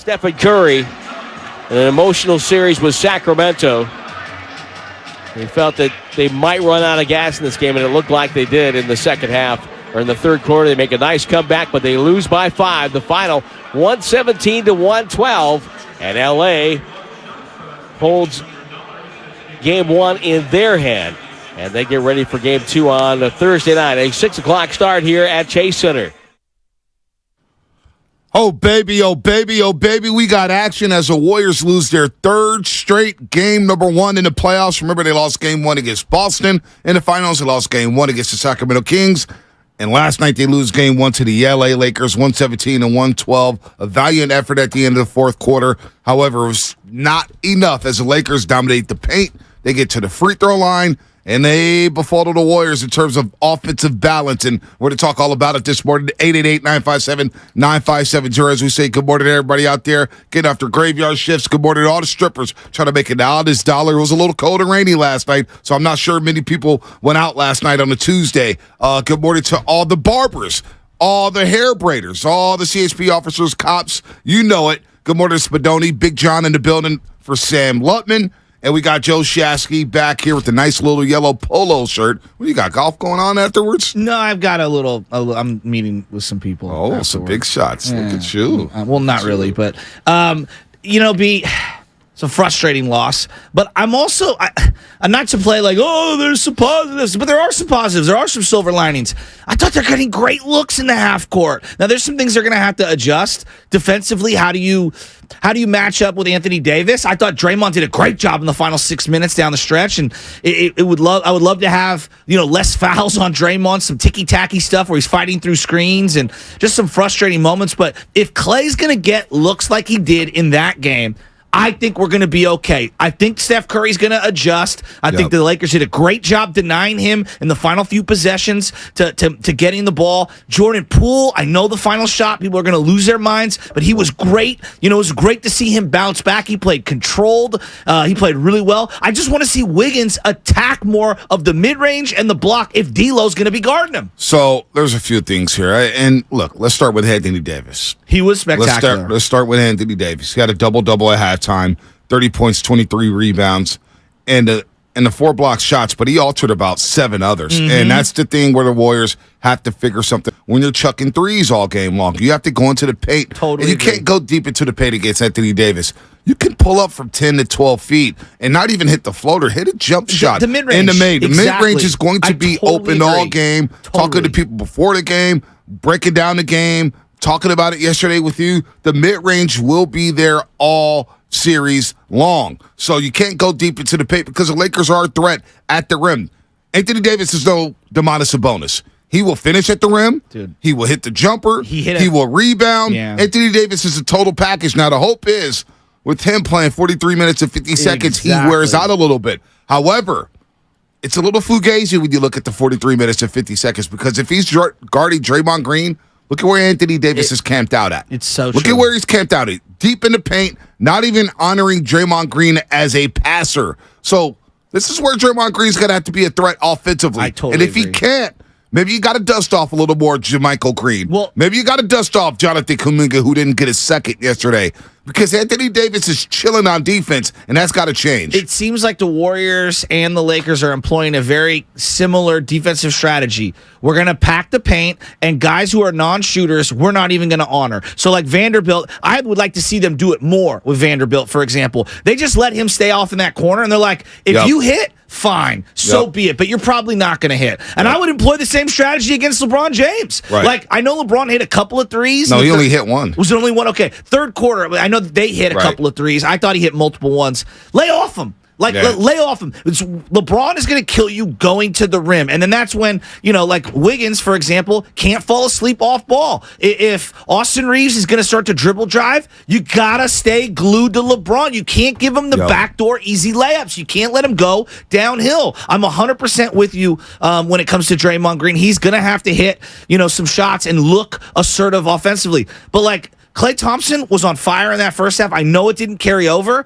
Stephen Curry in an emotional series with Sacramento. They felt that they might run out of gas in this game, and it looked like they did in the second half, or in the third quarter. They make a nice comeback, but they lose by 5. The final, 117-112, and L.A. holds Game 1 in their hand, and they get ready for Game 2 on a Thursday night. A 6 o'clock start here at Chase Center. Oh, baby, oh, baby, oh, baby. We got action as the Warriors lose their third straight game, number 1 in the playoffs. Remember, they lost Game 1 against Boston. In the finals, they lost Game 1 against the Sacramento Kings. And last night, they lose Game 1 to the LA Lakers, 117-112. A valiant effort at the end of the fourth quarter. However, it was not enough as the Lakers dominate the paint. They get to the free throw line, and they befuddle the Warriors in terms of offensive balance. And we're going to talk all about it this morning. 888-957-9570. As we say, good morning to everybody out there getting after graveyard shifts. Good morning to all the strippers trying to make an honest dollar. It was a little cold and rainy last night, so I'm not sure many people went out last night on a Tuesday. Good morning to all the barbers, all the hair braiders, all the CHP officers, cops. You know it. Good morning to Spadoni, Big John in the building for Sam Lutman. And we got Joe Shasky back here with the nice little yellow polo shirt. What do you got, golf going on afterwards? No, I've got a little I'm meeting with some people. Oh, afterwards. Some big shots. Yeah. Look at you. Well, not really, but, it's a frustrating loss. But I'm also, I'm not to play like, oh, there's some positives. But there are some positives. There are some silver linings. I thought they're getting great looks in the half court. Now, there's some things they're going to have to adjust defensively. How do you match up with Anthony Davis? I thought Draymond did a great job in the final 6 minutes down the stretch, and I would love to have less fouls on Draymond, some ticky-tacky stuff where he's fighting through screens, and just some frustrating moments. But if Clay's going to get looks like he did in that game, I think we're going to be okay. I think Steph Curry's going to adjust. I think the Lakers did a great job denying him in the final few possessions to getting the ball. Jordan Poole, I know the final shot, people are going to lose their minds, but he was great. It was great to see him bounce back. He played controlled. He played really well. I just want to see Wiggins attack more of the mid-range and the block if D'Lo's going to be guarding him. So there's a few things here. And look, let's start with Anthony Davis. He was spectacular. Let's start with Anthony Davis. He had a double-double at halftime, 30 points, 23 rebounds, and the 4 block shots, but he altered about 7 others. Mm-hmm. And that's the thing where the Warriors have to figure something. When you're chucking threes all game long, you have to go into the paint. Totally. And you can't go deep into the paint against Anthony Davis. You can pull up from 10 to 12 feet and not even hit the floater, hit a jump shot. The mid-range. In the mid. Exactly. The mid-range is going to be totally open agree. all game, talking to people before the game, breaking down the game, talking about it yesterday with you. The mid-range will be there all series long. So you can't go deep into the paint because the Lakers are a threat at the rim. Anthony Davis is no Domantas Sabonis. He will finish at the rim. Dude. He will hit the jumper. He will rebound. Yeah. Anthony Davis is a total package. Now, the hope is with him playing 43 minutes and 50 seconds, he wears out a little bit. However, it's a little fugazi when you look at the 43 minutes and 50 seconds because if he's guarding Draymond Green, look at where Anthony Davis is camped out at. It's so Look true. at where he's camped out at. Deep in the paint, not even honoring Draymond Green as a passer. So this is where Draymond Green's going to have to be a threat offensively. I totally And if agree. he can't, maybe you got to dust off a little more JaMychal Green. Well, maybe you got to dust off Jonathan Kuminga, who didn't get his second yesterday. Because Anthony Davis is chilling on defense, and that's got to change. It seems like the Warriors and the Lakers are employing a very similar defensive strategy. We're going to pack the paint, and guys who are non-shooters, we're not even going to honor. So like Vanderbilt, I would like to see them do it more with Vanderbilt, for example. They just let him stay off in that corner, and they're like, if you hit, fine, so be it. But you're probably not going to hit. And I would employ the same strategy against LeBron James. Right. Like, I know LeBron hit a couple of threes. No, he only hit one. Was it only one? Okay. Third quarter, I know that they hit a couple of threes. I thought he hit multiple ones. Lay off him. Lay off him. LeBron is going to kill you going to the rim. And then that's when, like Wiggins, for example, can't fall asleep off ball. If Austin Reeves is going to start to dribble drive, you got to stay glued to LeBron. You can't give him the backdoor easy layups. You can't let him go downhill. I'm 100% with you when it comes to Draymond Green. He's going to have to hit, some shots and look assertive offensively. But Klay Thompson was on fire in that first half. I know it didn't carry over.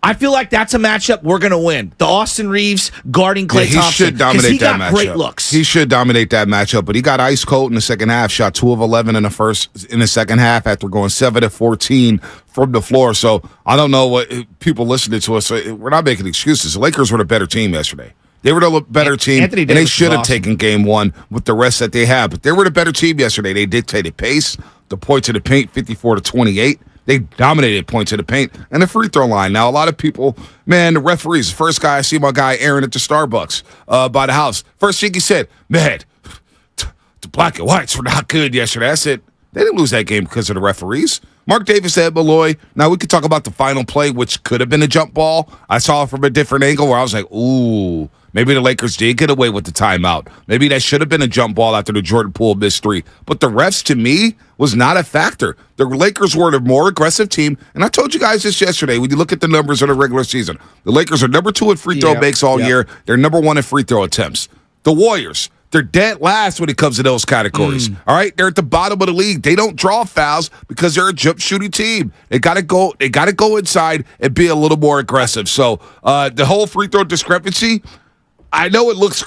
I feel like that's a matchup we're going to win. The Austin Reeves guarding Klay Thompson. He should dominate that matchup. Great looks. He should dominate that matchup, but he got ice cold in the second half. Shot 2 of 11 in the second half after going 7 of 14 from the floor. So I don't know what people listening to us. We're not making excuses. The Lakers were the better team yesterday. They were the better team, and they should have taken game one with the rest that they have. But they were the better team yesterday. They dictated pace, the points of the paint, 54-28. They dominated points of the paint and the free throw line. Now, a lot of people, man, the referees, the first guy I see my guy Aaron at the Starbucks by the house. First thing he said, man, the black and whites were not good yesterday. I said, they didn't lose that game because of the referees. Mark Davis said, Malloy. Now, we could talk about the final play, which could have been a jump ball. I saw it from a different angle where I was like, ooh, maybe the Lakers did get away with the timeout. Maybe that should have been a jump ball after the Jordan Poole missed 3. But the refs, to me, was not a factor. The Lakers were the more aggressive team. And I told you guys this yesterday. When you look at the numbers of the regular season, the Lakers are number 2 in free throw makes all year. They're number 1 in free throw attempts. The Warriors, they're dead last when it comes to those categories. All right, they're at the bottom of the league. They don't draw fouls because they're a jump shooting team. They got to go. They got to go inside and be a little more aggressive. So the whole free throw discrepancy, I know it looks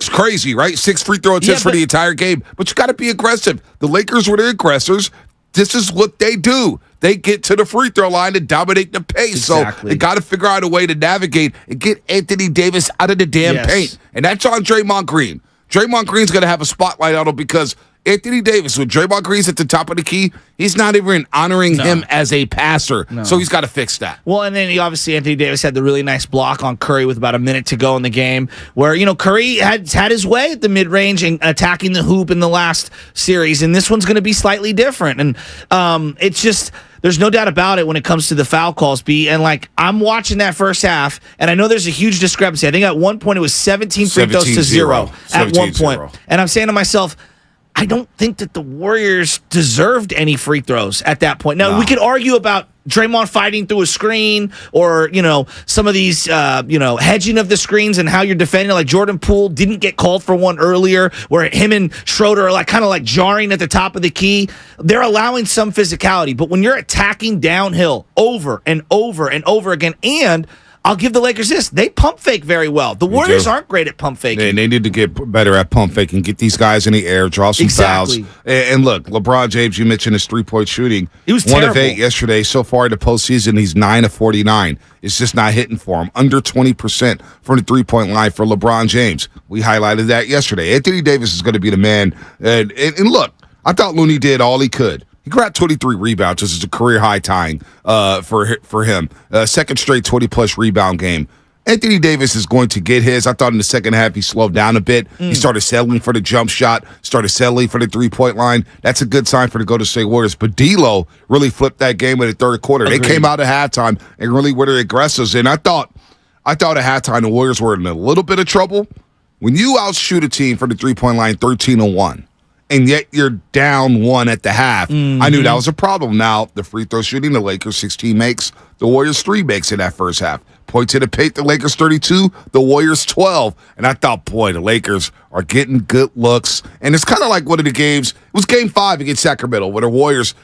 crazy, right? 6 free throw attempts for the entire game, but you got to be aggressive. The Lakers were the aggressors. This is what they do. They get to the free throw line and dominate the pace. Exactly. So they got to figure out a way to navigate and get Anthony Davis out of the damn paint, and that's on Draymond Green. Draymond Green's going to have a spotlight on him because Anthony Davis, when Draymond Green's at the top of the key, he's not even honoring him as a passer. So he's got to fix that. Well, and then obviously Anthony Davis had the really nice block on Curry with about a minute to go in the game where, Curry had his way at the mid-range and attacking the hoop in the last series, and this one's going to be slightly different. And it's just... There's no doubt about it when it comes to the foul calls, B. And, I'm watching that first half, and I know there's a huge discrepancy. I think at one point it was 17 free throws to 0 at one point. And I'm saying to myself, I don't think that the Warriors deserved any free throws at that point. Now, we could argue about Draymond fighting through a screen or, some of these, hedging of the screens and how you're defending. Like Jordan Poole didn't get called for one earlier where him and Schroeder are kind of jarring at the top of the key. They're allowing some physicality. But when you're attacking downhill over and over and over again, and I'll give the Lakers this. They pump fake very well. The Warriors aren't great at pump faking. They need to get better at pump faking, get these guys in the air, draw some fouls. And look, LeBron James, you mentioned his three-point shooting. He was 1 of 8 yesterday. So far in the postseason, he's 9 of 49. It's just not hitting for him. Under 20% from the three-point line for LeBron James. We highlighted that yesterday. Anthony Davis is going to be the man. And look, I thought Looney did all he could. He grabbed 23 rebounds. This is a career-high tying for him. Second straight 20-plus rebound game. Anthony Davis is going to get his. I thought in the second half he slowed down a bit. He started settling for the jump shot, started settling for the three-point line. That's a good sign for the Golden State Warriors. But D'Lo really flipped that game in the third quarter. Agreed. They came out at halftime and really were the aggressors. And I thought at halftime the Warriors were in a little bit of trouble. When you outshoot a team from the three-point line 13-1, and yet you're down 1 at the half. I knew that was a problem. Now, the free throw shooting, the Lakers 16 makes, the Warriors 3 makes in that first half. Point to the paint, the Lakers 32, the Warriors 12. And I thought, boy, the Lakers are getting good looks. And it's kind of like one of the games. It was game 5 against Sacramento, where the Warriors,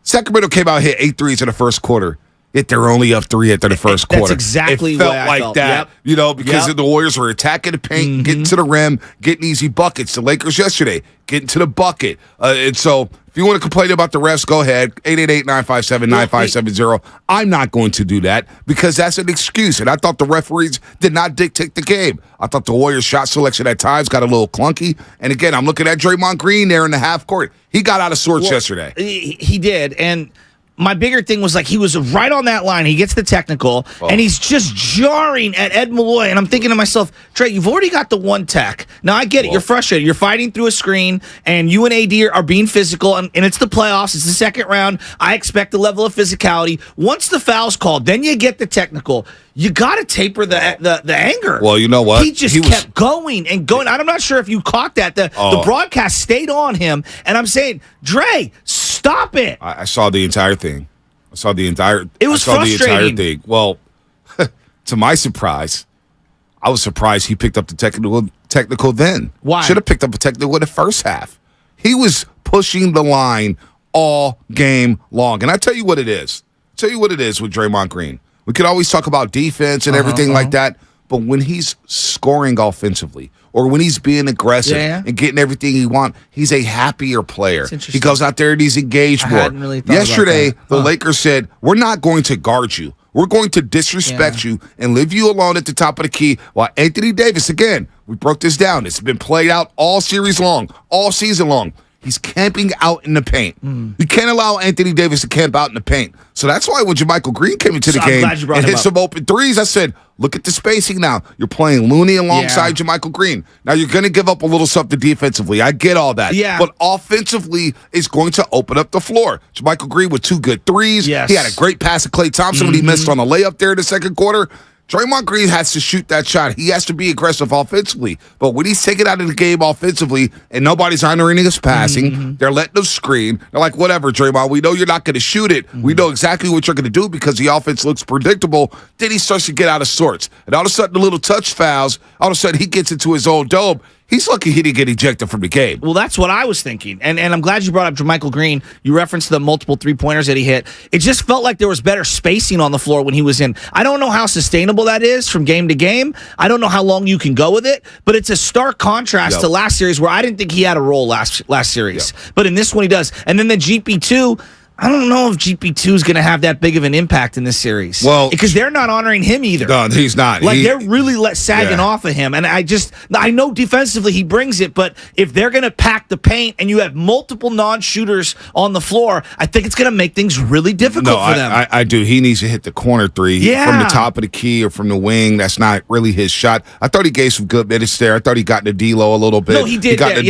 Sacramento came out and hit 8 threes in the first quarter. Yet they're only up 3 after the first quarter. That's exactly it felt what I like felt. that, because the Warriors were attacking the paint, getting to the rim, getting easy buckets. The Lakers yesterday getting to the bucket. And so if you want to complain about the refs, go ahead. 888-957-9570. I'm not going to do that because that's an excuse. And I thought the referees did not dictate the game. I thought the Warriors' shot selection at times got a little clunky. And again, I'm looking at Draymond Green there in the half court. He got out of sorts yesterday. He did. And my bigger thing was he was right on that line. He gets the technical, and he's just jarring at Ed Malloy. And I'm thinking to myself, Trey, you've already got the one tech. Now, I get it. You're frustrated. You're fighting through a screen, and you and AD are being physical, and it's the playoffs. It's the second round. I expect a level of physicality. Once the foul's called, then you get the technical. You got to taper the anger. Well, you know what? He kept going and going. I'm not sure if you caught that. The broadcast stayed on him, and I'm saying, Dre, stop it. I saw the entire thing. It was frustrating. The entire thing. Well, to my surprise, I was surprised he picked up the technical then. Why? Should have picked up a technical in the first half. He was pushing the line all game long. And I tell you what it is. With Draymond Green. We could always talk about defense and everything like that, but when he's scoring offensively or when he's being aggressive and getting everything he wants, he's a happier player. He goes out there and he's engaged more. Really Yesterday, the Lakers said, we're not going to guard you. We're going to disrespect you and leave you alone at the top of the key while Anthony Davis, again, we broke this down. It's been played out all series long, all season long. He's camping out in the paint. You can't allow Anthony Davis to camp out in the paint. So that's why when JaMychal Green came into the game and hit some open threes, I said, look at the spacing now. You're playing Looney alongside JaMychal Green. Now you're going to give up a little something defensively. I get all that. Yeah. But offensively, it's going to open up the floor. JaMychal Green with 2 good threes. Yes. He had a great pass to Klay Thompson when he missed on a layup there in the second quarter. Draymond Green has to shoot that shot. He has to be aggressive offensively. But when he's taken out of the game offensively and nobody's honoring his passing, they're letting him screen. They're like, whatever, Draymond, we know you're not going to shoot it. We know exactly what you're going to do because the offense looks predictable. Then he starts to get out of sorts. And all of a sudden, the little touch fouls, all of a sudden he gets into his own dome. He's lucky he didn't get ejected from the game. Well, that's what I was thinking. And I'm glad you brought up JaMychal Green. You referenced the multiple three-pointers that he hit. It just felt like there was better spacing on the floor when he was in. I don't know how sustainable that is from game to game. I don't know how long you can go with it, but it's a stark contrast to last series where I didn't think he had a role last series. But in this one he does. And then the GP2, I don't know if GP2 is going to have that big of an impact in this series. Well, because they're not honoring him either. No, he's not. Like, they're really sagging off of him. And I know defensively he brings it, but if they're going to pack the paint and you have multiple non-shooters on the floor, I think it's going to make things really difficult for them. I do. He needs to hit the corner three from the top of the key or from the wing. That's not really his shot. I thought he gave some good minutes there. I thought he got in the D-Lo a little bit. No, he did. He got in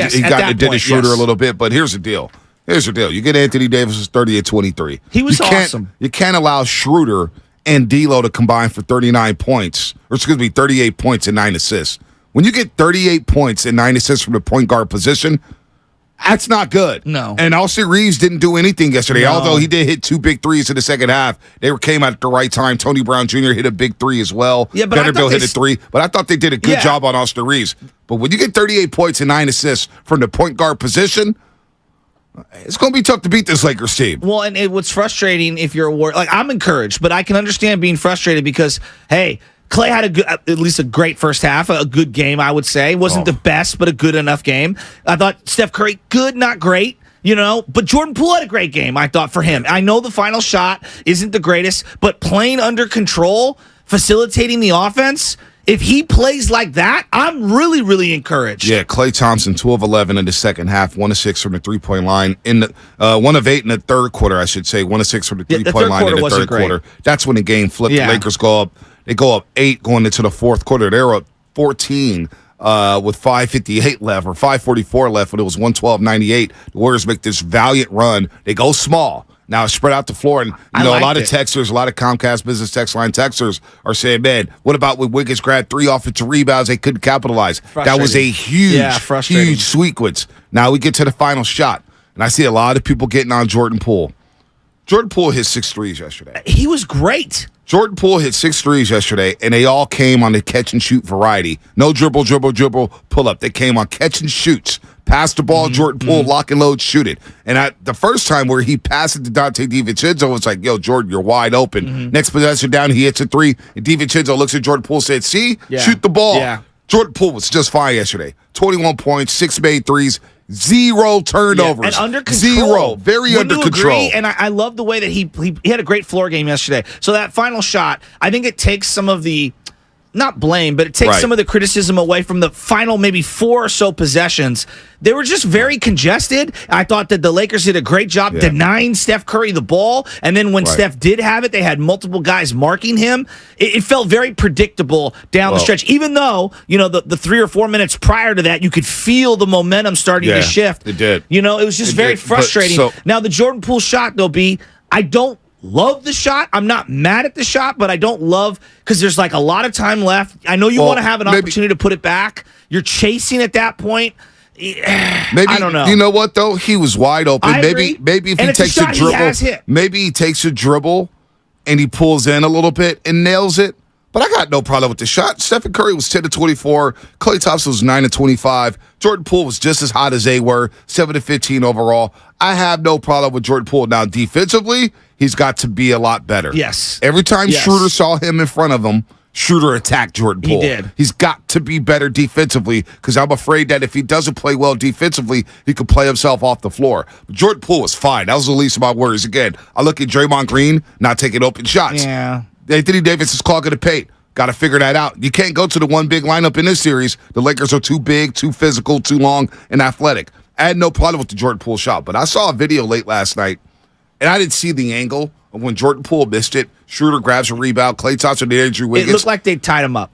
the Dennis Schroeder a little bit. But here's the deal. You get Anthony Davis 30 and 23. He was awesome. You can't allow Schroeder and D'Lo to combine for 38 points and 9 assists. When you get 38 points and 9 assists from the point guard position, that's not good. No. And Austin Reeves didn't do anything yesterday, although he did hit 2 big threes in the second half. They came out at the right time. Tony Brown Jr. hit a big 3 as well. Yeah, but Vanderbilt hit a 3. But I thought they did a good job on Austin Reeves. But when you get 38 points and 9 assists from the point guard position, it's going to be tough to beat this Lakers team. Well, and what's frustrating if you're a Warrior, like, I'm encouraged, but I can understand being frustrated because, hey, Klay had at least a great first half, a good game, I would say. Wasn't the best, but a good enough game. I thought Steph Curry, good, not great. But Jordan Poole had a great game, I thought, for him. I know the final shot isn't the greatest, but playing under control, facilitating the offense, if he plays like that, I'm really, really encouraged. Yeah, Klay Thompson, 2 of 11 in the second half, 1 of 6 from the three-point line. 1 of 8 in the third quarter, I should say. 1 of 6 from the three-point line in the third quarter. That's when the game flipped. The Lakers go up. They go up 8 going into the fourth quarter. They're up 14 with 5:58 left or 5:44 left when it was 112-98. The Warriors make this valiant run. They go small. Now it's spread out the floor, and a lot of texters, a lot of Comcast Business Text Line texters are saying, man, what about when Wiggins grabbed 3 offensive rebounds they couldn't capitalize? That was a huge sequence. Now we get to the final shot, and I see a lot of people getting on Jordan Poole. Jordan Poole hit 6 threes yesterday. He was great. Jordan Poole hit 6 threes yesterday, and they all came on the catch-and-shoot variety. No dribble, pull-up. They came on catch-and-shoots. Pass the ball, Jordan Poole, lock and load, shoot it. And the first time where he passed it to Dante DiVincenzo, it's like, yo, Jordan, you're wide open. Next possession down, he hits a 3, and DiVincenzo looks at Jordan Poole and said, see, shoot the ball. Yeah. Jordan Poole was just fine yesterday. 21 points, 6 made threes, 0 turnovers. And under control. 0. Very Wouldn't under you control. Agree? And I love the way that he had a great floor game yesterday. So that final shot, I think it takes some of the, not blame, but it takes some of the criticism away from the final maybe 4 or so possessions. They were just very congested. I thought that the Lakers did a great job denying Steph Curry the ball. And then when Steph did have it, they had multiple guys marking him. It felt very predictable down the stretch, even though, the 3 or 4 minutes prior to that, you could feel the momentum starting to shift. It did. It was just very frustrating. Now, the Jordan Poole shot, though, I don't love the shot. I'm not mad at the shot, but I don't love because there's like a lot of time left. I know you want to have an opportunity to put it back. You're chasing at that point. Maybe I don't know. You know what though? He was wide open. Maybe if he takes a dribble, maybe he takes a dribble and he pulls in a little bit and nails it. But I got no problem with the shot. Stephen Curry was 10 to 24. Klay Thompson was 9 to 25. Jordan Poole was just as hot as they were, 7 to 15 overall. I have no problem with Jordan Poole. Now, defensively, he's got to be a lot better. Yes. Every time Yes. Schroeder saw him in front of him, Schroeder attacked Jordan Poole. He did. He's got to be better defensively because I'm afraid that if he doesn't play well defensively, he could play himself off the floor. But Jordan Poole was fine. That was the least of my worries. Again, I look at Draymond Green not taking open shots. Yeah. Anthony Davis is clogging the paint. Got to figure that out. You can't go to the one big lineup in this series. The Lakers are too big, too physical, too long, and athletic. I had no problem with the Jordan Poole shot, but I saw a video late last night, and I didn't see the angle of when Jordan Poole missed it. Schroeder grabs a rebound. Klay Thompson to Andrew Wiggins. It looked like they tied him up.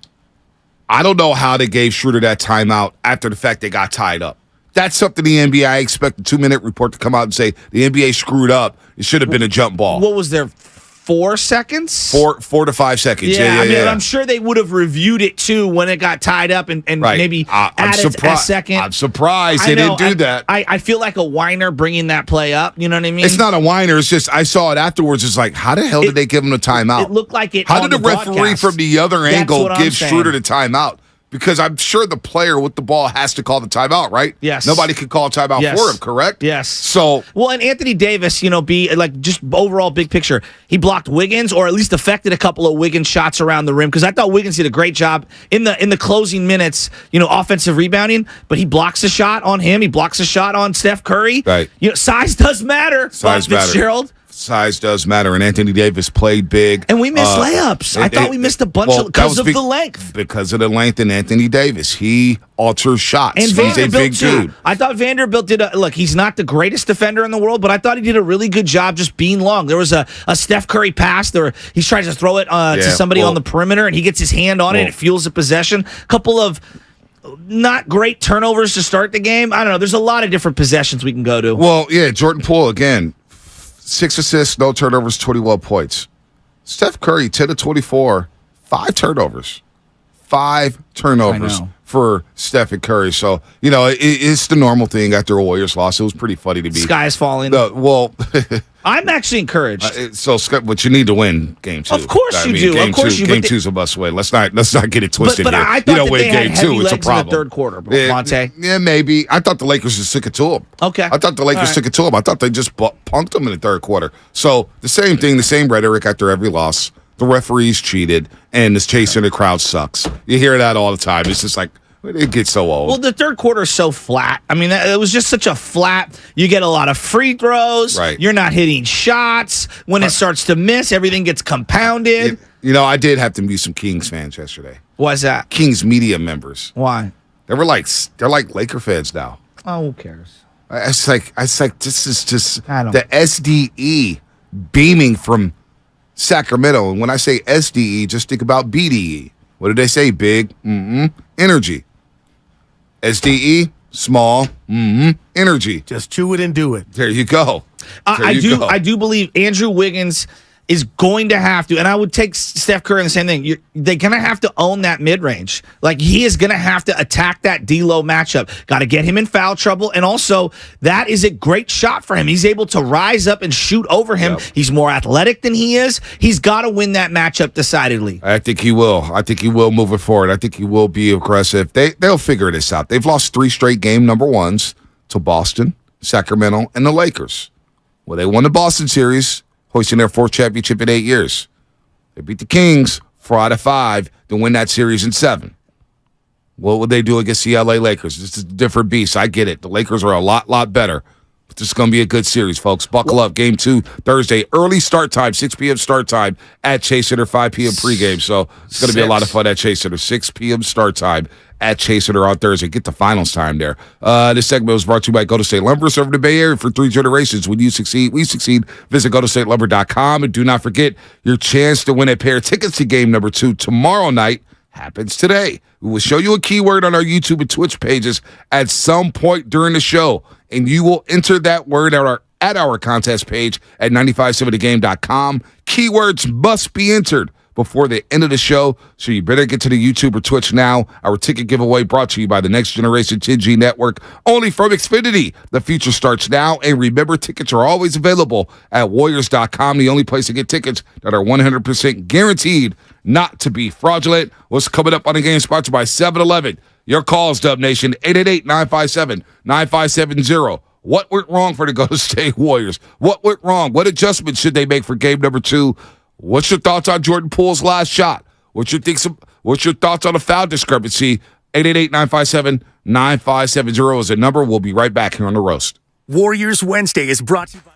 I don't know how they gave Schroeder that timeout after the fact they got tied up. That's something the NBA, I expect the 2-minute report to come out and say the NBA screwed up. It should have been a jump ball. What was there, 4 seconds? 4 to 5 seconds. Yeah, I mean, yeah. I'm sure they would have reviewed it too when it got tied up and Right. maybe I'm added a second. I'm surprised they didn't do that. I feel like a whiner bringing that play up. You know what I mean? It's not a whiner. It's just I saw it afterwards. It's like, how the hell did they give him a timeout? It looked like it. How on did the referee broadcast. from the other That's angle what I'm give saying. Schroeder the timeout? Because I'm sure the player with the ball has to call the timeout, right? Yes. Nobody can call a timeout Yes. for him, correct? Yes. So, Well, and Anthony Davis, just overall big picture, he blocked Wiggins, or at least affected a couple of Wiggins shots around the rim, because I thought Wiggins did a great job in the closing minutes, offensive rebounding. But he blocks a shot on him. He blocks a shot on Steph Curry. Right. Size does matter. Size Bob matter. Fitzgerald. size does matter, and Anthony Davis played big. And we missed layups. I thought we missed a bunch because of the length. Because of the length and Anthony Davis. He alters shots. And He's a Vanderbilt, big too. dude. I thought Vanderbilt did look, he's not the greatest defender in the world, but I thought he did a really good job just being long. There was a Steph Curry pass. He tries to throw it to somebody on the perimeter, and he gets his hand on it, and it fuels the possession. Couple of not great turnovers to start the game. I don't know. There's a lot of different possessions we can go to. Well, yeah, Jordan Poole, again, 6 assists, no turnovers, 21 points. Steph Curry, 10 to 24, 5 turnovers. 5 turnovers for Steph and Curry. So, it's the normal thing after a Warriors loss. It was pretty funny to me. Sky is falling. I'm actually encouraged. But you need to win game 2. Of course you do. Game of course you do. Game 2's a must win. Let's not get it twisted but here. I thought that win they had game heavy 2, it's a legs in the problem. third quarter, Monte. Yeah, maybe. I thought the Lakers just took it to them. Okay. I thought the Lakers All right. took it to them. I thought they just punked them in the third quarter. So the same thing, the same rhetoric after every loss. The referees cheated, and this chasing the crowd sucks. You hear that all the time. It's just like, it gets so old. Well, the third quarter is so flat. I mean, it was just such a flat. You get a lot of free throws. Right. You're not hitting shots. When it starts to miss, everything gets compounded. I did have to meet some Kings fans yesterday. Why's that? Kings media members. Why? They're like Laker fans now. Oh, who cares? It's like this is just I don't- the SDE beaming from Sacramento. And when I say SDE, just think about BDE. What did they say? Big, energy. SDE, small, energy. Just chew it and do it. There you go. I do believe Andrew Wiggins is going to have to, and I would take Steph Curry in the same thing. They're going to have to own that mid-range. Like, he is going to have to attack that D-low matchup. Got to get him in foul trouble, and also, that is a great shot for him. He's able to rise up and shoot over him. Yep. He's more athletic than he is. He's got to win that matchup decidedly. I think he will. I think he will move it forward. I think he will be aggressive. They'll figure this out. They've lost 3 straight game number 1s to Boston, Sacramento, and the Lakers. Well, they won the Boston series, hoisting their 4th championship in 8 years. They beat the Kings 4 out of 5 to win that series in 7. What would they do against the LA Lakers? This is a different beast. I get it. The Lakers are a lot better. But this is going to be a good series, folks. Buckle up. Game 2, Thursday. Early start time, 6 p.m. start time at Chase Center, 5 p.m. pregame. So it's going to be a lot of fun at Chase Center. 6 p.m. start time at Chase Center on Thursday. Get the finals time there. This segment was brought to you by Go to State Lumber, serving the Bay Area for 3 generations. When you succeed, we succeed. Visit GoToStateLumber.com. And do not forget, your chance to win a pair of tickets to game number 2 tomorrow night happens today. We will show you a keyword on our YouTube and Twitch pages at some point during the show, and you will enter that word at our contest page at 957thegame.com. Keywords must be entered before the end of the show, so you better get to the YouTube or Twitch now. Our ticket giveaway brought to you by the Next Generation 10G Network, only from Xfinity. The future starts now, and remember, tickets are always available at Warriors.com, the only place to get tickets that are 100% guaranteed not to be fraudulent. What's coming up on the game, sponsored by 7-Eleven. Your calls, Dub Nation, 888-957-9570. What went wrong for the Golden State Warriors? What went wrong? What adjustments should they make for game number 2? What's your thoughts on Jordan Poole's last shot? What's your thoughts on the foul discrepancy? 888-957-9570 is a number. We'll be right back here on The Roast. Warriors Wednesday is brought to you by...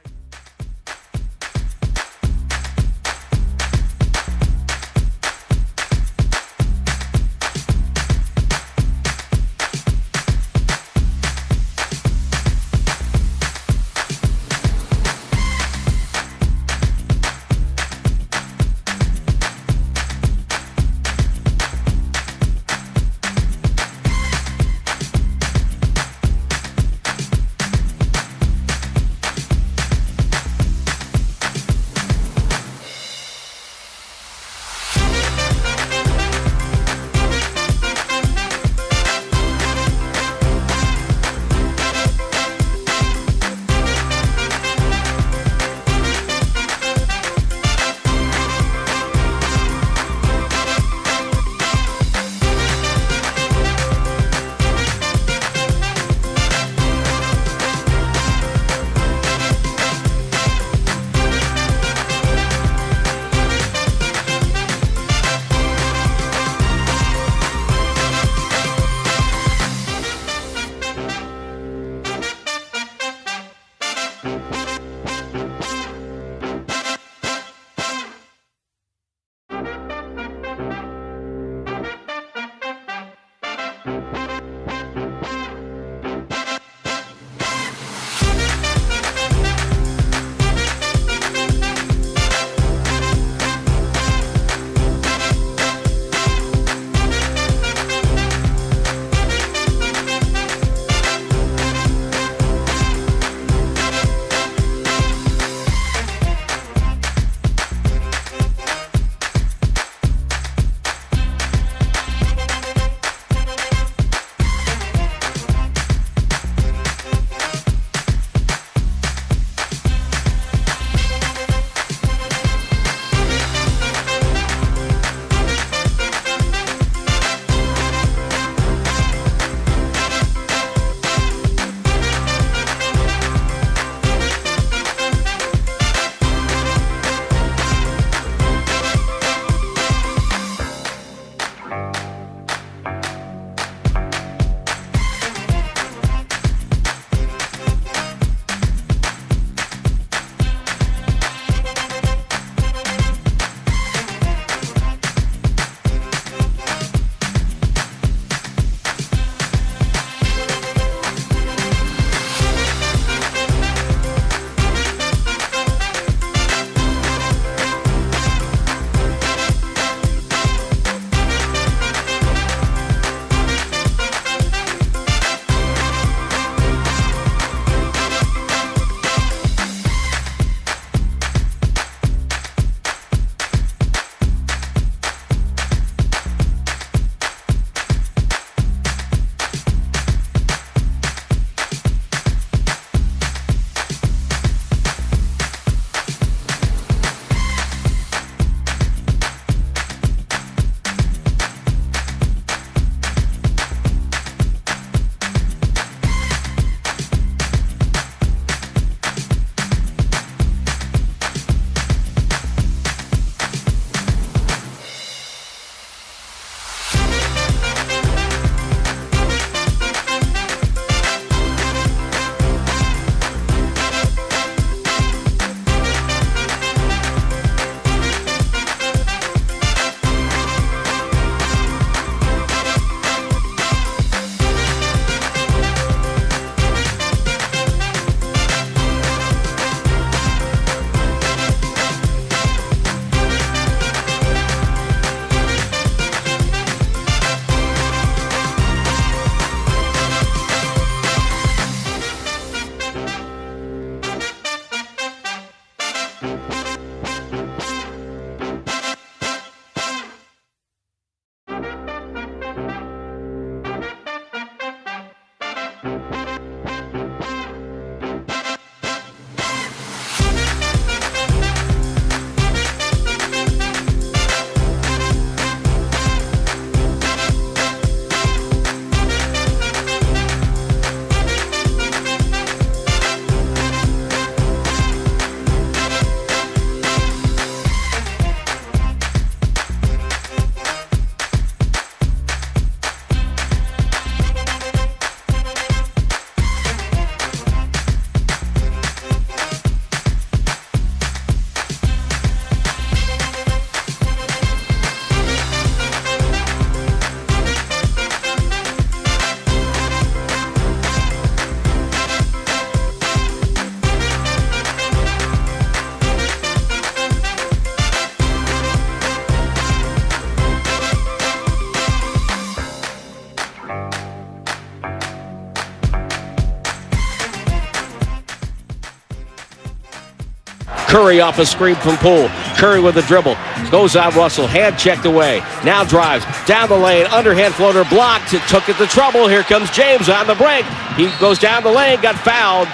Curry off a screen from Poole. Curry with a dribble. Goes on Russell. Hand checked away. Now drives down the lane. Underhand floater blocked. It took it to trouble. Here comes James on the break. He goes down the lane. Got fouled.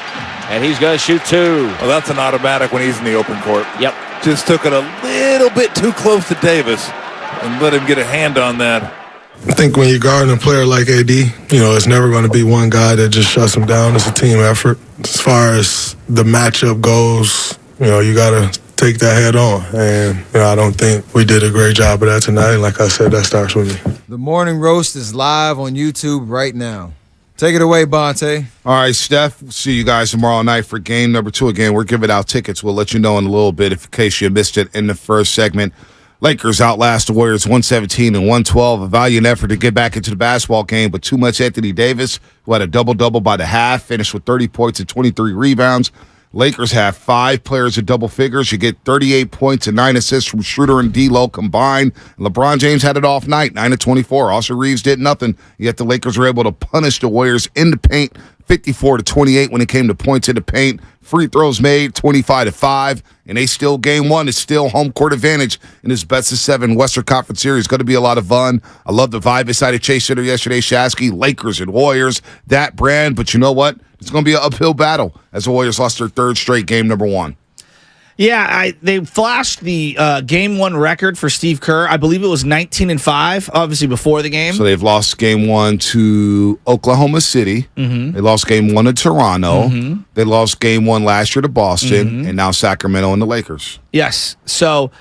And he's going to shoot two. Well, that's an automatic when he's in the open court. Yep. Just took it a little bit too close to Davis and let him get a hand on that. I think when you're guarding a player like AD, it's never going to be one guy that just shuts him down. It's a team effort. As far as the matchup goes, you got to take that head on. And I don't think we did a great job of that tonight. Like I said, that starts with me. The Morning Roast is live on YouTube right now. Take it away, Bonte. All right, Steph. We'll see you guys tomorrow night for game number 2. Again, we're giving out tickets. We'll let you know in a little bit in case you missed it in the first segment. Lakers outlast the Warriors 117 and 112. A valiant effort to get back into the basketball game, but too much Anthony Davis, who had a double-double by the half, finished with 30 points and 23 rebounds. Lakers have 5 players at double figures. You get 38 points and 9 assists from Schroeder and D'Lo combined. LeBron James had it off night, 9 of 24. Austin Reeves did nothing, yet the Lakers were able to punish the Warriors in the paint, 54-28 when it came to points in the paint. Free throws made, 25-5, and they still game 1. It's still home court advantage in this best-of-7 Western Conference Series. Going to be a lot of fun. I love the vibe inside of Chase Center yesterday, Shasky. Lakers and Warriors, that brand. But you know what? It's going to be an uphill battle as the Warriors lost their 3rd straight game number 1. Yeah, they flashed the game 1 record for Steve Kerr. I believe it was 19-5, obviously before the game. So they've lost game 1 to Oklahoma City. Mm-hmm. They lost game 1 to Toronto. Mm-hmm. They lost game 1 last year to Boston, mm-hmm. and now Sacramento and the Lakers. Yes. So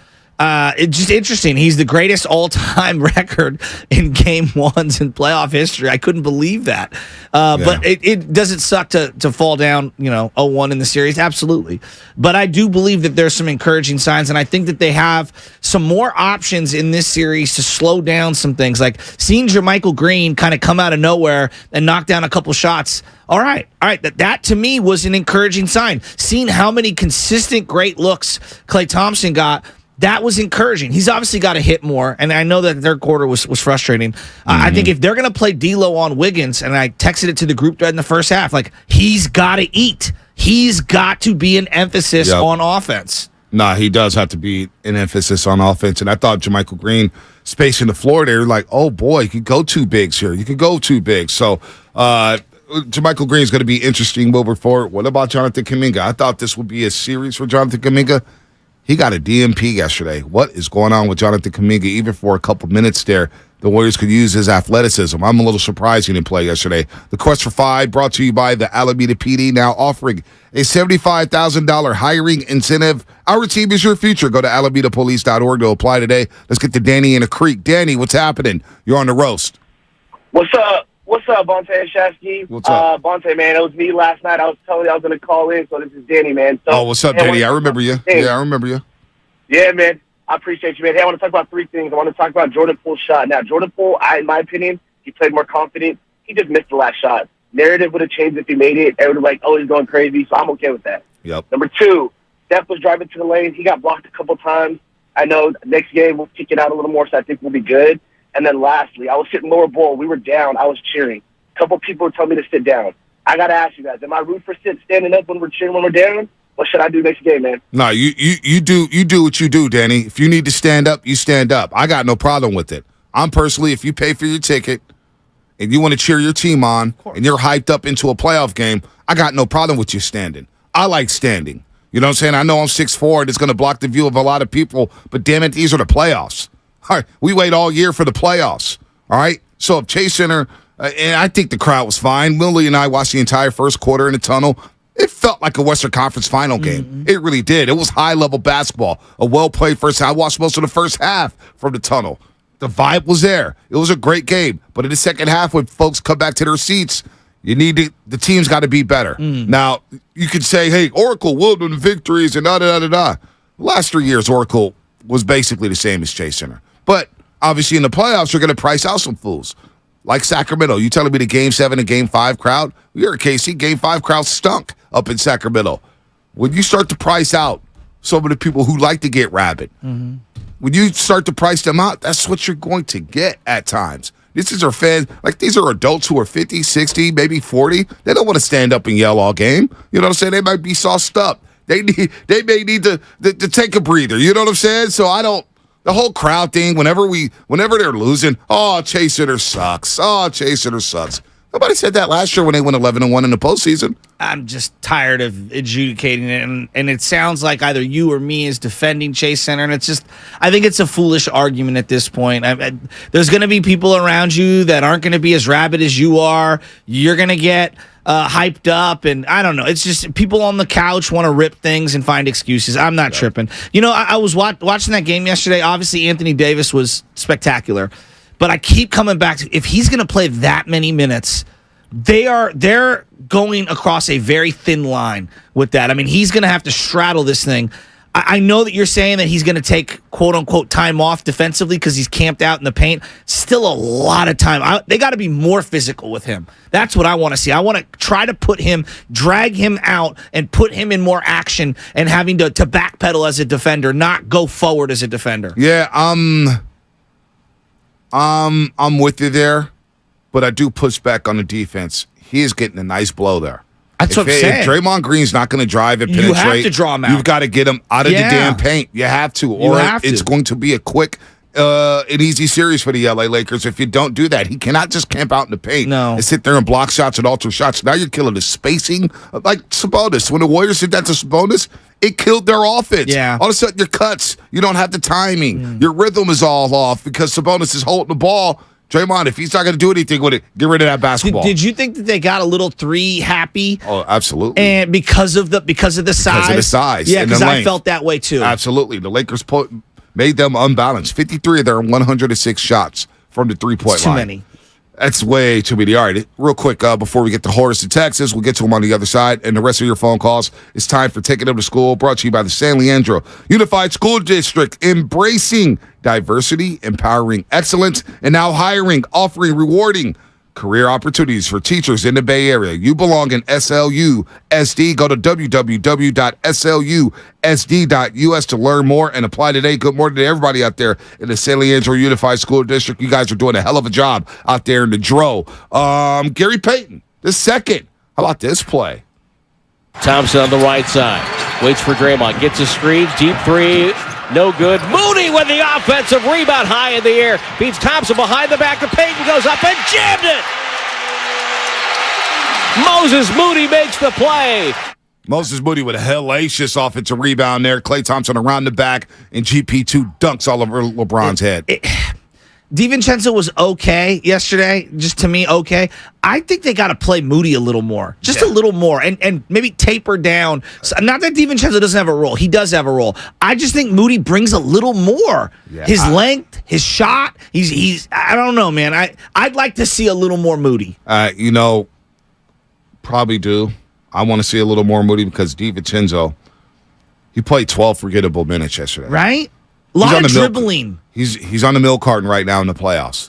it's just interesting. He's the greatest all-time record in game 1s in playoff history. I couldn't believe that. But it doesn't suck to fall down, 0-1 in the series. Absolutely. But I do believe that there's some encouraging signs, and I think that they have some more options in this series to slow down some things. Like seeing Jermichael Green kind of come out of nowhere and knock down a couple shots. All right. That to me was an encouraging sign. Seeing how many consistent great looks Klay Thompson got, that was encouraging. He's obviously got to hit more, and I know that the 3rd quarter was frustrating. I think if they're going to play D'Lo on Wiggins, and I texted it to the group thread in the first half, he's got to eat. He's got to be an emphasis on offense. Nah, he does have to be an emphasis on offense, and I thought Jermichael Green spacing the floor there, oh boy, you could go 2 bigs here. You could go 2 bigs. So Jermichael Green is going to be interesting moving forward. What about Jonathan Kuminga? I thought this would be a series for Jonathan Kuminga. He got a DMP yesterday. What is going on with Jonathan Kuminga? Even for a couple minutes there, the Warriors could use his athleticism. I'm a little surprised he didn't play yesterday. The Quest for 5 brought to you by the Alameda PD, now offering a $75,000 hiring incentive. Our team is your future. Go to alamedapolice.org to apply today. Let's get to Danny in a creek. Danny, what's happening? You're on the roast. What's up? What's up, Bonte and Shasky? What's up? Bonte, man, it was me last night. I was telling you I was going to call in, so this is Danny, man. So, what's up, Danny? I remember you. Yeah, I remember you. Yeah, man. I appreciate you, man. Hey, I want to talk about 3 things. I want to talk about Jordan Poole's shot. Now, Jordan Poole, in my opinion, he played more confident. He just missed the last shot. Narrative would have changed if he made it. Everyone would he's going crazy, so I'm okay with that. Yep. Number 2, Steph was driving to the lane. He got blocked a couple times. I know next game we'll kick it out a little more, so I think we'll be good. And then lastly, I was sitting lower bowl. We were down. I was cheering. A couple people would tell me to sit down. I got to ask you guys, am I root for standing up when we're cheering when we're down? What should I do next game, man? No, you do what you do, Danny. If you need to stand up, you stand up. I got no problem with it. I'm personally, if you pay for your ticket and you want to cheer your team on and you're hyped up into a playoff game, I got no problem with you standing. I like standing. You know what I'm saying? I know I'm 6'4", and it's going to block the view of a lot of people, but damn it, these are the playoffs. All right, we wait all year for the playoffs. All right? So if Chase Center, and I think the crowd was fine. Willie and I watched the entire first quarter in the tunnel. It felt like a Western Conference final game. Mm-hmm. It really did. It was high-level basketball, a well-played first half. I watched most of the first half from the tunnel. The vibe was there. It was a great game. But in the second half, when folks come back to their seats, the team's got to be better. Now, you could say, hey, Oracle will win victories and da-da-da-da-da. The last 3 years, Oracle was basically the same as Chase Center. But obviously in the playoffs, you're going to price out some fools. Like Sacramento. You telling me the Game 7 and Game 5 crowd? You're a KC. Game 5 crowd stunk up in Sacramento. When you start to price out some of the people who like to get rabid, when you start to price them out, that's what you're going to get at times. This is our fans. These are adults who are 50, 60, maybe 40. They don't want to stand up and yell all game. You know what I'm saying? They might be sauced up. They may need to take a breather. You know what I'm saying? So the whole crowd thing, whenever they're losing, Chase Center sucks. Chase Center sucks. Nobody said that last year when they went 11-1 in the postseason. I'm just tired of adjudicating it, and it sounds like either you or me is defending Chase Center, and I think it's a foolish argument at this point. There's going to be people around you that aren't going to be as rabid as you are. You're going to get hyped up, and I don't know. It's just people on the couch want to rip things and find excuses. I'm not tripping. I was watching that game yesterday. Obviously, Anthony Davis was spectacular. But I keep coming back to, if he's going to play that many minutes, they're going across a very thin line with that. I mean, he's going to have to straddle this thing. I know that you're saying that he's going to take quote-unquote time off defensively because he's camped out in the paint. Still a lot of time. They got to be more physical with him. That's what I want to see. I want to try to drag him out and put him in more action and having to backpedal as a defender, not go forward as a defender. Yeah, I'm with you there, but I do push back on the defense. He is getting a nice blow there. That's what I'm saying. If Draymond Green's not going to drive and penetrate, you have to draw him out. You've got to get him out of the damn paint. You have to, or it's going to be a quick, an easy series for the LA Lakers. If you don't do that, he cannot just camp out in the paint and sit there and block shots and alter shots. Now you're killing the spacing, like Sabonis. When the Warriors did that to Sabonis, it killed their offense. Yeah. All of a sudden, your cuts, you don't have the timing. Your rhythm is all off because Sabonis is holding the ball. Draymond, if he's not going to do anything with it, get rid of that basketball. Did you think that they got a little three happy? Oh, absolutely. And because of the size? Because of the size. Yeah, because I felt that way too. Absolutely. The Lakers made them unbalanced. 53 of their 106 shots from the three-point line. Too many. That's way too many. All right, real quick, before we get to Horace in Texas, we'll get to him on the other side. And the rest of your phone calls, it's time for Taking Them to School, brought to you by the San Leandro Unified School District, embracing diversity, empowering excellence, and now hiring, offering rewarding career opportunities for teachers in the Bay Area. You belong in SLU SD. Go to www.slusd.us to learn more and apply today. Good morning to everybody out there in the San Leandro Unified School District. You guys are doing a hell of a job out there in the Dro. Gary Payton, the second. How about this play? Thompson on the right side. Waits for Draymond. Gets a screen. Deep three. No good. Moody with the offensive rebound high in the air. Beats Thompson behind the back of Payton. Goes up and jammed it. Moses Moody makes the play. Moses Moody with a hellacious offensive rebound there. Klay Thompson around the back, and GP2 dunks all over LeBron's head. DiVincenzo was okay yesterday, just to me, okay. I think they got to play Moody a little more, just a little more, and maybe taper down. So, not that DiVincenzo doesn't have a role. He does have a role. I just think Moody brings a little more. Yeah, his length, his shot, he's I don't know, man. I'd like to see a little more Moody. Probably do. I want to see a little more Moody because DiVincenzo, he played 12 forgettable minutes yesterday. Right? A lot of dribbling. He's on the milk carton right now in the playoffs.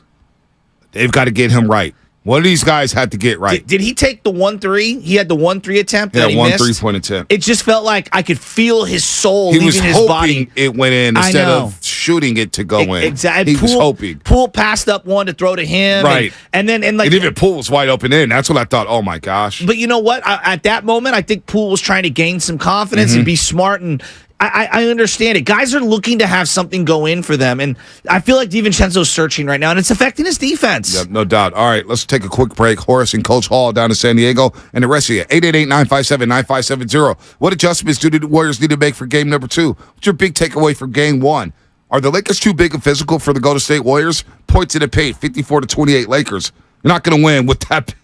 They've got to get him right. One of these guys had to get right. Did he take the 1-3? He had the 1-3 attempt that he missed? 1 3-point attempt. It just felt like I could feel his soul leaving his body. It went in instead of shooting it to go in. Exactly. He was hoping. Poole passed up one to throw to him. Right. And even Poole was wide open in. That's what I thought. Oh, my gosh. But you know what? At that moment, I think Poole was trying to gain some confidence and be smart, and I understand it. Guys are looking to have something go in for them, and I feel like DiVincenzo's searching right now, and it's affecting his defense. Yep, no doubt. All right, let's take a quick break. Horace and Coach Hall down in San Diego, and the rest of you, 888-957-9570. What adjustments do the Warriors need to make for game number 2? What's your big takeaway for game 1? Are the Lakers too big and physical for the Golden State Warriors? Points in the paint, 54-28 Lakers. You're not going to win with that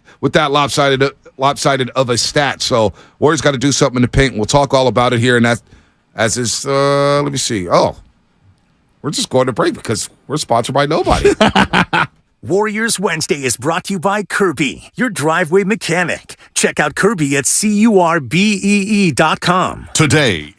lopsided of a stat. So Warriors got to do something in the paint, and we'll talk all about it here, and that's as is, let me see. Oh, we're just going to break because we're sponsored by nobody. Warriors Wednesday is brought to you by Kirby, your driveway mechanic. Check out Kirby at CURBEE.com. Today.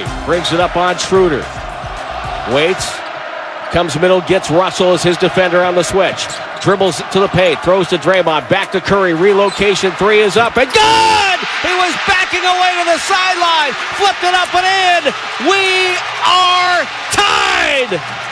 Curry brings it up on Schroeder. Waits. Comes middle, gets Russell as his defender on the switch. Dribbles to the paint, throws to Draymond, back to Curry. Relocation three is up and good! He was backing away to the sideline, flipped it up and in. We are tied!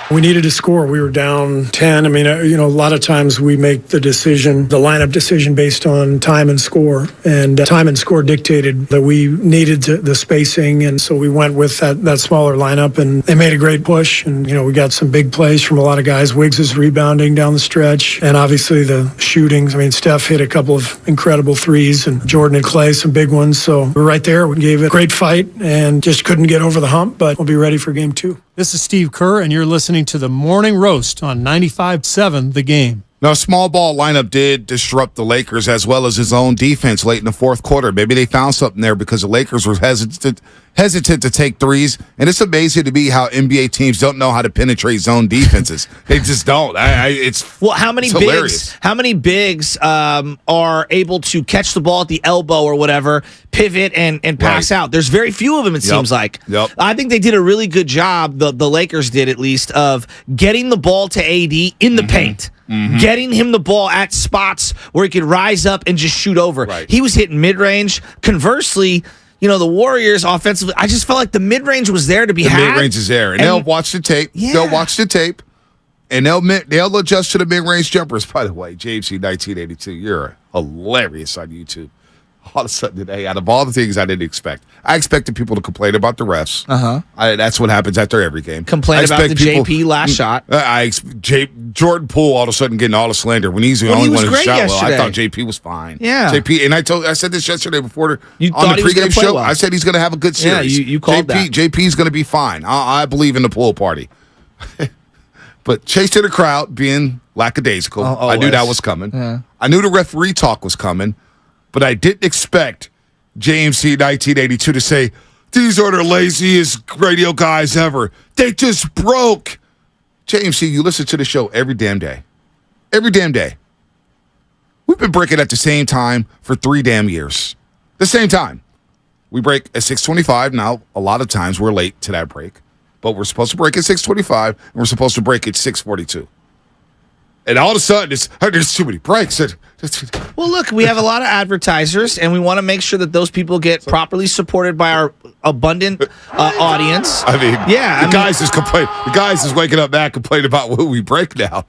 We needed to score. We were down 10. I mean, a lot of times we make the lineup decision based on time and score. And time and score dictated that we needed the spacing. And so we went with that smaller lineup. And they made a great push. And, we got some big plays from a lot of guys. Wiggs is rebounding down the stretch. And obviously the shootings. I mean, Steph hit a couple of incredible threes. And Jordan and Clay, some big ones. So we're right there. We gave it a great fight and just couldn't get over the hump. But we'll be ready for game 2. This is Steve Kerr, and you're listening to the Morning Roast on 95.7 The Game. Now, small ball lineup did disrupt the Lakers as well as his own defense late in the fourth quarter. Maybe they found something there because the Lakers were hesitant to take threes. And it's amazing to me how NBA teams don't know how to penetrate zone defenses. They just don't. How many bigs are able to catch the ball at the elbow or whatever, pivot and pass out? There's very few of them, it seems like. Yep. I think they did a really good job, the Lakers did at least, of getting the ball to AD in the paint. Mm-hmm. Getting him the ball at spots where he could rise up and just shoot over. Right. He was hitting mid-range. Conversely, the Warriors offensively, I just felt like the mid-range was there to be had. The mid-range is there. And they'll watch the tape. Yeah. They'll watch the tape. And they'll adjust to the mid-range jumpers. By the way, JMC 1982, you're hilarious on YouTube. All of a sudden today, out of all the things I didn't expect, I expected people to complain about the refs. That's what happens after every game. Complain about the JP last shot. Jordan Poole all of a sudden getting all the slander when he's the only one who shot well. I thought JP was fine. Yeah. JP, and I said this yesterday before on the pregame show. Well. I said he's going to have a good series. Yeah, you called that. JP's going to be fine. I believe in the Poole party. But chase to the crowd being lackadaisical. I knew that was coming. Yeah. I knew the referee talk was coming. But I didn't expect JMC 1982 to say, these are the laziest radio guys ever. They just broke. JMC, you listen to the show every damn day. Every damn day. We've been breaking at the same time for 3 damn years. The same time. We break at 6:25. Now, a lot of times we're late to that break. But we're supposed to break at 6:25, and we're supposed to break at 6:42. And all of a sudden, there's too many breaks. Well, look, we have a lot of advertisers, and we want to make sure that those people get properly supported by our abundant audience. The guys is waking up back complaining about what we break now.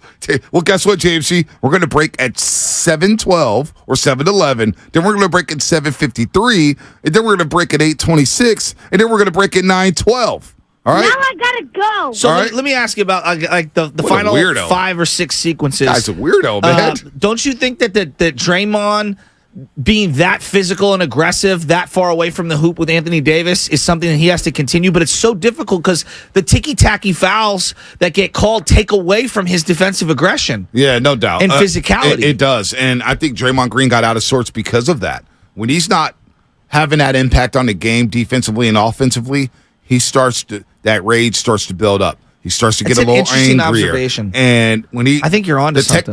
Well, guess what, JMC? We're going to break at 7:12 or 7:11. Then we're going to break at 7:53, and then we're going to break at 8:26, and then we're going to break at 9:12. All right. Now I gotta go. So let me ask you about the final 5 or 6 sequences. Guy's a weirdo, man. Don't you think that Draymond being that physical and aggressive, that far away from the hoop with Anthony Davis is something that he has to continue? But it's so difficult because the ticky-tacky fouls that get called take away from his defensive aggression. Yeah, no doubt. And physicality. It does. And I think Draymond Green got out of sorts because of that. When he's not having that impact on the game defensively and offensively, that rage starts to build up. He starts to get a little angrier. Observation. And when I think you're on to something.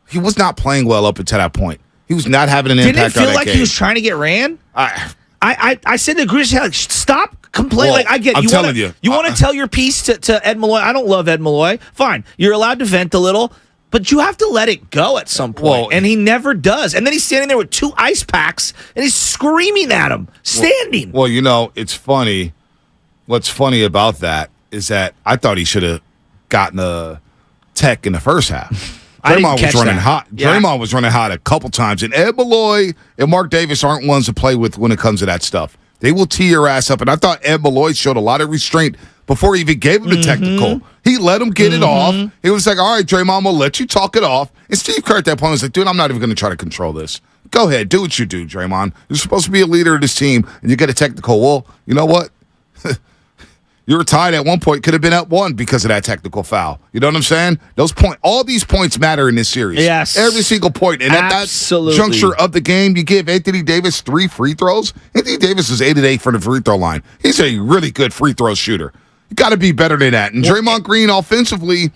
He was not playing well up until that point. He was not having an impact on that game. Didn't it feel like he was trying to get ran? I said to Grish, stop complaining. Well, I get I'm telling you. You want to tell your piece to Ed Malloy. I don't love Ed Malloy. Fine. You're allowed to vent a little. But you have to let it go at some point. And he never does. And then he's standing there with 2 ice packs, and he's screaming at him, standing. Well, it's funny. What's funny about that is that I thought he should have gotten a tech in the first half. Draymond was running hot. Yeah. Draymond was running hot a couple times. And Ed Malloy and Mark Davis aren't ones to play with when it comes to that stuff. They will tee your ass up. And I thought Ed Malloy showed a lot of restraint before he even gave him the technical. He let him get it off. He was like, all right, Draymond, we'll let you talk it off. And Steve Kerr at that point was like, dude, I'm not even going to try to control this. Go ahead. Do what you do, Draymond. You're supposed to be a leader of this team, and you get a technical. Well, you know what? You were tied at one point, could have been at 1 because of that technical foul. You know what I'm saying? All these points matter in this series. Yes. Every single point. And at that juncture of the game, you give Anthony Davis 3 free throws. Anthony Davis is 8 of 8 from the free throw line. He's a really good free throw shooter. You got to be better than that. And Draymond Green offensively,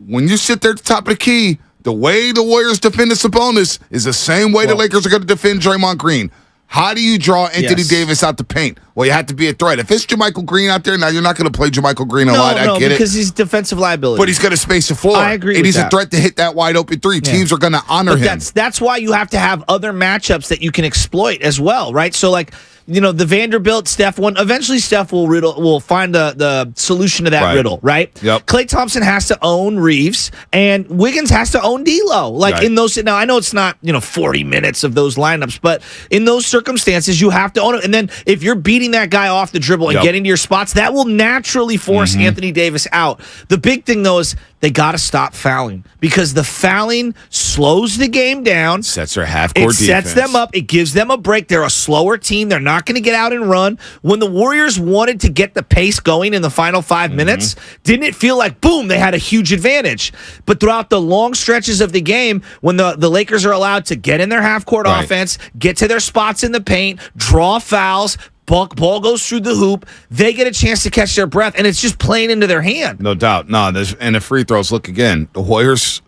when you sit there at the top of the key, the way the Warriors defend the Sabonis is the same way the Lakers are going to defend Draymond Green. How do you draw Anthony Davis out the paint? Well, you have to be a threat. If it's JaMychal Green out there, now you're not going to play JaMychal Green a lot. I get because it. he's defensive liability. But he's going to space the floor. I agree and with he's that. a threat to hit that wide open three. Yeah. Teams are going to honor him. That's why you have to have other matchups that you can exploit as well, right? So, like, the Vanderbilt Steph one. Eventually, Steph will find the solution to that riddle, right? Yep. Klay Thompson has to own Reeves, and Wiggins has to own D'Lo. Like in those. Now, I know it's not 40 minutes of those lineups, but in those circumstances, you have to own it. And then if you're beating that guy off the dribble and getting to your spots, that will naturally force Anthony Davis out. The big thing though is they got to stop fouling because the fouling slows the game down. Sets their half-court defense. It sets them up. It gives them a break. They're a slower team. They're not going to get out and run. When the Warriors wanted to get the pace going in the final 5 minutes, didn't it feel like, boom, they had a huge advantage? But throughout the long stretches of the game, when the Lakers are allowed to get in their half-court offense, get to their spots in the paint, draw fouls, ball goes through the hoop, they get a chance to catch their breath, and it's just playing into their hand. No doubt. And the free throws, look again, the Warriors,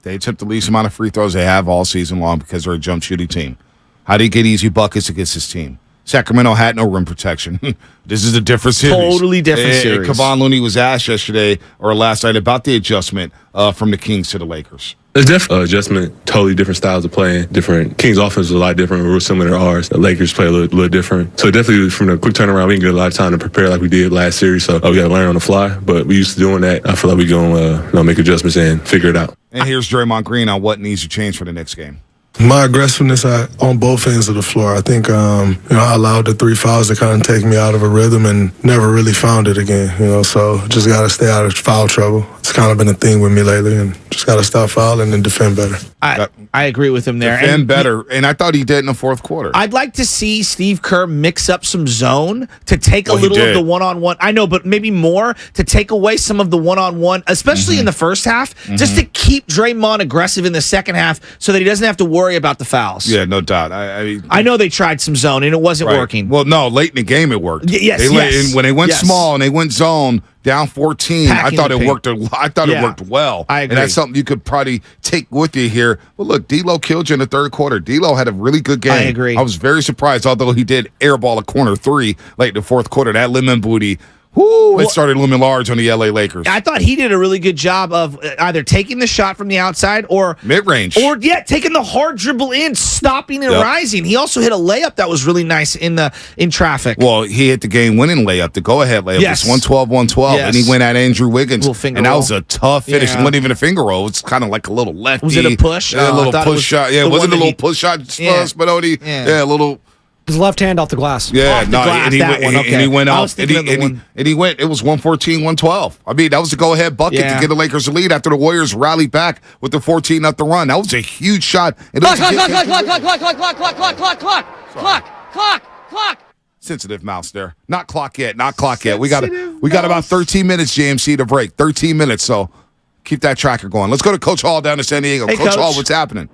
they attempt the least amount of free throws they have all season long because they're a jump shooting team. How do you get easy buckets against this team? Sacramento had no rim protection. This is a different series. Totally different series. Kevon Looney was asked yesterday or last night about the adjustment from the Kings to the Lakers. It's definitely adjustment, totally different styles of playing. Different. Kings' offense is a lot different. We're similar to ours. The Lakers play a little different. So definitely from the quick turnaround, we didn't get a lot of time to prepare like we did last series. So we got to learn on the fly. But we used to doing that. I feel like we're going to make adjustments and figure it out. And here's Draymond Green on what needs to change for the next game. My aggressiveness on both ends of the floor. I think I allowed the 3 fouls to kind of take me out of a rhythm and never really found it again. So just got to stay out of foul trouble. It's kind of been a thing with me lately, and just got to stop fouling and defend better. I agree with him there. Defend better, and I thought he did in the fourth quarter. I'd like to see Steve Kerr mix up some zone to take a little of the one-on-one. I know, but maybe more to take away some of the one-on-one, especially in the first half, just to keep Draymond aggressive in the second half so that he doesn't have to worry about the fouls. Yeah, no doubt. I know they tried some zone, and it wasn't working. Well, no, late in the game it worked. Yes. When they went small and they went zone, down 14, Packing I thought the it paint. worked. I thought it worked well. I agree. And that's something you could probably take with you here. But look, D'Lo killed you in the third quarter. D'Lo had a really good game. I agree. I was very surprised, although he did airball a corner 3 late in the fourth quarter. That lemon booty. It started looming large on the LA Lakers. I thought he did a really good job of either taking the shot from the outside or mid-range. Or, taking the hard dribble in, stopping and rising. He also hit a layup that was really nice in traffic. Well, he hit the game-winning layup, the go-ahead layup. Yes. It's 112, Yes. and he went at Andrew Wiggins. Finger and that roll. was a tough finish. Yeah. It wasn't even a finger roll. It's kind of like a little lefty. Was it a push? Yeah, a I little thought push shot. Yeah, the wasn't one a little that push shot, Yeah. Spinodi? Yeah. A little... His left hand off the glass. Yeah, Off the glass, that one, okay. And he went I out, was thinking of the one- and he went. It was 114-112. I mean, that was a go-ahead bucket to give the Lakers the lead after the Warriors rallied back with the 14 up the run. That was a huge shot. And it was Clock. sensitive mouse there. Not clock yet. We got about 13 minutes, JMC, to break. 13 minutes. So keep that tracker going. Let's go to Coach Hall down to San Diego. Hey, Coach Hall, what's happening?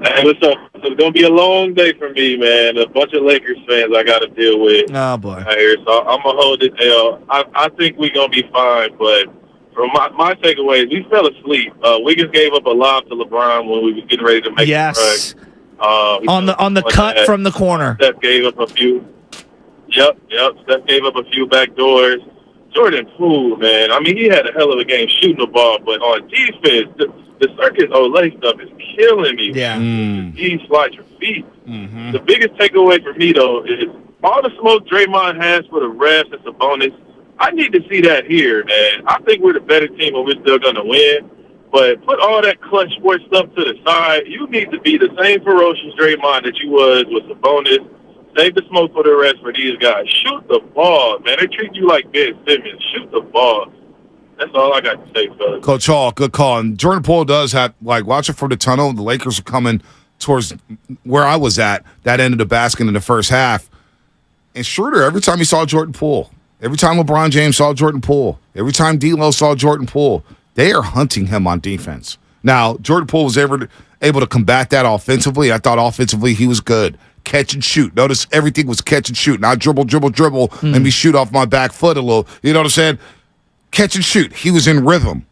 Hey, what's up? It's going to be a long day for me, man. A bunch of Lakers fans I got to deal with. Oh, boy. Here, so I'm going to hold it L. I think we're going to be fine, but from my takeaways, we fell asleep. Wiggins gave up a lob to LeBron when we was getting ready to make Yes. the run. On the cut from the corner. Steph gave up a few. Yep. Steph gave up a few back doors. Jordan Poole, man. I mean, he had a hell of a game shooting the ball, but on defense, the Circus Olay stuff is killing me. Yeah. He slide your feet. The biggest takeaway for me, though, is all the smoke Draymond has for the refs and Sabonis. I need to see that here, man. I think we're the better team and we're still going to win. But put all that clutch sports stuff to the side. You need to be the same ferocious Draymond that you was with Sabonis. Save the smoke for the rest for these guys. Shoot the ball, man. They treat you like Ben Simmons. Shoot the ball. That's all I got to say, fellas. Coach Hall, good call. And Jordan Poole does have, watch it from the tunnel. The Lakers are coming towards where I was at, that end of the basket in the first half. And Schroeder, every time he saw Jordan Poole, every time LeBron James saw Jordan Poole, every time D'Lo saw Jordan Poole, they are hunting him on defense. Now, Jordan Poole was able to combat that offensively. I thought offensively he was good. Catch and shoot. Notice everything was catch and shoot. Not dribble, and me shoot off my back foot a little. You know what I'm saying? Catch and shoot. He was in rhythm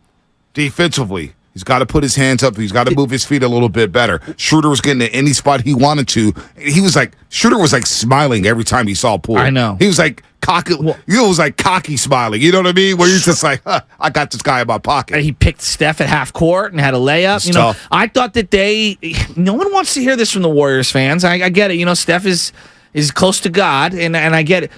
defensively. He's got to put his hands up. He's got to move his feet a little bit better. Schroeder was getting to any spot he wanted to. Schroeder was like smiling every time he saw Poole. I know. He was like cocky. It was like cocky smiling. You know what I mean? Where he's just like, I got this guy in my pocket. He picked Steph at half court and had a layup. Tough. I thought that no one wants to hear this from the Warriors fans. I get it. Steph is close to God, and I get it.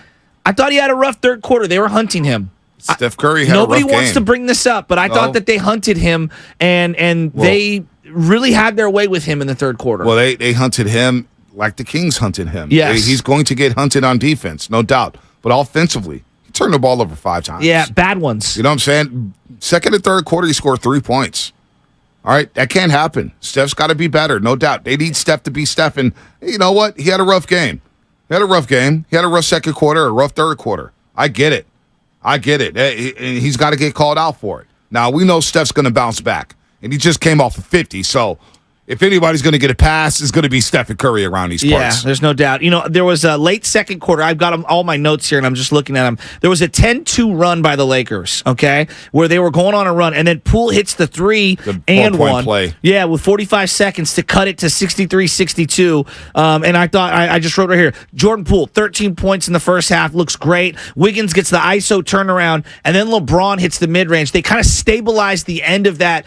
I thought he had a rough third quarter. They were hunting him. Steph Curry had Nobody a rough wants game. to bring this up, but I thought that they hunted him, and they really had their way with him in the third quarter. Well, they hunted him like the Kings hunted him. Yes. He's going to get hunted on defense, no doubt. But offensively, he turned the ball over 5 times. Yeah, bad ones. You know what I'm saying? Second and third quarter, he scored 3 points. All right, that can't happen. Steph's got to be better, no doubt. They need Steph to be Steph, and you know what? He had a rough game. He had a rough second quarter, a rough third quarter. I get it. He's got to get called out for it. Now, we know Steph's going to bounce back, and he just came off of 50, so if anybody's going to get a pass, it's going to be Stephen Curry around these parts. Yeah, there's no doubt. There was a late second quarter. I've got all my notes here, and I'm just looking at them. There was a 10-2 run by the Lakers, okay, where they were going on a run, and then Poole hits the 3 and 1. Play. Yeah, with 45 seconds to cut it to 63-62. And I thought, I just wrote right here, Jordan Poole, 13 points in the first half, looks great. Wiggins gets the ISO turnaround, and then LeBron hits the mid-range. They kind of stabilized the end of that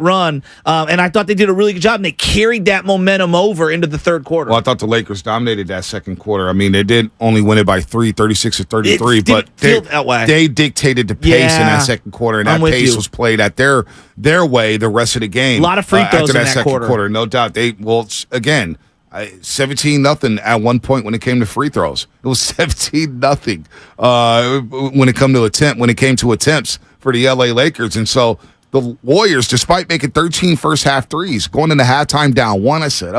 run, and I thought they did a really good job. And they carried that momentum over into the third quarter. Well, I thought the Lakers dominated that second quarter. I mean, they did only win it by 3, 36-33, but they dictated the pace in that second quarter, and that pace was played at their way the rest of the game. A lot of free throws after in that second quarter. No doubt. 17-0 at one point when it came to free throws. It was 17-0 when it came to attempts for the LA Lakers, and so the Warriors, despite making 13 first-half threes, going into halftime down 1, I said,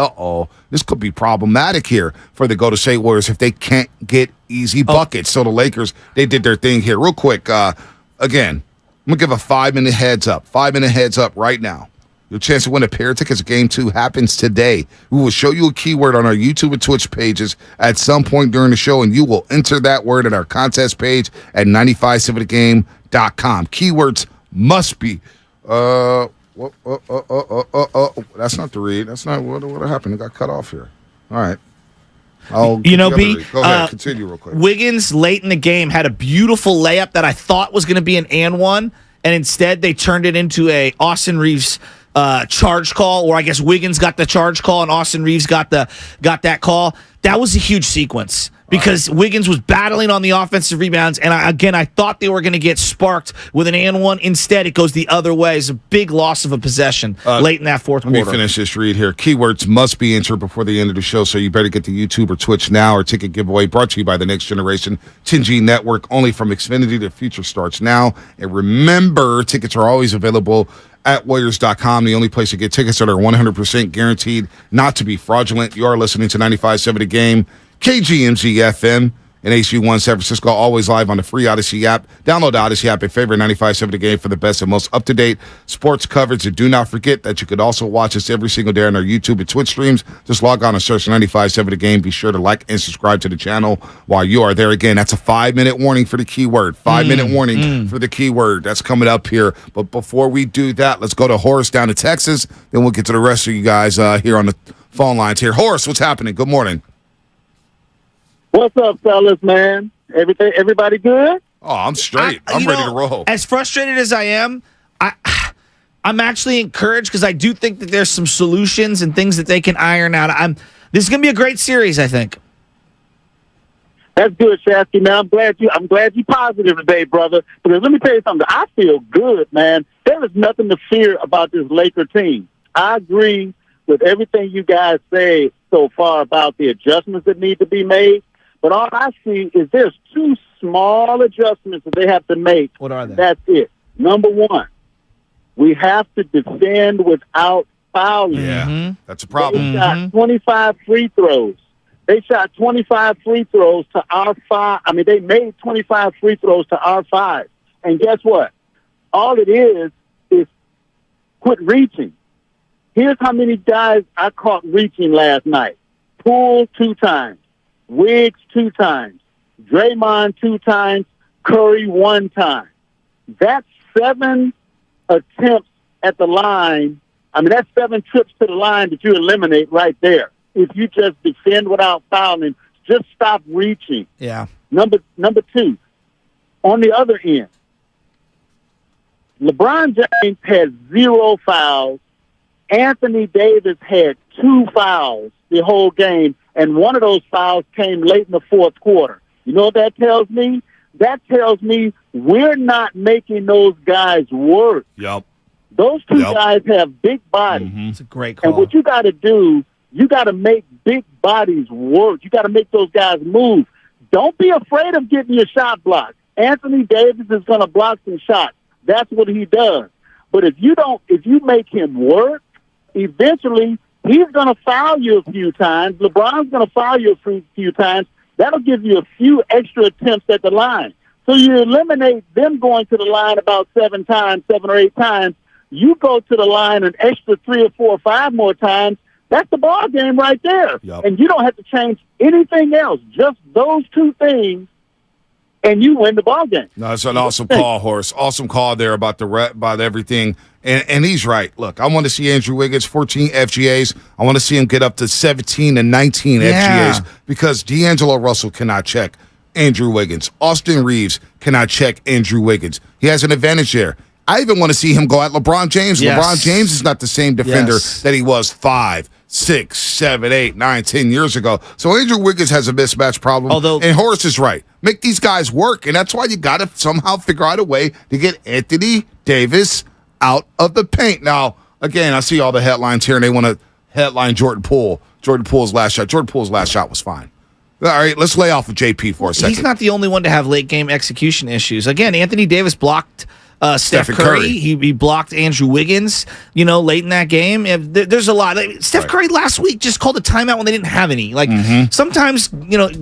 this could be problematic here for the Golden State Warriors if they can't get easy buckets. So the Lakers, they did their thing here. Real quick, again, I'm going to give a 5-minute heads up. 5-minute heads up right now. Your chance to win a pair of tickets to Game 2 happens today. We will show you a keyword on our YouTube and Twitch pages at some point during the show, and you will enter that word in our contest page at 957thegame.com. Keywords must be... that's not the read. That's not what happened. It got cut off here. All right. Go ahead. Continue real quick. Wiggins late in the game had a beautiful layup that I thought was going to be an and one, and instead they turned it into a Austin Reeves charge call, or I guess Wiggins got the charge call and Austin Reeves got that call. That was a huge sequence because Wiggins was battling on the offensive rebounds, and I thought they were going to get sparked with an and one. Instead, it goes the other way. It's a big loss of a possession late in that fourth quarter. Let me finish this read here. Keywords must be entered before the end of the show, so you better get to YouTube or Twitch now. Or ticket giveaway brought to you by the Next Generation 10G Network, only from Xfinity. The future starts now. And remember, tickets are always available at Warriors.com, the only place to get tickets that are 100% guaranteed not to be fraudulent. You are listening to 95.7 The Game, KGMZ FM, and HG1 San Francisco, always live on the free Odyssey app. Download the Odyssey app and favorite 95.7 The Game for the best and most up-to-date sports coverage. And do not forget that you could also watch us every single day on our YouTube and Twitch streams. Just log on and search 95.7 The Game. Be sure to like and subscribe to the channel while you are there. Again, that's a 5-minute warning for the keyword. 5-minute warning for the keyword. That's coming up here. But before we do that, let's go to Horace down to Texas. Then we'll get to the rest of you guys here on the phone lines here. Horace, what's happening? Good morning. What's up, fellas, man? Everybody good? Oh, I'm straight. I'm ready to roll. As frustrated as I am, I'm actually encouraged because I do think that there's some solutions and things that they can iron out. This is going to be a great series, I think. That's good, Shasky, man. I'm glad you're positive today, brother. Because let me tell you something. I feel good, man. There is nothing to fear about this Laker team. I agree with everything you guys say so far about the adjustments that need to be made. But all I see is there's 2 small adjustments that they have to make. What are they? That's it. Number 1, we have to defend without fouling. Yeah, that's a problem. They shot 25 free throws. They shot 25 free throws to our 5. I mean, they made 25 free throws to our 5. And guess what? All it is quit reaching. Here's how many guys I caught reaching last night. Poole 2 times. Wiggs 2 times, Draymond 2 times, Curry 1 time. That's 7 attempts at the line. I mean, that's 7 trips to the line that you eliminate right there. If you just defend without fouling, just stop reaching. Yeah. Number 2, on the other end, LeBron James had 0 fouls. Anthony Davis had 2 fouls the whole game, and one of those fouls came late in the fourth quarter. You know what that tells me? That tells me we're not making those guys work. Yep. Those 2 guys have big bodies. It's a great call. And what you got to do, you got to make big bodies work. You got to make those guys move. Don't be afraid of getting your shot blocked. Anthony Davis is going to block some shots. That's what he does. But if you make him work, eventually he's going to foul you a few times. LeBron's going to foul you a few times. That'll give you a few extra attempts at the line. So you eliminate them going to the line about 7 or 8 times. You go to the line an extra 3 or 4 or 5 more times. That's the ball game right there. Yep. And you don't have to change anything else. Just those 2 things, and you win the ball game. No, that's an awesome call, Horace. Awesome call there about about everything. And he's right. Look, I want to see Andrew Wiggins, 14 FGAs. I want to see him get up to 17 and 19 FGAs because D'Angelo Russell cannot check Andrew Wiggins. Austin Reeves cannot check Andrew Wiggins. He has an advantage there. I even want to see him go at LeBron James. Yes. LeBron James is not the same defender that he was 5, 6, 7, 8, 9, 10 years ago. So Andrew Wiggins has a mismatch problem. And Horace is right. Make these guys work, and that's why you got to somehow figure out a way to get Anthony Davis out of the paint. Now, again, I see all the headlines here, and they want to headline Jordan Poole. Jordan Poole's last shot. Jordan Poole's last shot was fine. All right, let's lay off of JP for a second. He's not the only one to have late game execution issues. Again, Anthony Davis blocked Steph Curry. He blocked Andrew Wiggins, late in that game. There's a lot. Steph Curry last week just called a timeout when they didn't have any. Sometimes,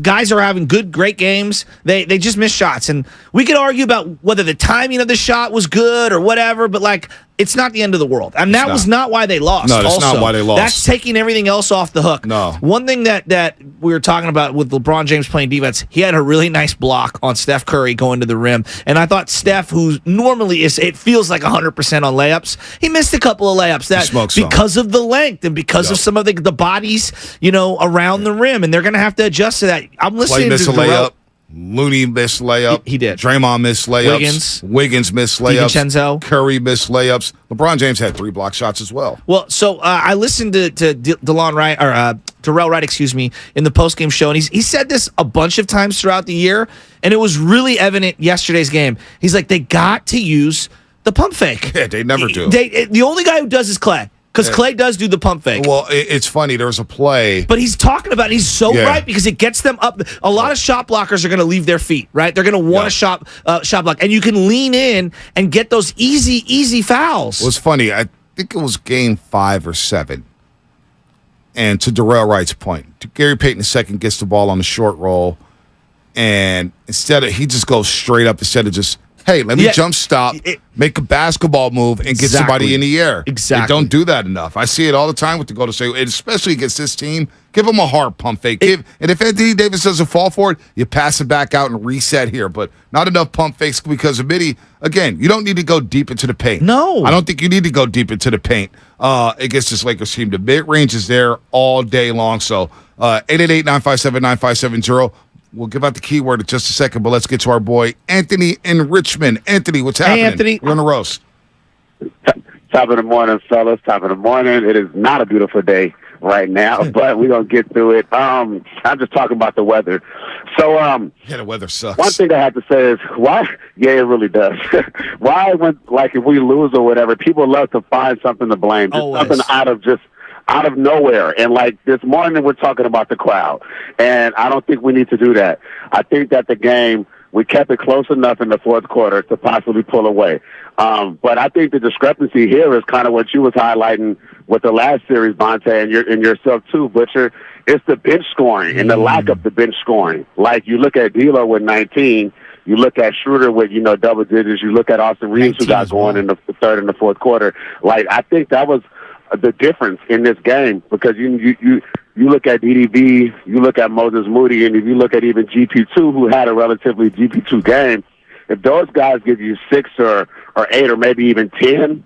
guys are having great games. They just miss shots. And we could argue about whether the timing of the shot was good or whatever, but it's not the end of the world. And that was not why they lost. No, that's not why they lost. That's taking everything else off the hook. No. One thing that we were talking about with LeBron James playing defense, he had a really nice block on Steph Curry going to the rim. And I thought Steph, who normally it feels like 100% on layups, he missed a couple of layups because of the length and because of some of the bodies, around the rim. And they're going to have to adjust to that. I'm listening to a layup. Looney missed layup. He did. Draymond missed layups. Wiggins missed layups. DiVincenzo. Curry missed layups. LeBron James had 3 block shots as well. Well, so I listened to Darrell Wright, in the postgame show, and he said this a bunch of times throughout the year, and it was really evident yesterday's game. He's like, they got to use the pump fake. Yeah, they never do. The only guy who does is Clay. Because Clay does do the pump fake. Well, it's funny. There was a play. But he's talking about it. He's so right because it gets them up. A lot of shot blockers are going to leave their feet, right? They're going to want a shot block. And you can lean in and get those easy fouls. It was funny. I think it was game 5 or 7. And to Darrell Wright's point, Gary Payton II gets the ball on the short roll. And he just goes straight up instead of just, hey, let me jump stop, make a basketball move, and get somebody in the air. Exactly. They don't do that enough. I see it all the time with the Golden State, especially against this team. Give them a hard pump fake. And if Anthony Davis doesn't fall for it, you pass it back out and reset here. But not enough pump fakes because of Mitty. Again, you don't need to go deep into the paint. No. I don't think you need to go deep into the paint against this Lakers team. The mid-range is there all day long. So 888-957-9570. We'll give out the keyword in just a second, but let's get to our boy, Anthony in Richmond. Anthony, what's happening? Hey, Anthony. You're on the roast. Top of the morning, fellas. Top of the morning. It is not a beautiful day right now, but we're going to get through it. I'm just talking about the weather. So, the weather sucks. One thing I have to say is, why? Yeah, it really does. Why, if we lose or whatever, people love to find something to blame. Just something out of nowhere. And this morning we're talking about the crowd. And I don't think we need to do that. I think that the game, we kept it close enough in the fourth quarter to possibly pull away. But I think the discrepancy here is kind of what you was highlighting with the last series, Bonte, and yourself too, Butcher. It's the bench scoring and the lack of the bench scoring. You look at D'Lo with 19, you look at Schroeder with, double digits, you look at Austin Reeves who got going in the third and the fourth quarter. I think that was the difference in this game because you look at DDB, you look at Moses Moody, and if you look at even GP2, who had a relatively GP2 game, if those guys give you 6 or 8 or maybe even 10,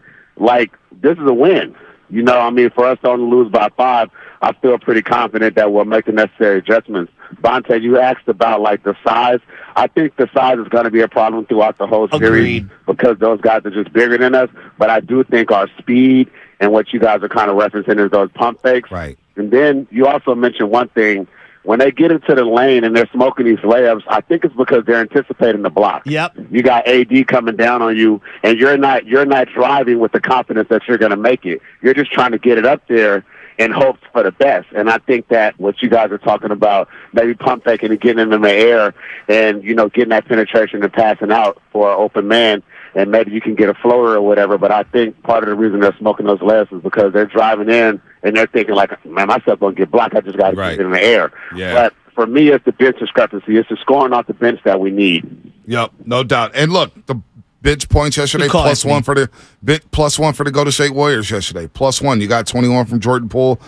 this is a win. You know, I mean, for us to only lose by 5, I feel pretty confident that we'll make the necessary adjustments. Bonte, you asked about, like, the size. I think the size is going to be a problem throughout the whole series because those guys are just bigger than us. But I do think our speed and what you guys are kind of referencing is those pump fakes. Right. And then you also mentioned one thing. When they get into the lane and they're smoking these layups, I think it's because they're anticipating the block. Yep. You got AD coming down on you, and you're not driving with the confidence that you're going to make it. You're just trying to get it up there and hope for the best. And I think that what you guys are talking about, maybe pump faking and getting them in the air and, you know, getting that penetration and passing out for an open man, and maybe you can get a floater or whatever. But I think part of the reason they're smoking those layups is because they're driving in and they're thinking, like, man, my stuff going to get blocked. I just got to get it in the air. Yeah. But for me, it's the bench discrepancy. It's the scoring off the bench that we need. Yep, no doubt. And look, the bench points yesterday, +1 for the +1 for the Golden State Warriors yesterday. +1. You got 21 from Jordan Poole.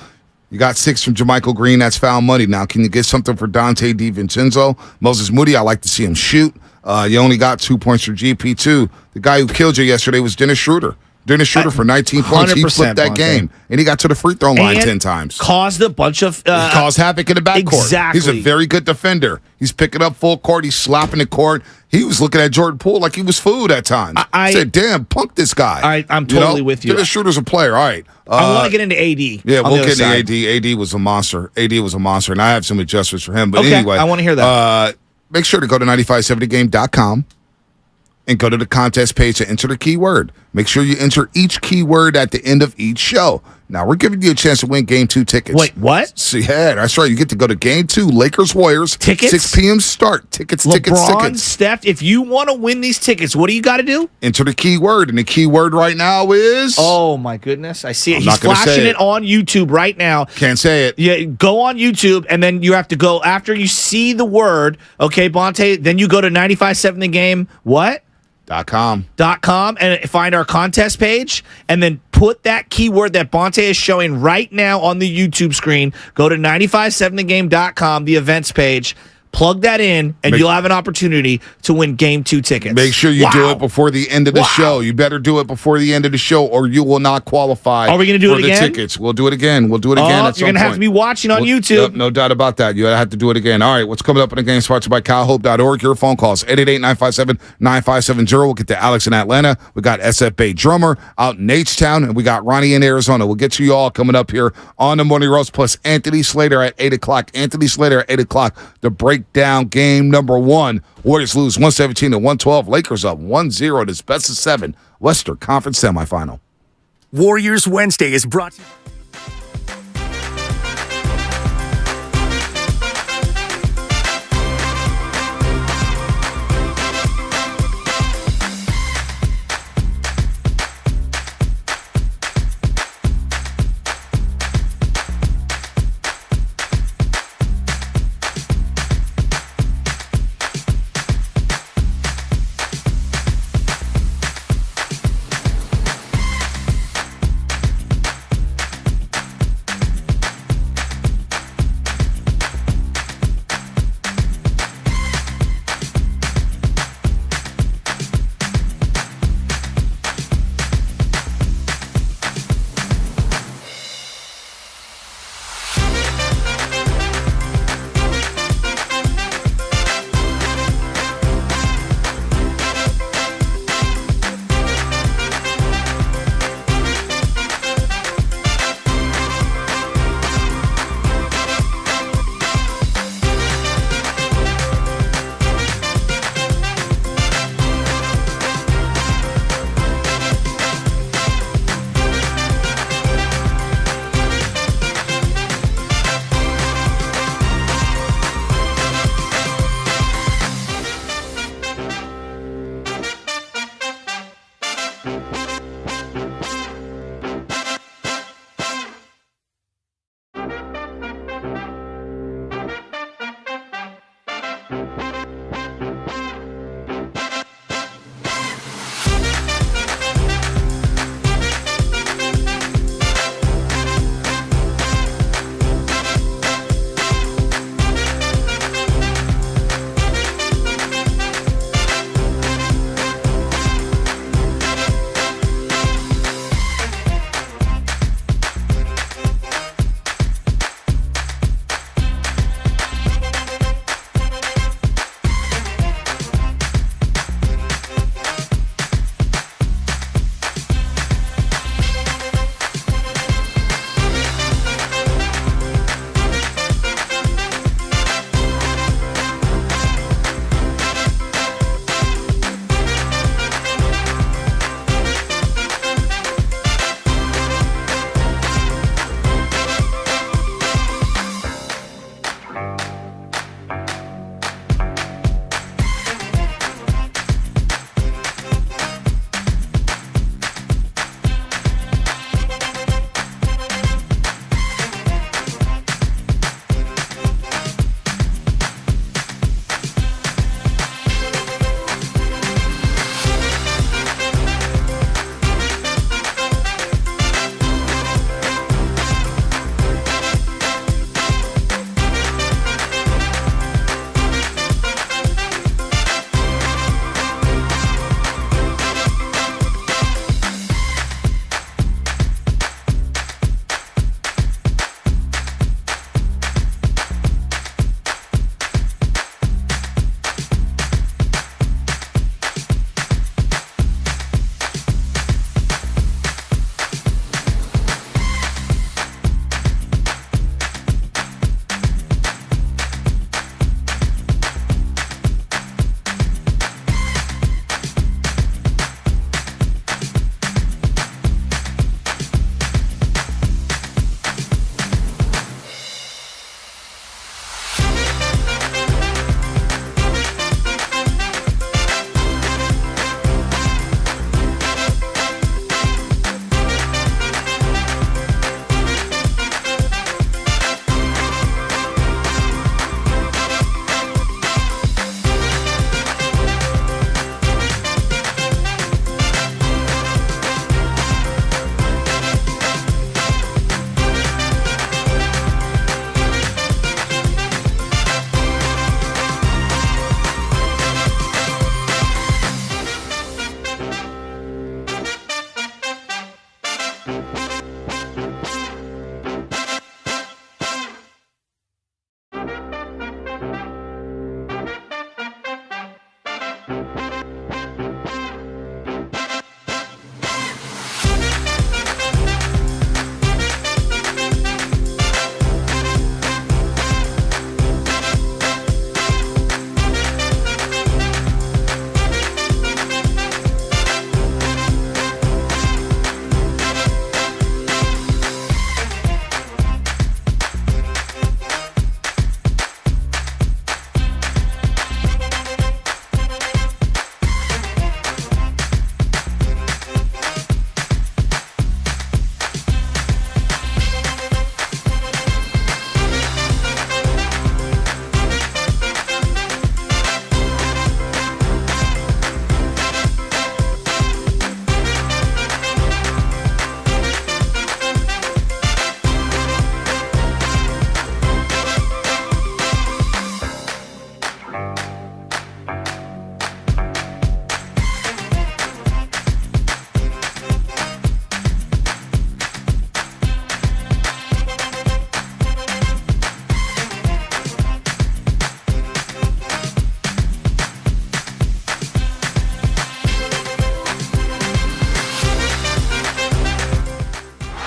You got 6 from JaMychal Green. That's foul money. Now, can you get something for Dante DiVincenzo? Moses Moody, I like to see him shoot. You only got 2 points for GP2. The guy who killed you yesterday was Dennis Schroeder. Dennis Schroeder for 19 points. He flipped that game, and he got to the free throw line 10 times. Caused a bunch of... he caused havoc in the backcourt. Exactly. He's a very good defender. He's picking up full court. He's slapping the court. He was looking at Jordan Poole like he was food at times. I said, damn, punk this guy. I'm totally with you. Dennis Schroeder's a player. All right. I want to get into AD. Yeah, we'll get into AD. AD was a monster. AD was a monster, and I have some adjustments for him. But anyway. I want to hear that. Make sure to go to 9570game.com. and go to the contest page to enter the keyword. Make sure you enter each keyword at the end of each show. Now, we're giving you a chance to win Game 2 tickets. Wait, what? See, yeah, that's right. You get to go to Game 2, Lakers-Warriors. Tickets? 6 p.m. start. Tickets. LeBron, Steph, if you want to win these tickets, what do you got to do? Enter the keyword, and the keyword right now is... Oh, my goodness. I see it. He's flashing it on YouTube right now. Can't say it. Yeah, go on YouTube, and then you have to go, after you see the word, okay, Bonte, then you go to 95.7 The Game, what? .com and find our contest page, and then put that keyword that Bonte is showing right now on the YouTube screen. Go to 957thegame.com, the events page. Plug that in, and you'll have an opportunity to win Game 2 tickets. Make sure you do it before the end of the show. You better do it before the end of the show, or you will not qualify. Are we going to do it again? Tickets. We'll do it again. We'll do it again at some You're going to have to be watching on YouTube. Yep, no doubt about that. You have to do it again. All right, what's coming up in the game sponsored by CalHope.org. Your phone calls, 888-957-9570. We'll get to Alex in Atlanta. We got SF Bay Drummer out in H-Town, and we got Ronnie in Arizona. We'll get to you all coming up here on the Morning Roast, plus Anthony Slater at 8 o'clock. Anthony Slater at 8 o'clock to break down game number 1. Warriors lose 117-112. Lakers up 1-0. This best of 7 Western Conference semifinal. Warriors Wednesday is brought to you.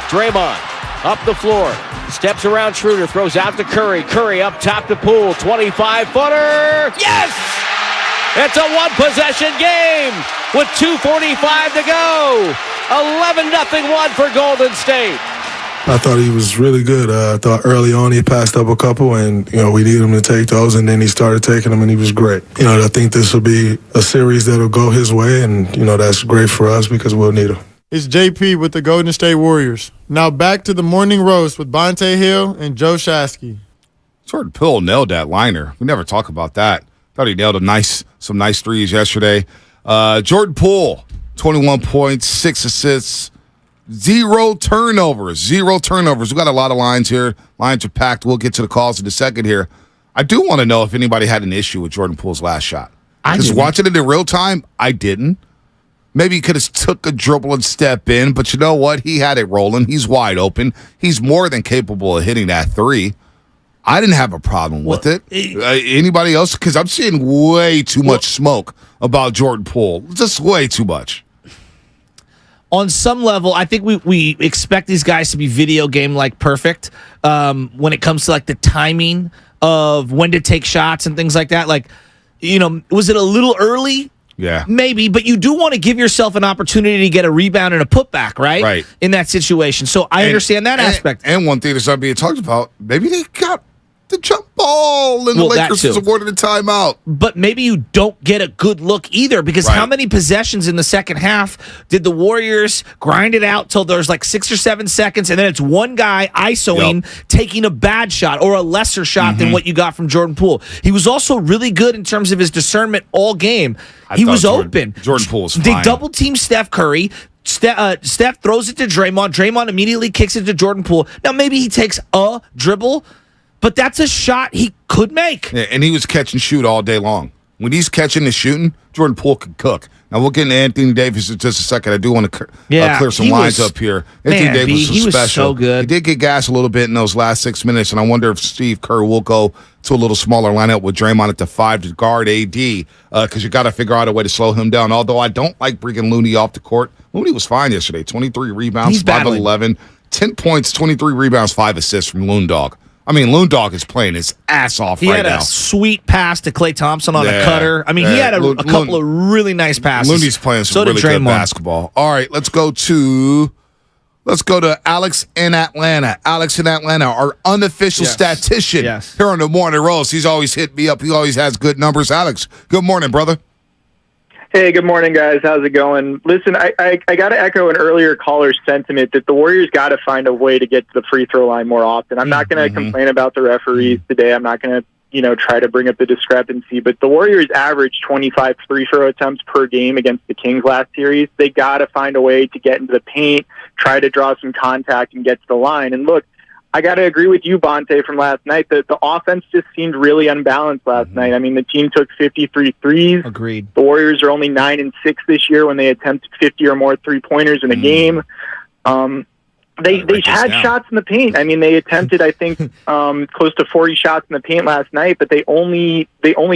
Draymond up the floor, steps around Schroeder, throws out to Curry. Curry up top to Poole, 25-footer. Yes! It's a one-possession game with 2:45 to go. 11-0 for Golden State. I thought he was really good. I thought early on he passed up a couple, and we needed him to take those, and then he started taking them, and he was great. I think this will be a series that'll go his way, and that's great for us because we'll need him. It's JP with the Golden State Warriors. Now back to the morning roast with Bonte Hill and Joe Shasky. Jordan Poole nailed that liner. We never talk about that. Thought he nailed some nice threes yesterday. Jordan Poole, 21 points, 6 assists, 0 turnovers. 0 turnovers. We got a lot of lines here. Lines are packed. We'll get to the calls in a second here. I do want to know if anybody had an issue with Jordan Poole's last shot. Because watching it in real time, I didn't. Maybe he could have took a dribble and step in, but you know what? He had it rolling. He's wide open. He's more than capable of hitting that three. I didn't have a problem with it. Anybody else? Because I'm seeing way too much smoke about Jordan Poole. Just way too much. On some level, I think we expect these guys to be video game like perfect when it comes to like the timing of when to take shots and things like that. Like, was it a little early? Yeah. Maybe, but you do want to give yourself an opportunity to get a rebound and a putback, right? Right. In that situation. So I understand that aspect. And one thing that's not being talked about, maybe they got the jump ball and the Lakers was awarded a timeout. But maybe you don't get a good look either because how many possessions in the second half did the Warriors grind it out till there's like 6 or 7 seconds and then it's one guy ISOing taking a bad shot or a lesser shot than what you got from Jordan Poole. He was also really good in terms of his discernment all game. He was open. Jordan Poole was fine. They double team Steph Curry. Steph throws it to Draymond. Draymond immediately kicks it to Jordan Poole. Now maybe he takes a dribble, but that's a shot he could make. Yeah, and he was catch and shoot all day long. When he's catching and shooting, Jordan Poole can cook. Now, we'll get into Anthony Davis in just a second. I do want to clear some lines up here. Anthony Davis was special. So good. He did get gassed a little bit in those last 6 minutes, and I wonder if Steve Kerr will go to a little smaller lineup with Draymond at the 5 to guard AD because you got to figure out a way to slow him down. Although I don't like bringing Looney off the court. Looney was fine yesterday. 23 rebounds, 5 of 11, 10 points, 23 rebounds, 5 assists from Loondog. I mean, Loondog is playing his ass off right now. He had a sweet pass to Klay Thompson on a cutter. I mean, he had a couple of really nice passes. Looney's playing some really good basketball. All right, let's go to Alex in Atlanta. Alex in Atlanta, our unofficial statistician here on the Morning Roast. He's always hit me up. He always has good numbers. Alex, good morning, brother. Hey, good morning, guys. How's it going? Listen, I got to echo an earlier caller's sentiment that the Warriors got to find a way to get to the free throw line more often. I'm not going to complain about the referees today. I'm not going to, try to bring up the discrepancy. But the Warriors averaged 25 free throw attempts per game against the Kings last series. They got to find a way to get into the paint, try to draw some contact, and get to the line. And look, I got to agree with you, Bonte, from last night that the offense just seemed really unbalanced last night. I mean, the team took 53 threes. Agreed. The Warriors are only 9-6 this year when they attempted 50 or more three-pointers in a game. They had shots in the paint. I mean, they attempted, I think, close to 40 shots in the paint last night, but they only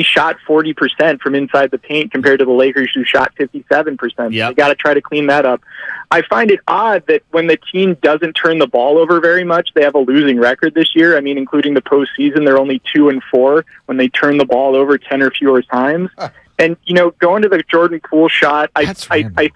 shot 40% from inside the paint compared to the Lakers, who shot 57%. Yep. They got to try to clean that up. I find it odd that when the team doesn't turn the ball over very much, they have a losing record this year. I mean, including the postseason, they're only 2-4 when they turn the ball over 10 or fewer times. And, going to the Jordan Poole shot, I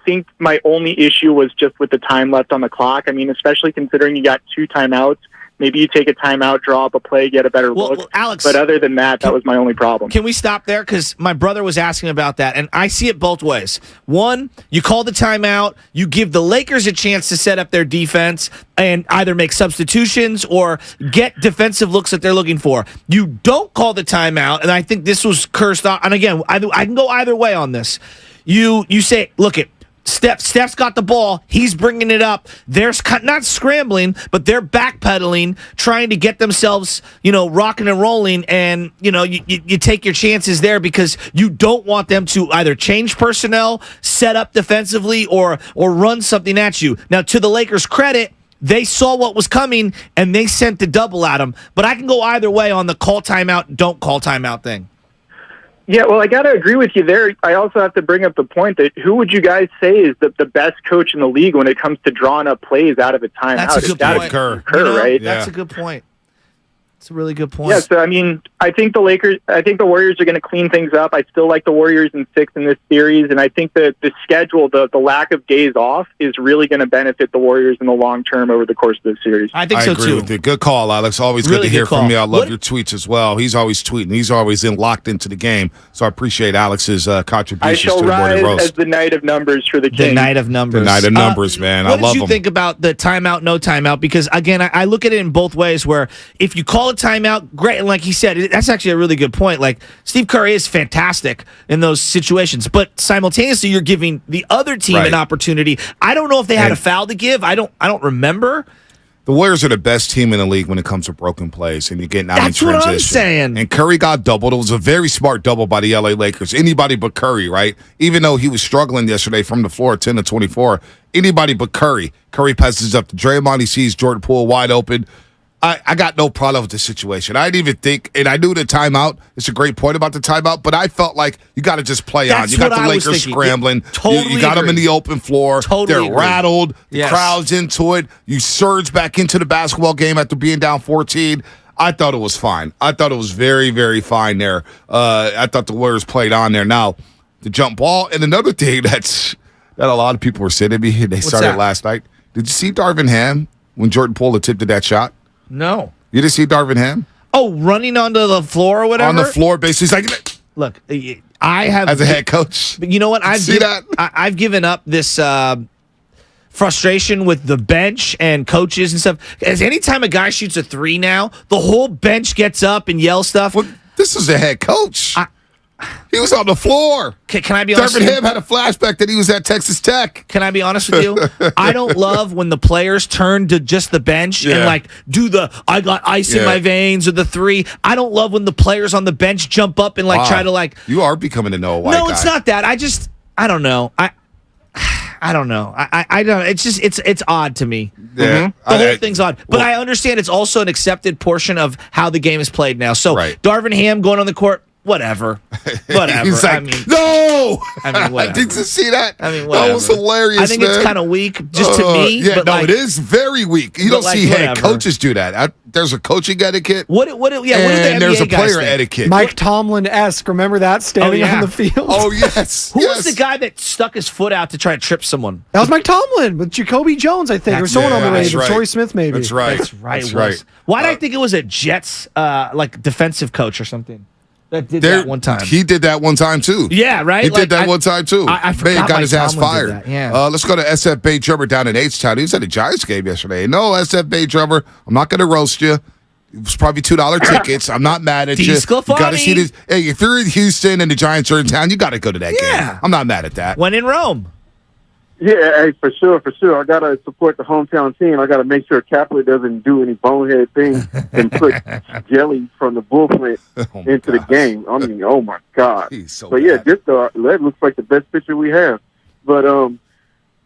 think my only issue was just with the time left on the clock. I mean, especially considering you got 2 timeouts. Maybe you take a timeout, draw up a play, get a better look. Well, Alex, but other than that, that was my only problem. Can we stop there? Because my brother was asking about that, and I see it both ways. One, you call the timeout, you give the Lakers a chance to set up their defense and either make substitutions or get defensive looks that they're looking for. You don't call the timeout, and I think this was cursed on. And again, I can go either way on this. You say, look it. Steph's got the ball. He's bringing it up. They're not scrambling, but they're backpedaling, trying to get themselves, rocking and rolling. And, you take your chances there because you don't want them to either change personnel, set up defensively, or run something at you. Now, to the Lakers' credit, they saw what was coming, and they sent the double at them. But I can go either way on the call timeout, don't call timeout thing. Yeah, well, I got to agree with you there. I also have to bring up the point that who would you guys say is the best coach in the league when it comes to drawing up plays out of a timeout? That's a good point. Kerr, right? That's a good point. It's a really good point. Yeah, so I mean, I think the Warriors are going to clean things up. I still like the Warriors in 6 in this series, and I think that the schedule, the lack of days off, is really going to benefit the Warriors in the long term over the course of this series. I think so agree too. with you. Good call, Alex. Always Really good to hear good call. from you. I love your tweets as well. He's always tweeting. He's always locked into the game. So I appreciate Alex's contributions I shall to the morning rise roast. as the night of numbers for the Kings. The night of numbers. The night of numbers, man. I love What did you them. think about the timeout, no timeout? Because, again, I look at it in both ways where if you call a timeout, great. And like he said, that's actually a really good point. Like, Steve Kerr is fantastic in those situations. But simultaneously, you're giving the other team an opportunity. I don't know if they had a foul to give. I don't remember. The Warriors are the best team in the league when it comes to broken plays, and you're getting out That's in transition. what I'm saying. And Curry got doubled. It was a very smart double by the LA Lakers. Anybody but Curry, right? Even though he was struggling yesterday from the floor, 10 to 24. Anybody but Curry. Curry passes up to Draymond. He sees Jordan Poole wide open. I got no problem with the situation. I didn't even think, and I knew the timeout. It's a great point about the timeout, but I felt like you got to just play on. You got the Lakers scrambling. You got them in the open floor. They're rattled. The crowd's into it. You surge back into the basketball game after being down 14. I thought it was fine. I thought it was very, very fine there. I thought the Warriors played on there. Now, the jump ball, and another thing that a lot of people were saying to me, they started last night. Did you see Darvin Ham when Jordan Poole attempted that shot? No. You didn't see Darvin Ham? Oh, running onto the floor or whatever? On the floor, basically. He's like, look, I have... As a head coach. But you know what? I've given up this frustration with the bench and coaches and stuff. As anytime a guy shoots a 3 now, the whole bench gets up and yells stuff. Well, this is the head coach. He was on the floor. Can I be honest with you? Darvin Ham had a flashback that he was at Texas Tech. Can I be honest with you? I don't love when the players turn to just the bench and do the I got ice in my veins or the 3. I don't love when the players on the bench jump up and try to You are becoming a Noah White guy. No, it's not that. I don't know. I don't know. I don't. It's just it's odd to me. Yeah, the whole thing's odd. But I understand it's also an accepted portion of how the game is played now. So Darvin Ham going on the court. Whatever. He's like, no! Whatever. Did you see that? Whatever. That was hilarious, I think it's kind of weak, just to me. Yeah, but it is very weak. You don't see head coaches do that. There's a coaching etiquette. What did the and there's NBA a player guys etiquette. Mike Tomlin-esque. Remember that? Standing on the field? Oh, yes. Who was the guy that stuck his foot out to try to trip someone? That was Mike Tomlin with Jacoby Jones, I think, or someone on the Ravens. Right. Torrey Smith, maybe. That's right. That's right. Why did I think it was a Jets defensive coach or something? That did that one time. He did that one time, too. Yeah, right? He did that one time, too. I forgot got his ass Tomlin fired. Yeah. Let's go to SF Bay Drummer down in H-Town. He was at a Giants game yesterday. No, SF Bay Drummer, I'm not going to roast you. It was probably $2 tickets. I'm not mad at you. You got to see this. Hey, if you're in Houston and the Giants are in town, you got to go to that game. I'm not mad at that. When in Rome. Yeah, hey, for sure. I got to support the hometown team. I got to make sure Kapler doesn't do any bonehead things and put jelly from the bullpen into the game. I mean, oh, my God. He's so but, yeah, that looks like the best pitcher we have. But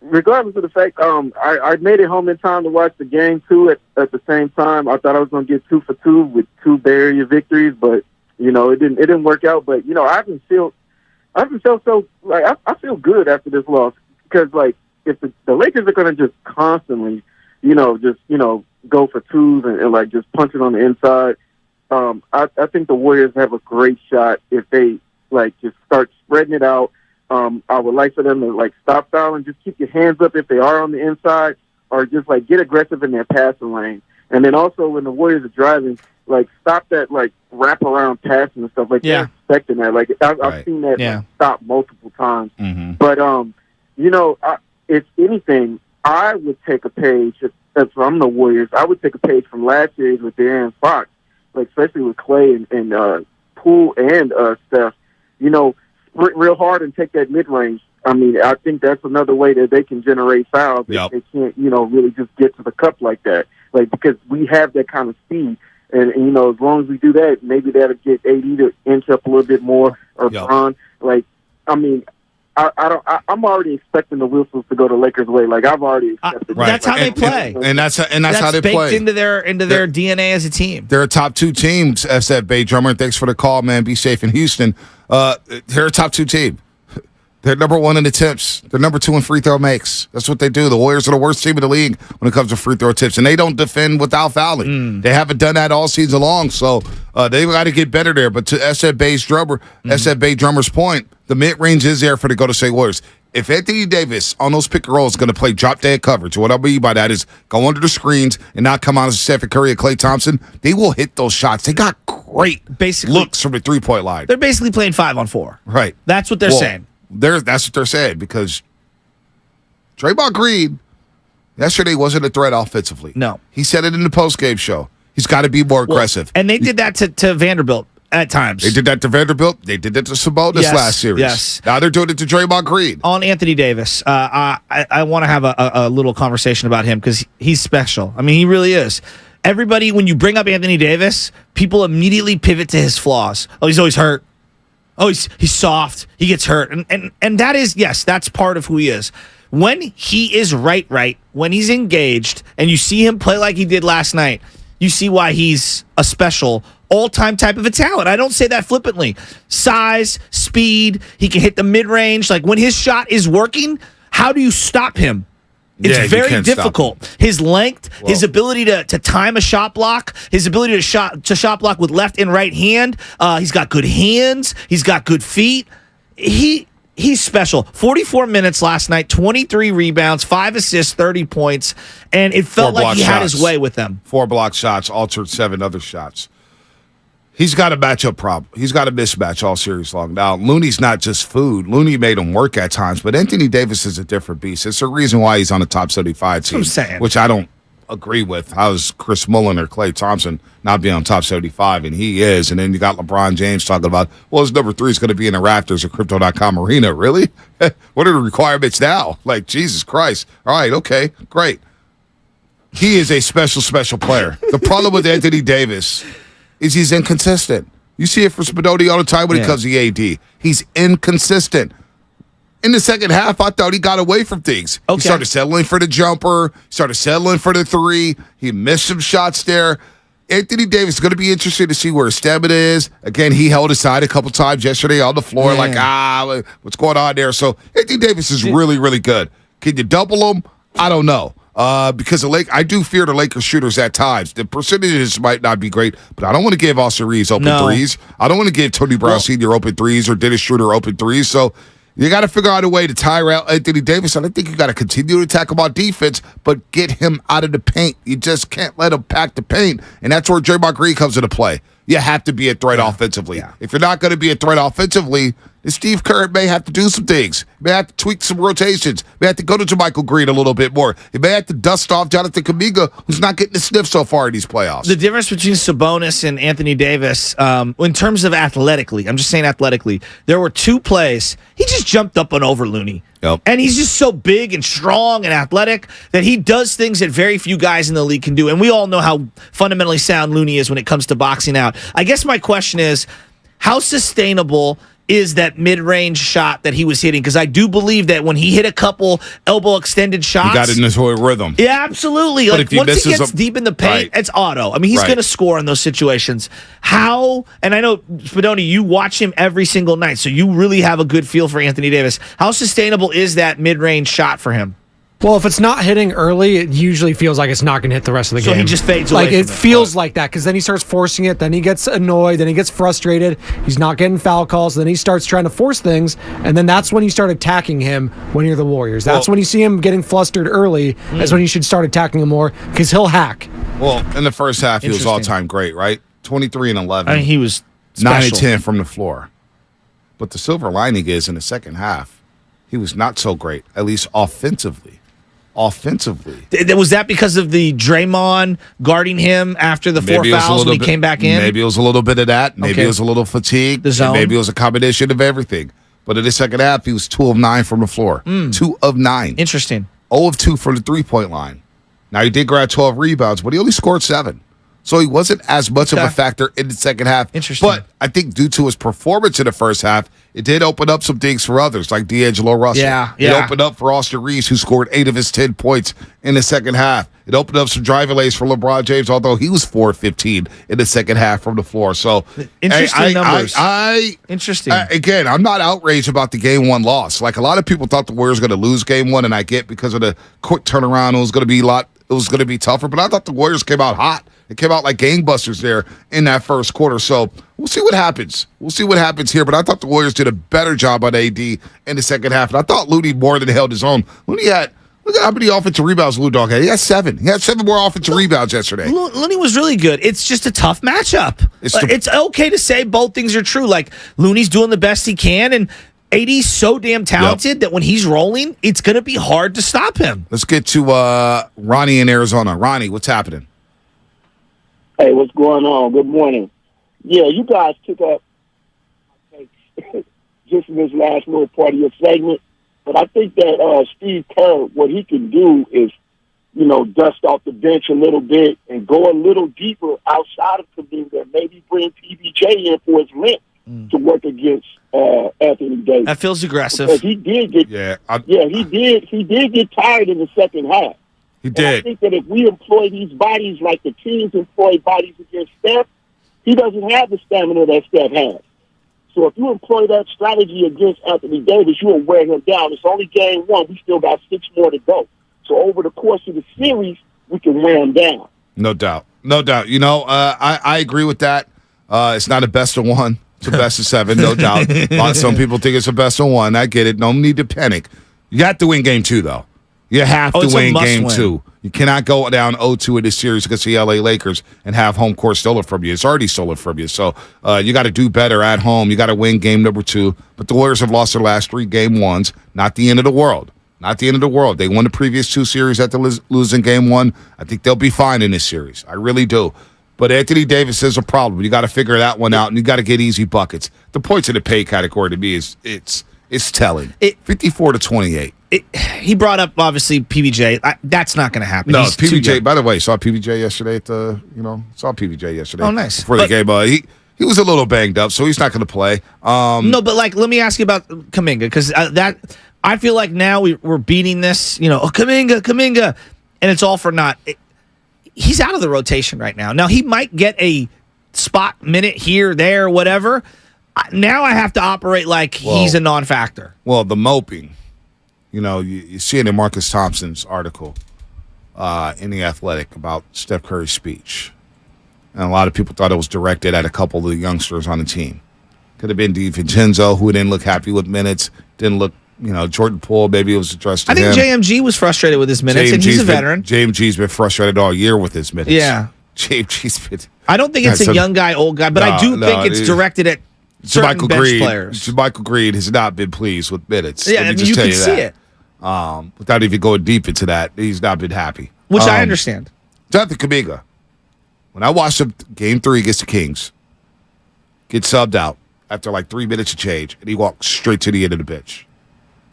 regardless of the fact, I made it home in time to watch the game too. At the same time, I thought I was going to get 2 for 2 with 2 Bay Area victories, but it didn't work out. But I haven't felt so like I feel good after this loss because like if the Lakers are going to just constantly, go for twos and like just punch it on the inside. I think the Warriors have a great shot if they like just start spreading it out. I would like for them to like stop fouling, just keep your hands up if they are on the inside, or just like get aggressive in their passing lane. And then also when the Warriors are driving, like stop that like wrap around passing and stuff. Like they're expecting that. Like I've seen that like, stop multiple times. Mm-hmm. But if anything, I would take a page. If I'm the Warriors, I would take a page from last series with De'Aaron Fox, like especially with Clay and Poole and Steph. Sprint real hard and take that mid range. I mean, I think that's another way that they can generate fouls. Yep. They can't, really just get to the cup like that. Like because we have that kind of speed, and as long as we do that, maybe that'll get AD to inch up a little bit more or Bron. Like, I mean. I'm already expecting the Wilsons to go the Lakers' way. Like I've already accepted. That's how they play, and that's how they play. Into their DNA as a team. They're a top 2 team. SF Bay Drummer. Thanks for the call, man. Be safe in Houston. They're a top 2 team. They're number 1 in attempts. They're number 2 in free throw makes. That's what they do. The Warriors are the worst team in the league when it comes to free throw attempts, and they don't defend without fouling. They haven't done that all season long, so they've got to get better there. But to SF Bay Drummer's point, the mid-range is there for the Golden State Warriors. If Anthony Davis on those pick and rolls is going to play drop-dead coverage, what I mean by that is go under the screens and not come out as Stephen Curry or Klay Thompson, they will hit those shots. They got great looks from the three-point line. They're basically playing 5-on-4. Right. That's what they're saying. That's what they're saying because Draymond Green yesterday wasn't a threat offensively. No. He said it in the postgame show. He's got to be more aggressive. And they did that to Vanderbilt at times. They did that to Vanderbilt. They did that to Sabonis last series. Yes. Now they're doing it to Draymond Green. On Anthony Davis, I want to have a little conversation about him because he's special. I mean, he really is. Everybody, when you bring up Anthony Davis, people immediately pivot to his flaws. Oh, he's always hurt. Oh, he's soft. He gets hurt. And that is, yes, that's part of who he is. When he is right, when he's engaged, and you see him play like he did last night, you see why he's a special all-time type of a talent. I don't say that flippantly. Size, speed, he can hit the mid-range. Like, when his shot is working, how do you stop him? It's very difficult. His length, his ability to time a shot block, his ability to shot block with left and right hand. He's got good hands. He's got good feet. He's special. 44 minutes last night, 23 rebounds, 5 assists, 30 points, and it felt like he had his way with them. 4 block shots, altered 7 other shots. He's got a matchup problem. He's got a mismatch all series long. Now, Looney's not just food. Looney made him work at times, but Anthony Davis is a different beast. It's the reason why he's on the top 75 team, which I don't agree with. How's Chris Mullin or Klay Thompson not being on top 75? And he is. And then you got LeBron James talking about, well, his number 3 is going to be in the rafters of Crypto.com Arena. Really? What are the requirements now? Like, Jesus Christ. All right, okay, great. He is a special player. The problem with Anthony Davis is he's inconsistent. You see it for Spadoni all the time when it comes to AD. He's inconsistent. In the second half, I thought he got away from things. Okay. He started settling for the jumper, started settling for the 3. He missed some shots there. Anthony Davis is going to be interesting to see where his stamina is. Again, he held his side a couple times yesterday on the floor, what's going on there? So Anthony Davis is really, really good. Can you double him? I don't know. Because I do fear the Lakers shooters at times. The percentages might not be great, but I don't want to give Austin Reeves open threes. I don't want to give Tony Brown Sr. open threes or Dennis Schroeder open threes. So you got to figure out a way to tire out Anthony Davis. And I think you got to continue to attack him on defense, but get him out of the paint. You just can't let him pack the paint. And that's where Draymond Green comes into play. You have to be a threat offensively. Yeah. If you're not going to be a threat offensively, then Steve Kerr may have to do some things. He may have to tweak some rotations. He may have to go to JaMychal Green a little bit more. He may have to dust off Jonathan Kuminga, who's not getting the sniff so far in these playoffs. The difference between Sabonis and Anthony Davis, in terms of athletically, I'm just saying athletically, there were 2 plays. He just jumped up and over Looney. Yep. And he's just so big and strong and athletic that he does things that very few guys in the league can do. And we all know how fundamentally sound Looney is when it comes to boxing out. I guess my question is, how sustainable is that mid-range shot that he was hitting, because I do believe that when he hit a couple elbow extended shots, he got in his whole rhythm. Yeah, absolutely. But Like, if he once he misses gets deep in the paint, right. it's auto. I mean, he's Right. going to score in those situations. How, and I know, Spadoni, you watch him every single night, so you really have a good feel for Anthony Davis. How sustainable is that mid-range shot for him? Well, if it's not hitting early, it usually feels like it's not going to hit the rest of the game. So he just fades away Like, from it feels like that, because then he starts forcing it, then he gets annoyed, then he gets frustrated, he's not getting foul calls, then he starts trying to force things, and then that's when you start attacking him when you're the Warriors. That's when you see him getting flustered early, that's when you should start attacking him more, because he'll hack. Well, in the first half, he was Interesting. all-time great, right? 23 and 11. I mean, he was 9 and special. 10 from the floor. But the silver lining is, in the second half, he was not so great, at least offensively. Was that because of the Draymond guarding him after the four Maybe it was a fouls little when he bit- came back in? Maybe it was a little bit of that. Maybe Okay. it was a little fatigue. The zone. Maybe it was a combination of everything. But in the second half, he was 2 of 9 from the floor. 2 of 9. Interesting. 0 of 2 from the three-point line. Now, he did grab 12 rebounds, but he only scored 7. So he wasn't as much of a factor in the second half. Interesting. But I think due to his performance in the first half, it did open up some things for others, like D'Angelo Russell. Yeah. It opened up for Austin Reeves, who scored 8 of his 10 points in the second half. It opened up some driving lanes for LeBron James, although he was 4 of 15 in the second half from the floor. So Interesting numbers. Interesting. Again, I'm not outraged about the game 1 loss. Like, a lot of people thought the Warriors were going to lose game 1, and I get because of the quick turnaround, it was going to be tougher. But I thought the Warriors came out hot. It came out like gangbusters there in that first quarter. So we'll see what happens. We'll see what happens here. But I thought the Warriors did a better job on AD in the second half. And I thought Looney more than held his own. Looney had, look at how many offensive rebounds Lou Dog had. He had 7. He had 7 more offensive rebounds yesterday. Looney was really good. It's just a tough matchup. It's okay to say both things are true. Like, Looney's doing the best he can, and AD's so damn talented that when he's rolling, it's going to be hard to stop him. Let's get to Ronnie in Arizona. Ronnie, what's happening? Hey, what's going on? Good morning. Yeah, you guys took up just in this last little part of your segment, but I think that Steve Kerr, what he can do is, dust off the bench a little bit and go a little deeper outside of Kuminga. Maybe bring PBJ in for his length to work against Anthony Davis. That feels aggressive. Because he did get, he did get tired in the second half. He And I think that if we employ these bodies like the teams employ bodies against Steph, he doesn't have the stamina that Steph has. So if you employ that strategy against Anthony Davis, you will wear him down. It's only game 1. We still got 6 more to go. So over the course of the series, we can wear him down. No doubt. I agree with that. It's not a best of 1. It's a best of 7, no doubt. Some people think it's a best of 1. I get it. No need to panic. You have to win game 2, though. You have to win game 2. You cannot go down 0-2 in this series against the LA Lakers and have home court stolen from you. It's already stolen from you. So you got to do better at home. You got to win game number 2. But the Warriors have lost their last 3 game 1s. Not the end of the world. Not the end of the world. They won the previous 2 series after losing game 1. I think they'll be fine in this series. I really do. But Anthony Davis is a problem. You got to figure that one out, and you got to get easy buckets. The points in the pay category to me is it's telling. 54-28. He brought up, obviously, PBJ. That's not going to happen. No, He's too PBJ, young. by the way, saw PBJ yesterday saw PBJ yesterday. Oh, nice. Before the game. He was a little banged up, so he's not going to play. No, but let me ask you about Kuminga, because I feel like now we're beating this, Kuminga, and it's all for naught. He's out of the rotation right now. Now, he might get a spot minute here, there, whatever. Now I have to operate like he's a non-factor. Well, the moping, you see it in Marcus Thompson's article in The Athletic about Steph Curry's speech. And a lot of people thought it was directed at a couple of the youngsters on the team. Could have been DiVincenzo, who didn't look happy with minutes, didn't look, Jordan Poole, maybe it was addressed to him. I think JMG was frustrated with his minutes, and he's a veteran. JMG's been frustrated all year with his minutes. Yeah. JMG's been... I don't think it's a young guy, old guy, but I do think it's directed at certain bench players. JaMychal Green has not been pleased with minutes. Yeah, Let me just you tell can see it. Without even going deep into that, he's not been happy. Which I understand. Jonathan Kuminga, when I watched him game 3 against the Kings, get subbed out after like 3 minutes of change, and he walked straight to the end of the pitch.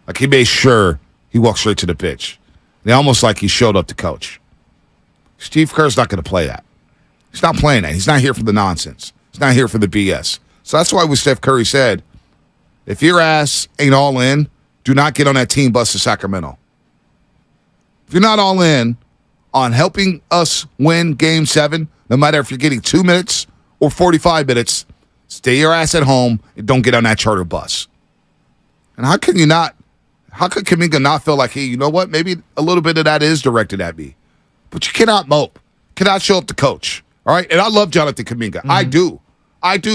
Like, he made sure he walked straight to the pitch. And almost like he showed up to coach. Steve Kerr's not going to play that. He's not playing that. He's not here for the nonsense. He's not here for the BS. So that's why when Steph Curry said, If your ass ain't all in, do not get on that team bus to Sacramento. If you're not all in on helping us win Game 7, no matter if you're getting 2 minutes or 45 minutes, stay your ass at home and don't get on that charter bus. And how could Kuminga not feel like, hey, you know what? Maybe a little bit of that is directed at me. But you cannot mope. Cannot show up to coach. All right? And I love Jonathan Kuminga. I do.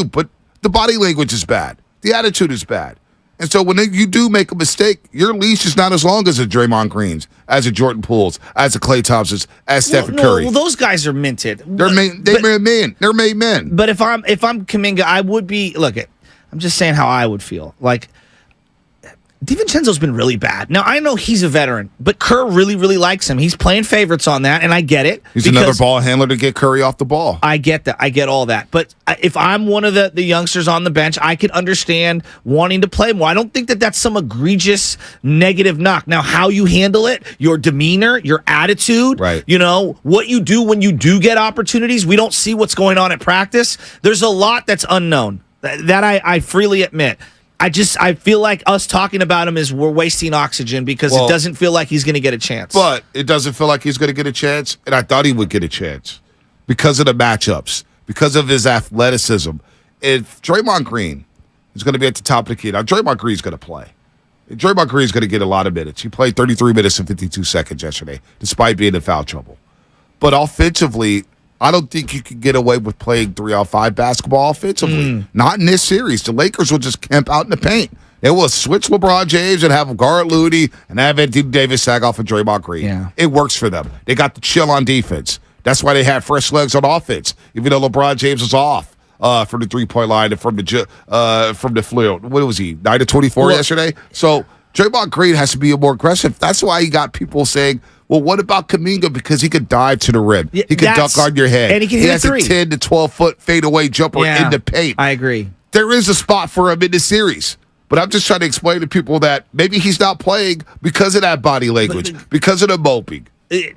But the body language is bad. The attitude is bad. And so when you do make a mistake, your leash is not as long as a Draymond Green's, as a Jordan Poole's, as a Klay Thompson's, as Stephen Curry. Well, those guys are minted. They're made men. They're made men. But if I'm Kuminga, I would be. Look, I'm just saying how I would feel. Like, DiVincenzo's been really bad. Now, I know he's a veteran, but Kerr really, really likes him. He's playing favorites on that, and I get it. He's another ball handler to get Curry off the ball. I get that. I get all that. But if I'm one of the youngsters on the bench, I could understand wanting to play more. I don't think that that's some egregious negative knock. Now, how you handle it, your demeanor, your attitude, right. What you do when you do get opportunities. We don't see what's going on at practice. There's a lot that's unknown. That I freely admit. I feel like us talking about him is we're wasting oxygen because it doesn't feel like he's going to get a chance. But it doesn't feel like he's going to get a chance, and I thought he would get a chance because of the matchups, because of his athleticism. If Draymond Green is going to be at the top of the key, now Draymond Green's going to play. Draymond Green's going to get a lot of minutes. He played 33 minutes and 52 seconds yesterday, despite being in foul trouble. But offensively, I don't think you can get away with playing 3-on-5 basketball offensively. Not in this series. The Lakers will just camp out in the paint. They will switch LeBron James and have him guard Looney and have Anthony Davis sag off of Draymond Green. Yeah. It works for them. They got the chill on defense. That's why they had fresh legs on offense, even though LeBron James was off from the three-point line and from the field. What was he, 9 to 24 yesterday? So Draymond Green has to be more aggressive. That's why you got people saying, well, what about Kuminga? Because he could dive to the rim. He could dunk on your head. And he can hit has a three. A 10 to 12-foot fadeaway jumper in the paint. I agree. There is a spot for him in the series. But I'm just trying to explain to people that maybe he's not playing because of that body language, because of the moping.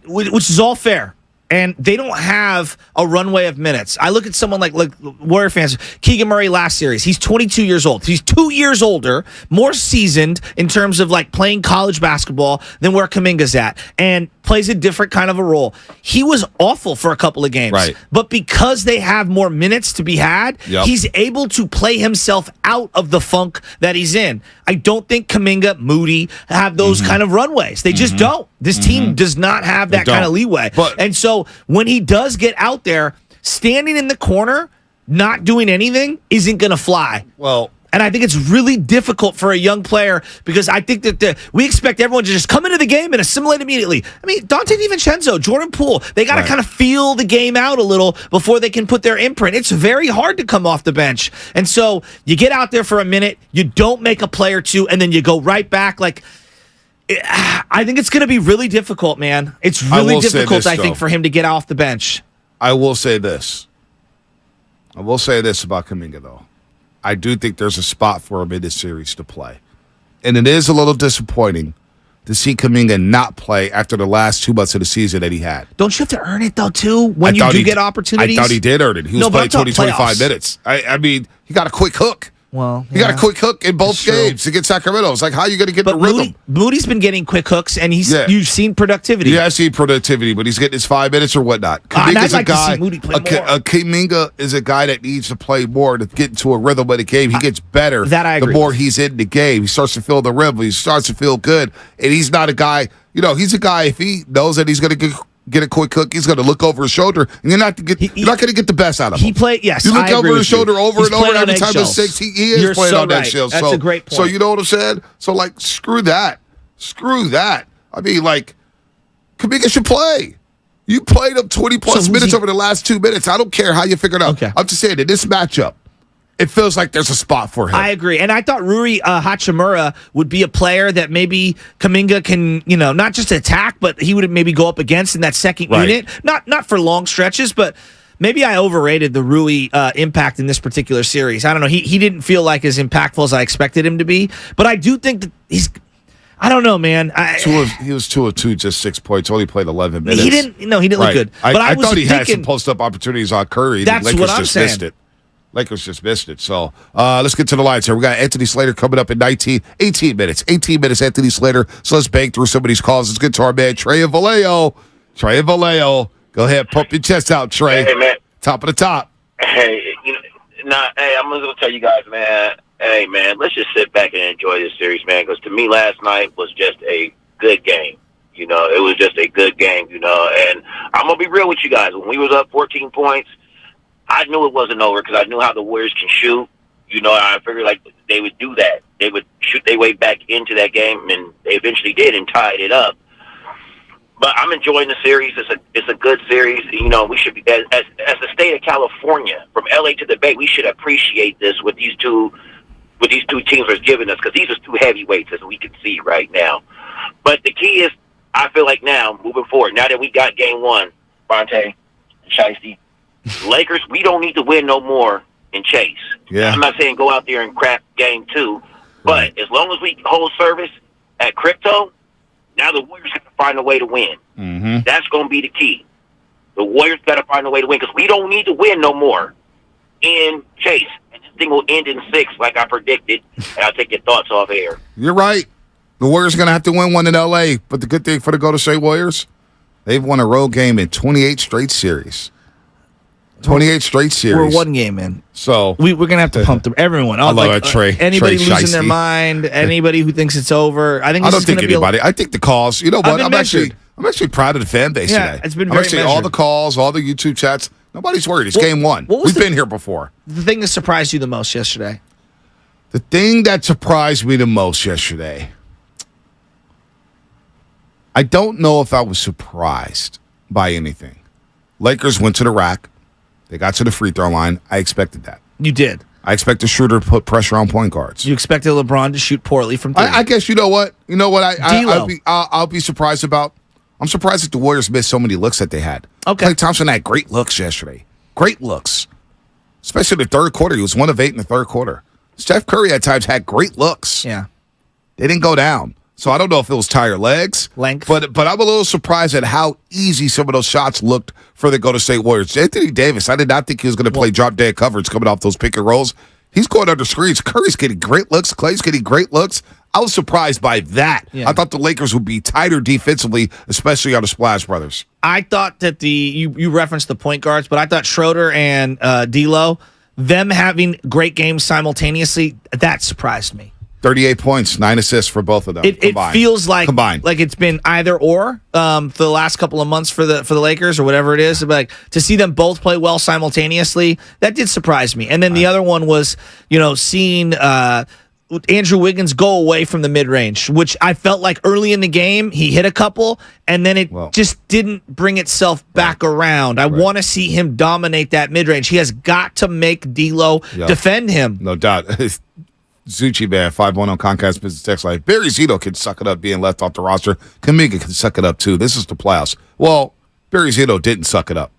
Which is all fair. And they don't have a runway of minutes. I look at someone like Warrior fans, Keegan Murray last series. He's 22 years old. He's 2 years older, more seasoned in terms of like playing college basketball than where Kuminga's at, and plays a different kind of a role. He was awful for a couple of games. Right. But because they have more minutes to be had, he's able to play himself out of the funk that he's in. I don't think Kuminga, Moody have those kind of runways. They just don't. This team does not have that kind of leeway. And so when he does get out there, standing in the corner, not doing anything, isn't going to fly. Well, and I think it's really difficult for a young player because I think that we expect everyone to just come into the game and assimilate immediately. I mean, Dante DiVincenzo, Jordan Poole, they got to kind of feel the game out a little before they can put their imprint. It's very hard to come off the bench. And so you get out there for a minute, you don't make a play or two, and then you go right back. Like, I think it's going to be really difficult, man. It's really difficult, I think, for him to get off the bench. I will say this. about Kuminga, though. I do think there's a spot for him in this series to play. And it is a little disappointing to see Kuminga not play after the last 2 months of the season that he had. Don't you have to earn it, though, too, when you do get opportunities? I thought he did earn it. He was playing 20, 25 minutes. I mean, he got a quick hook. Well, he got a quick hook in both games against Sacramento. It's like, how are you going to get the rhythm? Moody's been getting quick hooks, and you've seen productivity. Yeah, I've seen productivity, but he's getting his 5 minutes or whatnot. Kuminga's a guy. Kuminga is a guy that needs to play more to get into a rhythm of the game. He gets better the more he's in the game. He starts to feel the rhythm. He starts to feel good, and he's not a guy. He's a guy. If he knows that he's going to get a quick hook, he's going to look over his shoulder, and you're not going to get the best out of him. You look over his shoulder over and over, and every time it's 6, he is playing on eggshells. That's a great point. So you know what I'm saying? So, like, screw that. I mean, like, Kuminga should play. You played him 20-plus minutes over the last 2 minutes. I don't care how you figure it out. Okay. I'm just saying, in this matchup, it feels like there's a spot for him. I agree. And I thought Rui Hachimura would be a player that maybe Kuminga can, not just attack, but he would maybe go up against in that second unit. Not for long stretches, but maybe I overrated the Rui impact in this particular series. I don't know. He didn't feel like as impactful as I expected him to be. But I do think that I don't know, man. He was 2 of 2, just 6 points. Only played 11 minutes. He didn't look good. But I thought he had some post-up opportunities on Curry. That's the Lakers what I'm just saying. missed it. Lakers just missed it. So let's get to the lines here. We got Anthony Slater coming up in 18 minutes. 18 minutes, Anthony Slater. So let's bang through some of these calls. Let's get to our man, Trey and Vallejo. Trey and Vallejo. Go ahead, pump your chest out, Trey. Hey, man. Top of the top. Hey, hey, I'm going to tell you guys, man. Hey, man, let's just sit back and enjoy this series, man, because to me last night was just a good game. It was just a good game, and I'm going to be real with you guys. When we was up 14 points, I knew it wasn't over because I knew how the Warriors can shoot. I figured like they would do that. They would shoot their way back into that game, and they eventually did and tied it up. But I'm enjoying the series. It's a good series. We should be as the state of California, from LA to the Bay, we should appreciate this with these two teams are giving us, because these are two heavyweights as we can see right now. But the key is, I feel like now moving forward, now that we got game one, Bonte, Shiesty, Lakers, we don't need to win no more in Chase. Yeah. I'm not saying go out there and crap game two, but as long as we hold service at Crypto, now the Warriors have to find a way to win. Mm-hmm. That's going to be the key. The Warriors got to find a way to win because we don't need to win no more in Chase. And this thing will end in 6 like I predicted, and I'll take your thoughts off air. You're right. The Warriors are going to have to win one in L.A., but the good thing for the Golden State Warriors, they've won a road game in 28 straight series. 28 straight series. We're one game in. So we're going to have to pump through everyone. I love that, Trey. Anybody Trey losing their Shiesty. mind, anybody who thinks it's over. I don't think anybody. I think the calls, you know what? I'm actually proud of the fan base today. It's been I'm very actually all the calls, all the YouTube chats. Nobody's worried. It's game one. We've been here before. The thing that surprised you the most yesterday? The thing that surprised me the most yesterday, I don't know if I was surprised by anything. Lakers went to the rack. They got to the free throw line. I expected that. You did. I expected Schroeder to put pressure on point guards. You expected LeBron to shoot poorly from three. I guess you know what? I'll be surprised about. I'm surprised that the Warriors missed so many looks that they had. Okay. Klay Thompson had great looks yesterday. Great looks. Especially the third quarter. He was 1 of 8 in the third quarter. Steph Curry at times had great looks. Yeah. They didn't go down. So I don't know if it was tired legs. Length. But I'm a little surprised at how easy some of those shots looked for the Golden State Warriors. Anthony Davis, I did not think he was going to play drop dead coverage coming off those pick and rolls. He's going under screens. Curry's getting great looks. Clay's getting great looks. I was surprised by that. Yeah. I thought the Lakers would be tighter defensively, especially on the Splash Brothers. I thought that you referenced the point guards, but I thought Schroeder and D'Lo, them having great games simultaneously, that surprised me. 38 points, 9 assists for both of them. It feels like combined. Like it's been either or for the last couple of months for the Lakers or whatever it is. But like to see them both play well simultaneously, that did surprise me. And then the other one was, seeing Andrew Wiggins go away from the mid range, which I felt like early in the game he hit a couple, and then it just didn't bring itself back around. I want to see him dominate that mid range. He has got to make D'Lo defend him. No doubt. Zucci Man, 510 on Comcast Business Text Line. Barry Zito can suck it up being left off the roster. Kamiga can suck it up too. This is the playoffs. Well, Barry Zito didn't suck it up.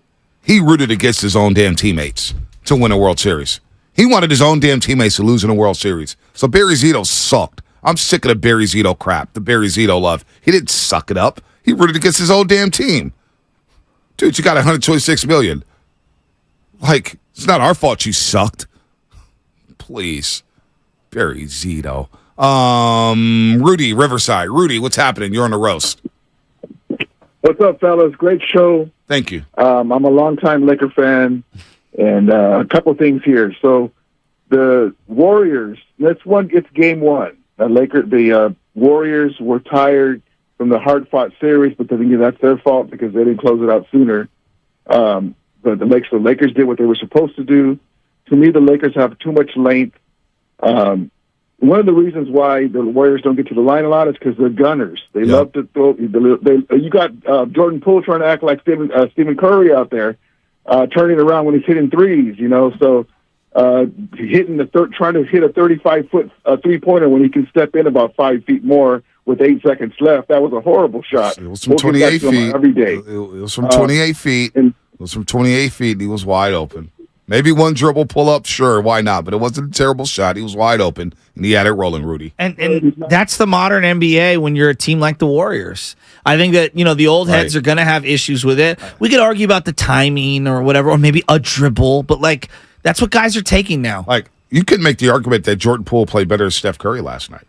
He rooted against his own damn teammates to win a World Series. He wanted his own damn teammates to lose in a World Series. So Barry Zito sucked. I'm sick of the Barry Zito crap, the Barry Zito love. He didn't suck it up. He rooted against his own damn team. Dude, you got $126 million. Like, it's not our fault you sucked. Please. Barry Zito. Rudy, Riverside. Rudy, what's happening? You're on the roast. What's up, fellas? Great show. Thank you. I'm a longtime Laker fan, and a couple things here. So the Warriors, it's game one. The Warriors were tired from the hard-fought series, but that's their fault because they didn't close it out sooner. But the Lakers did what they were supposed to do. To me, the Lakers have too much length. One of the reasons why the Warriors don't get to the line a lot is because they're gunners. They love to throw. You got Jordan Poole trying to act like Stephen Curry out there, turning around when he's hitting threes. So trying to hit a 35-foot three-pointer when he can step in about 5 feet more with 8 seconds left. That was a horrible shot. It was from 28 feet every day. It was from 28 feet. It was from 28 feet, and he was wide open. Maybe one dribble pull up, sure, why not? But it wasn't a terrible shot. He was wide open, and he had it rolling, Rudy. And that's the modern NBA when you're a team like the Warriors. I think that, the old heads are going to have issues with it. We could argue about the timing or whatever, or maybe a dribble, but That's what guys are taking now. Like, you could make the argument that Jordan Poole played better than Steph Curry last night.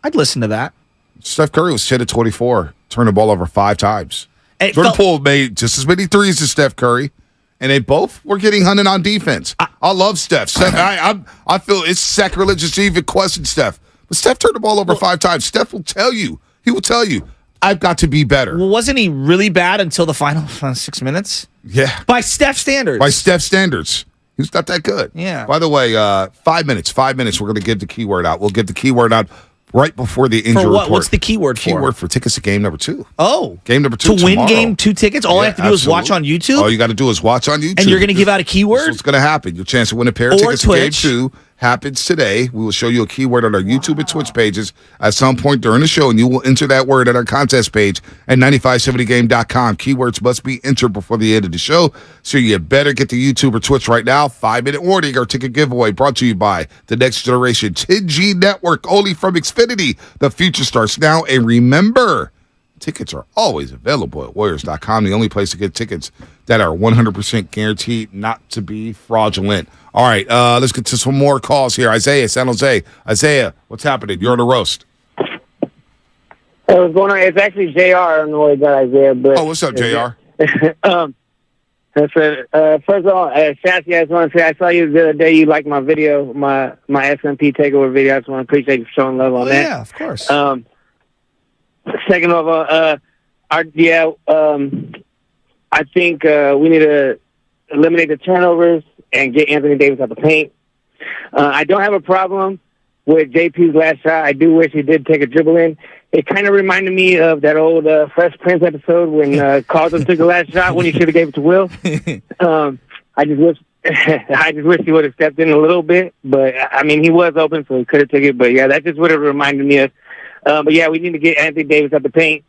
I'd listen to that. Steph Curry was 10 of 24, turned the ball over 5 times. Jordan Poole made just as many threes as Steph Curry, and they both were getting hunted on defense. I love Steph. I feel it's sacrilegious to even question Steph. But Steph turned the ball over 5 times. Steph will tell you. He will tell you, I've got to be better. Well, wasn't he really bad until the final 6 minutes? Yeah. By Steph standards. By Steph standards. He's not that good. Yeah. By the way, 5 minutes. 5 minutes. We're going to give the keyword out. We'll give the keyword out right before the injury For what? report. What's the keyword for? Keyword for tickets to game number 2. Oh. Game number 2 To win tomorrow. game 2 tickets, all I have to do is watch on YouTube? All you got to do is watch on YouTube. And you're going to give out a keyword? That's what's going to happen. Your chance to win a pair of Or tickets Twitch. to game 2 happens today. We will show you a keyword on our YouTube and Twitch pages at some point during the show, and you will enter that word at our contest page at 9570game.com. Keywords must be entered before the end of the show, so you better get to YouTube or Twitch right now. 5-minute warning, our ticket giveaway brought to you by the Next Generation 10G Network, only from Xfinity. The future starts now, and remember, tickets are always available at Warriors.com, the only place to get tickets that are 100% guaranteed not to be fraudulent. All right, let's get to some more calls here. Isaiah, San Jose. Isaiah, what's happening? You're on the roast. Hey, what's going on? It's actually JR. I don't know what got Isaiah, but... Oh, what's up, JR? First of all, Sassy, I just want to say I saw you the other day. You liked my video, my SMP takeover video. I just want to appreciate you for showing love on that. Yeah, of course. Second of all, I think we need to eliminate the turnovers and get Anthony Davis out the paint. I don't have a problem with JP's last shot. I do wish he did take a dribble in. It kind of reminded me of that old Fresh Prince episode when Carlton took the last shot when he should have gave it to Will. I just wish he would have stepped in a little bit. But, I mean, he was open, so he could have took it. But, yeah, that's just what it reminded me of. But, yeah, we need to get Anthony Davis out the paint.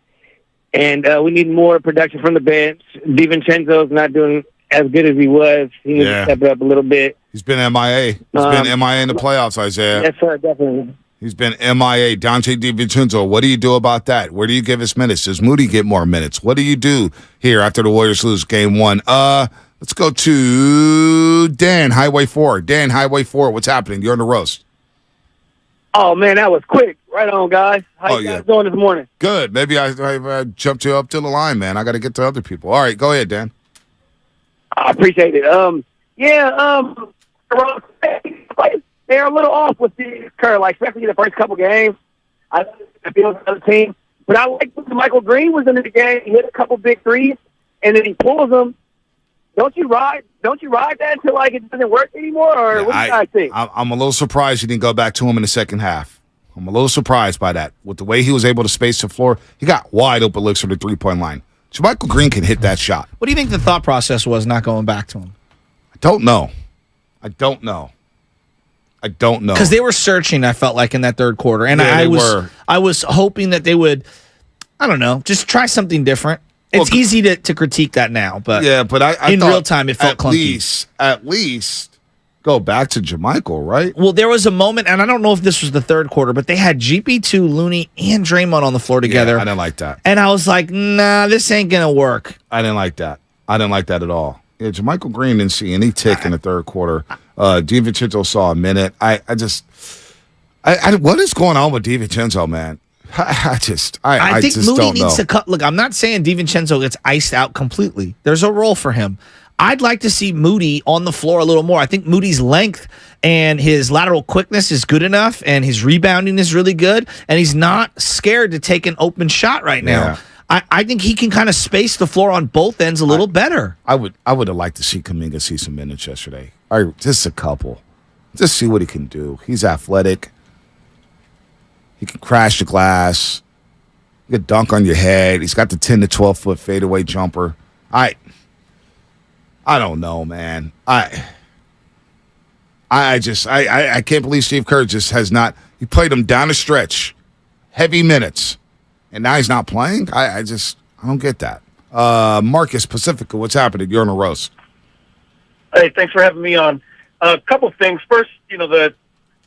And we need more production from the bench. DiVincenzo's not doing as good as he was. He needs to step it up a little bit. He's been MIA. He's been MIA in the playoffs, Isaiah. Yes, sir, definitely. He's been MIA. Dante DiVincenzo, what do you do about that? Where do you give us minutes? Does Moody get more minutes? What do you do here after the Warriors lose game 1? Let's go to Dan, Highway 4. Dan, Highway 4, what's happening? You're on the roast. Oh, man, that was quick. Right on, guys. How you guys doing this morning? Good. Maybe I jumped you up to the line, man. I got to get to other people. All right, go ahead, Dan. I appreciate it. They're a little off with the Kerr, like especially the first couple games. I feel the other team, but I like when Michael Green was in the game. He hit a couple big threes, and then he pulls them. Don't you ride that until like it doesn't work anymore, or what do you guys think? I'm a little surprised he didn't go back to him in the second half. I'm a little surprised by that. With the way he was able to space the floor, he got wide open looks from the three-point line. So Michael Green can hit that shot. What do you think the thought process was not going back to him? I don't know. Because they were searching, I felt like, in that third quarter. And I was hoping that they would, I don't know, just try something different. It's easy to critique that now, but I in thought real time it felt clunky. At least go back to JaMychal, right? Well, there was a moment, and I don't know if this was the third quarter, but they had GP2, Looney, and Draymond on the floor together. Yeah, I didn't like that. And I was like, nah, this ain't going to work. I didn't like that. at all. Yeah, JaMychal Green didn't see any tick in the third quarter. DiVincenzo saw a minute. I what is going on with DiVincenzo, man? I think Moody don't needs know. to cut. Look, I'm not saying DiVincenzo gets iced out completely. There's a role for him. I'd like to see Moody on the floor a little more. I think Moody's length and his lateral quickness is good enough, and his rebounding is really good, and he's not scared to take an open shot right now. Yeah. I think he can kind of space the floor on both ends a little better. I would have liked to see Kuminga see some minutes yesterday. Just a couple. Just see what he can do. He's athletic. He can crash the glass. He can dunk on your head. He's got the 10 to 12 foot fadeaway jumper. I don't know, man. I can't believe Steve Kerr just has not. He played him down the stretch, heavy minutes, and now he's not playing. I don't get that. Marcus Pacifica, what's happening? You're on a roast. Hey, thanks for having me on. A couple things. First,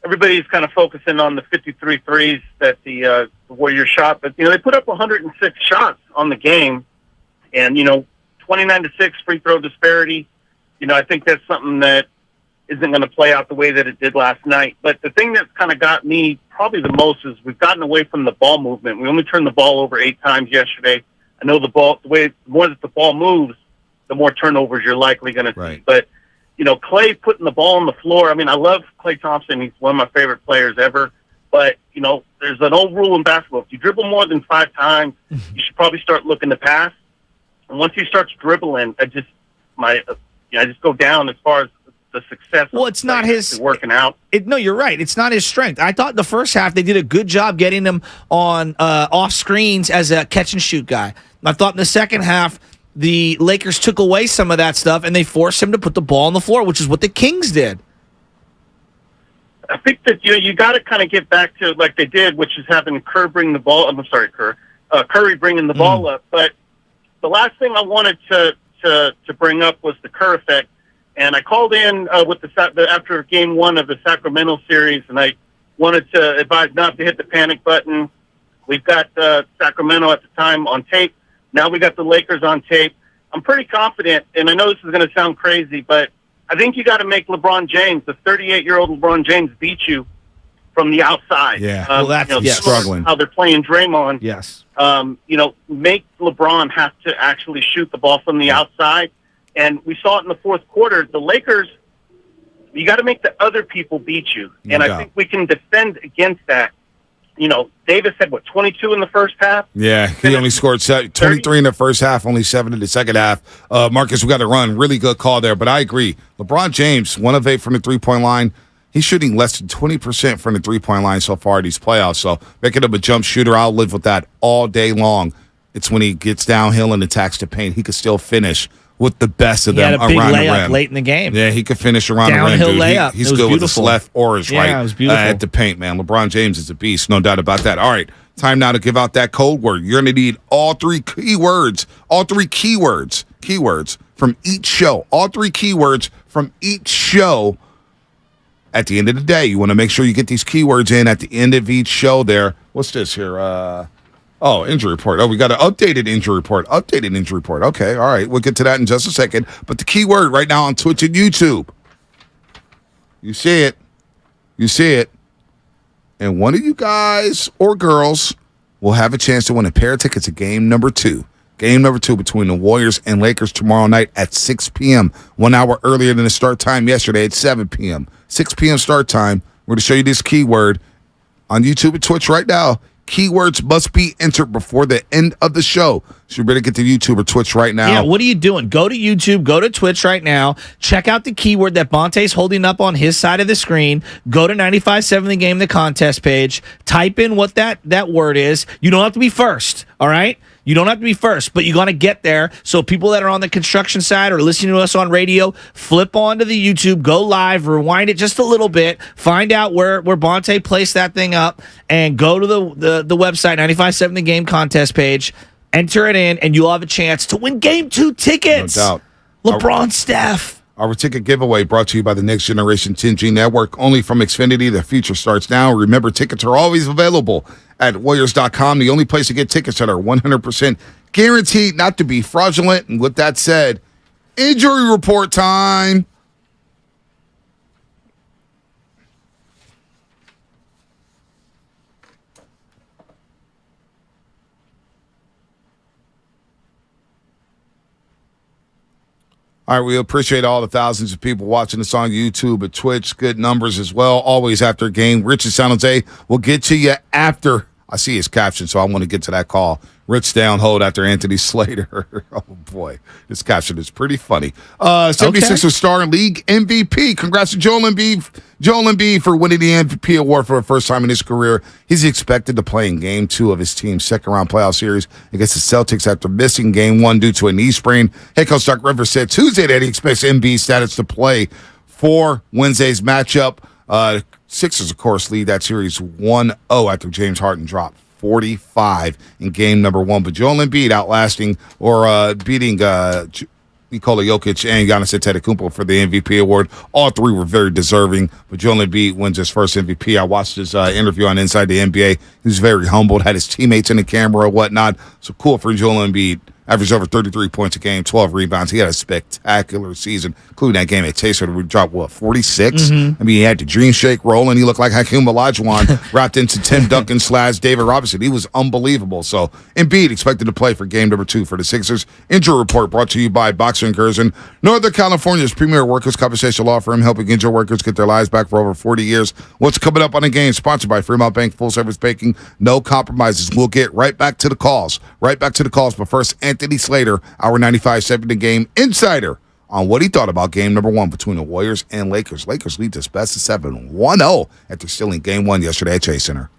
everybody's kind of focusing on the 53 threes that the Warriors shot, but they put up 106 shots on the game, and 29-6 free throw disparity. I think that's something that isn't going to play out the way that it did last night. But the thing that's kind of got me probably the most is we've gotten away from the ball movement. We only turned the ball over 8 times yesterday. I know the more that the ball moves, the more turnovers you're likely going to see. But, Klay putting the ball on the floor. I mean, I love Klay Thompson. He's one of my favorite players ever. But, there's an old rule in basketball. If you dribble more than 5 times, you should probably start looking to pass. And once he starts dribbling, I just go down as far as the success. Well, it's not his working out. No, you're right. It's not his strength. I thought the first half they did a good job getting him on off screens as a catch and shoot guy. I thought in the second half the Lakers took away some of that stuff and they forced him to put the ball on the floor, which is what the Kings did. I think that you got to kind of get back to like they did, which is having Curry bring the ball. I'm sorry, Curry bringing the ball up. But the last thing I wanted to bring up was the Kerr effect. And I called in with after Game 1 of the Sacramento series, and I wanted to advise not to hit the panic button. We've got Sacramento at the time on tape. Now we got the Lakers on tape. I'm pretty confident, and I know this is going to sound crazy, but I think you got to make LeBron James, the 38-year-old LeBron James, beat you from the outside. Yeah, well, that's struggling. How they're playing Draymond. Yes. Make LeBron have to actually shoot the ball from the outside. And we saw it in the fourth quarter. The Lakers, you got to make the other people beat you. And I think we can defend against that. Davis had, 22 in the first half? Yeah, he only scored 23 in the first half, only 7 in the second half. Marcus, we got to run. Really good call there. But I agree. LeBron James, 1 of 8 from the three-point line. He's shooting less than 20% from the three-point line so far in these playoffs. So making him a jump shooter, I'll live with that all day long. It's when he gets downhill and attacks the paint. He could still finish with the best of them around the rim. He had a big layup late in the game. Yeah, he could finish around Downhill the rim, dude. layup. He's good with his left or his right it was beautiful. at the paint, man. LeBron James is a beast, no doubt about that. All right, time now to give out that code word. You're going to need all 3 keywords from each show. All 3 keywords from each show at the end of the day. You want to make sure you get these keywords in at the end of each show there. What's this here? Injury report. Oh, we got an updated injury report. Okay, all right. We'll get to that in just a second. But the key word right now on Twitch and YouTube. You see it. And one of you guys or girls will have a chance to win a pair of tickets to game number 2. Game number 2 between the Warriors and Lakers tomorrow night at 6 p.m. 1 hour earlier than the start time yesterday at 7 p.m. 6 p.m. start time. We're going to show you this keyword on YouTube and Twitch right now. Keywords must be entered before the end of the show. So you better get to YouTube or Twitch right now. Yeah, what are you doing? Go to YouTube, go to Twitch right now. Check out the keyword that Bonte's holding up on his side of the screen. Go to 95.7 The Game, the contest page. Type in what that word is. You don't have to be first, all right? You don't have to be first, but you got to get there. So people that are on the construction side or listening to us on radio, flip onto the YouTube, go live, rewind it just a little bit, find out where Bonte placed that thing up, and go to the website, 95.7 The Game contest page, enter it in, and you'll have a chance to win Game 2 tickets. No doubt. LeBron, Steph. Our ticket giveaway brought to you by the Next Generation 10G Network, only from Xfinity. The future starts now. Remember, tickets are always available at Warriors.com, the only place to get tickets that are 100% guaranteed not to be fraudulent. And with that said, injury report time. All right, we appreciate all the thousands of people watching us on YouTube and Twitch. Good numbers as well. Always after a game. Rich in San Jose will get to you after. I see his caption, so I want to get to that call. Rich down hold after Anthony Slater. Oh, boy. This caption is pretty funny. 76ers star and league MVP. Congrats to Joel Embiid for winning the MVP award for the first time in his career. He's expected to play in Game 2 of his team's second-round playoff series against the Celtics after missing Game 1 due to a knee sprain. Head coach Doc Rivers said Tuesday that he expects Embiid's status to play for Wednesday's matchup. Sixers, of course, lead that series 1-0 after James Harden dropped 45 in game number 1. But Joel Embiid outlasting or beating Nikola Jokic and Giannis Antetokounmpo for the MVP award. All three were very deserving, but Joel Embiid wins his first MVP. I watched his interview on Inside the NBA. He was very humbled, had his teammates in the camera and whatnot. So cool for Joel Embiid Averaged over 33 points a game, 12 rebounds. He had a spectacular season, including that game at Chaser where we dropped, 46? I mean, he had the dream shake rolling. He looked like Hakeem Olajuwon wrapped into Tim Duncan / David Robinson. He was unbelievable. So, Embiid expected to play for game number 2 for the Sixers. Injury report brought to you by Boxer & Curzon, Northern California's premier workers' compensation law firm, helping injured workers get their lives back for over 40 years. What's coming up on the game? Sponsored by Fremont Bank, full-service banking, no compromises. We'll get right back to the calls. But first, Anthony Slater, our 95.7 The Game insider, on what he thought about game number 1 between the Warriors and Lakers. Lakers lead this best of 7, 1-0 after stealing game 1 yesterday at Chase Center.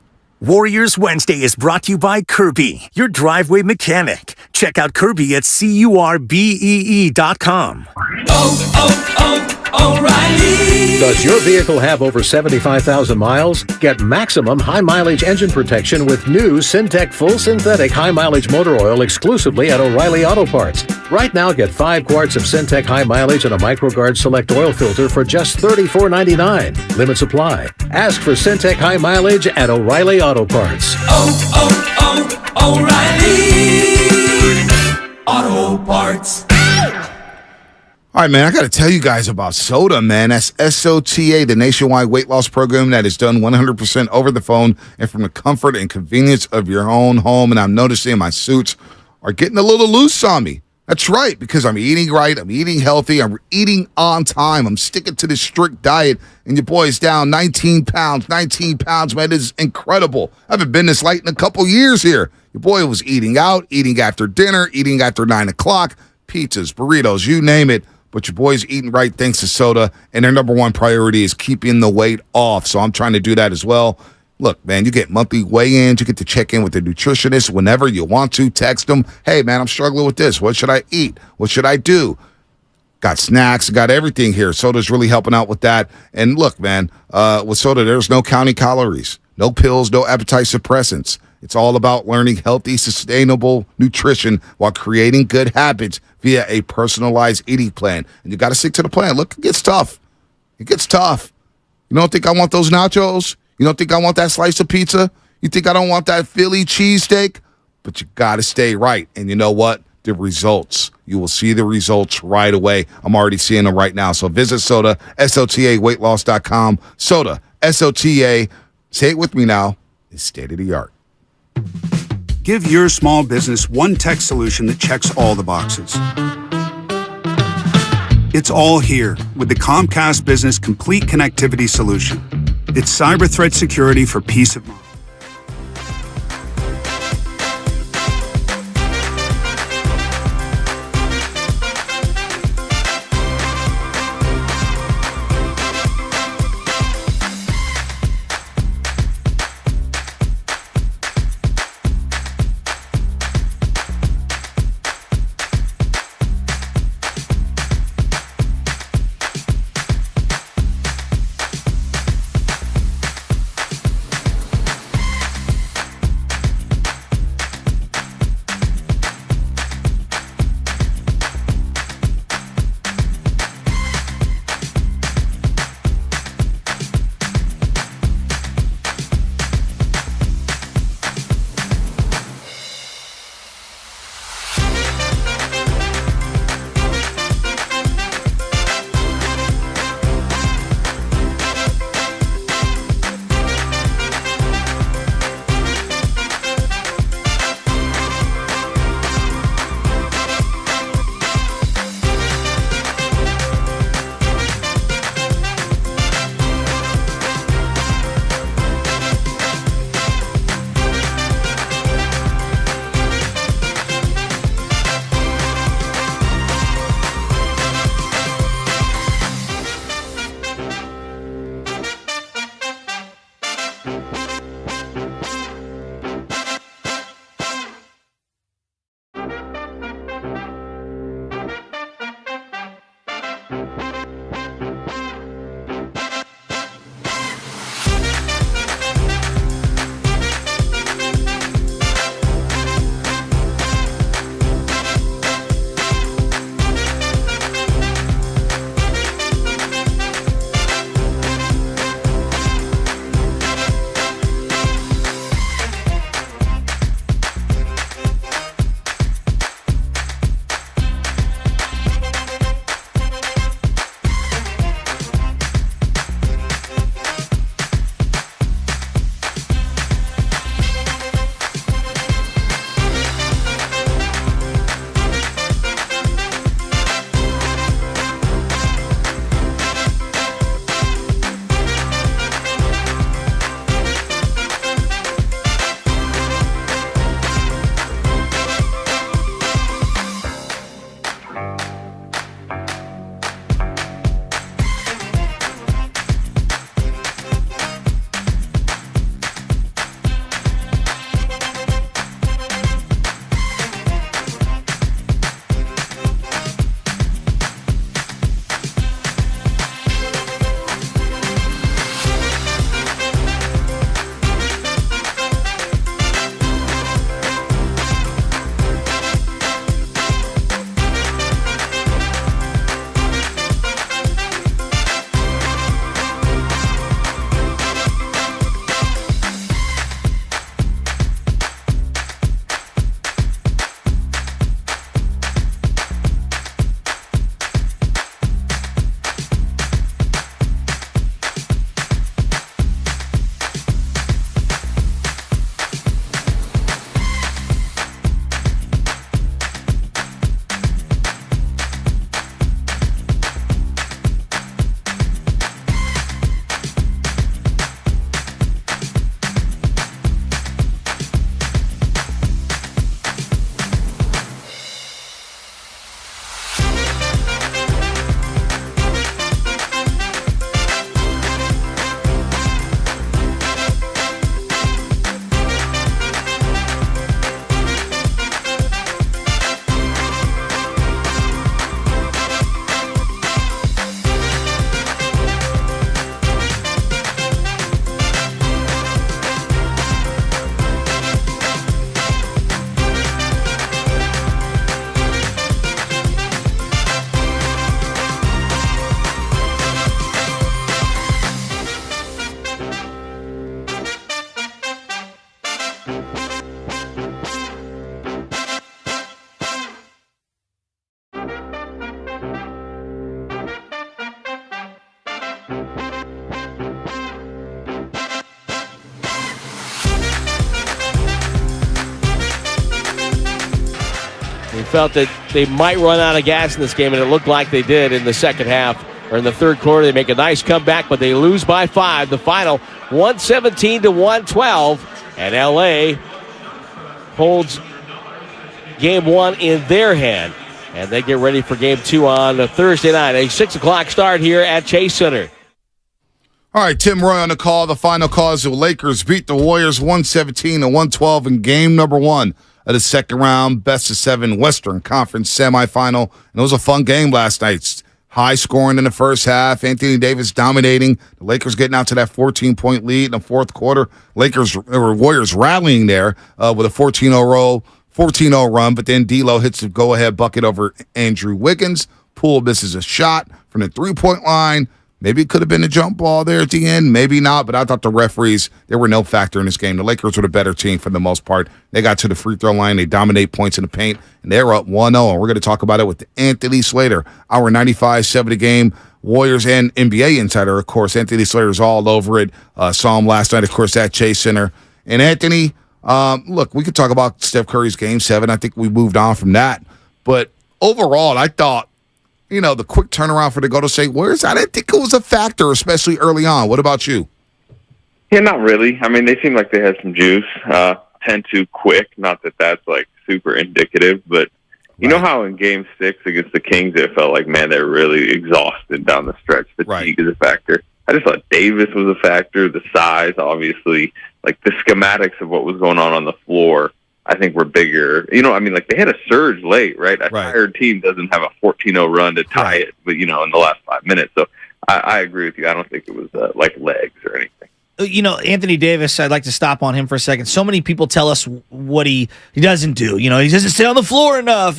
Warriors Wednesday is brought to you by Kirby, your driveway mechanic. Check out Kirby at CURBEE.com. O'Reilly. Does your vehicle have over 75,000 miles? Get maximum high-mileage engine protection with new Syntec Full Synthetic High-Mileage Motor Oil exclusively at O'Reilly Auto Parts. Right now, get 5 quarts of Syntec High Mileage and a MicroGuard Select Oil Filter for just $34.99. Limit supply. Ask for Syntec High Mileage at O'Reilly Auto Parts. O'Reilly Auto Parts. All right, man, I got to tell you guys about SOTA, man. That's SOTA, the nationwide weight loss program that is done 100% over the phone and from the comfort and convenience of your own home. And I'm noticing my suits are getting a little loose on me. That's right, because I'm eating right, I'm eating healthy, I'm eating on time, I'm sticking to this strict diet, and your boy's down 19 pounds. 19 pounds, man, this is incredible. I haven't been this light in a couple years here. Your boy was eating out, eating after dinner, eating after 9 o'clock, pizzas, burritos, you name it. But your boy's eating right thanks to SOTA, and their number one priority is keeping the weight off. So I'm trying to do that as well. Look, man, you get monthly weigh-ins. You get to check in with the nutritionist whenever you want to. Text them, hey, man, I'm struggling with this. What should I eat? What should I do? Got snacks, got everything here. SOTA's really helping out with that. And look, man, with SOTA, there's no counting calories, no pills, no appetite suppressants. It's all about learning healthy, sustainable nutrition while creating good habits via a personalized eating plan. And you got to stick to the plan. Look, it gets tough. It gets tough. You don't think I want those nachos? You don't think I want that slice of pizza? You think I don't want that Philly cheesesteak? But you got to stay right. And you know what? The results. You will see the results right away. I'm already seeing them right now. So visit SOTA, SOTAweightloss.com. SOTA, SOTA, say it with me now, is state of the art. Give your small business one tech solution that checks all the boxes. It's all here with the Comcast Business Complete Connectivity Solution. It's cyber threat security for peace of mind. felt that they might run out of gas in this game, and it looked like they did in the second half. Or in the third quarter, they make a nice comeback, but they lose by 5. The final, 117-112, and L.A. holds game 1 in their hand. And they get ready for game 2 on Thursday night. A 6 o'clock start here at Chase Center. All right, Tim Roy on the call. The final call is the Lakers beat the Warriors 117-112 in game number 1 of the second round best of 7 Western Conference semifinal. And it was a fun game last night. High scoring in the first half. Anthony Davis dominating. The Lakers getting out to that 14-point lead in the fourth quarter. Warriors rallying there with a 14-0 run, but then D'Lo hits the go-ahead bucket over Andrew Wiggins. Poole misses a shot from the three-point line. Maybe it could have been a jump ball there at the end. Maybe not, but I thought the referees, they were no factor in this game. The Lakers were the better team for the most part. They got to the free throw line. They dominate points in the paint, and they're up 1-0. And we're going to talk about it with Anthony Slater, our 95.7 The Game Warriors and NBA insider, of course. Anthony Slater's all over it. Saw him last night, of course, at Chase Center. And Anthony, look, we could talk about Steph Curry's Game 7. I think we moved on from that. But overall, I thought, the quick turnaround for the Golden State Warriors, I didn't think it was a factor, especially early on. What about you? Yeah, not really. I mean, they seem like they had some juice. 10-2 quick. Not that that's, super indicative. But you know how in Game 6 against the Kings, it felt like, man, they're really exhausted down the stretch. Fatigue is a factor. I just thought Davis was a factor. The size, obviously. The schematics of what was going on the floor, I think were bigger. They had a surge late, right? A tired team doesn't have a 14-0 run to tie it, but, in the last 5 minutes. So I agree with you. I don't think it was, legs or anything. Anthony Davis, I'd like to stop on him for a second. So many people tell us what he doesn't do. He doesn't stay on the floor enough.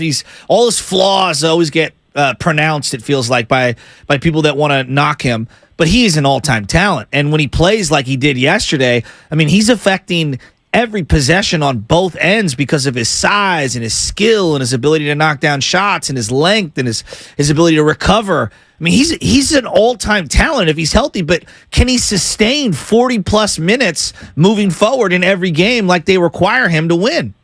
All his flaws always get pronounced, it feels like, by people that want to knock him. But he is an all-time talent. And when he plays like he did yesterday, he's affecting every possession on both ends because of his size and his skill and his ability to knock down shots and his length and his ability to recover. He's an all-time talent if he's healthy, but can he sustain 40-plus minutes moving forward in every game like they require him to win?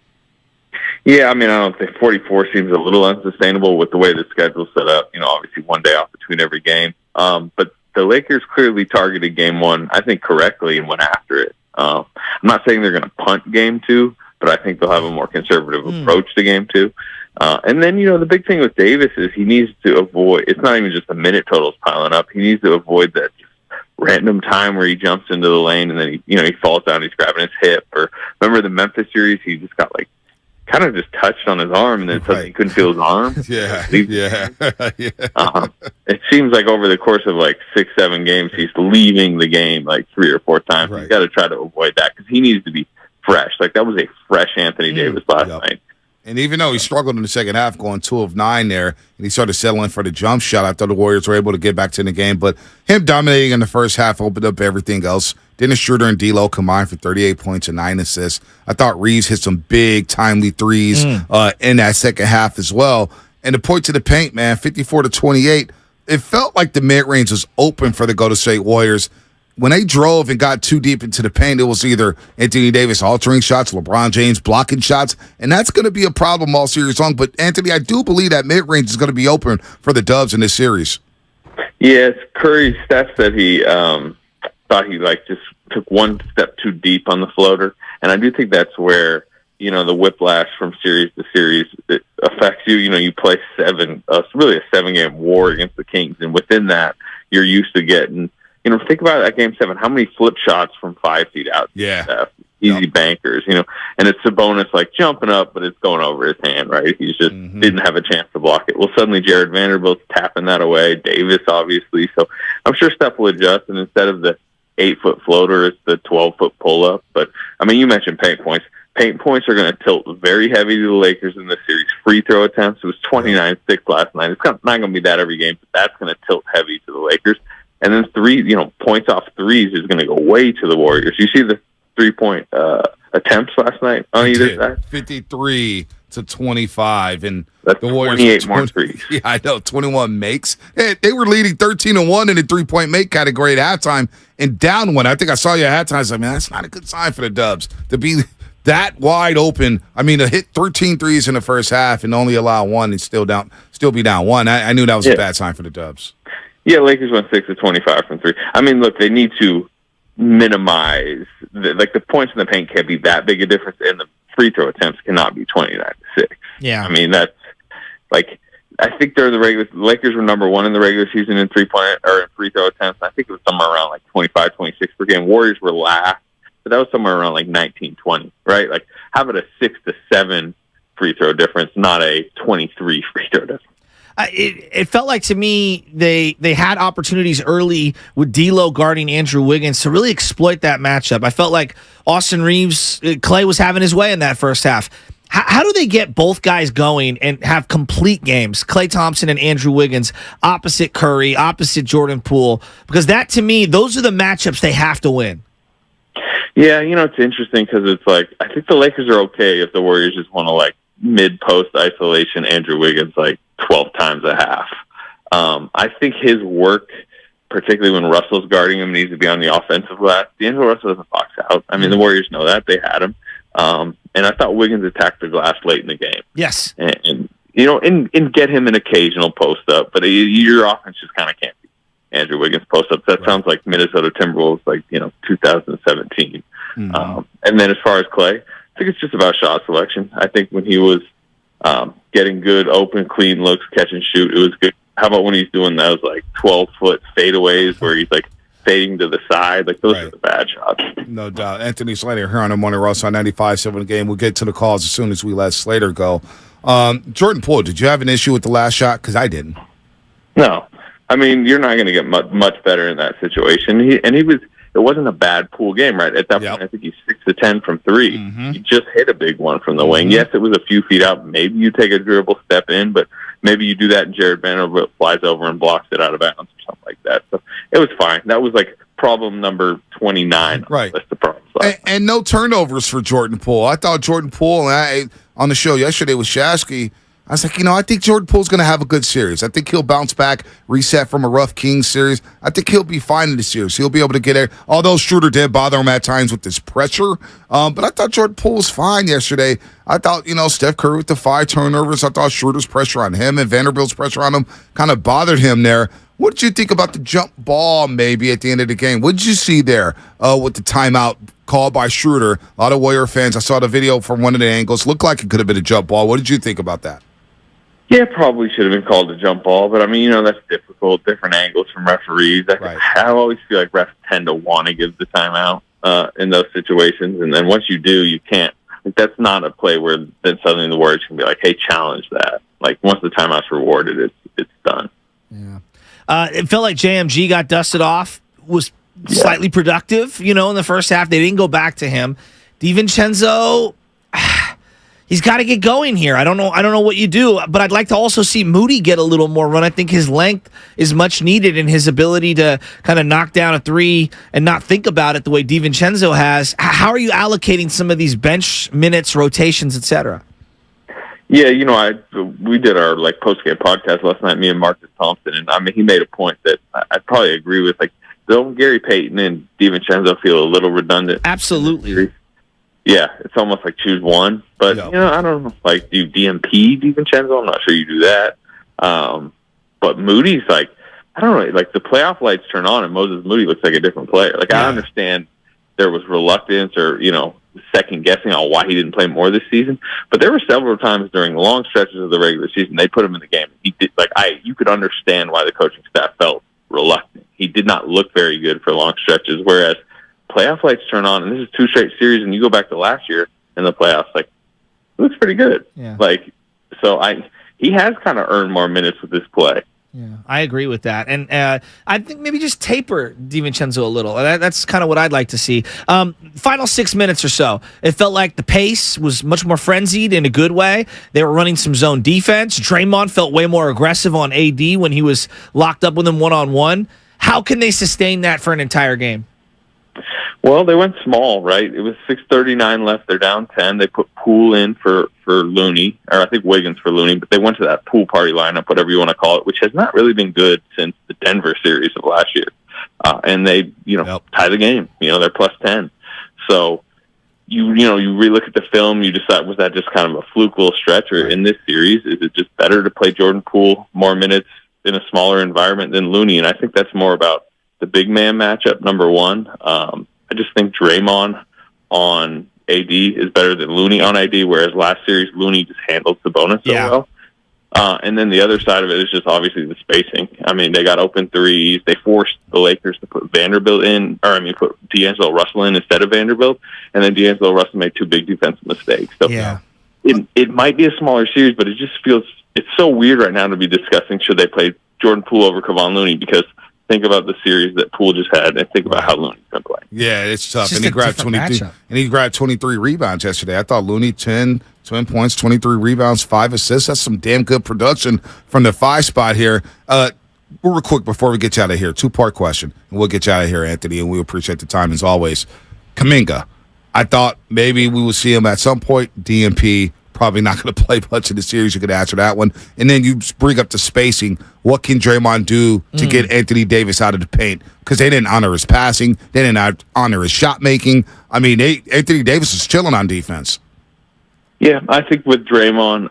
Yeah, I don't think 44 seems a little unsustainable with the way the schedule's set up. Obviously 1 day off between every game. But the Lakers clearly targeted Game 1, I think, correctly and went after it. I'm not saying they're going to punt Game 2, but I think they'll have a more conservative approach to Game 2. And then, the big thing with Davis is he needs to avoid, it's not even just the minute totals piling up. He needs to avoid that random time where he jumps into the lane and then he falls down, he's grabbing his hip. Or remember the Memphis series, he just got kind of just touched on his arm and then suddenly he couldn't feel his arm. Yeah. It seems like over the course of 6-7 games, he's leaving the game 3 or 4 times. He's got to try to avoid that because he needs to be fresh. That was a fresh Anthony Davis last night. And even though he struggled in the second half, going 2 of 9 there, and he started settling for the jump shot, I thought the Warriors were able to get back to the game. But him dominating in the first half opened up everything else. Dennis Schroeder and D'Lo combined for 38 points and 9 assists. I thought Reeves hit some big, timely threes in that second half as well. And the point to the paint, man, 54-28. It felt like the mid-range was open for the Golden State Warriors. When they drove and got too deep into the paint, it was either Anthony Davis altering shots, LeBron James blocking shots, and that's going to be a problem all series long. But, Anthony, I do believe that mid-range is going to be open for the Dubs in this series. Yes, Curry's stats that he thought he just took one step too deep on the floater, and I do think that's where the whiplash from series to series it affects you. You play 7, really a 7-game war against the Kings, and within that, you're used to getting. Think about that Game 7. How many flip shots from 5 feet out? Yeah, easy bankers. And it's Sabonis jumping up, but it's going over his hand. Right, he's just didn't have a chance to block it. Well, suddenly Jared Vanderbilt's tapping that away. Davis, obviously. So I'm sure Steph will adjust, and instead of the 8-foot floater, it's the 12-foot pull up. But you mentioned paint points. Paint points are going to tilt very heavy to the Lakers in this series. Free throw attempts, it was 29-6 last night. It's not going to be that every game, but that's going to tilt heavy to the Lakers. And then points off threes is going to go way to the Warriors. You see the 3-point attempts last night on either side? 53-25, and that's the Warriors 28 more threes. Yeah, I know, 21 makes. They were leading 13-1 in the 3-point make category at halftime and down 1. I think I saw you at halftime. I was like, man, that's not a good sign for the Dubs to be that wide open. I mean, to hit 13 threes in the first half and only allow one and still be down one. I knew that was a bad sign for the Dubs. Yeah, Lakers went 6 of 25 from three. I mean, look, they need to minimize the points in the paint can't be that big a difference, and the free throw attempts cannot be 29-6. Yeah, I mean that's like I think they're the Lakers were number one in the regular season in free throw attempts. I think it was somewhere around like 25, 26 per game. Warriors were last, but that was somewhere around like 19, 20, right? Like how about a 6 to 7 free throw difference, not a 23 free throw difference? It felt like to me they had opportunities early with D'Lo guarding Andrew Wiggins to really exploit that matchup. I felt like Austin Reeves, Clay was having his way in that first half. How do they get both guys going and have complete games? Klay Thompson and Andrew Wiggins opposite Curry, opposite Jordan Poole, because that to me those are the matchups they have to win. Yeah, it's interesting because it's like I think the Lakers are okay if the Warriors just want to like mid-post isolation Andrew Wiggins like 12 times a half. I think his work, particularly when Russell's guarding him, needs to be on the offensive glass. D'Angelo Russell doesn't box out. I mean, the Warriors know that. They had him. And I thought Wiggins attacked the glass late in the game. Yes. And get him an occasional post-up, but your offense just kind of can't be Andrew Wiggins post-ups. That sounds like Minnesota Timberwolves, 2017. Mm-hmm. And then as far as Clay, I think it's just about shot selection. I think when he was getting good, open, clean looks, catch and shoot, it was good. How about when he's doing those 12-foot fadeaways where he's fading to the side? Those are the bad shots. No doubt. Anthony Slater here on the Morning Roast on 95.7 Game. We'll get to the calls as soon as we let Slater go. Jordan Poole, did you have an issue with the last shot? Because I didn't. No. I mean, you're not going to get much better in that situation. It wasn't a bad Poole game, right? At that point, I think he's 6 to 10 from three. Mm-hmm. He just hit a big one from the wing. Yes, it was a few feet out. Maybe you take a dribble step in, but maybe you do that and Jared Vanderbilt flies over and blocks it out of bounds or something like that. So it was fine. That was problem number 29 right. on the problems. And no turnovers for Jordan Poole. I thought Jordan Poole, on the show yesterday with Shasky, I was like, I think Jordan Poole's going to have a good series. I think he'll bounce back, reset from a rough Kings series. I think he'll be fine in the series. He'll be able to get there. Although Schroeder did bother him at times with this pressure. But I thought Jordan Poole was fine yesterday. I thought, Steph Curry with the 5 turnovers. I thought Schroeder's pressure on him and Vanderbilt's pressure on him kind of bothered him there. What did you think about the jump ball maybe at the end of the game? What did you see there with the timeout called by Schroeder? A lot of Warrior fans, I saw the video from one of the angles. Looked like it could have been a jump ball. What did you think about that? Yeah, probably should have been called a jump ball, but I mean, that's difficult. Different angles from referees. I always feel like refs tend to want to give the timeout in those situations, and then once you do, you can't. That's not a play where then suddenly the Warriors can be like, "Hey, challenge that." Once the timeout's rewarded, it's done. Yeah. It felt like JMG got dusted off. Was slightly productive, in the first half. They didn't go back to him. DiVincenzo. He's got to get going here. I don't know what you do, but I'd like to also see Moody get a little more run. I think his length is much needed in his ability to kind of knock down a three and not think about it the way DiVincenzo has. How are you allocating some of these bench minutes, rotations, etc.? Yeah, we did our post-game podcast last night, me and Marcus Thompson, and he made a point that I'd probably agree with. Don't Gary Payton and DiVincenzo feel a little redundant? Absolutely. Yeah, it's almost like choose one. But, I don't know. Do you DMP DiVincenzo? I'm not sure you do that. But Moody's I don't know. The playoff lights turn on and Moses Moody looks like a different player. I understand there was reluctance or, second guessing on why he didn't play more this season. But there were several times during long stretches of the regular season they put him in the game. He did you could understand why the coaching staff felt reluctant. He did not look very good for long stretches, whereas playoff lights turn on, and this is 2 straight series, and you go back to last year in the playoffs, it looks pretty good. Yeah. He has kind of earned more minutes with this play. Yeah, I agree with that, and I think maybe just taper DiVincenzo a little. That's kind of what I'd like to see. Final 6 minutes or so, it felt like the pace was much more frenzied in a good way. They were running some zone defense. Draymond felt way more aggressive on AD when he was locked up with him one-on-one. How can they sustain that for an entire game? Well, they went small, right? It was 6:39 left. They're down 10. They put Poole in for Looney, or I think Wiggins for Looney, but they went to that pool party lineup, whatever you want to call it, which has not really been good since the Denver series of last year. And they, tie the game. They're plus 10. So you relook at the film, you decide, was that just kind of a fluke little stretch? Or in this series, is it just better to play Jordan Poole more minutes in a smaller environment than Looney? And I think that's more about the big man matchup, number one. I just think Draymond on AD is better than Looney on AD, whereas last series Looney just handled Sabonis so well. And then the other side of it is just obviously the spacing. I mean, they got open threes. They forced the Lakers to put Vanderbilt in, put D'Angelo Russell in instead of Vanderbilt, and then D'Angelo Russell made 2 big defensive mistakes. So it might be a smaller series, but it just feels it's so weird right now to be discussing should they play Jordan Poole over Kevon Looney, because think about the series that Poole just had and think about how Looney's been playing. Yeah, it's tough. And he grabbed 23 rebounds yesterday. I thought Looney 10 points, 23 rebounds, 5 assists. That's some damn good production from the 5 spot here. Real quick before we get you out of here, 2-part question, and we'll get you out of here, Anthony, and we appreciate the time as always. Kuminga, I thought maybe we would see him at some point. DMP, probably not going to play much in the series. You could answer that one. And then you bring up the spacing. What can Draymond do to get Anthony Davis out of the paint? Because they didn't honor his passing. They didn't honor his shot making. I mean, Anthony Davis is chilling on defense. Yeah, I think with Draymond,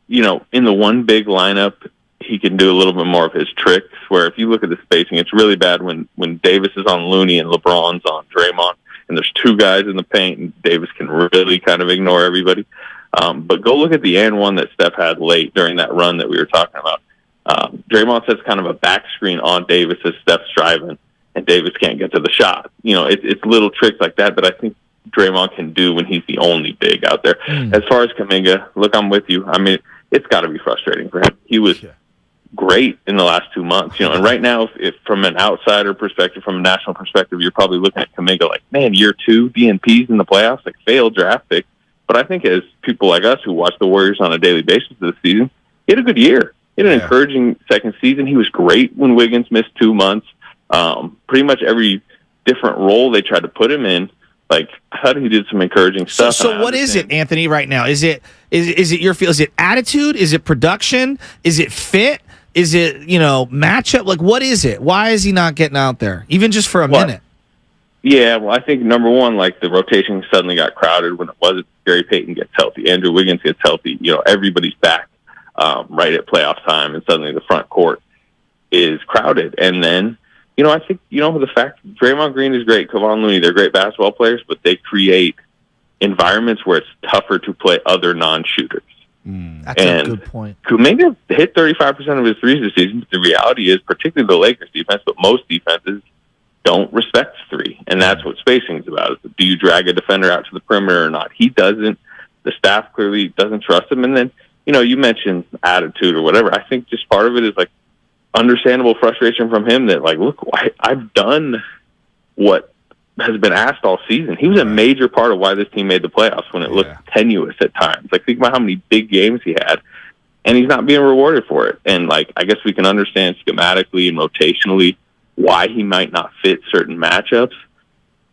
in the one big lineup, he can do a little bit more of his tricks, where if you look at the spacing, it's really bad when Davis is on Looney and LeBron's on Draymond, and there's 2 guys in the paint, and Davis can really kind of ignore everybody. But go look at the and one that Steph had late during that run that we were talking about. Draymond sets kind of a back screen on Davis as Steph's driving, and Davis can't get to the shot. It's little tricks like that, but I think Draymond can do when he's the only big out there. As far as Kuminga, look, I'm with you. I mean, it's got to be frustrating for him. He was great in the last 2 months, and right now, if from an outsider perspective, from a national perspective, you're probably looking at Kuminga like, man, year 2, DNPs in the playoffs, like failed draft pick. But I think as people like us who watch the Warriors on a daily basis this season, he had a good year. He had an encouraging second season. He was great when Wiggins missed 2 months. Pretty much every different role they tried to put him in, like, I thought he did some encouraging stuff. So what is it, Anthony, right now? Is it your feel? Is it attitude? Is it production? Is it fit? Is it, matchup? Like, what is it? Why is he not getting out there, even just for a minute? Yeah, well, I think number one, like the rotation suddenly got crowded when it wasn't. Gary Payton gets healthy, Andrew Wiggins gets healthy. Everybody's back right at playoff time, and suddenly the front court is crowded. And then, I think the fact Draymond Green is great, Kevon Looney, they're great basketball players, but they create environments where it's tougher to play other non-shooters. That's a good point. Kuminga hit 35% of his threes this season, but the reality is, particularly the Lakers defense, but most defenses don't respect 3, and that's what spacing is about. Do you drag a defender out to the perimeter or not? He doesn't. The staff clearly doesn't trust him. And then, you mentioned attitude or whatever. I think just part of it is, like, understandable frustration from him that, like, look, I've done what has been asked all season. He was a major part of why this team made the playoffs when it looked tenuous at times. Like, think about how many big games he had, and he's not being rewarded for it. And, like, I guess we can understand schematically and rotationally why he might not fit certain matchups,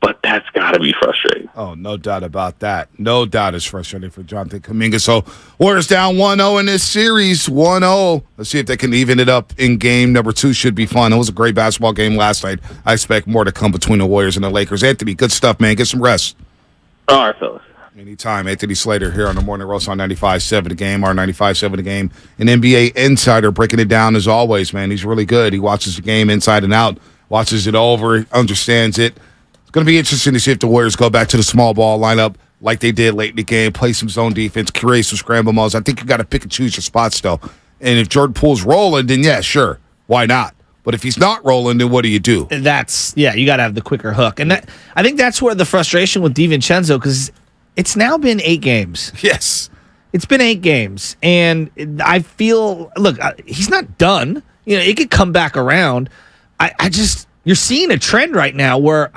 but that's got to be frustrating. Oh, no doubt about that. No doubt it's frustrating for Jonathan Kuminga. So, Warriors down 1-0 in this series, 1-0. Let's see if they can even it up in game number 2. Should be fun. It was a great basketball game last night. I expect more to come between the Warriors and the Lakers. Anthony, good stuff, man. Get some rest. All right, fellas. Anytime. Anthony Slater here on the Morning Roast on 95.7 The Game, our 95.7 The Game. An NBA insider breaking it down as always, man. He's really good. He watches the game inside and out, watches it over, understands it. It's going to be interesting to see if the Warriors go back to the small ball lineup like they did late in the game, play some zone defense, create some scramble modes. I think you got to pick and choose your spots, though. And if Jordan Poole's rolling, then yeah, sure. Why not? But if he's not rolling, then what do you do? You got to have the quicker hook. And I think that's where the frustration with DiVincenzo, because it's now been 8 games. Yes. It's been 8 games. And I feel, look, he's not done. It could come back around. You're seeing a trend right now where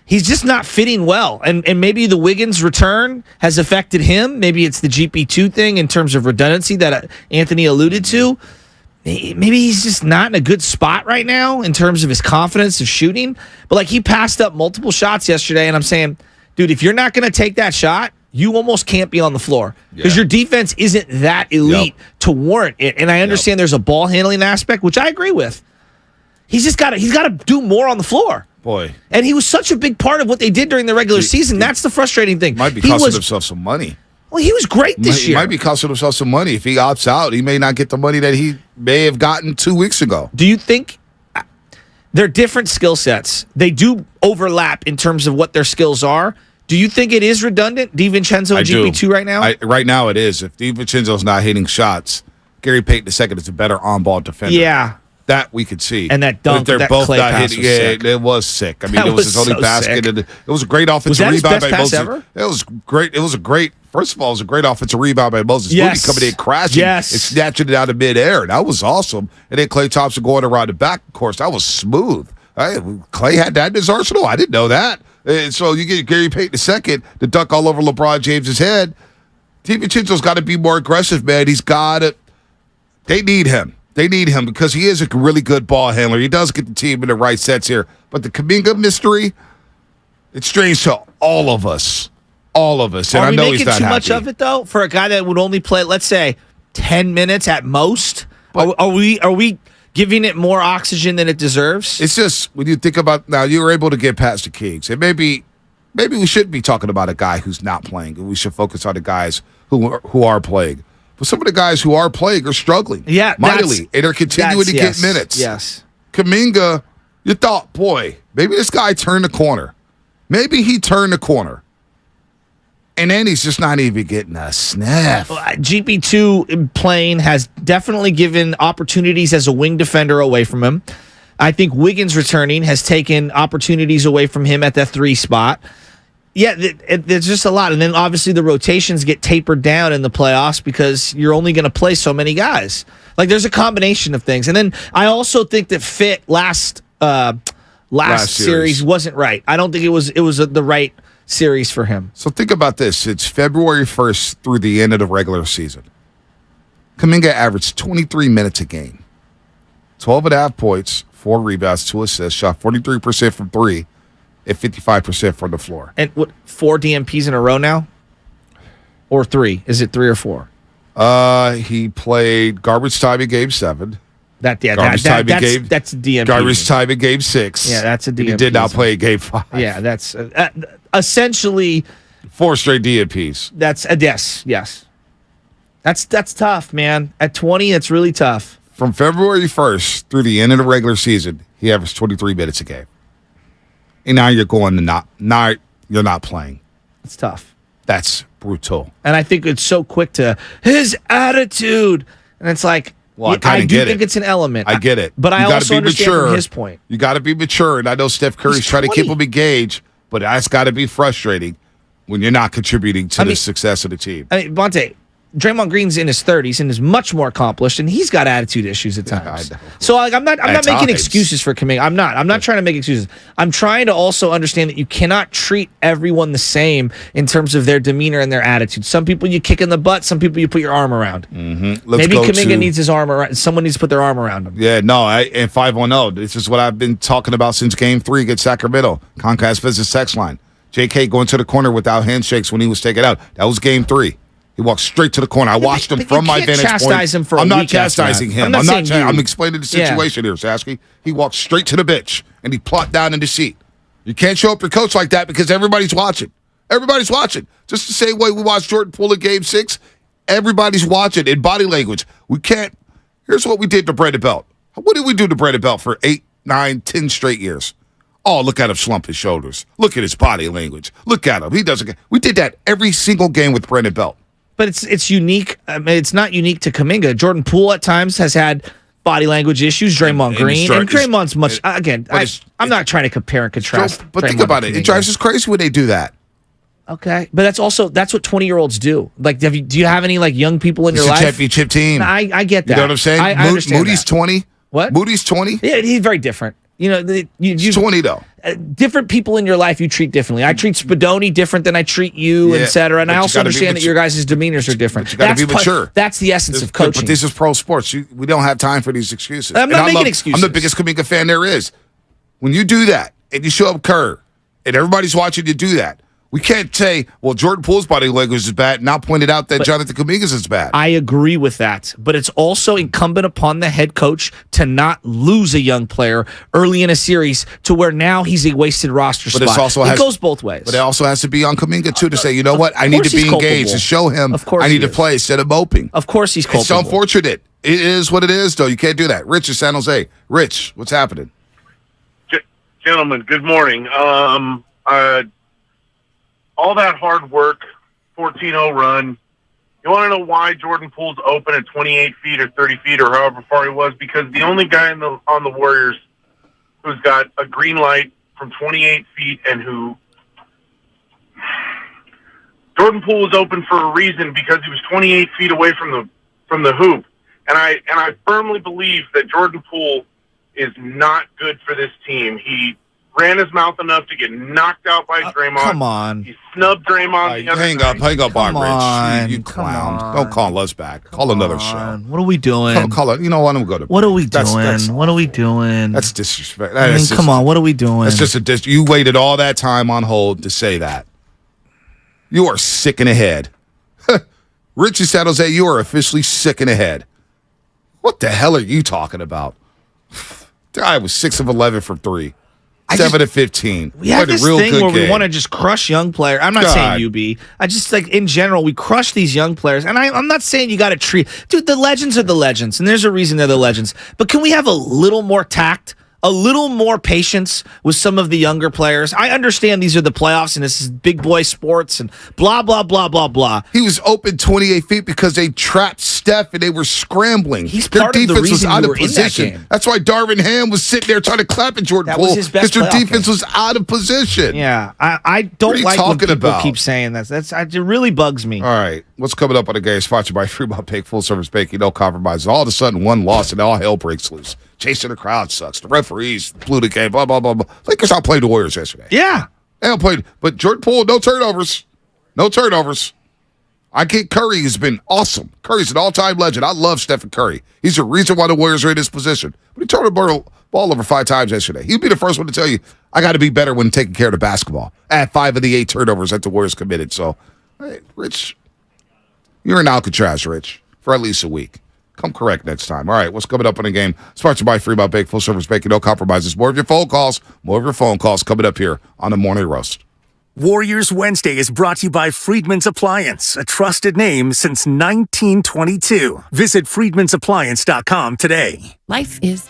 he's just not fitting well. And maybe the Wiggins return has affected him. Maybe it's the GP2 thing in terms of redundancy that Anthony alluded to. Maybe he's just not in a good spot right now in terms of his confidence of shooting. But, like, he passed up multiple shots yesterday, and I'm saying, dude, if you're not going to take that shot, you almost can't be on the floor because your defense isn't that elite to warrant it. And I understand there's a ball handling aspect, which I agree with. He's got to do more on the floor. Boy. And he was such a big part of what they did during the regular season. That's the frustrating thing. Might be costing himself some money. Well, he was great this year. He might be costing himself some money. If he opts out, he may not get the money that he may have gotten 2 weeks ago. Do you think they're different skill sets? They do overlap in terms of what their skills are. Do you think it is redundant, DiVincenzo and GP2 right now? Right now it is. If DiVincenzo's not hitting shots, Gary Payton II is a better on-ball defender. Yeah. That we could see. And that dunk, if they're that both clay not pass hitting, was sick. it was sick. I mean, That it was his was only so basket. sick. And it was a great offensive Was that his rebound best by pass Moses. ever? It was great. It was a great. First of all, it was a great offensive rebound by Moses Yes. Moody coming in crashing and snatching it out of midair. That was awesome. And then Klay Thompson going around the back. Of course, that was smooth. Klay had that in his arsenal. I didn't know that. And so you get Gary Payton II to dunk all over LeBron James's head. DiVincenzo's got to be more aggressive, man. He's got to. They need him. They need him because he is a really good ball handler. He does get the team in the right sets here. But the Kuminga mystery, it's strange to all of us. All of us. And Are we I know making he's not too happy. much of it, though, for a guy that would only play, let's say, 10 minutes at most? Are we giving it more oxygen than it deserves? It's just, when you think about, now you were able to get past the Kings. And maybe we shouldn't be talking about a guy who's not playing. We should focus on the guys who are playing. But some of the guys who are playing are struggling mightily, and are continuing to get minutes. Yes. Kuminga, you thought, boy, maybe this guy turned the corner. Maybe he turned the corner. And then he's just not even getting a sniff. GP2 playing has definitely given opportunities as a wing defender away from him. I think Wiggins returning has taken opportunities away from him at that 3 spot. Yeah, there's just a lot. And then obviously the rotations get tapered down in the playoffs because you're only going to play so many guys. Like there's a combination of things. And then I also think that fit last series wasn't right. I don't think it was the right series for him. So think about this. It's February 1st through the end of the regular season. Kuminga averaged 23 minutes a game. 12.5 points, 4 rebounds, 2 assists, shot 43% from 3 and 55% from the floor. And what, 4 DMPs in a row now? Or 3? Is it 3 or 4? He played garbage time in Game 7. That's DMP. Garbage time in Game 6. Yeah, that's a DMP. He did not play in Game 5. Yeah, that's essentially 4 straight DMPs. That's a yes. That's tough, man. At 20, it's really tough. From February 1st through the end of the regular season, he averaged 23 minutes a game. And now you're going to you're not playing. It's tough. That's brutal. And I think it's so quick to his attitude. And it's like, well, I do think it's an element. I get it. But I also understand from his point. You got to be mature. And I know Steph Curry's trying to keep him engaged, but that's got to be frustrating when you're not contributing to the success of the team. I mean, Bonte, Draymond Green's in his 30s and is much more accomplished, and he's got attitude issues at times. So I'm not making excuses for Kuminga. I'm not trying to make excuses. I'm trying to also understand that you cannot treat everyone the same in terms of their demeanor and their attitude. Some people you kick in the butt, some people you put your arm around. Mm-hmm. Maybe Kuminga needs his arm around. Someone needs to put their arm around him. Yeah, no, and 510. This is what I've been talking about since Game 3 against Sacramento. Comcast Business text line. JK going to the corner without handshakes when he was taken out. That was Game 3. He walked straight to the corner. I watched him from my vantage point. Chastise him for I'm a not week after chastising that. him. I'm explaining the Yeah. situation here, Sasky. He walked straight to the bench, and he plopped down in the seat. You can't show up your coach like that because everybody's watching. Everybody's watching. Just the same way we watched Jordan Poole in Game 6, everybody's watching in body language. We can't. Here's what we did to Brandon Belt. What did we do to Brandon Belt for 8, 9, 10 straight years? Oh, look at him slump his shoulders. Look at his body language. Look at him. He doesn't. We did that every single game with Brandon Belt. But it's unique. I mean, it's not unique to Kuminga. Jordan Poole at times has had body language issues. Draymond Green. And Draymond's much. Again, I'm not trying to compare and contrast. But think about it. It drives us crazy when they do that. Okay. But that's what 20-year-olds do. Like, do you have any like young people in your life? It's a championship team. I get that. You know what I'm saying? I understand Moody's that. 20. What? Moody's 20. Yeah, he's very different. You know, He's 20 though. Different people in your life you treat differently. I treat Spadoni different than I treat you, et cetera. And I also understand that your guys' demeanors are different. You got to be mature. That's the essence of coaching. But this is pro sports. We don't have time for these excuses. I'm not making excuses. I'm the biggest Kuminga fan there is. When you do that and you show up Kerr and everybody's watching you do that, We can't say, well, Jordan Poole's body language is bad, not pointed out that Jonathan Kuminga's is bad. I agree with that, but it's also incumbent upon the head coach to not lose a young player early in a series to where now he's a wasted roster spot. It goes both ways. But it also has to be on Kuminga, too, to say, you know what, I need to be engaged and show him I need to play instead of moping. Of course he's culpable. It's unfortunate. It is what it is, though. You can't do that. Rich in San Jose. Rich, what's happening? Gentlemen, good morning. All that hard work, 14-0 run. You want to know why Jordan Poole's open at 28 feet or 30 feet or however far he was? Because the only guy on the Warriors who's got a green light from 28 feet and who Jordan Poole was open for a reason because he was 28 feet away from the hoop. And I firmly believe that Jordan Poole is not good for this team. He ran his mouth enough to get knocked out by Draymond. Come on. He snubbed Draymond the other Hang night. up on Rich. You clown. Don't call us back. Call another show. What are we doing? Call it. You know what? I'm going to go to. What are we doing? What are we doing? That's disrespect. Come on. What are we doing? That's just you waited all that time on hold to say that. You are sick in the head. Rich in San Jose, you are officially sick in the head. What the hell are you talking about? The guy was 6 of 11 from 3. 7 of 15. We have this thing where we want to just crush young players. I'm not saying you be. I just like in general we crush these young players, and I'm not saying you got to treat. Dude, the legends are the legends, and there's a reason they're the legends. But can we have a little more tact? A little more patience with some of the younger players. I understand these are the playoffs and this is big boy sports and blah, blah, blah, blah, blah. He was open 28 feet because they trapped Steph and they were scrambling. Their part of the defense was reason out you of were in that position. game. That's why Darvin Ham was sitting there trying to clap at Jordan Poole. That was his best because their playoff defense game. was out of position. Yeah, I What don't are you like when talking people about? keep saying that. It really bugs me. All right. What's coming up on the game? Sponsored by Fremont Bank, full service banking, no compromise. All of a sudden, one loss and all hell breaks loose. Chasing the crowd sucks. The referees blew the game. Blah, blah, blah, blah. Lakers outplayed the Warriors yesterday. Yeah. They outplayed. But Jordan Poole, no turnovers. No turnovers. I think Curry has been awesome. Curry's an all-time legend. I love Stephen Curry. He's the reason why the Warriors are in this position. But he turned the ball over 5 times yesterday. He'd be the first one to tell you, I got to be better when taking care of the basketball. At 5 of the 8 turnovers that the Warriors committed. So, hey, Rich, you're in Alcatraz, Rich, for at least a week. Come correct next time. All right, what's coming up in the game? Sponsored by Fremont Bank, full service banking, no compromises. More of your phone calls coming up here on the Morning Roast. Warriors Wednesday is brought to you by Friedman's Appliance, a trusted name since 1922. Visit friedmansappliance.com today. Life is...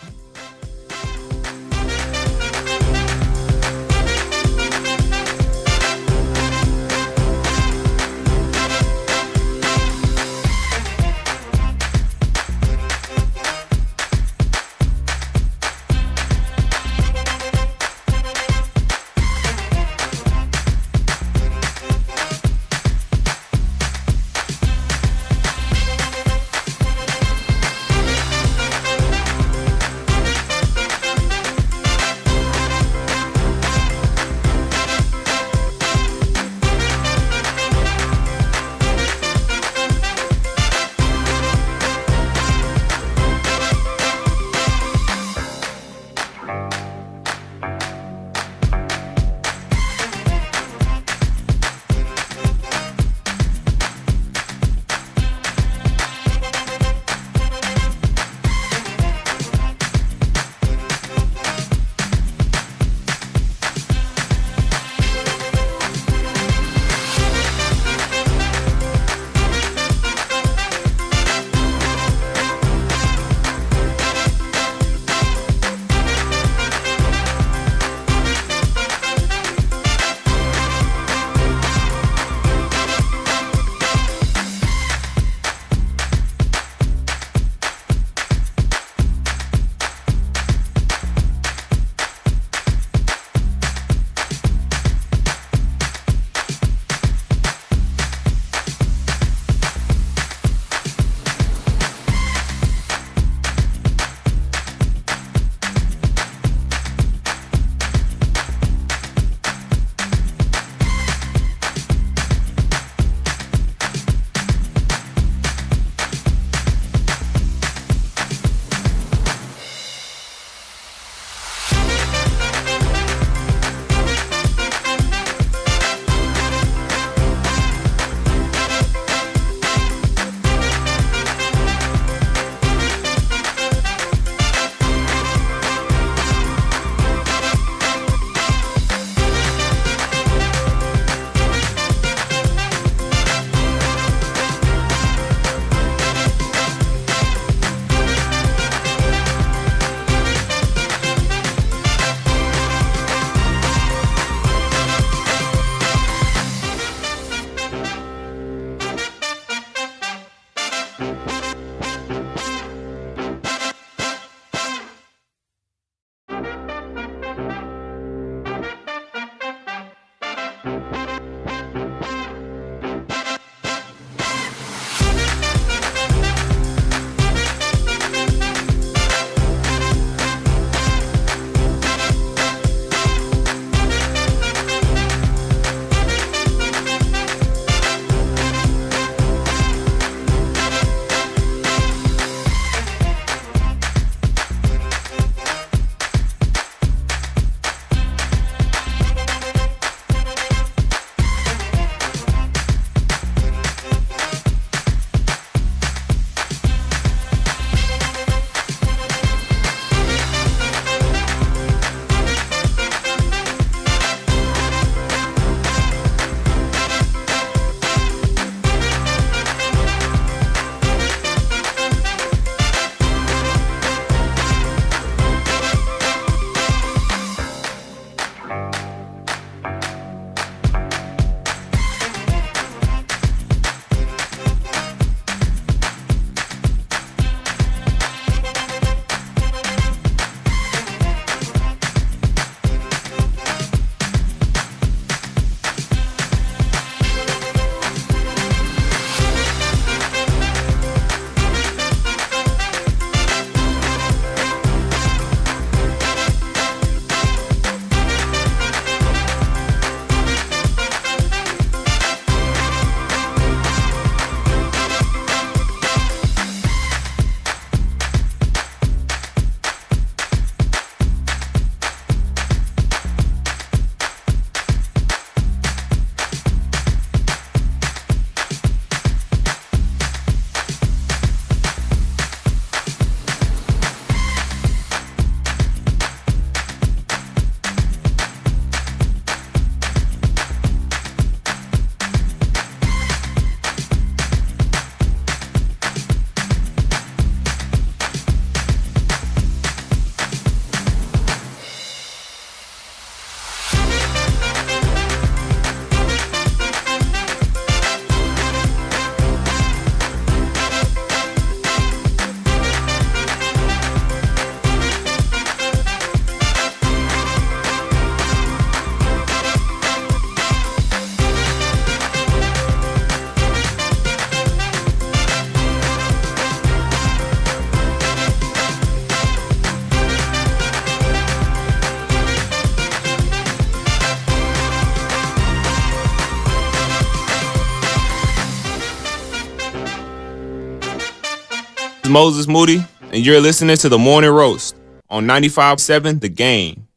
Moses Moody, and you're listening to The Morning Roast on 95.7 The Game.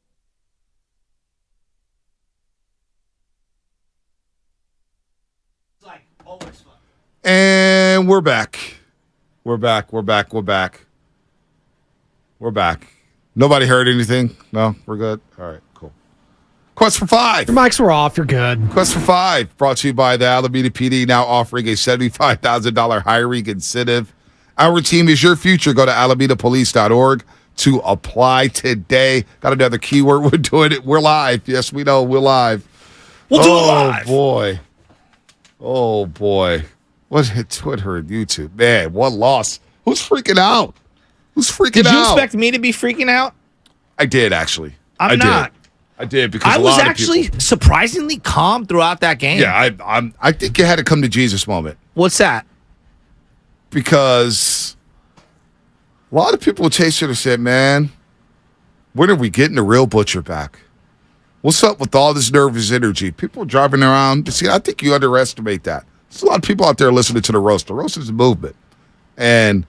And we're back. We're back. Nobody heard anything? No? We're good? All right, cool. Quest for 5. Your mics were off. You're good. Quest for 5 brought to you by the Alameda PD, now offering a $75,000 hiring incentive. Our team is your future. Go to alamedapolice.org to apply today. Got another keyword. We're doing it. We're live. Yes, we know. We're live. We'll do it live. Oh, boy. What hit Twitter and YouTube? Man, one loss. Who's freaking out? Did you expect me to be freaking out? I did, actually. I'm not. I did because I was actually surprisingly calm throughout that game. Yeah, I think you had a come to Jesus moment. What's that? Because a lot of people chasing and said, man, when are we getting the real Butcher back? What's up with all this nervous energy? People driving around. See, I think you underestimate that. There's a lot of people out there listening to the roast. The roast is a movement. And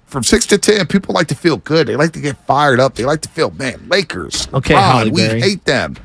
from 6 to 10, people like to feel good. They like to get fired up. They like to feel, man, Lakers. Okay, LeBron, we hate them.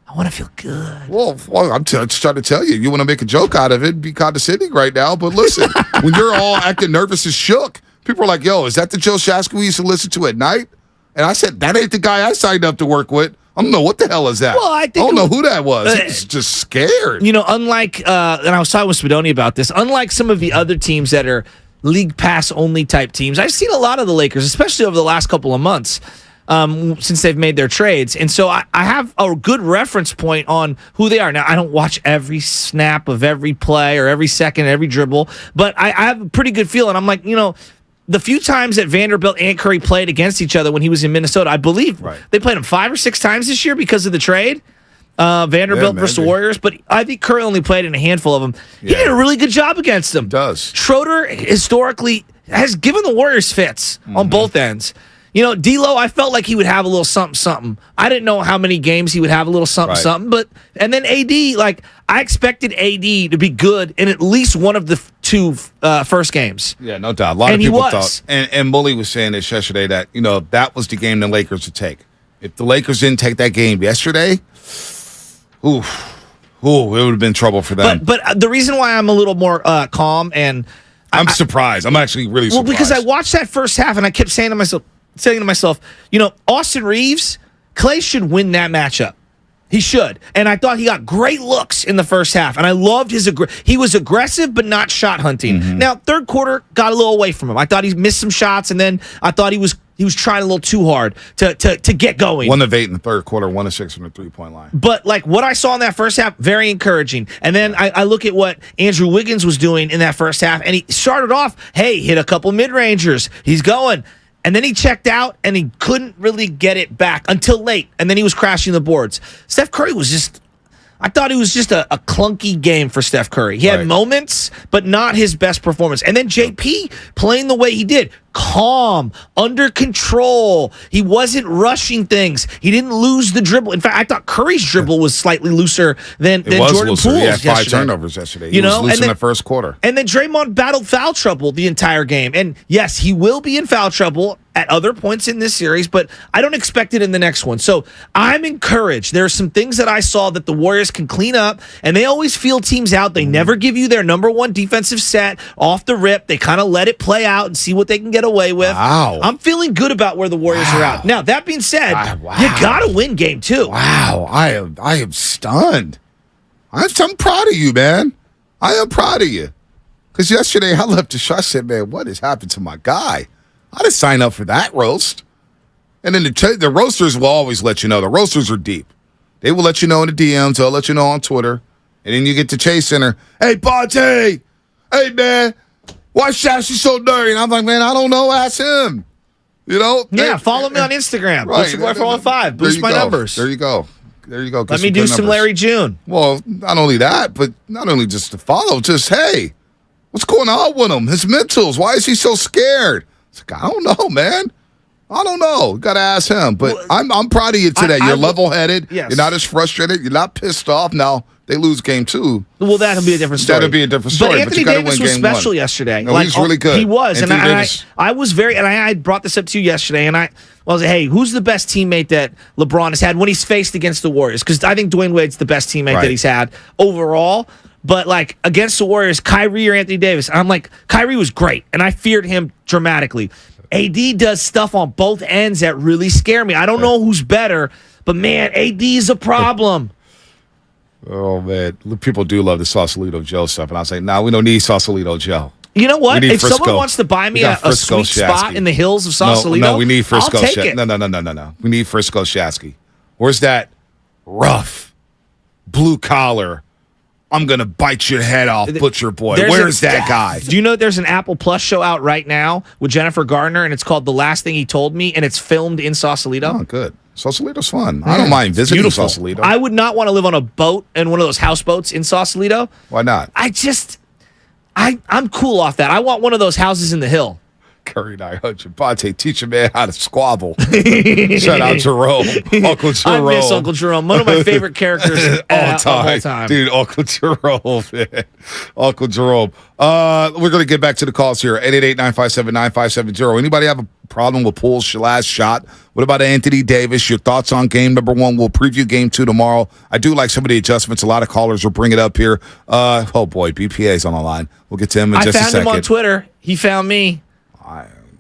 I want to feel good. Well I'm just trying to tell you. You want to make a joke out of it, be condescending right now. But listen, when you're all acting nervous and shook, people are like, yo, is that the Joe Shasky we used to listen to at night? And I said, that ain't the guy I signed up to work with. I don't know what the hell is that. Well, I don't know who that was. He was just scared. You know, unlike, and I was talking with Spadoni about this, unlike some of the other teams that are league pass only type teams, I've seen a lot of the Lakers, especially over the last couple of months. since they've made their trades. And so I have a good reference point on who they are. Now, I don't watch every snap of every play or every second, every dribble, but I have a pretty good feel. And I'm like, the few times that Vanderbilt and Curry played against each other when he was in Minnesota, I believe they played him 5 or 6 times this year because of the trade. Vanderbilt versus the Warriors, but I think Curry only played in a handful of them. He did a really good job against them. Schroeder historically has given the Warriors fits on both ends. D'Lo, I felt like he would have a little something. I didn't know how many games he would have a little something. And then AD, I expected AD to be good in at least one of the 2 first games. Yeah, no doubt. A lot of people thought, and Mully was saying this yesterday that that was the game the Lakers would take. If the Lakers didn't take that game yesterday, it would have been trouble for them. But the reason why I'm a little more calm and I'm surprised. I'm actually really surprised. Well, because I watched that first half and I kept saying to myself, Austin Reeves, Clay should win that matchup. He should. And I thought he got great looks in the first half. And I loved he was aggressive, but not shot hunting. Now, third quarter got a little away from him. I thought he missed some shots, and then I thought he was trying a little too hard to get going. 1 of 8 in the third quarter, 1 of 6 from the 3-point line. But what I saw in that first half, very encouraging. And then I look at what Andrew Wiggins was doing in that first half, and he started off, hit a couple mid-rangers. He's going. And then he checked out, and he couldn't really get it back until late. And then he was crashing the boards. Steph Curry I thought it was just a clunky game for Steph Curry. He had moments, but not his best performance. And then JP playing the way he did. Calm, under control. He wasn't rushing things. He didn't lose the dribble. In fact, I thought Curry's dribble was slightly looser than Jordan Poole's. He had 5 turnovers yesterday. He was loose in the first quarter. And then Draymond battled foul trouble the entire game. And yes, he will be in foul trouble at other points in this series, but I don't expect it in the next one. So I'm encouraged. There are some things that I saw that the Warriors can clean up, and they always feel teams out. They never give you their number 1 defensive set off the rip. They kind of let it play out and see what they can get away with. Wow. I'm feeling good about where the Warriors are at. Now, that being said, you got to win game 2. Wow. I am stunned. I'm proud of you, man. I am proud of you. Because yesterday I left the show. I said, man, what has happened to my guy? I didn't sign up for that roast. And then the roasters will always let you know. The roasters are deep. They will let you know in the DMs. They'll let you know on Twitter. And then you get to Chase Center. Hey, Bonte. Hey, man. Why Shashy so dirty? And I'm like, man, I don't know. Ask him. Yeah, follow me on Instagram. Right. Boost your boy 415. Boost my numbers. There you go. Let me do some Larry June. Well, not only that, but not only just to follow, just, hey, what's going on with him? His mentals. Why is he so scared? It's like, I don't know, man. I don't know. Got to ask him. But I'm proud of you today. You're level-headed. Yes. You're not as frustrated. You're not pissed off. Now, they lose game 2. Well, that'll be a different story. That'll be a different story. But Anthony Davis was special yesterday. No, he's really good. He was. Anthony And I was very, and I brought this up to you yesterday, and I was like, hey, who's the best teammate that LeBron has had when he's faced against the Warriors? Because I think Dwayne Wade's the best teammate that he's had overall. But, against the Warriors, Kyrie or Anthony Davis, I'm like, Kyrie was great, and I feared him dramatically. AD does stuff on both ends that really scare me. I don't know who's better, but, man, AD is a problem. Oh, man. People do love the Sausalito Joe stuff, and I say, we don't need Sausalito Joe. You know what? If someone wants to buy me a sweet spot in the hills of Sausalito, no, we need Frisco. I'll take it. No. We need Frisco Shasky. Where's that rough, blue-collar, I'm going to bite your head off, butcher boy? Where's that guy? Do you know there's an Apple Plus show out right now with Jennifer Gardner, and it's called The Last Thing He Told Me, and it's filmed in Sausalito? Oh, good. Sausalito's fun. I don't mind visiting Sausalito. I would not want to live on a boat and one of those houseboats in Sausalito. Why not? I'm cool off that. I want one of those houses in the hill. Curry and I, Bonte, teach a man how to squabble. Shout out Jerome. Uncle Jerome. I miss Uncle Jerome. One of my favorite characters all time. Dude, Uncle Jerome, man. Uncle Jerome. We're going to get back to the calls here. 888-957-9570. Anybody have a problem with Poole's last shot? What about Anthony Davis? Your thoughts on game number 1? We'll preview game 2 tomorrow. I do like some of the adjustments. A lot of callers will bring it up here. Oh, boy, BPA's on the line. We'll get to him in just a second. I found him on Twitter. He found me.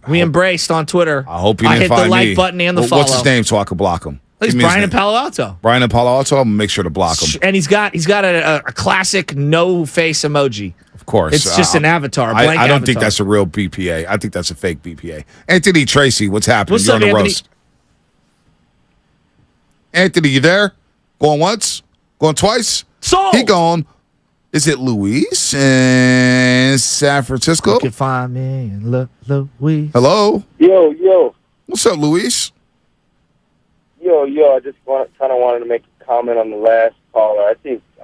We embraced on Twitter. I hope you didn't find me. I hit the like button and the follow. What's his name so I can block him? He's Brian in Palo Alto. Brian in Palo Alto. I'm going to make sure to block him. And he's got a classic no face emoji. Of course. It's just an avatar. I don't think that's a real BPA. I think that's a fake BPA. Anthony Tracy, what's happening? You're on the roast. Anthony, you there? Going once? Going twice? Sold. He gone. Is it Luis in San Francisco? You can find me in Luis. Hello? Yo. What's up, Luis? Yo, I just kind of wanted to make a comment on the last caller.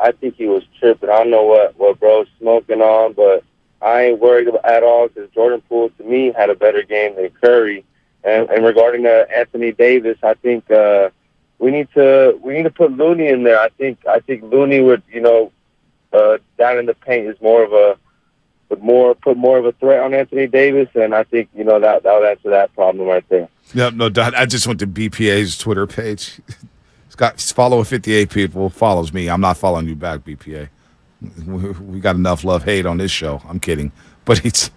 I think he was tripping. I don't know what bro's smoking on, but I ain't worried at all because Jordan Poole, to me, had a better game than Curry. And regarding Anthony Davis, I think we need to put Looney in there. I think Looney would, down in the paint is put more of a threat on Anthony Davis, and I think that would answer that problem right there. Yep, no doubt. I just went to BPA's Twitter page. He's following 58 people. Follows me. I'm not following you back, BPA. We got enough love-hate on this show. I'm kidding. But he's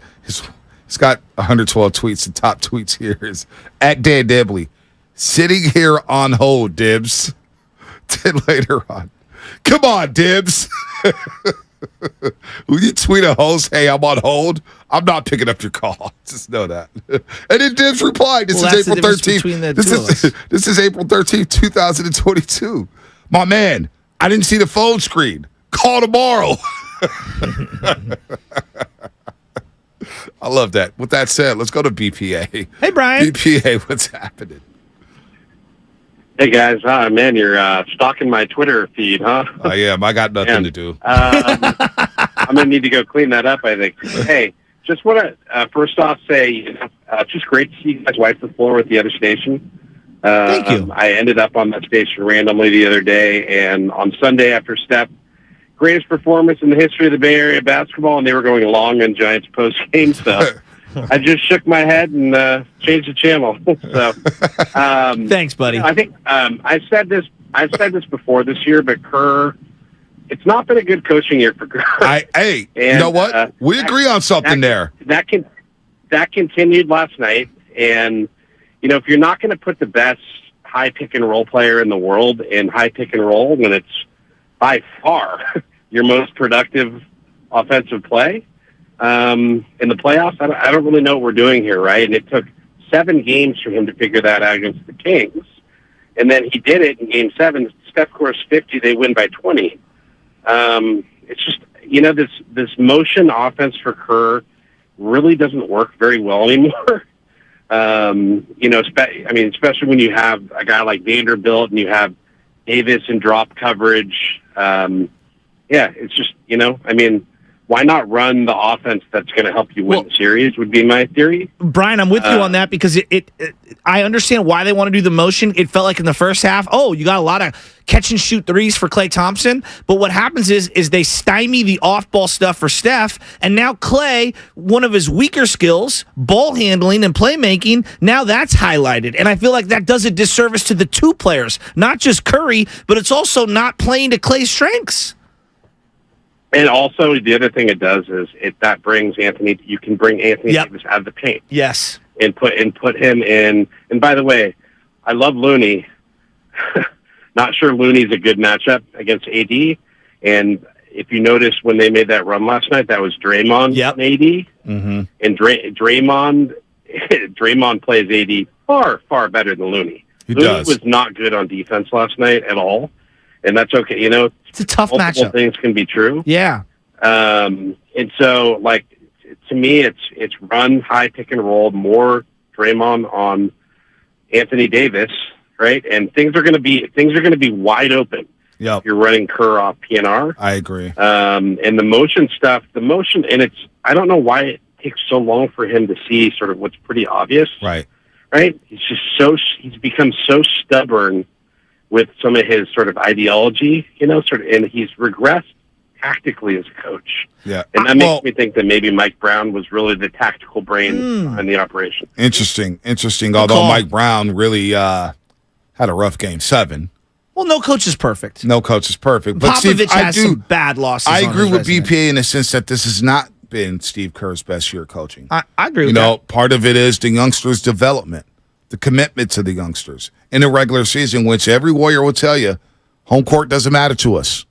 got 112 tweets. The top tweets here is at Dan Dibley. Sitting here on hold, Dibs. Then later on. Come on, Dibs. When you tweet a host, hey, I'm on hold, I'm not picking up your call. Just know that. And then Dibs replied, this is April 13th. This is April 13th, 2022. My man, I didn't see the phone screen. Call tomorrow. I love that. With that said, let's go to BPA. Hey, Brian. BPA, what's happening? Hey, guys. Man, you're stalking my Twitter feed, huh? I am. I got nothing to do. I'm going to need to go clean that up, I think. Hey, just want to first off say, just great to see you guys wipe the floor with the other station. Thank you. I ended up on that station randomly the other day, and on Sunday after Steph, greatest performance in the history of the Bay Area basketball, and they were going long on Giants post-game stuff. I just shook my head and changed the channel. So, thanks, buddy. I think I've said this before this year, but Kerr, it's not been a good coaching year for Kerr. You know what? We agree on something there. That continued last night, and if you're not going to put the best high pick and roll player in the world in high pick and roll, when it's by far your most productive offensive play. In the playoffs, I don't really know what we're doing here, right? And it took 7 games for him to figure that out against the Kings. And then he did it in Game 7. Steph scores 50, they win by 20. It's just, this motion offense for Kerr really doesn't work very well anymore. Especially when you have a guy like Vanderbilt and you have Davis in drop coverage. It's just, why not run the offense that's going to help you win the series would be my theory. Brian, I'm with you on that because I understand why they want to do the motion. It felt like in the first half, you got a lot of catch and shoot threes for Klay Thompson. But what happens is they stymie the off-ball stuff for Steph. And now Klay, one of his weaker skills, ball handling and playmaking, now that's highlighted. And I feel like that does a disservice to the two players, not just Curry, but it's also not playing to Klay's strengths. And also, the other thing it does is that brings Anthony. You can bring Anthony Davis out of the paint. Yes, and put him in. And by the way, I love Looney. Not sure Looney's a good matchup against AD. And if you notice when they made that run last night, that was Draymond and AD. Mm-hmm. And Draymond plays AD far better than Looney. Looney was not good on defense last night at all. And that's okay. It's a tough matchup. Things can be true. Yeah. And so, to me, it's run high pick and roll, more Draymond on Anthony Davis, right? And things are going to be wide open. Yeah. If you're running Kerr off PNR. I agree. And the motion stuff, and I don't know why it takes so long for him to see sort of what's pretty obvious. Right. Right. He's become so stubborn with some of his sort of ideology, and he's regressed tactically as a coach. Yeah. And that makes me think that maybe Mike Brown was really the tactical brain behind the operation. Interesting. Although Mike Brown really had a rough Game 7. Well, no coach is perfect. But Popovich Steve, has some bad losses. I agree with resume. BPA in the sense that this has not been Steve Kerr's best year coaching. I agree with that. Part of it is the youngsters' development, the commitment to the youngsters in the regular season, which every Warrior will tell you, home court doesn't matter to us.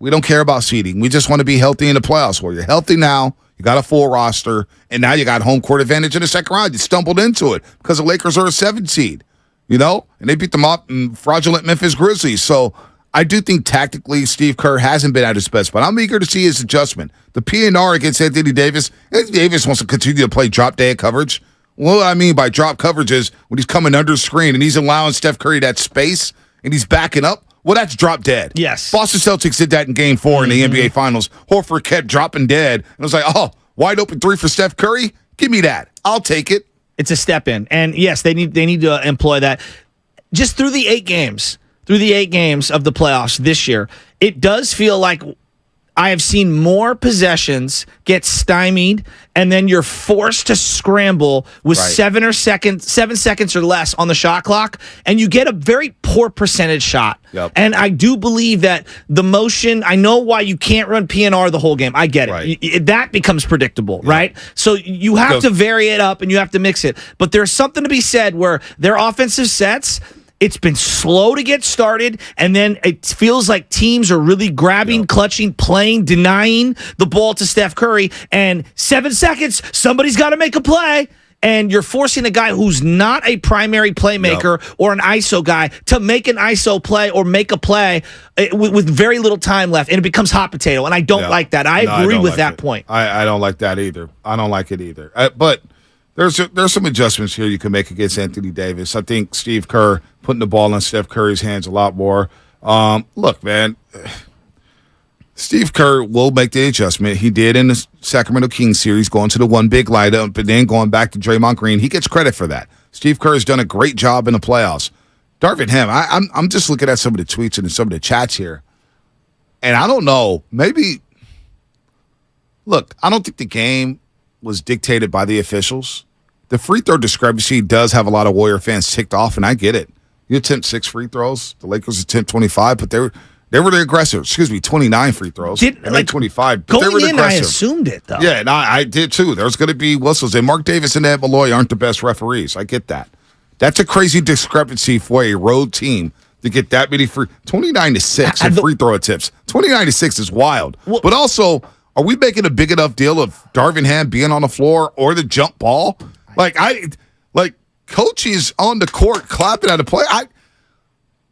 We don't care about seeding. We just want to be healthy in the playoffs. Where you're healthy now, you got a full roster, and now you got home court advantage in the second round. You stumbled into it because the Lakers are a 7 seed. and they beat them up in fraudulent Memphis Grizzlies. So I do think tactically Steve Kerr hasn't been at his best, but I'm eager to see his adjustment. The PNR against Anthony Davis. Anthony Davis wants to continue to play drop day coverage. What I mean by drop coverage is when he's coming under screen and he's allowing Steph Curry that space and he's backing up. Well, that's drop dead. Yes. Boston Celtics did that in Game 4 in the NBA Finals. Horford kept dropping dead. And it was like, wide open three for Steph Curry? Give me that. I'll take it. It's a step in. And, yes, they need to employ that. Just through the 8 games of the playoffs this year, it does feel like I have seen more possessions get stymied, and then you're forced to scramble with 7 seconds or less on the shot clock, and you get a very poor percentage shot. Yep. And I do believe that the motion, I know why you can't run PNR the whole game. I get it. That becomes predictable, right? So you have to vary it up, and you have to mix it. But there's something to be said where their offensive sets, it's been slow to get started, and then it feels like teams are really grabbing, clutching, playing, denying the ball to Steph Curry, and 7 seconds, somebody's got to make a play, and you're forcing a guy who's not a primary playmaker or an ISO guy to make an ISO play or make a play with very little time left, and it becomes hot potato, and I don't like that. I agree with that point. I don't like that either. I don't like it either. But there's some adjustments here you can make against Anthony Davis. I think Steve Kerr putting the ball in Steph Curry's hands a lot more. Look, man, Steve Kerr will make the adjustment. He did in the Sacramento Kings series, going to the one big lineup, but then going back to Draymond Green. He gets credit for that. Steve Kerr has done a great job in the playoffs. Darvin Ham, I'm just looking at some of the tweets and some of the chats here, and I don't know. Maybe, look, I don't think the game was dictated by the officials. The free throw discrepancy does have a lot of Warrior fans ticked off, and I get it. You attempt 6 free throws. The Lakers attempt 25, but they were the aggressor. 29 free throws. 25. But they were the aggressor. I assumed it, though. Yeah, and I did too. There's going to be whistles. And Mark Davis and Ed Malloy aren't the best referees. I get that. That's a crazy discrepancy for a road team to get that many 29-6 in free throw attempts. 29-6 is wild. But also, are we making a big enough deal of Darvin Ham being on the floor or the jump ball? Coach is on the court clapping at a play.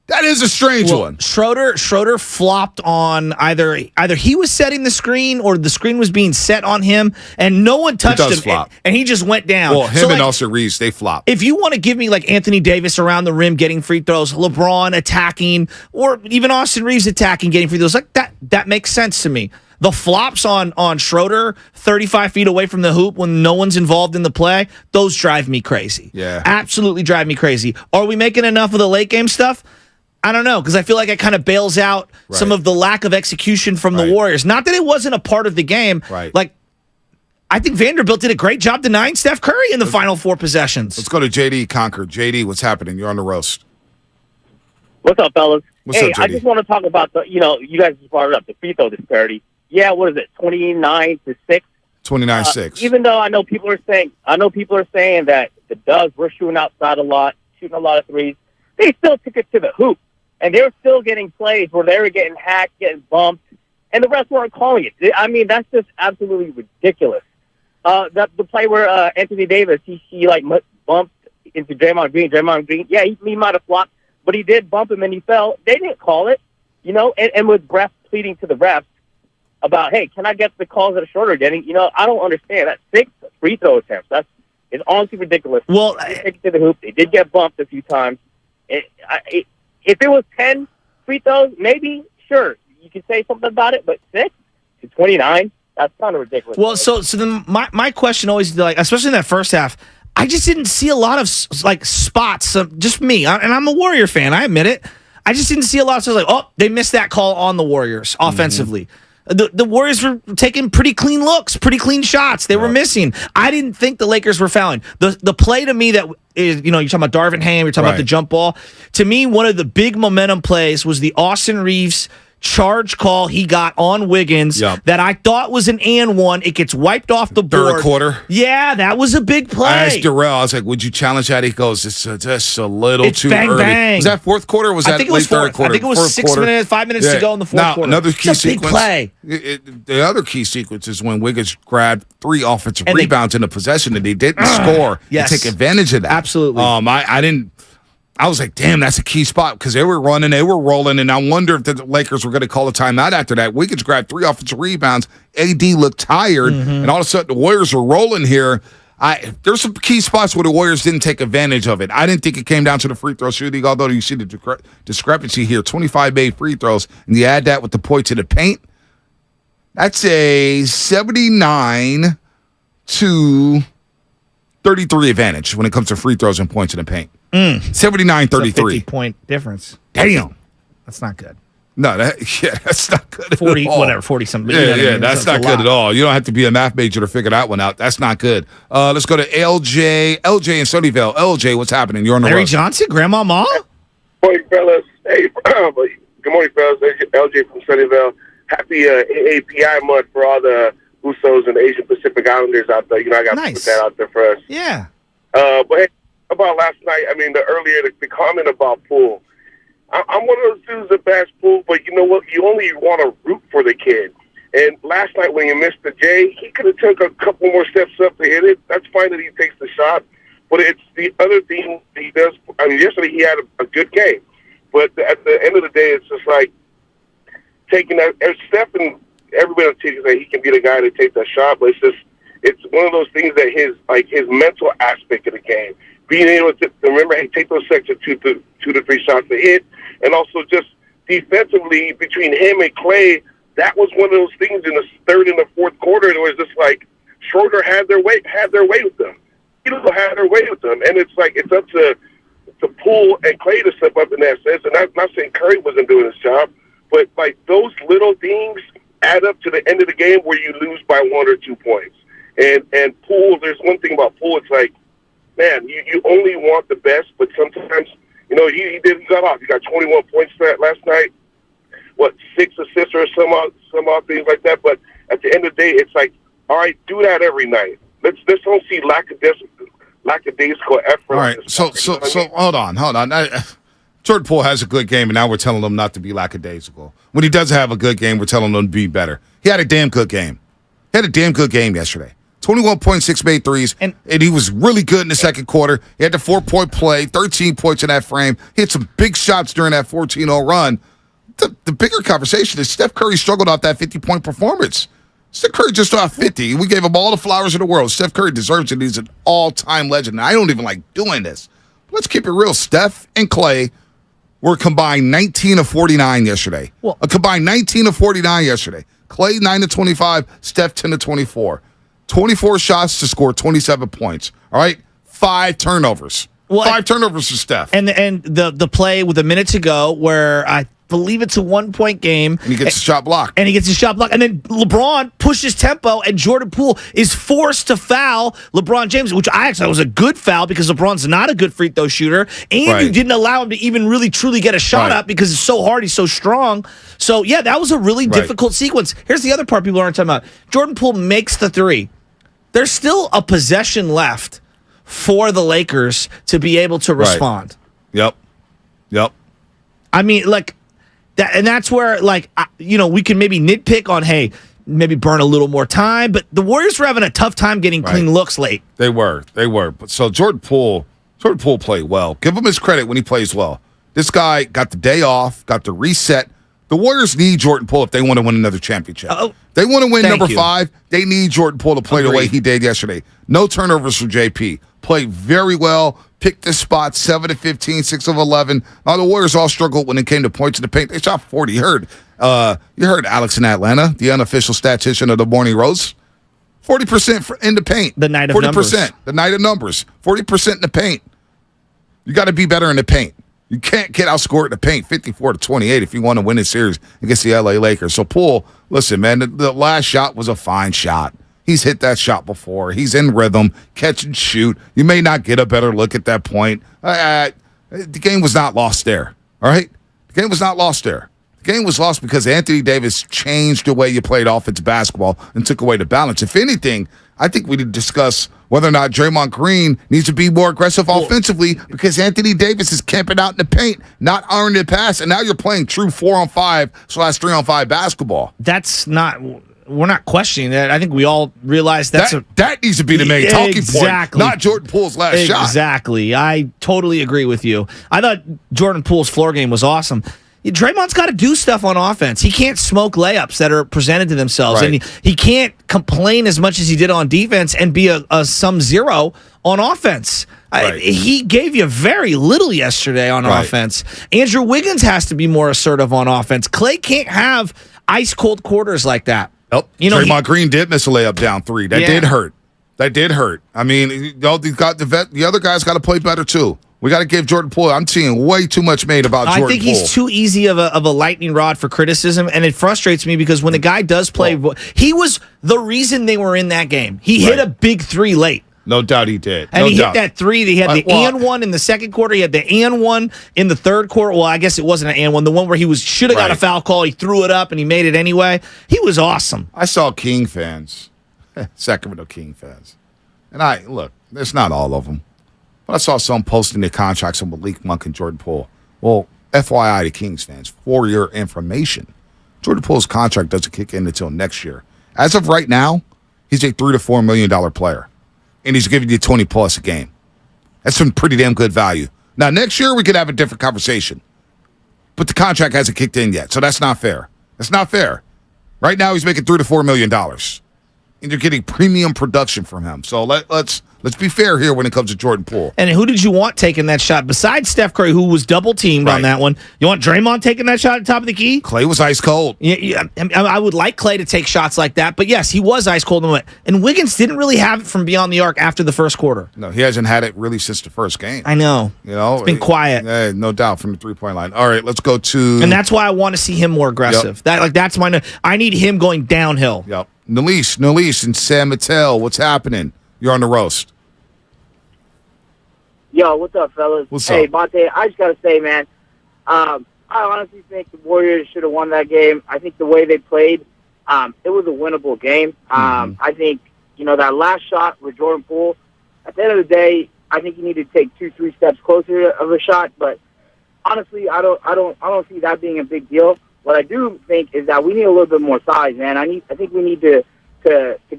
That is a strange one. Schroeder flopped on either he was setting the screen or the screen was being set on him, and no one touched him. Flop. And he just went down. Well, him and Austin Reeves, they flop. If you want to give me like Anthony Davis around the rim getting free throws, LeBron attacking, or even Austin Reeves attacking, getting free throws, like that makes sense to me. The flops on Schroeder 35 feet away from the hoop when no one's involved in the play, those drive me crazy. Yeah. Absolutely drive me crazy. Are we making enough of the late game stuff? I don't know, because I feel like it kind of bails out some of the lack of execution from the Warriors. Not that it wasn't a part of the game. Right. Like, I think Vanderbilt did a great job denying Steph Curry in the final 4 possessions. Let's go to JD Concord. JD, what's happening? You're on the roast. What's up, fellas? What's up, JD? I just want to talk about you guys just brought it up, the free throw disparity. Yeah, what is it, 29-6? 29-6. Even though I know people are saying that the Dubs were shooting outside a lot, shooting a lot of threes, they still took it to the hoop. And they were still getting plays where they were getting hacked, getting bumped, and the refs weren't calling it. I mean, that's just absolutely ridiculous. The play where Anthony Davis, he bumped into Draymond Green. Draymond Green, yeah, he might have flopped, but he did bump him and he fell. They didn't call it, and with refs pleading to the refs about, hey, can I get the calls that are shorter getting? I don't understand. That's 6 free throw attempts. It's honestly ridiculous. Well, they take it to the hoop. They did get bumped a few times. If it was 10 free throws, maybe, sure, you could say something about it, but 6 to 29, that's kind of ridiculous. Well, so then my question always, especially in that first half, I just didn't see a lot of spots. Just me, and I'm a Warrior fan. I admit it. I just didn't see a lot of stuff they missed that call on the Warriors offensively. The Warriors were taking pretty clean looks, pretty clean shots. They were missing. I didn't think the Lakers were fouling. The play to me that is, you're talking about Darvin Ham, you're talking about the jump ball. To me, one of the big momentum plays was the Austin Reeves charge call he got on Wiggins that I thought was an and one. It gets wiped off the board. Third quarter. Yeah, that was a big play. I asked Darrell, I was like, would you challenge that? He goes, it's just a little too bang, early. Bang. Was that fourth quarter or was that late third quarter? I think it was 5 minutes to go in the fourth quarter. Another key it's a sequence. Big play. The other key sequence is when Wiggins grabbed 3 offensive rebounds in the possession and they didn't score. Yes. To take advantage of that. Absolutely. I was like, damn, that's a key spot because they were running, they were rolling, and I wonder if the Lakers were going to call a timeout after that. Wiggins grabbed 3 offensive rebounds. AD looked tired, and all of a sudden the Warriors are rolling here. There's some key spots where the Warriors didn't take advantage of it. I didn't think it came down to the free throw shooting, although you see the discrepancy here. 25 made free throws, and you add that with the points in the paint. That's a 79 to 33 advantage when it comes to free throws and points in the paint. 79-33. 50-point difference. Damn. That's not good. No, that's not good 40, at all. whatever, 40-something. Yeah, that's not good at all. You don't have to be a math major to figure that one out. That's not good. Let's go to LJ. LJ in Sunnyvale. LJ, what's happening? You're on the Larry road. Johnson, Grandma Ma? Good morning, fellas. Hey, good morning, fellas. LJ from Sunnyvale. Happy AAPI month for all the Usos and the Asian Pacific Islanders out there. I got to put that out there for us. Yeah. But hey, about last night, the comment about Poole. I'm one of those dudes that bash Poole, but you know what? You only want to root for the kid. And last night when he missed the J, he could have took a couple more steps up to hit it. That's fine that he takes the shot. But it's the other thing he does. Yesterday he had a good game. But at the end of the day, it's just like taking that. Steph and everybody on the team say he can be the guy to take that shot, but it's one of those things that his mental aspect of the game, being able to remember, hey, take those sections 2 to 3 shots to hit, and also just defensively between him and Clay, that was one of those things in the third and the fourth quarter. It was just like Schroeder had their way with them. People had their way with them, and it's like it's up to Poole and Clay to step up in that sense. And I'm not saying Curry wasn't doing his job, but like those little things add up to the end of the game where you lose by 1 or 2 points. And Poole, there's one thing about Poole, it's like, man, you only want the best, but sometimes, he got off. He got 21 points last night. 6 assists or some odd things like that. But at the end of the day, it's like, all right, do that every night. Let's don't see lackadaisical effort. All right, so hold on. Jordan Poole has a good game, and now we're telling him not to be lackadaisical. When he does have a good game, we're telling him to be better. He had a damn good game. He had a damn good game yesterday. 21.6 made threes, and he was really good in the second quarter. He had the 4-point play, 13 points in that frame. He had some big shots during that 14-0 run. The bigger conversation is Steph Curry struggled off that 50-point performance. Steph Curry just off 50. We gave him all the flowers in the world. Steph Curry deserves it. He's an all-time legend. And I don't even like doing this. Let's keep it real. Steph and Clay were combined 19 of 49 yesterday. A combined 19 of 49 yesterday. Clay 9 of 25, Steph 10 of 24. 24 shots to score 27 points. All right? 5 turnovers. 5 turnovers for Steph. And the play with a minute to go where I believe it's a 1-point game. And he gets a shot block. And then LeBron pushes tempo, and Jordan Poole is forced to foul LeBron James, which I actually thought was a good foul because LeBron's not a good free throw shooter. And you didn't allow him to even really truly get a shot up because it's so hard. He's so strong. So, yeah, that was a really difficult sequence. Here's the other part people aren't talking about. Jordan Poole makes the 3. There's still a possession left for the Lakers to be able to respond. Yep. I mean, like, that, and that's where, like, we can maybe nitpick on, hey, maybe burn a little more time, but the Warriors were having a tough time getting clean looks late. They were. But so Jordan Poole played well. Give him his credit when he plays well. This guy got the day off, got the reset. The Warriors need Jordan Poole if they want to win another championship. They want to win number 5. They need Jordan Poole to play the way he did yesterday. No turnovers for JP. Played very well. Picked the spot, 7 of 15, 6 of 11. Now the Warriors all struggled when it came to points in the paint. They shot 40. You heard Alex in Atlanta, the unofficial statistician of the Morning Roast. 40% in the paint. The night of 40%, numbers. The night of numbers. 40% in the paint. You got to be better in the paint. You can't get outscored in the paint 54-28 if you want to win this series against the LA Lakers. So Poole, listen, man, the last shot was a fine shot. He's hit that shot before. He's in rhythm, catch and shoot. You may not get a better look at that point. The game was not lost there, all right? The game was not lost there. The game was lost because Anthony Davis changed the way you played offensive basketball and took away the balance. If anything, I think we need to discuss whether or not Draymond Green needs to be more aggressive offensively because Anthony Davis is camping out in the paint, not earning the pass, and now you're playing true 4-on-5/3-on-5 basketball. That's not we're not questioning that. I think we all realize that needs to be the main talking point, not Jordan Poole's last shot. Exactly. I totally agree with you. I thought Jordan Poole's floor game was awesome. Draymond's got to do stuff on offense. He can't smoke layups that are presented to themselves, Right. and he can't complain as much as he did on defense and be a sum zero on offense. Right. He gave you very little yesterday on Right. offense. Andrew Wiggins has to be more assertive on offense. Clay can't have ice cold quarters like that. Nope. Draymond Green did miss a layup down 3. That did hurt. That did hurt. I mean, the other guys got to play better too. We got to give Jordan Poole. I'm seeing way too much made about Jordan Poole. I think he's too easy of a lightning rod for criticism, and it frustrates me because when the guy does play, he was the reason they were in that game. He hit a big 3 late. No doubt he did. And he hit that 3. He had the and one in the second quarter. He had the and one in the third quarter. Well, I guess it wasn't an and one. The one where he should have got a foul call. He threw it up and he made it anyway. He was awesome. I saw King fans, Sacramento King fans, and look, it's not all of them, but I saw some posting their contracts on Malik Monk and Jordan Poole. Well, FYI to Kings fans, for your information, Jordan Poole's contract doesn't kick in until next year. As of right now, he's a $3 to $4 million player. And he's giving you 20 plus a game. That's some pretty damn good value. Now, next year, we could have a different conversation. But the contract hasn't kicked in yet, so that's not fair. That's not fair. Right now, he's making $3 to $4 million. And you're getting premium production from him. So let's be fair here when it comes to Jordan Poole. And who did you want taking that shot besides Steph Curry, who was double teamed on that one? You want Draymond taking that shot at the top of the key? Clay was ice cold. Yeah, I would like Clay to take shots like that, but yes, he was ice cold. And Wiggins didn't really have it from beyond the arc after the first quarter. No, he hasn't had it really since the first game. I know. It's been quiet. No doubt from the 3-point line. All right, let's go to. And that's why I want to see him more aggressive. Yep. That's I need him going downhill. Yep. Nalise and San Mateo, what's happening? You're on the roast. Yo, what's up, fellas? What's hey, up? Monte, I just got to say, man, I honestly think the Warriors should have won that game. I think the way they played, it was a winnable game. I think, that last shot with Jordan Poole, at the end of the day, I think you need to take 2-3 steps closer of a shot, but honestly, I don't see that being a big deal. What I do think is that we need a little bit more size, man. I think we need to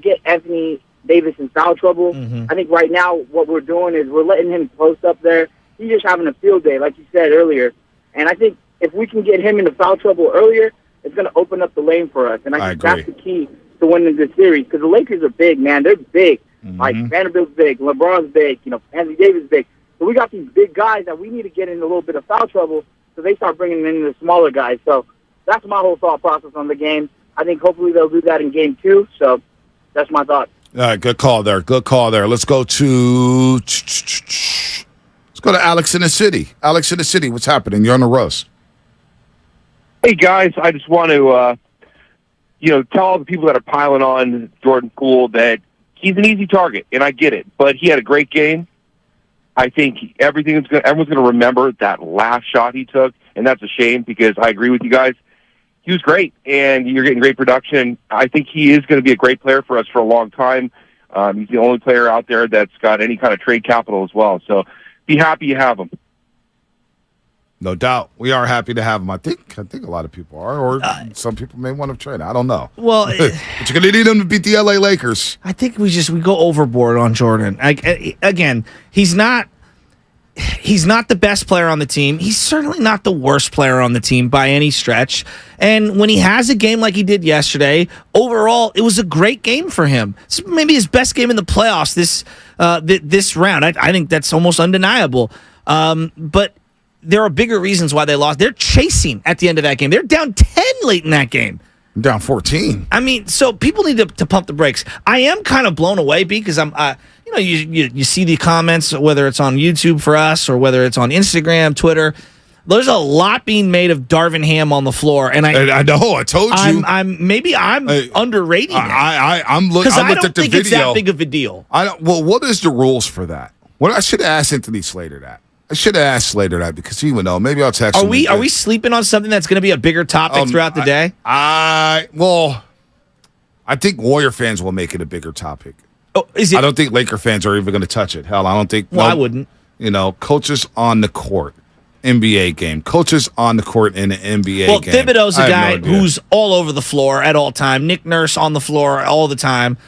get Anthony Davis in foul trouble. I think right now what we're doing is we're letting him post up there. He's just having a field day, like you said earlier. And I think if we can get him into foul trouble earlier, it's going to open up the lane for us. And I think that's the key to winning this series because the Lakers are big, man. They're big. Like Vanderbilt's big, LeBron's big, Anthony Davis is big. So we got these big guys that we need to get in a little bit of foul trouble so they start bringing in the smaller guys. So that's my whole thought process on the game. I think hopefully they'll do that in game 2. So that's my thought. All right, good call there. Let's go to Alex in the city. Alex in the city, what's happening? You're on the roast. Hey guys, I just want to tell all the people that are piling on Jordan Poole that he's an easy target, and I get it. But he had a great game. I think everyone's going to remember that last shot he took, and that's a shame because I agree with you guys. He was great, and you're getting great production. I think he is going to be a great player for us for a long time. He's the only player out there that's got any kind of trade capital as well. So be happy you have him. No doubt. We are happy to have him. I think a lot of people are, or some people may want to trade. I don't know. Well, but you're going to need him to beat the LA Lakers. I think we go overboard on Jordan. Again, he's not the best player on the team. He's certainly not the worst player on the team by any stretch. And when he has a game like he did yesterday, overall, it was a great game for him. It's maybe his best game in the playoffs this round. I think that's almost undeniable. But there are bigger reasons why they lost. They're chasing at the end of that game. They're down 10 late in that game. Down 14. I mean, so people need to pump the brakes. I am kind of blown away because I'm, you see the comments, whether it's on YouTube for us or whether it's on Instagram, Twitter. There's a lot being made of Darvin Ham on the floor, and I know. I told you. I'm underrating it. I'm looking. Because I don't at the think video. it's that big of a deal. Well, what is the rules for that? Well, I should have asked Anthony Slater that. Because he would know. Maybe I'll text him. Are we sleeping on something that's going to be a bigger topic throughout the day? I think Warrior fans will make it a bigger topic. Oh, is it? I don't think Laker fans are even going to touch it. Hell, I don't think. Well, I wouldn't. Coaches on the court. NBA game. Coaches on the court in an NBA Well, game. Thibodeau's a I have guy no idea. who's all over the floor at all time. Nick Nurse on the floor all the time.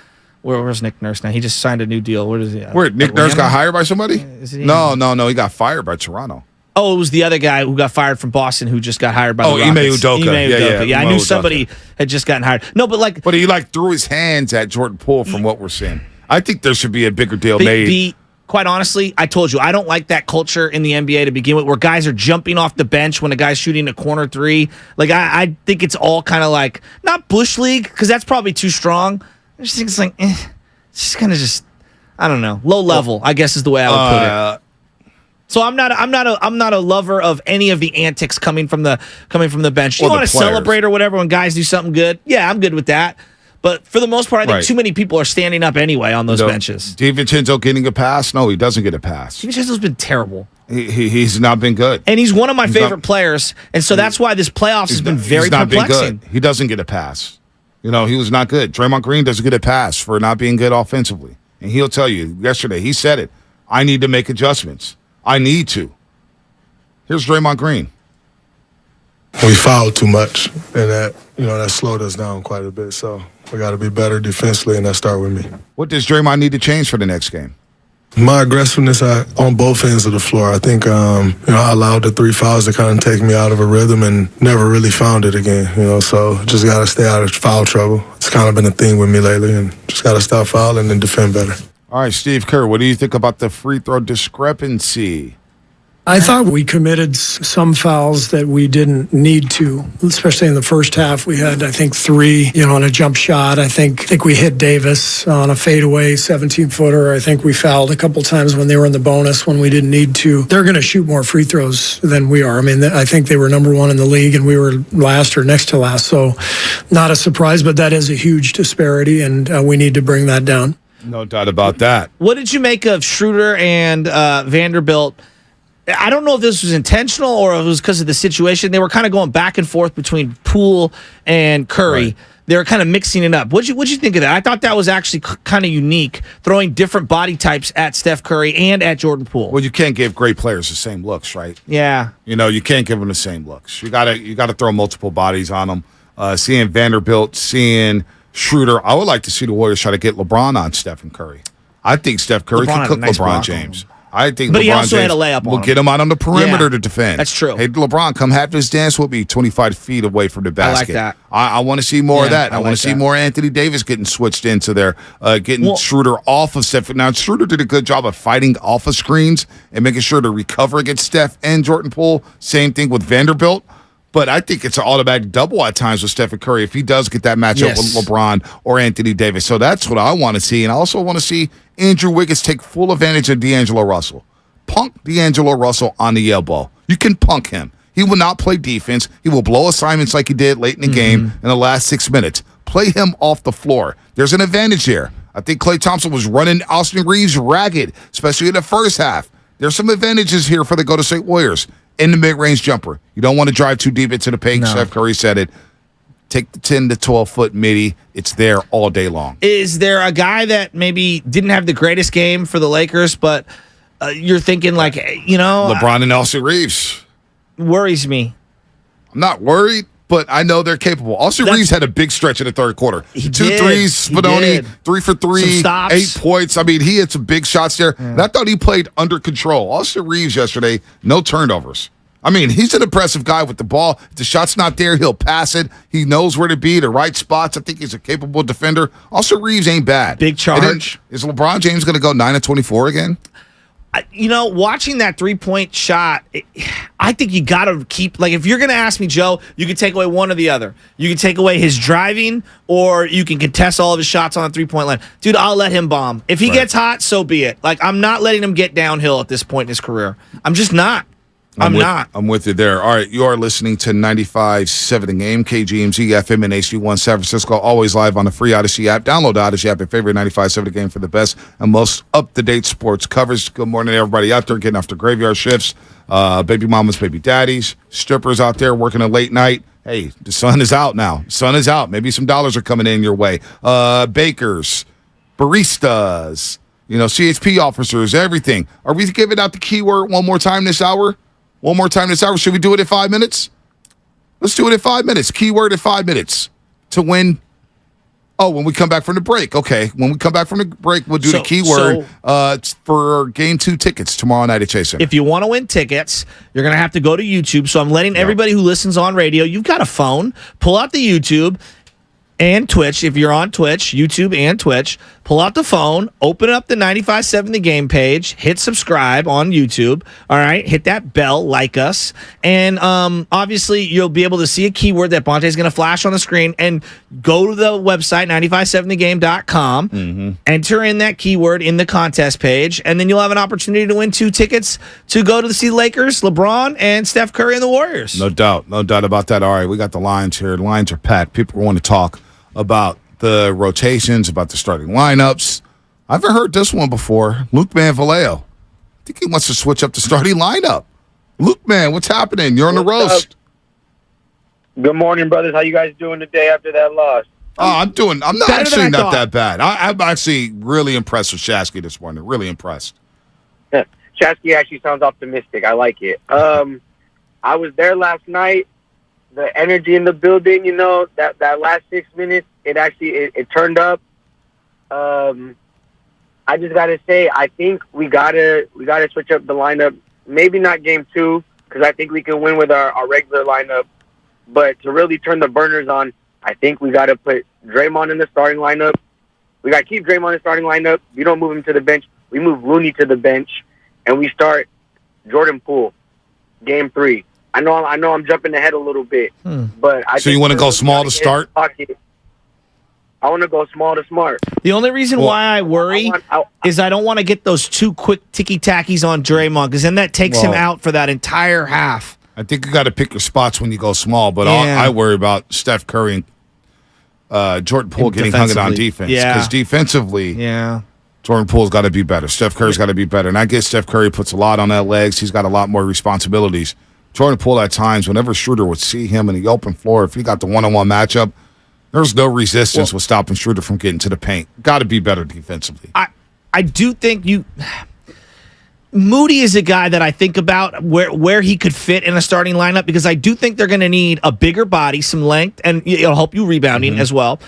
Where's Nick Nurse now? He just signed a new deal. Where is he? Where Nick Nurse got hired by somebody? He No. He got fired by Toronto. Oh, it was the other guy who got fired from Boston who just got hired by the Ime Rockets. Udoka. Ime Udoka. Yeah, I Ime knew Udoka. somebody had just gotten hired. No, but he threw his hands at Jordan Poole from what we're seeing. I think there should be a bigger deal made. Quite honestly, I told you, I don't like that culture in the NBA to begin with where guys are jumping off the bench when a guy's shooting a corner three. Like, I think it's all kind of like, not Bush League, because that's probably too strong. I just think it's like, it's just kind of I don't know, low level, I guess is the way I would put it. So I'm not a lover of any of the antics coming from the bench. You want to celebrate or whatever when guys do something good? Yeah, I'm good with that. But for the most part, I think too many people are standing up anyway on those benches. DiVincenzo getting a pass? No, he doesn't get a pass. DiVincenzo's been terrible. He's not been good. And he's one of my favorite players. And so that's why this playoffs has been very perplexing. Been good. He doesn't get a pass. He was not good. Draymond Green doesn't get a pass for not being good offensively. And he'll tell you, yesterday, he said it. I need to make adjustments. I need to. Here's Draymond Green. We fouled too much, and that slowed us down quite a bit. So we got to be better defensively, and that start with me. What does Draymond need to change for the next game? My aggressiveness on both ends of the floor. I think I allowed the 3 fouls to kind of take me out of a rhythm and never really found it again. So just got to stay out of foul trouble. It's kind of been a theme with me lately, and just got to stop fouling and defend better. All right, Steve Kerr, what do you think about the free throw discrepancy? I thought we committed some fouls that we didn't need to, especially in the first half. We had, I think, 3, on a jump shot. I think we hit Davis on a fadeaway 17-footer. I think we fouled a couple times when they were in the bonus when we didn't need to. They're going to shoot more free throws than we are. I mean, I think they were number 1 in the league, and we were last or next to last. So not a surprise, but that is a huge disparity, and we need to bring that down. No doubt about that. What did you make of Schroeder and Vanderbilt? I don't know if this was intentional or if it was because of the situation. They were kind of going back and forth between Poole and Curry. Right. They were kind of mixing it up. What'd you think of that? I thought that was actually kind of unique, throwing different body types at Steph Curry and at Jordan Poole. Well, you can't give great players the same looks, right? Yeah. You can't give them the same looks. You gotta throw multiple bodies on them. Seeing Vanderbilt, seeing Schroeder. I would like to see the Warriors try to get LeBron on Stephen Curry. I think Steph Curry can cook LeBron James. I think but LeBron he also James had a layup will on get him out on the perimeter to defend. That's true. Hey, LeBron, come have this dance. We'll be 25 feet away from the basket. I like that. I want to see more of that. I want to see more Anthony Davis getting switched into there, getting Schroeder off of Steph. Now, Schroeder did a good job of fighting off of screens and making sure to recover against Steph and Jordan Poole. Same thing with Vanderbilt. But I think it's an automatic double at times with Stephen Curry if he does get that matchup with LeBron or Anthony Davis. So that's what I want to see. And I also want to see Andrew Wiggins take full advantage of D'Angelo Russell. Punk D'Angelo Russell on the elbow. You can punk him. He will not play defense. He will blow assignments like he did late in the game in the last 6 minutes. Play him off the floor. There's an advantage there. I think Klay Thompson was running Austin Reeves ragged, especially in the first half. There's some advantages here for the Golden State Warriors in the mid-range jumper. You don't want to drive too deep into the paint. No. Steph Curry said it. Take the 10 to 12-foot midi. It's there all day long. Is there a guy that maybe didn't have the greatest game for the Lakers, but you're thinking like, LeBron and Austin Reeves. Worries me. I'm not worried, but I know they're capable. Austin Reeves had a big stretch in the third quarter. 2 threes, Spadoni, 3 for 3, 8 points. I mean, he had some big shots there. Yeah. And I thought he played under control. Austin Reeves yesterday, no turnovers. I mean, he's an impressive guy with the ball. If the shot's not there, he'll pass it. He knows where to be, the right spots. I think he's a capable defender. Austin Reeves ain't bad. Big charge. Is LeBron James going to go 9 of 24 again? Watching that 3-point shot, I think you got to keep, like, if you're going to ask me, Joe, you can take away one or the other. You can take away his driving, or you can contest all of his shots on the 3-point line. Dude, I'll let him bomb. If he gets hot, so be it. Like, I'm not letting him get downhill at this point in his career. I'm just not. I'm not. I'm with you there. All right, you are listening to 95.7 The Game, KGMZ, FM, and HD1 San Francisco, always live on the free Odyssey app. Download the Odyssey app, your favorite 95.7 The Game for the best and most up-to-date sports coverage. Good morning, everybody out there getting after graveyard shifts, baby mamas, baby daddies, strippers out there working a late night. Hey, the sun is out now. The sun is out. Maybe some dollars are coming in your way. Bakers, baristas, CHP officers, everything. Are we giving out the keyword one more time this hour? one more time this hour. Should we do it in 5 minutes? Let's do it in 5 minutes. Keyword in 5 minutes to win. Oh, when we come back from the break. Okay. When we come back from the break, we'll do the keyword for Game 2 tickets tomorrow night at Chase Center. If you want to win tickets, you're going to have to go to YouTube. So I'm letting everybody who listens on radio, you've got a phone, pull out the YouTube and Twitch. If you're on Twitch, YouTube and Twitch, pull out the phone, open up the 95.7 The Game page, hit subscribe on YouTube. All right, hit that bell, like us, and obviously you'll be able to see a keyword that Bonte is going to flash on the screen. And go to the website 957thegame.com, enter in that keyword in the contest page, and then you'll have an opportunity to win 2 tickets to go to see the Lakers, LeBron, and Steph Curry and the Warriors. No doubt about that. All right, we got the lines here. The lines are packed. People want to talk about the rotations, about the starting lineups. I haven't heard this one before. Luke Man Vallejo. I think he wants to switch up the starting lineup. Luke Man, what's happening? You're on the roast. Good morning, brothers. How you guys doing today after that loss? I'm not actually not that bad. I'm actually really impressed with Shasky this morning. Really impressed. Shasky actually sounds optimistic. I like it. I was there last night. The energy in the building, that last 6 minutes, it turned up. I just gotta say, I think we gotta switch up the lineup. Maybe not Game 2, because I think we can win with our regular lineup. But to really turn the burners on, I think we gotta put Draymond in the starting lineup. We gotta keep Draymond in the starting lineup. We don't move him to the bench. We move Looney to the bench, and we start Jordan Poole, Game 3. I know I'm jumping ahead a little bit, but so you want to go small to start? I want to go small to smart. The only reason why I worry is I don't want to get those 2 quick ticky-tackies on Draymond, because then that takes him out for that entire half. I think you got to pick your spots when you go small, but I worry about Steph Curry and Jordan Poole getting hung on defense. Because defensively, Jordan Poole's got to be better. Steph Curry's got to be better. And I guess Steph Curry puts a lot on that legs. He's got a lot more responsibilities. Jordan Poole at times, whenever Schroeder would see him in the open floor, if he got the one-on-one matchup, there's no resistance with stopping Schroeder from getting to the paint. Got to be better defensively. I do think Moody is a guy that I think about where he could fit in a starting lineup, because I do think they're going to need a bigger body, some length, and it'll help you rebounding as well,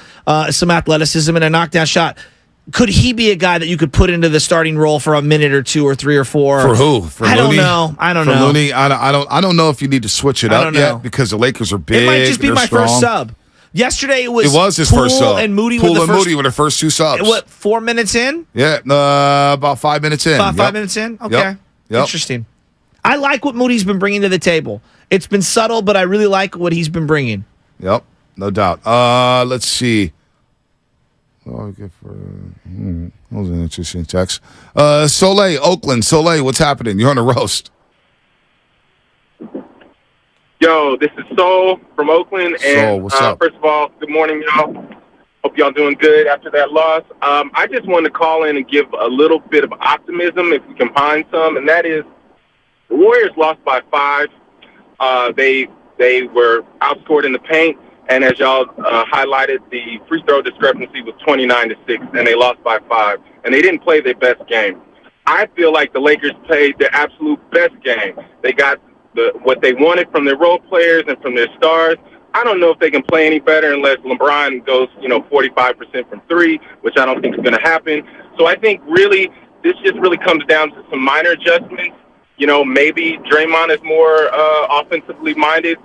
some athleticism and a knockdown shot. Could he be a guy that you could put into the starting role for a minute or 2 or 3 or 4? For who? For I Looney? I don't for know. Looney, I don't know if you need to switch it up yet, because the Lakers are big. It might just be my strong. first sub. Yesterday it was his Poole first sub. And Moody Poole were Moody were the first 2 subs. What, 4 minutes in? Yeah, about 5 minutes in. About 5 minutes in? Okay. Yep. Interesting. I like what Moody's been bringing to the table. It's been subtle, but I really like what he's been bringing. Yep, no doubt. Let's see. That was an interesting text. Soleil, Oakland. Soleil, what's happening? You're on a roast. Yo, this is Sol from Oakland. Sol, what's up? First of all, good morning, y'all. Hope y'all doing good after that loss. I just wanted to call in and give a little bit of optimism, if we can find some, and that is the Warriors lost by 5. They were outscored in the paint. And as y'all highlighted, the free throw discrepancy was 29-6, and they lost by 5. And they didn't play their best game. I feel like the Lakers played their absolute best game. They got what they wanted from their role players and from their stars. I don't know if they can play any better unless LeBron goes, 45% from 3, which I don't think is going to happen. So I think really this just really comes down to some minor adjustments. Maybe Draymond is more offensively minded,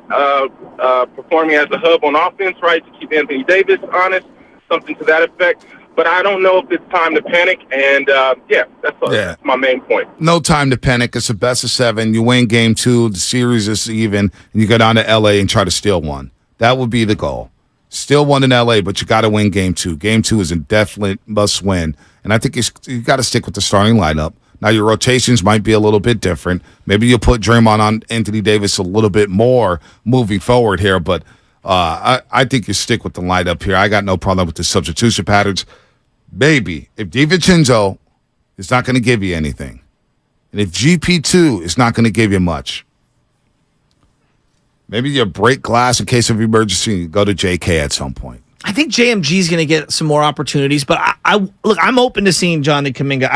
performing as a hub on offense, right, to keep Anthony Davis honest, something to that effect. But I don't know if it's time to panic, and that's my main point. No time to panic. It's a best of 7. You win Game 2, the series is even, and you go down to L.A. and try to steal one. That would be the goal. Still won in L.A., but you got to win Game 2. Game 2 is a definite must-win, and I think you got to stick with the starting lineup. Now, your rotations might be a little bit different. Maybe you'll put Draymond on Anthony Davis a little bit more moving forward here, but I think you stick with the lineup here. I got no problem with the substitution patterns. Maybe if DiVincenzo is not going to give you anything, and if GP2 is not going to give you much, maybe you break glass in case of emergency and go to JK at some point. I think JMG is going to get some more opportunities, but I look, I'm open to seeing Johnny Kuminga.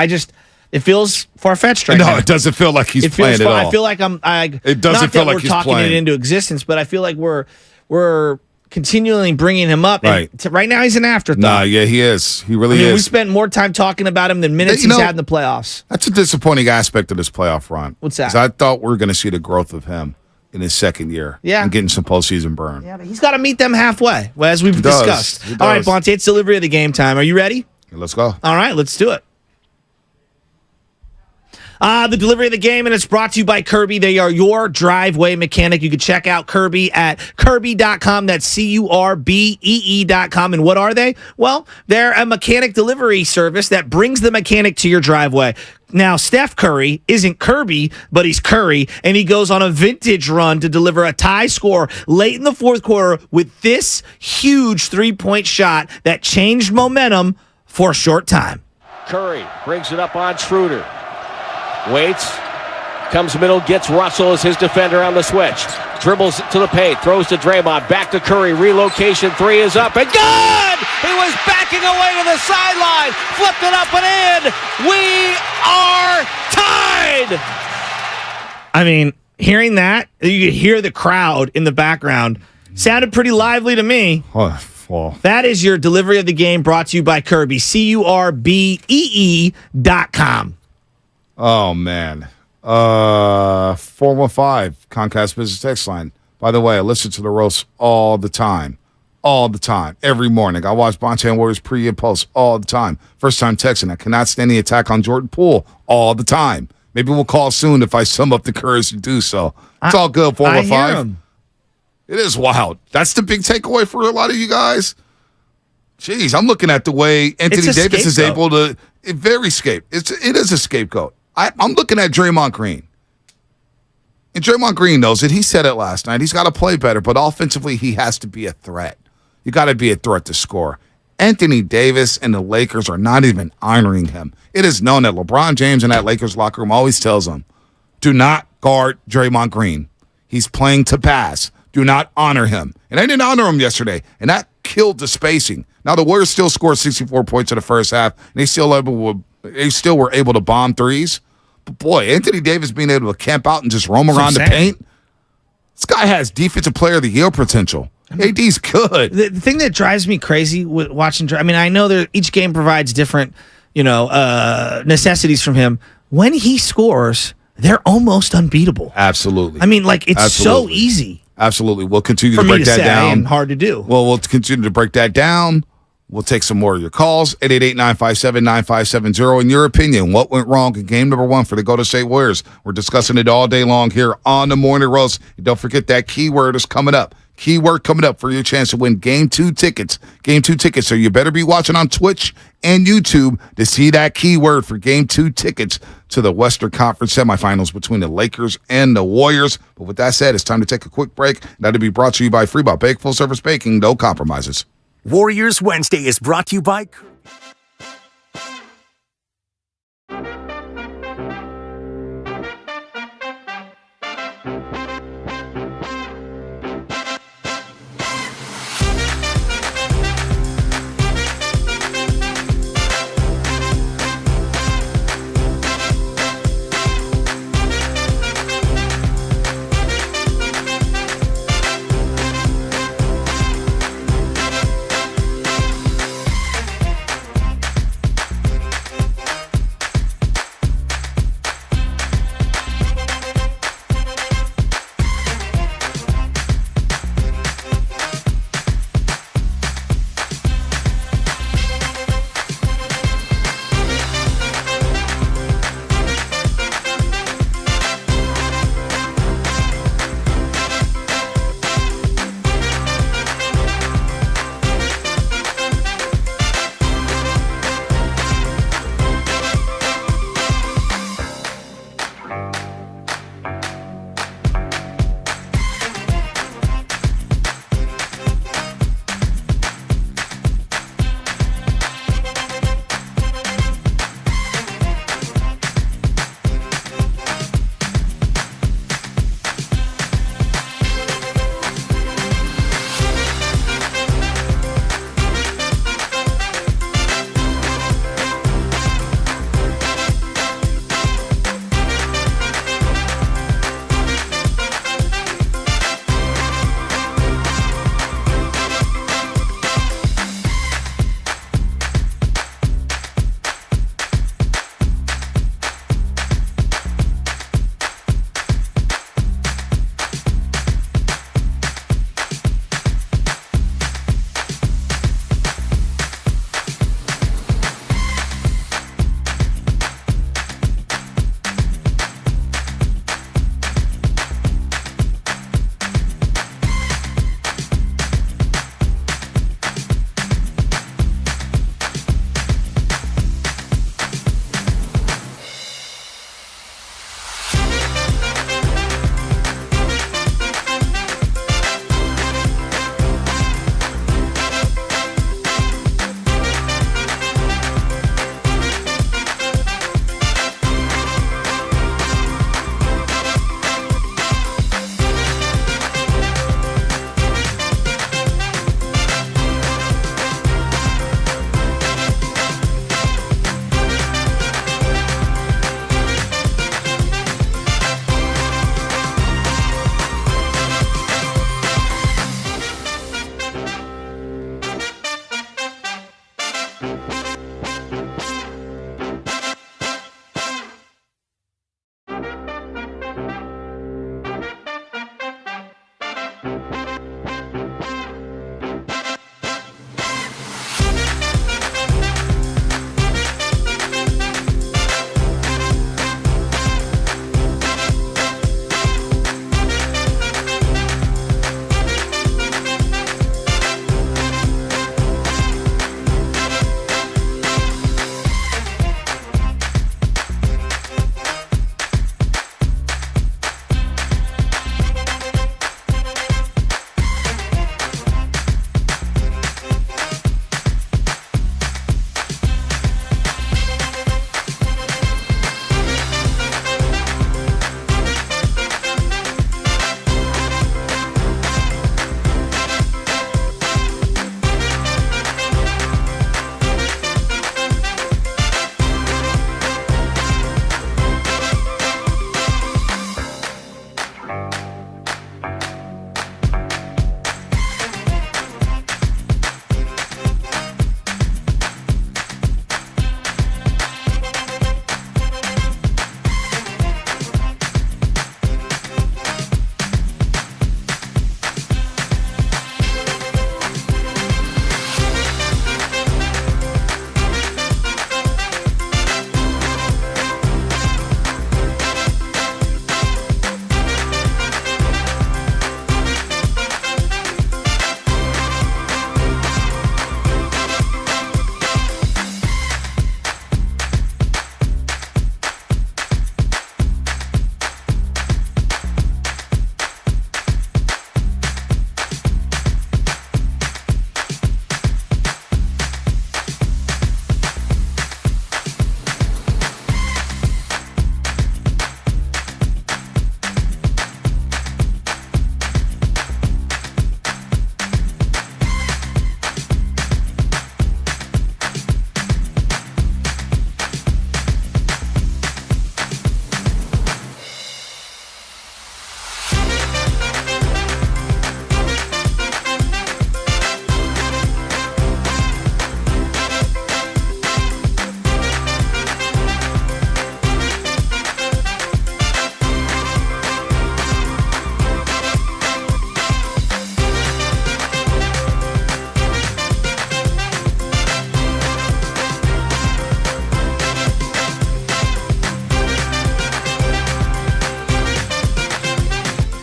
It feels far-fetched right now. No, it doesn't feel like he's playing at all. I feel like It doesn't feel like we're he's talking playing. it into existence, but I feel like we're continually bringing him up. Right. And right now, he's an afterthought. Nah, yeah, he is. He really We is. spent more time talking about him than minutes he's had in the playoffs. That's a disappointing aspect of this playoff run. What's that? 'Cause I thought we were going to see the growth of him in his second year. Yeah. And getting some postseason burn. Yeah, but he's got to meet them halfway, as we've He does. discussed. He All right, does. Bonte, it's delivery of the game time. Are you ready? Let's go. All right, let's do it. The delivery of the game, and it's brought to you by Kirby. They are your driveway mechanic. You can check out Kirby at Kirby.com. That's CURBEE.com. And what are they? Well, they're a mechanic delivery service that brings the mechanic to your driveway. Now, Steph Curry isn't Kirby, but he's Curry, and he goes on a vintage run to deliver a tie score late in the fourth quarter with this huge three-point shot that changed momentum for a short time. Curry brings it up on Schroeder. Waits, comes middle, gets Russell as his defender on the switch. Dribbles to the paint, throws to Draymond, back to Curry. Relocation three is up and good! He was backing away to the sideline, flipped it up and in. We are tied! I mean, hearing that, you could hear the crowd in the background. Sounded pretty lively to me. Oh, well. That is your delivery of the game brought to you by Kirby, CURBEE.com. Oh, man. 415 Comcast Business Text Line. By the way, I listen to the roast all the time. All the time. Every morning. I watch Bonte and Warriors pre and post all the time. First time texting. I cannot stand the attack on Jordan Poole all the time. Maybe we'll call soon if I sum up the courage to do so. It's all good, 415. It is wild. That's the big takeaway for a lot of you guys. Jeez, I'm looking at the way Anthony Davis is able to it is a scapegoat. I'm looking at Draymond Green. And Draymond Green knows it. He said it last night. He's got to play better, but offensively, he has to be a threat. You got to be a threat to score. Anthony Davis and the Lakers are not even honoring him. It is known that LeBron James in that Lakers locker room always tells them, do not guard Draymond Green. He's playing to pass. Do not honor him. And they didn't honor him yesterday, and that killed the spacing. Now, the Warriors still scored 64 points in the first half, and they still were able to bomb threes. But, boy, Anthony Davis being able to camp out and just roam around the paint, this guy has Defensive Player of the Year potential. AD's good. The thing that drives me crazy with watching, I mean, I know each game provides different, necessities from him. When he scores, they're almost unbeatable. Absolutely. I mean, it's so easy. Absolutely. We'll continue For to me break to that say, down. and hard to do. Well, we'll continue to break that down. We'll take some more of your calls. 888-957-9570. In your opinion, what went wrong in game number 1 for the Golden State Warriors? We're discussing it all day long here on the Morning Roast. And don't forget that keyword is coming up. Keyword coming up for your chance to win Game 2 tickets. Game 2 tickets. So you better be watching on Twitch and YouTube to see that keyword for Game 2 tickets to the Western Conference semifinals between the Lakers and the Warriors. But with that said, it's time to take a quick break. That'll be brought to you by Freebot Bake, full service baking, no compromises. Warriors Wednesday is brought to you by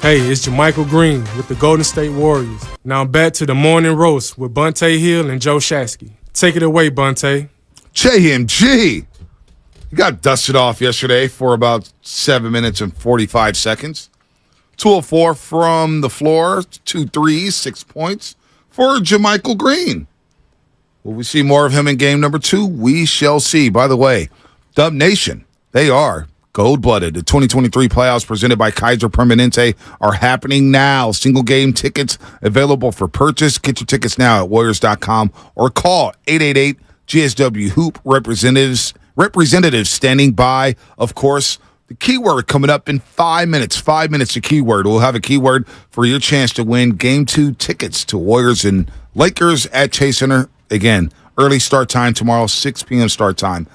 Hey, it's Jermichael Green with the Golden State Warriors. Now back to the morning roast with Bunte Hill and Joe Shasky. Take it away, Bunte. JMG. He got dusted off yesterday for about 7 minutes and 45 seconds. 2 of 4 from the floor, 2 threes, 6 points for Jermichael Green. Will we see more of him in game number 2? We shall see. By the way, Dub Nation, they are gold-blooded. The 2023 playoffs presented by Kaiser Permanente are happening now. Single-game tickets available for purchase. Get your tickets now at Warriors.com or call 888-GSW-HOOP. Representatives standing by, of course. The keyword coming up in 5 minutes. 5 minutes, a keyword. We'll have a keyword for your chance to win Game 2 tickets to Warriors and Lakers at Chase Center. Again, early start time tomorrow, 6 p.m. start time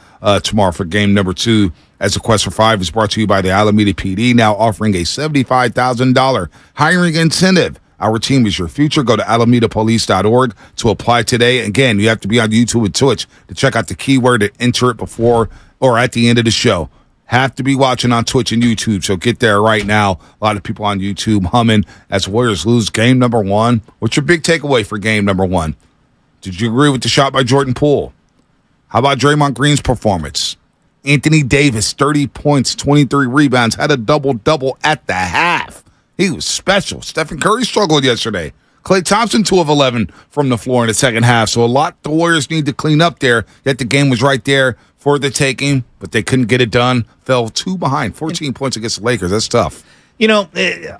tomorrow for game number 2. As a Quest for 5 is brought to you by the Alameda PD, now offering a $75,000 hiring incentive. Our team is your future. Go to alamedapolice.org to apply today. Again, you have to be on YouTube and Twitch to check out the keyword and enter it before or at the end of the show. Have to be watching on Twitch and YouTube, so get there right now. A lot of people on YouTube humming as Warriors lose game number 1. What's your big takeaway for game number 1? Did you agree with the shot by Jordan Poole? How about Draymond Green's performance? Anthony Davis, 30 points, 23 rebounds, had a double-double at the half. He was special. Stephen Curry struggled yesterday. Klay Thompson, 2 of 11 from the floor in the second half. So a lot the Warriors need to clean up there. Yet the game was right there for the taking, but they couldn't get it done. Fell 2 behind, 14 points against the Lakers. That's tough. You know,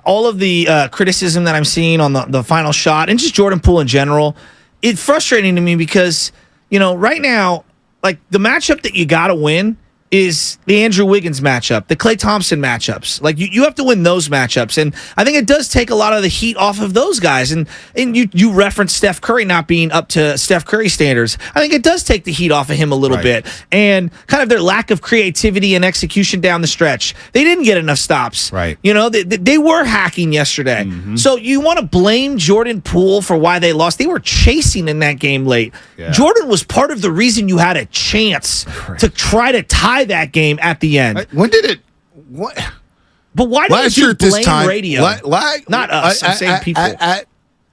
all of the criticism that I'm seeing on the final shot and just Jordan Poole in general, it's frustrating to me because, you know, right now, like the matchup that you got to win is the Andrew Wiggins matchup, the Klay Thompson matchups. Like you have to win those matchups, and I think it does take a lot of the heat off of those guys. And you referenced Steph Curry not being up to Steph Curry standards. I think it does take the heat off of him a little bit, and kind of their lack of creativity and execution down the stretch. They didn't get enough stops. Right. You know, they were hacking yesterday. Mm-hmm. So you want to blame Jordan Poole for why they lost? They were chasing in that game late. Yeah. Jordan was part of the reason you had a chance to try to tie that game at the end. When did it? What? But why Last did you year at this blame time, radio? Not us. I'm saying people.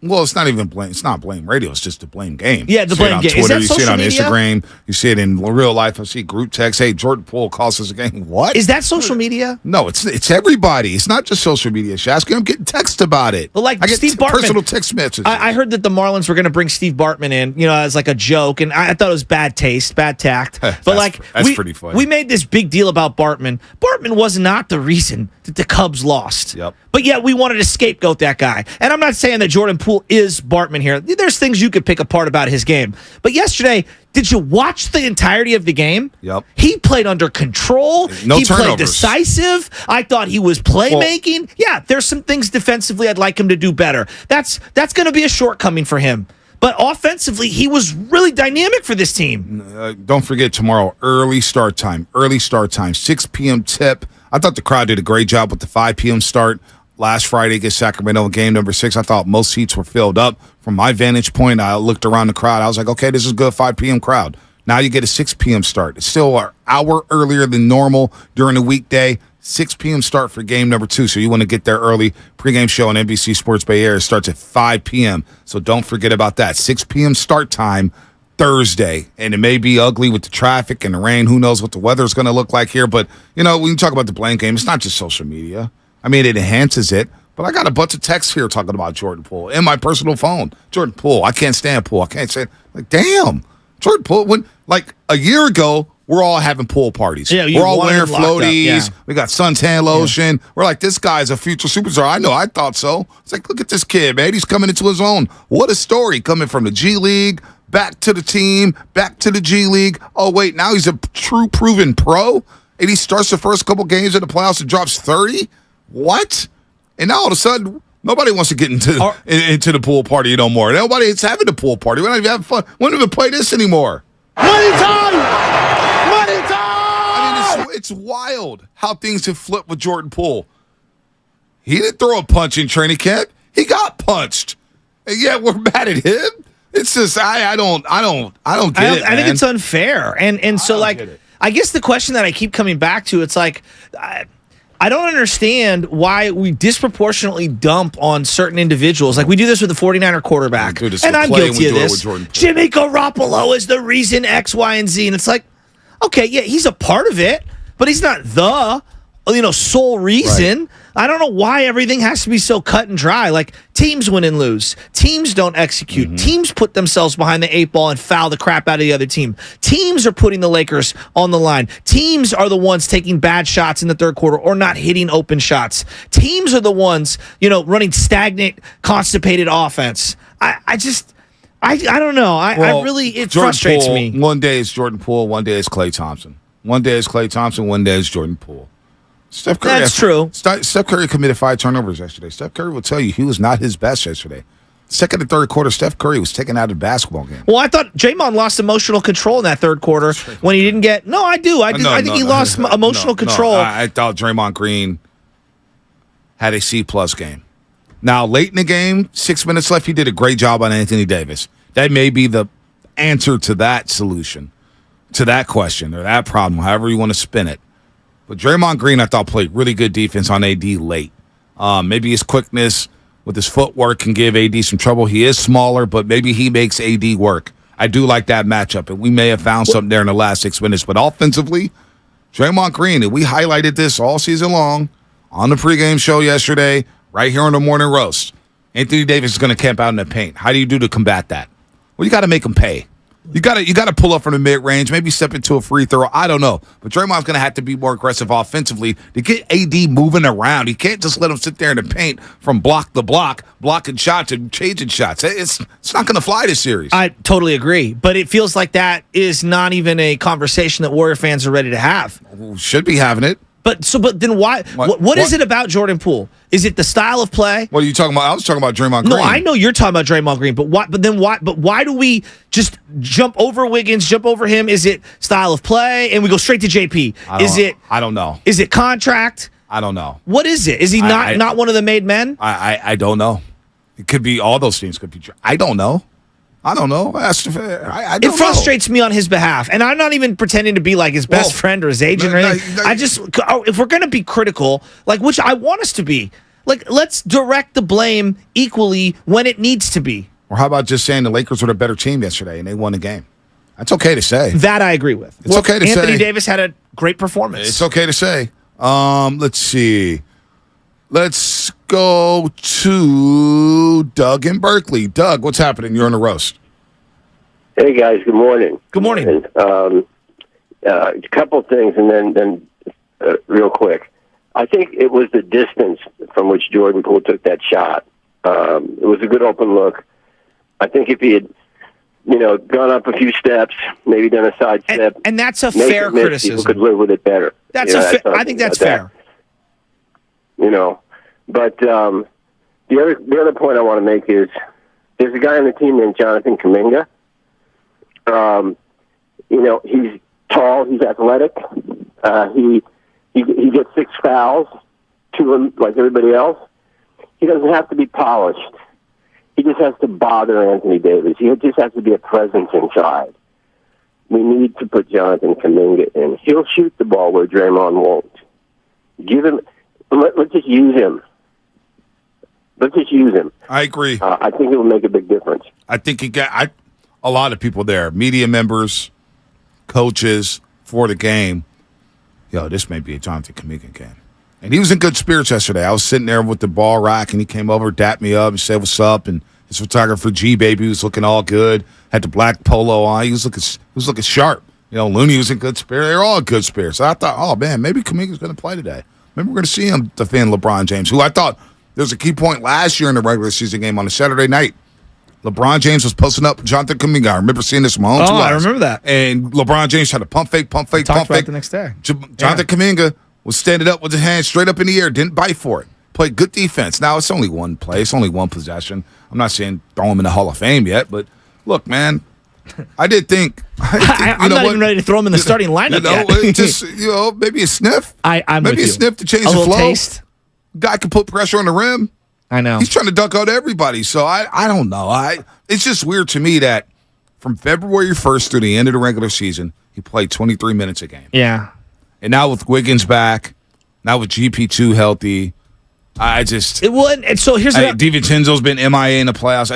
Well, it's not even blame. It's not blame radio. It's just the blame game. Yeah, the You see it blame on game. Twitter, Is that you see it social on media? Instagram. You see it in real life. I see group text. Hey, Jordan Poole cost us a game. What? Is that social media? No, it's everybody. It's not just social media. Shasky, I'm getting text about it. But like I get Steve Bartman, personal text messages. I heard that the Marlins were going to bring Steve Bartman in, you know, as like a joke, and I thought it was bad taste, bad tact. But that's pretty funny. We made this big deal about Bartman. Bartman was not the reason that the Cubs lost. Yep. But yet we wanted to scapegoat that guy. And I'm not saying that Jordan Poole is Bartman here. There's things you could pick apart about his game. But yesterday, did you watch the entirety of the game? Yep. He played under control. No he played turnovers. decisive. I thought he was playmaking. Yeah, there's some things defensively I'd like him to do better. That's going to be a shortcoming for him. But offensively, he was really dynamic for this team. Don't forget tomorrow, early start time. 6 p.m. tip. I thought the crowd did a great job with the 5 p.m. start. Last Friday against Sacramento, game number 6, I thought most seats were filled up. From my vantage point, I looked around the crowd. I was like, okay, this is a good 5 p.m. crowd. Now you get a 6 p.m. start. It's still an hour earlier than normal during the weekday. 6 p.m. start for game number 2, so you want to get there early. Pregame show on NBC Sports Bay Area starts at 5 p.m., so don't forget about that. 6 p.m. start time Thursday, and it may be ugly with the traffic and the rain. Who knows what the weather's going to look like here, but, you know, when you talk about the blame game, it's not just social media. I mean, it enhances it, but I got a bunch of texts here talking about Jordan Poole in my personal phone. Jordan Poole, I can't stand Poole. I can't stand. Like, damn, Jordan Poole. When like a year ago, we're all having pool parties. Yeah, we're all wearing floaties. Yeah. We got suntan lotion. Yeah. We're like, this guy's a future superstar. I know. I thought so. It's like, look at this kid, man. He's coming into his own. What a story, coming from the G League back to the team, back to the G League. Oh wait, now he's a true proven pro, and he starts the first couple games in the playoffs and drops 30. What? And now all of a sudden, nobody wants to get into the pool party no more. Nobody's having a pool party. We're not even having fun. We don't even play this anymore. Money time! Money time! I mean, it's wild how things have flipped with Jordan Poole. He didn't throw a punch in training camp. He got punched. And yet we're mad at him. It's just I don't get it. I think it's unfair. And so like I guess the question that I keep coming back to, it's like I don't understand why we disproportionately dump on certain individuals. Like we do this with the 49er quarterback. And I'm guilty of this. Jimmy Garoppolo is the reason X, Y, and Z. And it's like, okay, yeah, he's a part of it, but he's not the sole reason. Right. I don't know why everything has to be so cut and dry. Like, teams win and lose. Teams don't execute. Mm-hmm. Teams put themselves behind the 8 ball and foul the crap out of the other team. Teams are putting the Lakers on the line. Teams are the ones taking bad shots in the third quarter or not hitting open shots. Teams are the ones, running stagnant, constipated offense. I don't know. It frustrates me. One day it's Jordan Poole, one day it's Klay Thompson. One day it's Klay Thompson, one day it's Jordan Poole. Steph Curry. That's true. Steph Curry committed 5 turnovers yesterday. Steph Curry will tell you he was not his best yesterday. Second and third quarter, Steph Curry was taken out of the basketball game. Well, I thought Draymond lost emotional control in that third quarter when he didn't get. No, I do. I think he lost emotional control. I thought Draymond Green had a C+ game. Now, late in the game, 6 minutes left, he did a great job on Anthony Davis. That may be the answer to that solution, to that question, or that problem, however you want to spin it. But Draymond Green, I thought, played really good defense on AD late. Maybe his quickness with his footwork can give AD some trouble. He is smaller, but maybe he makes AD work. I do like that matchup, and we may have found something there in the last 6 minutes. But offensively, Draymond Green, and we highlighted this all season long on the pregame show yesterday, right here on the Morning Roast. Anthony Davis is going to camp out in the paint. How do you do to combat that? Well, you got to make him pay. You got to pull up from the mid-range, maybe step into a free throw. I don't know. But Draymond's going to have to be more aggressive offensively to get AD moving around. He can't just let him sit there in the paint from block to block, blocking shots and changing shots. It's not going to fly this series. I totally agree. But it feels like that is not even a conversation that Warrior fans are ready to have. Should be having it. But then why? What is it about Jordan Poole? Is it the style of play? What are you talking about? I was talking about Draymond Green. No, I know you're talking about Draymond Green, but why? But then why? But why do we just jump over Wiggins, jump over him? Is it style of play, and we go straight to JP? I don't know. Is it contract? I don't know. What is it? Is he not one of the made men? I don't know. It could be all those things. Could be. I don't know. It frustrates me on his behalf, and I'm not even pretending to be like his best friend or his agent or anything. If we're going to be critical, which I want us to be, let's direct the blame equally when it needs to be. Or how about just saying the Lakers were the better team yesterday and they won the game? That's okay to say. That I agree with. It's okay to say. Anthony Davis had a great performance. It's okay to say. Let's see. Let's go to Doug in Berkeley. Doug, what's happening? You're on the roast. Hey, guys. Good morning. Good morning. A couple things, and then real quick. I think it was the distance from which Jordan Poole took that shot. It was a good open look. I think if he had, gone up a few steps, maybe done a side step, and that's a fair criticism. People could live with it better. I think that's fair. But the other point I want to make is there's a guy on the team named Jonathan Kuminga. He's tall, he's athletic. He gets 6 fouls, 2 of them like everybody else. He doesn't have to be polished. He just has to bother Anthony Davis. He just has to be a presence inside. We need to put Jonathan Kuminga in. He'll shoot the ball where Draymond won't. Give him. Let's just use him. I agree. I think it will make a big difference. I think he got a lot of people there, media members, coaches for the game. This may be a Jonathan Kuminga game. And he was in good spirits yesterday. I was sitting there with the ball rack, and he came over, dapped me up, and said, "What's up?" And his photographer, G-Baby, was looking all good. Had the black polo on. He was looking sharp. Looney was in good spirits. They were all in good spirits. So I thought, oh, man, maybe Kuminga's going to play today. Maybe we're going to see him defend LeBron James, who I thought there was a key point last year in the regular season game on a Saturday night. LeBron James was posting up Jonathan Kuminga. I remember seeing this in my own 2 eyes. I remember that. And LeBron James had a pump fake. Talked about it the next day. Jonathan Kuminga was standing up with his hands straight up in the air, didn't bite for it. Played good defense. Now, it's only one play. It's only one possession. I'm not saying throw him in the Hall of Fame yet, but look, man, I did think. I'm not even ready to throw him in the starting lineup yet. Just, maybe a sniff. Maybe a sniff to change the flow. Taste. Guy can put pressure on the rim. I know. He's trying to dunk out everybody. So I don't know. It's just weird to me that from February 1st through the end of the regular season, he played 23 minutes a game. Yeah. And now with Wiggins back, Now with GP2 healthy, I just it wouldn't. And so here's DiVincenzo's been MIA in the playoffs.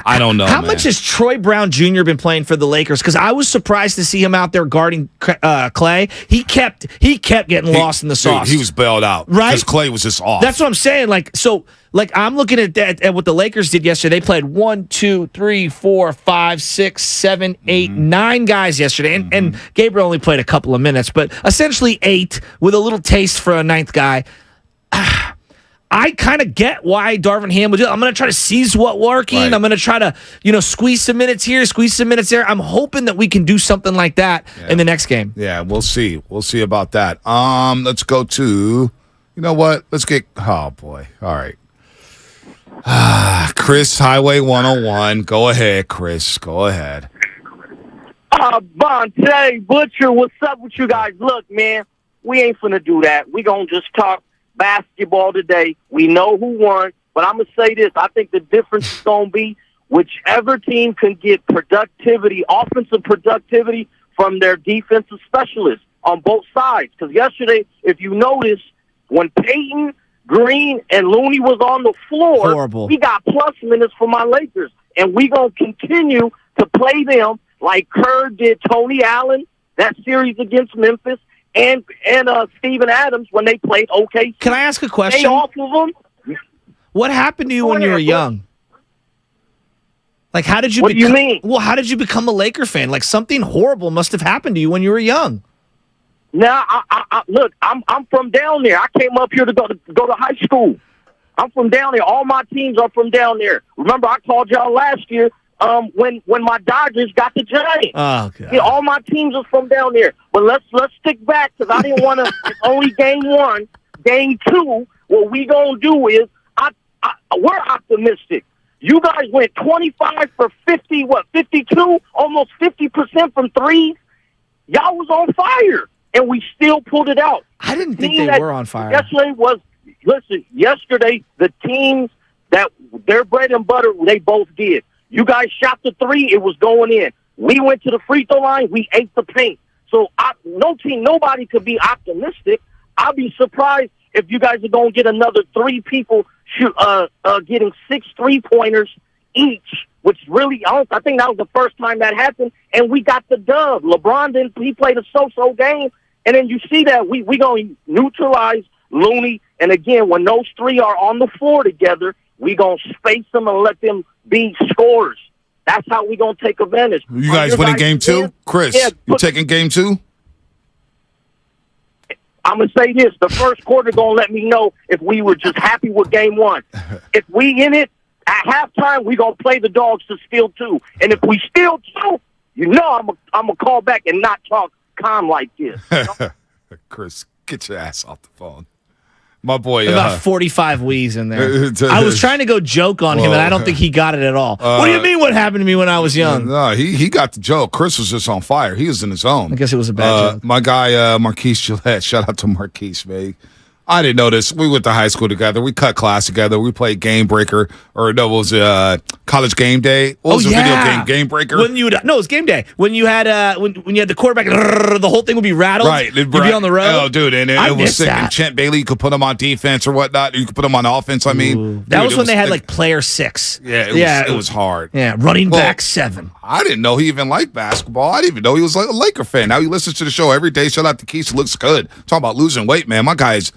I don't know. How man. much has Troy Brown Jr. been playing for the Lakers? Because I was surprised to see him out there guarding Clay. He kept getting lost in the sauce. He was bailed out, right? Because Clay was just off. That's what I'm saying. I'm looking at that at what the Lakers did yesterday. They played 1, 2, 3, 4, 5, 6, 7, 8, 9 guys yesterday, and Gabriel only played a couple of minutes, but essentially 8 with a little taste for a 9th guy. I kind of get why Darvin Ham would do it. I'm going to try to seize what's working. Right. I'm going to try to, squeeze some minutes here, squeeze some minutes there. I'm hoping that we can do something like that in the next game. Yeah, we'll see. We'll see about that. Let's go to, you know what? Let's get, oh boy. All right. Chris, Highway 101. Go ahead, Chris. Go ahead. Bonte, Butcher, what's up with you guys? Look, man, we ain't finna do that. We gonna just talk basketball today. We know who won, but I'm going to say this. I think the difference is going to be whichever team can get offensive productivity from their defensive specialists on both sides. Because yesterday, if you notice, when Peyton, Green, and Looney was on the floor, we got plus minutes for my Lakers. And we going to continue to play them like Kerr did Tony Allen, that series against Memphis, and Steven Adams when they played OKC. Can I ask a question? Stay off of them. What happened to you when you were young? Like, how did you? What do you mean? Well, how did you become a Laker fan? Like, something horrible must have happened to you when you were young. Now, look, I'm from down there. I came up here to go to high school. I'm from down there. All my teams are from down there. Remember, I called y'all last year. When my Dodgers got the Giants. Oh, God. Yeah, all my teams are from down there. But let's stick back because I didn't want to. It's only game 1, game 2. What we gonna do is we're optimistic. You guys went 25 for 50, 52, almost 50% from threes. Y'all was on fire, and we still pulled it out. I didn't think they were on fire. Yesterday the teams that their bread and butter they both did. You guys shot the 3, it was going in. We went to the free throw line, we ate the paint. So nobody could be optimistic. I'll be surprised if you guys are going to get another 3 people getting 6 3-pointers each, which really, I think that was the first time that happened, and we got the dub. LeBron he played a so-so game, and then you see that we going to neutralize Looney, and again, when those 3 are on the floor together, we going to space them and let them be scorers. That's how we going to take advantage. You guys winning game 2? Chris, you taking game 2? I'm going to say this. The first quarter going to let me know if we were just happy with game 1. If we in it, at halftime, we going to play the dogs to steal 2. And if we steal 2, I'm going to call back and not talk calm like this. Chris, get your ass off the phone. My boy. About 45 wheeze in there. I was trying to go joke on him, and I don't think he got it at all. What do you mean what happened to me when I was young? No, he got the joke. Chris was just on fire. He was in his own. I guess it was a bad joke. My guy, Marquise Gillette. Shout out to Marquise, man. I didn't know this. We went to high school together. We cut class together. We played Game Breaker, or no, it was College Game Day. What was the video game? Game Breaker. No, it was Game Day. When you had when you had the quarterback, the whole thing would be rattled. Right, you'd be on the road. Oh, dude, and it was sick. And Chet Bailey, you could put him on defense or whatnot. You could put him on offense. I mean, that was when they had like player 6. Yeah, it was hard. Yeah, running back 7. I didn't know he even liked basketball. I didn't even know he was like a Laker fan. Now he listens to the show every day. Shout out to Keith. Looks good. Talking about losing weight, man. My guy's.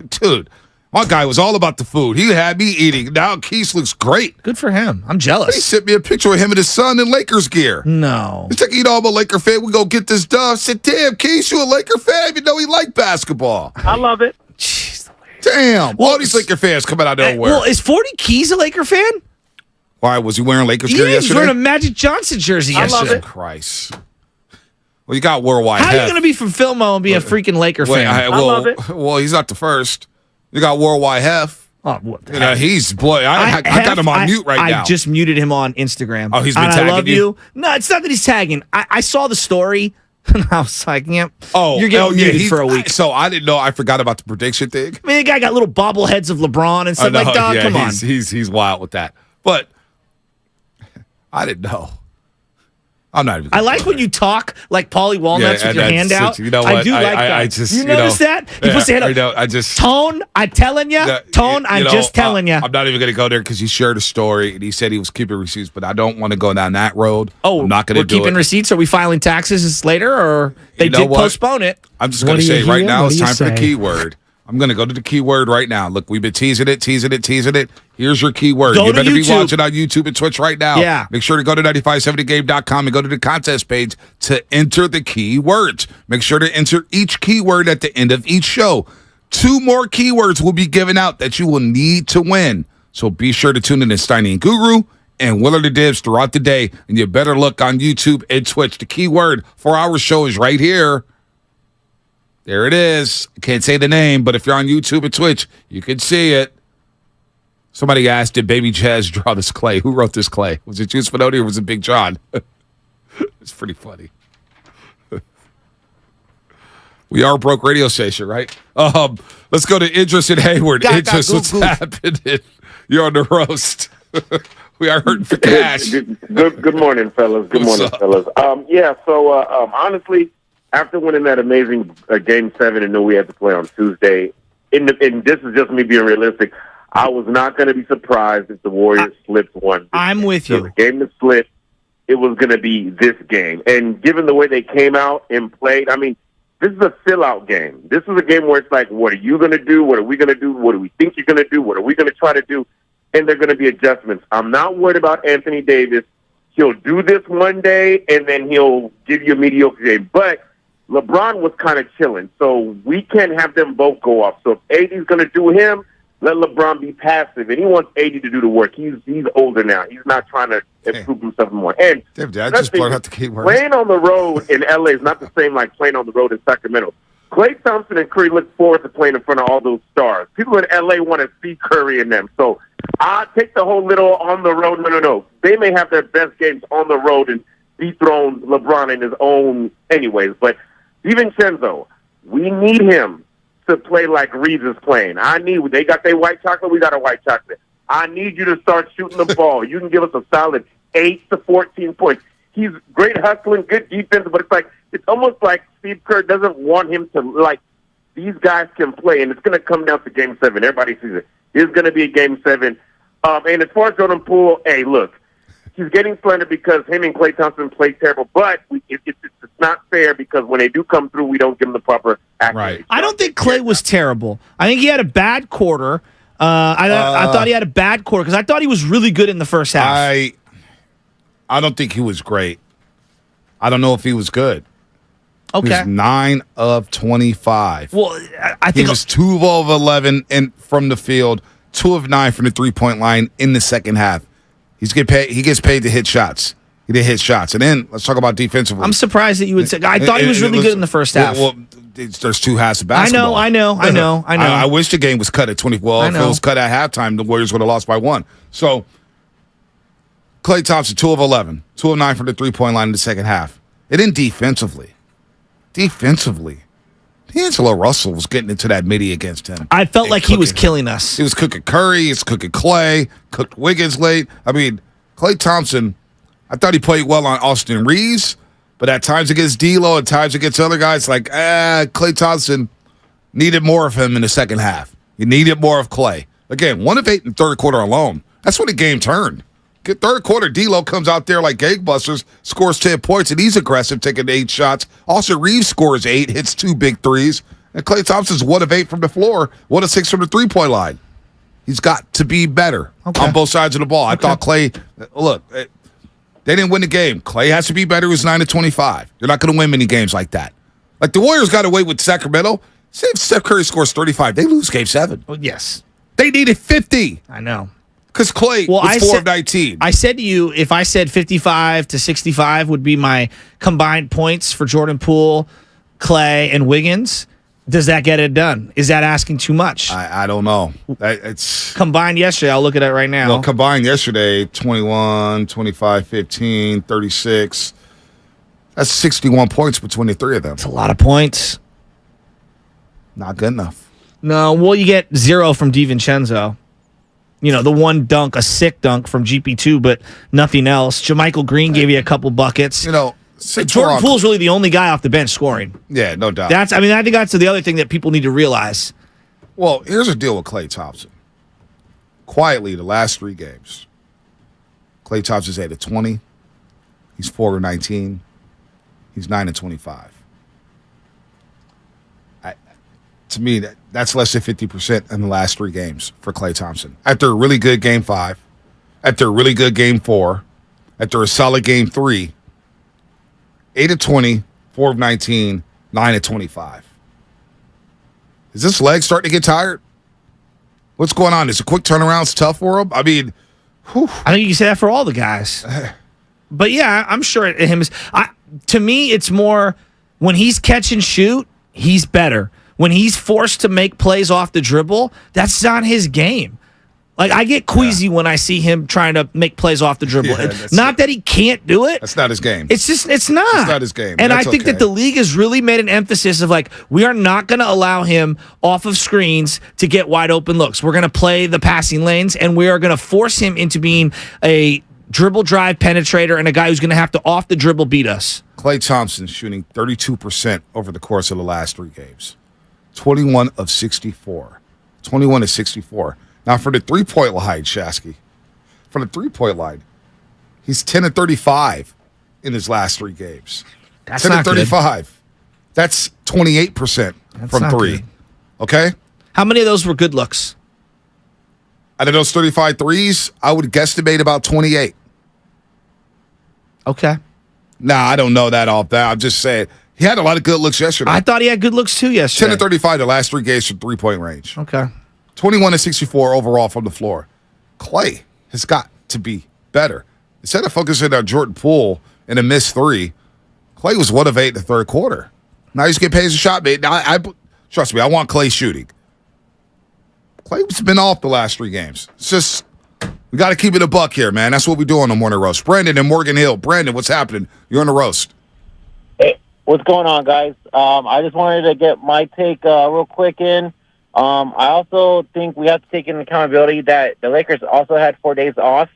Dude, my guy was all about the food. He had me eating. Now Keith looks great. Good for him. I'm jealous. He sent me a picture of him and his son in Lakers gear. No. He's like, I'm a Laker fan. We go get this dub. I said, damn, Keith, you a Laker fan? I didn't know he liked basketball. I love it. Jeez. Damn. All these Laker fans coming out of nowhere. Well, is 40 Keys a Laker fan? Why? Was he wearing Lakers gear yesterday? He was wearing a Magic Johnson jersey yesterday. I love it. Christ. Well, you got worldwide. How are you going to be from Fillmore and be a freaking Laker fan? I love it. Well, he's not the first. You got worldwide Hef. Oh, what the heck? He's boy. I got him on mute right now. I just muted him on Instagram. Oh, he's been tagging I love you. No, it's not that he's tagging. I saw the story. And I was like, you're getting muted for a week. So I didn't know. I forgot about the prediction thing. I mean, the guy got little bobbleheads of LeBron and stuff like, dog, come on. He's wild with that. But I didn't know. I'm not even. I like when you talk like Paulie Walnuts with your hand out. You know what? I do like that. I just, you notice that? He puts the hand up. I know. I just Tone, I'm telling you. Tone, I'm just telling you. I'm not even going to go there because he shared a story and he said he was keeping receipts, but I don't want to go down that road. Oh, I'm not going to do it. We're keeping receipts? Are we filing taxes later, or they did postpone it? I'm just going to say right now it's time for the keyword. I'm going to go to the keyword right now. Look, we've been teasing it. Here's your keyword. You better be watching on YouTube and Twitch right now. Yeah. Make sure to go to 957thegame.com and go to the contest page to enter the keywords. Make sure to enter each keyword at the end of each show. 2 more keywords will be given out that you will need to win. So be sure to tune in to Steiny and Guru and Willard the Dibs throughout the day. And you better look on YouTube and Twitch. The keyword for our show is right here. There it is. I can't say the name, but if you're on YouTube and Twitch, you can see it. Somebody asked, did Baby Jazz draw this clay? Who wrote this clay? Was it Juice Spinoni or was it Big John? It's pretty funny. We are a broke radio station, right? Let's go to Idris and Hayward. Idris, what's happening? You're on the roast. We are hurting for cash. Good morning, fellas. Good morning, fellas. Honestly, after winning that amazing Game 7 and knew we had to play on Tuesday, and this is just me being realistic, I was not going to be surprised if the Warriors slipped one. I'm with you. The game that slipped, it was going to be this game. And given the way they came out and played, I mean, this is a fill-out game. This is a game where it's like, what are you going to do? What are we going to do? What do we think you're going to do? What are we going to try to do? And there are going to be adjustments. I'm not worried about Anthony Davis. He'll do this one day, and then he'll give you a mediocre game. But LeBron was kind of chilling, so we can't have them both go off. So if AD's going to do him, let LeBron be passive, and he wants AD to do the work. He's older now. He's not trying to improve himself more. And I just blurred out the keyword. Playing on the road in LA is not the same like playing on the road in Sacramento. Klay Thompson and Curry look forward to playing in front of all those stars. People in LA want to see Curry in them. So I take the whole little on the road. No. They may have their best games on the road and dethrone LeBron in his own anyways, but DiVincenzo, we need him to play like Reeves is playing. They got their white chocolate, we got a white chocolate. I need you to start shooting the ball. You can give us a solid 8 to 14 points. He's great hustling, good defense, but it's almost like Steve Kerr doesn't want him to, these guys can play, and it's going to come down to Game 7. Everybody sees it. It's going to be a Game 7. And as far as Jordan Poole, hey, look, he's getting slandered because him and Klay Thompson play terrible, but it's not fair because when they do come through, we don't give them the proper accolades. Right. I don't think Klay was terrible. I think he had a bad quarter. I thought he had a bad quarter because I thought he was really good in the first half. I don't think he was great. I don't know if he was good. Okay. He was 9 of 25. Well, I think he was 2 of 11 from the field, 2 of 9 from the 3-point line in the second half. He gets paid to hit shots. He did hit shots. And then let's talk about defensively. I'm surprised that you would say. I thought he was really good in the first half. Well, there's 2 halves of basketball. I know. I wish the game was cut at 20. Well, if it was cut at halftime, the Warriors would have lost by 1. So Klay Thompson, 2 of 11, 2 of 9 from the 3-point line in the second half. And then defensively, D'Angelo Russell was getting into that midi against him. I felt like he was killing us. He was cooking Curry. He was cooking Klay. Cooked Wiggins late. I mean, Klay Thompson, I thought he played well on Austin Reeves, but at times against D'Lo, at times against other guys, Klay Thompson needed more of him in the second half. He needed more of Klay. Again, 1 of 8 in the third quarter alone. That's when the game turned. Third quarter, D'Lo comes out there like gangbusters, scores 10 points, and he's aggressive, taking 8 shots. Also, Reeves scores 8, hits 2 big threes. And Klay Thompson's 1 of 8 from the floor, 1 of 6 from the 3-point line. He's got to be better on both sides of the ball. I thought Klay, look, they didn't win the game. Klay has to be better. He was 9 of 25. You're not going to win many games like that. Like the Warriors got away with Sacramento. Say if Steph Curry scores 35, they lose Game 7. Well, yes. They needed 50. I know. Because Klay was 4 of 19. I said to you, if I said 55 to 65 would be my combined points for Jordan Poole, Klay, and Wiggins, does that get it done? Is that asking too much? I don't know. It's combined yesterday. I'll look at it right now. Well, combined yesterday, 21, 25, 15, 36. That's 61 points between the 3 of them. That's a lot of points. Not good enough. No, well, you get 0 from DiVincenzo. the one dunk, a sick dunk from GP2, but nothing else. JaMychal Green gave you a couple buckets. Jordan Poole's really the only guy off the bench scoring. Yeah, no doubt. I think that's the other thing that people need to realize. Well, here's the deal with Klay Thompson. Quietly, the last 3 games, Klay Thompson's 8 of 20. He's 4 of 19. He's 9 of 25. To me, that's less than 50% in the last 3 games for Klay Thompson. After a really good game 5, after a really good game 4, after a solid game 3, 8 of 20, 4 of 19, 9 of 25. Is this leg starting to get tired? What's going on? Is a quick turnaround tough for him? I mean, I think you can say that for all the guys. But yeah, I'm sure him is. To me, it's more when he's catch and shoot, he's better. When he's forced to make plays off the dribble, that's not his game. Like, I get queasy when I see him trying to make plays off the dribble. Not that he can't do it. That's not his game. It's not. It's not his game. And I think that the league has really made an emphasis of, like, we are not going to allow him off of screens to get wide open looks. We're going to play the passing lanes, and we are going to force him into being a dribble drive penetrator and a guy who's going to have to off the dribble beat us. Klay Thompson shooting 32% over the course of the last 3 games. 21 of 64. 21 of 64. Now, for the three-point line, Shasky, for the three-point line, he's 10 of 35 in his last 3 games. That's 10 not of 35. Good. That's 28% from 3. Good. Okay? How many of those were good looks? Out of those 35 threes, I would guesstimate about 28. Okay. Nah, I don't know that off that. I'm just saying. He had a lot of good looks yesterday. I thought he had good looks too yesterday. 10 of 35 the last 3 games from three-point range. Okay. 21 of 64 overall from the floor. Klay has got to be better. Instead of focusing on Jordan Poole and a missed 3, Klay was 1 of 8 in the third quarter. Now he's getting paid as a shot mate. Now, trust me, I want Klay shooting. Klay's been off the last 3 games. It's just, we got to keep it a buck here, man. That's what we do on the Morning Roast. Brandon and Morgan Hill. Brandon, what's happening? You're on the roast. Hey, what's going on, guys? I just wanted to get my take real quick in. I also think we have to take into accountability that the Lakers also had 4 days off,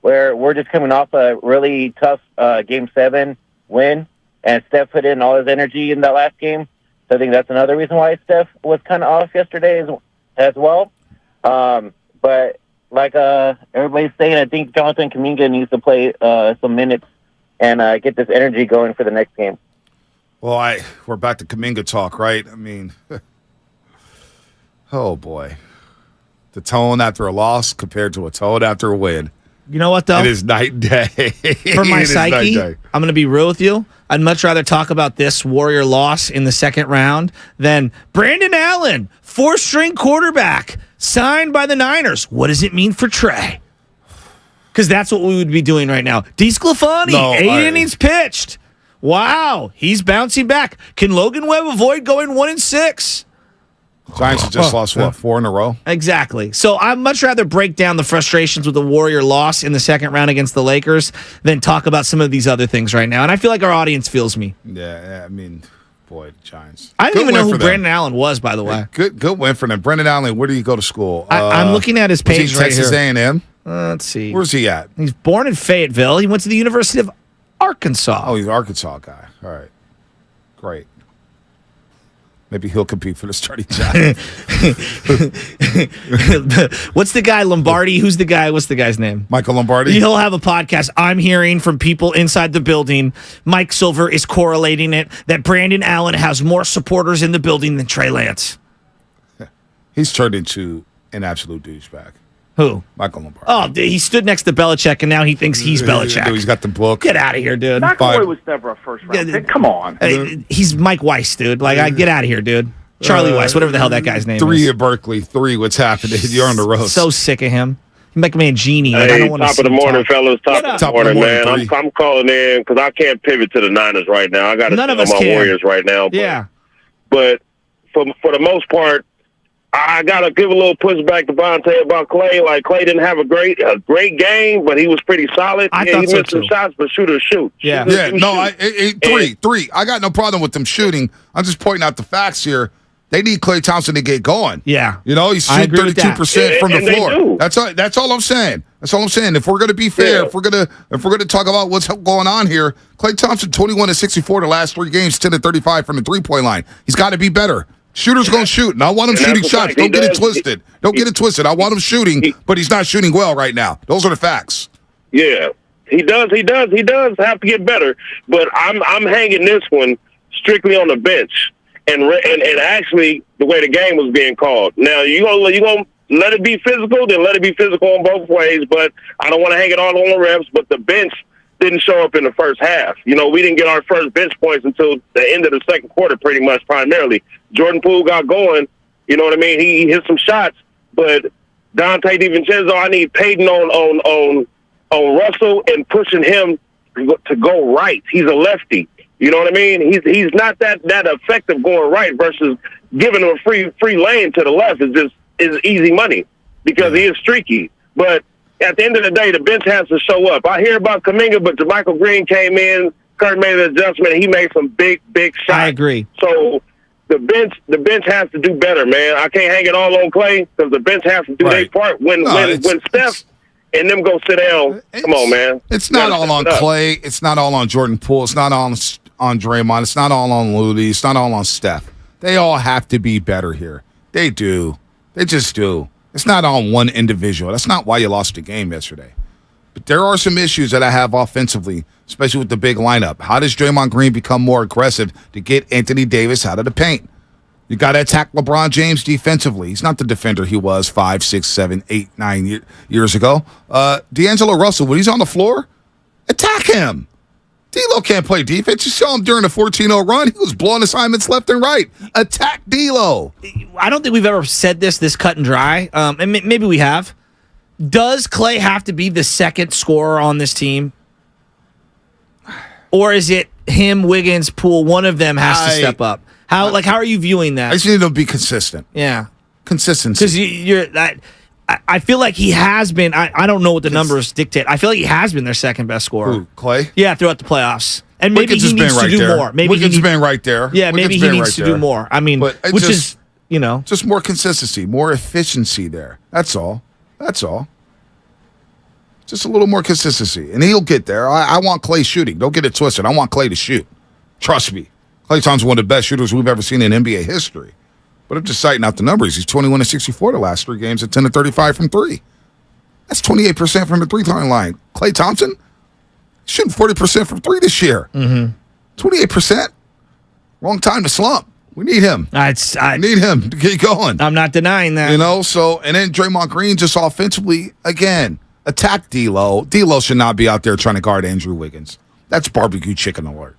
where we're just coming off a really tough Game 7 win, and Steph put in all his energy in that last game. So I think that's another reason why Steph was kind of off yesterday as well. But like everybody's saying, I think Jonathan Kuminga needs to play some minutes and get this energy going for the next game. Well, we're back to Kuminga talk, right? I mean, oh boy. The tone after a loss compared to a tone after a win. You know what, though? It is night and day. For my psyche, I'm going to be real with you. I'd much rather talk about this Warrior loss in the second round than Brandon Allen, 4th-string quarterback, signed by the Niners. What does it mean for Trey? Because that's what we would be doing right now. DeSclafani, 8 innings pitched. Wow, he's bouncing back. Can Logan Webb avoid going 1-6? Giants have just lost, 4 in a row? Exactly. So I'd much rather break down the frustrations with the Warrior loss in the second round against the Lakers than talk about some of these other things right now. And I feel like our audience feels me. Yeah, I mean, boy, the Giants. I didn't even know who Brandon Allen was, by the way. Good win for them. Brandon Allen, where do you go to school? I'm looking at his page right Texas here. A&M? Let's see. Where's he at? He's born in Fayetteville. He went to the University of Arkansas. Oh, he's an Arkansas guy. All right. Great. Maybe he'll compete for the starting job. What's the guy, Lombardi? Who's the guy? What's the guy's name? Michael Lombardi? He'll have a podcast. I'm hearing from people inside the building. Mike Silver is correlating it that Brandon Allen has more supporters in the building than Trey Lance. He's turned into an absolute douchebag. Who? Michael Lombardi. Oh, he stood next to Belichick, and now he thinks he's Belichick. He's got the book. Get out of here, dude. McElroy was never a first-round pick. Come on. He's Mike Weiss, dude. Like, get out of here, dude. Charlie Weiss, whatever the hell that guy's name is. 3 at Berkeley. 3. What's happening? You're on the road. So sick of him. You make me a genie. Like, Hey, I don't want to top of the morning, fellas. Top of the morning, man. Three. I'm calling in because I can't pivot to the Niners right now. I got to None of tell us my can. Warriors right now. But for the most part, I got to give a little pushback to Vontae about Klay. Like, Klay didn't have a great game, but he was pretty solid. I he thought so, missed some too. shots, but shooters shoot. Yeah. Shooters do shoot. Three. I got no problem with them shooting. I'm just pointing out the facts here. They need Klay Thompson to get going. Yeah. You know, he's I shooting agree with that. 32% from the And they floor. do. That's all I'm saying. That's all I'm saying. If we're going to be fair, if we're going to talk about what's going on here, Klay Thompson 21-64 the last 3 games, 10-35 from the 3-point line. He's got to be better. Shooter's going to shoot, and I want him And shooting that's the shots. fact. Don't He get it does. twisted. Don't get it twisted. I want him shooting, but he's not shooting well right now. Those are the facts. Yeah, he does have to get better. But I'm hanging this one strictly on the bench, and actually the way the game was being called. Now you gonna let it be physical, then let it be physical in both ways. But I don't want to hang it all on the refs. But the bench didn't show up in the first half. You know, we didn't get our first bench points until the end of the second quarter, pretty much primarily. Jordan Poole got going. You know what I mean? He hit some shots, but Dante DiVincenzo, I need Peyton on Russell and pushing him to go right. He's a lefty. You know what I mean? He's not that effective going right versus giving him a free lane to the left is easy money because he is streaky. But at the end of the day, the bench has to show up. I hear about Kuminga, but JaMychal Green came in. Kurt made an adjustment. And he made some big shots. I agree. So the bench has to do better, man. I can't hang it all on Klay because the bench has to do their part. When Steph and them go sit down, come on, man. It's not all on Klay. It's not all on Jordan Poole. It's not all on Draymond. It's not all on Looney. It's not all on Steph. They all have to be better here. They do. They just do. It's not on one individual. That's not why you lost the game yesterday. But there are some issues that I have offensively, especially with the big lineup. How does Draymond Green become more aggressive to get Anthony Davis out of the paint? You got to attack LeBron James defensively. He's not the defender he was 5, 6, 7, 8, 9 years ago. D'Angelo Russell, when he's on the floor, attack him. D'Lo can't play defense. You saw him during the 14-0 run. He was blowing assignments left and right. Attack D'Lo. I don't think we've ever said this cut and dry, and maybe we have. Does Klay have to be the second scorer on this team? Or is it him, Wiggins, Poole, one of them has to step up? How are you viewing that? I just need to be consistent. Yeah. Consistency. Because I feel like he has been. I don't know what the numbers dictate. I feel like he has been their second best scorer. Who, Klay? Yeah, throughout the playoffs. And maybe Wiggins he needs to do more. Maybe Wiggins has been right there. Yeah, maybe he needs to do more. I mean, just more consistency, more efficiency there. That's all. Just a little more consistency, and he'll get there. I want Klay shooting. Don't get it twisted. I want Klay to shoot. Trust me. Klay Thompson's one of the best shooters we've ever seen in NBA history. But I'm just citing out the numbers. He's 21-64 the last 3 games at 10-35 from 3. That's 28% from the 3-point line. Klay Thompson shooting 40% from 3 this year. 28%. Wrong time to slump. We need him. I need him to get going. I'm not denying that. You know, and then Draymond Green just offensively, again, attack D'Lo. D'Lo should not be out there trying to guard Andrew Wiggins. That's barbecue chicken alert.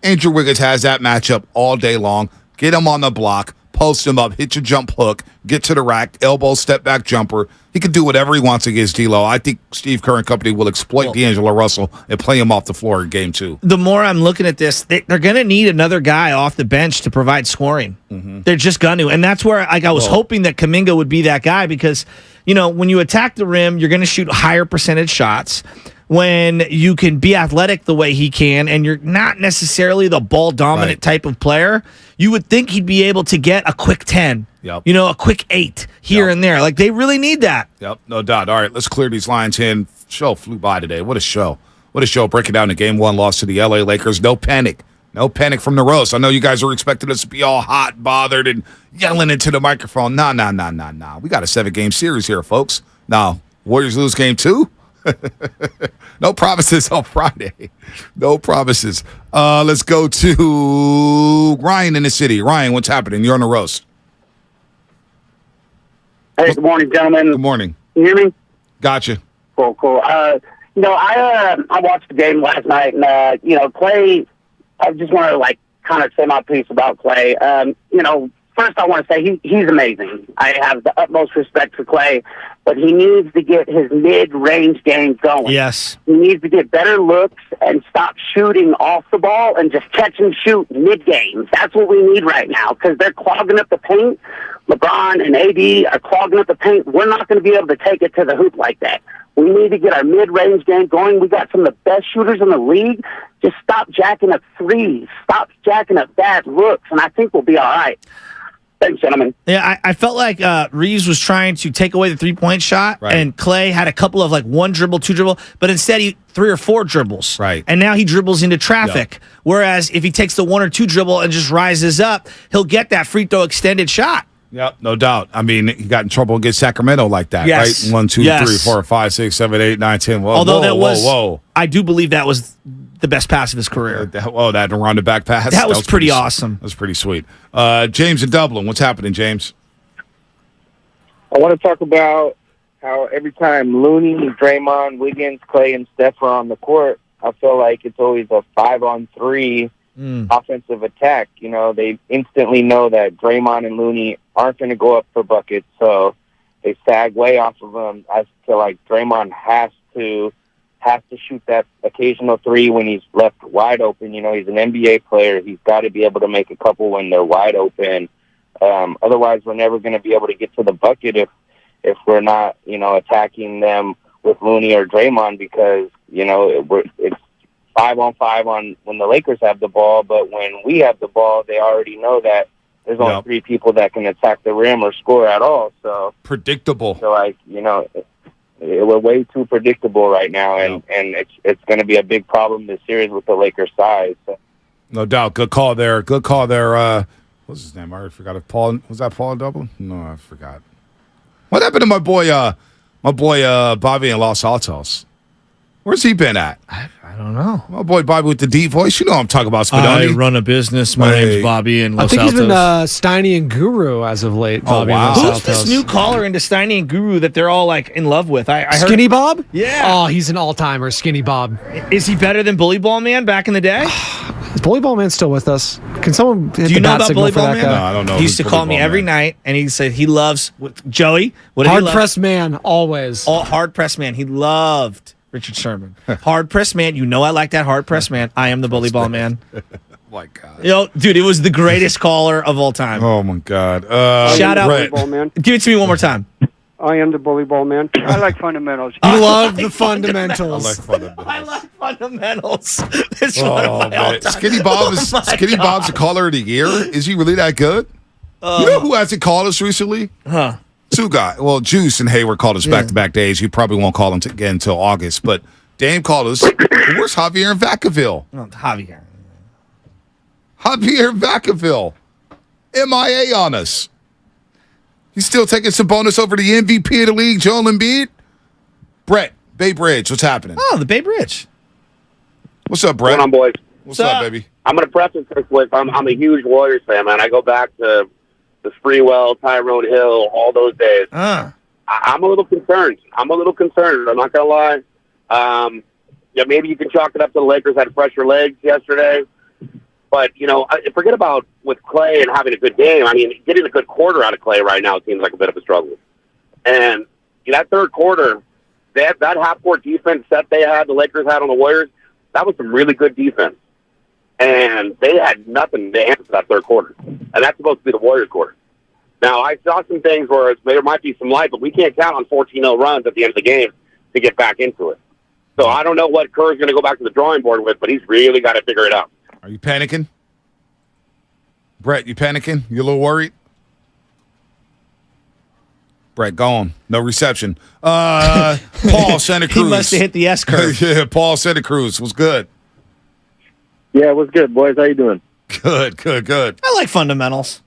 Andrew Wiggins has that matchup all day long. Get him on the block. Post him up, hit your jump hook, get to the rack, elbow, step back jumper. He can do whatever he wants against D'Lo. I think Steve Kerr and company will exploit D'Angelo Russell and play him off the floor in game 2. The more I'm looking at this, they're going to need another guy off the bench to provide scoring. They're just going to. And that's where I was hoping that Kuminga would be that guy because, when you attack the rim, you're going to shoot higher percentage shots. When you can be athletic the way he can and you're not necessarily the ball-dominant type of player, you would think he'd be able to get a quick 10, a quick 8 here and there. Like, they really need that. Yep, no doubt. All right, let's clear these lines in. Show flew by today. What a show. What a show. Breaking down the Game 1 loss to the L.A. Lakers. No panic. No panic from the roast. I know you guys are expecting us to be all hot, bothered, and yelling into the microphone. Nah. We got a 7-game series here, folks. Now, Warriors lose game 2? No promises on Friday. No promises. Let's go to Ryan in the city. Ryan, what's happening? You're on the roast. Hey, good morning, gentlemen. Good morning. Can you hear me? Gotcha. Cool. I watched the game last night, and Klay. I just want to kind of say my piece about Klay. First, I want to say he's amazing. I have the utmost respect for Klay, but he needs to get his mid-range game going. Yes. He needs to get better looks and stop shooting off the ball and just catch and shoot mid-games. That's what we need right now because they're clogging up the paint. LeBron and AD are clogging up the paint. We're not going to be able to take it to the hoop like that. We need to get our mid-range game going. We got some of the best shooters in the league. Just stop jacking up threes. Stop jacking up bad looks, and I think we'll be all right. Thanks, gentlemen. Yeah, I felt like Reeves was trying to take away the three-point shot, and Clay had a couple of like one dribble, two dribble, but instead he 3 or 4 dribbles. Right. And now he dribbles into traffic. Yep. Whereas if he takes the 1 or 2 dribble and just rises up, he'll get that free throw extended shot. Yep, no doubt. I mean, he got in trouble against Sacramento like that, Yes. right? 1, 2, Yes. 3, 4, 5, 6, 7, 8, 9, 10. Whoa, Although whoa, that was, whoa. I do believe that was the best pass of his career. That around the back pass. That was pretty awesome. That was pretty sweet. James in Dublin, what's happening, James? I want to talk about how every time Looney, Draymond, Wiggins, Clay, and Steph are on the court, I feel like it's always a 5-on-3 offensive attack. You know, they instantly know that Draymond and Looney aren't going to go up for buckets, so they sag way off of them. I feel like Draymond has to shoot that occasional 3 when he's left wide open. You know, he's an NBA player. He's got to be able to make a couple when they're wide open. Otherwise, we're never going to be able to get to the bucket if we're not, you know, attacking them with Looney or Draymond, because, you know, it's 5-on-5 on when the Lakers have the ball, but when we have the ball, they already know that there's only 3 people that can attack the rim or score at all. So predictable. So, like, you know, we're way too predictable right now, and it's going to be a big problem this series with the Lakers' size. So. No doubt. Good call there. Good call there. What's his name? I already forgot. Was that Paul in Dublin? No, I forgot. What happened to my boy Bobby in Los Altos? Where's he been at? I don't know. My boy Bobby with the deep voice. You know I'm talking about, Spadoni. I run a business. My name's Bobby in Los I think Altos. he's been Steiny and Guru as of late. Bobby in Los Who's Altos. this new caller into Steiny and Guru that they're all like in love with? I heard Skinny Bob? Yeah. Oh, he's an all-timer, Skinny Bob. Is he better than Bully Ball Man back in the day? Is Bully Ball Man still with us? Can someone hit Do you the know bat about signal Bully for Ball that Man? guy? No, I don't know. He used to who's call Bully me Ball every Man. night, and he said he loves Joey. What did he love? Hard-pressed man, always. Hard-pressed man. He loved Richard Sherman. Hard-pressed man. You know I like that hard-pressed man. I am the Bully Ball Man. My God. You know, dude, it was the greatest caller of all time. Oh, my God. Shout out. Brett. Ball man. Give it to me one more time. I am the bully ball man. I like fundamentals. You love the fundamentals. I like fundamentals. I like fundamentals. It's one of Oh, my man. all-time. Skinny Bob is Oh, my Skinny God. Bob's a caller of the year. Is he really that good? You know who hasn't called us recently? Huh. 2 guys. Well, Juice and Hayward called us back-to-back days. You probably won't call him again until August. But Dame called us. Where's Javier in Vacaville? Oh, Javier. Javier in Vacaville. MIA on us. He's still taking some bonus over the MVP of the league, Joel Embiid. Brett, Bay Bridge, what's happening? Oh, the Bay Bridge. What's up, Brett? What's going on, boys? What's up, baby? I'm going to preface this with I'm a huge Warriors fan, man. I go back to the Sprewell, Tyrone Hill, all those days. I'm a little concerned. I'm not going to lie. Yeah, maybe you can chalk it up to the Lakers had fresher legs yesterday. But, you know, forget about with Clay and having a good game. I mean, getting a good quarter out of Clay right now seems like a bit of a struggle. And that third quarter, that half-court defense that they had, the Lakers had on the Warriors, that was some really good defense. And they had nothing to answer that third quarter. And that's supposed to be the Warriors' quarter. Now, I saw some things where there might be some light, but we can't count on 14-0 runs at the end of the game to get back into it. So I don't know what Kerr's going to go back to the drawing board with, but he's really got to figure it out. Are you panicking? Brett, you panicking? You a little worried? Brett, gone. No reception. Paul, Santa Cruz. He must have hit the S curve. Yeah, Paul, Santa Cruz. Was good. Yeah, what's good, boys? How you doing? Good. I like fundamentals.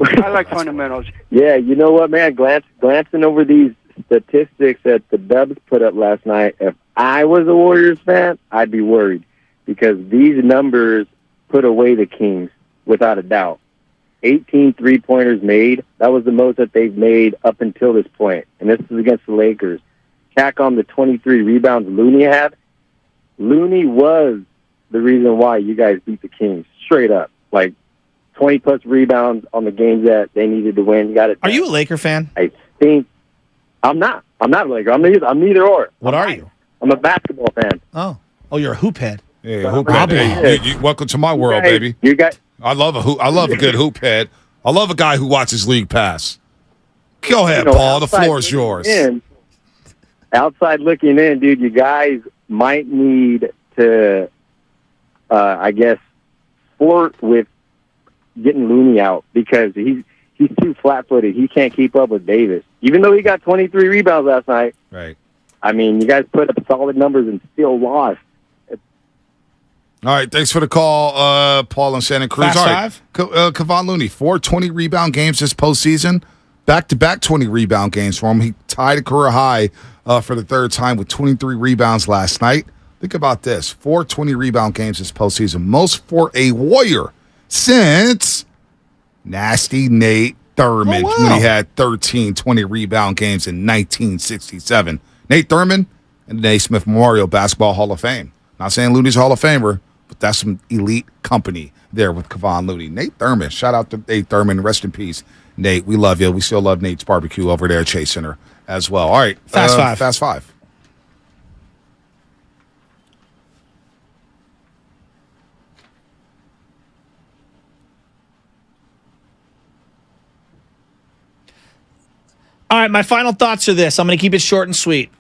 I like fundamentals. Yeah, you know what, man? Glancing over these statistics that the Dubs put up last night, if I was a Warriors fan, I'd be worried because these numbers put away the Kings without a doubt. 18 three-pointers made. That was the most that they've made up until this point, and this is against the Lakers. Tack on the 23 rebounds Looney had. Looney was the reason why you guys beat the Kings, straight up. Like, 20-plus rebounds on the games that they needed to win. You got it. Are you a Laker fan? I think I'm not. I'm not a Laker. I'm neither or. What are you? I'm a basketball fan. Oh, you're a hoop head. Yeah, hoop head. Hey, welcome to my world, baby. You guys. I love a good hoop head. I love a guy who watches League Pass. Go ahead, Paul. The floor is yours. Outside looking in, dude, you guys might need to, I guess, flirt with getting Looney out because he's too flat-footed. He can't keep up with Davis. Even though he got 23 rebounds last night. Right. I mean, you guys put up solid numbers and still lost. All right, thanks for the call, Paul in Santa Cruz. Fast All right, Kevon Looney, 4 20-rebound games this postseason. Back-to-back 20-rebound games for him. He tied a career high for the third time with 23 rebounds last night. Think about this, 4 20-rebound games this postseason. Most for a Warrior since Nasty Nate Thurman when he had 13 20-rebound games in 1967. Nate Thurman and the Naismith Memorial Basketball Hall of Fame. Not saying Looney's a Hall of Famer, but that's some elite company there with Kevon Looney. Nate Thurman, shout out to Nate Thurman. Rest in peace, Nate. We love you. We still love Nate's Barbecue over there at Chase Center as well. All right. Fast five. Fast five. All right, my final thoughts are this. I'm going to keep it short and sweet.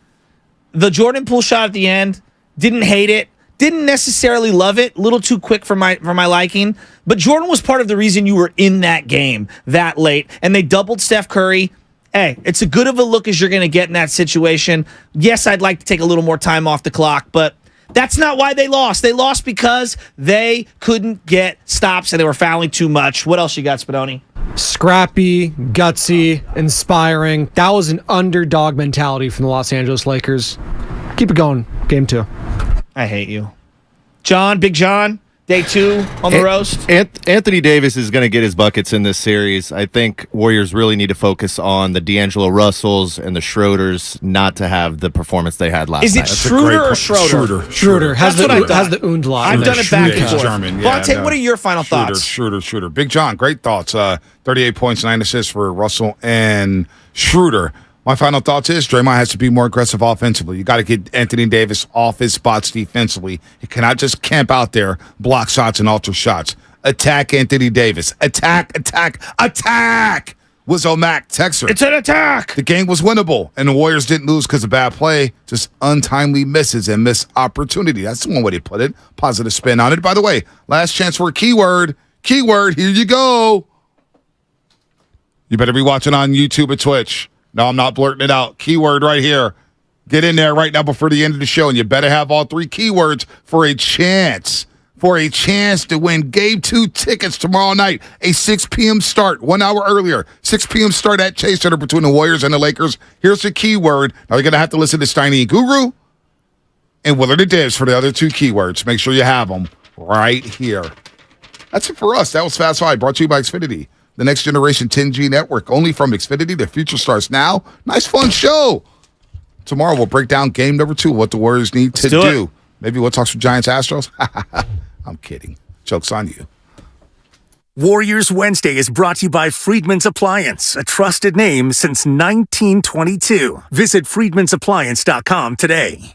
The Jordan Poole shot at the end, didn't hate it, didn't necessarily love it, a little too quick for my liking, but Jordan was part of the reason you were in that game that late, and they doubled Steph Curry. Hey, it's as good of a look as you're going to get in that situation. Yes, I'd like to take a little more time off the clock, but that's not why they lost. They lost because they couldn't get stops and they were fouling too much. What else you got, Spadoni? Scrappy, gutsy, inspiring. That was an underdog mentality from the Los Angeles Lakers. Keep it going. Game 2. I hate you. John, Big John, day 2 on the roast. Anthony Davis is going to get his buckets in this series. I think Warriors really need to focus on the D'Angelo Russells and the Schroeders not to have the performance they had last night. Is it Schroeder or Schroeder? Schroeder. Has the Undlaut. I've done it back and forth. German. Vontae, what are your final thoughts? Schroeder. Big John, great thoughts. 38 points, 9 assists for Russell and Schroeder. My final thoughts is Draymond has to be more aggressive offensively. You got to get Anthony Davis off his spots defensively. He cannot just camp out there, block shots and alter shots. Attack Anthony Davis. Attack. Was O'Mac Texer. It's an attack. The game was winnable, and the Warriors didn't lose because of bad play, just untimely misses and missed opportunity. That's one way to put it. Positive spin on it. By the way, last chance for a keyword. Keyword, here you go. You better be watching on YouTube or Twitch. No, I'm not blurting it out. Keyword right here. Get in there right now before the end of the show, and you better have all 3 keywords for a chance to win Game 2 tickets tomorrow night. A 6 p.m. start, 1 hour earlier. 6 p.m. start at Chase Center between the Warriors and the Lakers. Here's the keyword. Now you're going to have to listen to Steiny and Guru and Willard and Diz for the other 2 keywords. Make sure you have them right here. That's it for us. That was Fast 5, brought to you by Xfinity. The next generation 10G network, only from Xfinity. The future starts now. Nice, fun show. Tomorrow we'll break down game number 2, what the Warriors need to do. Maybe we'll talk some Giants Astros. I'm kidding. Joke's on you. Warriors Wednesday is brought to you by Friedman's Appliance, a trusted name since 1922. Visit friedmansappliance.com today.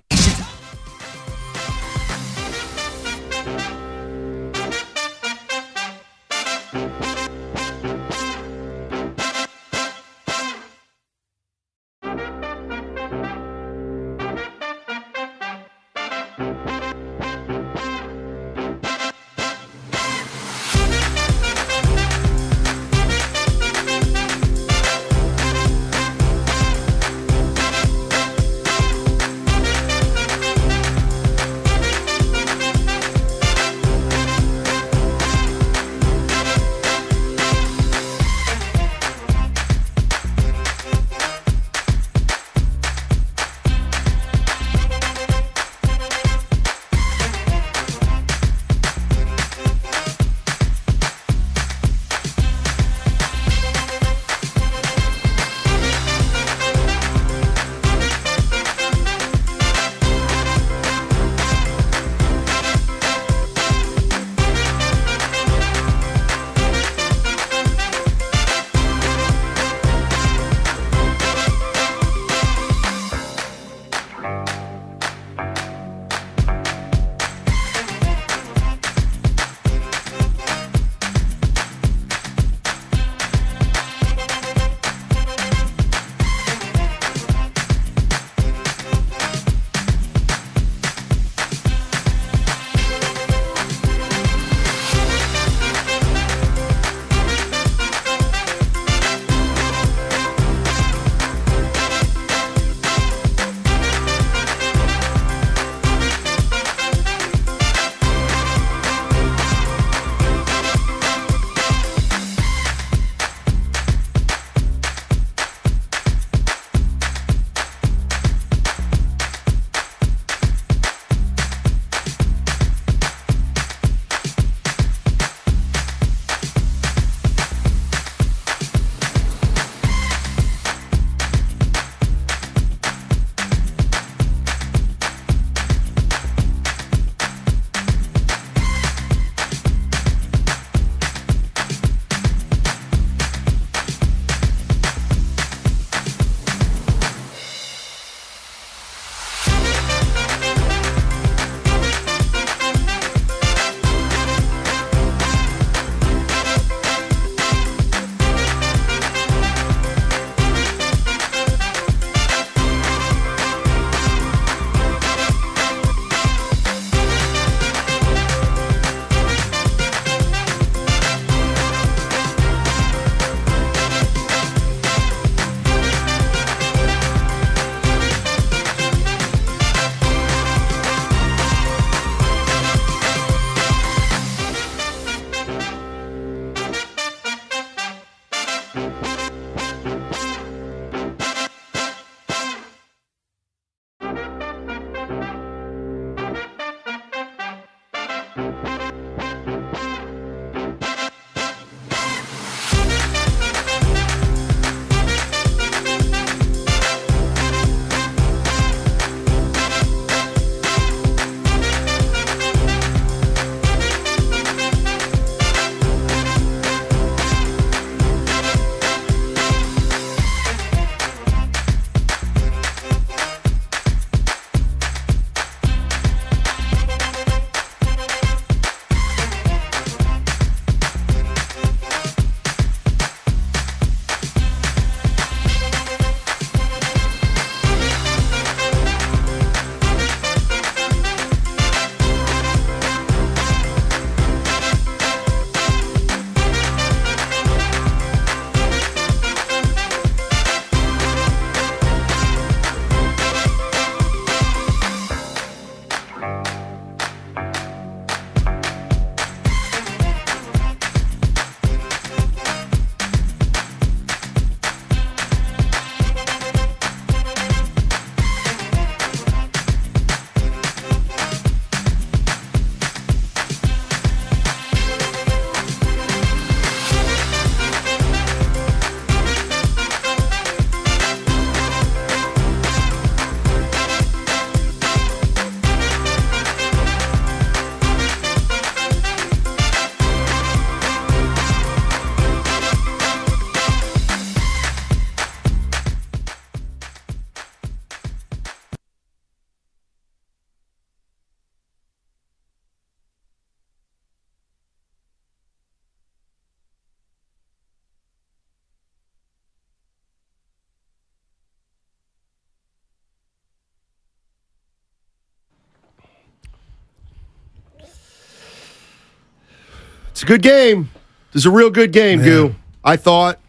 It's a good game. It's a real good game, Goo. I thought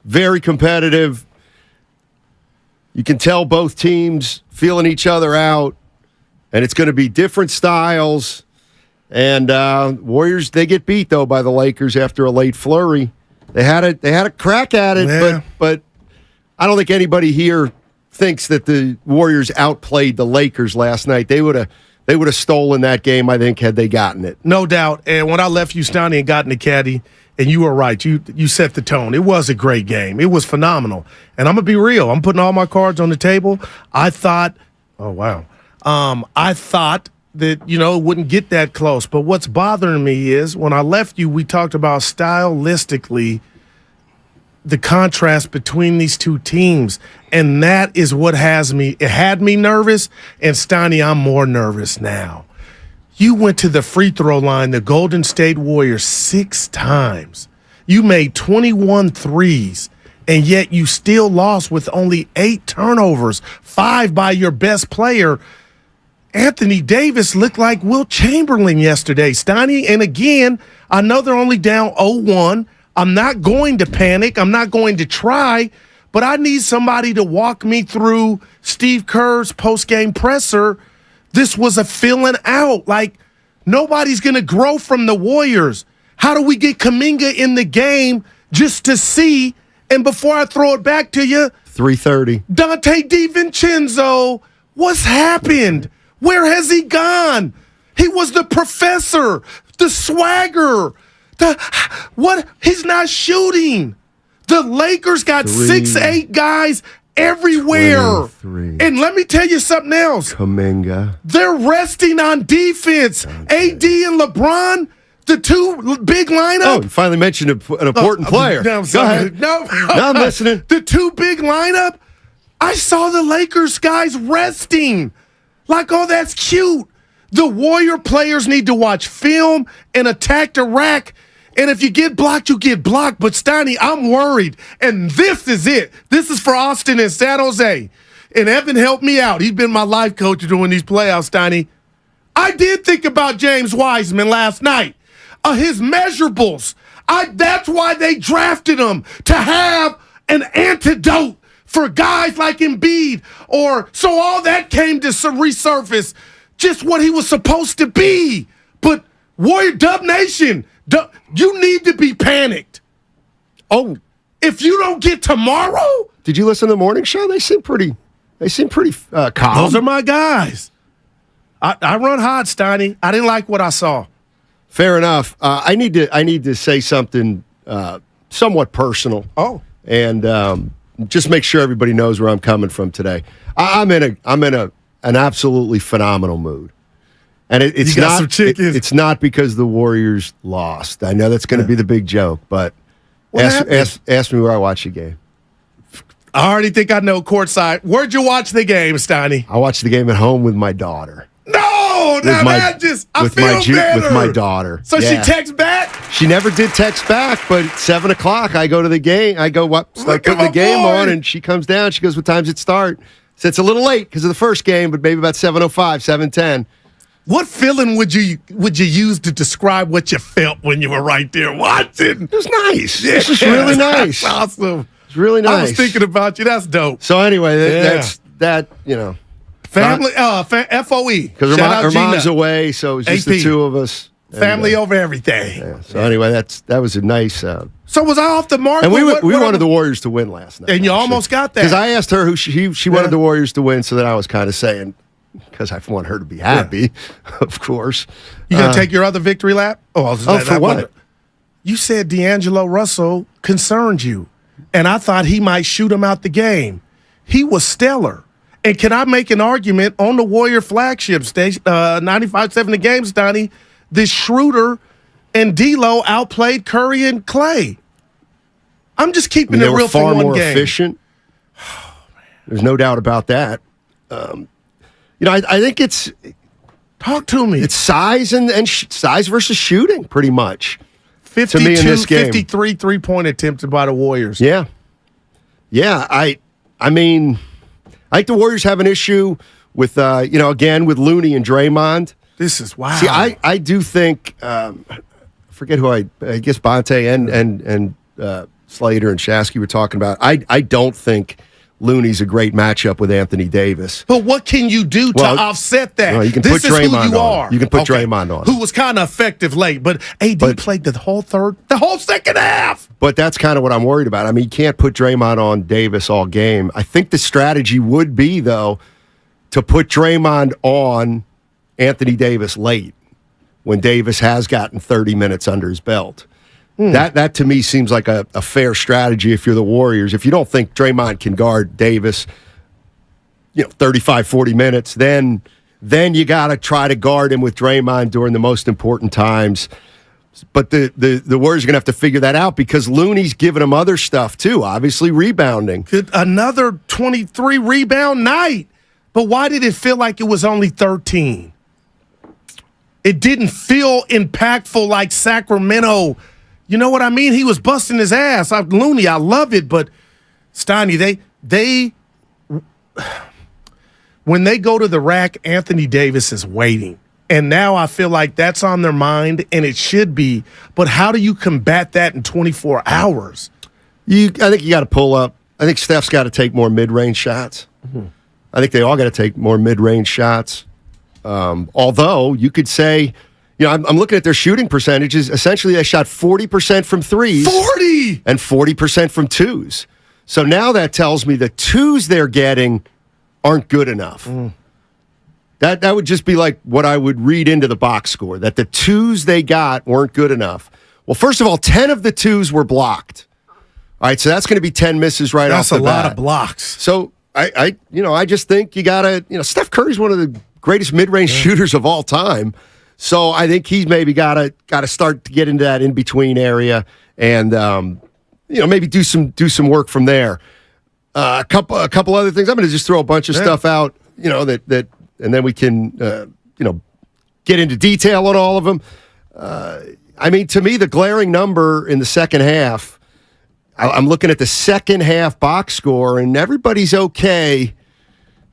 very competitive. You can tell both teams feeling each other out, and it's going to be different styles. And Warriors, they get beat though by the Lakers after a late flurry. They had a crack at it, but I don't think anybody here thinks that the Warriors outplayed the Lakers last night. They would have stolen that game, I think, had they gotten it. No doubt. And when I left Houston and got in the caddy, and you were right, you set the tone. It was a great game. It was phenomenal. And I'm going to be real. I'm putting all my cards on the table. I thought, I thought that, it wouldn't get that close. But what's bothering me is when I left you, we talked about stylistically the contrast between these two teams. And that is what it had me nervous. And Steiny, I'm more nervous now. You went to the free throw line, the Golden State Warriors, 6 times. You made 21 threes, and yet you still lost with only 8 turnovers, 5 by your best player. Anthony Davis looked like Wilt Chamberlain yesterday, Steiny. And again, I know they're only down 0-1. I'm not going to panic. I'm not going to try, but I need somebody to walk me through Steve Kerr's post-game presser. This was a filling out. Like, nobody's going to grow from the Warriors. How do we get Kuminga in the game just to see? And before I throw it back to you, 3:30. Dante DiVincenzo, what's happened? Where has he gone? He was the professor, the swagger. What? He's not shooting. The Lakers got 6'8" guys everywhere. 23. And let me tell you something else. Kuminga. They're resting on defense. AD and LeBron, the two big lineup. Oh, you finally mentioned an important player. No, I'm sorry. Go ahead. No, I'm listening. The two big lineup, I saw the Lakers guys resting. Like, oh, that's cute. The Warrior players need to watch film and attack the rack. And if you get blocked, you get blocked. But, Steiny, I'm worried. And this is it. This is for Austin and San Jose. And Evan helped me out. He's been my life coach during these playoffs, Steiny. I did think about James Wiseman last night. His measurables. That's why they drafted him, to have an antidote for guys like Embiid. So all that came to resurface just what he was supposed to be. But Warrior Dub Nation, you need to be panicked. Oh, if you don't get tomorrow. Did you listen to the morning show? They seem pretty calm. Those are my guys. I run hot, Steiny. I didn't like what I saw. Fair enough. I need to say something somewhat personal. Oh, and just make sure everybody knows where I'm coming from today. I'm in an absolutely phenomenal mood. And it's not because the Warriors lost. I know that's going to be the big joke, but ask me where I watch the game. I already think I know courtside. Where'd you watch the game, Steiny? I watched the game at home with my daughter. No, now I feel better. With my daughter. So she texts back? She never did text back, but at 7 o'clock, I go to the game. I go, start putting the game on, and she comes down. She goes, what time's it start? So it's a little late because of the first game, but maybe about 7:05, 7:10. What feeling would you use to describe what you felt when you were right there watching? It was nice. Yeah, it was really nice. That's awesome. It's really nice. I was thinking about you. That's dope. So anyway, that's family, FOE. Because her mom's away, so it was just the two of us. Family over everything. Yeah. So anyway, that was a nice. So was I off the mark? And we wanted the Warriors to win last night. And you almost got that. Because I asked her who she wanted the Warriors to win, so that I was kind of saying, because I want her to be happy, of course. You going to take your other victory lap? For what? You said D'Angelo Russell concerned you, and I thought he might shoot him out the game. He was stellar. And can I make an argument on the Warrior flagship station, 95-7 the game, Donnie, this Schroeder and D'Lo outplayed Curry and Clay. I'm just keeping it real for one game. They were far more efficient. There's no doubt about that. I think it's talk to me. It's size and size versus shooting, pretty much. 52, to me in this game. 53 3-point attempted by the Warriors. Yeah. I mean, I think the Warriors have an issue with again with Looney and Draymond. This is wow. See, I do think forget who I guess Bonte and Slater and Shasky were talking about. I don't think Looney's a great matchup with Anthony Davis. But what can you do to offset that? Well, you can this put is Draymond who you on. are. You can put Draymond on. Who was kind of effective late, but AD played the whole second half. But that's kind of what I'm worried about. I mean, you can't put Draymond on Davis all game. I think the strategy would be, though, to put Draymond on Anthony Davis late when Davis has gotten 30 minutes under his belt. That to me seems like a fair strategy if you're the Warriors. If you don't think Draymond can guard Davis, 35, 40 minutes, then you got to try to guard him with Draymond during the most important times. But the Warriors are going to have to figure that out because Looney's giving him other stuff too, obviously rebounding. Another 23 rebound night. But why did it feel like it was only 13? It didn't feel impactful like Sacramento. You know what I mean? He was busting his ass. Looney, I love it, but Steiny, they when they go to the rack, Anthony Davis is waiting. And now I feel like that's on their mind, and it should be. But how do you combat that in 24 hours? I think you got to pull up. I think Steph's got to take more mid-range shots. Mm-hmm. I think they all got to take more mid-range shots. Although you could say, I'm looking at their shooting percentages. Essentially, they shot 40% from threes. 40! And 40% from twos. So now that tells me the twos they're getting aren't good enough. That would just be like what I would read into the box score, that the twos they got weren't good enough. Well, first of all, 10 of the twos were blocked. All right, so that's going to be 10 misses right off the bat. That's a lot of blocks. So I just think you got to, Steph Curry's one of the greatest mid-range shooters of all time. So I think he's maybe got to start to get into that in-between area and maybe do some work from there. A couple other things. I'm going to just throw a bunch of stuff out, that and then we can get into detail on all of them. To me, the glaring number in the second half, I'm looking at the second half box score, and everybody's okay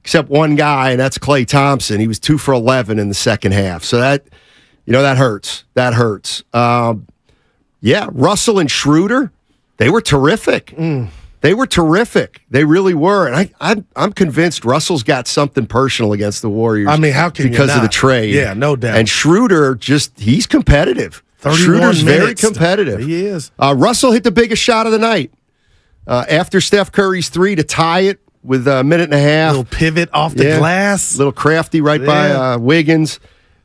except one guy, and that's Klay Thompson. He was 2 for 11 in the second half. So that hurts. That hurts. Russell and Schroeder, they were terrific. They were terrific. They really were. And I'm convinced Russell's got something personal against the Warriors. I mean, how can because you not? of the trade. Yeah, no doubt. And Schroeder, he's competitive. Schroeder's very competitive. He is. Russell hit the biggest shot of the night. After Steph Curry's 3 to tie it with a minute and a half. Little pivot off the glass. Little crafty right by Wiggins.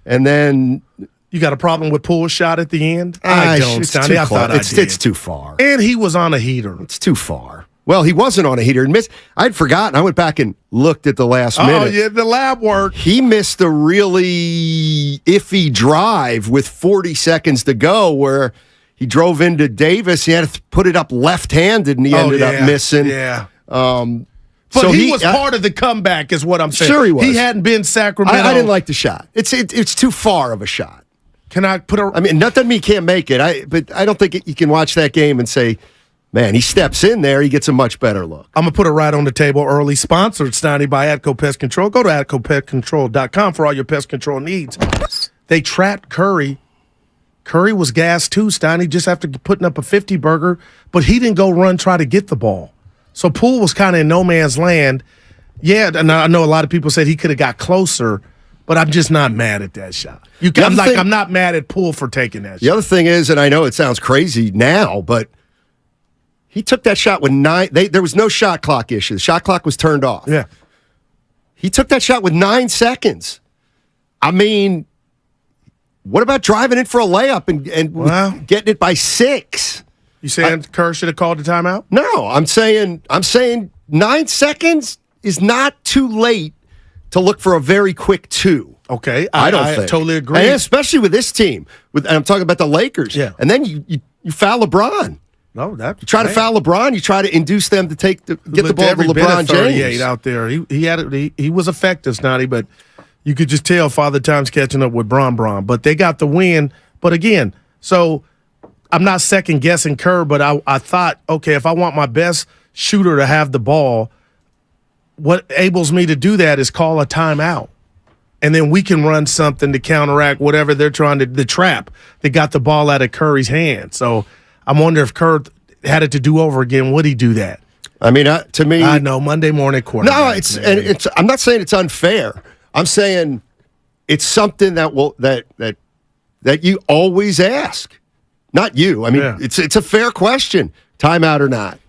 And then... You got a problem with Poole's shot at the end? I don't, Stoney. I thought it's too far. And he was on a heater. It's too far. Well, he wasn't on a heater. I'd forgotten. I went back and looked at the last minute. Oh, yeah, the lab work. He missed a really iffy drive with 40 seconds to go where he drove into Davis. He had to put it up left-handed, and he ended up missing. Yeah. But he was part of the comeback is what I'm saying. Sure he was. He hadn't been Sacramento. I didn't like the shot. It's too far of a shot. Can I put a... I mean, not that he can't make it. But I don't think you can watch that game and say, man, he steps in there, he gets a much better look. I'm going to put it right on the table early. Sponsored, Stoney, by Atco Pest Control. Go to AtcoPestControl.com for all your pest control needs. They trapped Curry. Curry was gassed too, Stoney, just after putting up a 50-burger, but he didn't go try to get the ball. So Poole was kind of in no man's land. Yeah, and I know a lot of people said he could have got closer, but I'm just not mad at that shot. I'm not mad at Poole for taking that shot. The other thing is, and I know it sounds crazy now, but he took that shot with 9. There was no shot clock issue. The shot clock was turned off. Yeah. He took that shot with 9 seconds. I mean, what about driving in for a layup and getting it by 6? You saying Kerr should have called the timeout? No, I'm saying 9 seconds is not too late to look for a very quick 2. Okay, I don't think. Totally agree. And especially with this team. And I'm talking about the Lakers. Yeah. And then you foul LeBron. No, you try to foul LeBron. You try to induce them to get the ball to LeBron James. Out there. He was effective, Snotty, but you could just tell Father Time's catching up with Bron. But they got the win. But again, so I'm not second guessing Kerr, but I thought, okay, if I want my best shooter to have the ball, what enables me to do that is call a timeout. and then we can run something to counteract whatever they're trying to, the trap that got the ball out of Curry's hand. So I wonder if Kerr had it to do over again, would he do that? I mean, to me, I know Monday morning quarterback. No, it's. I'm not saying it's unfair. I'm saying it's something that you always ask. Not you. I mean, it's a fair question. Timeout or not?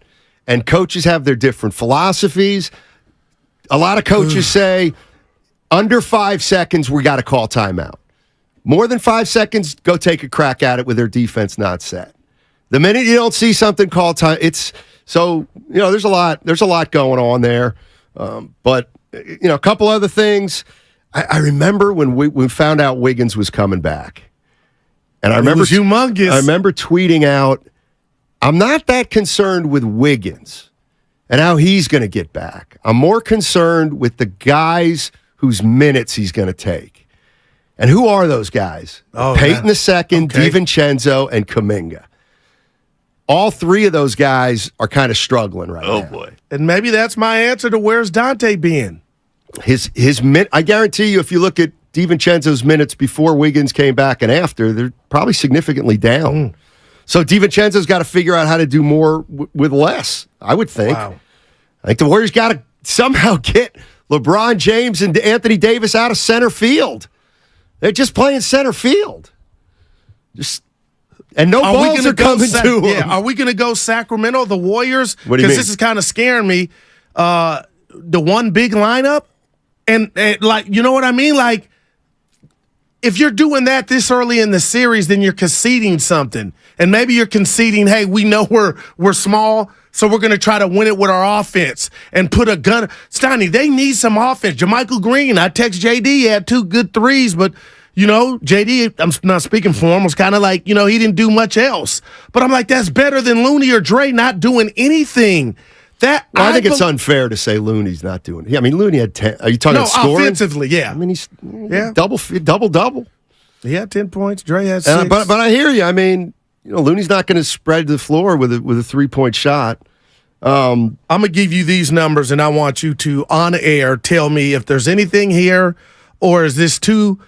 And coaches have their different philosophies. A lot of coaches say under 5 seconds we got to call timeout. More than 5 seconds, go take a crack at it with their defense not set. The minute you don't see something called time, it's. So, there's a lot going on there. But, a couple other things. I remember when we found out Wiggins was coming back. And I remember, it was humongous. I remember tweeting out, I'm not that concerned with Wiggins and how he's going to get back. I'm more concerned with the guys whose minutes he's going to take. And who are those guys? Peyton II, DiVincenzo, and Kuminga. All three of those guys are kind of struggling right now. Oh, boy. And maybe that's my answer to where's Dante being. I guarantee you, if you look at DiVincenzo's minutes before Wiggins came back and after, they're probably significantly down. So DiVincenzo's got to figure out how to do more with less, I would think. Wow. I think the Warriors got to somehow get LeBron James and Anthony Davis out of center field. They're just playing center field. And no balls are coming to them. Yeah, are we going to go Sacramento, the Warriors? What do you mean? Because this is kind of scaring me. The one big lineup, and like, you know what I mean? Like, if you're doing that this early in the series, then you're conceding something. And maybe you're conceding, hey, we know we're small, so we're going to try to win it with our offense and put a gun. Steiny, they need some offense. JaMychal Green, I text JD, he had 2 good threes, but JD, I'm not speaking for him, was kind of like, he didn't do much else. But I'm like, that's better than Looney or Dre not doing anything. I think it's unfair to say Looney's not doing it. I mean, Looney had 10. Are you talking scoring? Offensively, yeah. I mean, he's double. He had 10 points. Dre had 6. But I hear you. I mean, Looney's not going to spread the floor with a 3-point shot. I'm going to give you these numbers, and I want you to, on air, tell me if there's anything here, or is it too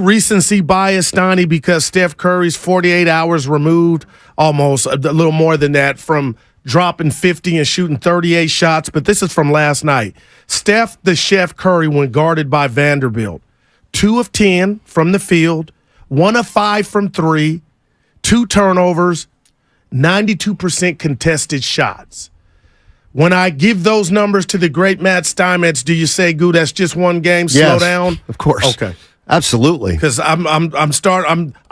recency bias, Stoney, because Steph Curry's 48 hours removed, almost a little more than that, from dropping 50 and shooting 38 shots. But this is from last night. Steph the Chef Curry, when guarded by Vanderbilt, 2 of 10 from the field, 1 of 5 from 3, 2 turnovers, 92% contested shots. When I give those numbers to the great Matt Steinmetz, do you say, "Goo, that's just one game, slow down"? Of course. Okay. Absolutely. Because I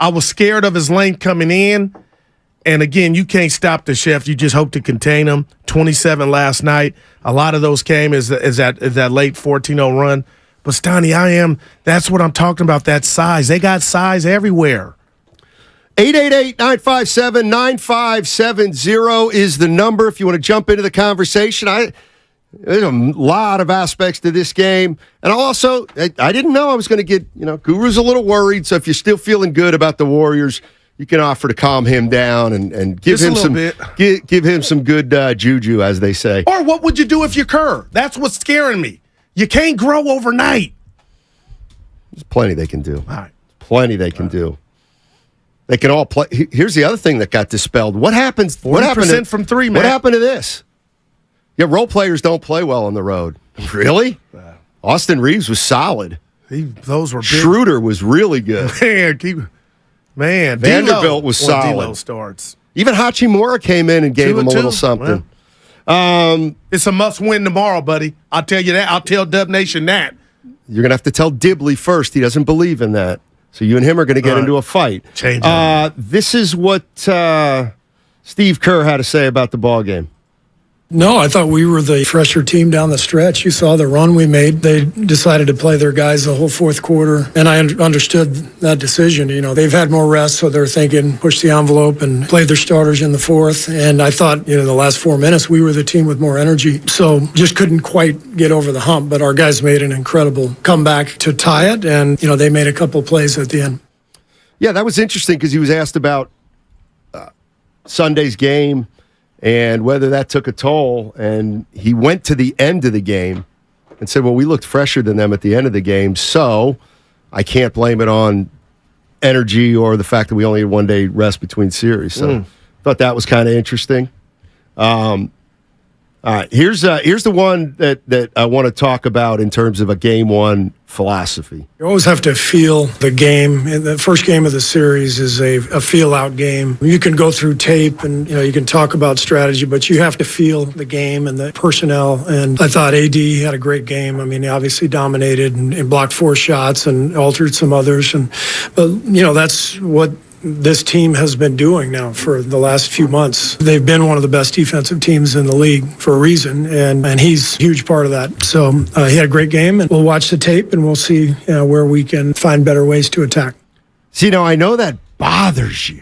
was scared of his length coming in. And again, you can't stop the Chef. You just hope to contain him. 27 last night. A lot of those came as that late 14-0 run. But Stoney, that's what I'm talking about, that size. They got size everywhere. 888-957-9570 is the number if you want to jump into the conversation. There's a lot of aspects to this game. And I didn't know I was going to get, Guru's a little worried. So if you're still feeling good about the Warriors, you can offer to calm him down and give him some good juju, as they say. Or what would you do if you're Kerr? That's what's scaring me. You can't grow overnight. There's plenty they can do. All right. Plenty they can do. They can all play. Here's the other thing that got dispelled. What happens? 40% from 3, man. What happened to this? Yeah, role players don't play well on the road. Really? Austin Reeves was solid. Those were big. Schroeder was really good. Vanderbilt was solid. D'Lo starts. Even Hachimura came in and gave him a little something. It's a must-win tomorrow, buddy. I'll tell you that. I'll tell Dub Nation that. You're going to have to tell Dibley first. He doesn't believe in that. So you and him are going to get into a fight. Change this is what Steve Kerr had to say about the ball game. No, I thought we were the fresher team down the stretch. You saw the run we made. They decided to play their guys the whole fourth quarter, and I understood that decision. They've had more rest, so they're thinking push the envelope and play their starters in the fourth. And I thought, the last 4 minutes, we were the team with more energy. So just couldn't quite get over the hump, but our guys made an incredible comeback to tie it, and, they made a couple plays at the end. Yeah, that was interesting because he was asked about Sunday's game and whether that took a toll, and he went to the end of the game and said, well, we looked fresher than them at the end of the game, so I can't blame it on energy or the fact that we only had 1 day rest between series. So thought that was kind of interesting. All right, here's the one that I want to talk about in terms of a game one philosophy. You always have to feel the game. The first game of the series is a feel-out game. You can go through tape and you can talk about strategy, but you have to feel the game and the personnel. And I thought AD had a great game. I mean, he obviously dominated and blocked 4 shots and altered some others. But that's what this team has been doing now for the last few months. They've been one of the best defensive teams in the league for a reason, and he's a huge part of that. So he had a great game, and we'll watch the tape, and we'll see where we can find better ways to attack. See, now I know that bothers you.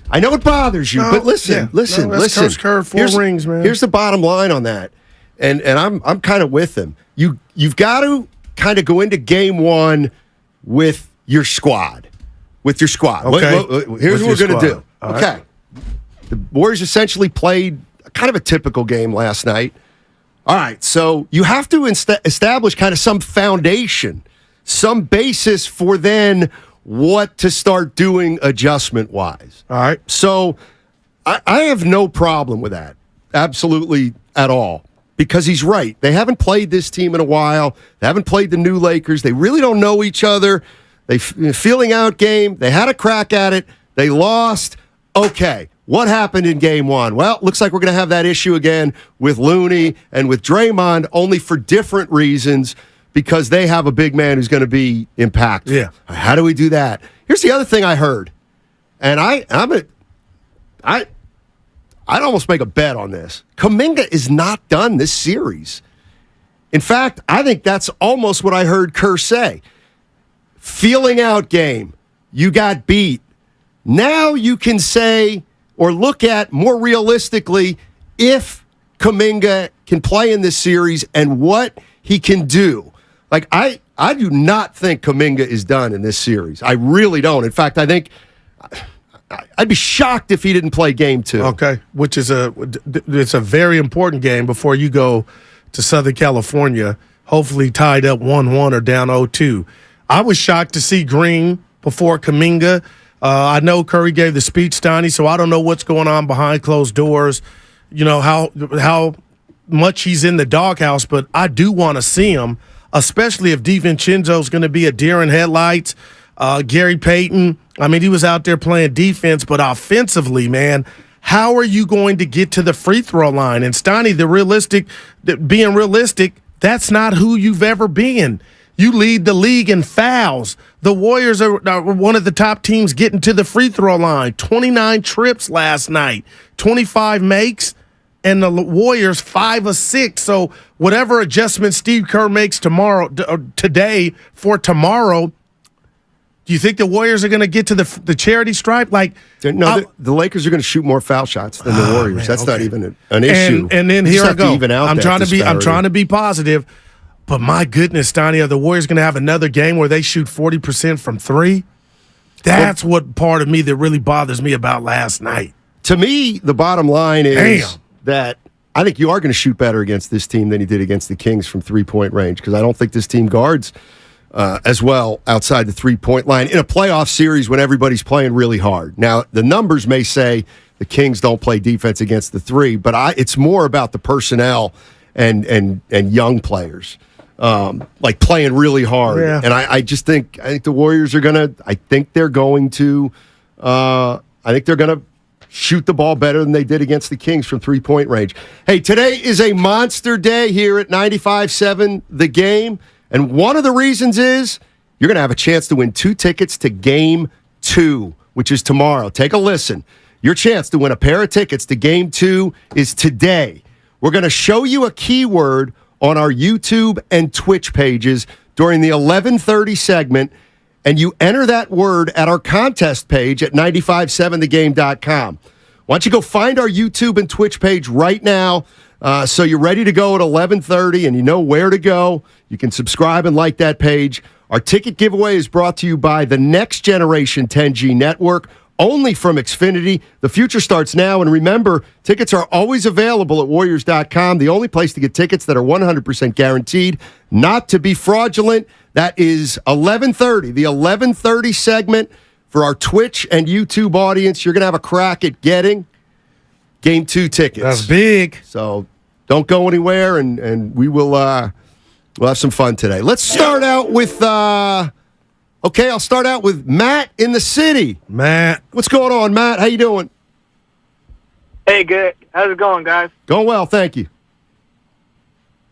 I know it bothers you, but listen. Coach Kerr, 4 rings, man. Here's the bottom line on that, and I'm kind of with him. You've got to kind of go into game one with your squad. Okay. Here's what we're going to do. All okay. Right. The Warriors essentially played kind of a typical game last night. All right. So you have to establish kind of some foundation, some basis for then what to start doing adjustment-wise. All right. So I have no problem with that. Absolutely at all. Because he's right. They haven't played this team in a while. They haven't played the new Lakers. They really don't know each other. They feeling out game. They had a crack at it. They lost. Okay, what happened in game one? Well, looks like we're going to have that issue again with Looney and with Draymond, only for different reasons because they have a big man who's going to be impactful. Yeah. How do we do that? Here's the other thing I heard, and I'd almost make a bet on this. Kuminga is not done this series. In fact, I think that's almost what I heard Kerr say. Feeling out game. You got beat. Now you can say or look at more realistically if Kuminga can play in this series and what he can do. Like, I do not think Kuminga is done in this series. I really don't. In fact, I think I'd be shocked if he didn't play game 2. Okay, which is it's a very important game before you go to Southern California, hopefully tied up 1-1 or down 0-2. I was shocked to see Green before Kuminga. I know Curry gave the speech, Stoney, so I don't know what's going on behind closed doors, how much he's in the doghouse, but I do want to see him, especially if DiVincenzo's going to be a deer in headlights. Gary Payton, I mean, he was out there playing defense, but offensively, man, how are you going to get to the free throw line? And Stoney, being realistic, that's not who you've ever been. You lead the league in fouls. The Warriors are one of the top teams getting to the free throw line. 29 trips last night, 25 makes, and the Warriors 5 of 6. So whatever adjustment Steve Kerr makes today for tomorrow, do you think the Warriors are going to get to the charity stripe? The Lakers are going to shoot more foul shots than the Warriors. Man, That's not even an issue. And then here I go. I'm trying to be positive. But my goodness, Stoney, are the Warriors going to have another game where they shoot 40% from 3? That's what part of me that really bothers me about last night. To me, the bottom line is that I think you are going to shoot better against this team than you did against the Kings from 3-point range because I don't think this team guards as well outside the 3-point line in a playoff series when everybody's playing really hard. Now, the numbers may say the Kings don't play defense against the 3, but it's more about the personnel and young players. Like playing really hard. Yeah. And I just think the Warriors are I think they're going to shoot the ball better than they did against the Kings from 3-point range. Hey, today is a monster day here at 95.7 The Game. And one of the reasons is you're going to have a chance to win 2 tickets to Game 2, which is tomorrow. Take a listen. Your chance to win a pair of tickets to Game 2 is today. We're going to show you a keyword on our YouTube and Twitch pages during the 11:30 segment, and you enter that word at our contest page at 957thegame.com. Why don't you go find our YouTube and Twitch page right now so you're ready to go at 11:30 and you know where to go. You can subscribe and like that page. Our ticket giveaway is brought to you by the Next Generation 10G Network, only from Xfinity. The future starts now, and remember, tickets are always available at Warriors.com, the only place to get tickets that are 100% guaranteed not to be fraudulent. That is 11:30, the 11:30 segment for our Twitch and YouTube audience. You're going to have a crack at getting Game 2 tickets. That's big. So don't go anywhere, and we will we'll have some fun today. Let's start out with I'll start out with Matt in the city. Matt. What's going on, Matt? How you doing? Hey, good. How's it going, guys? Going well, thank you.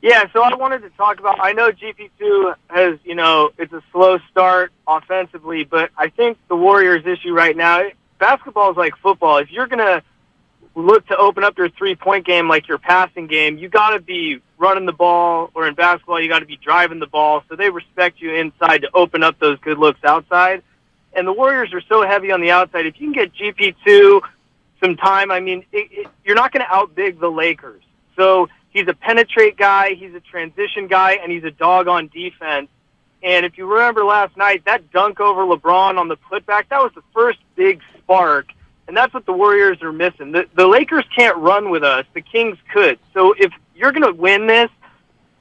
Yeah, so I wanted to talk about, I know GP2 has, it's a slow start offensively, but I think the Warriors' issue right now, basketball is like football. If you're going to look to open up your three-point game like your passing game, you got to be running the ball, or in basketball, you got to be driving the ball, so they respect you inside to open up those good looks outside. And the Warriors are so heavy on the outside. If you can get GP2 some time, you're not going to outbig the Lakers. So he's a penetrate guy, he's a transition guy, and he's a dog on defense. And if you remember last night, that dunk over LeBron on the putback, that was the first big spark. And that's what the Warriors are missing. The Lakers can't run with us. The Kings could. So if you're going to win this,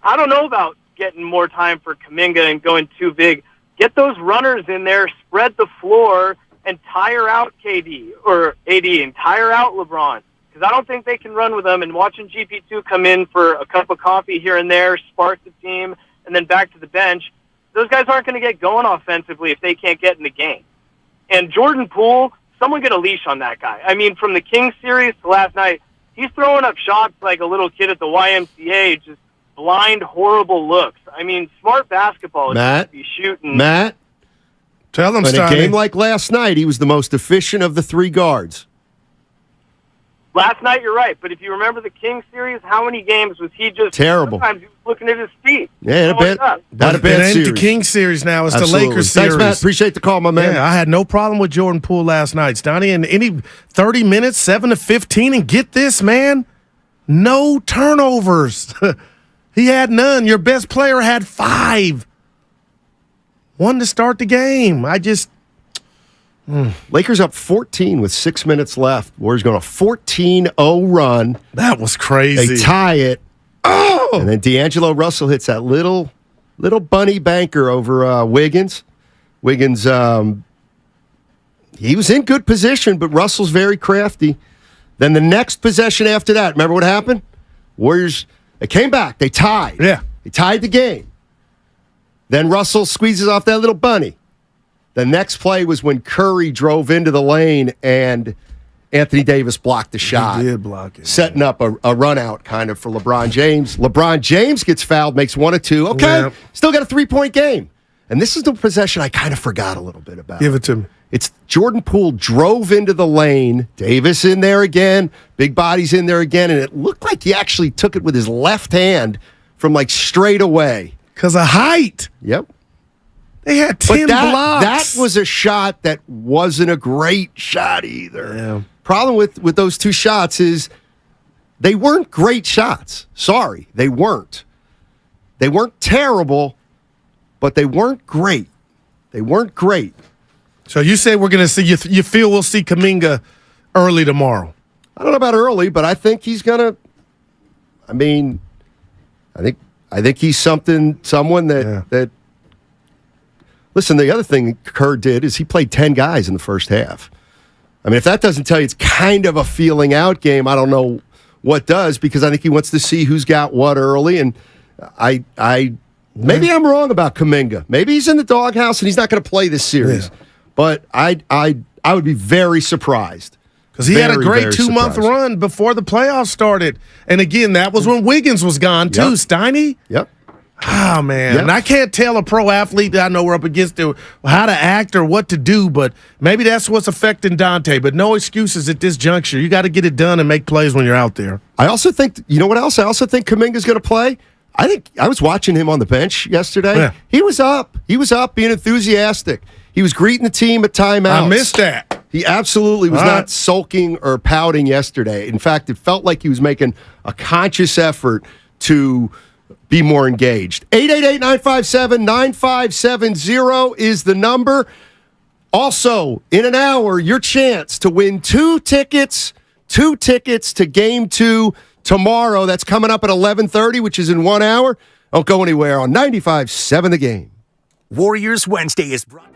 I don't know about getting more time for Kuminga and going too big. Get those runners in there, spread the floor, and tire out KD or AD and tire out LeBron. Because I don't think they can run with them. And watching GP2 come in for a cup of coffee here and there, spark the team, and then back to the bench, those guys aren't going to get going offensively if they can't get in the game. And Jordan Poole, someone get a leash on that guy. From the Kings series to last night, he's throwing up shots like a little kid at the YMCA, just blind, horrible looks. Smart basketball is Matt, to be shooting. Matt, tell him, in a game like last night, he was the most efficient of the three guards. Last night, you're right. But if you remember the Kings series, how many games was he just terrible? Sometimes he was looking at his feet. Yeah, not a bad it ain't series. the Kings series now. It's Absolutely. the Lakers series. Thanks, Matt. Appreciate the call, my man. Yeah, I had no problem with Jordan Poole last night, Stoney. And any 30 minutes, 7 to 15, and get this, man, no turnovers. He had none. Your best player had 5. One to start the game. Lakers up 14 with 6 minutes left. Warriors going a 14-0 run. That was crazy. They tie it. Oh! And then D'Angelo Russell hits that little bunny banker over Wiggins. Wiggins, he was in good position, but Russell's very crafty. Then the next possession after that, remember what happened? Warriors, they came back. They tied. Yeah. They tied the game. Then Russell squeezes off that little bunny. The next play was when Curry drove into the lane and Anthony Davis blocked the shot. He did block it. Setting up a run out kind of for LeBron James. LeBron James gets fouled, makes 1 of 2. Okay, Yep. Still got a 3-point game. And this is the possession I kind of forgot a little bit about. Give it to me. It's Jordan Poole drove into the lane. Davis in there again. Big bodies in there again. And it looked like he actually took it with his left hand from straight away. Because of height. Yep. They had 10 blocks. That was a shot that wasn't a great shot either. Yeah. Problem with those two shots is they weren't great shots. Sorry, they weren't. They weren't terrible, but they weren't great. They weren't great. So you say we're going to see, you feel we'll see Kuminga early tomorrow? I don't know about early, but I think he's going to, I think he's someone that. Listen, the other thing Kerr did is he played 10 guys in the first half. If that doesn't tell you it's kind of a feeling out game, I don't know what does, because I think he wants to see who's got what early. And maybe I'm wrong about Kuminga. Maybe he's in the doghouse and he's not going to play this series. Yeah. But I would be very surprised. Because he had a great 2-month run before the playoffs started. And again, that was when Wiggins was gone too, Steiny. Yep. Oh, man. Yep. And I can't tell a pro athlete that I know we're up against how to act or what to do, but maybe that's what's affecting Dante. But no excuses at this juncture. You got to get it done and make plays when you're out there. I also think, you know what else? I also think Kuminga's going to play. I was watching him on the bench yesterday. Yeah. He was up. He was up, being enthusiastic. He was greeting the team at timeouts. I missed that. He absolutely was not sulking or pouting yesterday. In fact, it felt like he was making a conscious effort to be more engaged. 888-957-9570 is the number. Also, in an hour, your chance to win two tickets to Game 2 tomorrow. That's coming up at 11:30, which is in 1 hour. Don't go anywhere on 95.7 The Game. Warriors Wednesday is brought.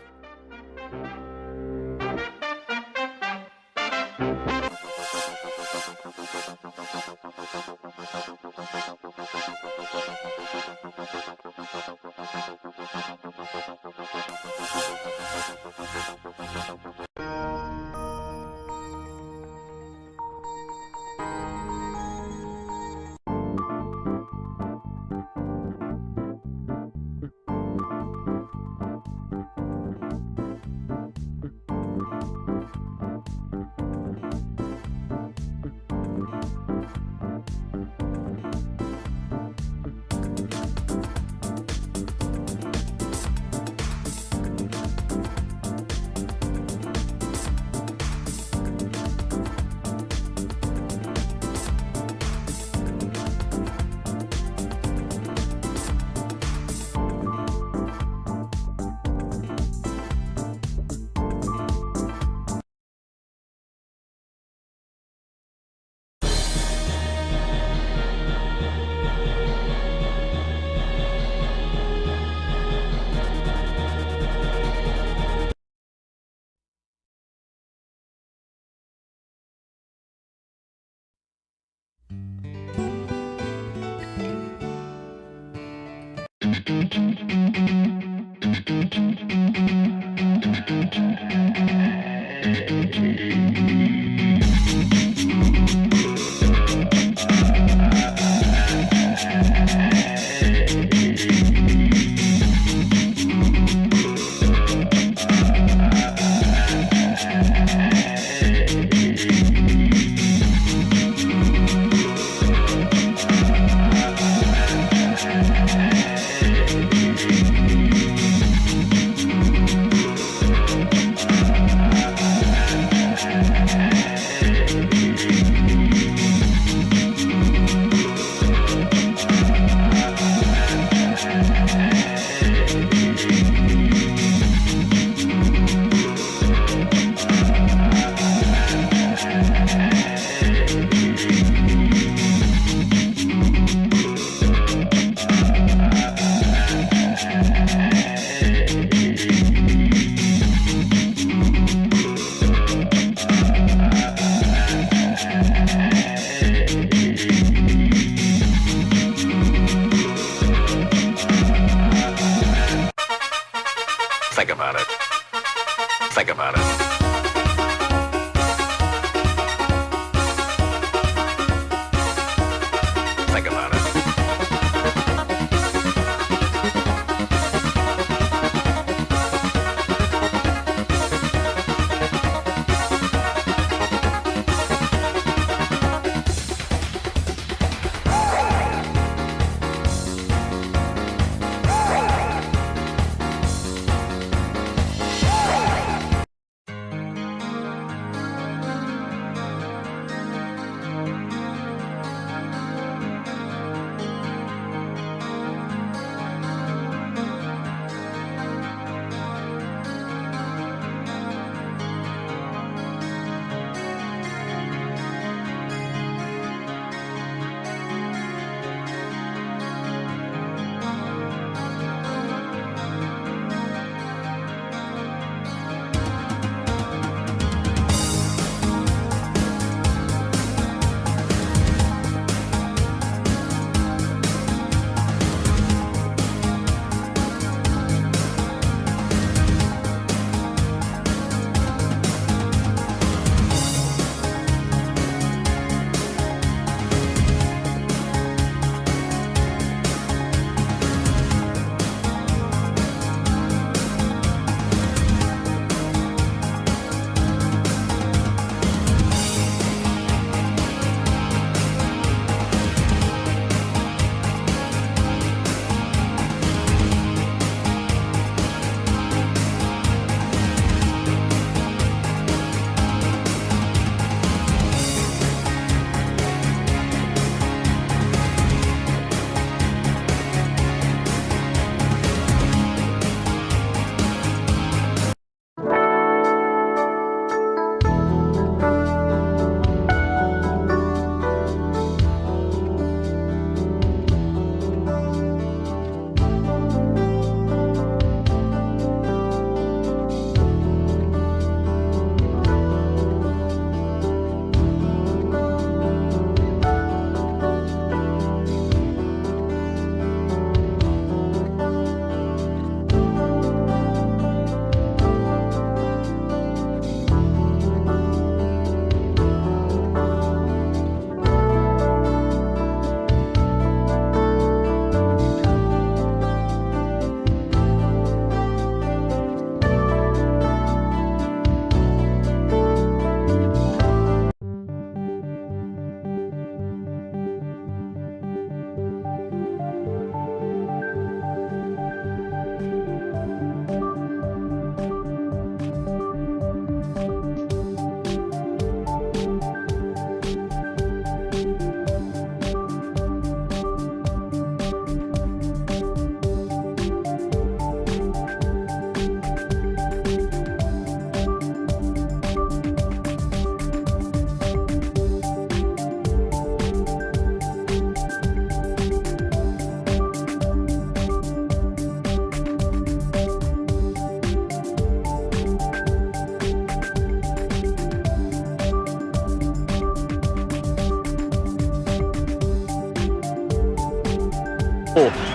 Think about it. Think about it. Think about it.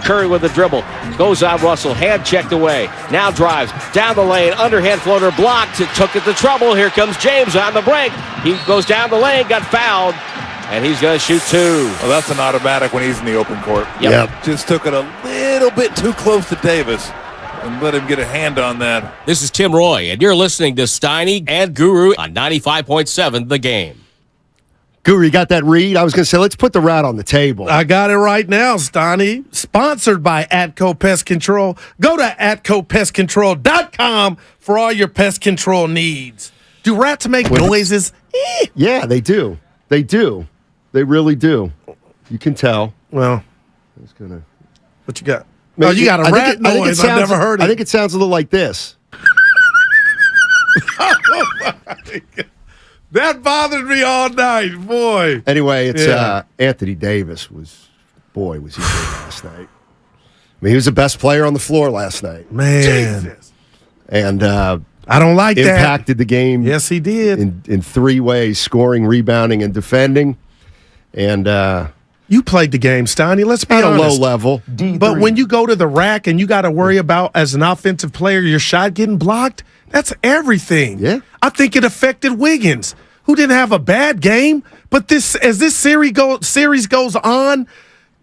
Curry with the dribble. Goes on Russell. Hand checked away. Now drives. Down the lane. Underhand floater blocked. It took it to trouble. Here comes James on the break. He goes down the lane. Got fouled. And he's going to shoot two. Well, that's an automatic when he's in the open court. Yep. Just took it a little bit too close to Davis and let him get a hand on that. This is Tim Roy, and you're listening to Steiny and Guru on 95.7 The Game. Guru, you got that read? I was going to say, let's put the rat on the table. I got it right now, Stoney. Sponsored by Atco Pest Control. Go to AtcoPestControl.com for all your pest control needs. Do rats make noises? Yeah, they do. They do. They really do. You can tell. Well, I was gonna. What you got? Oh, you got a rat noise. I've never heard it. I think it sounds a little like this. Oh, my God. That bothered me all night, boy. Anyway, it's Anthony Davis was he good last night. I mean, he was the best player on the floor last night. Man. Jesus. And I don't like that. Impacted the game. Yes, he did. In three ways: scoring, rebounding, and defending. And you played the game, Steiny. Let's be honest. At a low level. D3. But when you go to the rack and you got to worry about, as an offensive player, your shot getting blocked, that's everything. Yeah. I think it affected Wiggins, who didn't have a bad game. But as this series goes on,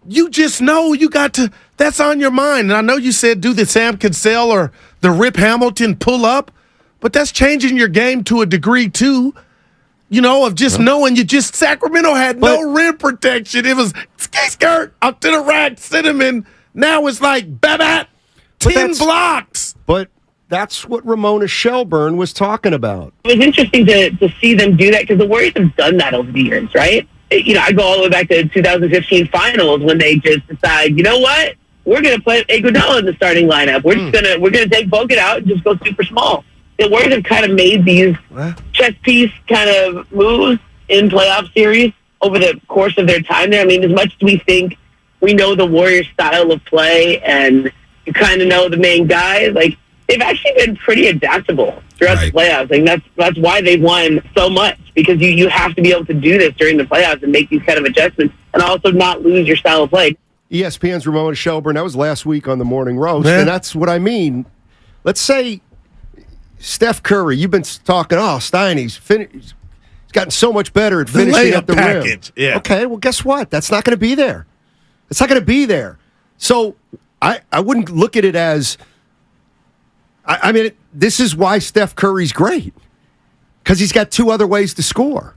you just know you got to – that's on your mind. And I know you said do the Sam Cassell or the Rip Hamilton pull-up, but that's changing your game to a degree too. You know, of just knowing Sacramento had no rim protection. It was skirt up to the rack, cinnamon. Now it's like, 10 blocks. But that's what Ramona Shelburne was talking about. It was interesting to see them do that because the Warriors have done that over the years, right? You know, I go all the way back to 2015 finals when they just decide, you know what? We're going to play Iguodala in the starting lineup. We're gonna take Bogut out and just go super small. The Warriors have kind of made these chess piece kind of moves in playoff series over the course of their time there. I mean, as much as we think we know the Warriors' style of play and you kind of know the main guys, like, they've actually been pretty adaptable throughout the playoffs. Like, that's why they've won so much, because you have to be able to do this during the playoffs and make these kind of adjustments and also not lose your style of play. ESPN's Ramona Shelburne, that was last week on the Morning Roast, and that's what I mean. Let's say Steph Curry, you've been talking, Steiny's gotten so much better at finishing at the rim. Yeah. Okay, well, guess what? That's not going to be there. It's not going to be there. So I wouldn't look at it as, I mean, this is why Steph Curry's great, because he's got two other ways to score.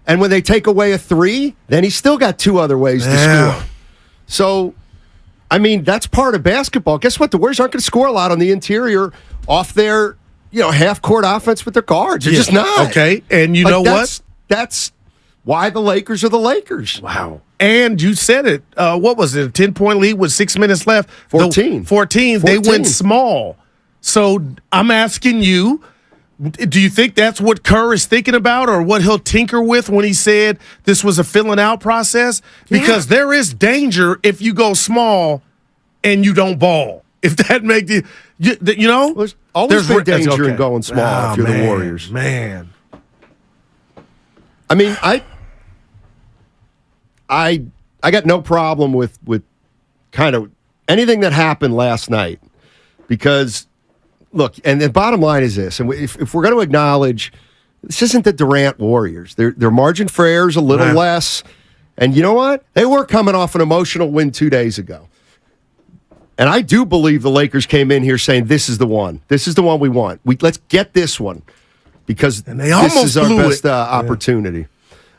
And when they take away a three, then he's still got two other ways to score. So, I mean, that's part of basketball. Guess what? The Warriors aren't going to score a lot on the interior off their half-court offense with their guards. They're just not. Okay, and you know what? That's why the Lakers are the Lakers. Wow. And you said it. What was it? A 10-point lead with 6 minutes left? 14. 14. They went small. So I'm asking you, do you think that's what Kerr is thinking about or what he'll tinker with when he said this was a filling out process? Because there is danger if you go small and you don't ball. If that makes you know? There's always been danger in going small if you're the Warriors. Man. I mean, I got no problem with kind of anything that happened last night because, look, and the bottom line is this, and if we're going to acknowledge this isn't the Durant Warriors. Their margin for error is a little less, and you know what? They were coming off an emotional win 2 days ago. And I do believe the Lakers came in here saying, this is the one. This is the one we want. Let's get this one because this is our best opportunity.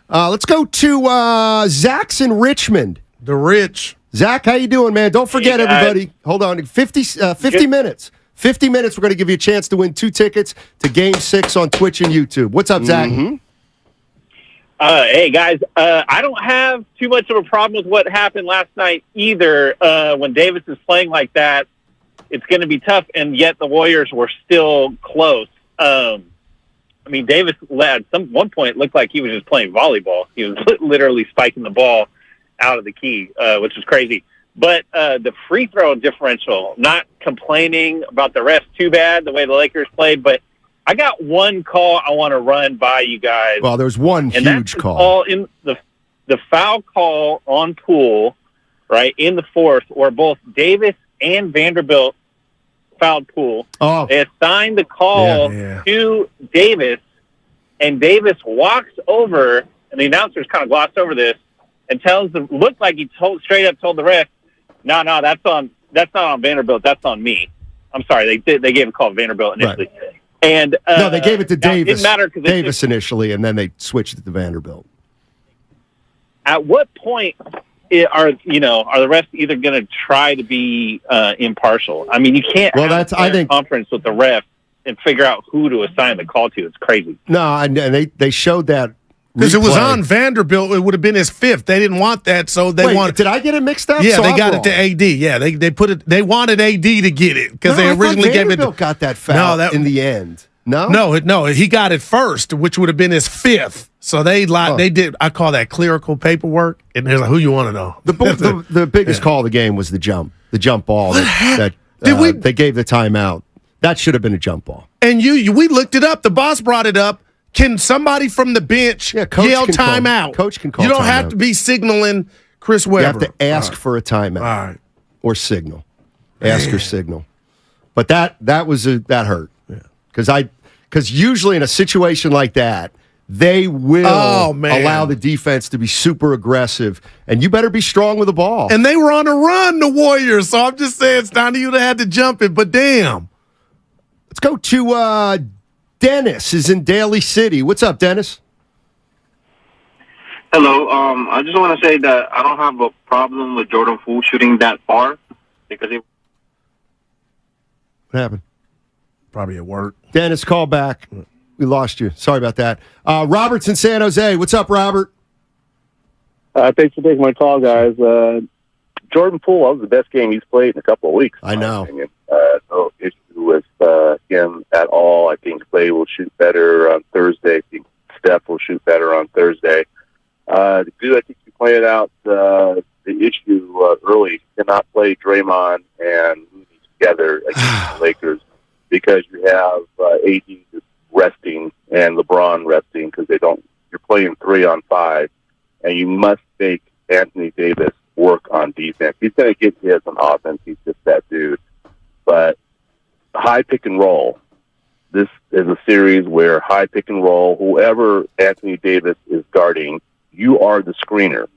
Let's go to Zach's in Richmond. The Rich. Zach, how you doing, man? Don't forget, everybody. Hold on. 50 minutes. 50 minutes, we're going to give you a chance to win 2 tickets to Game 6 on Twitch and YouTube. What's up, Zach? Hey, guys. I don't have too much of a problem with what happened last night either. When Davis is playing like that, it's going to be tough, and yet the Warriors were still close. I mean, Davis at one point looked like he was just playing volleyball. He was literally spiking the ball out of the key, which was crazy. But the free throw differential, not complaining about the refs too bad, the way the Lakers played, but I got one call I want to run by you guys. Well, there's one huge call. All in the foul call on Poole right, in the fourth, where both Davis and Vanderbilt fouled Poole. Oh. They assigned the call to Davis, and Davis walks over, and the announcers kind of glossed over this, and looked like he straight up told the ref, no, that's not on Vanderbilt, that's on me. I'm sorry, they gave a call to Vanderbilt initially. Right. And no, they gave it to Davis. It didn't matter Davis initially, and then they switched it to Vanderbilt. At what point are the refs either going to try to be impartial? I mean, you can't have a conference with the ref and figure out who to assign the call to. It's crazy. No, and they showed that. Because it was on Vanderbilt, it would have been his fifth. They didn't want that, so they wanted. Did I get it mixed up? Yeah, so they I'm got wrong. it to AD. Yeah, they put it. They wanted AD to get it because they originally gave it. Vanderbilt got that foul in the end. No, he got it first, which would have been his fifth. So they lied. They did. I call that clerical paperwork. And there's like, who you want to know? The biggest call of the game was the jump ball that they gave the timeout. That should have been a jump ball. And we looked it up. The boss brought it up. Can somebody from the bench yell timeout? Coach can call. You don't timeout. have to be signaling Chris Webber. You have to ask for a timeout, or signal. Ask or signal. But that hurt because usually in a situation like that, they will allow the defense to be super aggressive, and you better be strong with the ball. And they were on a run, the Warriors. So I'm just saying, Stoney, you'd have had to jump it. But damn, let's go to Dennis. Is in Daly City. What's up, Dennis? Hello. I just want to say that I don't have a problem with Jordan Poole shooting that far because What happened? Probably at work. Dennis, call back. We lost you. Sorry about that. Robert's in San Jose. What's up, Robert? Thanks for taking my call, guys. Jordan Poole, that was the best game he's played in a couple of weeks. I know. No issue with him at all. I think Clay will shoot better on Thursday. I think Steph will shoot better on Thursday. I think you pointed out the issue early. You cannot play Draymond and Moody together against the Lakers because you have AD just resting and LeBron resting because you're playing 3-on-5, and you must make Anthony Davis work on defense. He's going to get his on offense. He's just that dude. But high pick and roll. This is a series where high pick and roll, whoever Anthony Davis is guarding, you are the screener.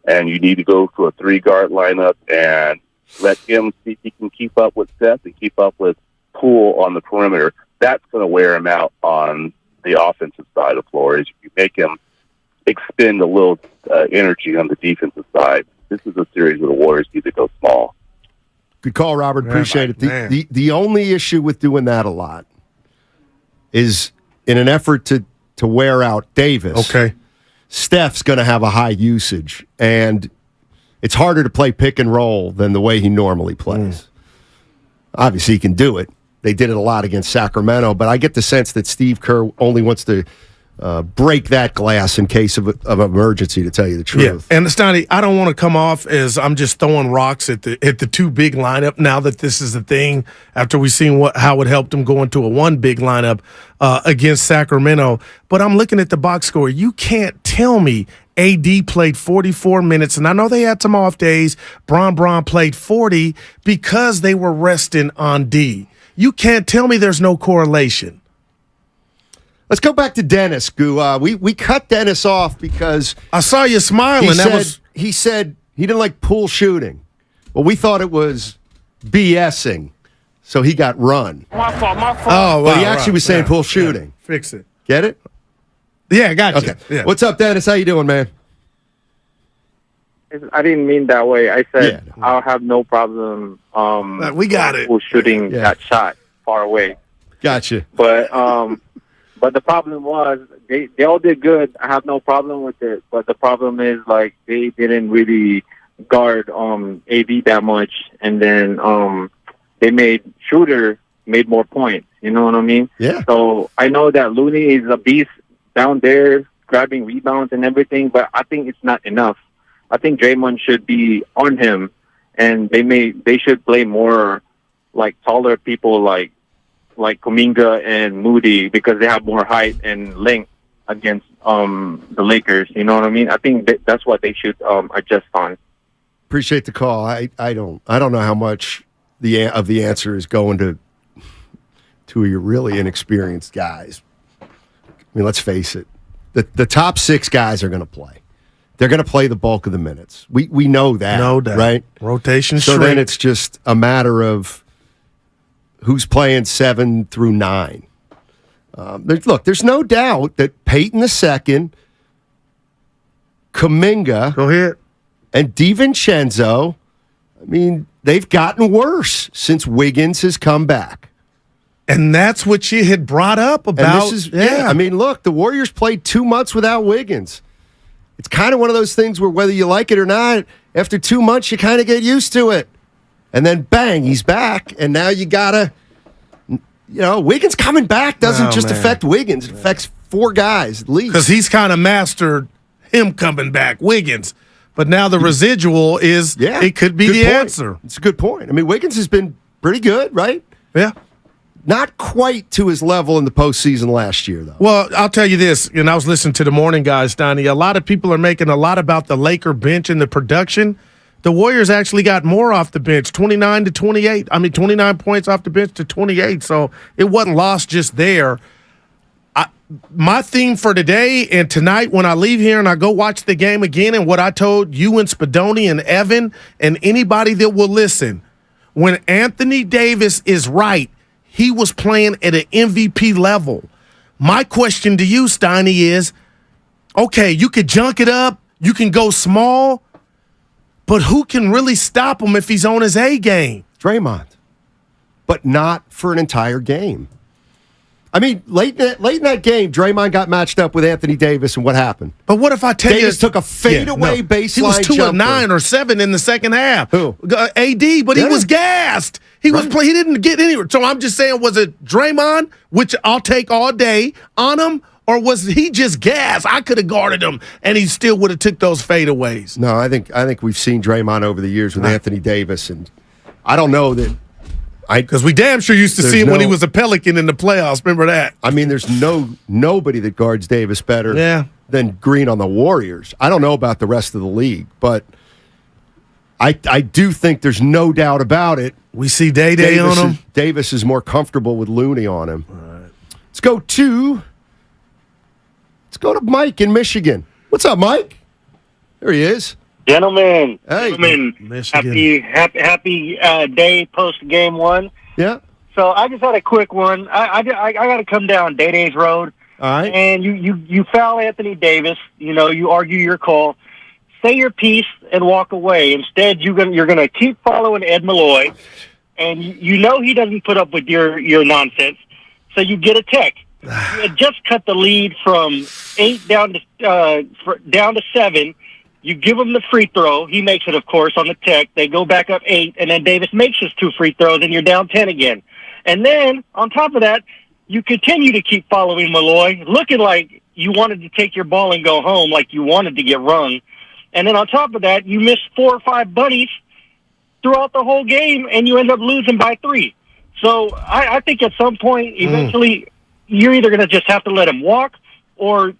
And you need to go to a 3-guard lineup and let him see if he can keep up with Steph and keep up with Poole on the perimeter. That's going to wear him out on the offensive side of the floor. Is you make him expend a little energy on the defensive side. This is a series where the Warriors need to go small. Good call, Robert. Appreciate it. The only issue with doing that a lot is in an effort to wear out Davis. Okay. Steph's going to have a high usage, and it's harder to play pick and roll than the way he normally plays. Obviously, he can do it. They did it a lot against Sacramento, but I get the sense that Steve Kerr only wants to break that glass in case of emergency, to tell you the truth. Yeah. And Stoney, I don't want to come off as I'm just throwing rocks at the two big lineup now that this is the thing after we've seen how it helped them go into a one big lineup against Sacramento. But I'm looking at the box score. You can't tell me AD played 44 minutes, and I know they had some off days. Bron played 40 because they were resting on D. You can't tell me there's no correlation. Let's go back to Dennis, Goo. We cut Dennis off because I saw you smiling. He said he didn't like Poole shooting. Well, we thought it was BSing, so he got run. My fault. Oh, well, he actually was saying Poole shooting. Yeah. Fix it. Get it? Yeah, got you. Okay. Yeah. What's up, Dennis? How you doing, man? I didn't mean that way. I said I'll have no problem. We got it. Poole shooting that shot far away. Gotcha. But the problem was they all did good. I have no problem with it. But the problem is like they didn't really guard AD that much, and then they made Schroeder made more points. You know what I mean? Yeah. So I know that Looney is a beast down there grabbing rebounds and everything, but I think it's not enough. I think Draymond should be on him, and they should play more like taller people like Kuminga and Moody because they have more height and length against the Lakers. You know what I mean? I think that's what they should adjust on. Appreciate the call. I don't know how much of the answer is going to two of your really inexperienced guys. I mean, let's face it. The top 6 guys are going to play. They're going to play the bulk of the minutes. We know that. No doubt. Right? Rotation So shrink. then it's just a matter of who's playing 7 through 9. There's no doubt that Peyton II, Kuminga, go ahead, and DiVincenzo, I mean, they've gotten worse since Wiggins has come back. And that's what you had brought up about. I mean, look, the Warriors played 2 months without Wiggins. It's kind of one of those things where whether you like it or not, after 2 months, you kind of get used to it. And then, bang, he's back. And now you got to, Wiggins coming back doesn't just affect Wiggins. It affects 4 guys at least. Because he's kind of mastered him coming back, Wiggins. But now the residual is it could be the answer. It's a good point. I mean, Wiggins has been pretty good, right? Yeah. Not quite to his level in the postseason last year, though. Well, I'll tell you this, and I was listening to the morning guys, Donnie. A lot of people are making a lot about the Laker bench and the production. The Warriors actually got more off the bench, 29 to 28. I mean, 29 points off the bench to 28, so it wasn't lost just there. My theme for today and tonight when I leave here and I go watch the game again, and what I told you and Spadoni and Evan and anybody that will listen, when Anthony Davis is right, he was playing at an MVP level. My question to you, Steiny, is, okay, you could junk it up, you can go small, but who can really stop him if he's on his A game? Draymond. But not for an entire game. I mean, late in that game, Draymond got matched up with Anthony Davis, and what happened? But what if I tell Davis took a fadeaway baseline He was 2 jumper. of 9 or 7 in the second half. Who? AD, but he was gassed. He didn't get anywhere. So I'm just saying, was it Draymond, which I'll take all day, on him, or was he just gassed? I could have guarded him, and he still would have took those fadeaways. No, I think we've seen Draymond over the years with Anthony Davis, and I don't know that. Because we damn sure used to see him when he was a Pelican in the playoffs. Remember that? I mean, there's nobody that guards Davis better than Green on the Warriors. I don't know about the rest of the league, but I do think there's no doubt about it. We see Day on him. Davis is more comfortable with Looney on him. All right. Let's go to Mike in Michigan. What's up, Mike? There he is. Gentlemen, Michigan. happy day post game one. Yeah. So I just had a quick one. I got to come down Day-Day's Road. All right. And you foul Anthony Davis. You argue your call. Say your piece and walk away. Instead, you're gonna keep following Ed Malloy, and you know he doesn't put up with your nonsense. So you get a tech. You had just cut the lead from 8 down to 7. You give him the free throw. He makes it, of course, on the tech. They go back up 8, and then Davis makes his 2 free throws, and you're down 10 again. And then, on top of that, you continue to keep following Malloy, looking like you wanted to take your ball and go home, like you wanted to get rung. And then on top of that, you miss 4 or 5 bunnies throughout the whole game, and you end up losing by 3. So I think at some point, eventually, you're either going to just have to let him walk, or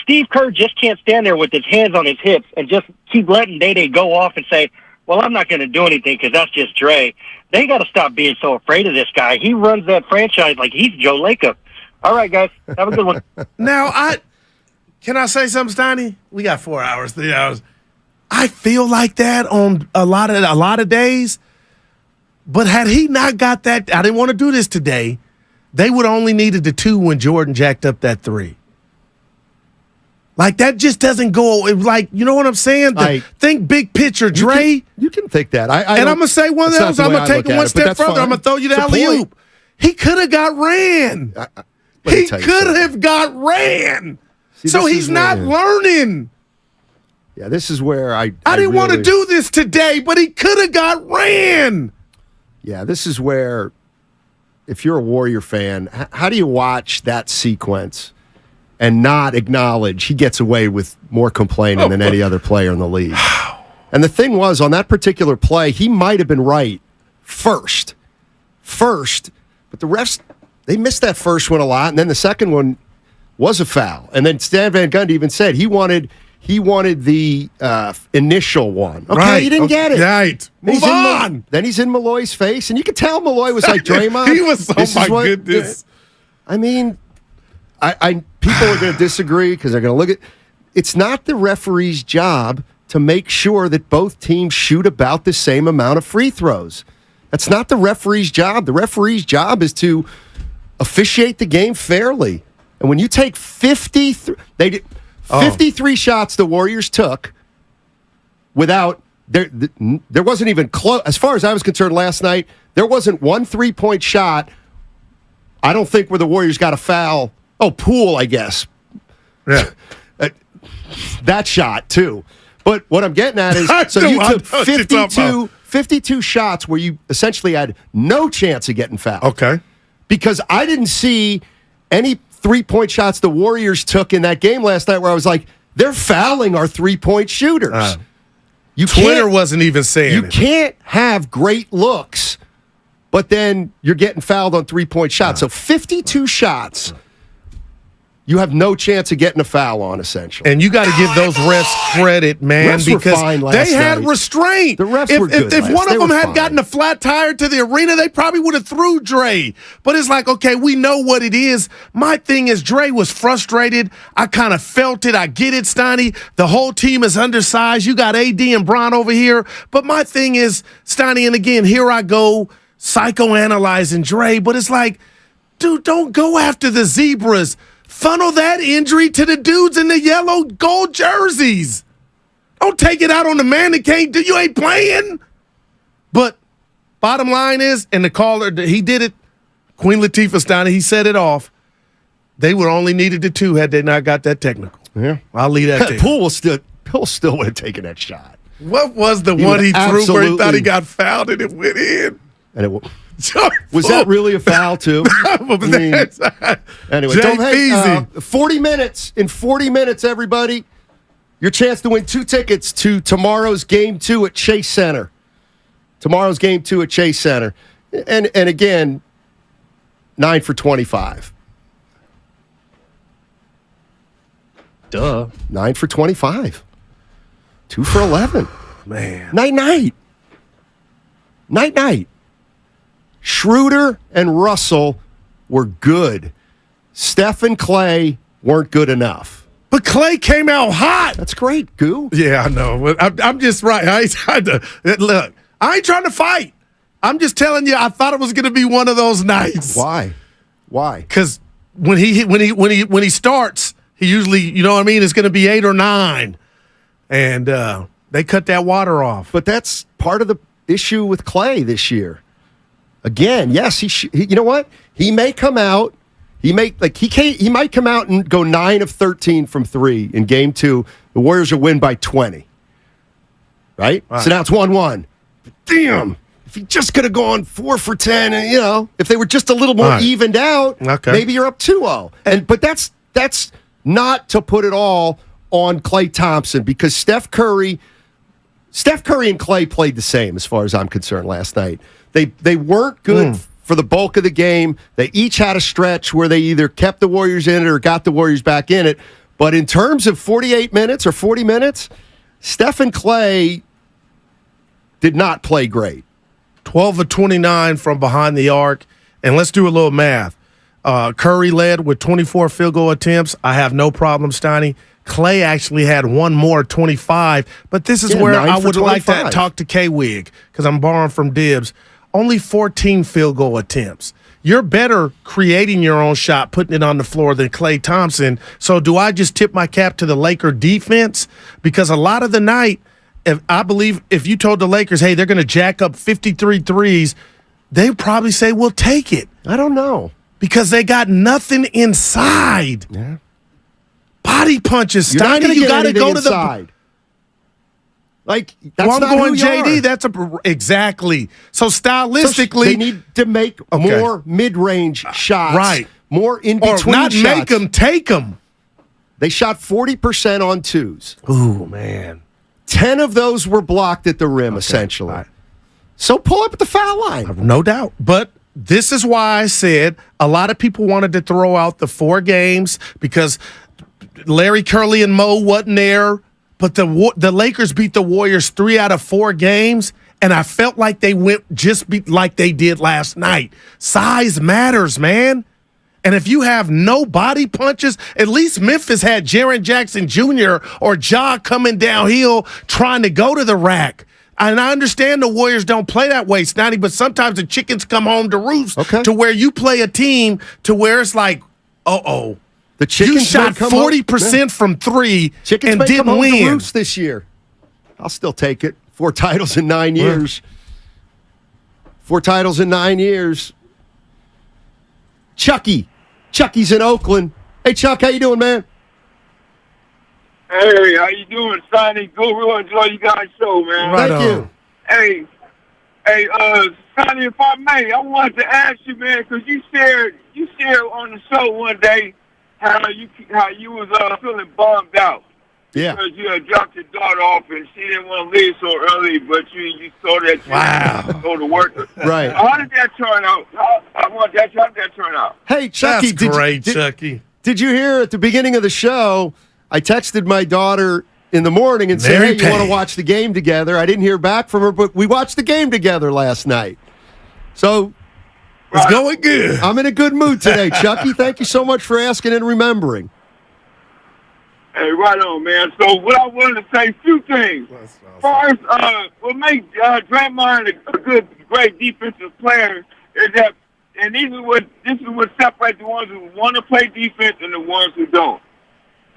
Steve Kerr just can't stand there with his hands on his hips and just keep letting Day-Day go off and say, well, I'm not going to do anything because that's just Dre. They got to stop being so afraid of this guy. He runs that franchise like he's Joe Lacob. All right, guys. Have a good one. Now, can I say something, Steiny? We got 4 hours, 3 hours. I feel like that on a lot of days. But had he not got that, I didn't want to do this today, they would only needed the 2 when Jordan jacked up that 3. Like, that just doesn't go, like, you know what I'm saying? Think big picture, Dre. You can think that. And I'm going to say one of those. I'm going to take it one step further. I'm going to throw you the alley-oop. He could have got ran. He could have got ran. So he's not learning. Yeah, this is where I didn't want to do this today, but he could have got ran. Yeah, this is where, if you're a Warrior fan, how do you watch that sequence and not acknowledge he gets away with more complaining than any other player in the league? And the thing was, on that particular play, he might have been right first, but the refs, they missed that first one a lot, and then the second one was a foul. And then Stan Van Gundy even said he wanted he wanted the initial one. Okay, Right. he didn't get it. Right. Then Move he's in on. Then he's in Malloy's face, and you could tell Malloy was like, Draymond. He was, oh this my is what, goodness. I mean, I people are going to disagree because they're going to look at. It's not the referee's job to make sure that both teams shoot about the same amount of free throws. That's not the referee's job. The referee's job is to officiate the game fairly. And when you take 53 shots the Warriors took without there wasn't even close. As far as I was concerned last night, there wasn't one 3-point shot. I don't think where the Warriors got a foul. Oh, Poole, I guess. Yeah. That shot, too. But what I'm getting at is, so you took 52 shots where you essentially had no chance of getting fouled. Okay. Because I didn't see any 3-point shots the Warriors took in that game last night where I was like, they're fouling our 3-point shooters. Twitter wasn't even saying You it. can't have great looks, but then you're getting fouled on 3-point shots. So 52 shots, you have no chance of getting a foul on, essentially. And you got to give those refs credit, man, Refs were because fine last they had night. restraint. The refs if, were good If last. one They of them were had fine. gotten a flat tire to the arena, they probably would have threw Dre. But it's like, okay, we know what it is. My thing is Dre was frustrated. I kind of felt it. I get it, Steiny. The whole team is undersized. You got AD and Bron over here. But my thing is, Steiny, and again, here I go psychoanalyzing Dre. But it's like, dude, don't go after the zebras. Funnel that injury to the dudes in the yellow gold jerseys. Don't take it out on the man that can't do. You ain't playing. But bottom line is, and the caller, he did it. Queen Latifah Steiner, he set it off. They would only needed the 2 had they not got that technical. Yeah, I'll leave that to you. Poole still would have taken that shot. What was the one he threw where he thought he got fouled and it went in? And it was that really a foul too? Anyway, Jay Feasy. 40 minutes. In 40 minutes, everybody, your chance to win 2 tickets to tomorrow's Game 2 at Chase Center. Tomorrow's Game 2 at Chase Center. And again, 9 for 25. Duh. 9 for 25. 2 for 11. Man. Night. Schroeder and Russell were good. Steph and Clay weren't good enough. But Clay came out hot. That's great, Goo. Yeah, I know. I'm just right. I ain't trying to look. I ain't trying to fight. I'm just telling you. I thought it was going to be one of those nights. Why? Because when he starts, he usually, you know what I mean. It's going to be 8 or 9, and they cut that water off. But that's part of the issue with Clay this year. Again, yes, he you know what? He may come out. He might come out and go 9 of 13 from 3 in Game 2. The Warriors will win by 20. Right? So now it's 1-1. Damn. If he just could have gone 4 for 10, and if they were just a little more evened out, maybe you're up 2-0. But that's not to put it all on Klay Thompson, because Steph Curry and Klay played the same as far as I'm concerned last night. They weren't good for the bulk of the game. They each had a stretch where they either kept the Warriors in it or got the Warriors back in it. But in terms of 48 minutes or 40 minutes, Steph and Klay did not play great. 12 of 29 from behind the arc. And let's do a little math. Curry led with 24 field goal attempts. I have no problem, Steiny. Clay actually had one more, 25. But this is where I would like to talk to K-Wig, because I'm borrowing from Dibs. Only 14 field goal attempts. You're better creating your own shot, putting it on the floor than Klay Thompson. So do I just tip my cap to the Laker defense? Because a lot of the night, I believe if you told the Lakers, hey, they're going to jack up 53 threes, they'd probably say, we'll take it. I don't know. Because they got nothing inside. Yeah. Body punches. You're not Steiny, you got to go inside. to the. Like, that's well, I'm not going who you JD. are. That's they they need to make more mid-range shots, right? More in between or not shots. Make them, take them. They shot 40% on 2s. Ooh, man. 10 of those were blocked at the rim, essentially. Right. So pull up at the foul line. No doubt. But this is why I said a lot of people wanted to throw out the 4 games because Larry, Curly, and Mo wasn't there. but the Lakers beat the Warriors 3 out of 4 games, and I felt like they went like they did last night. Size matters, man. And if you have no body punches, at least Memphis had Jaren Jackson Jr. or Ja coming downhill trying to go to the rack. And I understand the Warriors don't play that way, Snotty, but sometimes the chickens come home to roost to where you play a team to where it's like, the chickens you shot 40% from 3 Chickens and may didn't come home win. to roost this year. I'll still take it. 4 titles in 9 years. 4 titles in 9 years. Chucky's in Oakland. Hey, Chuck, how you doing, man? Hey, how you doing, Sonny? Good, real enjoy you guys' show, man. Thank you. Hey, Sonny, if I may, I wanted to ask you, man, because you shared on the show one day how you was feeling bummed out. Yeah. Because you had dropped your daughter off and she didn't want to leave so early, but you saw that you had to go to work. Right. How did that turn out? How did that turn out? Hey, Chucky. That's great, Chucky. Did you hear at the beginning of the show, I texted my daughter in the morning and said, hey, you want to watch the game together? I didn't hear back from her, but we watched the game together last night. So it's going good. I'm in a good mood today, Chucky. Thank you so much for asking and remembering. Hey, right on, man. So what I wanted to say, a few things. First, what makes Draymond a great defensive player is that, and this is what separates the ones who want to play defense and the ones who don't.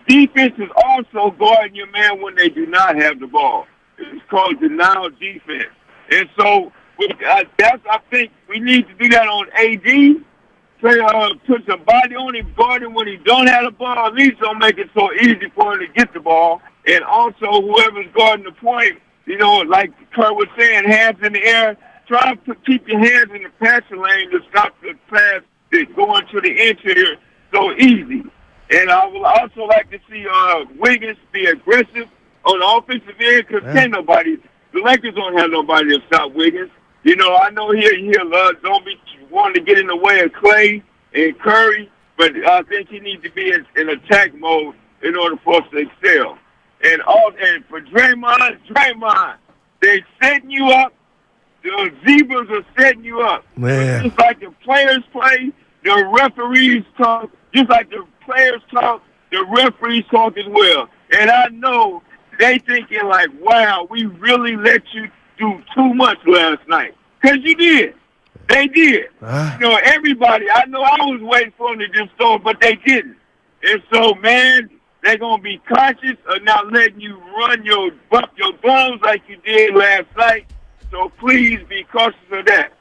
Defense is also guarding your man when they do not have the ball. It's called denial defense. And so I think we need to do that on AD. Put some body on him, guard him when he don't have the ball. At least don't make it so easy for him to get the ball. And also, whoever's guarding the point, like Kurt was saying, hands in the air. Try to keep your hands in the passing lane to stop the pass that's going to the interior so easy. And I would also like to see Wiggins be aggressive on the offensive end because the Lakers don't have nobody to stop Wiggins. I know he'll don't be wanting to get in the way of Clay and Curry, but I think he needs to be in attack mode in order for us to excel. And for Draymond, they're setting you up. The Zebras are setting you up. Man. Just like the players play, the referees talk. Just like the players talk, the referees talk as well. And I know they thinking like, wow, we really let you do too much last night. Because you did. They did. Everybody, I know I was waiting for them to just throw, but they didn't. And so, man, they're going to be conscious of not letting you bump your bums like you did last night. So please be cautious of that.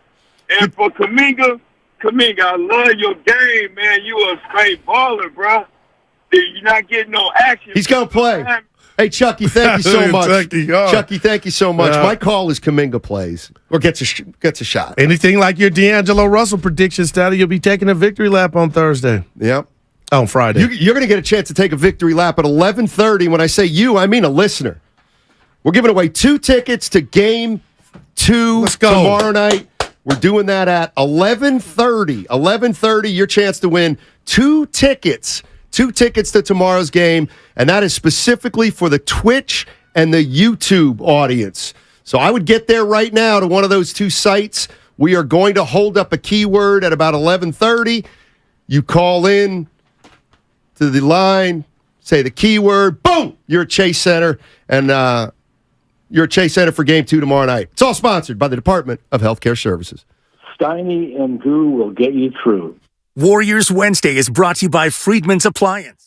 And for Kuminga, I love your game, man. You a straight baller, bro. You're not getting no action. He's going to play. Hey, Chucky, thank you so much. Chucky, thank you so much. My call is Kuminga plays or gets a shot. Anything like your D'Angelo Russell prediction, Statty, you'll be taking a victory lap on Thursday. Yep. On Friday. You're going to get a chance to take a victory lap at 11:30. When I say you, I mean a listener. We're giving away 2 tickets to Game 2 tomorrow night. We're doing that at 11:30. 11:30, your chance to win 2 tickets. 2 tickets to tomorrow's game, and that is specifically for the Twitch and the YouTube audience. So I would get there right now to one of those 2 sites. We are going to hold up a keyword at about 11:30. You call in to the line, say the keyword, boom, you're at Chase Center, and you're at Chase Center for Game 2 tomorrow night. It's all sponsored by the Department of Healthcare Services. Steiny and Goo will get you through. Warriors Wednesday is brought to you by Friedman's Appliance.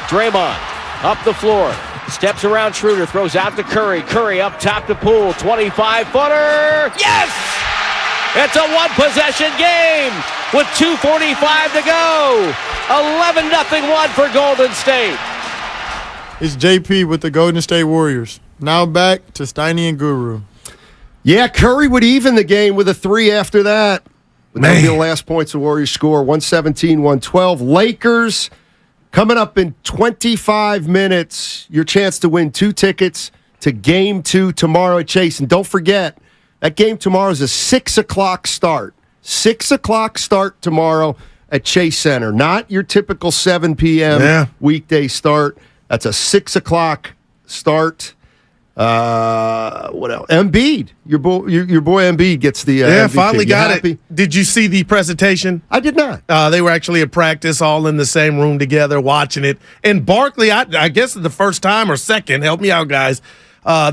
Draymond up the floor. Steps around Schroeder, throws out to Curry. Curry up top to Poole, 25-footer. Yes! It's a one-possession game with 2:45 to go. 11-0 for Golden State. It's JP with the Golden State Warriors. Now back to Steiny and Guru. Yeah, Curry would even the game with a 3 after that. But that would be the last points the Warriors score, 117-112. Lakers coming up in 25 minutes. Your chance to win 2 tickets to Game 2 tomorrow at Chase. And don't forget, that game tomorrow is a 6 o'clock start. 6 o'clock start tomorrow at Chase Center. Not your typical 7 p.m. weekday start. That's a 6 o'clock start. What else? Embiid. Your boy Embiid gets the MVP. Finally got happy? it. Did you see the presentation? I did not. They were actually at practice, all in the same room together, watching it. And Barkley, I guess the first time or second, help me out, guys.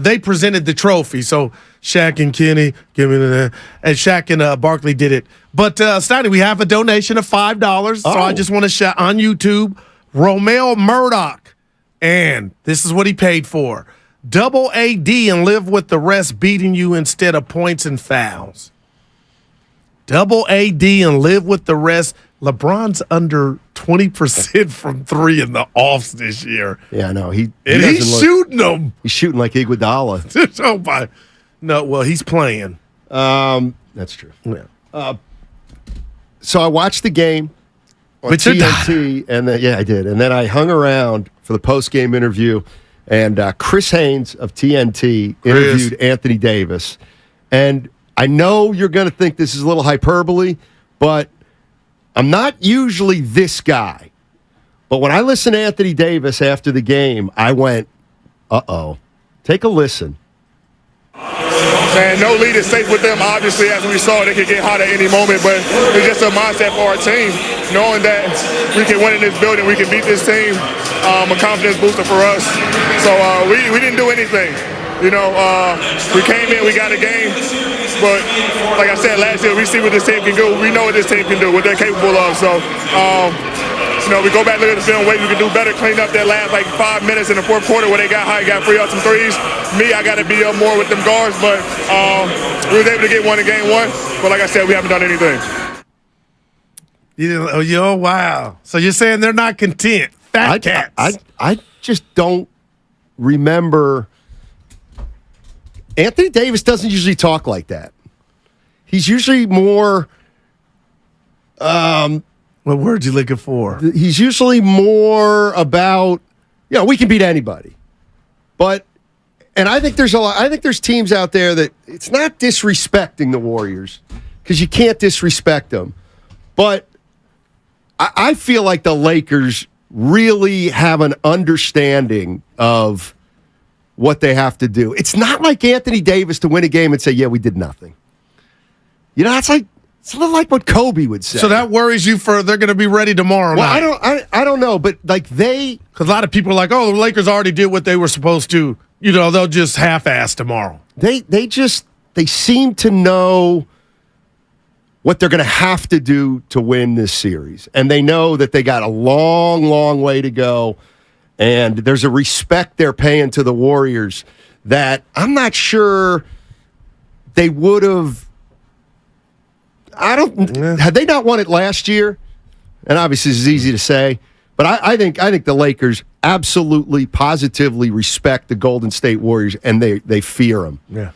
They presented the trophy. So Shaq and Kenny, give me that. And Shaq and Barkley did it. But Steiny, we have a donation of $5. So I just want to shout on YouTube, Romel Murdoch. And this is what he paid for. Double AD and live with the rest beating you instead of points and fouls. Double AD and live with the rest. LeBron's under 20% from 3 in the offs this year. Yeah, I know. He's shooting them. He's shooting like Iguodala. Oh my! No, well, he's playing. That's true. Yeah. So I watched the game on TNT, and then I did, and then I hung around for the post-game interview, and Chris Haynes of TNT interviewed Anthony Davis, and I know you're going to think this is a little hyperbole, but I'm not usually this guy. But when I listened to Anthony Davis after the game, I went, uh-oh. Take a listen. Man, no lead is safe with them. Obviously, as we saw, they could get hot at any moment, but it's just a mindset for our team, knowing that we can win in this building, we can beat this team, a confidence booster for us. So we didn't do anything. You know, we came in, we got a game, but like I said last year, we see what this team can do. We know what this team can do, what they're capable of. So, you know, we go back, look at the film, we can do better, clean up that last 5 minutes in the fourth quarter where they got high, got free up some threes. Me, I got to be up more with them guards, but we was able to get one in game 1. But like I said, we haven't done anything. Wow. So you're saying they're not content. Fat cats. I just don't remember. Anthony Davis doesn't usually talk like that. He's usually more. What word you looking for? He's usually more about, we can beat anybody. And I think there's teams out there that it's not disrespecting the Warriors, because you can't disrespect them. But I feel like the Lakers really have an understanding of what they have to do. It's not like Anthony Davis to win a game and say, yeah, we did nothing. It's a little like what Kobe would say. So that worries you they're going to be ready tomorrow night. I don't know, but because a lot of people are like, oh, the Lakers already did what they were supposed to. They'll just half-ass tomorrow. They seem to know what they're going to have to do to win this series. And they know that they got a long, long way to go. And there's a respect they're paying to the Warriors that I'm not sure they would have. Had they not won it last year? And obviously, it's easy to say, but I think the Lakers absolutely, positively respect the Golden State Warriors, and they fear them. Yeah,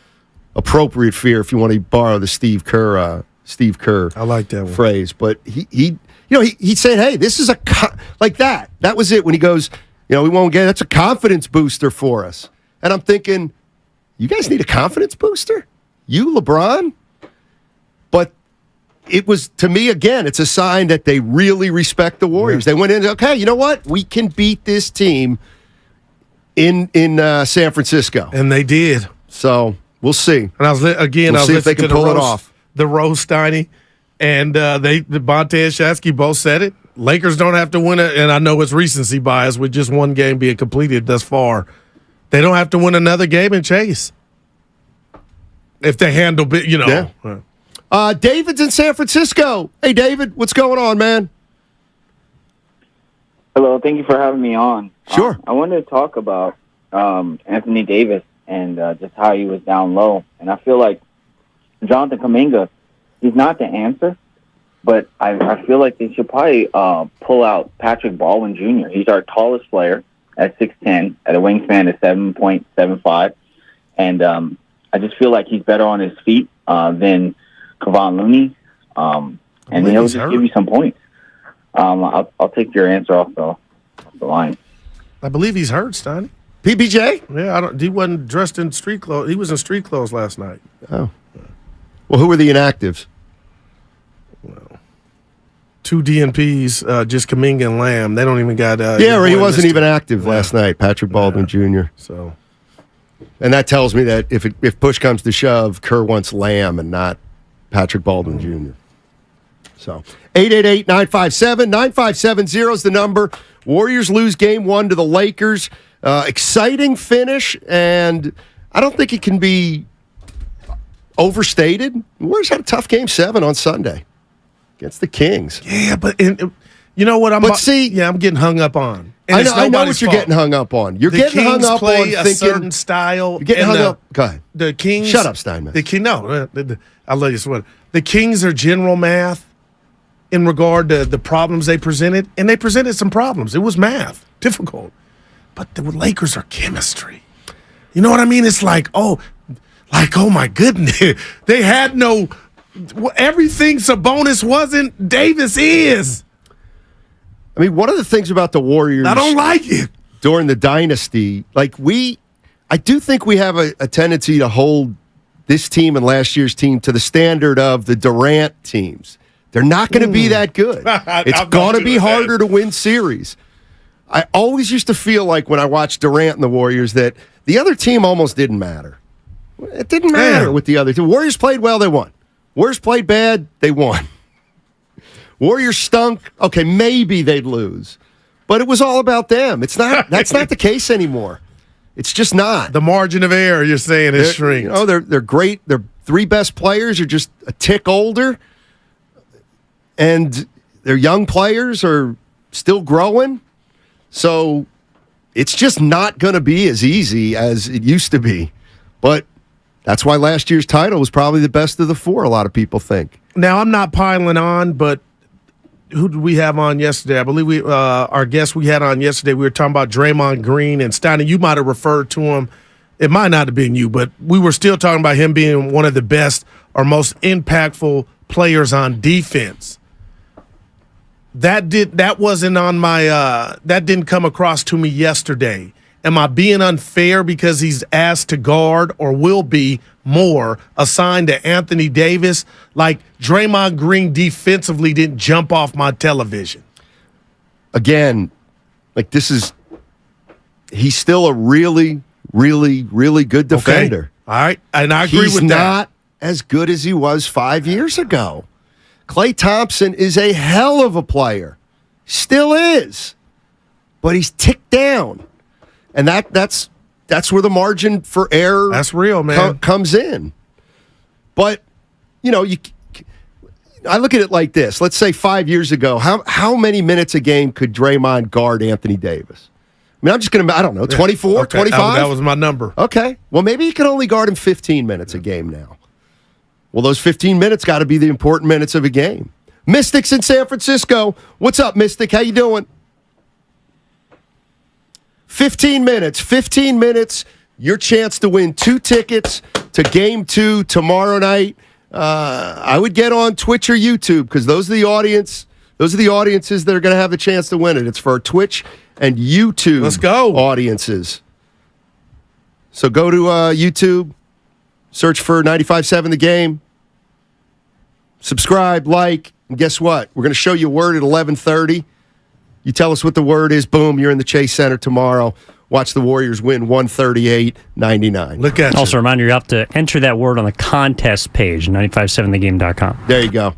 appropriate fear, if you want to borrow the Steve Kerr I like that one. phrase. But he said, hey, this is like that. That was it when he goes, we won't get. That's a confidence booster for us. And I'm thinking, you guys need a confidence booster? You, LeBron? But it was, to me, again, it's a sign that they really respect the Warriors. Yeah. They went in, okay, you know what? We can beat this team in San Francisco. And they did. So we'll see. And I was listening if they can pull it off. The roast, Steiny, and Bonte and Shasky both said it. Lakers don't have to win it, and I know it's recency bias with just one game being completed thus far. They don't have to win another game in Chase if they handle it, Yeah. David's in San Francisco. Hey, David, what's going on, man? Hello, thank you for having me on. Sure. I wanted to talk about Anthony Davis and just how he was down low. And I feel like Jonathan Kuminga, he's not the answer, but I feel like they should probably pull out Patrick Baldwin Jr. He's our tallest player at 6'10", at a wingspan of 7.75. And I just feel like he's better on his feet than Kevon Looney. And he'll just give you some points. I'll take your answer off the line. I believe he's hurt, Steiny. PBJ? Yeah, he wasn't dressed in street clothes. He was in street clothes last night. Oh. Well, who were the inactives? Two DNPs, just Kuminga and Lamb. They don't even got. He wasn't even active last night, Patrick Baldwin Jr. So, and that tells me that if push comes to shove, Kerr wants Lamb and not Patrick Baldwin Jr. So 888-957-9570 is the number. Warriors lose game 1 to the Lakers. Exciting finish, and I don't think it can be overstated. Warriors had a tough game 7 on Sunday against the Kings. Yeah, but you know what? I'm getting hung up on. And I know what you're getting hung up on. You're getting hung up on a thinking certain style. You're getting hung up. Go ahead. The Kings. Shut up, Steinmetz. I'll let you swear. The Kings are general math in regard to the problems they presented, and they presented some problems. It was math, difficult. But the Lakers are chemistry. You know what I mean? It's like, oh my goodness. They had everything Sabonis wasn't, Davis is. I mean, one of the things about the Warriors, I don't like it. During the dynasty, I do think we have a tendency to hold this team and last year's team to the standard of the Durant teams. They're not going to be that good. It's going to be harder to win series. I always used to feel like when I watched Durant and the Warriors that the other team almost didn't matter. It didn't matter with the other team. Warriors played well, they won. Warriors played bad, they won. Warriors stunk. Okay, maybe they'd lose. But it was all about them. It's not. That's not the case anymore. It's just not. The margin of error, you're saying, is shrinking. They're great. Their 3 best players are just a tick older. And their young players are still growing. So it's just not going to be as easy as it used to be. But that's why last year's title was probably the best of the 4, a lot of people think. Now, I'm not piling on, but who did we have on yesterday? I believe our guest we had on yesterday, we were talking about Draymond Green, and Steiner, you might have referred to him. It might not have been you, but we were still talking about him being one of the best or most impactful players on defense. That wasn't on my that didn't come across to me yesterday. Am I being unfair because he's asked to guard or will be more assigned to Anthony Davis? Like Draymond Green defensively didn't jump off my television. Again, he's still a really, really, really good defender. Okay. All right, and I agree with that. He's not as good as he was 5 years ago. Klay Thompson is a hell of a player. Still is. But he's ticked down. And that's where the margin for error that's real, man. Comes in. But, I look at it like this. Let's say 5 years ago, how many minutes a game could Draymond guard Anthony Davis? I mean, I'm just going to, I don't know, 24, 25? That was my number. Okay. Well, maybe you can only guard him 15 minutes a game now. Well, those 15 minutes got to be the important minutes of a game. Mystics in San Francisco. What's up, Mystic? How you doing? 15 minutes, your chance to win 2 tickets to Game 2 tomorrow night. I would get on Twitch or YouTube because those are the audiences that are going to have the chance to win it. It's for our Twitch and YouTube audiences. So go to YouTube, search for 95.7 The Game, subscribe, like, and guess what? We're going to show you a word at 11:30. You tell us what the word is, boom, you're in the Chase Center tomorrow. Watch the Warriors win 138-99. Look at Also, a reminder, you have to enter that word on the contest page, 957thegame.com. There you go.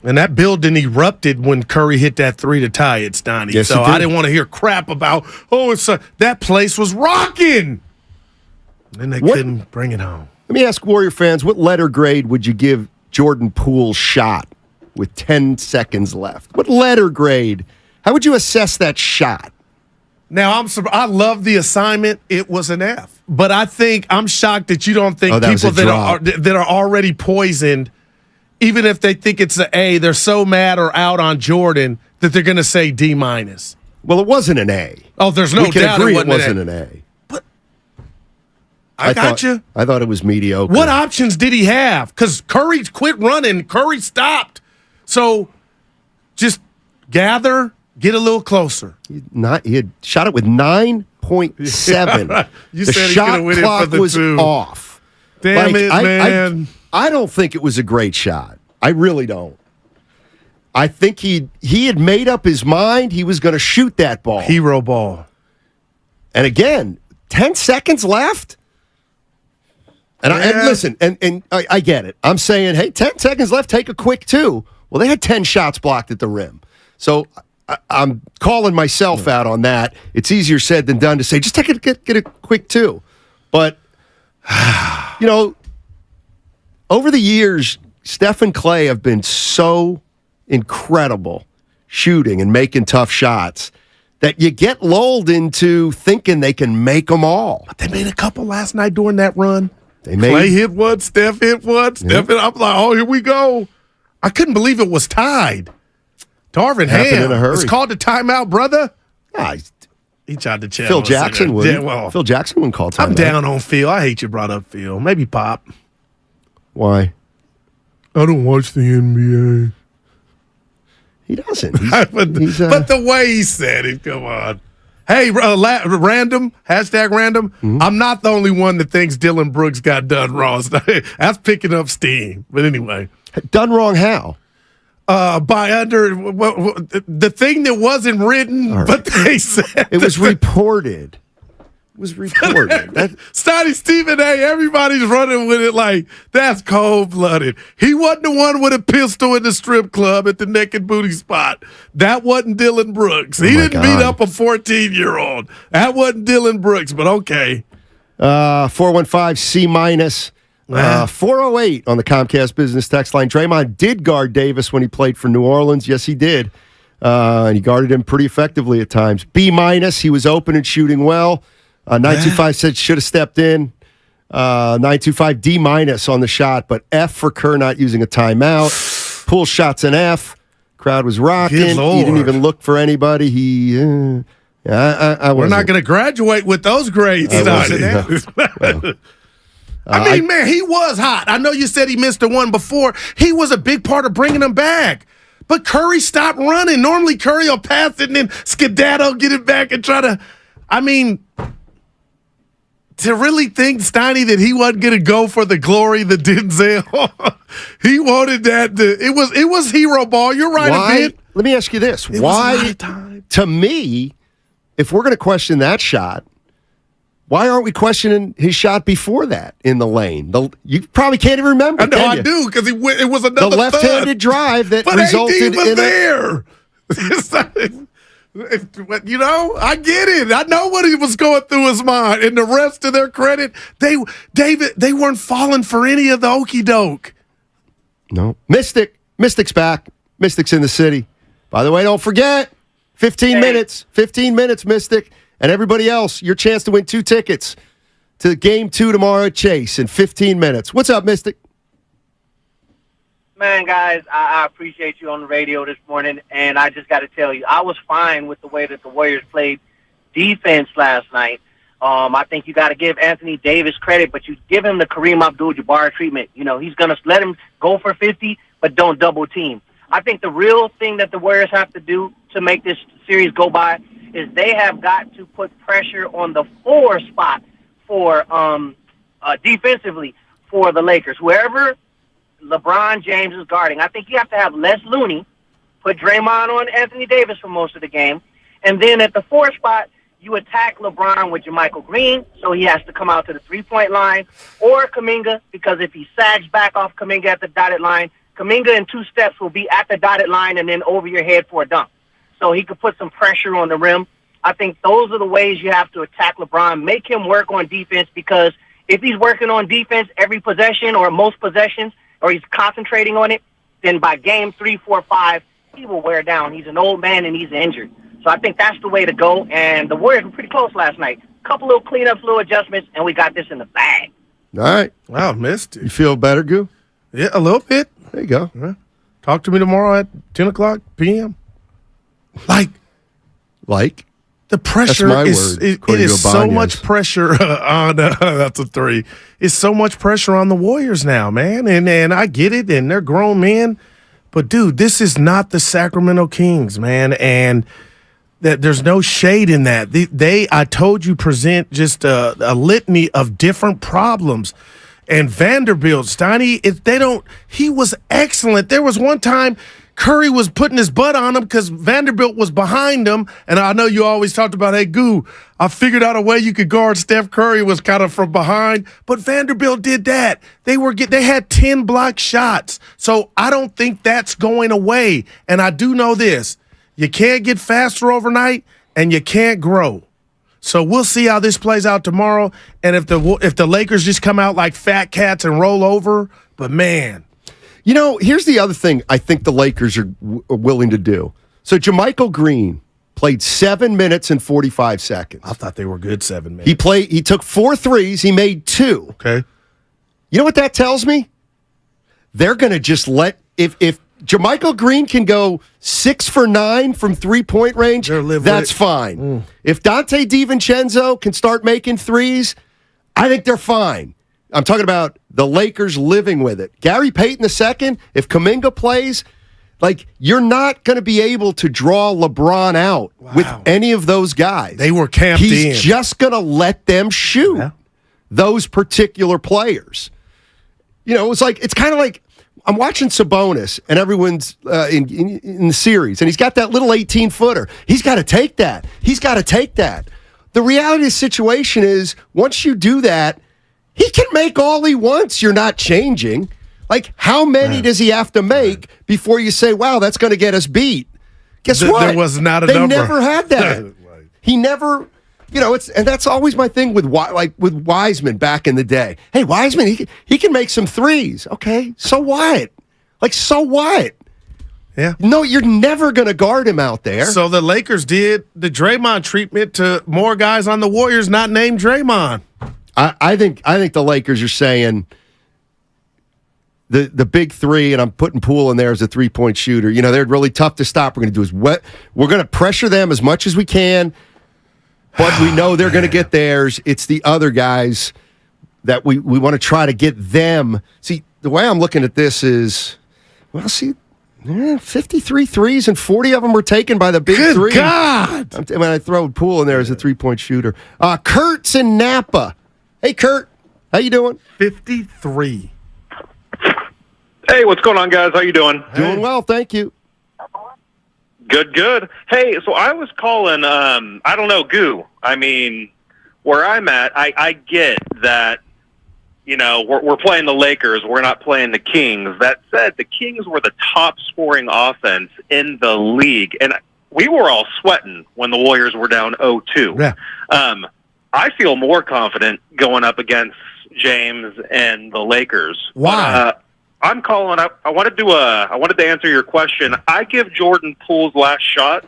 And that building erupted when Curry hit that 3 to tie it, Stoney. Yes, so I didn't want to hear crap about, that place was rocking. And they couldn't bring it home. Let me ask Warrior fans, what letter grade would you give Jordan Poole's shot with 10 seconds left? What letter grade? How would you assess that shot? Now, I love the assignment. It was an F. But I think I'm shocked that you don't think people that are already poisoned, even if they think it's an A, they're so mad or out on Jordan that they're going to say D-. Well, it wasn't an A. Oh, there's no doubt it wasn't an A. But I got you. I thought it was mediocre. What options did he have? Because Curry quit running. Curry stopped. So just gather, get a little closer. He had shot it with 9.7. You the said shot he clock was off. Damn it, man. I don't think it was a great shot. I really don't. I think he had made up his mind he was going to shoot that ball. Hero ball. And again, 10 seconds left. And listen, I get it. I'm saying, hey, 10 seconds left, take a quick two. Well, they had 10 shots blocked at the rim. So I'm calling myself out on that. It's easier said than done to say, just get a quick two. But, over the years, Steph and Clay have been so incredible shooting and making tough shots that you get lulled into thinking they can make them all. But they made a couple last night during that run. Clay hit one, Steph hit one, Steph hit. I'm like, oh, here we go. I couldn't believe it was tied. Darvin Ham. In a hurry. It's called the timeout, brother. He tried to chat. Phil Jackson would. Yeah, Phil Jackson wouldn't call timeout. I'm down on Phil. I hate you brought up Phil. Maybe Pop. Why? I don't watch the NBA. He doesn't. But the way he said it, come on. Hey, random, hashtag random. Mm-hmm. I'm not the only one that thinks Dylan Brooks got done wrong. That's picking up steam. But anyway. Done wrong how? By the thing that wasn't written, right. But they said. It was reported. Stoney Stephen A., everybody's running with it like that's cold-blooded. He wasn't the one with a pistol in the strip club at the naked booty spot. That wasn't Dylan Brooks. He didn't beat up a 14-year-old. That wasn't Dylan Brooks, but okay. 415 C-. 408 on the Comcast Business text line. Draymond did guard Davis when he played for New Orleans. Yes, he did. And he guarded him pretty effectively at times. B-. He was open and shooting well. 925 said should have stepped in. 925 D- on the shot, but F for Kerr not using a timeout. Pool shots an F. Crowd was rocking. He didn't even look for anybody. We're not going to graduate with those grades. I mean, man, he was hot. I know you said he missed the one before. He was a big part of bringing them back. But Curry stopped running. Normally, Curry will pass it and then skedaddle, get it back and try to. I mean, to really think, Steiny, that he wasn't going to go for the glory, the Denzel, he wanted that. It was hero ball. You're right, a bit. Let me ask you this. Why, to me, if we're going to question that shot, why aren't we questioning his shot before that in the lane? You probably can't even remember. I know I do because it was another the left-handed drive that resulted in there. I get it. I know what he was going through his mind. And the rest, to their credit, they weren't falling for any of the okey doke. No, Mystic's back. Mystic's in the city. By the way, don't forget 15 minutes, Mystic. And everybody else, your chance to win 2 tickets to Game 2 tomorrow at Chase in 15 minutes. What's up, Mystic? Man, guys, I appreciate you on the radio this morning, and I just got to tell you, I was fine with the way that the Warriors played defense last night. I think you got to give Anthony Davis credit, but you give him the Kareem Abdul-Jabbar treatment. You know, he's going to let him go for 50, but don't double team. I think the real thing that the Warriors have to do to make this series go by is they have got to put pressure on the 4 spot for defensively for the Lakers. Wherever LeBron James is guarding, I think you have to have Les Looney, put Draymond on Anthony Davis for most of the game, and then at the 4 spot, you attack LeBron with JaMychal Green, so he has to come out to the 3-point line, or Kuminga, because if he sags back off Kuminga at the dotted line, Kuminga in 2 steps will be at the dotted line and then over your head for a dunk. So he could put some pressure on the rim. I think those are the ways you have to attack LeBron. Make him work on defense, because if he's working on defense every possession or most possessions, or he's concentrating on it, then by game 3, 4, 5, he will wear down. He's an old man and he's injured. So I think that's the way to go. And the Warriors were pretty close last night. Couple little cleanups, little adjustments, and we got this in the bag. All right. Wow, missed it. You feel better, Goo? Yeah, a little bit. There you go. Yeah. Talk to me tomorrow at 10 o'clock p.m. Like the pressure That's my is word, it according is to so Ibanez. much pressure on that's a 3. It's so much pressure on the Warriors now, man. And I get it, and they're grown men. But dude, this is not the Sacramento Kings, man. And that there's no shade in that. I told you, present just a litany of different problems. And Vanderbilt, Steiny, he was excellent. There was one time Curry was putting his butt on him because Vanderbilt was behind him. And I know you always talked about, hey, Goo, I figured out a way you could guard Steph Curry was kind of from behind. But Vanderbilt did that. They had 10 block shots. So I don't think that's going away. And I do know this. You can't get faster overnight, and you can't grow. So we'll see how this plays out tomorrow. And if the Lakers just come out like fat cats and roll over, but man. You know, here's the other thing I think the Lakers are willing to do. So JaMychal Green played 7 minutes and 45 seconds. I thought they were good 7 minutes. He took 4 threes. He made 2. Okay. You know what that tells me? They're going to just if JaMychal Green can go 6 for 9 from 3-point range, that's fine. If Dante DiVincenzo can start making threes, I think they're fine. I'm talking about the Lakers living with it. Gary Payton II, if Kuminga plays, you're not going to be able to draw LeBron out with any of those guys. They were camped in. He's just going to let them shoot those particular players. You know, it's kind of like I'm watching Sabonis, and everyone's in the series, and he's got that little 18-footer. He's got to take that. The reality of the situation is, once you do that, he can make all he wants. You're not changing. How many does he have to make before you say, wow, that's going to get us beat? Guess what? There was not a they number. They never had that. He never... and that's always my thing with Wiseman back in the day. Hey, Wiseman, he can make some threes. Okay, so what? So what? Yeah. No, you're never going to guard him out there. So the Lakers did the Draymond treatment to more guys on the Warriors not named Draymond. I think the Lakers are saying the big 3, and I'm putting Poole in there as a 3-point shooter. They're really tough to stop. We're going to do we're going to pressure them as much as we can. But we know they're going to get theirs. It's the other guys that we want to try to get them. See, the way I'm looking at this is, 53 threes, and 40 of them were taken by the big 3. God! When I throw Poole in there as a 3-point shooter. Kurt's in Napa. Hey, Kurt. How you doing? 53. Hey, what's going on, guys? How you doing? Doing well, thank you. Good. Hey, so I was calling, I don't know, Goo. I mean, where I'm at, I get that, we're playing the Lakers. We're not playing the Kings. That said, the Kings were the top scoring offense in the league. And we were all sweating when the Warriors were down 0-2. Yeah. I feel more confident going up against James and the Lakers. Why? I'm calling up. I wanted to answer your question. I give Jordan Poole's last shot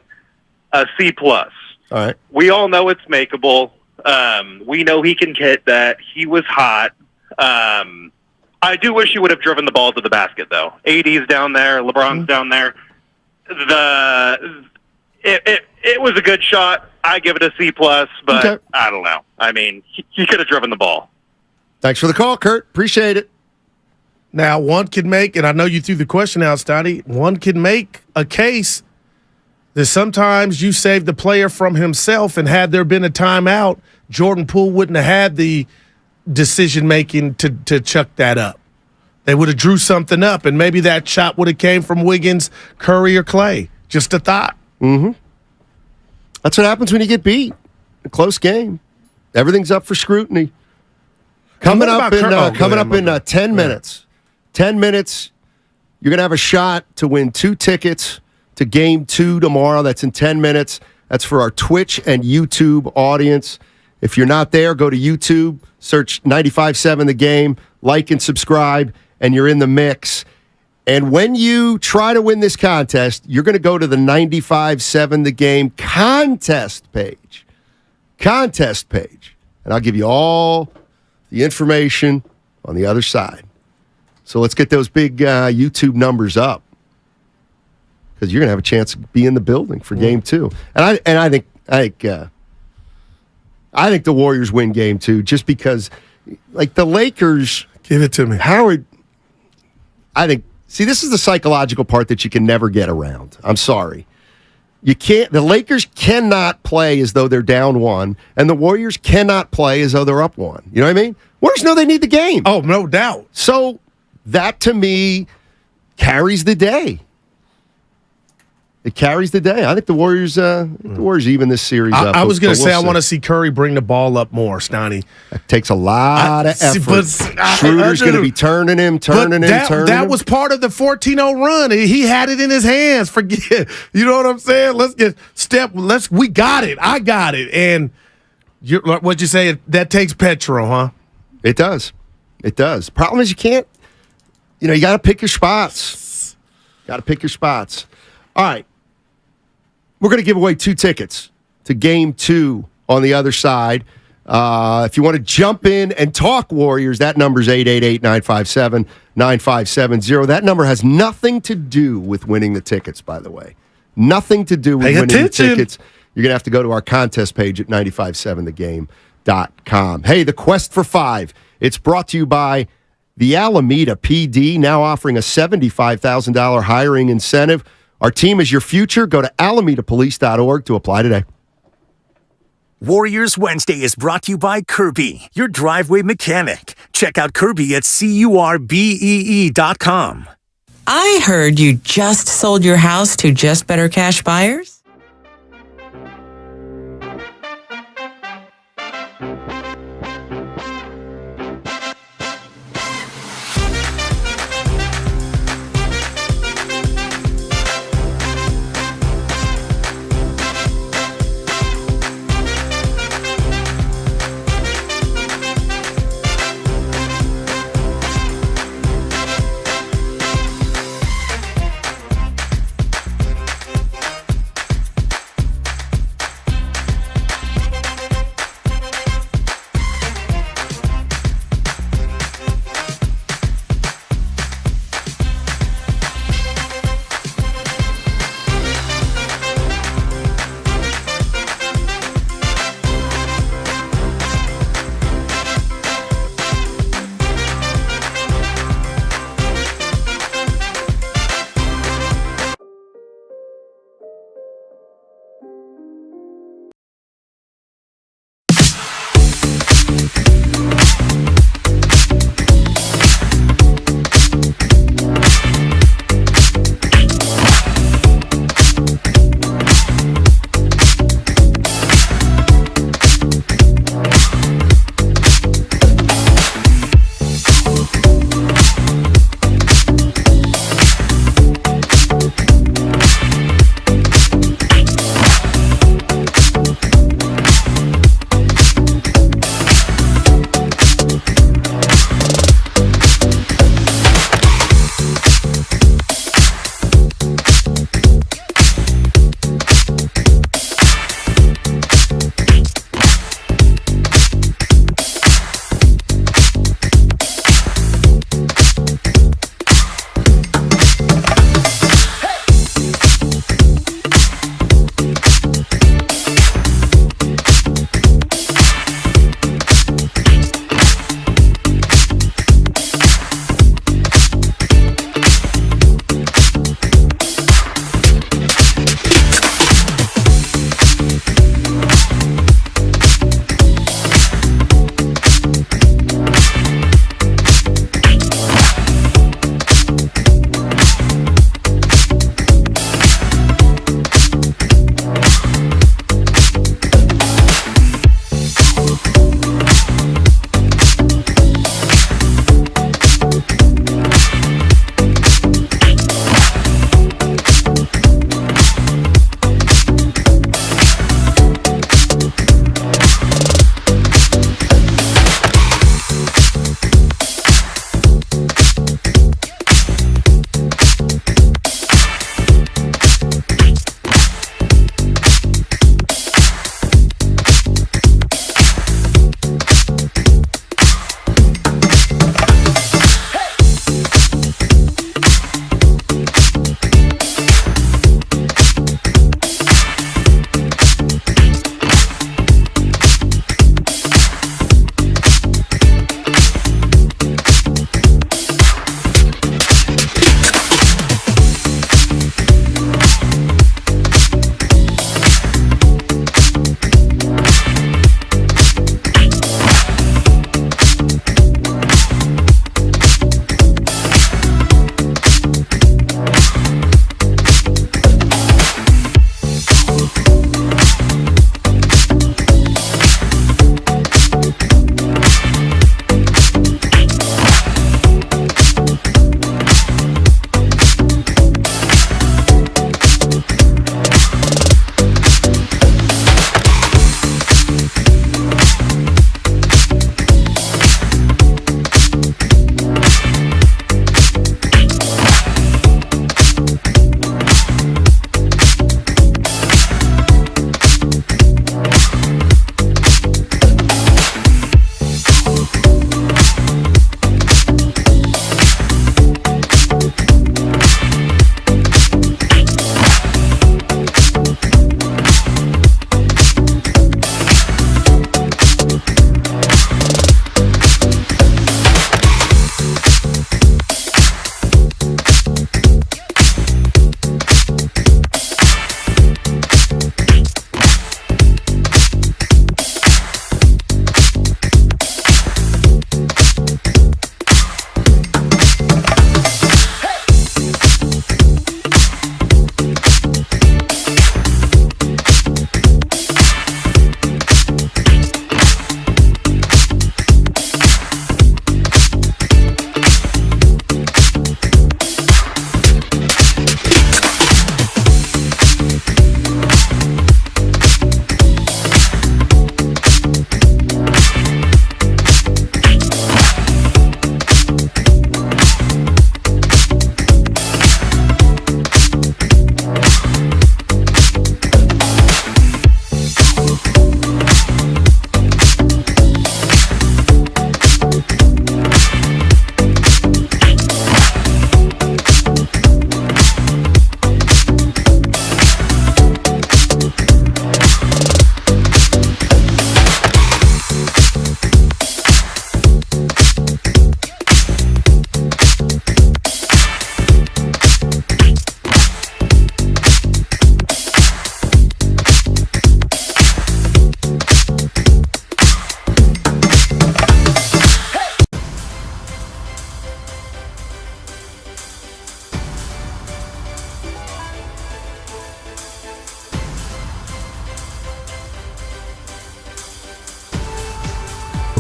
a C+. All right. We all know it's makeable. We know he can hit that. He was hot. I do wish he would have driven the ball to the basket, though. AD's down there. LeBron's down there. It was a good shot. I give it a C+, but okay. I don't know. I mean, he could have driven the ball. Thanks for the call, Kurt. Appreciate it. Now, one could make, and I know you threw the question out, Stotty, one could make a case that sometimes you save the player from himself, and had there been a timeout, Jordan Poole wouldn't have had the decision-making to chuck that up. They would have drew something up, and maybe that shot would have came from Wiggins, Curry, or Clay. Just a thought. Mm-hmm. That's what happens when you get beat. A close game. Everything's up for scrutiny. Coming up in 10 minutes. 10 minutes, you're going to have a shot to win 2 tickets to Game 2 tomorrow. That's in 10 minutes. That's for our Twitch and YouTube audience. If you're not there, go to YouTube, search 95.7 The Game, like and subscribe, and you're in the mix. And when you try to win this contest, you're going to go to the 95.7 The Game contest page. Contest page. And I'll give you all the information on the other side. So let's get those big YouTube numbers up, because you're going to have a chance to be in the building for Game 2. And I think the Warriors win Game 2 just because, like, the Lakers. Give it to me, Howard. I think. See, this is the psychological part that you can never get around. I'm sorry. You can't. The Lakers cannot play as though they're down 1, and the Warriors cannot play as though they're up 1. You know what I mean? Warriors know they need the game. Oh, no doubt. So that, to me, carries the day. It carries the day. I think the Warriors even this series up. I was going to say, I we'll want to see Curry bring the ball up more, Steiny. That takes a lot of effort. Schroeder's going to be turning him. That was part of the 14-0 run. He had it in his hands. Forget. You know what I'm saying? Let's get we got it. I got it. And what'd you say? That takes petrol, huh? It does. It does. Problem is you can't, you got to pick your spots. Got to pick your spots. All right. We're going to give away 2 tickets to Game 2 on the other side. If you want to jump in and talk Warriors, that number is 888-957-9570. That number has nothing to do with winning the tickets, by the way. Nothing to do with winning the tickets. You're going to have to go to our contest page at 957thegame.com. Hey, the Quest for 5. It's brought to you by the Alameda PD, now offering a $75,000 hiring incentive. Our team is your future. Go to alamedapolice.org to apply today. Warriors Wednesday is brought to you by Kirby, your driveway mechanic. Check out Kirby at CURBEE.com. I heard you just sold your house to Just Better Cash buyers?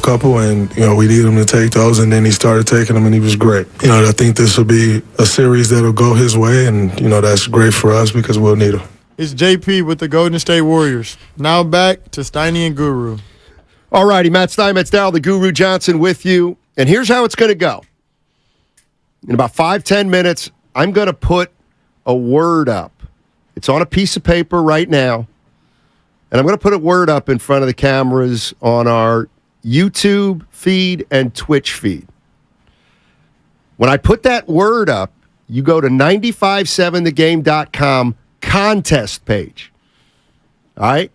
couple, and we need him to take those, and then he started taking them, and he was great. I think this will be a series that'll go his way, and that's great for us because we'll need him. It's JP with the Golden State Warriors. Now back to Steiny and Guru. All righty, Matt Steinmetz, Darryl the Guru Johnson with you, and here's how it's going to go. In about 5-10 minutes, I'm going to put a word up. It's on a piece of paper right now. And I'm going to put a word up in front of the cameras on our YouTube feed and Twitch feed. When I put that word up, you go to 957thegame.com contest page. All right?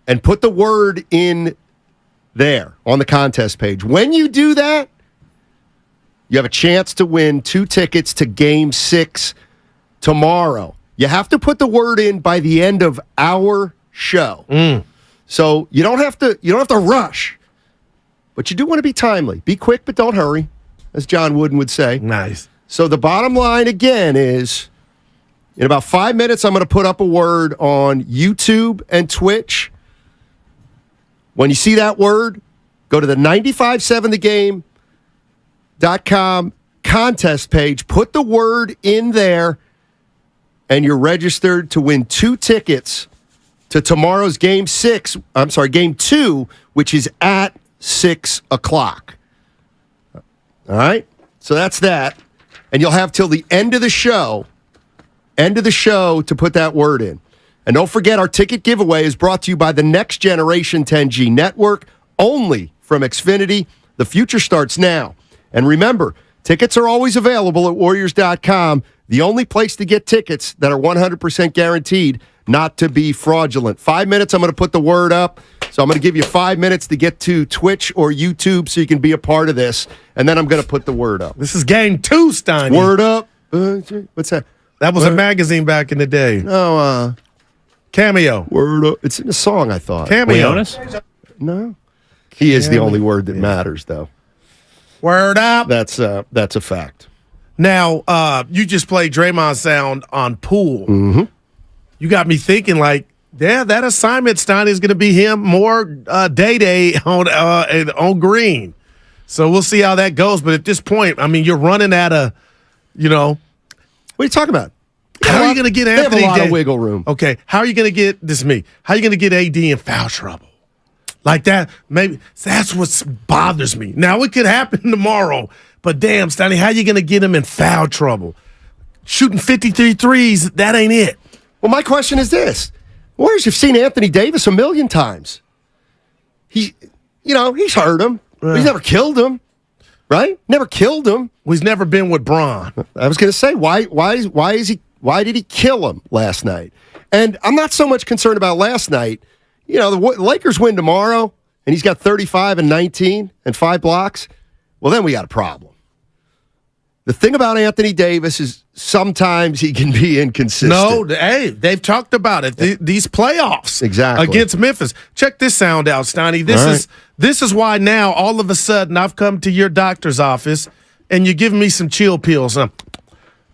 And put the word in there on the contest page. When you do that, you have a chance to win 2 tickets to Game 6 tomorrow. You have to put the word in by the end of our show. So you don't have to rush. But you do want to be timely. Be quick, but don't hurry, as John Wooden would say. Nice. So the bottom line again is in about 5 minutes, I'm going to put up a word on YouTube and Twitch. When you see that word, go to the 957thegame.com contest page, put the word in there, and you're registered to win 2 tickets to tomorrow's Game 2, which is at 6 o'clock. All right? So that's that. And you'll have till the end of the show to put that word in. And don't forget, our ticket giveaway is brought to you by the Next Generation 10G network, only from Xfinity. The future starts now. And remember, tickets are always available at Warriors.com, the only place to get tickets that are 100% guaranteed not to be fraudulent. 5 minutes, I'm going to put the word up. So I'm going to give you 5 minutes to get to Twitch or YouTube so you can be a part of this. And then I'm going to put the word up. This is Game 2, Steiny. Word up. What's that? That was a magazine back in the day. Oh, Cameo. Word up. It's in a song, I thought. Cameo. No. He is the only word that matters, though. Word up. That's a fact. Now, you just played Draymond sound on Poole. Mm-hmm. You got me thinking, that assignment, Steiny, is going to be him more day on Green. So we'll see how that goes. But at this point, you're running out of, What are you talking about? How are you going to get Anthony? They have a lot of wiggle room. Okay, how are you going to get How are you going to get AD in foul trouble? Like that, maybe that's what bothers me. Now, it could happen tomorrow, but damn, Steiny, how are you going to get him in foul trouble? Shooting 53 threes, that ain't it. Well, my question is this. Warriors have seen Anthony Davis a million times. He's hurt him. He's never killed him, right? Never killed him. Well, he's never been with Bron. I was going to say, why did he kill him last night? And I'm not so much concerned about last night. The Lakers win tomorrow, and he's got 35 and 19 and 5 blocks. Well, then we got a problem. The thing about Anthony Davis is sometimes he can be inconsistent. No, hey, they've talked about it. These playoffs against Memphis. Check this sound out, Steiny. This is why now all of a sudden I've come to your doctor's office and you're giving me some chill pills.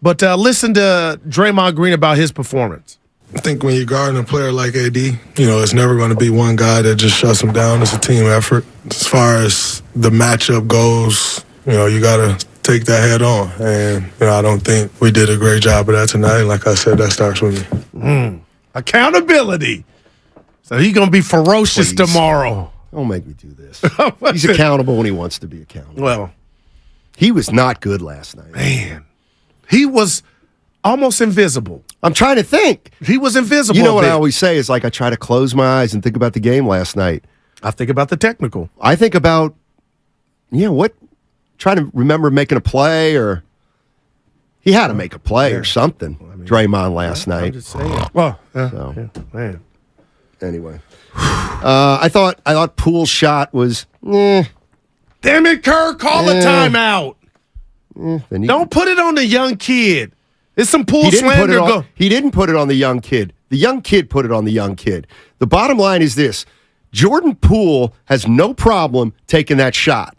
But listen to Draymond Green about his performance. I think when you're guarding a player like AD, it's never going to be one guy that just shuts him down. It's a team effort. As far as the matchup goes, you got to take that head on. And, I don't think we did a great job of that tonight. Like I said, that starts with me. Accountability. So he's going to be ferocious tomorrow. Don't make me do this. He's accountable when he wants to be accountable. Well, he was not good last night. Man, he was almost invisible. I'm trying to think. He was invisible. You know what I always say is I try to close my eyes and think about the game last night. I think about the technical. I think about, trying to remember making a play or he had to make a play or something. Draymond last night. I'm just saying. Well, man. Anyway, I thought Poole's shot was. Damn it, Kerr! Call a timeout. Don't put it on the young kid. It's some Poole slander. He didn't put it on the young kid. The young kid put it on the young kid. The bottom line is this: Jordan Poole has no problem taking that shot.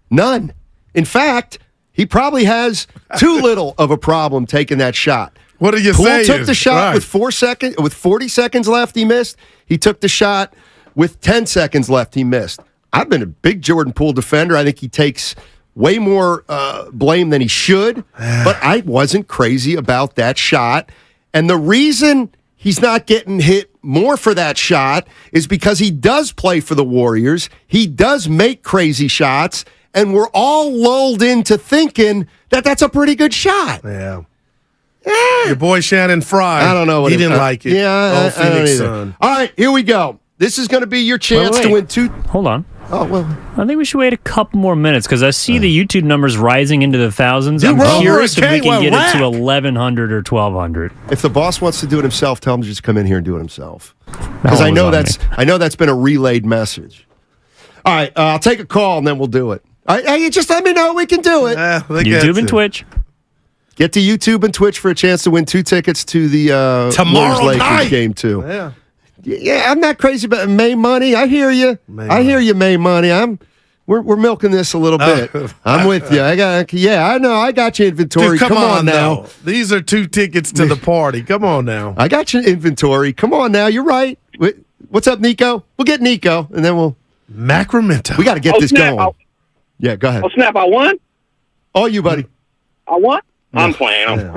None. In fact, he probably has too little of a problem taking that shot. What are you saying? Poole took the shot with 40 seconds left. He missed. He took the shot with 10 seconds left. He missed. I've been a big Jordan Poole defender. I think he takes way more blame than he should, but I wasn't crazy about that shot. And the reason he's not getting hit more for that shot is because he does play for the Warriors. He does make crazy shots, and we're all lulled into thinking that that's a pretty good shot. Yeah. Your boy Shannon Fry. I don't know. He didn't like it. Yeah, Phoenix I don't either. Sun. All right, here we go. This is going to be your chance to win 2. Hold on. Oh, well. I think we should wait a couple more minutes because I see the YouTube numbers rising into the thousands. Dude, I'm curious if we can get it to 1,100 or 1,200. If the boss wants to do it himself, tell him to just come in here and do it himself. Because That I know was on I know that's been a relayed message. All right, I'll take a call and then we'll do it. Hey, just let me know we can do it. YouTube and Twitch. Get to YouTube and Twitch for a chance to win 2 tickets to the Tomorrow Lakers night. game 2. Yeah. Yeah, I'm not crazy about May money. I hear you. I hear you, May money. We're milking this a little bit. I'm with you. I know. I got your inventory. Dude, come on now. now. These are 2 tickets to the party. Come on now. I got your inventory. Come on now. You're right. What's up, Nico? We'll get Nico, and then we'll Macramento. We got to get this snap. going. Yeah, go ahead. Oh, snap, I won? Oh, you, buddy. I won? I'm playing.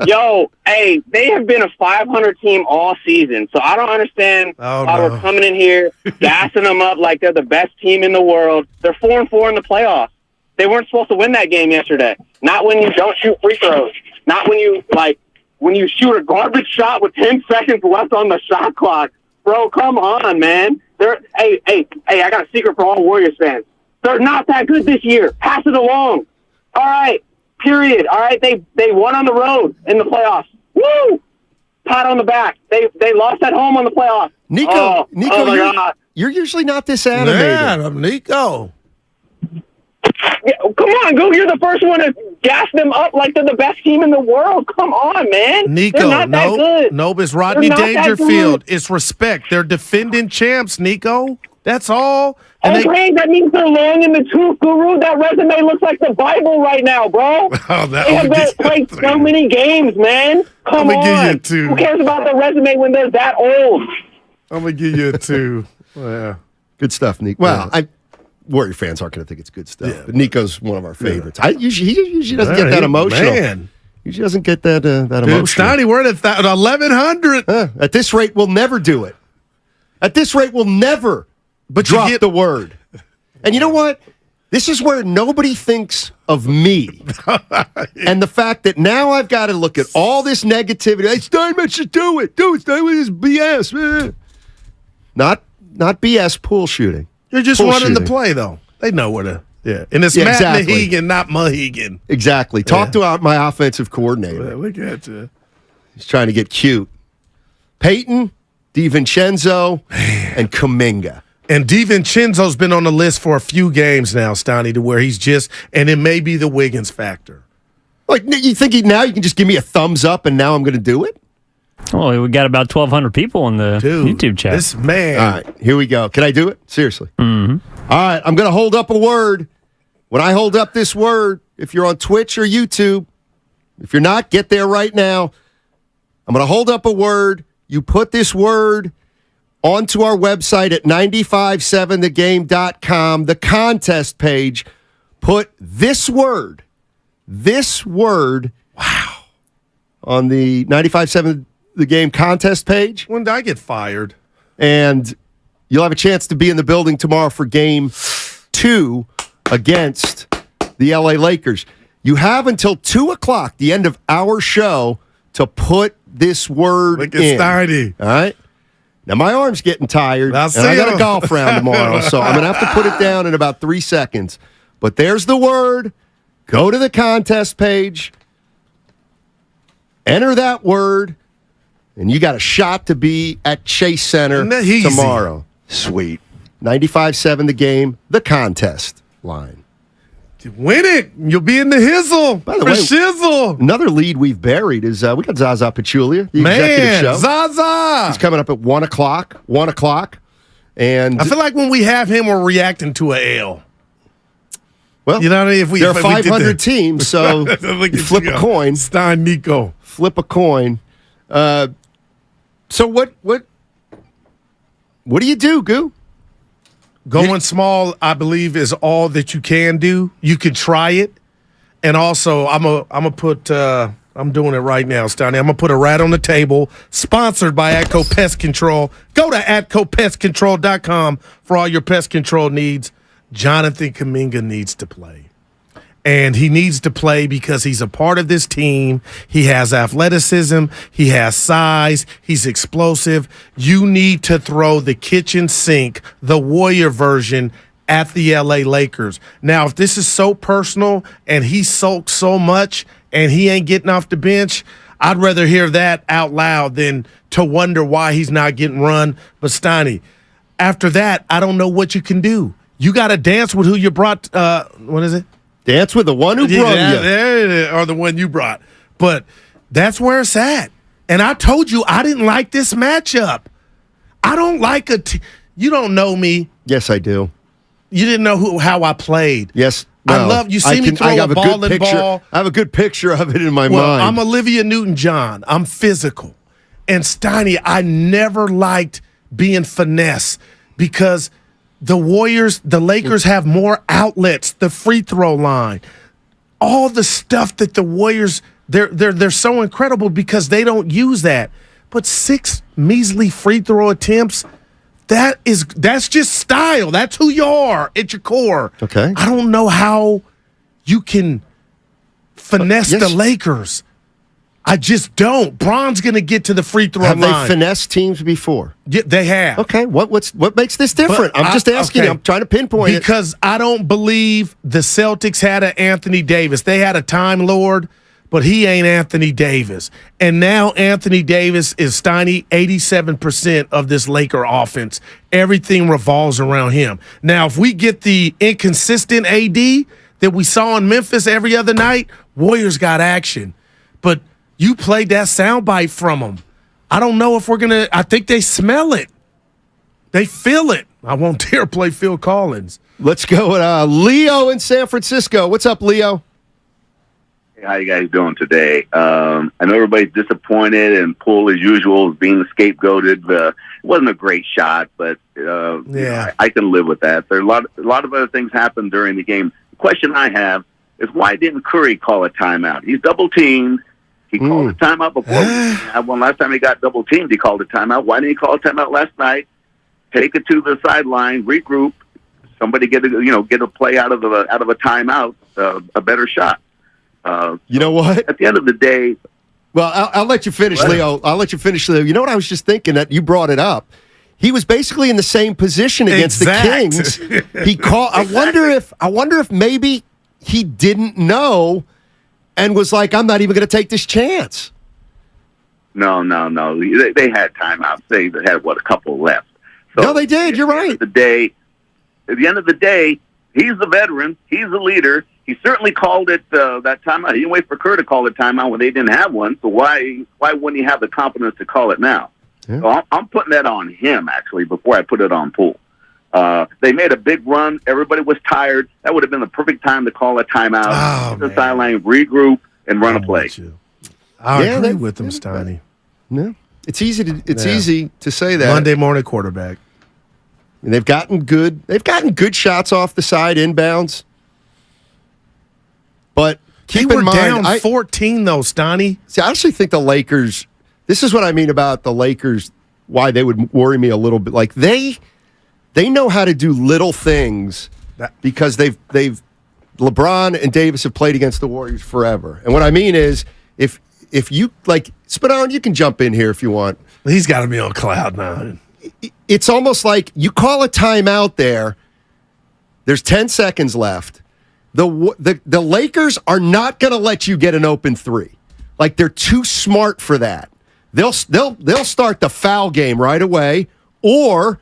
Yo, hey, they have been a 500 team all season, so I don't understand why we're coming in here, gassing them up like they're the best team in the world. They're 4-4 in the playoffs. They weren't supposed to win that game yesterday. Not when you don't shoot free throws. Not when you shoot a garbage shot with 10 seconds left on the shot clock. Bro, come on, man. Hey, I got a secret for all Warriors fans. They're not that good this year. Pass it along. All right. Period. All right, they won on the road in the playoffs. Woo! Pat on the back. They lost at home on the playoffs. Nico, my God. you're usually not this animated. Yeah, Nico. Yeah, come on, Goo. You're the first one to gas them up like they're the best team in the world. Come on, man. Nico, they're not that good. No, it's Rodney They're not that Dangerfield. good. It's respect. They're defending champs, Nico. That's all. Okay, that means they're long in the tooth, Guru. That resume looks like the Bible right now, bro. They have played so many games, man. Come I'm gonna on. give you a 2. Who cares about the resume when they're that old? I'm going to give you a 2. Yeah. Good stuff, Nico. Well, Warrior fans aren't going to think it's good stuff, but Nico's one of our favorites. He usually doesn't get that emotional. Man. Usually doesn't get that emotional. Steiny, we're at 1,100. At this rate, we'll never do it. At this rate, we'll never drop the word. And you know what? This is where nobody thinks of me. And the fact that now I've got to look at all this negativity. Hey, Steinman should do it. Steinman is BS. Not BS pool shooting. You're just running the play, though. They know where to. Yeah. And it's Matt Mahegan, not Mahegan. Exactly. Talk to my offensive coordinator. Look at you. He's trying to get cute. Peyton, DiVincenzo, and Kuminga. And DiVincenzo's been on the list for a few games now, Steiny, to where he's just, and it may be the Wiggins factor. Like, you think now you can just give me a thumbs up and now I'm going to do it? Oh, we got about 1,200 people in the YouTube chat. This man. All right, here we go. Can I do it? Seriously. Mm-hmm. All right, I'm going to hold up a word. When I hold up this word, if you're on Twitch or YouTube, if you're not, get there right now. I'm going to hold up a word. You put this word onto our website at 957thegame.com, the contest page. Put this word, wow, on the 957 The Game contest page. When did I get fired? And you'll have a chance to be in the building tomorrow for game 2 against the LA Lakers. You have until 2 o'clock, the end of our show, to put this word Look at in. Steiny. All right? Now, my arm's getting tired, I'll and see I got you. a golf round tomorrow, so I'm going to have to put it down in about 3 seconds. But there's the word. Go to the contest page. Enter that word. And you got a shot to be at Chase Center tomorrow. Sweet. 95.7 The Game, the contest line. Win it. You'll be in the hizzle. By the way, shizzle. Another lead we've buried is we got Zaza Pachulia, the executive show. Zaza. He's coming up at 1 o'clock. 1 o'clock. And I feel like when we have him, we're reacting to a L. Well, you know what I mean? there are 500 teams, so you flip a coin. Stein Nico. Flip a coin. So what do you do, Goo? Going small, I believe, is all that you can do. You can try it. And also, I'm gonna put I'm doing it right now, Stoney. I'm gonna put a rat on the table, sponsored by Atco Pest Control. Go to AtcoPestControl.com for all your pest control needs. Jonathan Kuminga needs to play. And he needs to play because he's a part of this team. He has athleticism. He has size. He's explosive. You need to throw the kitchen sink, the Warrior version, at the LA Lakers. Now, if this is so personal and he sulks so much and he ain't getting off the bench, I'd rather hear that out loud than to wonder why he's not getting run. But, Steiny, after that, I don't know what you can do. You got to dance with who you brought. What is it? Dance with the one who brought you. There it is, or the one you brought. But that's where it's at. And I told you I didn't like this matchup. I don't like you don't know me. Yes, I do. You didn't know how I played. Yes. I love you. See me throw a ball and ball. I have a good picture of it in my Well, mind. I'm Olivia Newton-John. I'm physical. And Steiny, I never liked being finesse because the Lakers have more outlets, the free throw line, all the stuff that the Warriors, they're so incredible because they don't use that. But 6 measly free throw attempts, that's just style. That's who you are at your core. Okay. I don't know how you can finesse the Lakers. I just don't. Bron's going to get to the free throw line. Have they finessed teams before? Yeah, they have. Okay, what makes this different? I'm just asking you. I'm trying to pinpoint because I don't believe the Celtics had an Anthony Davis. They had a Time Lord, but he ain't Anthony Davis. And now Anthony Davis is Steiny 87% of this Laker offense. Everything revolves around him. Now, if we get the inconsistent AD that we saw in Memphis every other night, Warriors got action. But you played that soundbite from them. I don't know if we're going to – I think they smell it. They feel it. I won't dare play Phil Collins. Let's go with Leo in San Francisco. What's up, Leo? Hey, how you guys doing today? I know everybody's disappointed, and Poole, as usual, is being scapegoated. It wasn't a great shot, but I can live with that. There are a lot of other things happened during the game. The question I have is why didn't Curry call a timeout? He's double-teamed. He called a timeout before. Last time he got double teamed, he called a timeout. Why didn't he call a timeout last night? Take it to the sideline, regroup. Somebody get a play out of a timeout, a better shot. You know what? At the end of the day, well, I'll let you finish, Leo. I'll let you finish, Leo. You know what I was just thinking that you brought it up. He was basically in the same position against the Kings. He called. I wonder if maybe he didn't know. And was like, I'm not even going to take this chance. No. They had timeouts. They had, a couple left. So no, they did. You're right. At the end of the day, he's the veteran. He's the leader. He certainly called it that timeout. He didn't wait for Kerr to call a timeout when they didn't have one. So why wouldn't he have the confidence to call it now? Yeah. So I'm putting that on him, actually, before I put it on Poole. They made a big run. Everybody was tired. That would have been the perfect time to call a timeout, the sideline, regroup, and run a play. I agree with them, Steiny. Yeah, it's easy to say that. Monday morning quarterback. And they've gotten good shots off the side inbounds. But keep in mind, down 14 though, Steiny. See, I actually think the Lakers. This is what I mean about the Lakers. Why they would worry me a little bit. Like they know how to do little things because they've LeBron and Davis have played against the Warriors forever. And what I mean is if you like Spadon, you can jump in here if you want. He's got to be on cloud nine. It's almost like you call a timeout there. There's 10 seconds left. The Lakers are not going to let you get an open three. Like they're too smart for that. They'll start the foul game right away, or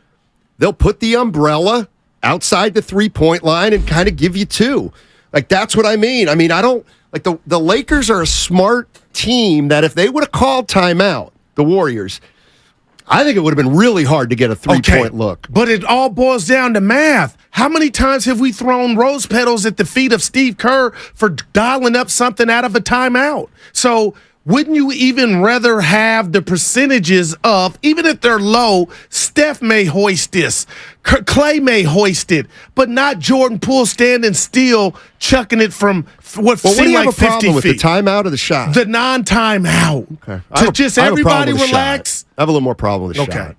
they'll put the umbrella outside the 3-point line and kind of give you two. Like, that's what I mean. I mean, I don't – like, the Lakers are a smart team that if they would have called timeout, the Warriors, I think it would have been really hard to get a 3-point look. But it all boils down to math. How many times have we thrown rose petals at the feet of Steve Kerr for dialing up something out of a timeout? So wouldn't you even rather have the percentages of, even if they're low, Steph may hoist this, Clay may hoist it, but not Jordan Poole standing still, chucking it from what seemed like 50 feet. What do you have a problem with, the timeout or the shot? The non-timeout. Okay. To just everybody relax. I have a little more problem with the shot.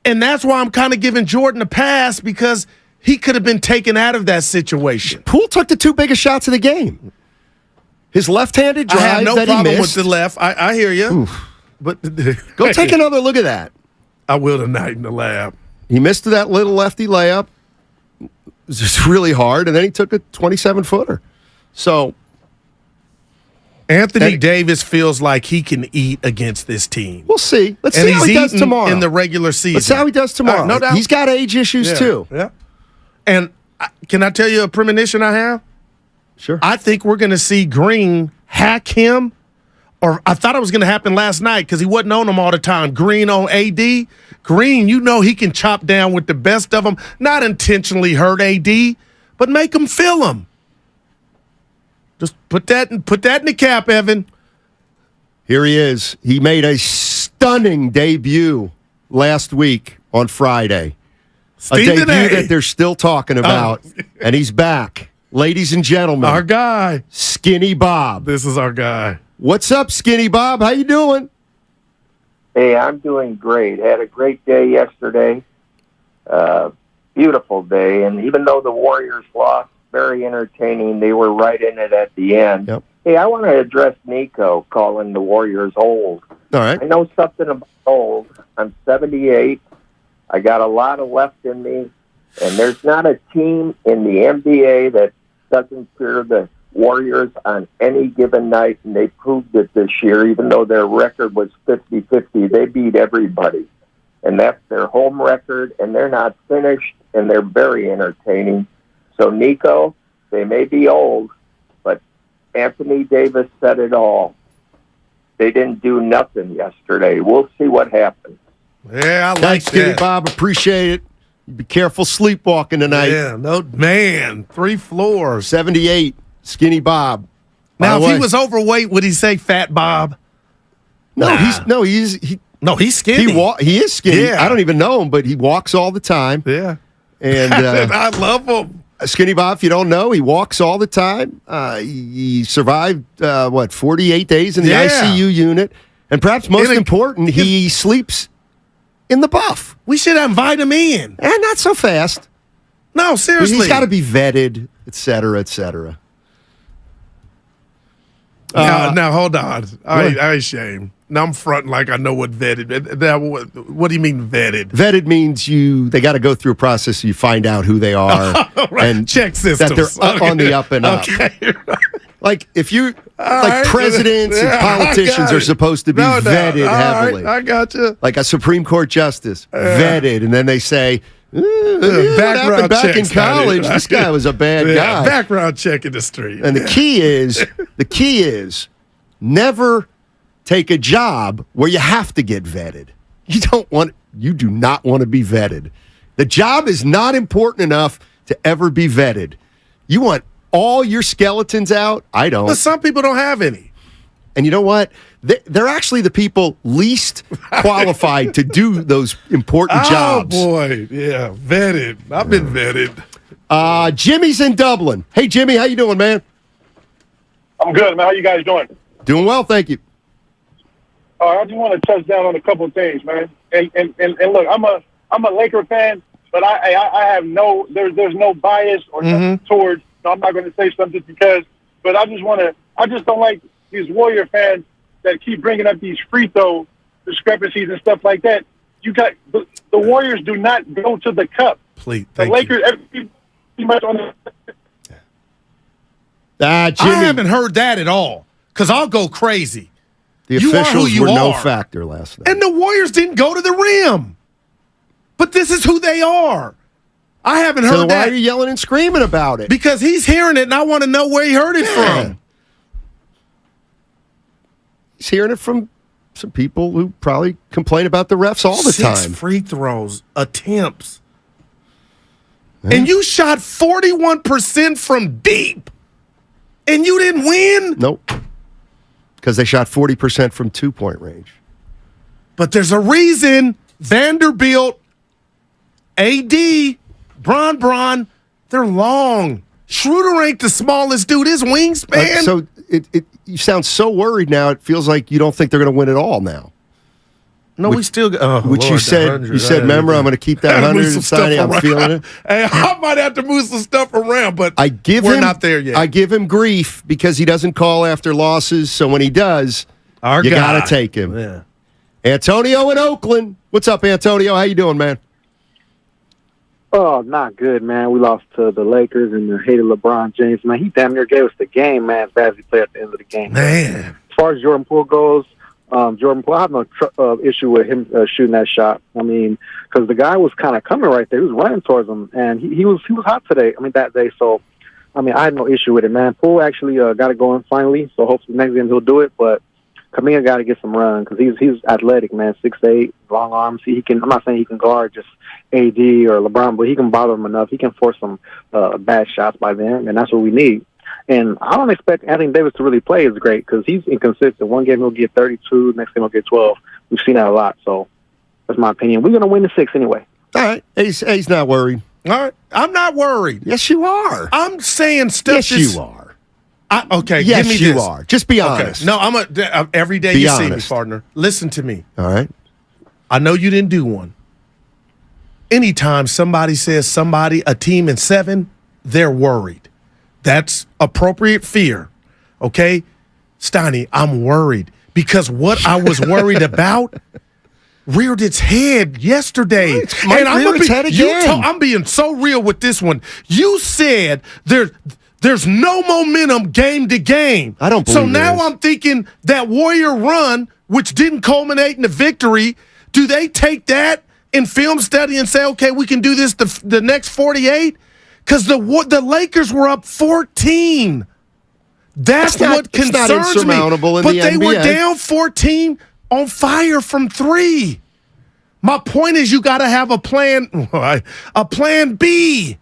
And that's why I'm kind of giving Jordan a pass, because he could have been taken out of that situation. Poole took the 2 biggest shots of the game. His left-handed drive I have no that he problem missed. with the left. I hear you. Oof. But Go take another look at that. I will tonight in the lab. He missed that little lefty layup. It was just really hard, and then he took a 27-footer. So Anthony Davis feels like he can eat against this team. We'll see. Let's see how he does tomorrow. In the regular season. Let's see how he does tomorrow. No doubt. He's got age issues, too. Yeah. And can I tell you a premonition I have? Sure. I think we're going to see Green hack him, or I thought it was going to happen last night because he wasn't on him all the time. Green on AD. Green, he can chop down with the best of them, not intentionally hurt AD, but make him feel him. Just put that in the cap, Evan. Here he is. He made a stunning debut last week on Friday. A debut that they're still talking about, and he's back. Ladies and gentlemen, our guy, Skinny Bob. This is our guy. What's up, Skinny Bob? How you doing? Hey, I'm doing great. Had a great day yesterday. Beautiful day, and even though the Warriors lost, very entertaining. They were right in it at the end. Yep. Hey, I want to address Nico calling the Warriors old. All right. I know something about old. I'm 78. I got a lot of left in me, and there's not a team in the NBA that doesn't fear the Warriors on any given night, and they proved it this year. Even though their record was 50-50, they beat everybody. And that's their home record, and they're not finished, and they're very entertaining. So, Nico, they may be old, but Anthony Davis said it all. They didn't do nothing yesterday. We'll see what happens. Yeah, I like Thanks, that. Skinny Bob. Appreciate it. Be careful sleepwalking tonight. Yeah, no, man, 3 floors. 78, Skinny Bob. Now, if he was overweight, would he say Fat Bob? No, he's skinny. He is skinny. Yeah. I don't even know him, but he walks all the time. Yeah. And I love him. Skinny Bob, if you don't know, he walks all the time. He survived, 48 days in the ICU unit. And perhaps most important, he sleeps in the buff. We should invite him in. And not so fast. No, seriously. He's got to be vetted, et cetera, et cetera. Now, hold on. I shame. Now I'm fronting like I know what vetted. Now, what do you mean vetted? Vetted means they got to go through a process so you find out who they are. Right. And check systems. that they're up on the up and up. Okay. Like if you right. presidents and politicians are supposed to be vetted heavily. Right. I got you. Like a Supreme Court justice vetted, and then they say, what happened back in college? This guy was a bad guy. Background check in the street. And the key is never take a job where you have to get vetted. You do not want to be vetted. The job is not important enough to ever be vetted. You want all your skeletons out? I don't. But some people don't have any. And you know what? They're actually the people least qualified to do those important jobs. Oh, boy. Yeah, vetted. I've been vetted. Jimmy's in Dublin. Hey, Jimmy, how you doing, man? I'm good, man. How you guys doing? Doing well, thank you. I just want to touch down on a couple of things, man. And look, I'm a Laker fan, but I have there's no bias or nothing towards. No, I'm not going to say something just because. But I just don't like these Warrior fans that keep bringing up these free throw discrepancies and stuff like that. You got the Warriors do not go to the cup. Please, the Lakers pretty much on the. Jimmy, I haven't heard that at all because I'll go crazy. The officials were no factor last night. And the Warriors didn't go to the rim. But this is who they are. I haven't heard that. Why are you yelling and screaming about it? Because he's hearing it, and I want to know where he heard it from. He's hearing it from some people who probably complain about the refs all the time. 6 free throws, attempts. And you shot 41% from deep, and you didn't win? Nope. because they shot 40% from 2-point range. But there's a reason Vanderbilt, AD, Bron, they're long. Schroeder ain't the smallest dude. His wingspan. So you sound so worried now. It feels like you don't think they're going to win it all now. No, we still got. Which you said, remember, I'm going to keep that 100. I'm feeling it. Hey, I might have to move some stuff around, but we're not there yet. I give him grief because he doesn't call after losses. So when he does, you got to take him. Yeah. Antonio in Oakland. What's up, Antonio? How you doing, man? Oh, not good, man. We lost to the Lakers and the hated LeBron James. Man, he damn near gave us the game, man, as bad as he played at the end of the game. Man. As far as Jordan Poole goes, Jordan Poole, I have no issue with him shooting that shot. I mean, because the guy was kind of coming right there. He was running towards him, and he was hot today. I mean, that day. So, I mean, I had no issue with it, man. Poole actually got it going finally, so hopefully next game he'll do it. But Kaminga got to get some run because he's athletic, man, 6'8", long arms. He can. I'm not saying he can guard just AD or LeBron, but he can bother him enough. He can force some bad shots by them, and that's what we need. And I don't expect Anthony Davis to really play as great because he's inconsistent. One game he'll get 32, next game he'll get 12. We've seen that a lot, so that's my opinion. We're going to win the 6 anyway. All right. He's not worried. All right. I'm not worried. Yes, you are. I'm saying stuff. Yes, you are. Okay, yes, give me you this. are. Just be honest. Okay. No, every day you see me, partner. Listen to me. All right. I know you didn't do one. Anytime somebody says a team in 7, they're worried. That's appropriate fear. Okay? Steiny, I'm worried because what I was worried about reared its head yesterday. I'm being so real with this one. You said there's no momentum game to game. I don't believe so now I'm thinking that Warrior run, which didn't culminate in a victory, do they take that in film study and say, okay, we can do this the next 48? Because the Lakers were up 14. That's what concerns me. But they were down 14 on fire from 3. My point is you got to have a plan B.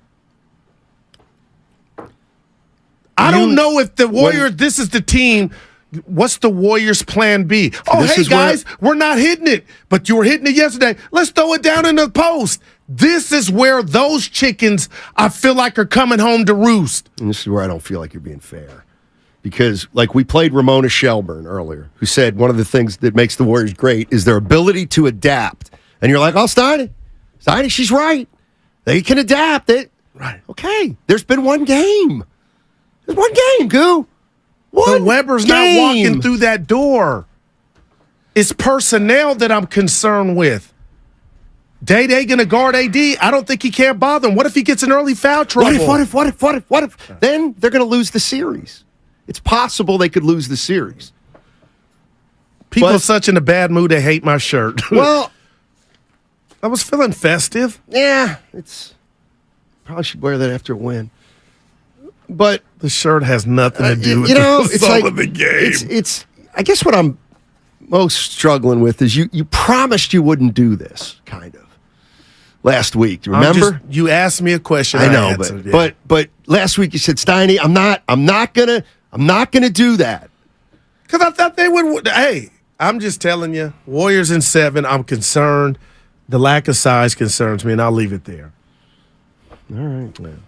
I don't know if the Warriors, this is the team. What's the Warriors' plan B? Oh, hey, guys, we're not hitting it, but you were hitting it yesterday. Let's throw it down in the post. This is where those chickens, I feel like, are coming home to roost. And this is where I don't feel like you're being fair. Because, like, we played Ramona Shelburne earlier, who said one of the things that makes the Warriors great is their ability to adapt. And you're like, oh, Steiny, she's right. They can adapt it. Right. Okay. There's been one game. There's one game, Goo. But Weber's not walking through that door. It's personnel that I'm concerned with. Day going to guard AD. I don't think he can't bother him. What if he gets an early foul trouble? What if? Then they're going to lose the series. It's possible they could lose the series. People are such in a bad mood they hate my shirt. Well, I was feeling festive. Yeah, probably should wear that after a win. But the shirt has nothing to do with the result of the game. It's I guess what I'm most struggling with is you promised you wouldn't do this, kind of, last week. Do you remember? You asked me a question. I know, but last week you said, Steiny, I'm not gonna do that. Because I thought they would. Hey, I'm just telling you, Warriors in 7. I'm concerned. The lack of size concerns me, and I'll leave it there. All right, man.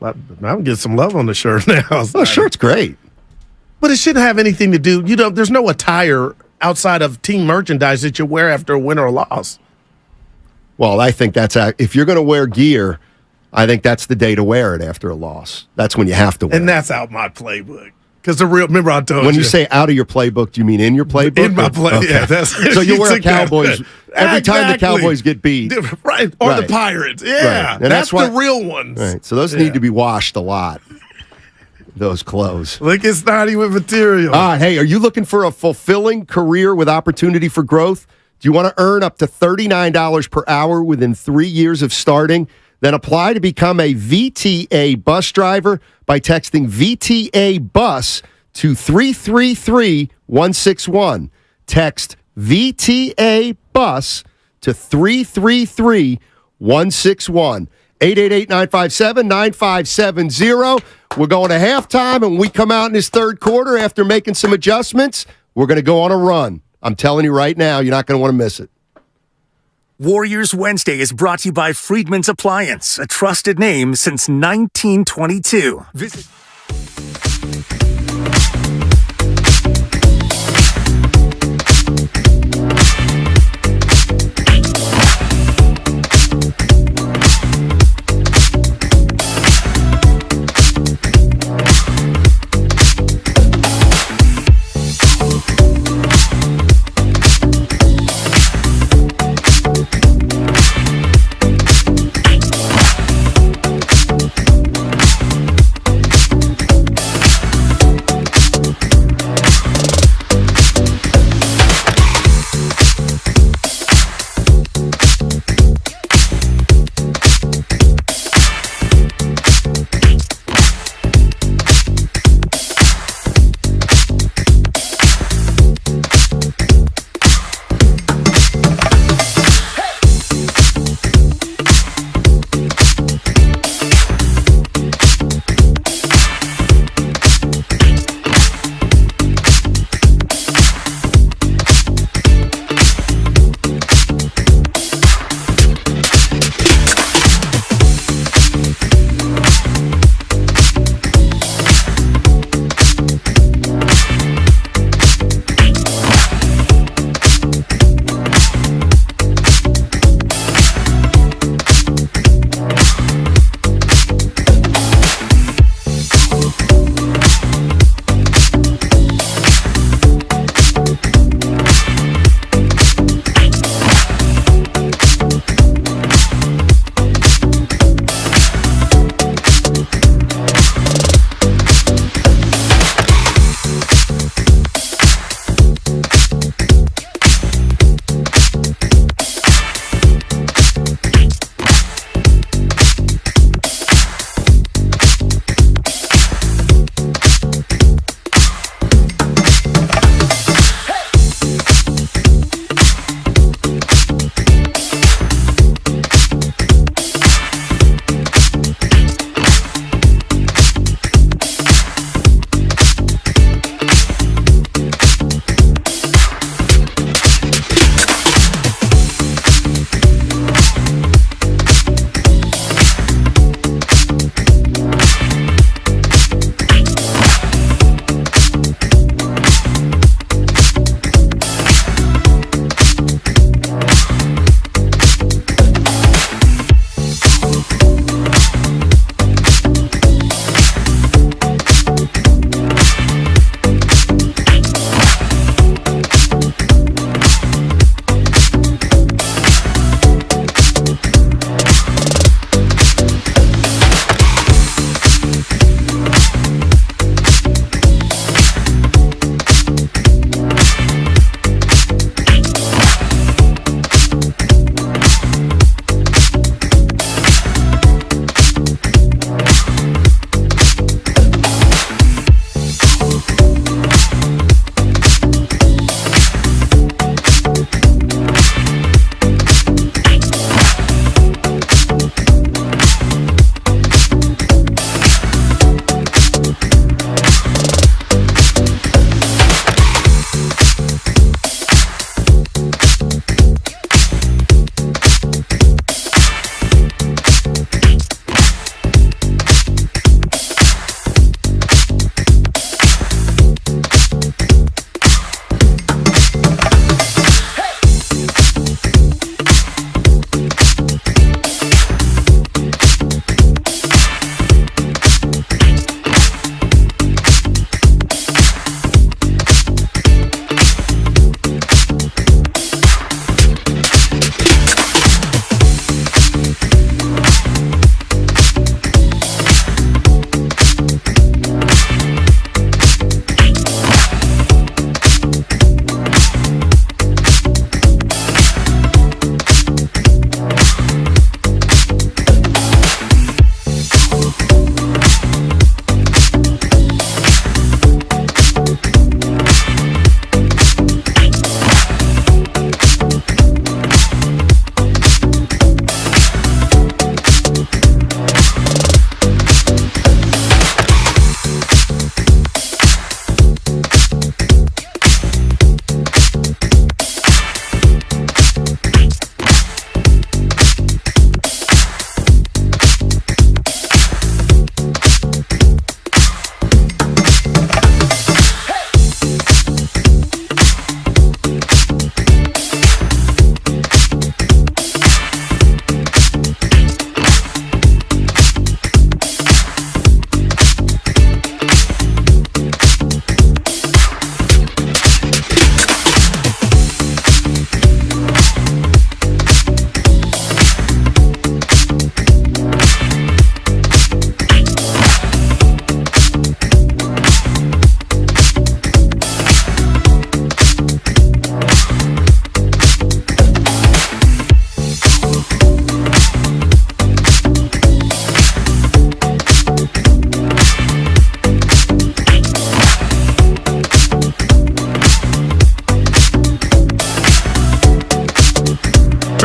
I'm going to get some love on the shirt now. The shirt's great. But it shouldn't have anything to do, there's no attire outside of team merchandise that you wear after a win or a loss. Well, I think if you're going to wear gear, I think that's the day to wear it after a loss. That's when you have to wear it. And that's out my playbook. Because remember I told you. When you say out of your playbook, do you mean in your playbook? In my playbook, okay. yeah. That's, so you wear Cowboys every time the Cowboys get beat. Right, or the Pirates. Yeah, right. that's the real ones. Right. So those need to be washed a lot, those clothes. Look, it's naughty with material. Hey, are you looking for a fulfilling career with opportunity for growth? Do you want to earn up to $39 per hour within 3 years of starting? Then apply to become a VTA bus driver by texting VTA bus to 333-161. Text VTA bus to 333-161. 888-957-9570. We're going to halftime, and when we come out in this third quarter after making some adjustments, We're going to go on a run. I'm telling you right now, you're not going to want to miss it. Warriors Wednesday is brought to you by Friedman's Appliance, a trusted name since 1922. Visit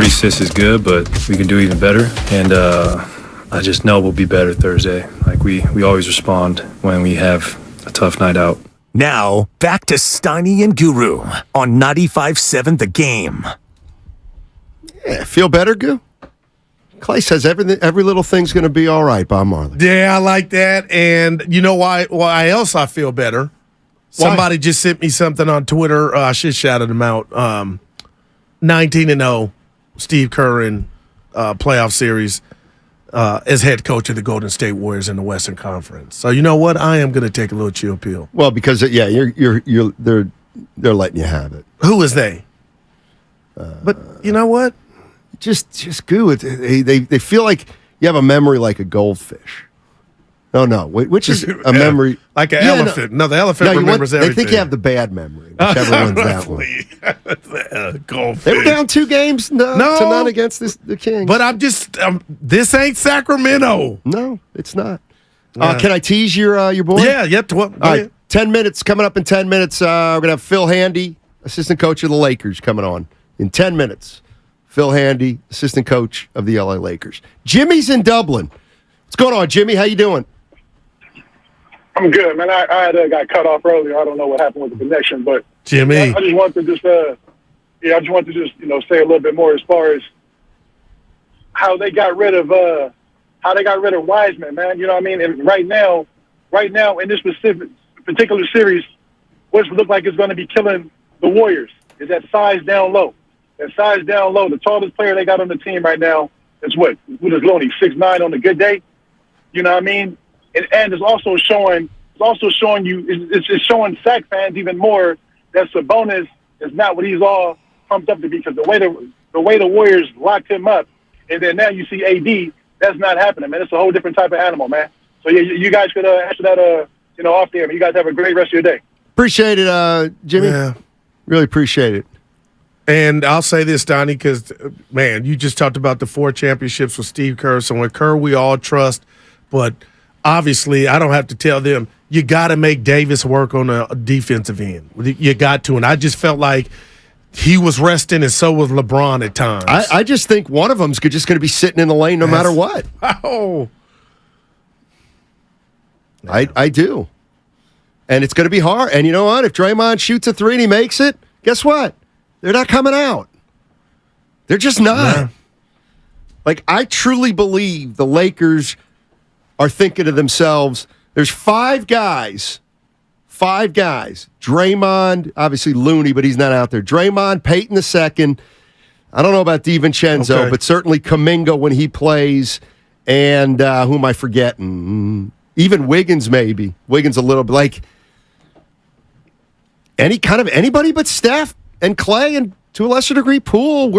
3 assists is good, but we can do even better. And I just know we'll be better Thursday. Like we always respond when we have a tough night out. Now, back to Steiny and Guru on 95.7 The Game. Yeah, feel better, Goo? Clay says every little thing's going to be all right, Bob Marley. Yeah, I like that. And you know why else I feel better? Somebody just sent me something on Twitter. I should shout them out. 19-0, Steve Kerr in playoff series as head coach of the Golden State Warriors in the Western Conference. So you know what? I am going to take a little chill pill. Well, because they're letting you have it. Who is they? But you know what? Just Goo. They feel like you have a memory like a goldfish. No. Which is a memory like an elephant. No, the elephant remembers everything. They think you have the bad memory. Whichever one's that one. Goldfish. They were down 2 games to none against the Kings. But this ain't Sacramento. No, it's not. Can I tease your boy? Yeah. All right, 10 minutes coming up in 10 minutes. We're gonna have Phil Handy, assistant coach of the Lakers, coming on in 10 minutes. Phil Handy, assistant coach of the LA Lakers. Jimmy's in Dublin. What's going on, Jimmy? How you doing? I'm good, man. I got cut off earlier. I don't know what happened with the connection, but Jimmy, I just wanted to say a little bit more as far as how they got rid of Wiseman, man. You know what I mean? And right now in this particular series, what's look like it's going to be killing the Warriors is that size down low. That size down low. The tallest player they got on the team right now is what is Looney, 6'9" on a good day. You know what I mean? And it's also showing Sac fans even more that Sabonis is not what he's all pumped up to be, because the way the Warriors locked him up, and then now you see AD, that's not happening, man. It's a whole different type of animal, man. So yeah, you guys could answer that off the air. You guys have a great rest of your day. Appreciate it, Jimmy. Yeah. Really appreciate it. And I'll say this, Donnie, because, man, you just talked about the 4 championships with Steve Kerr. So with Kerr, we all trust. But obviously, I don't have to tell them, you got to make Davis work on a defensive end. You got to. And I just felt like he was resting, and so was LeBron at times. I just think one of them's just going to be sitting in the lane no matter what. Oh. I do. And it's going to be hard. And you know what? If Draymond shoots a 3 and he makes it, guess what? They're not coming out. They're just not. Yeah. Like, I truly believe the Lakers are thinking to themselves, there's 5 guys. Draymond, obviously Looney, but he's not out there. Draymond, Peyton II. I don't know about DiVincenzo, but certainly Kuminga when he plays. And who am I forgetting? Even Wiggins, maybe. Wiggins a little bit. Like, anybody but Steph and Clay, and to a lesser degree, Poole.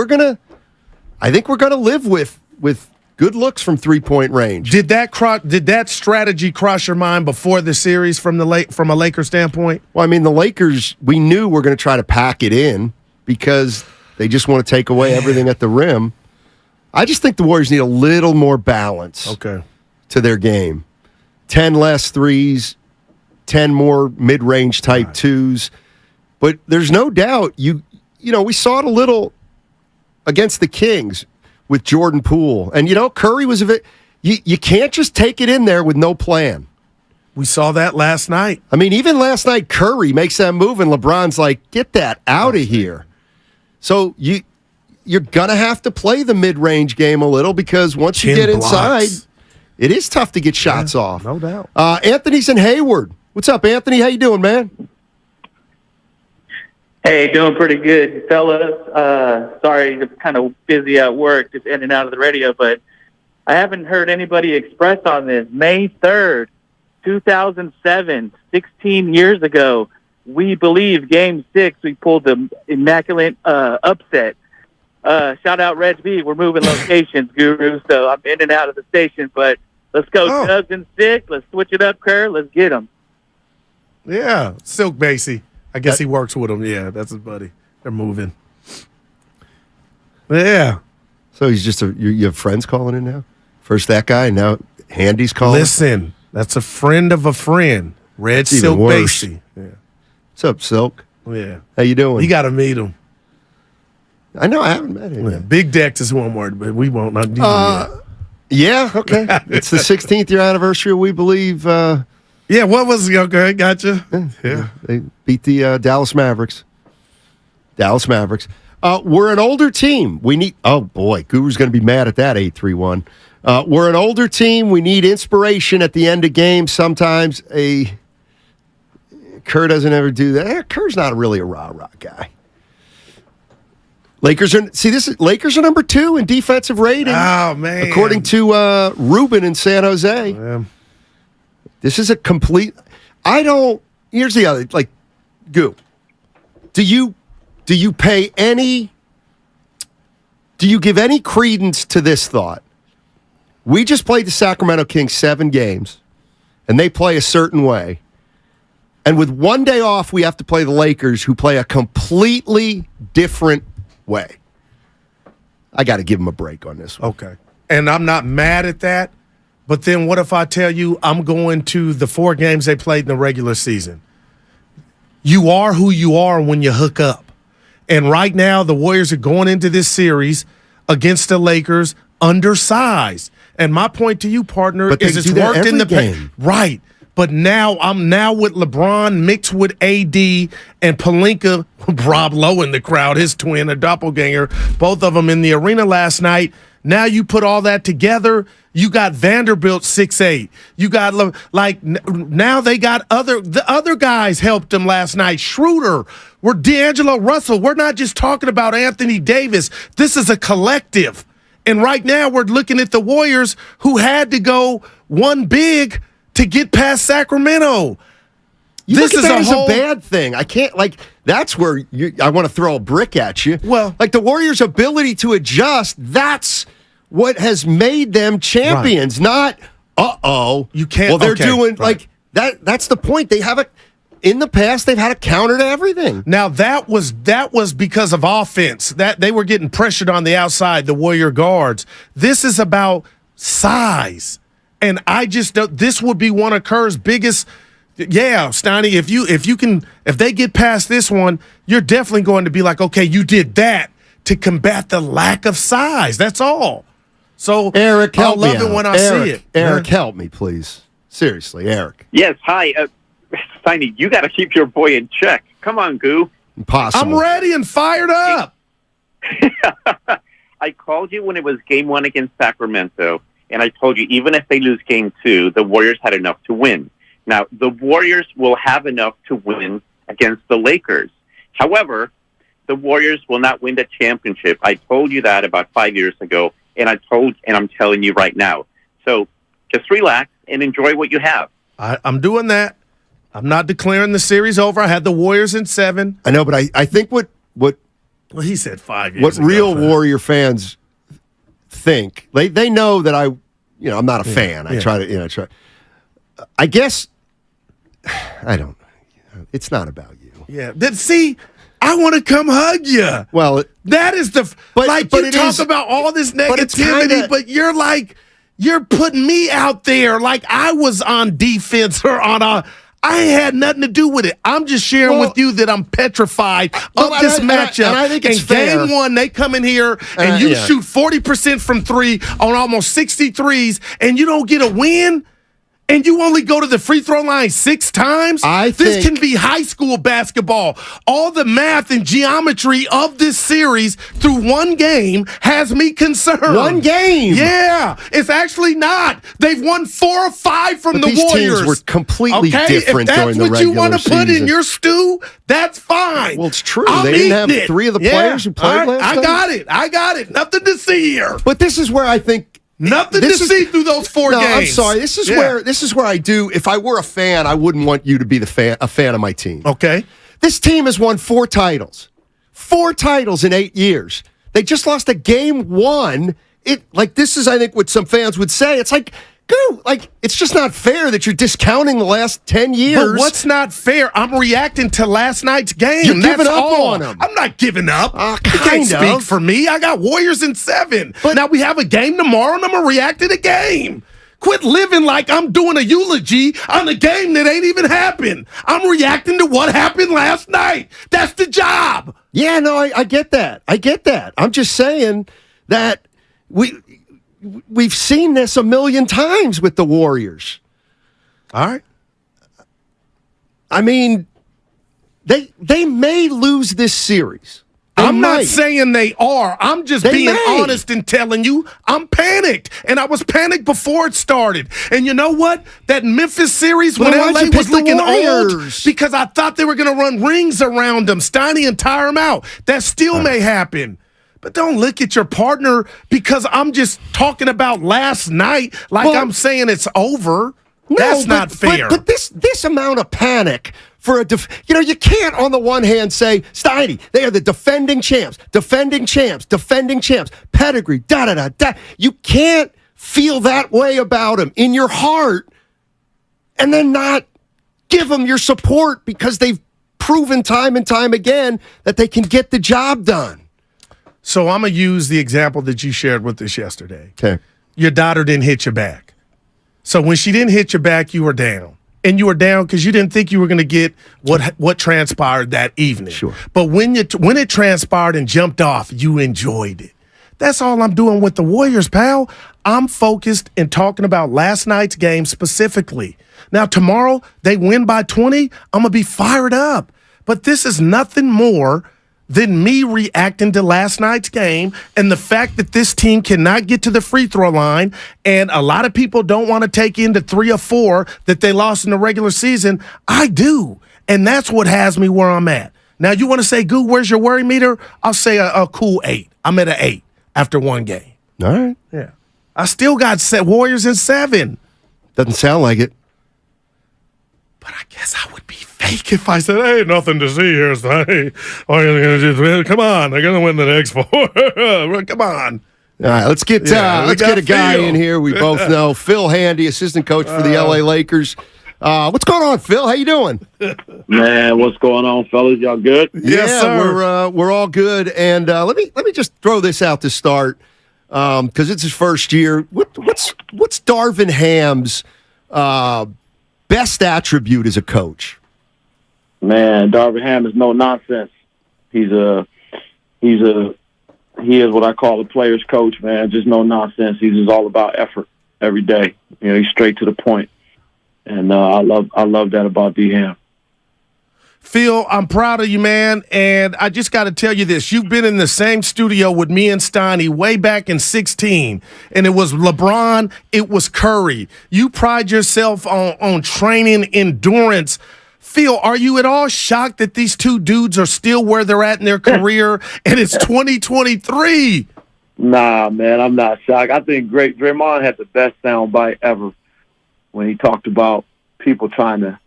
I think we're gonna live with good looks from 3-point range. Did that strategy cross your mind before the series from a Lakers standpoint? Well, I mean, the Lakers, we knew we're going to try to pack it in because they just want to take away everything at the rim. I just think the Warriors need a little more balance to their game. 10 less threes, 10 more mid-range type twos. But there's no doubt, you know, we saw it a little against the Kings with Jordan Poole. And, you know, Curry was you can't just take it in there with no plan. We saw that last night. I mean, even last night, Curry makes that move, and LeBron's like, get that out of here. So you're going to have to play the mid-range game a little, because once you get inside, it is tough to get shots off. No doubt. Anthony's in Hayward. What's up, Anthony? How you doing, man? Hey, doing pretty good, fellas. Sorry, I'm kind of busy at work, just in and out of the radio, but I haven't heard anybody express on this. May 3rd, 2007, 16 years ago, we believe Game 6, we pulled the immaculate upset. Shout out Reg B. We're moving locations, Guru, so I'm in and out of the station, but let's go Tubbs and 6. Let's switch it up, Kerr. Let's get them. Yeah, Silk Basie. I guess he works with him. Yeah, that's his buddy. They're moving. Yeah. So he's just you have friends calling in now? First that guy, and now Handy's calling? Listen, that's a friend of a friend. Red Silk Basie. Yeah. What's up, Silk? Yeah. How you doing? You got to meet him. I know I haven't met him. Yeah, Big Dex is one word, but we won't not do that. Yeah, okay. It's the 16th year anniversary, we believe. Yeah, what was okay? Gotcha. Yeah, they beat the Dallas Mavericks. We're an older team. We need. Oh boy, Guru's going to be mad at that. 831. We're an older team. We need inspiration at the end of games. Sometimes Kerr doesn't ever do that. Kerr's not really a rah-rah guy. Lakers are number 2 in defensive rating. Oh man, according to Ruben in San Jose. Yeah. This is a complete. Here's the other. Like, Goo. Do you pay any? Do you give any credence to this thought? We just played the Sacramento Kings 7 games, and they play a certain way. And with one day off, we have to play the Lakers, who play a completely different way. I got to give them a break on this one. Okay. And I'm not mad at that, but then what if I tell you I'm going to the 4 games they played in the regular season? You are who you are when you hook up. And right now, the Warriors are going into this series against the Lakers undersized. And my point to you, partner, is it's worked in the game. Right. But I'm now with LeBron mixed with AD and Pelinka, Rob Lowe in the crowd, his twin, a doppelganger, both of them in the arena last night. Now you put all that together, you got Vanderbilt 6'8". You got now they got the other guys helped them last night. Schroeder, we're D'Angelo Russell. We're not just talking about Anthony Davis. This is a collective. And right now we're looking at the Warriors who had to go one big to get past Sacramento. This is a bad thing. I can't, that's where I want to throw a brick at you. Well, the Warriors' ability to adjust, that's what has made them champions, not, you can't. Well, they're doing, that's the point. They have in the past, they've had a counter to everything. Now, that was because of offense. That they were getting pressured on the outside, the Warrior guards. This is about size. And I just don't. This would be one of Kerr's biggest. Yeah, Steiny. If they get past this one, you're definitely going to be like, okay, you did that to combat the lack of size. That's all. So Eric, help me. I love it when I see it. Eric, help me, please. Seriously, Eric. Yes. Hi, Steiny. You got to keep your boy in check. Come on, Goo. Impossible. I'm ready and fired up. I called you when it was Game 1 against Sacramento. And I told you, even if they lose Game 2, the Warriors had enough to win. Now, the Warriors will have enough to win against the Lakers. However, the Warriors will not win the championship. I told you that about 5 years ago, and I'm telling you right now. So just relax and enjoy what you have. I'm doing that. I'm not declaring the series over. I had the Warriors in 7. I know, but I think what well, he said 5 years what ago, real Warrior fans think, they know that I'm not a fan. I try to, I guess, I don't, it's not about you. Yeah. See, I want to come hug you. Well, that is you talk about all this negativity, but you're putting me out there like I was on defense or I had nothing to do with it. I'm just sharing with you that I'm petrified of this matchup. And I think it's fair. Game 1, they come in here and you shoot 40% from 3 on almost 63s, and you don't get a win? And you only go to the free throw line 6 times? This can be high school basketball. All the math and geometry of this series through one game has me concerned. One game? Yeah. It's actually not. They've won 4 or 5 from the these Warriors. Teams were completely different during the regular season. If that's what you want to put in your stew, that's fine. Well, it's true. They didn't have 3 of the players who played last night. I got it. Nothing to see here. But this is where I think nothing to see through those 4 games. I'm sorry. This is where I do. If I were a fan, I wouldn't want you to be a fan of my team. Okay. This team has won 4 titles. 4 titles in 8 years. They just lost a Game 1. This is, I think, what some fans would say. It's it's just not fair that you're discounting the last 10 years. But what's not fair? I'm reacting to last night's game. You're giving up on them. I'm not giving up. You kind can't of. speak for me. I got Warriors in 7. But now we have a game tomorrow, and I'm going to react to the game. Quit living like I'm doing a eulogy on a game that ain't even happened. I'm reacting to what happened last night. That's the job. Yeah, no, I get that. I get that. I'm just saying that we've seen this a million times with the Warriors. All right. I mean, they may lose this series. I'm not saying they are. I'm just being honest and telling you I'm panicked. And I was panicked before it started. And you know what? That Memphis series when LA was looking old because I thought they were going to run rings around them, Steiny, and tire them out. That still may happen. But don't look at your partner because I'm just talking about last night like I'm saying it's over. No, That's not fair. But this amount of panic for you can't on the one hand say, Steiny, they are the defending champs, pedigree, da-da-da-da. You can't feel that way about them in your heart and then not give them your support because they've proven time and time again that they can get the job done. So I'm going to use the example that you shared with us yesterday. Okay. Your daughter didn't hit your back. So when she didn't hit your back, you were down. And you were down because you didn't think you were going to get what transpired that evening. Sure. But when it transpired and jumped off, you enjoyed it. That's all I'm doing with the Warriors, pal. I'm focused and talking about last night's game specifically. Now, tomorrow, they win by 20, I'm going to be fired up. But this is nothing more than me reacting to last night's game and the fact that this team cannot get to the free throw line, and a lot of people don't want to take into 3 or 4 that they lost in the regular season. I do, and that's what has me where I'm at. Now, you want to say, Goo, where's your worry meter? I'll say a cool 8. I'm at an 8 after one game. All right. Yeah. I still got Warriors in 7. Doesn't sound like it. But I guess I would be fake if I said, hey, nothing to see here. Hey, come on, they're going to win the next 4. Come on. All right, let's get a guy in here we both know. Phil Handy, assistant coach for the LA Lakers. What's going on, Phil? How you doing? Man, what's going on, fellas? Y'all good? Yes, sir. We're all good. And let me just throw this out to start because it's his first year. What's Darvin Ham's best attribute as a coach? Man, Darvin Ham is no nonsense. He is what I call a player's coach, man. Just no nonsense. He's just all about effort every day. He's straight to the point. And I love that about D Ham. Phil, I'm proud of you, man, and I just got to tell you this. You've been in the same studio with me and Steiny way back in 2016, and it was LeBron, it was Curry. You pride yourself on training endurance. Phil, are you at all shocked that these two dudes are still where they're at in their career, and it's 2023? Nah, man, I'm not shocked. I think Draymond had the best soundbite ever when he talked about people trying to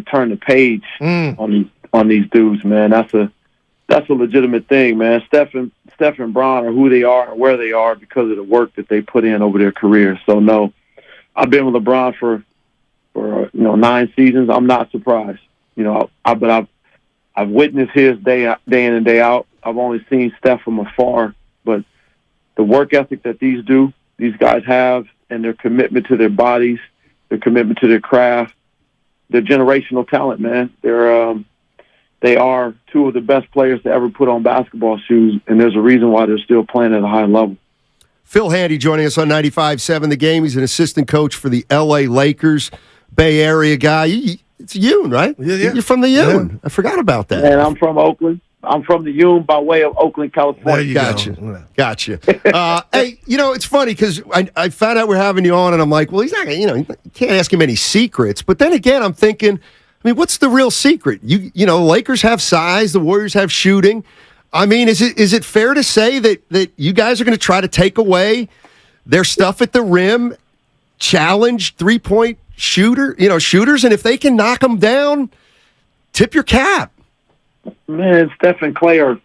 turn the page on these dudes, man. That's a legitimate thing, man. Steph and Bron are who they are and where they are because of the work that they put in over their careers. So no, I've been with LeBron for 9 seasons. I'm not surprised. But I've witnessed his day in and day out. I've only seen Steph from afar, but the work ethic that these guys have, and their commitment to their bodies, their commitment to their craft. They're generational talent, man. They are two of the best players to ever put on basketball shoes, and there's a reason why they're still playing at a high level. Phil Handy joining us on 95.7 The Game. He's an assistant coach for the L.A. Lakers, Bay Area guy. It's Yoon, right? Yeah. You're from the Yoon. Yeah. I forgot about that. And I'm from Oakland. I'm from the Yoon by way of Oakland, California. Gotcha. Hey, it's funny because I found out we're having you on, and I'm like, well, he's not going to, you can't ask him any secrets. But then again, I'm thinking, what's the real secret? The Lakers have size, the Warriors have shooting. Is it fair to say that you guys are going to try to take away their stuff at the rim, challenge 3-point shooters, and if they can knock them down, tip your cap? Man, Steph and Clay are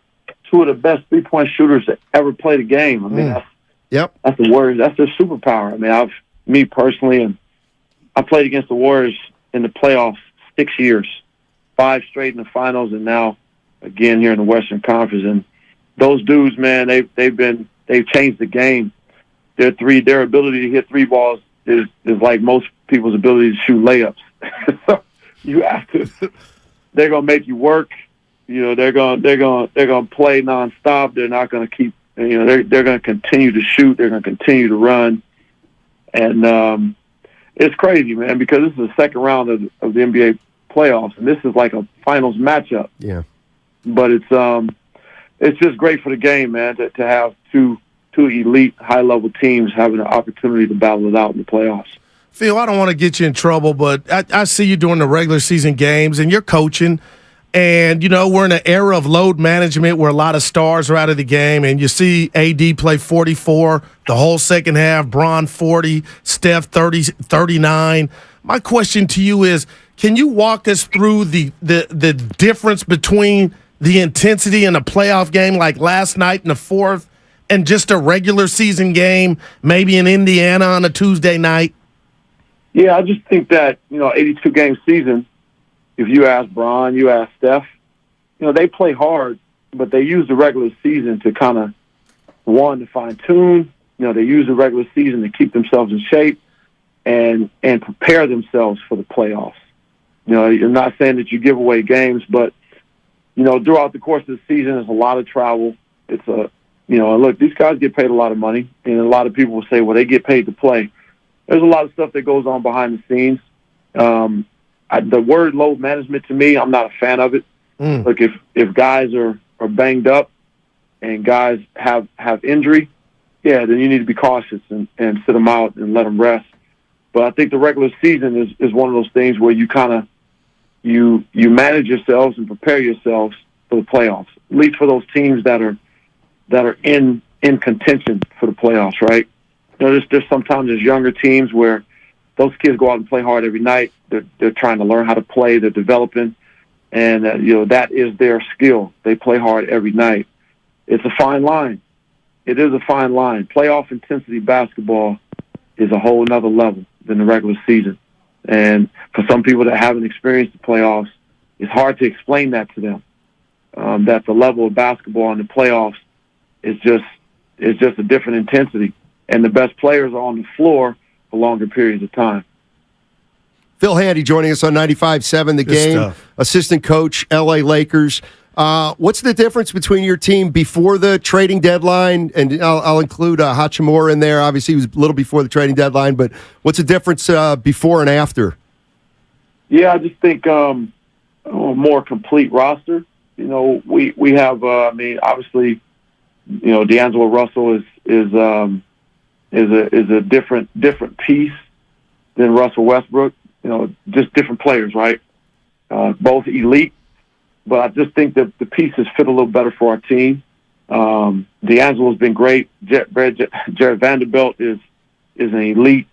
two of the best 3-point shooters that ever played a game. That's the Warriors. That's their superpower. Me personally, and I played against the Warriors in the playoffs 6 years, 5 straight in the finals, and now again here in the Western Conference. And those dudes, man, they've changed the game. Their ability to hit 3 balls is like most people's ability to shoot layups. So you have to. They're gonna make you work. They're gonna play nonstop. They're not gonna keep. They're gonna continue to shoot. They're gonna continue to run, and it's crazy, man, because this is the second round of the NBA playoffs, and this is like a finals matchup. Yeah. But it's just great for the game, man, to have two elite high-level teams having an opportunity to battle it out in the playoffs. Phil, I don't want to get you in trouble, but I see you during the regular season games, and you're coaching. And, we're in an era of load management where a lot of stars are out of the game, and you see AD play 44 the whole second half, Bron 40, Steph 30, 39. My question to you is, can you walk us through the difference between the intensity in a playoff game like last night in the fourth and just a regular season game, maybe in Indiana on a Tuesday night? Yeah, I just think that, 82-game season, if you ask Bron, you ask Steph, they play hard, but they use the regular season to kind of, to fine-tune. They use the regular season to keep themselves in shape and prepare themselves for the playoffs. You're not saying that you give away games, but, throughout the course of the season, there's a lot of travel. It's look, these guys get paid a lot of money, and a lot of people will say, well, they get paid to play. There's a lot of stuff that goes on behind the scenes. The word load management, to me, I'm not a fan of it. Look, if guys are banged up and guys have injury, yeah, then you need to be cautious and sit them out and let them rest. But I think the regular season is one of those things where you kind of you manage yourselves and prepare yourselves for the playoffs. At least for those teams that are in contention for the playoffs, right? There's sometimes there's younger teams where those kids go out and play hard every night. They're trying to learn how to play. They're developing, and that is their skill. They play hard every night. It's a fine line. It is a fine line. Playoff intensity basketball is a whole another level than the regular season. And for some people that haven't experienced the playoffs, it's hard to explain that to them. That the level of basketball in the playoffs is just a different intensity, and the best players are on the floor for longer periods of time. Phil Handy joining us on 95.7 The Game, stuff. Assistant coach, L.A. Lakers. What's the difference between your team before the trading deadline? And I'll include Hachimura in there. Obviously, he was a little before the trading deadline, but what's the difference before and after? Yeah, I just think a more complete roster. We have, obviously, D'Angelo Russell is a different piece than Russell Westbrook. Just different players, right? Both elite, but I just think that the pieces fit a little better for our team. D'Angelo's been great. Jared Vanderbilt is an elite,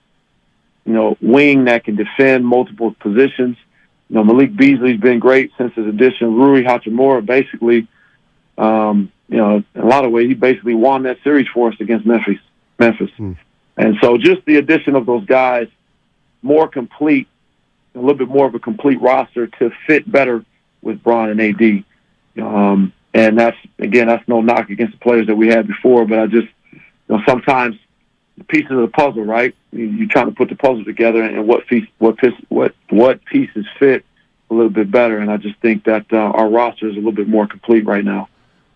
wing that can defend multiple positions. Malik Beasley's been great since his addition. Rui Hachimura basically, in a lot of ways, he basically won that series for us against Memphis. And so just the addition of those guys, more complete, a little bit more of a complete roster to fit better with Bron and AD. And that's no knock against the players that we had before, but I just, sometimes the pieces of the puzzle, right? You're trying to put the puzzle together and what pieces fit a little bit better. And I just think that our roster is a little bit more complete right now.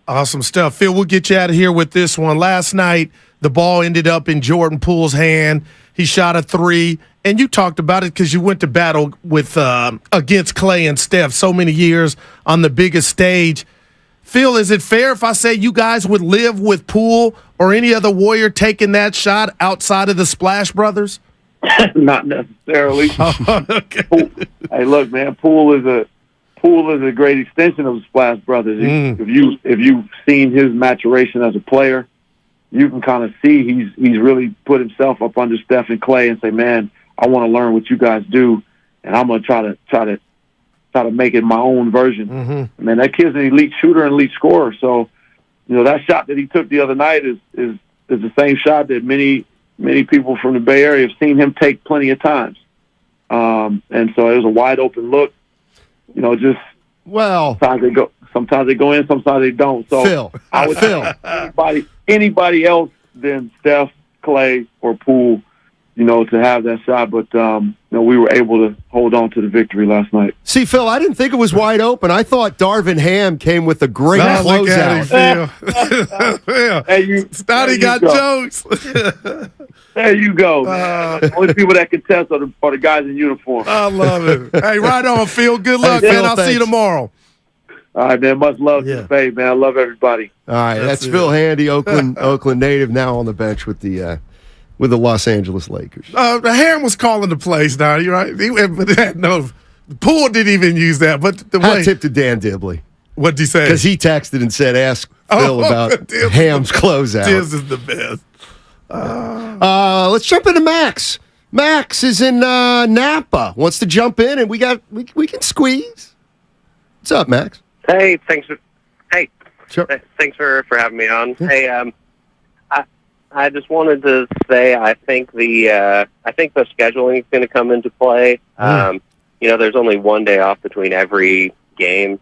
Awesome stuff. Phil, we'll get you out of here with this one. Last night, the ball ended up in Jordan Poole's hand. He shot a three, and you talked about it because you went to battle with against Clay and Steph so many years on the biggest stage. Phil, is it fair if I say you guys would live with Poole or any other Warrior taking that shot outside of the Splash Brothers? Not necessarily. Okay. Hey, look, man, Poole is a great extension of the Splash Brothers. If you've seen his maturation as a player, you can kind of see he's really put himself up under Steph and Clay and say, man, I want to learn what you guys do, and I'm going to try to make it my own version. Mm-hmm. Man, that kid's an elite shooter and elite scorer. So, that shot that he took the other night is the same shot that many people from the Bay Area have seen him take plenty of times. And so it was a wide open look. Sometimes they go in, sometimes they don't. So Phil, I would say anybody else than Steph, Clay, or Poole, to have that shot, but we were able to hold on to the victory last night. See, Phil, I didn't think it was wide open. I thought Darvin Ham came with a great closeout. Hey, Stotty got jokes. There you go, man. The only people that can test are the guys in uniform. I love it. Hey, right on, Phil. Good luck, Phil, man. I'll see you tomorrow. All right, man. Much love to the Bay, man. I love everybody. All right, that's Phil Handy, Oakland native, now on the bench with the Los Angeles Lakers. Ham was calling the plays now. You right? The Poole didn't even use that. But the way I tipped to Dan Dibley. What did he say? Because he texted and said, "Ask Phil about Ham's closeout." This is the best. Let's jump into Max. Max is in Napa. Wants to jump in, and we can squeeze. What's up, Max? Hey, thanks for having me on. Yeah. Hey, I just wanted to say I think the scheduling is going to come into play. There's only one day off between every game,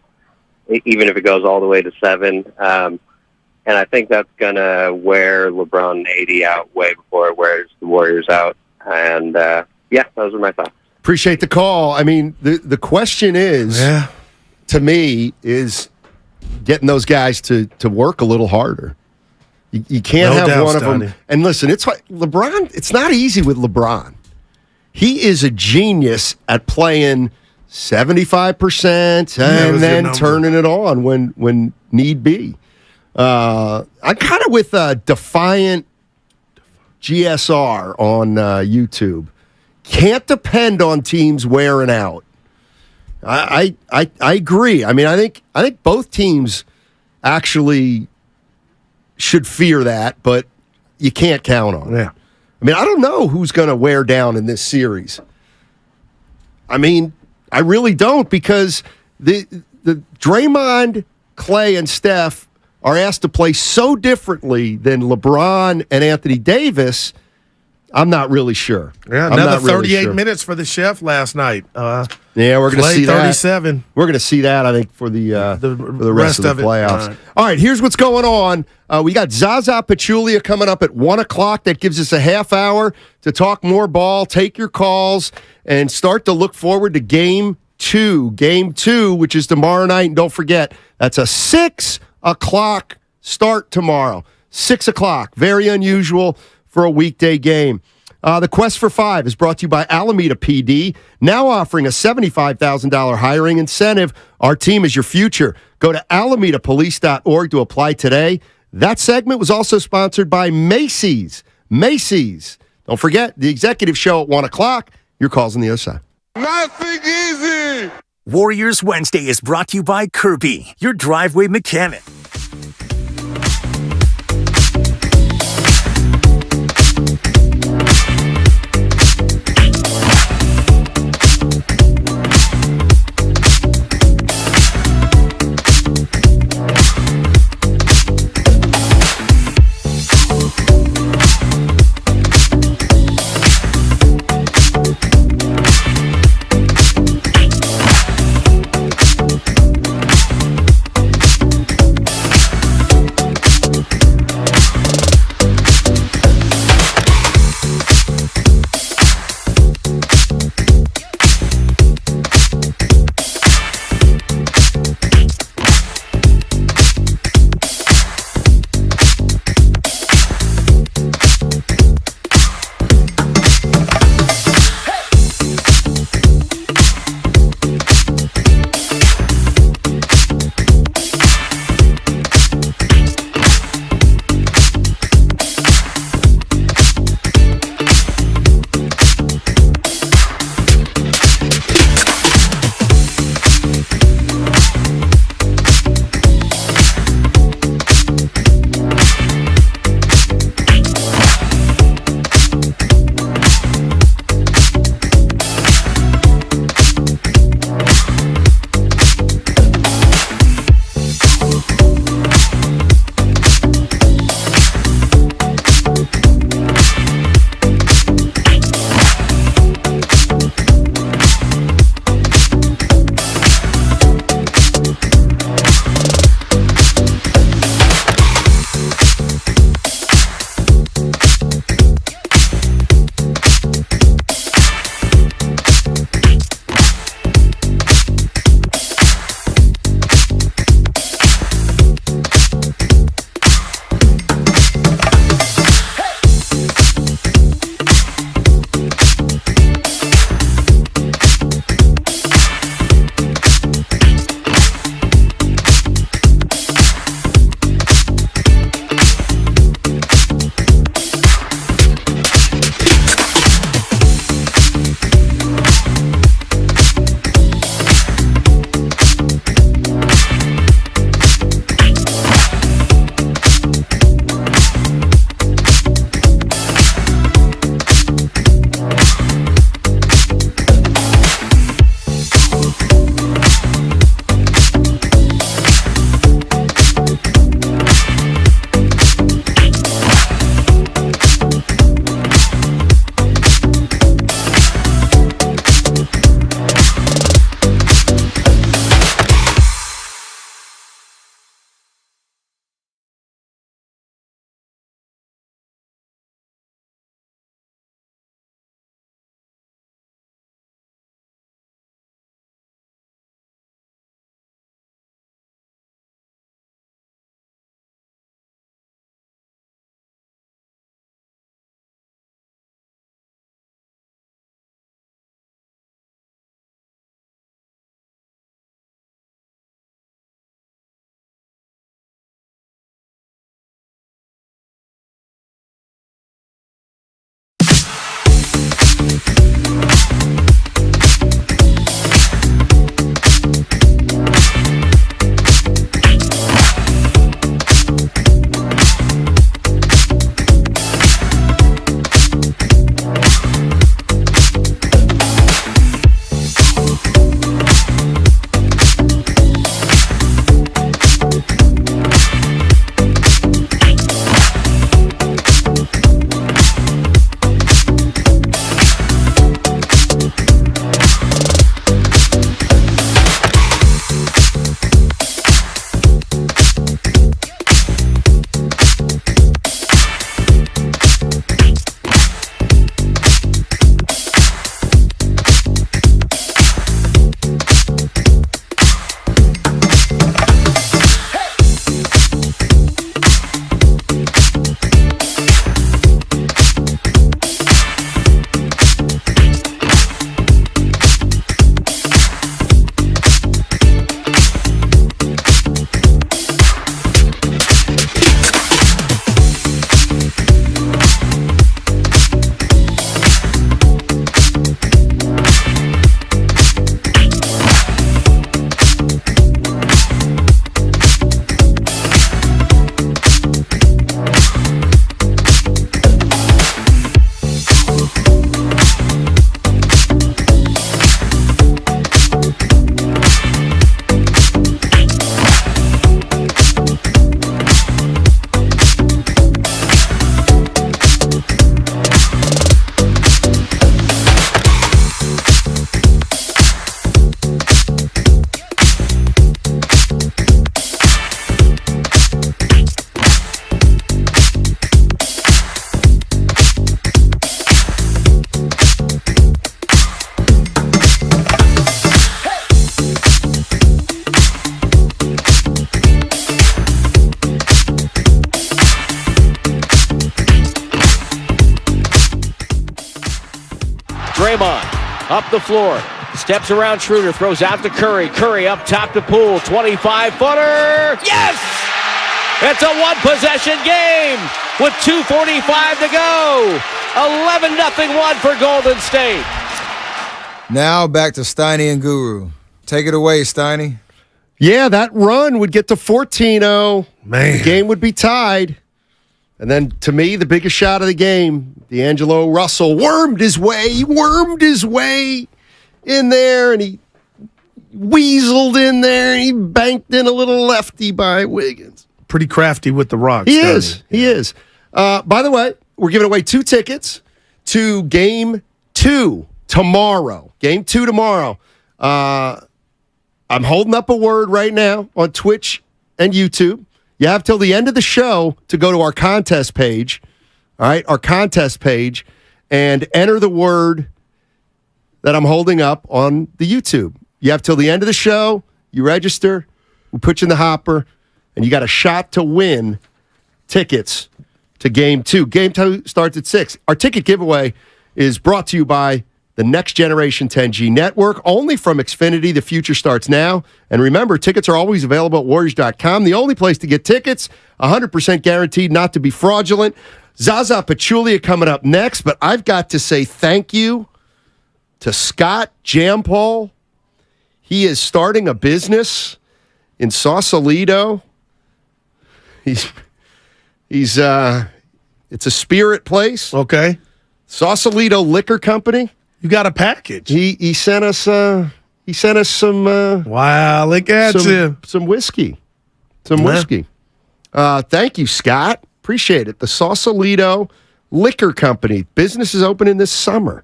even if it goes all the way to 7. And I think that's going to wear LeBron and AD out way before it wears the Warriors out. And those are my thoughts. Appreciate the call. I mean, the question is, to me, is getting those guys to work a little harder. You can't have one of them. And listen, it's like LeBron. It's not easy with LeBron. He is a genius at playing 75% and then turning it on when need be. I'm kind of with Defiant GSR on YouTube. Can't depend on teams wearing out. I agree. I mean, I think both teams actually should fear that, but you can't count on it. Yeah. I mean, I don't know who's going to wear down in this series. I mean, I really don't, because the Draymond, Clay, and Steph are asked to play so differently than LeBron and Anthony Davis. I'm not really sure. Yeah, another 38 minutes for the Chef last night. We're going to see 37. that. We're going to see that, I think, for the rest of the playoffs. All right, here's what's going on. We got Zaza Pachulia coming up at 1 o'clock. That gives us a half hour to talk more ball, take your calls, and start to look forward to Game 2. Game 2, which is tomorrow night. And don't forget, that's a 6 o'clock start tomorrow. 6 o'clock. Very unusual for a weekday game. The Quest for 5 is brought to you by Alameda PD, now offering a $75,000 hiring incentive. Our team is your future. Go to alamedapolice.org to apply today. That segment was also sponsored by Macy's. Macy's. Don't forget, the executive show at 1 o'clock. Your call's on the other side. Nothing easy. Warriors Wednesday is brought to you by Kirby, your driveway mechanic. Draymond up the floor. Steps around Schroeder, throws out to Curry. Curry up top to Poole, 25-footer. Yes! It's a one-possession game with 2:45 to go. 11-1 for Golden State. Now back to Steiny and Guru. Take it away, Steiny. Yeah, that run would get to 14-0. Man. The game would be tied. And then, to me, the biggest shot of the game, D'Angelo Russell wormed his way in there, and he weaseled in there, and he banked in a little lefty by Wiggins. Pretty crafty with the rocks. He is. By the way, we're giving away 2 tickets to Game 2 tomorrow. Game 2 tomorrow. I'm holding up a word right now on Twitch and YouTube. You have till the end of the show to go to our contest page. All right, our contest page, and enter the word that I'm holding up on the YouTube. You have till the end of the show. You register. We put you in the hopper, and you got a shot to win tickets to Game 2. Game 2 starts at 6. Our ticket giveaway is brought to you by the Next Generation 10G Network, only from Xfinity. The future starts now. And remember, tickets are always available at Warriors.com. The only place to get tickets, 100% guaranteed not to be fraudulent. Zaza Pachulia coming up next, but I've got to say thank you to Scott Jampol. He is starting a business in Sausalito. It's a spirit place. Okay. Sausalito Liquor Company. You got a package. He sent us some wow, look at you. Some whiskey. Whiskey. Thank you, Scott. Appreciate it. The Sausalito Liquor Company. Business is opening this summer.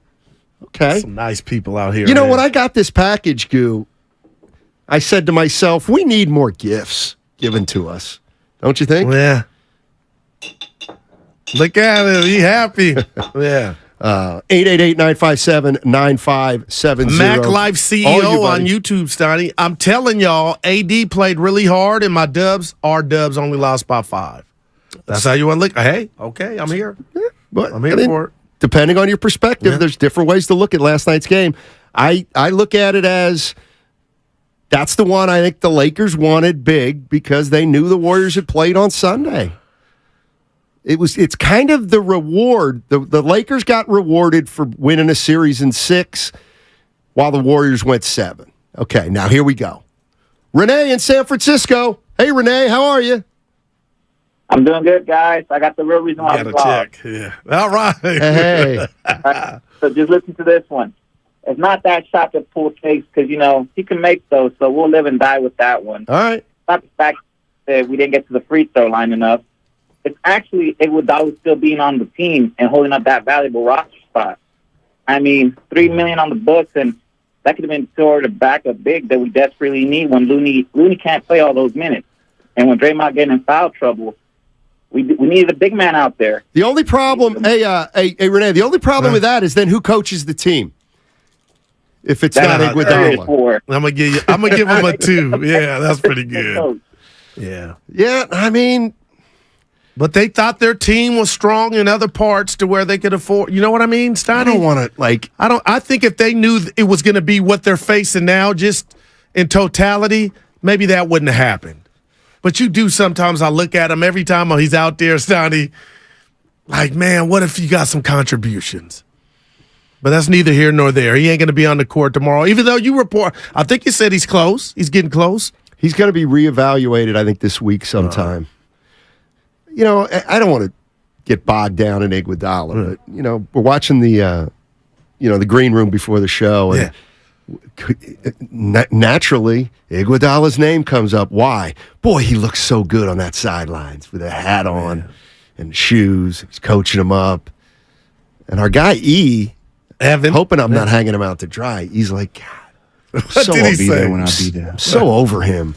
Okay. Some nice people out here. You know, man. when I got this package, Goo, I said to myself, we need more gifts given to us. Don't you think? Yeah. Look at him. He happy. Yeah. 888-957-9570. Mac Life CEO on YouTube, Steiny. I'm telling y'all, AD played really hard, and our Dubs only lost by 5. That's how you want to look. Hey, okay, I'm here. Yeah, but I'm here for it. Depending on your perspective, there's different ways to look at last night's game. I look at it as that's the one I think the Lakers wanted big because they knew the Warriors had played on Sunday. It's kind of the reward. The Lakers got rewarded for winning a series in 6 while the Warriors went 7. Okay, now here we go. Renee in San Francisco. Hey, Renee, how are you? I'm doing good, guys. I got the real reason why I'm check. Yeah. All right. Hey. So just listen to this one. It's not that shot that Poole takes because, he can make those, so we'll live and die with that one. All right. It's not the fact that we didn't get to the free throw line enough. It's actually Iguodala still being on the team and holding up that valuable roster spot. I mean, $3 million on the books, and that could have been sort of backup big that we desperately need when Looney can't play all those minutes. And when Draymond getting in foul trouble, we needed a big man out there. The only problem, hey Renee, the only problem with that is then who coaches the team? If it's not Iguodala. I'm gonna give him a 2. Yeah, that's pretty good. Yeah. Yeah, I mean, but they thought their team was strong in other parts to where they could afford. You know what I mean, Steiny? I don't want to I think if they knew it was going to be what they're facing now, just in totality, maybe that wouldn't have happened. But you do sometimes. I look at him every time he's out there, Steiny. Like, man, what if you got some contributions? But that's neither here nor there. He ain't going to be on the court tomorrow, even though you report. I think you said he's close. He's getting close. He's going to be reevaluated, I think, this week sometime. I don't want to get bogged down in Iguodala, but, we're watching the green room before the show, and naturally, Iguodala's name comes up. Why? Boy, he looks so good on that sidelines with a hat on and shoes. He's coaching him up. And our guy, Evan, hoping I'm not hanging him out to dry, he's like, God, I'll be there when I be there. I'm so over him.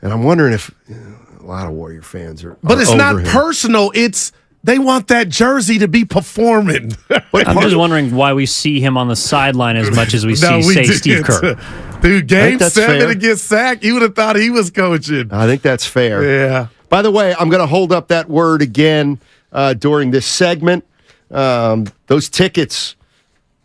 And I'm wondering if a lot of Warrior fans are But it's over not him. personal. It's they want that jersey to be performing. I'm just wondering why we see him on the sideline as much as we see Steve Kerr. Dude, game 7 fair. against Sac, you would have thought he was coaching. I think that's fair. Yeah. By the way, I'm going to hold up that word again during this segment. Those tickets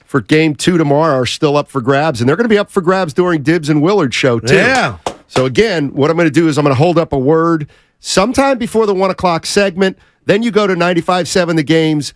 for Game 2 tomorrow are still up for grabs, and they're going to be up for grabs during Dibs and Willard's show, too. Yeah. So, again, what I'm going to do is I'm going to hold up a word sometime before the 1 o'clock segment. Then you go to 95.7 The Game's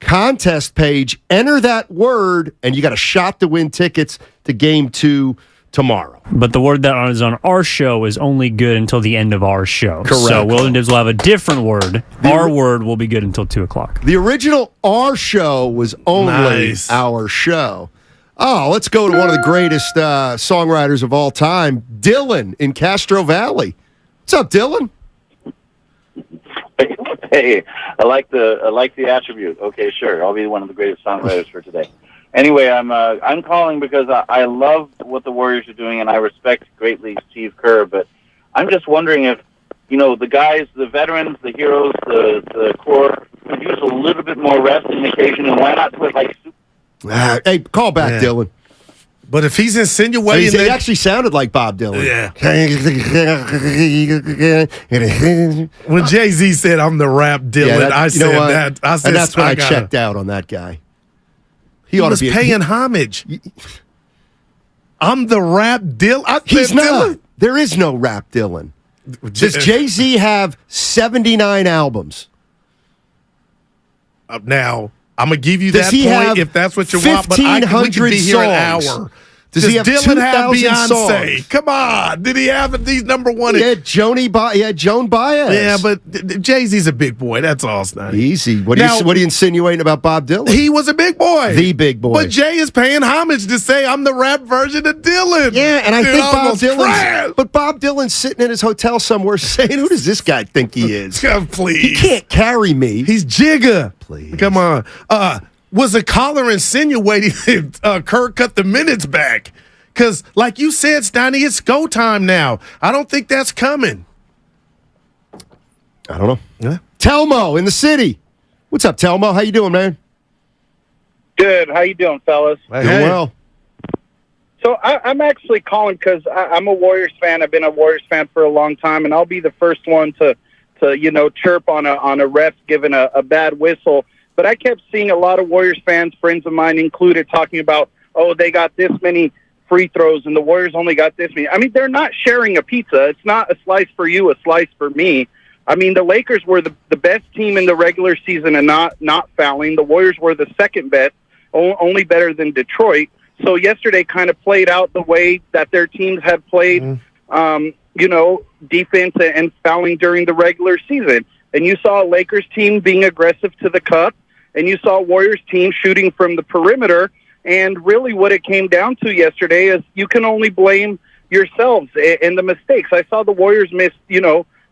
contest page, enter that word, and you got a shot to win tickets to Game 2 tomorrow. But the word that is on our show is only good until the end of our show. Correct. So Will and Dibs will have a different word. Our word will be good until 2 o'clock. The original our show was only our show. Oh, let's go to one of the greatest songwriters of all time, Dylan in Castro Valley. What's up, Dylan? Hey, I like the attribute. Okay, sure. I'll be one of the greatest songwriters for today. Anyway, I'm calling because I love what the Warriors are doing, and I respect greatly Steve Kerr. But I'm just wondering if the guys, the veterans, the heroes, the core could use a little bit more rest on occasion, and why not put like. Hey, call back, Dylan. But if he's insinuating he actually sounded like Bob Dylan. Yeah. When Jay-Z said, "I'm the rap Dylan," I said that. I said, and that's when I checked out on that guy. He ought was to be paying homage. I'm the rap Dylan. He's not. There is no rap Dylan. Does Jay-Z have 79 albums? Now, I'm going to give you that point if that's what you want, but we could be here an hour. Does he have Dylan have 2,000 Beyonce? songs? Come on. Did he have these number one? He had Joan Baez. Yeah, but Jay-Z's a big boy. That's all, Snotty. Easy. What are you insinuating about Bob Dylan? He was a big boy. The big boy. But Jay is paying homage to say, I'm the rap version of Dylan. Yeah, and I think Bob Dylan's sitting in his hotel somewhere saying, who does this guy think he is? Please. He can't carry me. He's Jigga. Please. Come on. Was a caller insinuating Kerr cut the minutes back? Because, like you said, Stoney, it's go time now. I don't think that's coming. I don't know. Yeah. Telmo in the city. What's up, Telmo? How you doing, man? Good. How you doing, fellas? Doing well. So I'm actually calling because I'm a Warriors fan. I've been a Warriors fan for a long time, and I'll be the first one to chirp on a ref giving a bad whistle. But I kept seeing a lot of Warriors fans, friends of mine included, talking about, oh, they got this many free throws and the Warriors only got this many. I mean, they're not sharing a pizza. It's not a slice for you, a slice for me. I mean, the Lakers were the best team in the regular season and not fouling. The Warriors were the second best, only better than Detroit. So yesterday kind of played out the way that their teams have played, defense and fouling during the regular season. And you saw a Lakers team being aggressive to the cup, and you saw a Warriors team shooting from the perimeter. And really what it came down to yesterday is you can only blame yourselves and the mistakes. I saw the Warriors miss,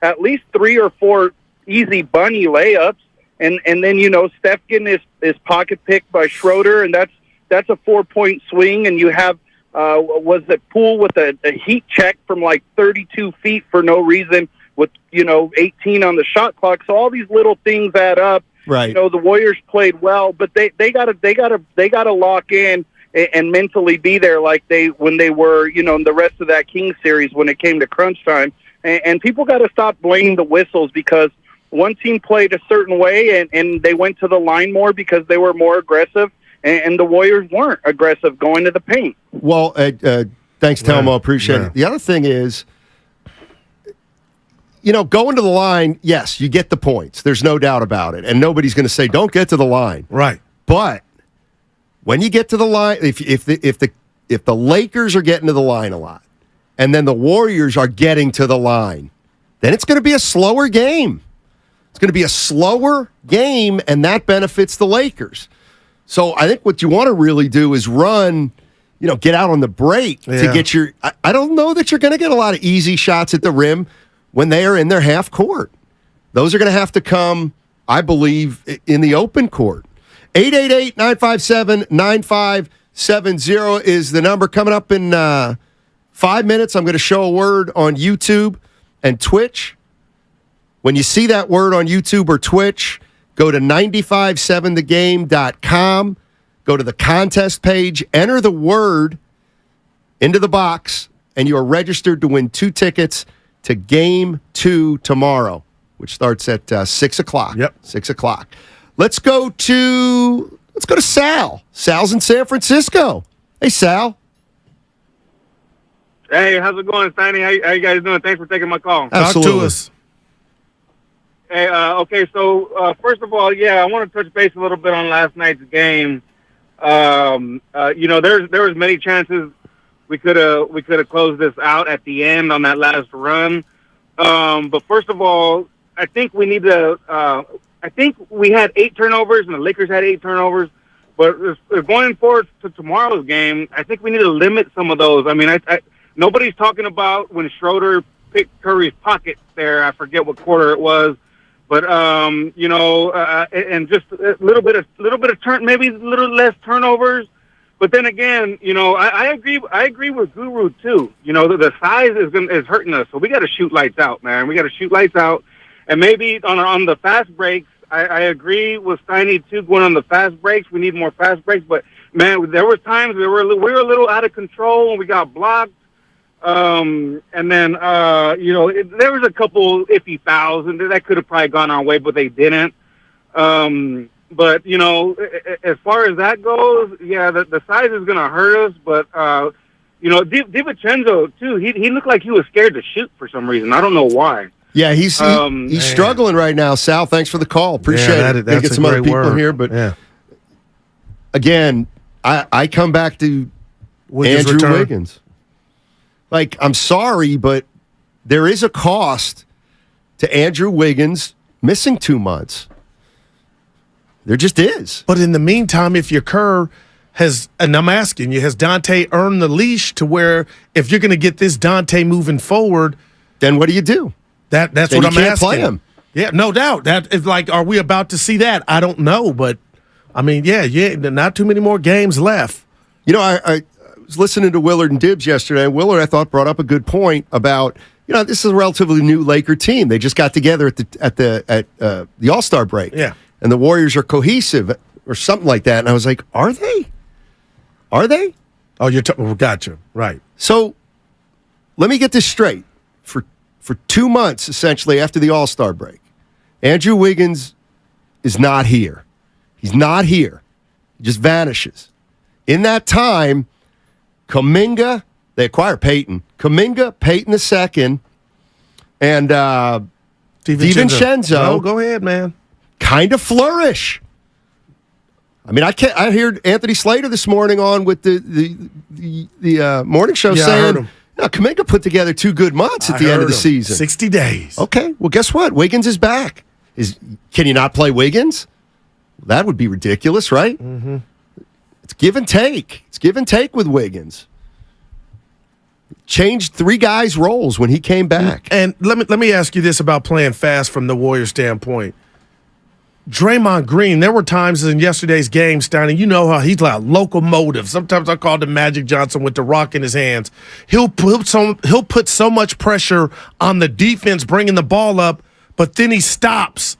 at least 3 or 4 easy bunny layups. And then, Steph getting his pocket picked by Schroeder, and that's a 4-point swing. And you have, was it Poole with a heat check from like 32 feet for no reason with, 18 on the shot clock. So all these little things add up. Right. The Warriors played well, but they gotta lock in and mentally be there like when they were, in the rest of that Kings series when it came to crunch time. And people got to stop blaming the whistles because one team played a certain way and they went to the line more because they were more aggressive, and the Warriors weren't aggressive going to the paint. Well, thanks, Telmo. Appreciate it. The other thing is, going to the line, yes, you get the points. There's no doubt about it. And nobody's going to say, don't get to the line. Right. But when you get to the line, if the Lakers are getting to the line a lot, and then the Warriors are getting to the line, then it's going to be a slower game. It's going to be a slower game, and that benefits the Lakers. So I think what you want to really do is run, get out on the break to get your – I don't know that you're going to get a lot of easy shots at the rim when they are in their half court. Those are going to have to come, I believe, in the open court. 888-957-9570 is the number. Coming up in 5 minutes, I'm going to show a word on YouTube and Twitch. When you see that word on YouTube or Twitch, go to 957thegame.com, go to the contest page, enter the word into the box, and you are registered to win 2 tickets to Game 2 tomorrow, which starts at 6 o'clock. Yep. 6 o'clock. Let's go to Let's go to Sal. Sal's in San Francisco. Hey, Sal. Hey, how's it going, Steiny? How you guys doing? Thanks for taking my call. Absolutely. Talk to us. Hey, okay, so first of all, I want to touch base a little bit on last night's game. There was many chances we could have closed this out at the end on that last run. But first of all, I think we need to. I think we had 8 turnovers and the Lakers had 8 turnovers. But going forward to tomorrow's game, I think we need to limit some of those. I mean, nobody's talking about when Schroeder picked Curry's pocket there. I forget what quarter it was. But and just a little bit of turn, maybe a little less turnovers. But then again, I agree with Guru too. The size is hurting us, so we got to shoot lights out, man. We got to shoot lights out, and maybe on the fast breaks, I agree with Steiny too. Going on the fast breaks, we need more fast breaks. But man, there were times we were a little out of control and we got blocked. And then, there was a couple iffy fouls, and that could have probably gone our way, but they didn't. But, as far as that goes, the size is going to hurt us. But, DiVincenzo, too, he looked like he was scared to shoot for some reason. I don't know why. Yeah, he's struggling right now. Sal, thanks for the call. Appreciate it. That's get a some other great people word. here. But, again, I come back to Andrew Wiggins. Like, I'm sorry, but there is a cost to Andrew Wiggins missing 2 months. There just is. But in the meantime, if your Kerr has, and I'm asking you, has Dante earned the leash to where if you're going to get this Dante moving forward, then what do you do? That's then what I'm you can't asking. Play him. Yeah, no doubt. That is like, are we about to see that? I don't know, but I mean, not too many more games left. I was listening to Willard and Dibbs yesterday, and Willard, I thought, brought up a good point about, this is a relatively new Laker team. They just got together at the All-Star break. Yeah. And the Warriors are cohesive or something like that. And I was like, are they? Are they? Oh, gotcha. Right. So let me get this straight. For 2 months, essentially, after the All-Star break, Andrew Wiggins is not here. He's not here. He just vanishes. In that time, Kuminga, they acquired Peyton. Kuminga, Peyton II, and DiVincenzo. Oh, go ahead, man. Kind of flourish. I mean, I heard Anthony Slater this morning on with the morning show saying, no, Kuminga put together 2 good months at the end of the season. 60 days. Okay, well, guess what? Wiggins is back. Can you not play Wiggins? That would be ridiculous, right? Mm-hmm. It's give and take. It's give and take with Wiggins. Changed 3 guys' roles when he came back. And let me ask you this about playing fast from the Warriors' standpoint. Draymond Green, there were times in yesterday's game, Steiny, you know how he's like a locomotive. Sometimes I call him Magic Johnson with the rock in his hands. He'll put so much pressure on the defense bringing the ball up, but then he stops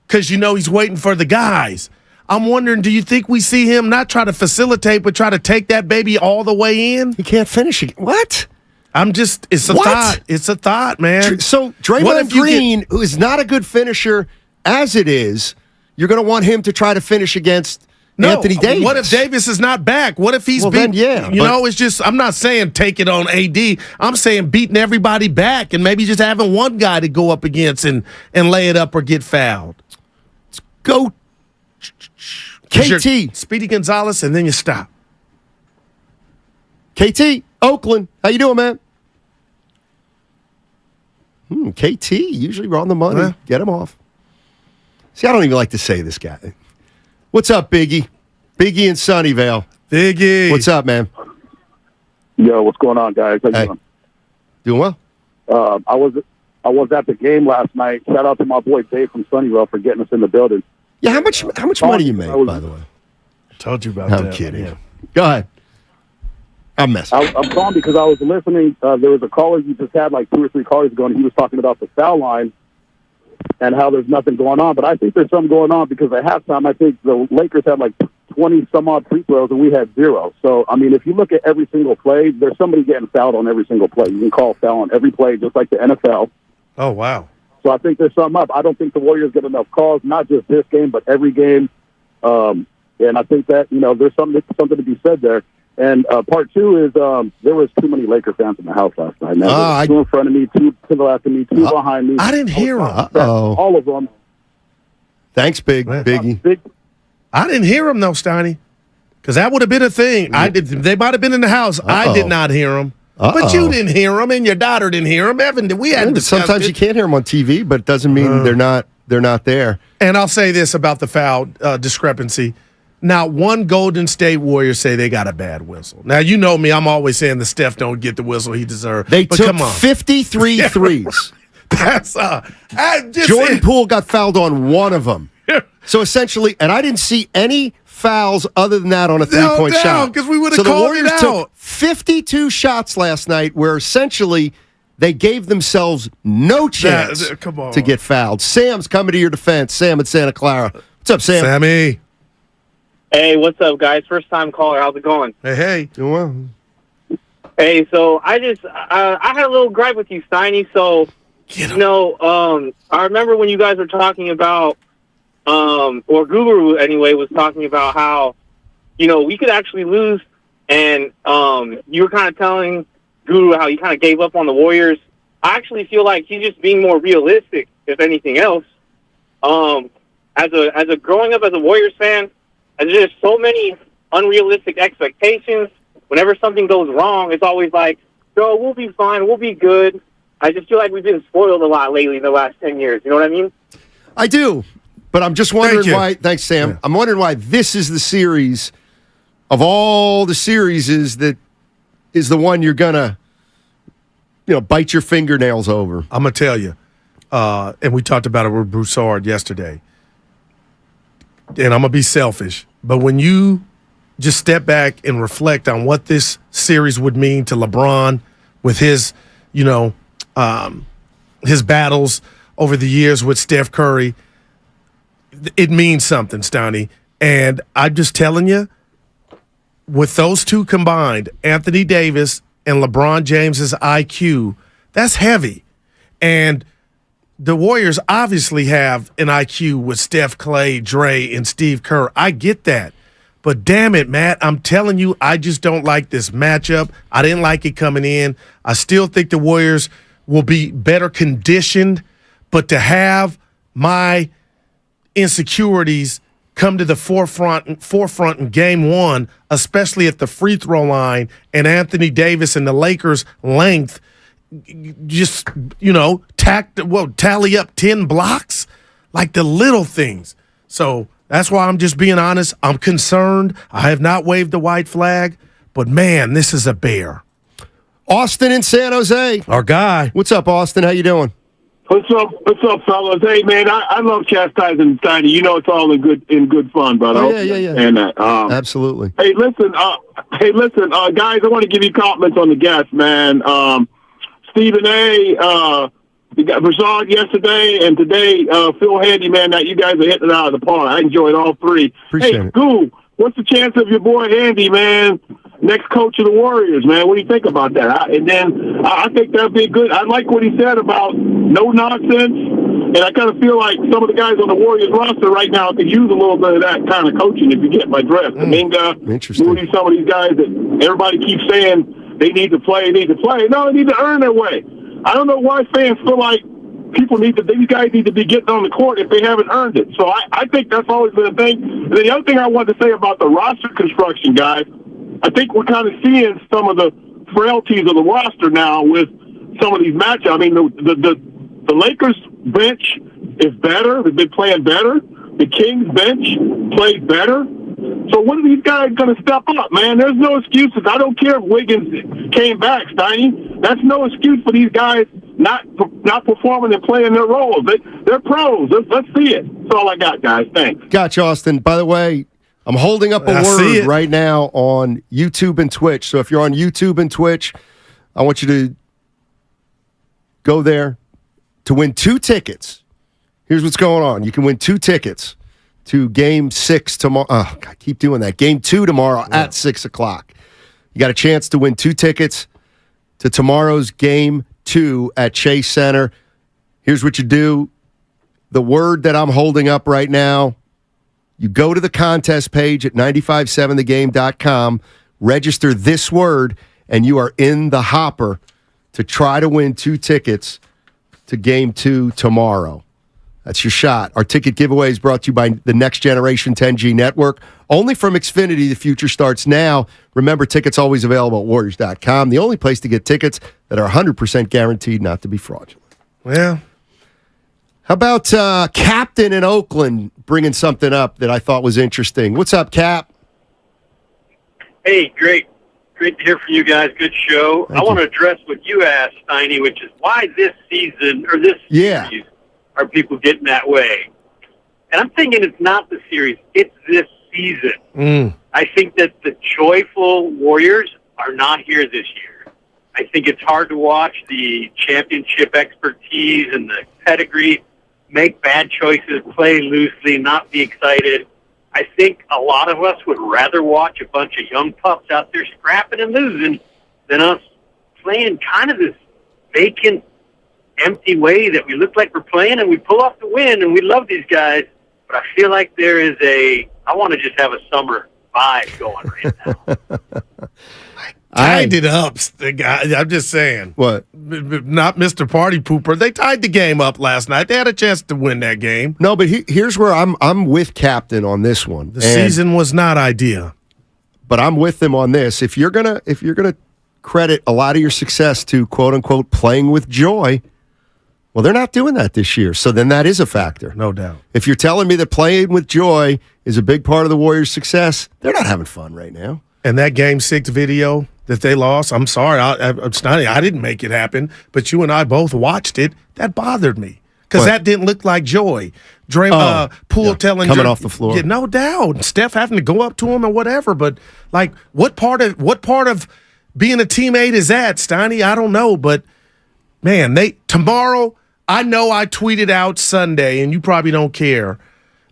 because he's waiting for the guys. I'm wondering, do you think we see him not try to facilitate, but try to take that baby all the way in? He can't finish it. What? It's a thought. It's a thought, man. So Draymond Green, who is not a good finisher as it is, you're going to want him to try to finish against Anthony Davis. What if Davis is not back? What if he's beating? It's just, I'm not saying take it on AD. I'm saying beating everybody back and maybe just having one guy to go up against and lay it up or get fouled. Let's go KT. Speedy Gonzalez, and then you stop. KT, Oakland. How you doing, man? KT, usually we're on the money. Huh? Get him off. See, I don't even like to say this guy. What's up, Biggie? Biggie in Sunnyvale. Biggie. What's up, man? Yo, what's going on, guys? How you doing? Doing well. I was at the game last night. Shout out to my boy Dave from Sunnyvale for getting us in the building. Yeah, how much money you make, by the way? I told you about I'm that. kidding. Yeah. Go ahead. I'm messing. I'm calling because I was listening. There was a caller you just had like 2 or 3 callers ago, and he was talking about the foul line and how there's nothing going on. But I think there's something going on because at halftime, I think the Lakers had like 20-some-odd free throws, and we had 0. So, I mean, if you look at every single play, there's somebody getting fouled on every single play. You can call foul on every play, just like the NFL. Oh, wow. So I think there's something up. I don't think the Warriors get enough calls, not just this game, but every game. And I think that, there's something to be said there. And part two is there was too many Laker fans in the house last night. Man. Two in front of me, two to the left of me, two behind me. I didn't hear them. All of them. Thanks, Biggie. I didn't hear them, though, Steiny, because that would have been a thing. They might have been in the house. I did not hear them. But you didn't hear them, and your daughter didn't hear them. Evan, we hadn't discussed Sometimes you can't hear them on TV, but it doesn't mean they're not there. And I'll say this about the foul discrepancy. Now, one Golden State Warrior say they got a bad whistle. Now, you know me. I'm always saying the Steph don't get the whistle he deserved. They but took come on. 53 threes. That's Jordan Poole got fouled on one of them. So essentially, and I didn't see any fouls other than that on a three-point shot. Because we would have so the called Warriors it out. took 52 shots last night where essentially they gave themselves no chance to get fouled. Sam's coming to your defense. Sam in Santa Clara. What's up, Sam? Sammy. Hey, what's up, guys? First time caller. How's it going? Hey. Doing well. Hey, so I had a little gripe with you, Steiny. So, I remember when you guys were talking about, or Guru anyway, was talking about how, we could actually lose, and you were kind of telling Guru how he kind of gave up on the Warriors. I actually feel like he's just being more realistic, if anything else. As a growing up as a Warriors fan, and there's so many unrealistic expectations. Whenever something goes wrong, it's always like, no, we'll be fine, we'll be good. I just feel like we've been spoiled a lot lately in the last 10 years. You know what I mean? I do, but I'm just wondering why. Thanks, Sam. Yeah. I'm wondering why this is the series of all the series that is the one you're gonna, bite your fingernails over. I'm gonna tell you, and we talked about it with Broussard yesterday. And I'm going to be selfish, but when you just step back and reflect on what this series would mean to LeBron with his, his battles over the years with Steph Curry, it means something, Stoney. And I'm just telling you, with those two combined, Anthony Davis and LeBron James's IQ, that's heavy. And the Warriors obviously have an IQ with Steph, Clay, Dre, and Steve Kerr. I get that. But damn it, Matt, I'm telling you, I just don't like this matchup. I didn't like it coming in. I still think the Warriors will be better conditioned. But to have my insecurities come to the forefront in game one, especially at the free throw line, and Anthony Davis and the Lakers' length, just, tally up 10 blocks, like the little things. So that's why I'm just being honest. I'm concerned. I have not waved the white flag, but man, this is a bear. Austin in San Jose. Our guy. What's up, Austin? How you doing? What's up, fellas? Hey, man, I love chastising Steiny. It's all in good fun, brother. Oh, yeah. And absolutely. Hey, listen, guys, I want to give you compliments on the guests, man. Stephen A. You got Broussard yesterday, and today, Phil Handyman. That you guys are hitting it out of the park. I enjoyed all three. Appreciate it. Goo, what's the chance of your boy Handy, man, next coach of the Warriors, man? What do you think about that? I think that'd be good. I like what he said about no nonsense, and I kind of feel like some of the guys on the Warriors roster right now could use a little bit of that kind of coaching if you get my drift. Kuminga, Moody, some of these guys that everybody keeps saying they need to play. No, they need to earn their way. I don't know why fans feel like these guys need to be getting on the court if they haven't earned it. So I think that's always been a thing. And then the other thing I wanted to say about the roster construction, guys, I think we're kind of seeing some of the frailties of the roster now with some of these matchups. I mean, the Lakers bench is better. They've been playing better. The Kings bench plays better. So when are these guys going to step up, man? There's no excuses. I don't care if Wiggins came back, Steiny. That's no excuse for these guys not performing and playing their roles. They're pros. Let's see it. That's all I got, guys. Thanks. Gotcha, Austin. By the way, I'm holding up a word right now on YouTube and Twitch. So if you're on YouTube and Twitch, I want you to go there to win 2 tickets. Here's what's going on. You can win 2 tickets to Game 6 tomorrow. Oh, I keep doing that. Game 2 tomorrow at 6 o'clock. You got a chance to win 2 tickets to tomorrow's Game 2 at Chase Center. Here's what you do. The word that I'm holding up right now You go to the contest page at 957thegame.com, register this word, and you are in the hopper to try to win 2 tickets to Game 2 tomorrow. That's your shot. Our ticket giveaway is brought to you by the Next Generation 10G Network. Only from Xfinity, the future starts now. Remember, tickets always available at Warriors.com, the only place to get tickets that are 100% guaranteed not to be fraudulent. Well, how about Captain in Oakland bringing something up that I thought was interesting? What's up, Cap? Hey, great to hear from you guys. Good show. I want to address what you asked, Steiny, which is why this season or this series are people getting that way. And I'm thinking it's not the series, it's this season. I think that the joyful Warriors are not here this year. I think it's hard to watch the championship expertise and the pedigree make bad choices, play loosely, not be excited. I think a lot of us would rather watch a bunch of young pups out there scrapping and losing than us playing kind of this vacant, empty way that we look like we're playing and we pull off the win and we love these guys. But I feel like there is I want to just have a summer vibe going right now. Tied it up. I'm just saying. What? Not Mr. Party Pooper. They tied the game up last night. They had a chance to win that game. No, but here's where I'm with Captain on this one. The season was not ideal. But I'm with them on this. If you're gonna credit a lot of your success to quote unquote playing with joy, well, they're not doing that this year. So then that is a factor. No doubt. If you're telling me that playing with joy is a big part of the Warriors' success, they're not having fun right now. And that Game 6 video that they lost, I'm sorry, I didn't make it happen, but you and I both watched it. That bothered me because that didn't look like joy. Poole telling coming off the floor. Yeah, no doubt. Steph having to go up to him or whatever. But like, what part of being a teammate is that, Steiny? I don't know, but man, tomorrow. I know I tweeted out Sunday, and you probably don't care.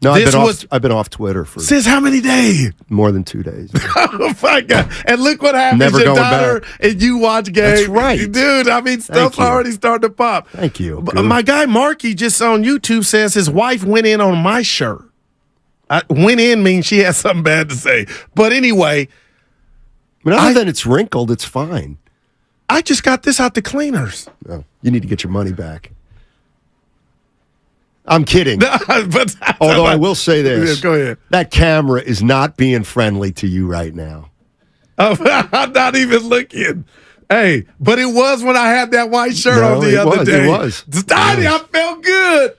No, I've been off Twitter for since how many days? More than 2 days. Oh my God! And look what happens. Never your going daughter back. And you watch games. That's right, dude. I mean, stuff's already starting to pop. Thank you. My guy Marky just on YouTube says his wife went in on my shirt. Went in means she has something bad to say. But anyway, other than it's wrinkled, it's fine. I just got this out the cleaners. No, you need to get your money back. I'm kidding. Although I will say this. Yeah, go ahead. That camera is not being friendly to you right now. I'm not even looking. Hey, but it was when I had that white shirt on the other day. It was. Steiny, I felt good.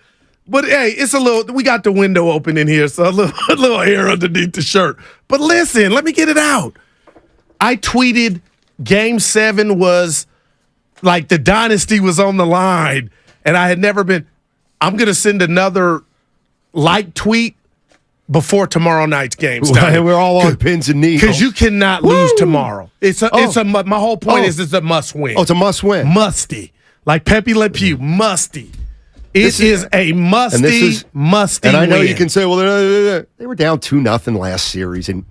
But hey, it's we got the window open in here, so a little air underneath the shirt. But listen, let me get it out. I tweeted Game 7 was like the dynasty was on the line, and I had never been. I'm going to send another tweet before tomorrow night's game. We're all on pins and needles. Because you cannot lose tomorrow. My whole point is it's a must win. Oh, it's a must win. Musty. Like Pepe Le Pew, musty. It is a musty And I know win. you can say, well, they were down 2-0 last series, and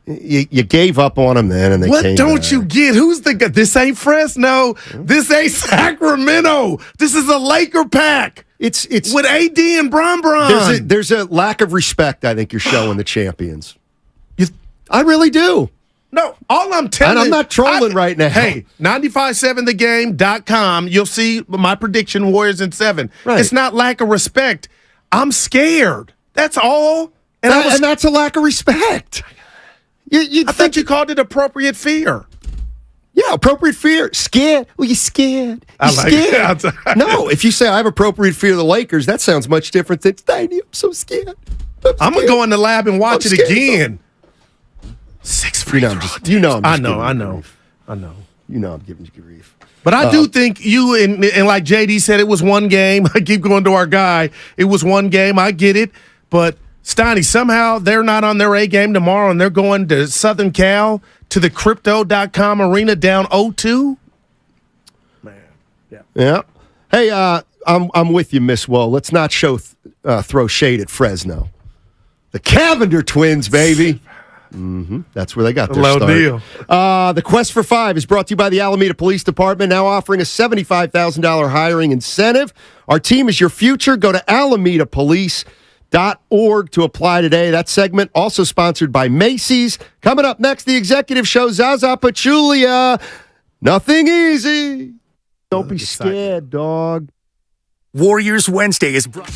you gave up on them then, and they what came don't back. you get? Who's the guy? This ain't Fresno. This ain't Sacramento. This is a Laker pack. It's with AD and Bron. There's a lack of respect I think you're showing the champions. I really do. No, all I'm telling and I'm not trolling right now. Hey, 957thegame.com, you'll see my prediction, Warriors in 7. Right. It's not lack of respect. I'm scared. That's all. And that's a lack of respect. I thought you called it appropriate fear. Yeah, appropriate fear. Scared. Well, you're scared. You're scared. No, if you say I have appropriate fear of the Lakers, that sounds much different than Steiny. I'm so scared. I'm going to go in the lab and watch it again. 6 free throws. You know I know. You know I'm giving you grief. But I do think you, and like JD said, it was one game. I keep going to our guy. It was one game. I get it. But Steiny, somehow they're not on their A game tomorrow, and they're going to Southern Cal to the Crypto.com arena down 0-2. Man, yeah. Hey, I'm with you, Miss Woe. Let's not throw shade at Fresno. The Cavender twins, baby. That's where they got their start. Deal. The Quest for 5 is brought to you by the Alameda Police Department, now offering a $75,000 hiring incentive. Our team is your future. Go to alamedapolice.com .org to apply today. That segment also sponsored by Macy's. Coming up next, the executive show, Zaza Pachulia. Nothing easy. Don't be scared, dog. Warriors Wednesday is brought.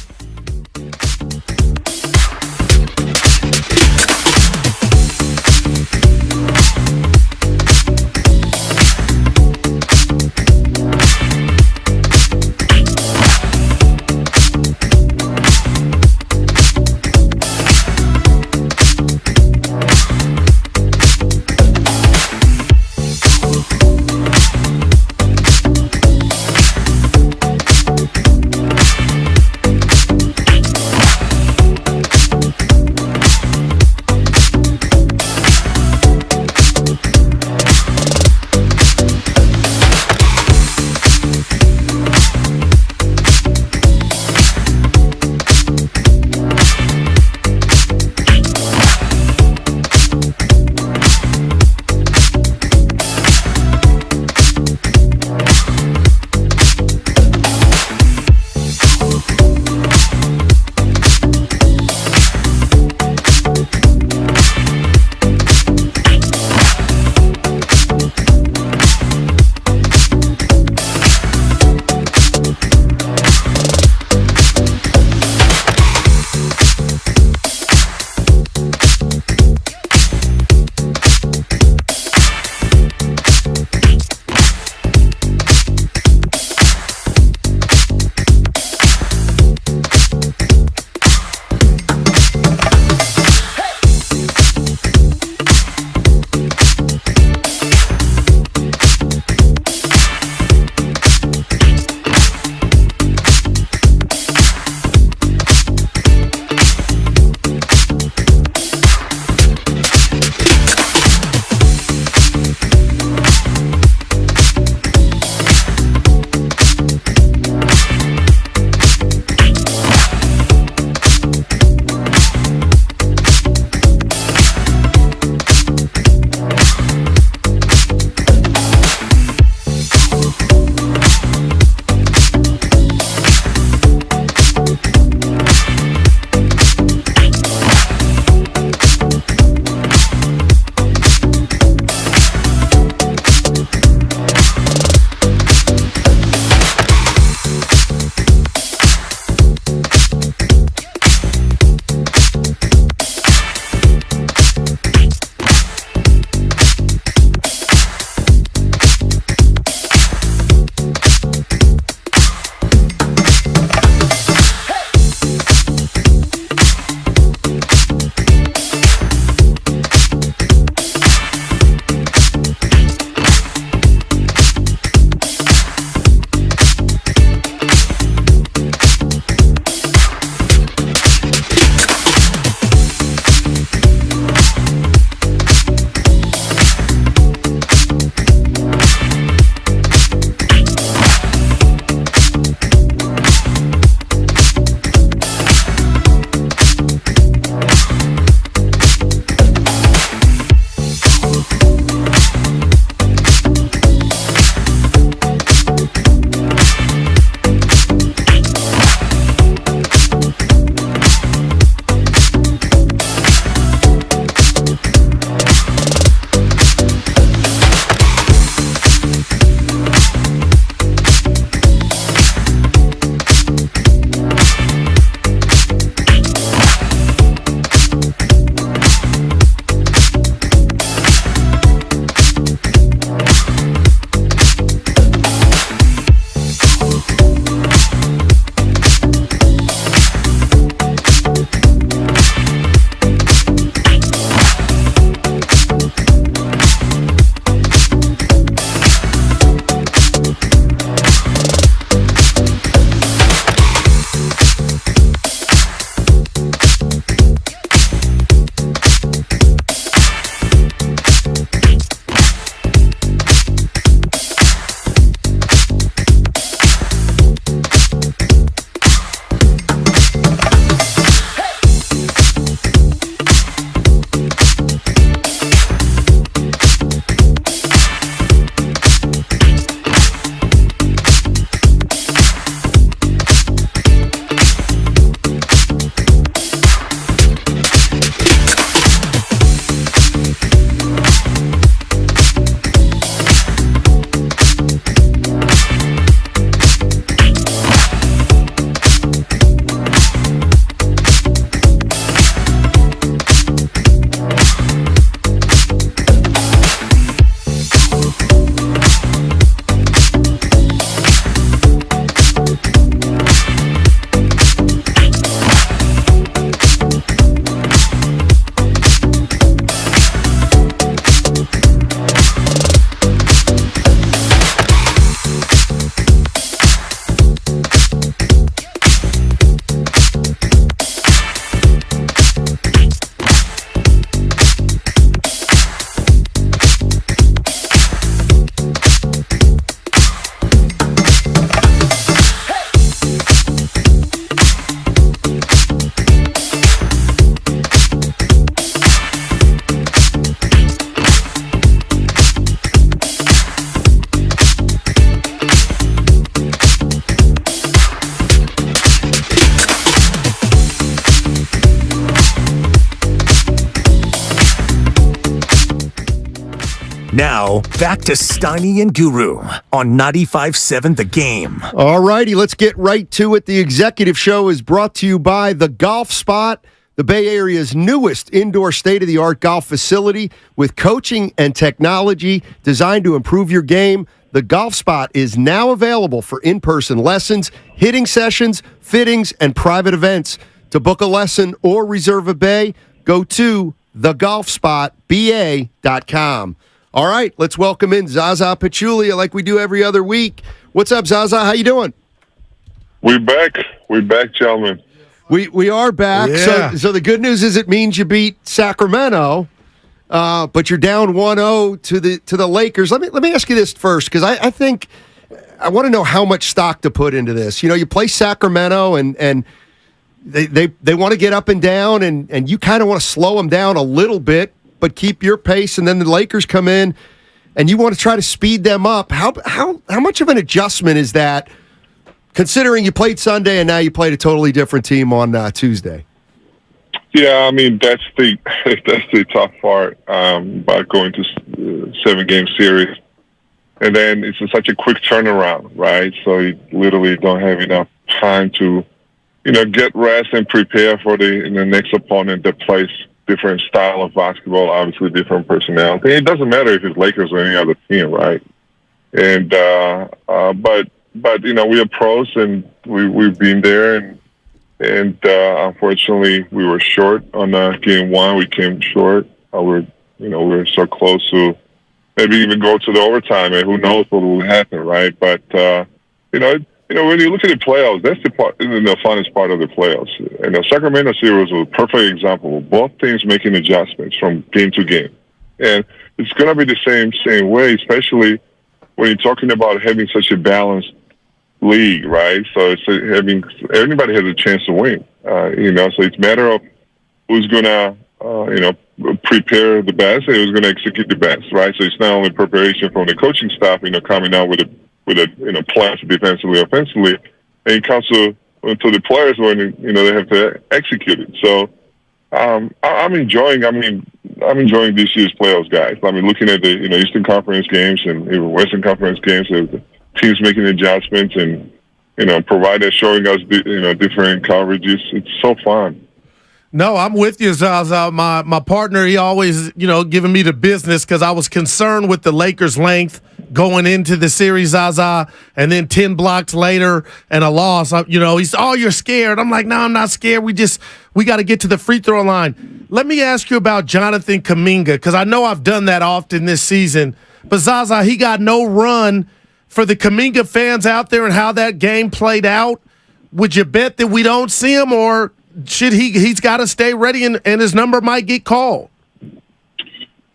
Now, back to Steiny and Guru on 95.7 The Game. All righty, let's get right to it. The Executive Show is brought to you by The Golf Spot, the Bay Area's newest indoor state-of-the-art golf facility with coaching and technology designed to improve your game. The Golf Spot is now available for in-person lessons, hitting sessions, fittings, and private events. To book a lesson or reserve a bay, go to thegolfspotba.com. All right, let's welcome in Zaza Pachulia like we do every other week. What's up, Zaza? How you doing? We're back, gentlemen. We are back. Yeah. So the good news is it means you beat Sacramento, but you're down 1-0 to the Lakers. Let me ask you this first, because I think I want to know how much stock to put into this. You know, you play Sacramento and they want to get up and down, and you kind of want to slow them down a little bit, but keep your pace, and then the Lakers come in, and you want to try to speed them up. How much of an adjustment is that, considering you played Sunday and now you played a totally different team on Tuesday? Yeah, I mean that's the tough part about going to 7-game series, and then it's such a quick turnaround, right? So you literally don't have enough time to, get rest and prepare for the next opponent that plays different style of basketball, obviously different personality. It doesn't matter if it's Lakers or any other team, right? And but we are pros, and we've been there, and unfortunately we were short on game one. We came short. We were so close to maybe even go to the overtime, and who knows what will happen, right? But when you look at the playoffs, that's the funnest part of the playoffs. And the Sacramento series was a perfect example of both teams making adjustments from game to game. And it's going to be the same way, especially when you're talking about having such a balanced league, right? So it's everybody has a chance to win. So it's a matter of who's going to, prepare the best and who's going to execute the best, right? So it's not only preparation from the coaching staff, coming out with a plans defensively, offensively, and it comes to the players when they have to execute it. So I'm enjoying this year's playoffs, guys. I mean, looking at the Eastern Conference games and even Western Conference games, the teams making adjustments and providers showing us different coverages. It's so fun. No, I'm with you, Zaza. My partner, he always, giving me the business because I was concerned with the Lakers' length going into the series, Zaza, and then 10 blocks later and a loss. He's, you're scared. I'm like, no, I'm not scared. We got to get to the free throw line. Let me ask you about Jonathan Kuminga, because I know I've done that often this season. But Zaza, he got no run. For the Kuminga fans out there and how that game played out, would you bet that we don't see him, or should he's got to stay ready and his number might get called?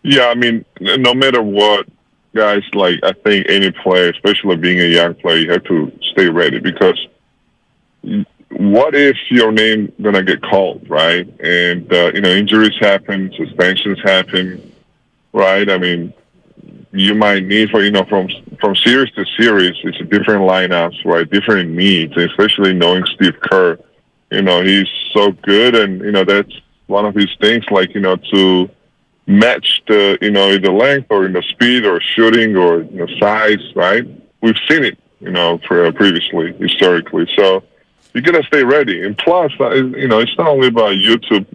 Yeah, I mean, no matter what, guys, I think any player, especially being a young player, you have to stay ready, because what if your name gonna get called, right? And injuries happen, suspensions happen, right? I mean, you might need from series to series, it's a different lineups, right? Different needs, especially knowing Steve Kerr. He's so good, and that's one of his things, to match the either length or speed or shooting or size, right? We've seen it, previously, historically. So you gotta stay ready. And plus, it's not only about you to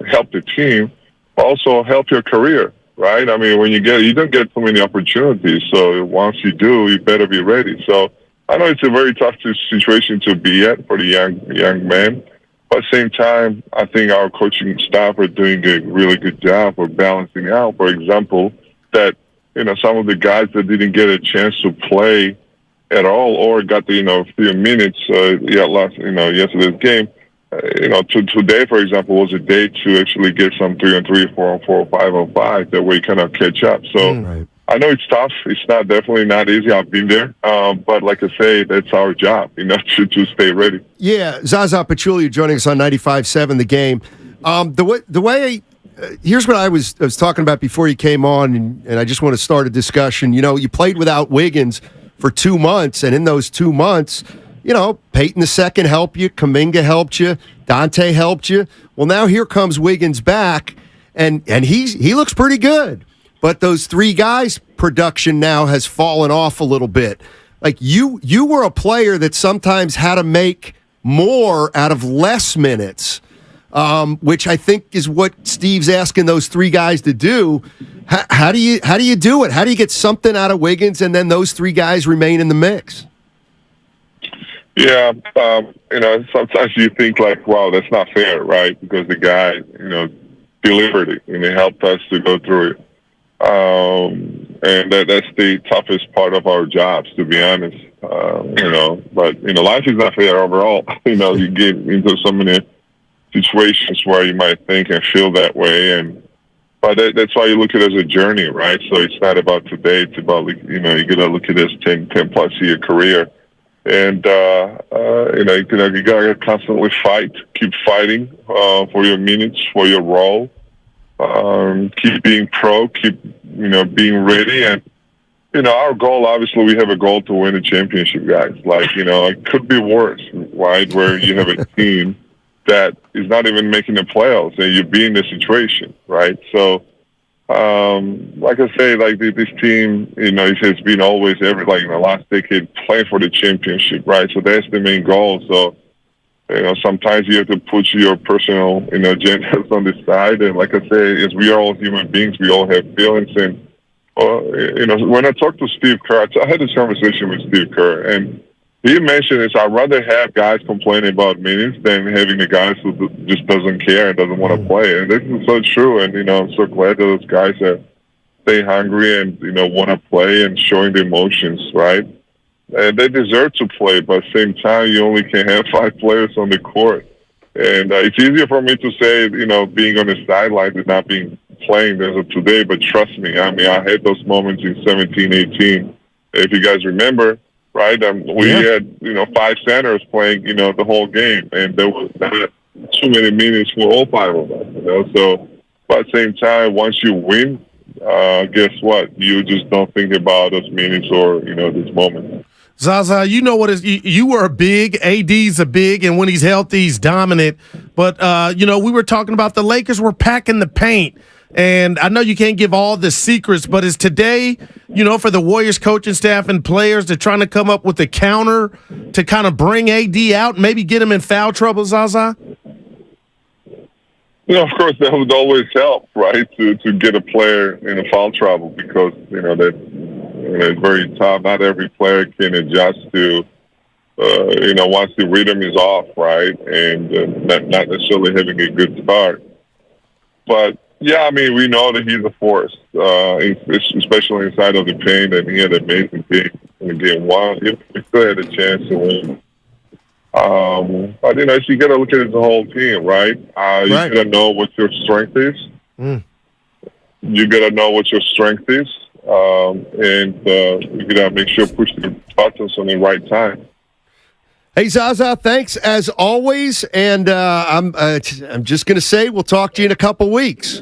help the team, but also help your career, right? I mean, you don't get so many opportunities. So once you do, you better be ready. So I know it's a very tough situation to be at for the young man. But at the same time, I think our coaching staff are doing a really good job of balancing out. For example, that some of the guys that didn't get a chance to play at all, or got the few minutes yesterday's game. Today, for example, was a day to actually get some 3-on-3, 4-on-4, 5-on-5. That way, kind of catch up. So. I know it's tough. It's definitely not easy. I've been there. But like I say, that's our job, to stay ready. Yeah, Zaza Pachulia joining us on 95.7 The Game. The way here's what I was talking about before you came on, and I just want to start a discussion. You played without Wiggins for 2 months, and in those 2 months, Peyton II helped you, Kuminga helped you, Dante helped you. Well, now here comes Wiggins back, and he looks pretty good. but those three guys' production now has fallen off a little bit. Like you were a player that sometimes had to make more out of less minutes, which I think is what Steve's asking those three guys to do. How do you do it? How do you get something out of Wiggins and then those three guys remain in the mix? Yeah, sometimes you think like, wow, that's not fair, right? Because the guy, delivered it and he helped us to go through it. And that's the toughest part of our jobs, to be honest. But life is not fair overall. You get into so many situations where you might think and feel that way, but that's why you look at it as a journey, right? So it's not about today; it's about you gotta look at this 10 plus year career, and you gotta constantly fight, keep fighting for your minutes, for your role. Keep being pro, keep being ready, and our goal. Obviously, we have a goal to win a championship, guys. It could be worse, right? Where you have a team that is not even making the playoffs, and you be in the situation, right? So, like I say, this team, it has been always in the last decade playing for the championship, right? So that's the main goal. So. Sometimes you have to put your personal, agendas on the side. And like I say, as we are all human beings, we all have feelings. And, when I talked to Steve Kerr, I had this conversation with Steve Kerr, and he mentioned this, I'd rather have guys complaining about minutes than having the guys who just doesn't care and doesn't want to play. And this is so true. And, I'm so glad that those guys are staying hungry and, want to play and showing the emotions, right? And they deserve to play, but at the same time, you only can have 5 players on the court. And it's easier for me to say, being on the sidelines and not being playing as of today, but trust me, I had those moments in 17, 18. If you guys remember, right, we had, 5 centers playing, the whole game, and there was not too many minutes for all 5 of us, So, but at the same time, once you win, guess what? You just don't think about those minutes or, this moment. Zaza, you know what is you were a big, AD's a big, and when he's healthy, he's dominant. But, we were talking about the Lakers were packing the paint. And I know you can't give all the secrets, but is today, for the Warriors coaching staff and players, they're trying to come up with a counter to kind of bring AD out, maybe get him in foul trouble, Zaza? Of course, that would always help, right, to get a player in a foul trouble because, it's very tough. Not every player can adjust to, once the rhythm is off, right, and not necessarily having a good start. But, yeah, we know that he's a force, especially inside of the paint, and he had an amazing game in game 1. He still had a chance to win. But, you got to look at it as a whole team, right? You got to know what your strength is. You got to know what your strength is. And you got to make sure push the buttons on the right time. Hey, Zaza, thanks as always. And I'm just going to say we'll talk to you in a couple weeks.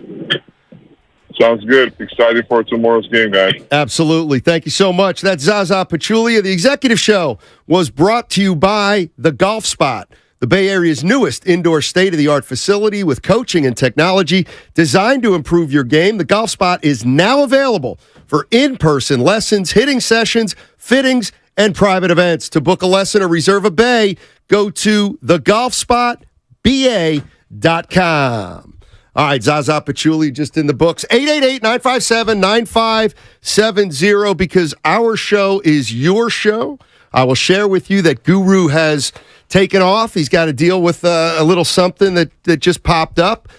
Sounds good. Excited for tomorrow's game, guys. Absolutely. Thank you so much. That's Zaza Pachulia. The Executive Show was brought to you by The Golf Spot, the Bay Area's newest indoor state-of-the-art facility with coaching and technology designed to improve your game. The Golf Spot is now available for in-person lessons, hitting sessions, fittings, and private events. To book a lesson or reserve a bay, go to thegolfspotba.com. All right, Zaza Pachulia just in the books. 888-957-9570 because our show is your show. I will share with you that Guru has taken off. He's got to deal with a little something that just popped up.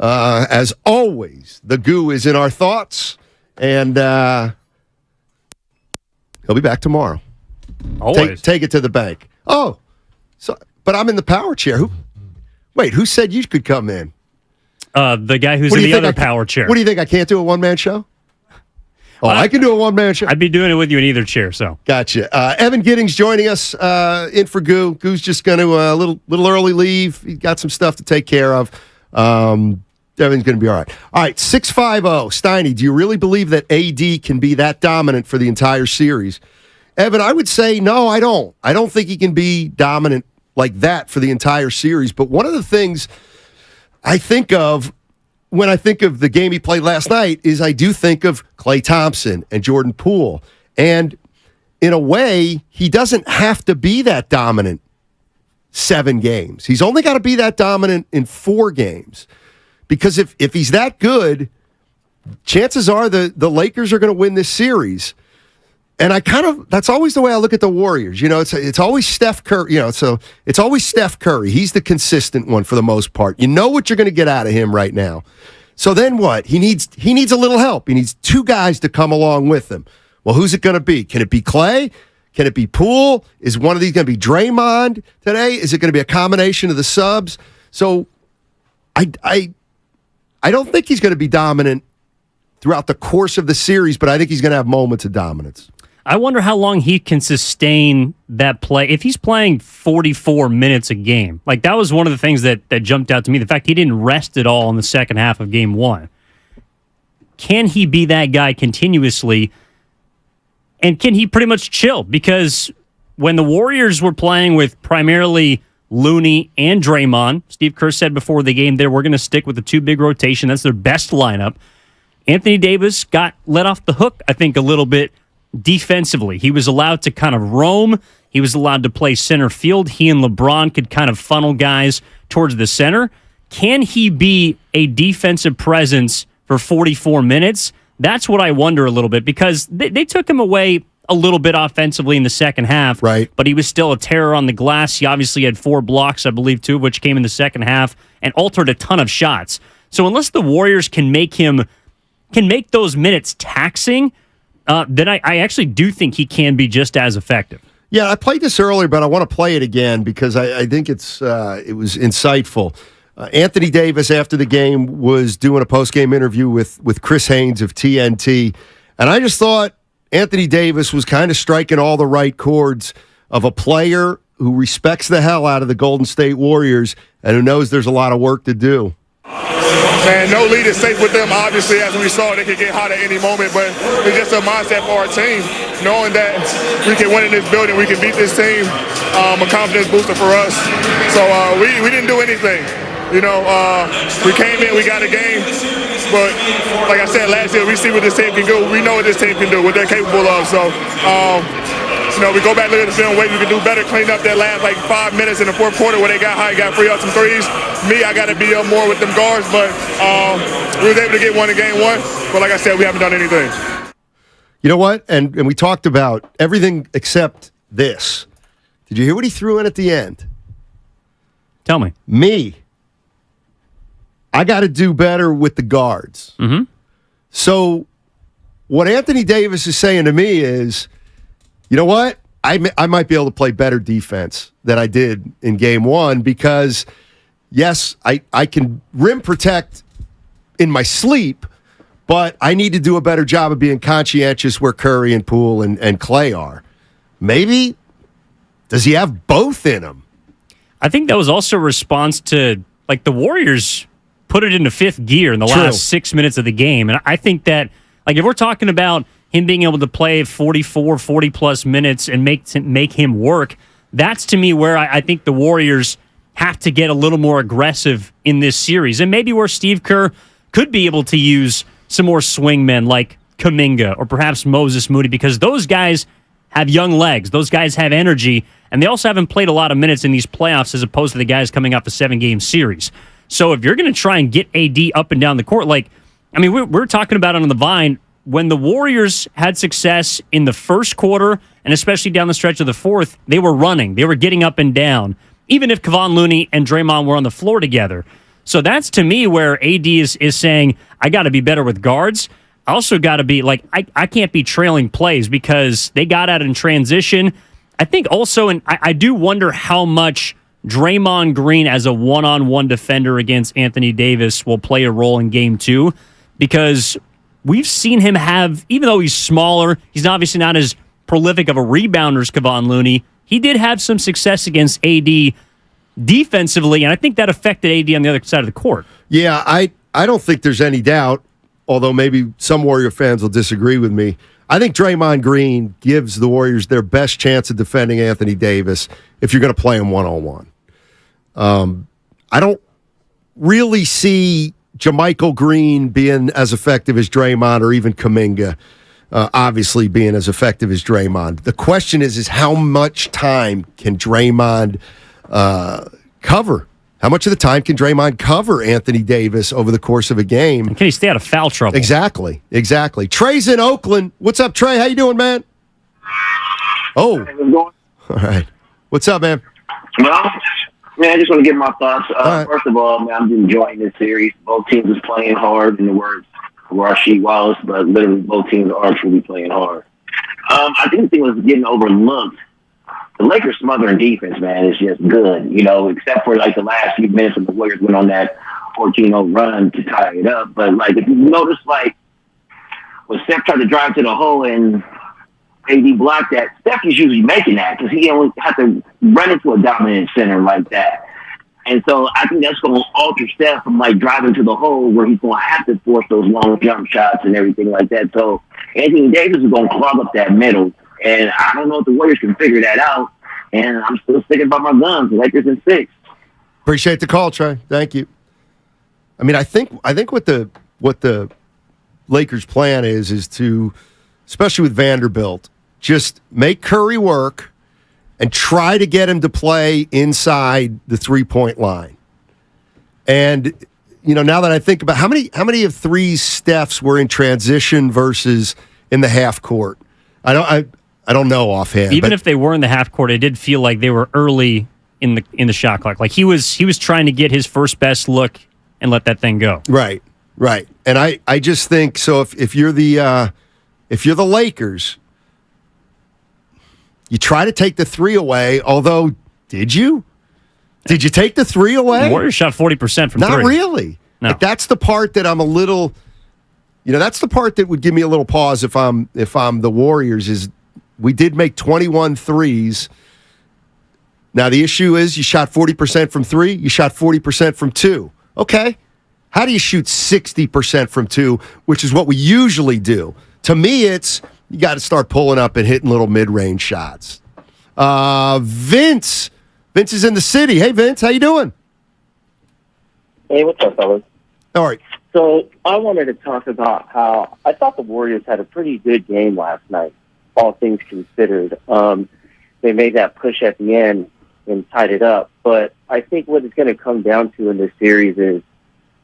As always, the Goo is in our thoughts, and he'll be back tomorrow. Always. Take it to the bank. Oh, but I'm in the power chair. Who said you could come in? The guy who's in the other power chair. What do you think? I can't do a one-man show? Oh, I can do a one-man show. I'd be doing it with you in either chair. So gotcha. Evan Giddings joining us in for Goo. Goo's just going to a little early leave. He's got some stuff to take care of. Evan's going to be all right. All right, 650. Steiny, do you really believe that AD can be that dominant for the entire series? Evan, I would say no, I don't. I don't think he can be dominant like that for the entire series. But one of the things I think of when I think of the game he played last night is I do think of Klay Thompson and Jordan Poole. And in a way, he doesn't have to be that dominant 7 games. He's only got to be that dominant in 4 games. Because if he's that good, chances are the Lakers are going to win this series. And that's always the way I look at the Warriors. You know, it's always Steph Curry. You know, so it's always Steph Curry. He's the consistent one for the most part. You know what you're going to get out of him right now. So then what? He needs a little help. He needs 2 guys to come along with him. Well, who's it going to be? Can it be Klay? Can it be Poole? Is one of these going to be Draymond today? Is it going to be a combination of the subs? So I don't think he's going to be dominant throughout the course of the series, but I think he's going to have moments of dominance. I wonder how long he can sustain that play. If he's playing 44 minutes a game, like that was one of the things that jumped out to me, the fact he didn't rest at all in the second half of game 1. Can he be that guy continuously? And can he pretty much chill? Because when the Warriors were playing with primarily Looney and Draymond, Steve Kerr said before the game there, we're going to stick with the 2 big rotation. That's their best lineup. Anthony Davis got let off the hook, I think, a little bit defensively. He was allowed to kind of roam. He was allowed to play center field. He and LeBron could kind of funnel guys towards the center. Can he be a defensive presence for 44 minutes? That's what I wonder a little bit, because they took him away a little bit offensively in the second half, right? But he was still a terror on the glass. He obviously had 4 blocks, I believe, 2 of which came in the second half, and altered a ton of shots. So unless the Warriors can make those minutes taxing, then I actually do think he can be just as effective. Yeah, I played this earlier, but I want to play it again because I think it was insightful. Anthony Davis, after the game, was doing a post-game interview with Chris Haynes of TNT, and I just thought Anthony Davis was kind of striking all the right chords of a player who respects the hell out of the Golden State Warriors and who knows there's a lot of work to do. Man, no lead is safe with them. Obviously, as we saw, they could get hot at any moment, but it's just a mindset for our team, knowing that we can win in this building, we can beat this team, a confidence booster for us. So we didn't do anything. You know, we came in, we got a game, but like I said last year, we see what this team can do. We know what this team can do, what they're capable of. So, you know, we go back, look at the film, what we can do better, clean up that last 5 minutes in the fourth quarter where they got high, got free up some threes. Me, I got to be up more with them guards, but we was able to get one in game 1. But like I said, we haven't done anything. You know what? And we talked about everything except this. Did you hear what he threw in at the end? Tell me. Me. I got to do better with the guards. Mm-hmm. So what Anthony Davis is saying to me is, you know what? I might be able to play better defense than I did in game 1 because, yes, I can rim protect in my sleep, but I need to do a better job of being conscientious where Curry and Poole and Klay are. Maybe, does he have both in him? I think that was also a response to, the Warriors put it into 5th gear in the last 6 minutes of the game. And I think that, if we're talking about him being able to play 44, 40-plus minutes and make him work, that's to me where I think the Warriors have to get a little more aggressive in this series. And maybe where Steve Kerr could be able to use some more swingmen like Kuminga or perhaps Moses Moody, because those guys have young legs. Those guys have energy, and they also haven't played a lot of minutes in these playoffs as opposed to the guys coming off a 7-game series. So if you're going to try and get AD up and down the court, we're talking about it on the Vine, when the Warriors had success in the first quarter, and especially down the stretch of the fourth, they were running. They were getting up and down, even if Kevon Looney and Draymond were on the floor together. So that's, to me, where AD is saying, I got to be better with guards. I also got to be, I can't be trailing plays because they got out in transition. I think also, and I do wonder how much Draymond Green as a one-on-one defender against Anthony Davis will play a role in Game 2, because we've seen him have, even though he's smaller, he's obviously not as prolific of a rebounder as Kevon Looney. He did have some success against AD defensively, and I think that affected AD on the other side of the court. Yeah, I don't think there's any doubt, although maybe some Warrior fans will disagree with me. I think Draymond Green gives the Warriors their best chance of defending Anthony Davis if you're going to play him one-on-one. I don't really see JaMychal Green being as effective as Draymond, or even Kuminga obviously being as effective as Draymond. The question is how much time can Draymond cover? How much of the time can Draymond cover Anthony Davis over the course of a game? And can he stay out of foul trouble? Exactly. Trey's in Oakland. What's up, Trey? How you doing, man? Oh. All right. What's up, man? Well, man, I just want to give my thoughts. First of all, man, I'm enjoying this series. Both teams is playing hard, in the words of Rasheed Wallace, but literally both teams are truly playing hard. I think the thing was getting overlooked. The Lakers' smothering defense, man, is just good, except for, like, the last few minutes when the Warriors went on that 14-0 run to tie it up. But, like, if you notice, like, when Steph tried to drive to the hole and AD blocked that, Steph is usually making that because he don't have to run into a dominant center like that. And so I think that's going to alter Steph from, like, driving to the hole where he's going to have to force those long jump shots and everything like that. So Anthony Davis is going to clog up that middle. And I don't know if the Warriors can figure that out. And I'm still sticking by my guns. The Lakers in 6. Appreciate the call, Trey. Thank you. I mean, I think what the Lakers' plan is to, especially with Vanderbilt, just make Curry work and try to get him to play inside the 3-point line. And now that I think about how many of threes Steph's were in transition versus in the half court, I don't know offhand. Even if they were in the half court, it did feel like they were early in the shot clock. Like he was trying to get his first best look and let that thing go. Right. And I just think so. If you're the Lakers, you try to take the three away. Although, did you? Did you take the three away? The Warriors shot 40% from Not three. Not really. No. Like, that's the part that I'm a little. That's the part that would give me a little pause if I'm the Warriors. Is we did make 21 threes. Now, the issue is you shot 40% from three. You shot 40% from two. Okay. How do you shoot 60% from two, which is what we usually do? To me, it's you got to start pulling up and hitting little mid-range shots. Vince is in the city. Hey, Vince, how you doing? Hey, what's up, fellas? All right. So I wanted to talk about how I thought the Warriors had a pretty good game last night, all things considered. They made that push at the end and tied it up. But I think what it's going to come down to in this series is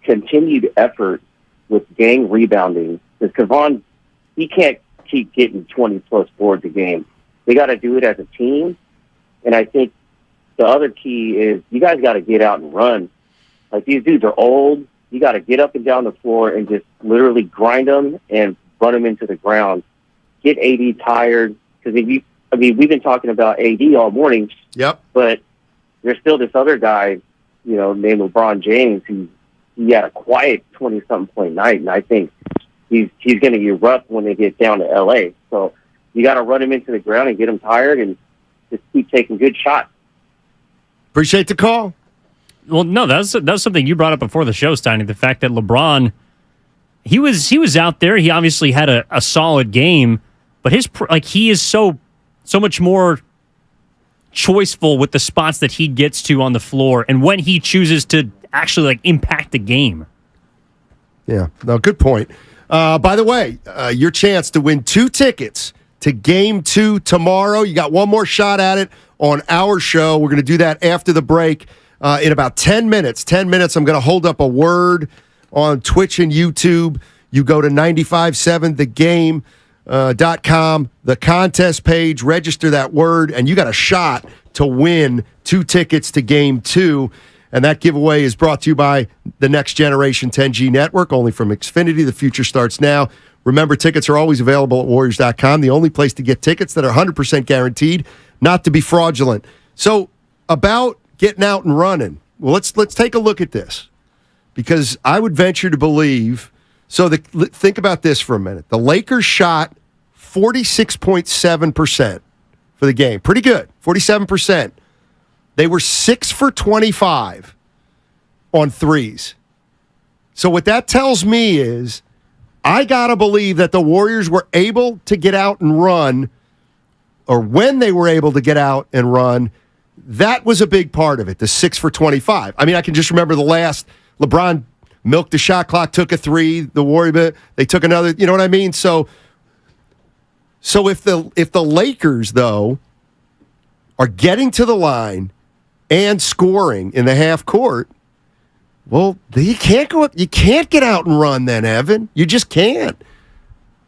continued effort with gang rebounding. Because Kevon, he can't keep getting 20-plus boards a game. They got to do it as a team. And I think the other key is you guys got to get out and run. Like, these dudes are old. You got to get up and down the floor and just literally grind them and run them into the ground. Get AD tired. Because, we've been talking about AD all morning. Yep. But there's still this other guy, named LeBron James, he had a quiet 20-something point night. And I think he's going to erupt when they get down to L.A. So you got to run him into the ground and get him tired and just keep taking good shots. Appreciate the call. Well, no, that was something you brought up before the show, Steiny. The fact that LeBron, he was out there. He obviously had a solid game, but he is so much more choiceful with the spots that he gets to on the floor and when he chooses to actually impact the game. Yeah, no, good point. By the way, your chance to win 2 tickets to Game 2 tomorrow. You got one more shot at it on our show. We're going to do that after the break in about 10 minutes. 10 minutes, I'm going to hold up a word on Twitch and YouTube. You go to 957thegame.com, the contest page, register that word, and you got a shot to win 2 tickets to Game 2. And that giveaway is brought to you by the Next Generation 10G Network, only from Xfinity. The future starts now. Remember, tickets are always available at Warriors.com, the only place to get tickets that are 100% guaranteed, not to be fraudulent. So, about getting out and running, well, let's take a look at this, because I would venture to believe. So, think about this for a minute. The Lakers shot 46.7% for the game. Pretty good, 47%. They were 6 for 25 on threes. So what that tells me is I got to believe that the Warriors were able to get out and run, or when they were able to get out and run, that was a big part of it, the 6 for 25. I mean, I can just remember the last LeBron milked the shot clock, took a three. The Warriors, they took another. You know what I mean? So if the Lakers though are getting to the line and scoring in the half court, well, you can't go up. You can't get out and run then, Evan. You just can't.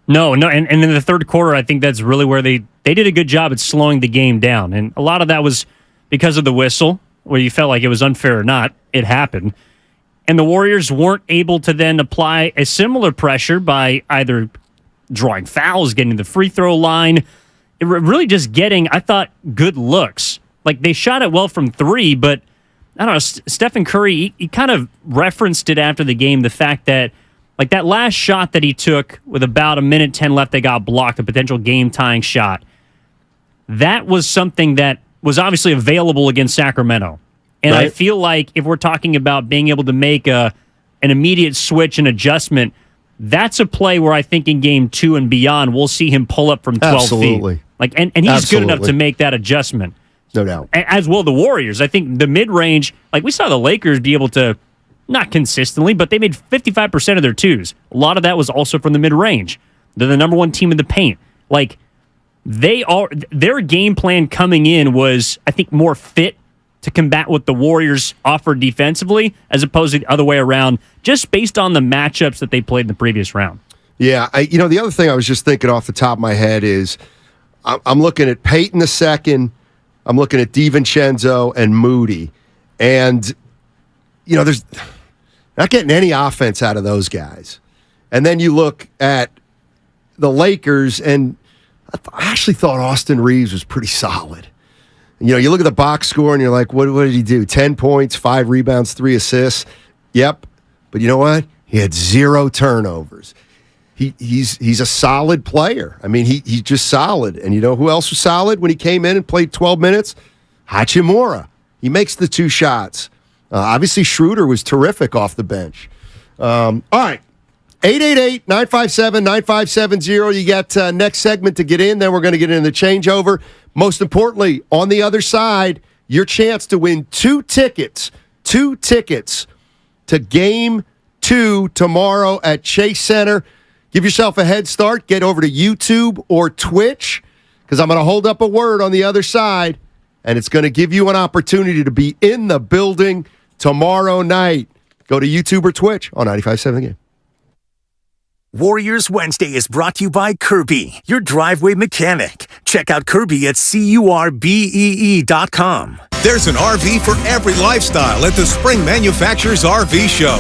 No, and in the third quarter, I think that's really where they did a good job at slowing the game down. And a lot of that was because of the whistle, where you felt like it was unfair or not. It happened. And the Warriors weren't able to then apply a similar pressure by either drawing fouls, getting the free throw line, really just getting, I thought, good looks. Like, they shot it well from three, but I don't know, Stephen Curry, he kind of referenced it after the game, the fact that, like, that last shot that he took with about 1:10 left, they got blocked, a potential game-tying shot. That was something that was obviously available against Sacramento. And right. I feel like if we're talking about being able to make an immediate switch and adjustment, that's a play where I think in game 2 and beyond, we'll see him pull up from 12 Absolutely. feet. Like, and he's good enough to make that adjustment. No doubt. As will the Warriors. I think the mid-range, like we saw the Lakers be able to, not consistently, but they made 55% of their twos. A lot of that was also from the mid-range. They're the number one team in the paint. Like, their game plan coming in was, I think, more fit to combat what the Warriors offered defensively, as opposed to the other way around, just based on the matchups that they played in the previous round. Yeah, the other thing I was just thinking off the top of my head is I'm looking at Peyton II, I'm looking at DiVincenzo and Moody, and there's not getting any offense out of those guys. And then you look at the Lakers, and I actually thought Austin Reeves was pretty solid. You look at the box score, and you're like, what did he do? 10 points, 5 rebounds, 3 assists. Yep. But you know what? He had 0 turnovers. He's a solid player. I mean, he's just solid. And you know who else was solid when he came in and played 12 minutes? Hachimura. He makes the 2 shots. Obviously, Schroeder was terrific off the bench. All right. 888-957-9570. You got next segment to get in. Then we're going to get into the changeover. Most importantly, on the other side, your chance to win 2 tickets to Game 2 tomorrow at Chase Center. Give yourself a head start. Get over to YouTube or Twitch, because I'm going to hold up a word on the other side, and it's going to give you an opportunity to be in the building tomorrow night. Go to YouTube or Twitch on 95.7 The Game. Warriors Wednesday is brought to you by Kirby, your driveway mechanic. Check out Kirby at CURBEE.com. There's an RV for every lifestyle at the Spring Manufacturers RV Show.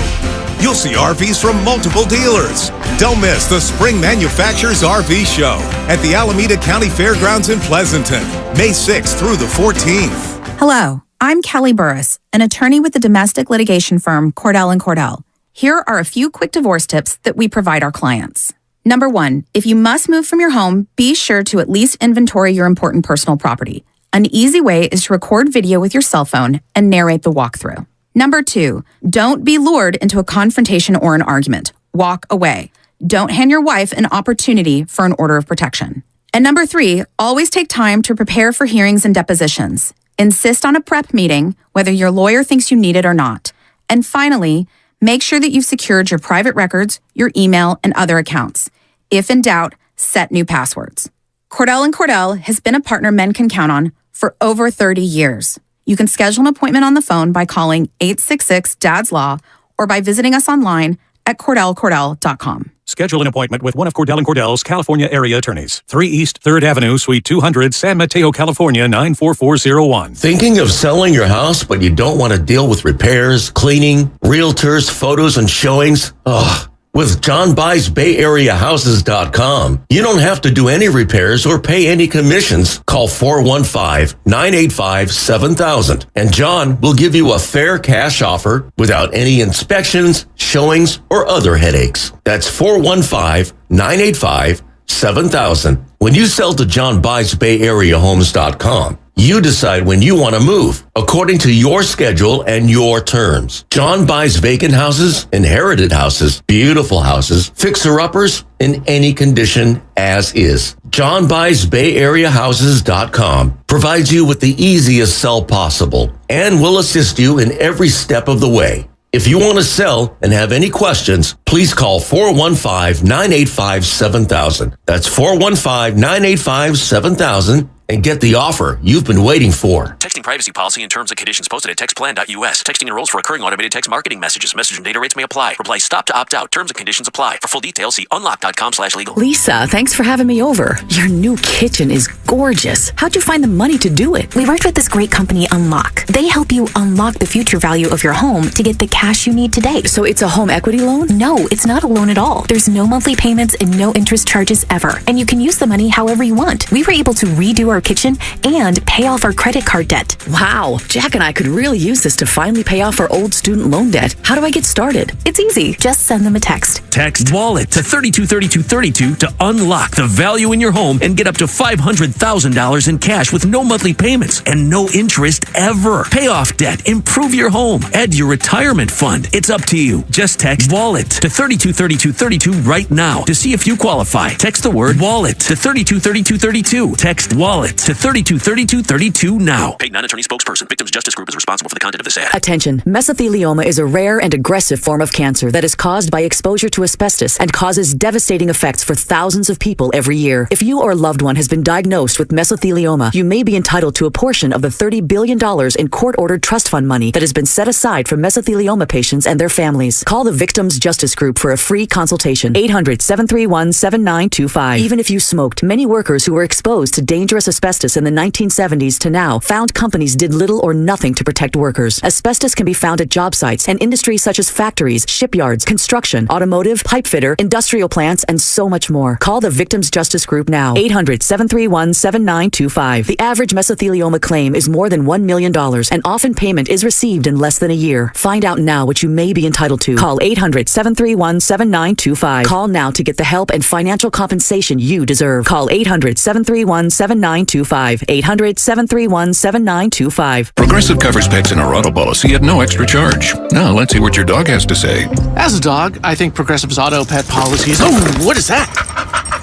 You'll see RVs from multiple dealers. Don't miss the Spring Manufacturers RV Show at the Alameda County Fairgrounds in Pleasanton, May 6th through the 14th. Hello, I'm Kelly Burris, an attorney with the domestic litigation firm Cordell & Cordell. Here are a few quick divorce tips that we provide our clients. Number 1, if you must move from your home, be sure to at least inventory your important personal property. An easy way is to record video with your cell phone and narrate the walkthrough. Number 2, don't be lured into a confrontation or an argument. Walk away. Don't hand your wife an opportunity for an order of protection. And number 3, always take time to prepare for hearings and depositions. Insist on a prep meeting, whether your lawyer thinks you need it or not. And finally, make sure that you've secured your private records, your email, and other accounts. If in doubt, set new passwords. Cordell & Cordell has been a partner men can count on for over 30 years. You can schedule an appointment on the phone by calling 866-DADS-LAW or by visiting us online at CordellCordell.com. Schedule an appointment with one of Cordell & Cordell's California area attorneys. 3 East 3rd Avenue, Suite 200, San Mateo, California, 94401. Thinking of selling your house, but you don't want to deal with repairs, cleaning, realtors, photos, and showings? Ugh. With JohnBuysBayAreaHouses.com, you don't have to do any repairs or pay any commissions. Call 415-985-7000, and John will give you a fair cash offer without any inspections, showings, or other headaches. That's 415-985-7000. When you sell to JohnBuysBayAreaHomes.com, you decide when you want to move, according to your schedule and your terms. John buys vacant houses, inherited houses, beautiful houses, fixer-uppers, in any condition as is. JohnBuysBayAreaHouses.com provides you with the easiest sell possible and will assist you in every step of the way. If you want to sell and have any questions, please call 415-985-7000. That's 415-985-7000 and get the offer you've been waiting for. Texting privacy policy and terms and conditions posted at textplan.us. Texting enrolls for recurring automated text marketing messages. Message and data rates may apply. Reply stop to opt out. Terms and conditions apply. For full details, see unlock.com/legal. Lisa, thanks for having me over. Your new kitchen is gorgeous. How'd you find the money to do it? We worked with this great company, Unlock. They help you unlock the future value of your home to get the cash you need today. So it's a home equity loan? No, it's not a loan at all. There's no monthly payments and no interest charges ever. And you can use the money however you want. We were able to redo our kitchen and pay off our credit card debt. Wow, Jack and I could really use this to finally pay off our old student loan debt. How do I get started? It's easy. Just send them a text. Text WALLET to 323232 to unlock the value in your home and get up to $500,000 in cash with no monthly payments and no interest ever. Pay off debt, improve your home, add your retirement fund. It's up to you. Just text WALLET to 323232 right now to see if you qualify. Text the word WALLET to 323232. Text WALLET to 323232 now. Paid non-attorney spokesperson. Victims Justice Group is responsible for the content of this ad. Attention. Mesothelioma is a rare and aggressive form of cancer that is caused by exposure to asbestos and causes devastating effects for thousands of people every year. If you or a loved one has been diagnosed with mesothelioma, you may be entitled to a portion of the $30 billion in court-ordered trust fund money that has been set aside for mesothelioma patients and their families. Call the Victims Justice Group for a free consultation. 800-731-7925. Even if you smoked, many workers who were exposed to dangerous asbestos in the 1970s to now found companies did little or nothing to protect workers. Asbestos can be found at job sites and industries such as factories, shipyards, construction, automotive, pipe fitter, industrial plants, and so much more. Call the Victims Justice Group now. 800-731-7925. The average mesothelioma claim is more than $1 million, and often payment is received in less than a year. Find out now what you may be entitled to. Call 800-731-7925. Call now to get the help and financial compensation you deserve. Call 800-731-7925. 800-731-7925. Progressive covers pets in our auto policy at no extra charge. Now let's see what your dog has to say. As a dog, I think Progressive's auto pet policies. Oh, what is that?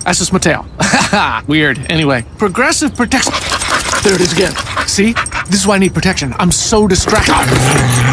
That's just my tail. Weird. Anyway, Progressive protects. There it is again. See? This is why I need protection. I'm so distracted.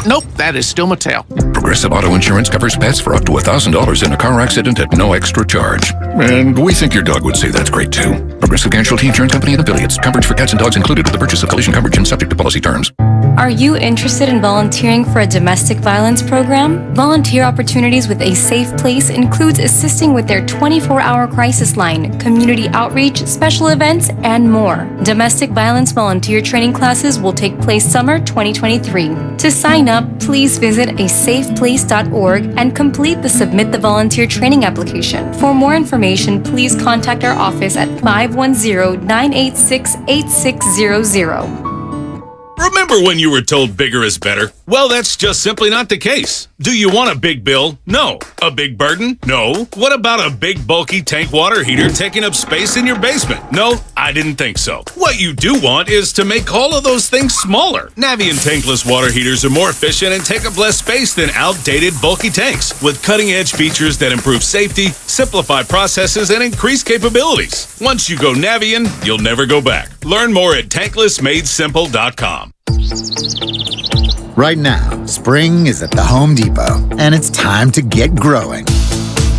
Nope, that is still my tail. Progressive Auto Insurance covers pets for up to $1,000 in a car accident at no extra charge. And we think your dog would say that's great too. Progressive Casualty Insurance Company and affiliates. Coverage for cats and dogs included with the purchase of collision coverage and subject to policy terms. Are you interested in volunteering for a domestic violence program? Volunteer Opportunities with a Safe Place includes assisting with their 24-hour crisis line, community outreach, special events, and more. Domestic violence volunteer training classes will take place summer 2023. To sign up, please visit asafeplace.org and complete the Submit the Volunteer Training application. For more information, please contact our office at 510-986-8600. Remember when you were told bigger is better? Well, that's just simply not the case. Do you want a big bill? No. A big burden? No. What about a big bulky tank water heater taking up space in your basement? No, I didn't think so. What you do want is to make all of those things smaller. Navien tankless water heaters are more efficient and take up less space than outdated bulky tanks, with cutting-edge features that improve safety, simplify processes, and increase capabilities. Once you go Navien, you'll never go back. Learn more at tanklessmadesimple.com. Right now, spring is at the Home Depot, and it's time to get growing.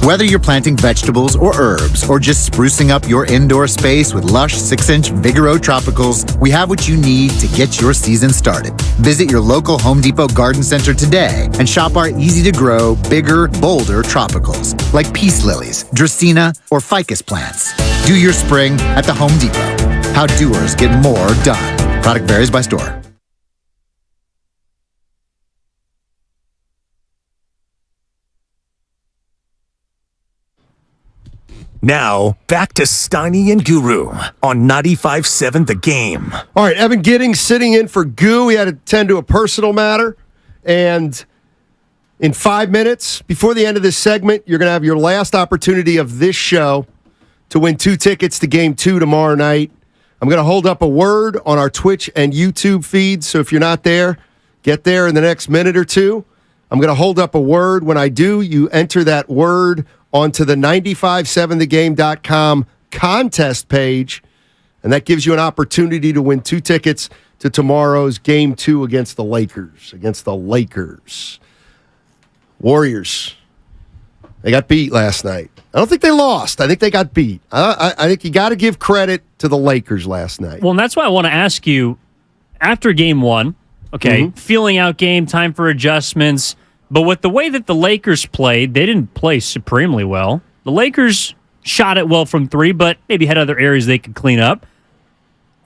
Whether you're planting vegetables or herbs, or just sprucing up your indoor space with lush 6-inch Vigoro Tropicals, we have what you need to get your season started. Visit your local Home Depot garden center today and shop our easy-to-grow, bigger, bolder tropicals, like peace lilies, dracaena, or ficus plants. Do your spring at the Home Depot. How doers get more done. Product varies by store. Now, back to Steiny and Guru on 95.7 The Game. All right, Evan Giddings sitting in for Goo. He had to tend to a personal matter. And in 5 minutes, before the end of this segment, you're going to have your last opportunity of this show to win 2 tickets to Game 2 tomorrow night. I'm going to hold up a word on our Twitch and YouTube feeds, so if you're not there, get there in the next minute or two. I'm going to hold up a word. When I do, you enter that word onto the 957thegame.com contest page, and that gives you an opportunity to win 2 tickets to tomorrow's Game 2 against the Lakers. Warriors. They got beat last night. I don't think they lost. I think they got beat. I think you got to give credit to the Lakers last night. Well, and that's why I want to ask you, after game one, okay, feeling out game, time for adjustments, but with the way that the Lakers played, they didn't play supremely well. The Lakers shot it well from three, but maybe had other areas they could clean up.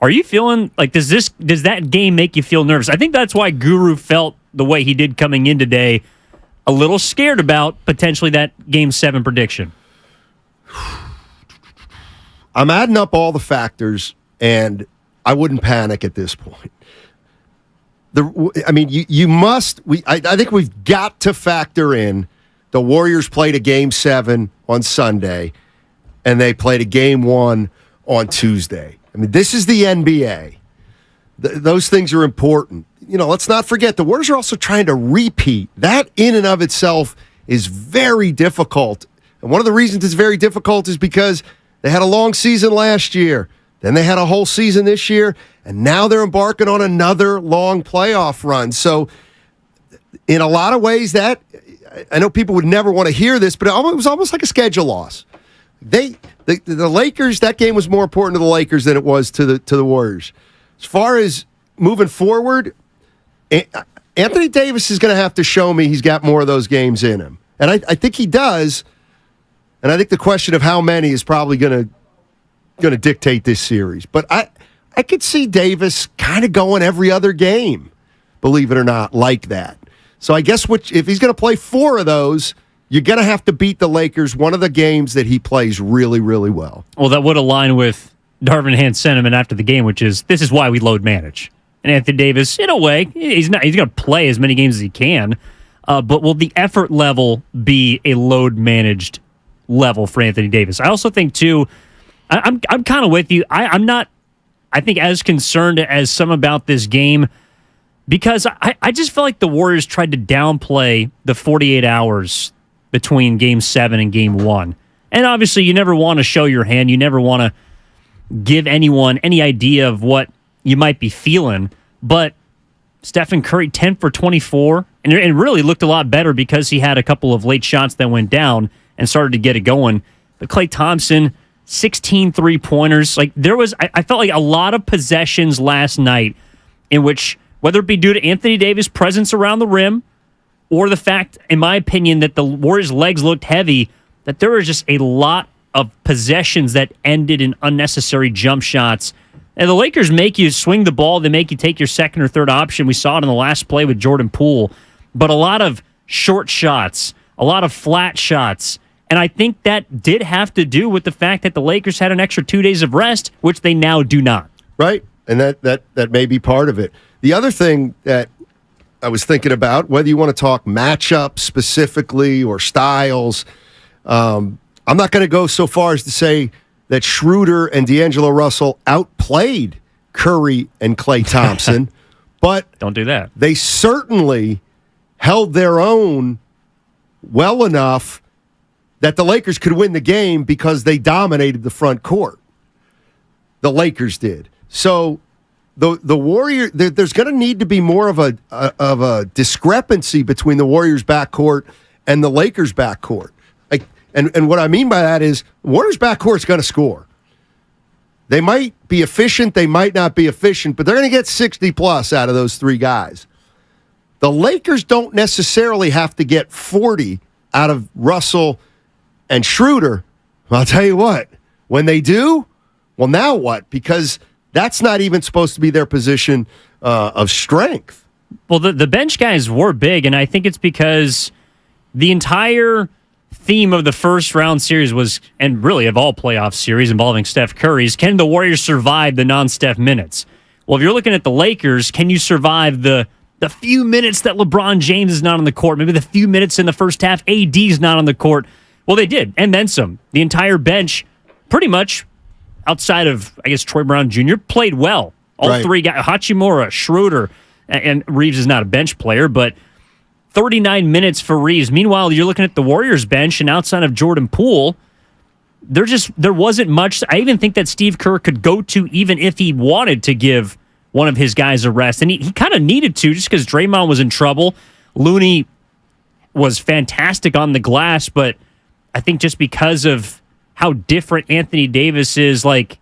Are you feeling like does that game make you feel nervous? I think that's why Guru felt the way he did coming in today, a little scared about potentially that Game 7 prediction. I'm adding up all the factors, and I wouldn't panic at this point. You must. I think we've got to factor in the Warriors played a Game 7 on Sunday, and they played a Game 1 on Tuesday. I mean, this is the NBA. Those things are important. Let's not forget, the Warriors are also trying to repeat. That in and of itself is very difficult. And one of the reasons it's very difficult is because they had a long season last year. Then they had a whole season this year. And now they're embarking on another long playoff run. So in a lot of ways, I know people would never want to hear this, but it was almost like a schedule loss. The Lakers, that game was more important to the Lakers than it was to the Warriors. As far as moving forward, Anthony Davis is going to have to show me he's got more of those games in him. And I think he does. And I think the question of how many is probably going to dictate this series. But I could see Davis kind of going every other game, believe it or not, like that. So I guess if he's going to play 4 of those, you're going to have to beat the Lakers one of the games that he plays really, really well. Well, that would align with Darvin Ham's sentiment after the game, which is, this is why we load manage. And Anthony Davis, in a way, he's going to play as many games as he can, but will the effort level be a load managed level for Anthony Davis? I also think, too, I'm kind of with you. I'm not, I think, as concerned as some about this game, because I just feel like the Warriors tried to downplay the 48 hours between Game 7 and Game 1. And obviously, you never want to show your hand. You never want to give anyone any idea of what you might be feeling. But Stephen Curry, 10 for 24, and really looked a lot better because he had a couple of late shots that went down and started to get it going. But Klay Thompson, 16 3-pointers. Like, I felt like a lot of possessions last night in which, whether it be due to Anthony Davis' presence around the rim or the fact, in my opinion, that the Warriors' legs looked heavy, that there were just a lot of possessions that ended in unnecessary jump shots. And the Lakers make you swing the ball. They make you take your second or third option. We saw it in the last play with Jordan Poole. But a lot of short shots, a lot of flat shots. And I think that did have to do with the fact that the Lakers had an extra 2 days of rest, which they now do not. Right. And that may be part of it. The other thing that I was thinking about, whether you want to talk matchups specifically or styles, I'm not going to go so far as to say that Schroeder and D'Angelo Russell outplayed Curry and Klay Thompson, but don't do that. They certainly held their own well enough that the Lakers could win the game because they dominated the front court. The Lakers did. So the Warrior, there's going to need to be more of a discrepancy between the Warriors' backcourt and the Lakers' backcourt. And what I mean by that is the Warriors' backcourt is going to score. They might be efficient, they might not be efficient, but they're going to get 60-plus out of those 3 guys. The Lakers don't necessarily have to get 40 out of Russell and Schroeder. Well, I'll tell you what, when they do, well, now what? Because that's not even supposed to be their position of strength. Well, the bench guys were big, and I think it's because the entire theme of the first round series was, and really of all playoff series involving Steph Curry's, can the Warriors survive the non-Steph minutes? Well, if you're looking at the Lakers, can you survive the few minutes that LeBron James is not on the court, maybe the few minutes in the first half AD's not on the court? Well, they did, and then some. The entire bench, pretty much, outside of, I guess, Troy Brown Jr., played well. All 3 guys, Hachimura, Schroeder, and Reeves is not a bench player, but 39 minutes for Reeves. Meanwhile, you're looking at the Warriors bench, and outside of Jordan Poole, there wasn't much. I even think that Steve Kerr could go to, even if he wanted to give one of his guys a rest. And he kind of needed to, just because Draymond was in trouble. Looney was fantastic on the glass, but I think just because of how different Anthony Davis is, like,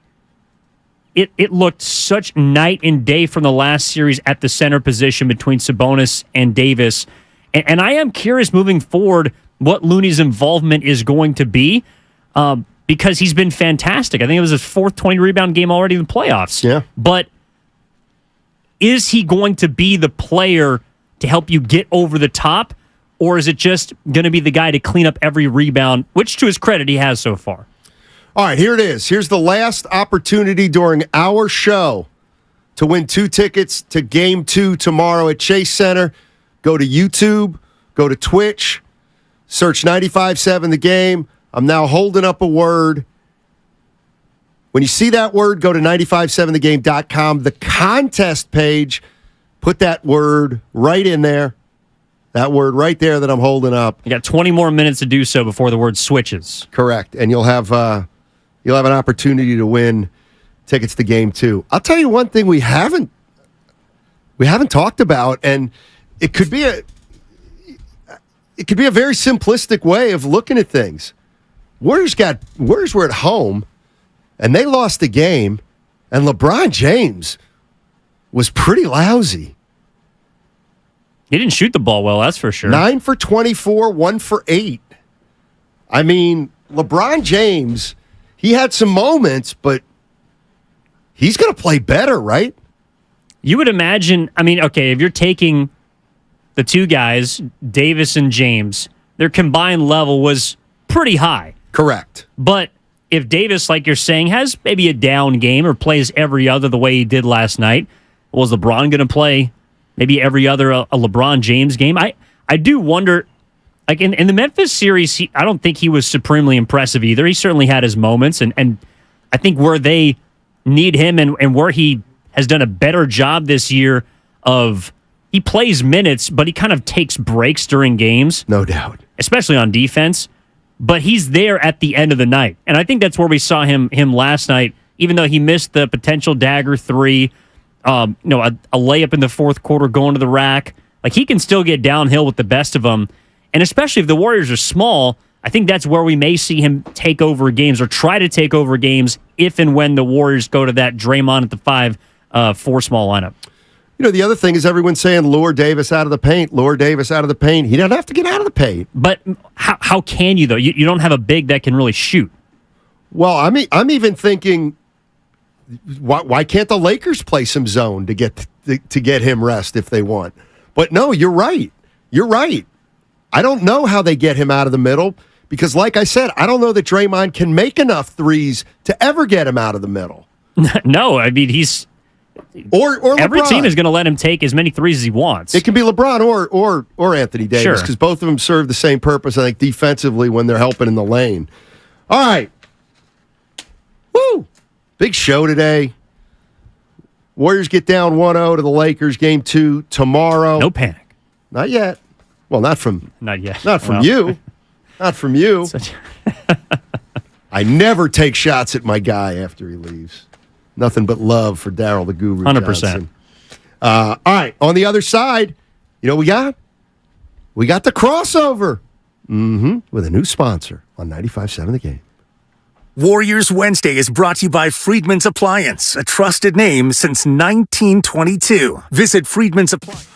it looked such night and day from the last series at the center position between Sabonis and Davis. And I am curious moving forward what Looney's involvement is going to be, because he's been fantastic. I think it was his fourth 20-rebound game already in the playoffs. Yeah. But is he going to be the player to help you get over the top, or is it just going to be the guy to clean up every rebound, which to his credit he has so far? All right, here it is. Here's the last opportunity during our show to win 2 tickets to Game 2 tomorrow at Chase Center. Go to YouTube, go to Twitch, search 95.7 The Game. I'm now holding up a word. When you see that word, go to 957thegame.com. The contest page, put that word right in there. That word right there that I'm holding up. You got 20 more minutes to do so before the word switches. Correct. And you'll have an opportunity to win tickets to Game 2. I'll tell you one thing we haven't talked about, and it could be a very simplistic way of looking at things. Warriors were at home, and they lost the game, and LeBron James was pretty lousy. He didn't shoot the ball well, that's for sure. 9 for 24, 1 for 8. I mean, LeBron James, he had some moments, but he's going to play better, right? You would imagine, I mean, okay, if you're taking the two guys, Davis and James, their combined level was pretty high. Correct. But if Davis, like you're saying, has maybe a down game or plays every other the way he did last night, was LeBron going to play maybe every other a LeBron James game? I do wonder, like in the Memphis series, I don't think he was supremely impressive either. He certainly had his moments, and I think where they need him and where he has done a better job this year of he plays minutes, but he kind of takes breaks during games. No doubt. Especially on defense. But he's there at the end of the night. And I think that's where we saw him last night, even though he missed the potential dagger 3, a layup in the fourth quarter going to the rack. Like, he can still get downhill with the best of them. And especially if the Warriors are small, I think that's where we may see him take over games or try to take over games if and when the Warriors go to that Draymond at the 5-4 small lineup. You know, the other thing is everyone's saying lure Davis out of the paint, lure Davis out of the paint. He doesn't have to get out of the paint. But how can you, though? You don't have a big that can really shoot. Well, I'm even thinking, why can't the Lakers play some zone to get him rest if they want? But no, you're right. You're right. I don't know how they get him out of the middle because, like I said, I don't know that Draymond can make enough threes to ever get him out of the middle. No, I mean, he's... Or every LeBron. team is going to let him take as many threes as he wants. It can be LeBron or Anthony Davis because both of them serve the same purpose, I think, defensively when they're helping in the lane. All right. Woo! Big show today. Warriors get down 1-0 to the Lakers. Game 2 tomorrow. No panic. Not yet. Well, not from yet. Not from you. Not from you. I never take shots at my guy after he leaves. Nothing but love for Daryl the Guru 100%. Johnson. All right. On the other side, you know what we got? We got the crossover. With a new sponsor on 95.7 The Game. Warriors Wednesday is brought to you by Friedman's Appliance, a trusted name since 1922. Visit Friedman's Appliance.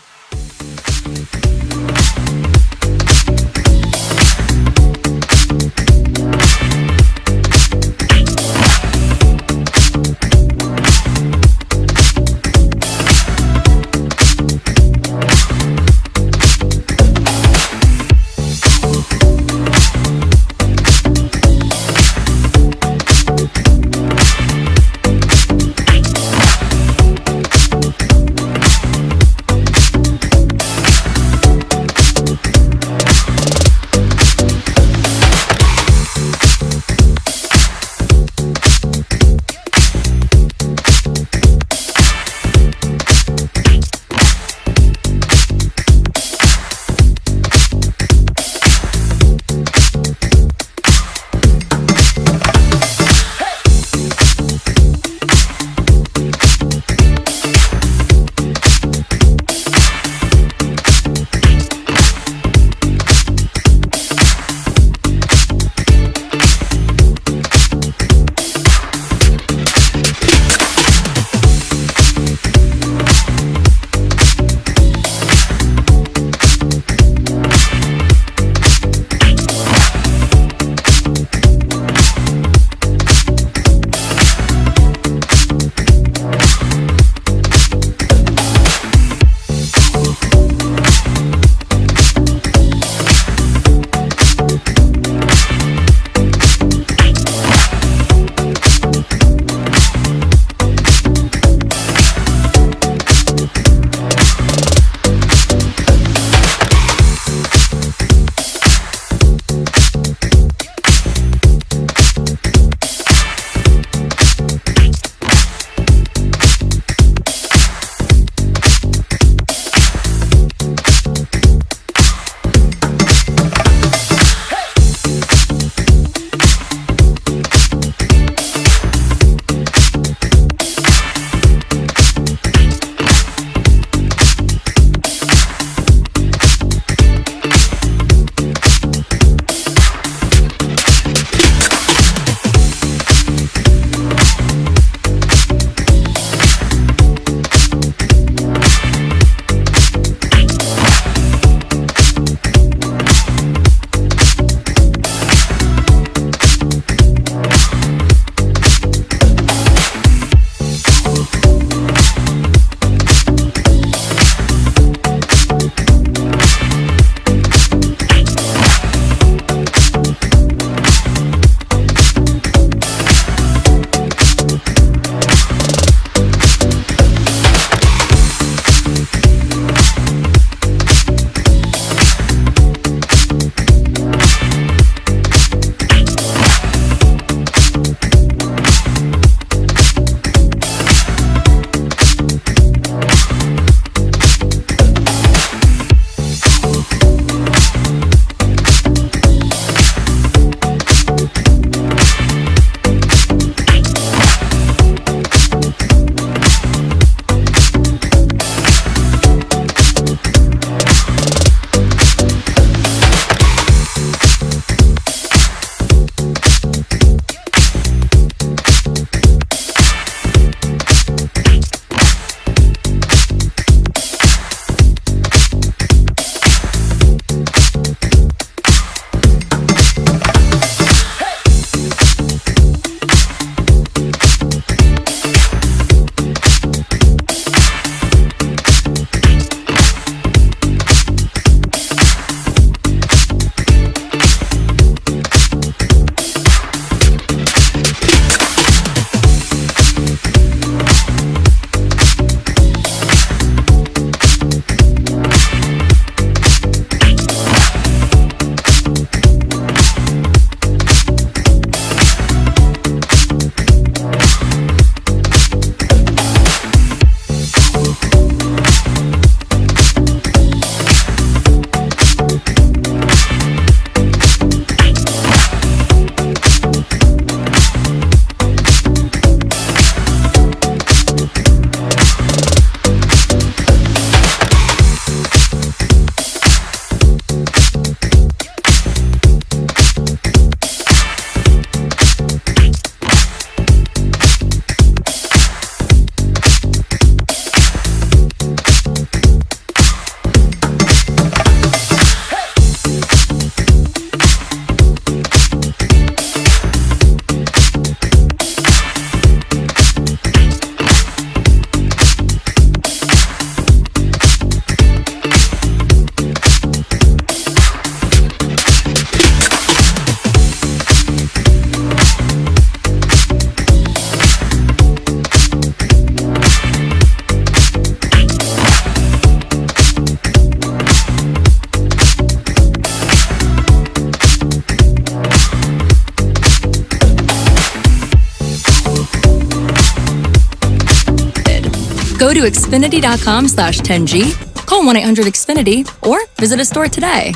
Go to Xfinity.com/10G, call 1-800-XFINITY, or visit a store today.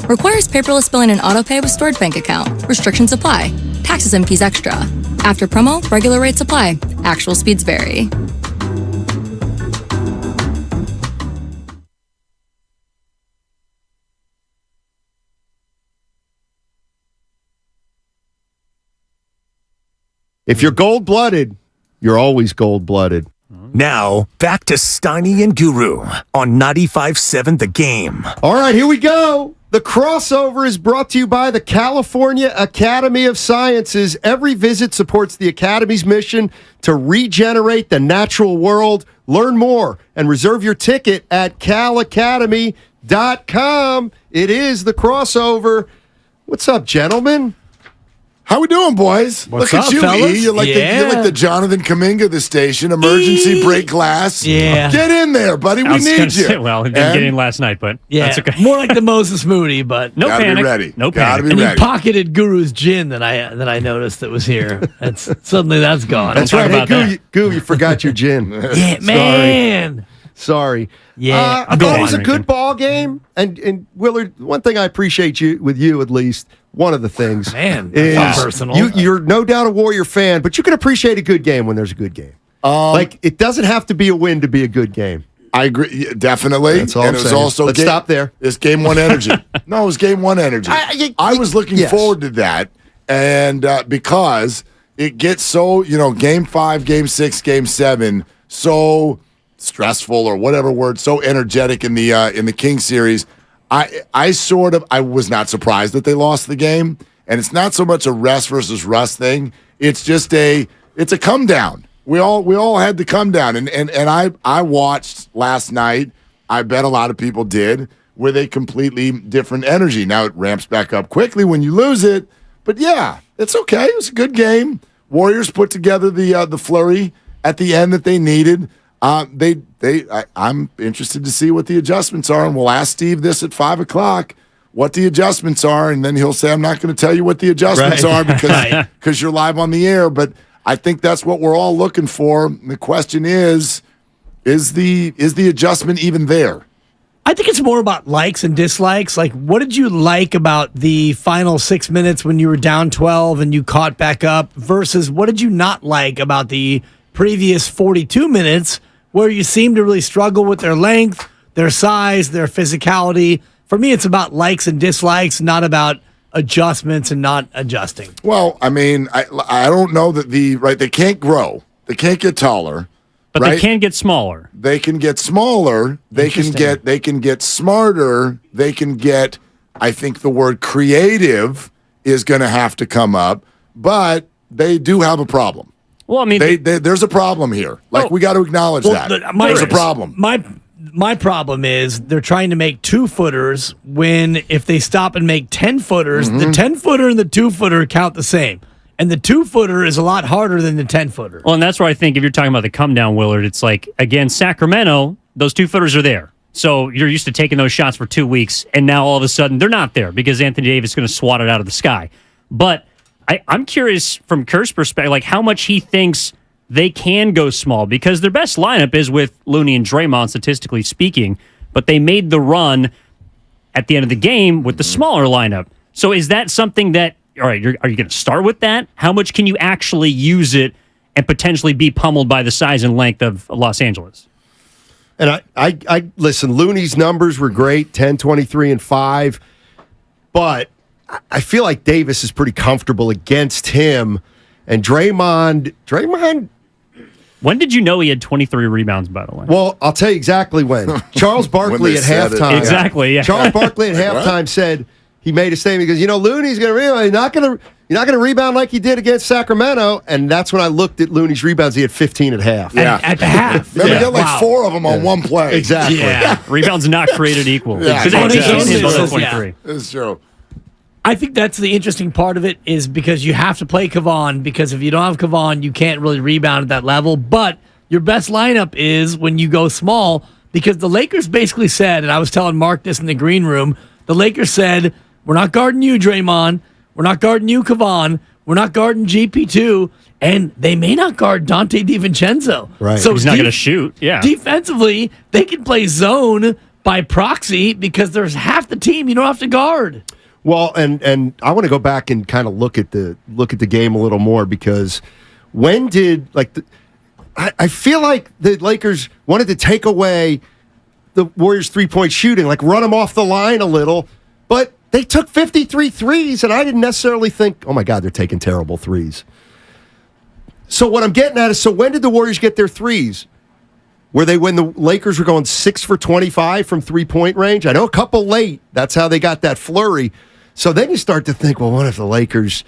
Requires paperless billing and autopay with stored bank account. Restrictions apply. Taxes and fees extra. After promo, regular rates apply. Actual speeds vary. If you're gold-blooded, you're always gold-blooded. Now, back to Steiny and Guru on 95.7 The Game. All right, here we go. The crossover is brought to you by the California Academy of Sciences. Every visit supports the Academy's mission to regenerate the natural world. Learn more and reserve your ticket at calacademy.com. It is the crossover. What's up, gentlemen? How we doing, boys? What's Look up, at you, fellas? E. You're like, you're like the Jonathan Kaminga of the station. Emergency break glass. Yeah. Get in there, buddy. We I was need gonna you. say, well, he didn't get in last night, but that's okay. More like the Moses Moody, but No Gotta panic. be ready. No Gotta panic. be and ready. he pocketed Guru's gin that I noticed that was here. That's suddenly that's gone. That's right. Hey, Goo, you forgot your gin. Yeah, man. Sorry. Yeah. I Go thought it on, was a Ricky. good ball game. And Willard, one thing I appreciate with you at least, one of the things, Man, is that's personal. you're no doubt a Warrior fan, but you can appreciate a good game when there's a good game. Like, it doesn't have to be a win to be a good game. I agree, yeah, definitely. That's all and I'm it was saying. also Let's stop there. It's game one energy. No, it was game one energy. I was looking yes. forward to that, and because it gets so, game 5, game 6, game 7, so stressful or whatever word, so energetic in the King series. I was not surprised that they lost the game, and it's not so much a rest versus rust thing. It's just it's a come down. We all had to come down, and I watched last night. I bet a lot of people did, with a completely different energy. Now it ramps back up quickly when you lose it, but yeah, it's okay. It was a good game. Warriors put together the flurry at the end that they needed. I'm interested to see what the adjustments are, and we'll ask Steve this at 5:00, what the adjustments are, and then he'll say, I'm not going to tell you what the adjustments are because you're live on the air, but I think that's what we're all looking for. The question is the adjustment even there? I think it's more about likes and dislikes. Like, what did you like about the final 6 minutes when you were down 12 and you caught back up versus what did you not like about the previous 42 minutes where you seemed to really struggle with their length, their size, their physicality? For me, it's about likes and dislikes, not about adjustments and not adjusting. Well, I mean, I don't know that they can't grow. They can't get taller. But right? they can get smaller. They can get smaller. They can get smarter. They can get, I think the word creative is going to have to come up, but they do have a problem. Well, I mean, there's a problem here. Like, we got to acknowledge that. There's a problem. My problem is they're trying to make 2-footers when if they stop and make 10-footers, the 10-footer and the 2-footer count the same. And the 2-footer is a lot harder than the 10-footer. Well, and that's where I think if you're talking about the come down, Willard, it's like, again, Sacramento, those 2-footers are there. So you're used to taking those shots for 2 weeks, and now all of a sudden they're not there because Anthony Davis is going to swat it out of the sky. But I'm curious from Kerr's perspective, like how much he thinks they can go small because their best lineup is with Looney and Draymond, statistically speaking, but they made the run at the end of the game with the smaller lineup. So is that something that, all right, are you going to start with that? How much can you actually use it and potentially be pummeled by the size and length of Los Angeles? And I listen, Looney's numbers were great, 10, 23, and 5, but I feel like Davis is pretty comfortable against him. And Draymond. When did you know he had 23 rebounds, by the way? Well, I'll tell you exactly when. Charles Barkley at halftime. Exactly, yeah. Charles Barkley at halftime said, he made a statement because Looney's going to rebound. You're not going to rebound like he did against Sacramento, and that's when I looked at Looney's rebounds. He had 15 at half. Yeah, at the half. Remember, he got like 4 of them on one play. Exactly. Yeah, rebounds not created equal. Yeah, exactly. It's true. I think that's the interesting part of it is because you have to play Kevon because if you don't have Kevon, you can't really rebound at that level. But your best lineup is when you go small because the Lakers basically said, and I was telling Mark this in the green room, the Lakers said, we're not guarding you, Draymond. We're not guarding you, Kevon. We're not guarding GP2. and they may not guard Dante DiVincenzo. Right. So He's not going to shoot. Yeah. Defensively, they can play zone by proxy because there's half the team you don't have to guard. Well, and I want to go back and kind of look at the game a little more, because when did I feel like the Lakers wanted to take away the Warriors' 3-point shooting, like run them off the line a little, but they took 53 threes, and I didn't necessarily think, oh my God, they're taking terrible threes. So what I'm getting at is, so when did the Warriors get their threes? Were they when the Lakers were going 6 for 25 from 3-point range? I know a couple late. That's how they got that flurry. So then you start to think, well, what if the Lakers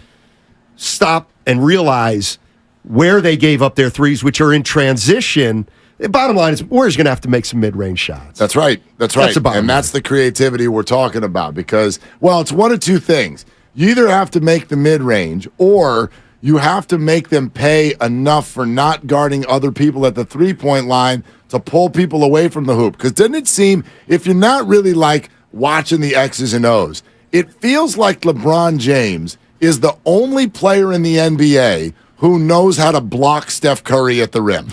stop and realize where they gave up their threes, which are in transition? The bottom line is, Warriors going to have to make some mid-range shots. That's right. That's right. And that's the creativity we're talking about, because, well, it's one of two things. You either have to make the mid-range, or you have to make them pay enough for not guarding other people at the three-point line to pull people away from the hoop. Because doesn't it seem, if you're not really like watching the X's and O's, it feels like LeBron James is the only player in the NBA who knows how to block Steph Curry at the rim.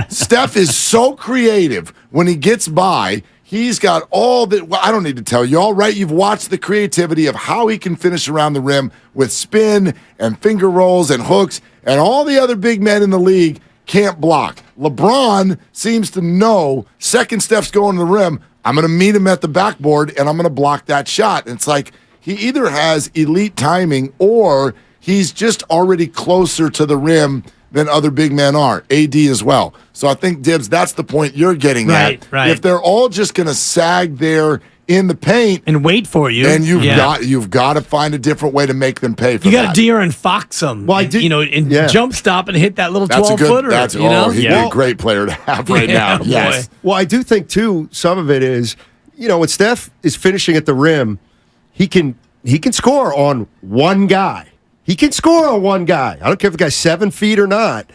Steph is so creative when he gets by. He's got all the, well, I don't need to tell you all, right? You've watched the creativity of how he can finish around the rim with spin and finger rolls and hooks, and all the other big men in the league can't block. LeBron seems to know, second Steph's going to the rim, I'm going to meet him at the backboard, and I'm going to block that shot. And it's like he either has elite timing, or he's just already closer to the rim than other big men are. AD as well. So I think, Dibs, that's the point you're getting at. Right. If they're all just going to sag there in the paint and wait for you, then you've got to find a different way to make them pay for you that. got to De'Aaron Fox them. Well, jump stop and hit that little 12-footer. He'd be a great player to have right now. Yes. Well, I do think, too, some of it is, when Steph is finishing at the rim, he can score on one guy. He can score on one guy. I don't care if the guy's 7 feet or not.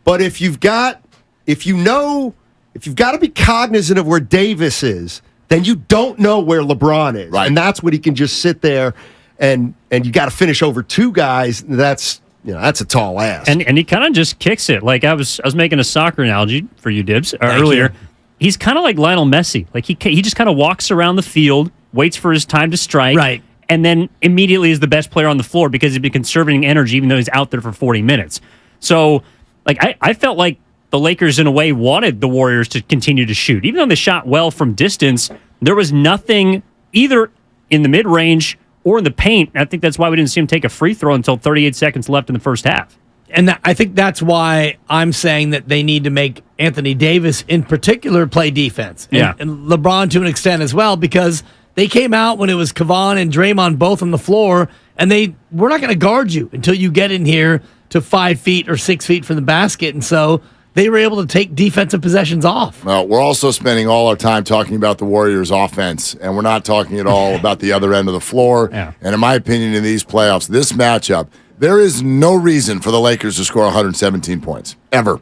But if you've got to be cognizant of where Davis is, then you don't know where LeBron is. Right. And that's when he can just sit there and you got to finish over two guys. That's a tall ask. And he kind of just kicks it. Like I was making a soccer analogy for you, Dibs, earlier. He's kind of like Lionel Messi. Like he just kind of walks around the field, waits for his time to strike. Right. And then immediately is the best player on the floor because he's been conserving energy even though he's out there for 40 minutes. So, I felt like the Lakers, in a way, wanted the Warriors to continue to shoot. Even though they shot well from distance, there was nothing either in the mid-range or in the paint. I think that's why we didn't see him take a free throw until 38 seconds left in the first half. And I think that's why I'm saying that they need to make Anthony Davis, in particular, play defense. And LeBron to an extent as well, because they came out when it was Kevon and Draymond both on the floor, and we're not going to guard you until you get in here to 5 feet or 6 feet from the basket. And so they were able to take defensive possessions off. Well, we're also spending all our time talking about the Warriors' offense, and we're not talking at all about the other end of the floor. Yeah. And in my opinion, in these playoffs, this matchup, there is no reason for the Lakers to score 117 points, ever.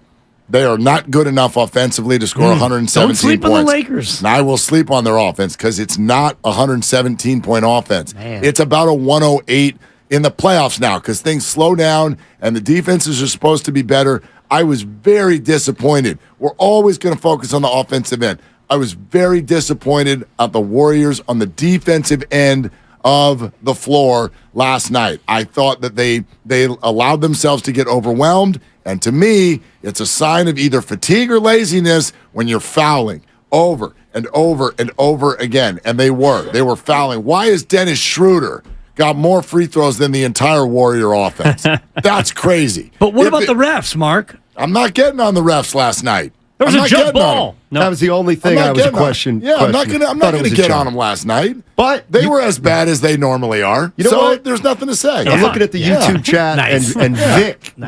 They are not good enough offensively to score 117 Don't sleep points. on the Lakers. And I will sleep on their offense because it's not a 117-point offense. Man. It's about a 108 in the playoffs now because things slow down and the defenses are supposed to be better. I was very disappointed. We're always going to focus on the offensive end. I was very disappointed at the Warriors on the defensive end of the floor last night. I thought that they allowed themselves to get overwhelmed, and to me, it's a sign of either fatigue or laziness when you're fouling over and over and over again, and they were fouling. Why is Dennis Schroeder got more free throws than the entire Warrior offense? That's crazy. But what about the refs, Mark? I'm not getting on the refs last night. There was a jump ball. No. That was the only thing I was questioning. Yeah, I'm not gonna get on them last night. But they were as bad as they normally are. You know so what? There's nothing to say. I'm looking at the YouTube chat, Nice. and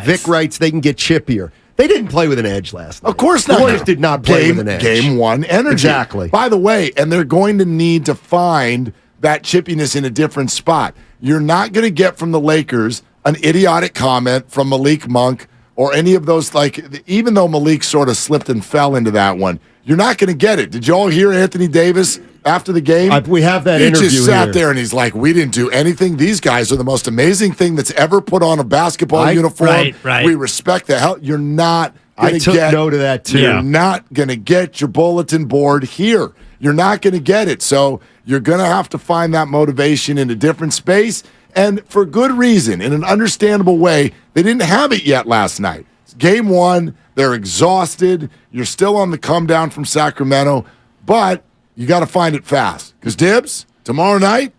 Vic writes they can get chippier. They didn't play with an edge last night. Of course the not. Warriors did not play with an edge. Game one energy. Exactly. By the way, and they're going to need to find that chippiness in a different spot. You're not going to get from the Lakers an idiotic comment from Malik Monk or any of those, even though Malik sort of slipped and fell into that one, you're not going to get it. Did you all hear Anthony Davis after the game. We have that interview He just sat here. there and he's like, we didn't do anything. These guys are the most amazing thing that's ever put on a basketball uniform. Right. We respect the hell. You're not going I to took get note of that, too. You're not going to get your bulletin board here. You're not going to get it. So you're going to have to find that motivation in a different space. And for good reason, in an understandable way, they didn't have it yet last night. It's game one. They're exhausted. You're still on the come down from Sacramento. But you got to find it fast. Because Dibs, tomorrow night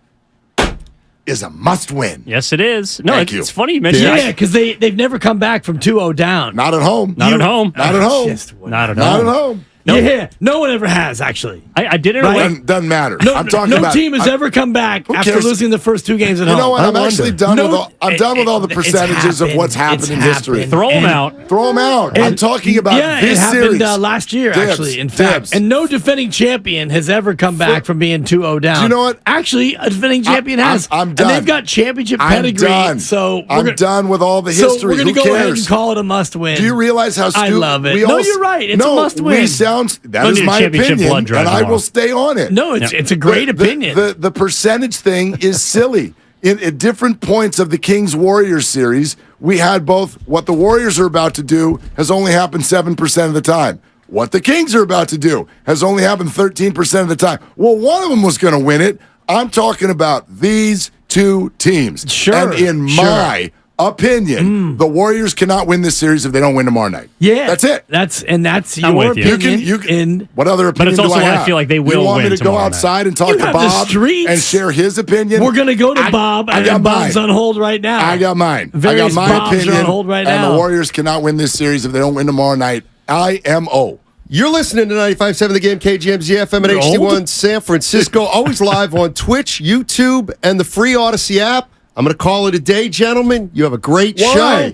is a must win. Yes, it is. No, Thank you. it's funny you mentioned that. Yeah, because they've never come back from 2-0 down. Not at home. Not at home. Not at home. Not at Not home. at home. Nope. Yeah, no one ever has, actually. I did it Right? away. Doesn't matter. No, I'm talking no about, team has ever come back Who after cares? losing the first 2 games at You home. know what? I'm I actually wonder. done No, with all. I'm done with all the it's percentages of happened. what's happened It's in history. happened. Throw them And- out. Throw them out. I'm talking about yeah, this it happened series. last year, Dibs, actually, in fact. Dibs. And no defending champion has ever come back from being 2-0 down. Do you know what? Actually, a defending champion has. I'm done. And they've got championship I'm pedigree. done. So I'm done with all the history. So we're Who going to go ahead cares? and call it a must-win. Do you realize how stupid? I love it. No, you're right. It's a must-win. We sound. That Don't is need a my championship opinion, blood drive and I tomorrow. will stay on it. No, it's a great opinion. The percentage thing is silly. At different points of the Kings-Warriors series, we had both what the Warriors are about to do has only happened 7% of the time. What the Kings are about to do has only happened 13% of the time. Well, one of them was going to win it. I'm talking about these two teams. Sure, And in my opinion, the Warriors cannot win this series if they don't win tomorrow night. Yeah, That's it. That's I'm your with you. opinion. You can. What other But opinion it's also do I why I have? feel like they You will want me win to go tomorrow outside and talk You to have the Bob streets. and share his opinion? We're going to go to Bob, I got and Bob's mine. on hold right now. I got mine. Various I got my Bobs are opinion. on hold right and now. the Warriors cannot win this series if they don't win tomorrow night. IMO. You're listening to 95.7 The Game, KGMZ FM at HD1 San Francisco. Always live on Twitch, YouTube, and the free Odyssey app. I'm going to call it a day, gentlemen. You have a great Why? show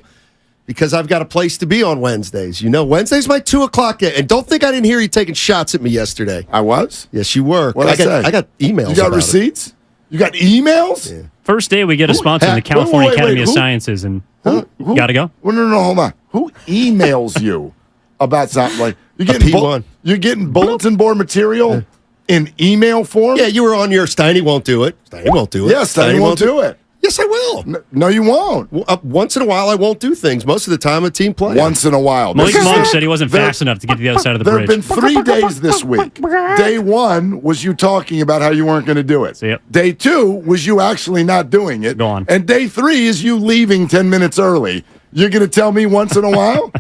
because I've got a place to be on Wednesdays. You know, Wednesday's my 2 o'clock game. And don't think I didn't hear you taking shots at me yesterday. I was? Yes, you were. What'd I say? I got emails. You got about it. receipts? You got emails? Yeah. First day we get a sponsor in the Wait, California wait, Academy of who? Sciences, and Who? got to go. No, hold on. Who emails you about something like you're getting P1. You're getting bulletin board material in email form? Yeah, you were on your Steiny won't do it. Steiny won't do it. Yes, Steiny won't do it. Yes, I will. No, you won't. Once in a while, I won't do things. Most of the time, I'm a team player. Once in a while. Malik This is- Monk said he wasn't there- fast enough to get to the other side of the There have bridge. been 3 days this week. Day 1 was you talking about how you weren't going to do it. Yep. Day 2 was you actually not doing it. Go on. And day 3 is you leaving 10 minutes early. You're going to tell me once in a while?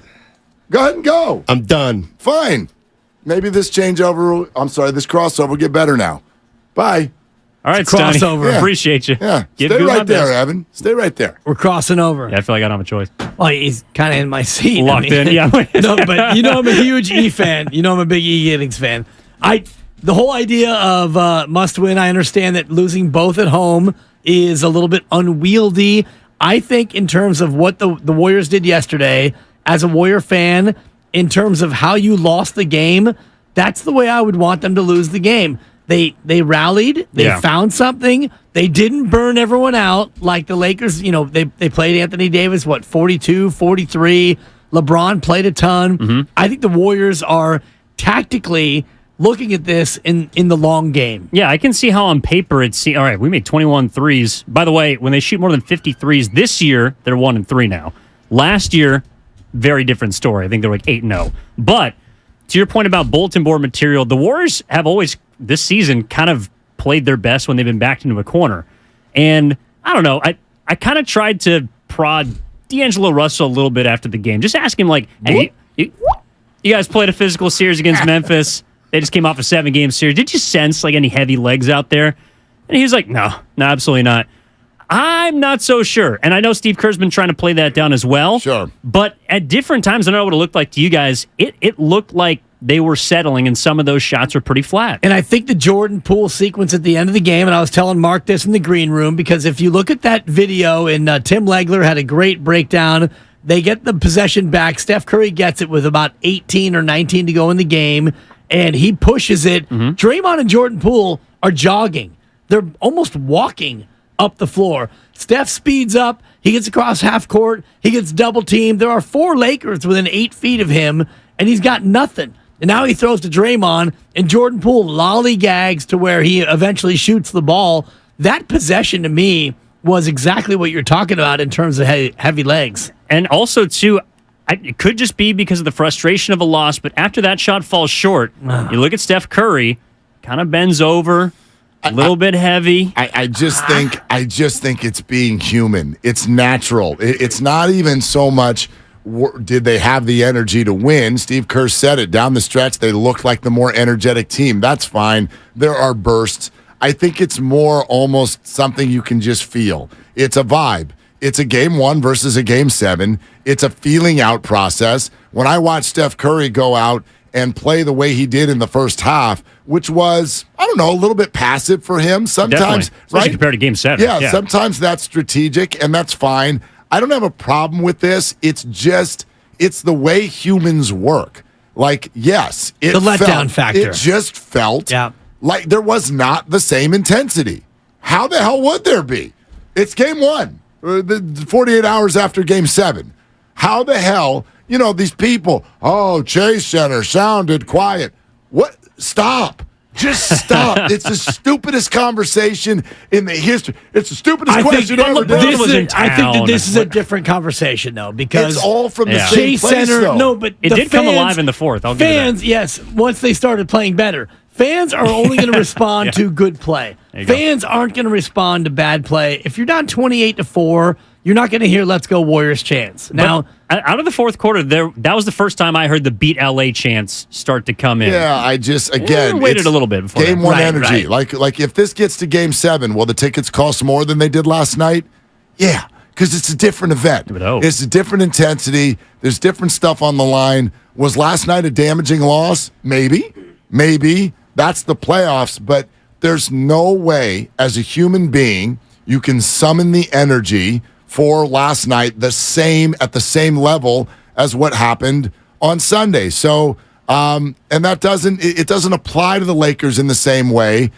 Go ahead and go. I'm done. Fine. Maybe this this crossover will get better now. Bye. All right, Crossover. Stoney. Yeah. Appreciate you. Yeah. Give Stay Goo my right there, best. Evan. Stay right there. We're crossing over. Yeah, I feel like I don't have a choice. Well, he's kind of in my seat. Locked in, yeah. No, but you know I'm a huge E fan. You know I'm a big E Giddings fan. The whole idea of must win, I understand that losing both at home is a little bit unwieldy. I think in terms of what the Warriors did yesterday, as a Warrior fan, in terms of how you lost the game, that's the way I would want them to lose the game. They rallied. They found something. They didn't burn everyone out like the Lakers. You know, they played Anthony Davis, 42, 43. LeBron played a ton. Mm-hmm. I think the Warriors are tactically looking at this in the long game. Yeah, I can see how on paper it's all right, we made 21 threes. By the way, when they shoot more than 50 threes this year, they're 1-3 now. Last year, very different story. I think they're like 8-0. But to your point about bulletin board material, the Warriors have always this season kind of played their best when they've been backed into a corner. And I don't know, I kind of tried to prod D'Angelo Russell a little bit after the game. Just ask him like, hey, you guys played a physical series against Memphis. They just came off a 7-game series. Did you sense like any heavy legs out there? And he was like, no, absolutely not. I'm not so sure. And I know Steve Kerr's been trying to play that down as well. Sure. But at different times, I don't know what it looked like to you guys. It looked like they were settling, and some of those shots were pretty flat. And I think the Jordan Poole sequence at the end of the game, and I was telling Mark this in the green room, because if you look at that video, and Tim Legler had a great breakdown, they get the possession back. Steph Curry gets it with about 18 or 19 to go in the game, and he pushes it. Draymond and Jordan Poole are jogging. They're almost walking up the floor. Steph speeds up. He gets across half court. He gets double teamed. There are 4 Lakers within 8 feet of him, and he's got nothing. And now he throws to Draymond, and Jordan Poole lollygags to where he eventually shoots the ball. That possession to me was exactly what you're talking about in terms of heavy legs. And also, too, it could just be because of the frustration of a loss, but after that shot falls short, you look at Steph Curry, kind of bends over, a little bit heavy. I just think it's being human. It's natural. It's not even so much did they have the energy to win. Steve Kerr said it. Down the stretch, they looked like the more energetic team. That's fine. There are bursts. I think it's more almost something you can just feel. It's a vibe. It's a game 1 versus a game 7. It's a feeling out process. When I watched Steph Curry go out and play the way he did in the first half, which was, I don't know, a little bit passive for him sometimes. Especially right? compared to game 7. Yeah, sometimes that's strategic, and that's fine. I don't have a problem with this. It's the way humans work. Like, yes, the letdown factor. It just felt like there was not the same intensity. How the hell would there be? It's game 1, 48 hours after game 7. How the hell, these people, Chase Center sounded quiet. What? Stop. Just stop. It's the stupidest conversation in the history. It's the stupidest question ever done. I think that this is a different conversation, though, because it's all from the same Chase place, Center. though. No, but it did come alive in the fourth. I'll give you that. Yes, once they started playing better. Fans are only going to respond to good play. Fans aren't going to respond to bad play. If you're down 28-4, you're not going to hear "Let's go Warriors" chants. Now, out of the fourth quarter, that was the first time I heard the "Beat LA" chants start to come in. Yeah, I just waited a little bit before game 1 energy. Right. Like if this gets to game 7, will the tickets cost more than they did last night? Yeah, because it's a different event. It's a different intensity. There's different stuff on the line. Was last night a damaging loss? Maybe. That's the playoffs, but there's no way as a human being you can summon the energy for last night at the same level as what happened on Sunday. So, and that doesn't apply to the Lakers in the same way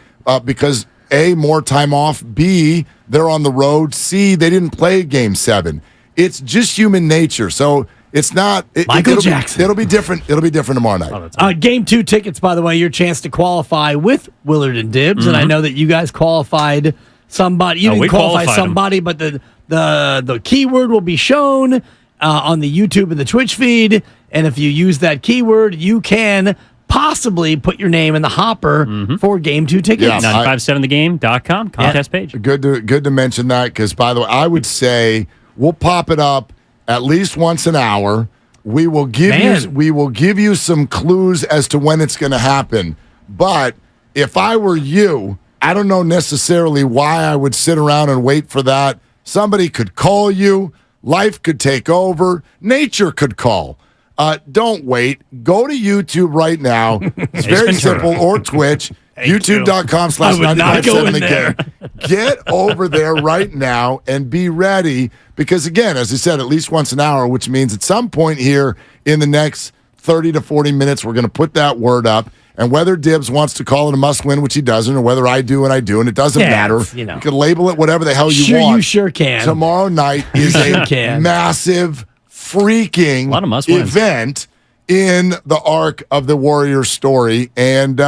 because A, more time off, B, they're on the road, C, they didn't play game 7. It's just human nature. So it's not Michael Jackson. It'll be different. It'll be different tomorrow night. Game 2 tickets, by the way, your chance to qualify with Willard and Dibs, and I know that you guys qualified somebody. You didn't qualify somebody, but the keyword will be shown on the YouTube and the Twitch feed, and if you use that keyword, you can possibly put your name in the hopper for Game 2 tickets. 957thegame.com contest page. Good to mention that because, by the way, I would say we'll pop it up at least once an hour. We will give you some clues as to when it's going to happen. But if I were you, I don't know necessarily why I would sit around and wait for that. Somebody could call you. Life could take over. Nature could call. Don't wait. Go to YouTube right now. It's very simple. Or Twitch. YouTube.com/957thegame. Get over there right now and be ready because, again, as I said, at least once an hour, which means at some point here in the next 30 to 40 minutes, we're going to put that word up. And whether Dibs wants to call it a must-win, which he doesn't, or whether I do and I do, and it doesn't matter. You can label it whatever the hell you want. You sure can. Tomorrow night is a massive, freaking event in the arc of the Warriors story. And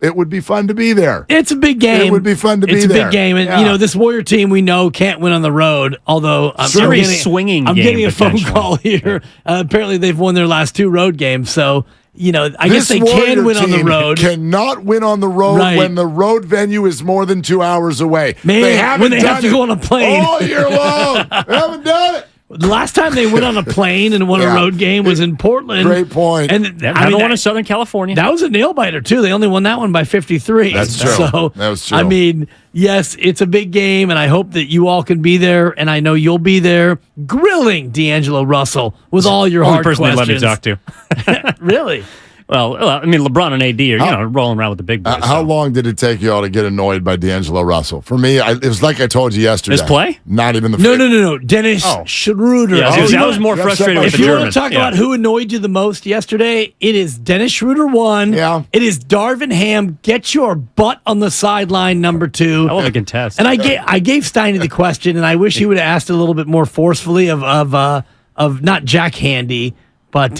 it would be fun to be there. It's a big game. It would be fun to be there. It's a big game. And, this Warrior team we know can't win on the road, although I'm getting a phone call here. Apparently they've won their last 2 road games, so... I guess they can win on the road. Cannot win on the road when the road venue is more than 2 hours away. Man, they have to go on a plane all year long. They haven't done it. The last time they went on a plane and won a road game was in Portland. Great point. And haven't won in Southern California. That was a nail biter too. They only won that one by 53. That's true. So that was true. I mean, yes, it's a big game, and I hope that you all can be there, and I know you'll be there grilling D'Angelo Russell with all your hard questions. Only person they let me talk to. Really? Well, I mean, LeBron and AD are rolling around with the big boys. How long did it take you all to get annoyed by D'Angelo Russell? For me, it was like I told you yesterday. His play? Not even the No. Dennis Schroeder. Yeah, I was more frustrated with the German. If you want to talk about who annoyed you the most yesterday, it is Dennis Schroeder 1. Yeah. It is Darvin Ham. Get your butt on the sideline number 2. I love a contest. And I gave Steiny the question, and I wish he would have asked it a little bit more forcefully of not Jack Handy, but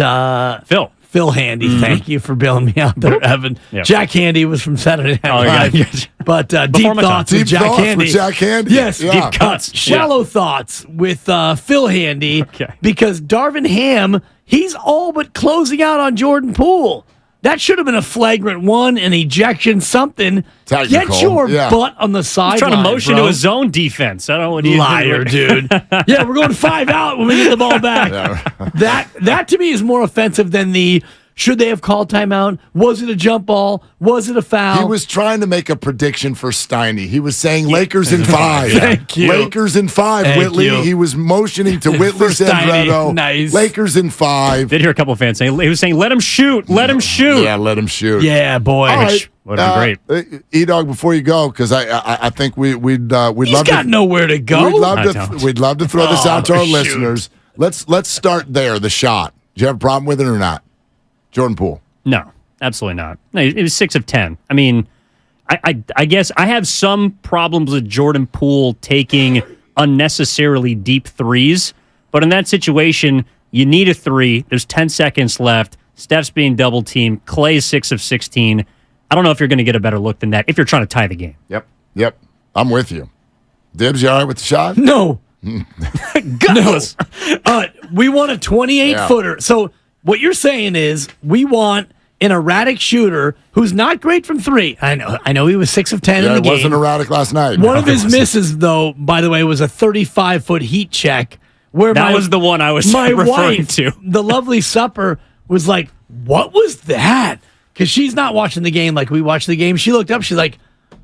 Phil Phil Handy. Thank you for bailing me out there, Evan. Yep. Jack Handy was from Saturday Night Live. yeah. But Before deep my thoughts time. with Deep Jack thoughts Handy. with Jack Handy. Yes, Yeah. deep cuts. Shallow thoughts with Phil Handy. Okay. Because Darvin Ham, he's all but closing out on Jordan Poole. That should have been a flagrant one, an ejection, something. Technical, Get your yeah. butt on the sideline. He's trying to motion bro. to a zone defense. I don't know what he's Liar, dude. Yeah, we're going 5 out when we get the ball back. That to me is more offensive than the should they have called timeout? Was it a jump ball? Was it a foul? He was trying to make a prediction for Steiny. He was saying Lakers in 5. Thank you. Lakers in 5, Thank Whitley. you. He was motioning to Whitley For Steiny. Sandretto. Nice. Lakers in 5. Did hear a couple of fans saying he was saying let him shoot, let him shoot. Yeah, let him shoot. Yeah, boy. All right. Would have been great. E-Dog, before you go, because I think we'd He's love got to nowhere to go. we'd love to throw this out to our shoot. listeners. Let's start there. The shot. Do you have a problem with it or not? Jordan Poole. No, absolutely not. No, it was 6 of 10. I mean, I guess I have some problems with Jordan Poole taking unnecessarily deep threes, but in that situation, you need a 3. There's 10 seconds left. Steph's being double teamed. Clay's 6 of 16. I don't know if you're going to get a better look than that if you're trying to tie the game. Yep. I'm with you. Dibs, you all right with the shot? No. No. We want a 28-footer. So what you're saying is we want an erratic shooter who's not great from 3. I know he was 6 of 10 in the it game. wasn't erratic last night. One of his misses, though, by the way, was a 35-foot heat check. Where That was the one I was referring wife, to. The lovely supper, was like, what was that? Because she's not watching the game like we watch the game. She looked up. She's like,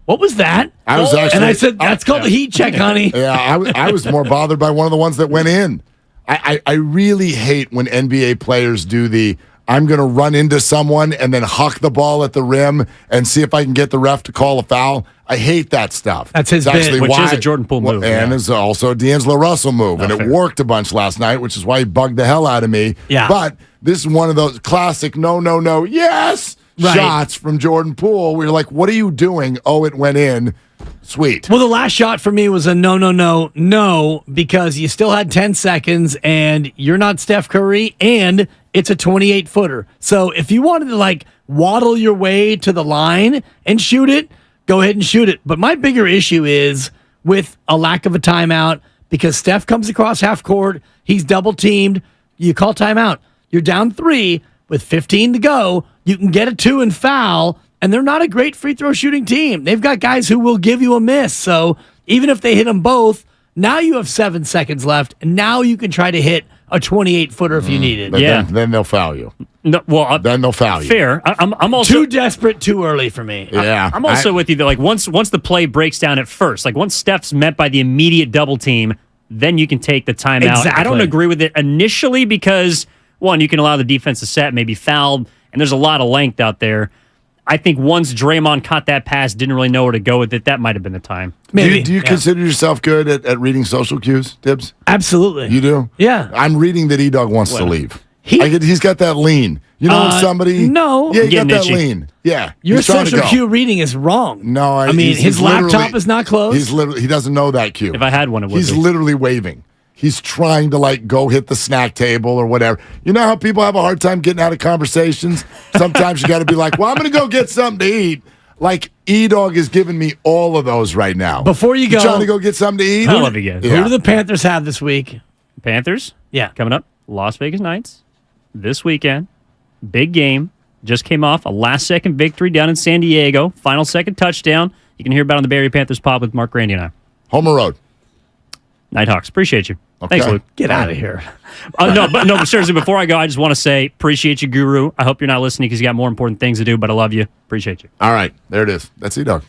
what was that? I was actually, and I said, that's called the heat check, honey. Yeah, I was more bothered by one of the ones that went in. I really hate when NBA players do the I'm going to run into someone and then huck the ball at the rim and see if I can get the ref to call a foul. I hate that stuff. That's his bit, which is a Jordan Poole move. And is also a D'Angelo Russell move. And it worked a bunch last night, which is why he bugged the hell out of me. Yeah. But this is one of those classic no, yes shots from Jordan Poole where you're like, what are you doing? Oh, it went in. Sweet. Well, the last shot for me was a no, because you still had 10 seconds and you're not Steph Curry and it's a 28-footer. So if you wanted to like waddle your way to the line and shoot it, go ahead and shoot it. But my bigger issue is with a lack of a timeout because Steph comes across half court, he's double teamed, you call timeout. You're down 3 with 15 to go, you can get a 2 and foul. And they're not a great free throw shooting team. They've got guys who will give you a miss. So even if they hit them both, now you have 7 seconds left. And now you can try to hit a 28-footer if you need it. But then they'll foul you. No, well, then they'll foul you. Fair. I'm also too desperate, too early for me. Yeah. I'm also with you though. Like once the play breaks down at first, like once Steph's met by the immediate double team, then you can take the timeout. Exactly. I don't agree with it initially because one, you can allow the defense to set, maybe foul, and there's a lot of length out there. I think once Draymond caught that pass, didn't really know where to go with it, that might have been the time. Maybe. Do you consider yourself good at reading social cues, Tibbs? Absolutely. You do? Yeah. I'm reading that E-Dog wants to leave. He's got that lean. You know when somebody... No. Yeah, you got that itchy. lean. Yeah. Your he's trying to social go. cue reading is wrong. No, I mean, his laptop literally- is not closed. He doesn't know that cue. If I had one, it would He's be. literally waving. He's trying to like go hit the snack table or whatever. You know how people have a hard time getting out of conversations? Sometimes you got to be like, well, I'm going to go get something to eat. Like E-Dog is giving me all of those right now. Before you go, trying to go get something to eat? I love you guys. Who do the Panthers have this week? Panthers? Yeah. Coming up, Las Vegas Knights this weekend. Big game. Just came off a last-second victory down in San Diego. Final second touchdown. You can hear about it on the Bay Area Panthers pod with Mark Grandy and I. Home or road? Nighthawks. Appreciate you. Okay. Thanks, Luke. Get out of here. But seriously, before I go, I just want to say appreciate you, Guru. I hope you're not listening because you got more important things to do, but I love you. Appreciate you. All right. There it is. That's E-Dog.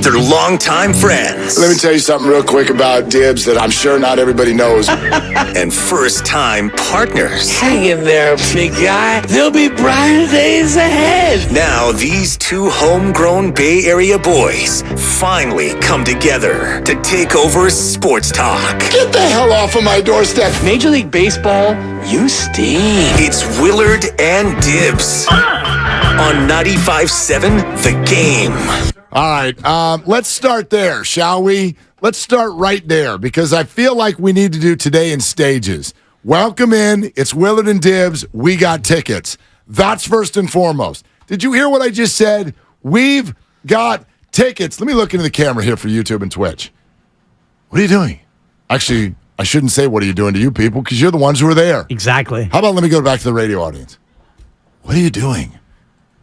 They're longtime friends. Let me tell you something real quick about Dibs that I'm sure not everybody knows. And first-time partners. Hang in there, big guy. There'll be brighter days ahead. Now, these two homegrown Bay Area boys finally come together to take over sports talk. Get the hell off of my doorstep. Major League Baseball, you stink. It's Willard and Dibs on 95.7 The Game. All right, let's start there, shall we? Let's start right there because I feel like we need to do today in stages. Welcome in. It's Willard and Dibbs. We got tickets. That's first and foremost. Did you hear what I just said? We've got tickets. Let me look into the camera here for YouTube and Twitch. What are you doing? Actually, I shouldn't say what are you doing to you people because you're the ones who are there. Exactly. How about let me go back to the radio audience? What are you doing?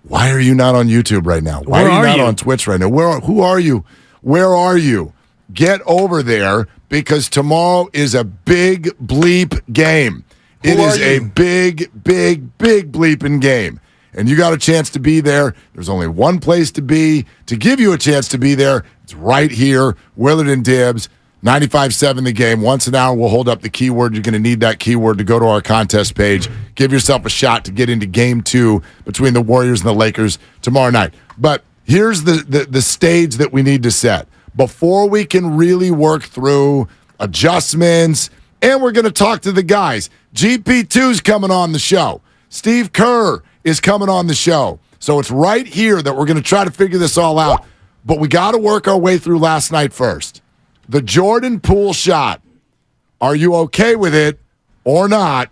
Why are you not on YouTube right now? Why are you not on Twitch right now? Who are you? Where are you? Get over there because tomorrow is a big bleep game. It is a big bleeping game. And you got a chance to be there. There's only one place to be to give you a chance to be there. It's right here, Willard and Dibbs. 95.7 The Game. Once an hour, we'll hold up the keyword. You're going to need that keyword to go to our contest page. Give yourself a shot to get into Game 2 between the Warriors and the Lakers tomorrow night. But here's the stage that we need to set. Before we can really work through adjustments, and we're going to talk to the guys. GP2's coming on the show. Steve Kerr is coming on the show. So it's right here that we're going to try to figure this all out. But we got to work our way through last night first. The Jordan Poole shot. Are you okay with it or not?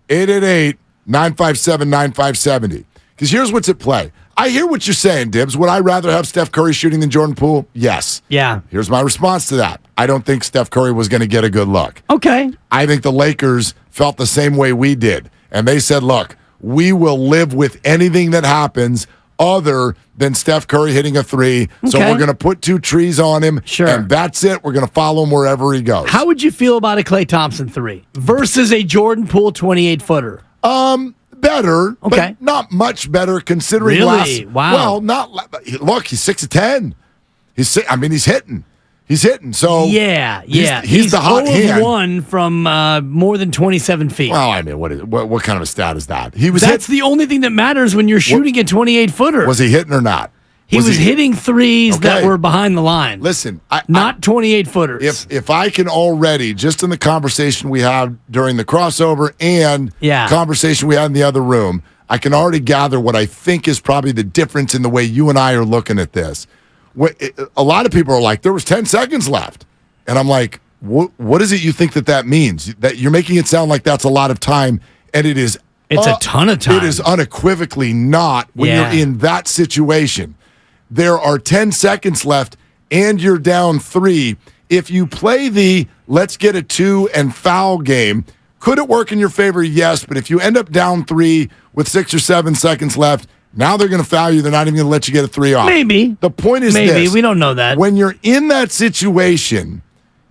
888-957-9570. Because here's what's at play. I hear what you're saying, Dibbs. Would I rather have Steph Curry shooting than Jordan Poole? Yes. Yeah. Here's my response to that. I don't think Steph Curry was going to get a good look. Okay. I think the Lakers felt the same way we did. And they said, look, we will live with anything that happens other than Steph Curry hitting a three. Okay. So we're going to put 2 trees on him. Sure. And that's it. We're going to follow him wherever he goes. How would you feel about a Klay Thompson 3 versus a Jordan Poole 28-footer? Better. Okay. But not much better considering really? Wow. Well, look, he's 6'10". He's hitting. He's hitting. So yeah. He's the hot hand. 1 from more than 27 feet. Well, I mean, what kind of a stat is that? That's the only thing that matters when you're shooting a 28-footer. Was he hitting or not? He was hitting threes that were behind the line. Listen, not 28-footers. If I can already, just in the conversation we had during the crossover and conversation we had in the other room, I can already gather what I think is probably the difference in the way you and I are looking at this. A lot of people are like, there was 10 seconds left. And I'm like, what is it you think that means? That you're making it sound like that's a lot of time, and it is. It's a ton of time. It is unequivocally not when you're in that situation. There are 10 seconds left, and you're down 3. If you play the let's get a 2 and foul game, could it work in your favor? Yes, but if you end up down 3 with 6 or 7 seconds left, now they're going to foul you. They're not even going to let you get a 3 off. Maybe. The point is this. We don't know that. When you're in that situation,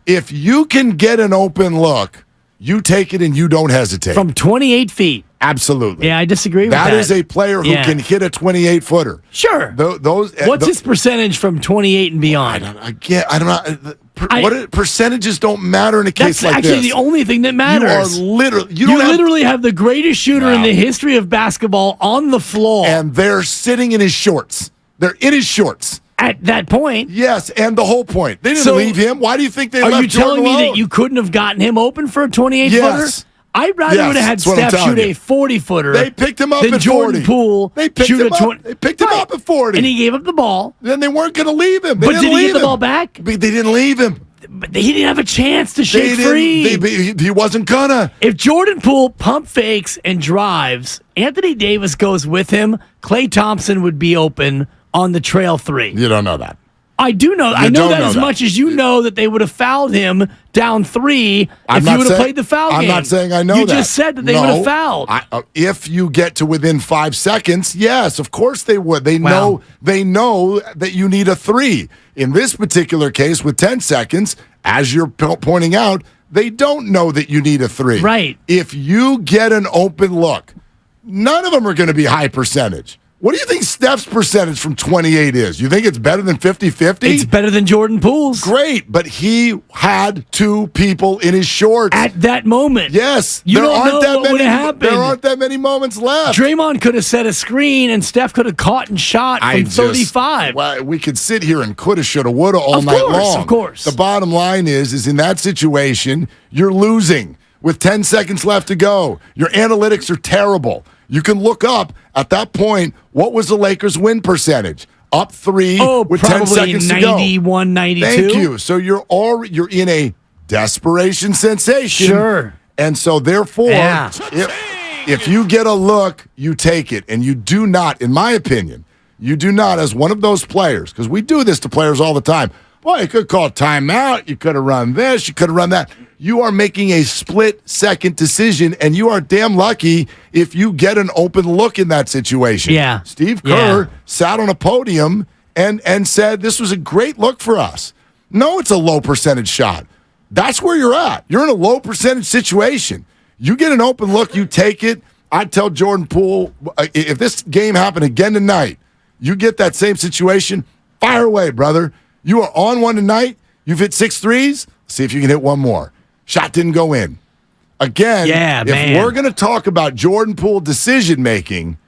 if you can get an open look, you take it and you don't hesitate. From 28 feet. Absolutely. Yeah, I disagree with that. That is a player who can hit a 28-footer. Sure. What's his percentage from 28 and beyond? I don't know. Percentages don't matter in a case like this. That's actually the only thing that matters. You are literally... You literally have the greatest shooter in the history of basketball on the floor. And they're sitting in his shorts. They're in his shorts. At that point. Yes, and the whole point. They didn't leave him. Why do you think they left Are you telling Jordan me alone? that you couldn't have gotten him open for a 28-footer? Yes. I'd rather would have had Steph shoot a 40-footer. They picked him up than at Jordan 40. Poole They picked him up. They picked him up at 40. And he gave up the ball. Then they weren't going to leave him. But did he get the ball back? They didn't leave him. But he didn't have a chance to shake free. He wasn't gonna. If Jordan Poole pump fakes and drives, Anthony Davis goes with him, Klay Thompson would be open on the trail 3. You don't know that. I do know. I know that as much as you know that they would have fouled him down 3 if you would have played the foul game. I'm not saying I know that. You just said that they would have fouled. If you get to within 5 seconds, yes, of course they would. They know that you need a 3. In this particular case, with 10 seconds, as you're pointing out, they don't know that you need a 3. Right. If you get an open look, none of them are going to be high percentage. What do you think Steph's percentage from 28 is? You think it's better than 50-50? It's better than Jordan Poole's. Great, but he had 2 people in his shorts. At that moment. Yes. You don't know what would have happened. There aren't that many moments left. Draymond could have set a screen and Steph could have caught and shot from 35. Well, we could sit here and coulda, shoulda, woulda all night long. Of course. The bottom line is in that situation, you're losing with 10 seconds left to go. Your analytics are terrible. You can look up at that point, what was the Lakers' win percentage? Up 3 with 10 seconds to go. 91, 92. Thank you. So you're in a desperation sensation. Sure. And so, therefore, if you get a look, you take it. And you do not, in my opinion, you do not, as one of those players, because we do this to players all the time. Boy, you could call timeout. You could have run this. You could have run that. You are making a split-second decision, and you are damn lucky if you get an open look in that situation. Yeah. Steve Kerr sat on a podium and said this was a great look for us. No, it's a low percentage shot. That's where you're at. You're in a low percentage situation. You get an open look, you take it. I'd tell Jordan Poole, if this game happened again tonight, you get that same situation, fire away, brother. You are on one tonight. You've hit 6 threes. See if you can hit one more. Shot didn't go in. Again, we're going to talk about Jordan Poole decision-making,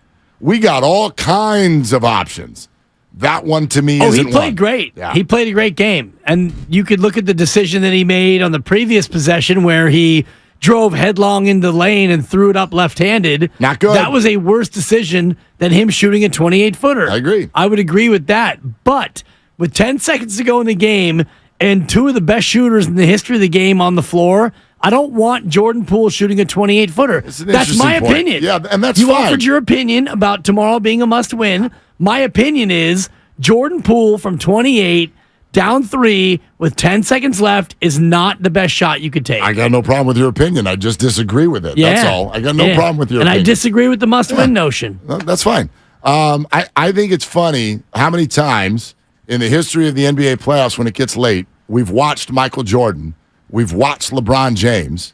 we got all kinds of options. That one to me isn't he played great. Yeah. He played a great game. And you could look at the decision that he made on the previous possession where he drove headlong into the lane and threw it up left-handed. Not good. That was a worse decision than him shooting a 28-footer. I agree. I would agree with that. But with 10 seconds to go in the game and two of the best shooters in the history of the game on the floor, I don't want Jordan Poole shooting a 28-footer. That's my opinion. Yeah, and that's you fine. offered your opinion about tomorrow being a must-win. My opinion is Jordan Poole from 28, down 3 with 10 seconds left is not the best shot you could take. I got no problem with your opinion. I just disagree with it. That's all. I got no problem with your opinion. And I disagree with the must-win notion. No, that's fine. I think it's funny how many times in the history of the NBA playoffs when it gets late, we've watched Michael Jordan, we've watched LeBron James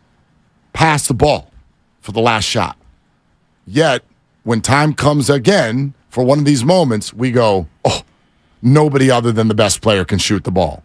pass the ball for the last shot. Yet, when time comes again for one of these moments, we go, oh, nobody other than the best player can shoot the ball.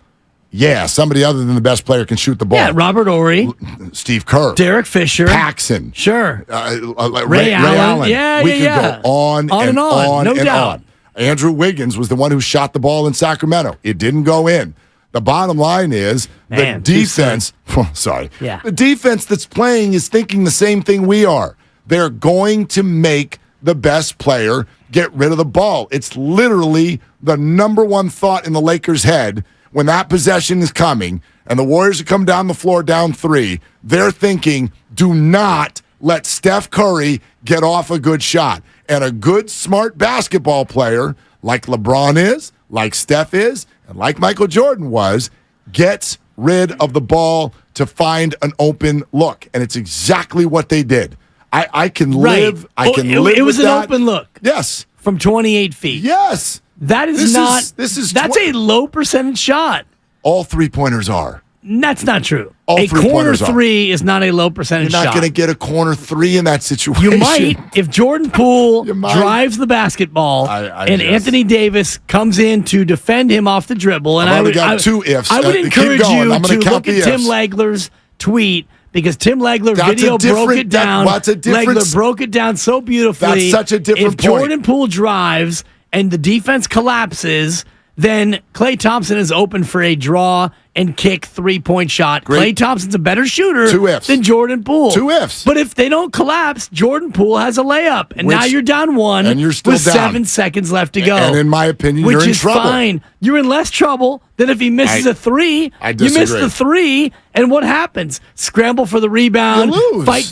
Yeah, somebody other than the best player can shoot the ball. Yeah, Robert Horry. Steve Kerr. Derek Fisher. Paxson. Sure. Ray Allen. Yeah, we could go on and on no and doubt. on. Andrew Wiggins was the one who shot the ball in Sacramento. It didn't go in. The bottom line is the defense. The defense that's playing is thinking the same thing we are. They're going to make the best player get rid of the ball. It's literally the number one thought in the Lakers' head when that possession is coming and the Warriors are coming down the floor down 3. They're thinking, do not let Steph Curry get off a good shot. And a good, smart basketball player, like LeBron is, like Steph is, and like Michael Jordan was, gets rid of the ball to find an open look. And it's exactly what they did. I can live. I can live. It was with an that. open look. Yes. From 28 feet. Yes. That is that's a low percentage shot. All 3-pointers are. That's not true. All a corner three-pointers are. 3 is not a low percentage You're not shot. going to get a corner 3 in that situation. You might if Jordan Poole drives the basketball and Anthony Davis comes in to defend him off the dribble. And I've already got 2 ifs. I would encourage you to look at Tim ifs. Legler's tweet because Tim Legler's video broke it down. Legler broke it down so beautifully. That's such a different If Jordan Poole drives and the defense collapses, then Klay Thompson is open for a draw and kick 3-point shot. Klay Thompson's a better shooter than Jordan Poole. 2 ifs. But if they don't collapse, Jordan Poole has a layup. And now you're down 1 and you're still with down. 7 seconds left to go. And in my opinion, which you're in is trouble. fine. You're in less trouble than if he misses a 3. I You disagree. miss the 3, and what happens? Scramble for the rebound. You lose. Fight.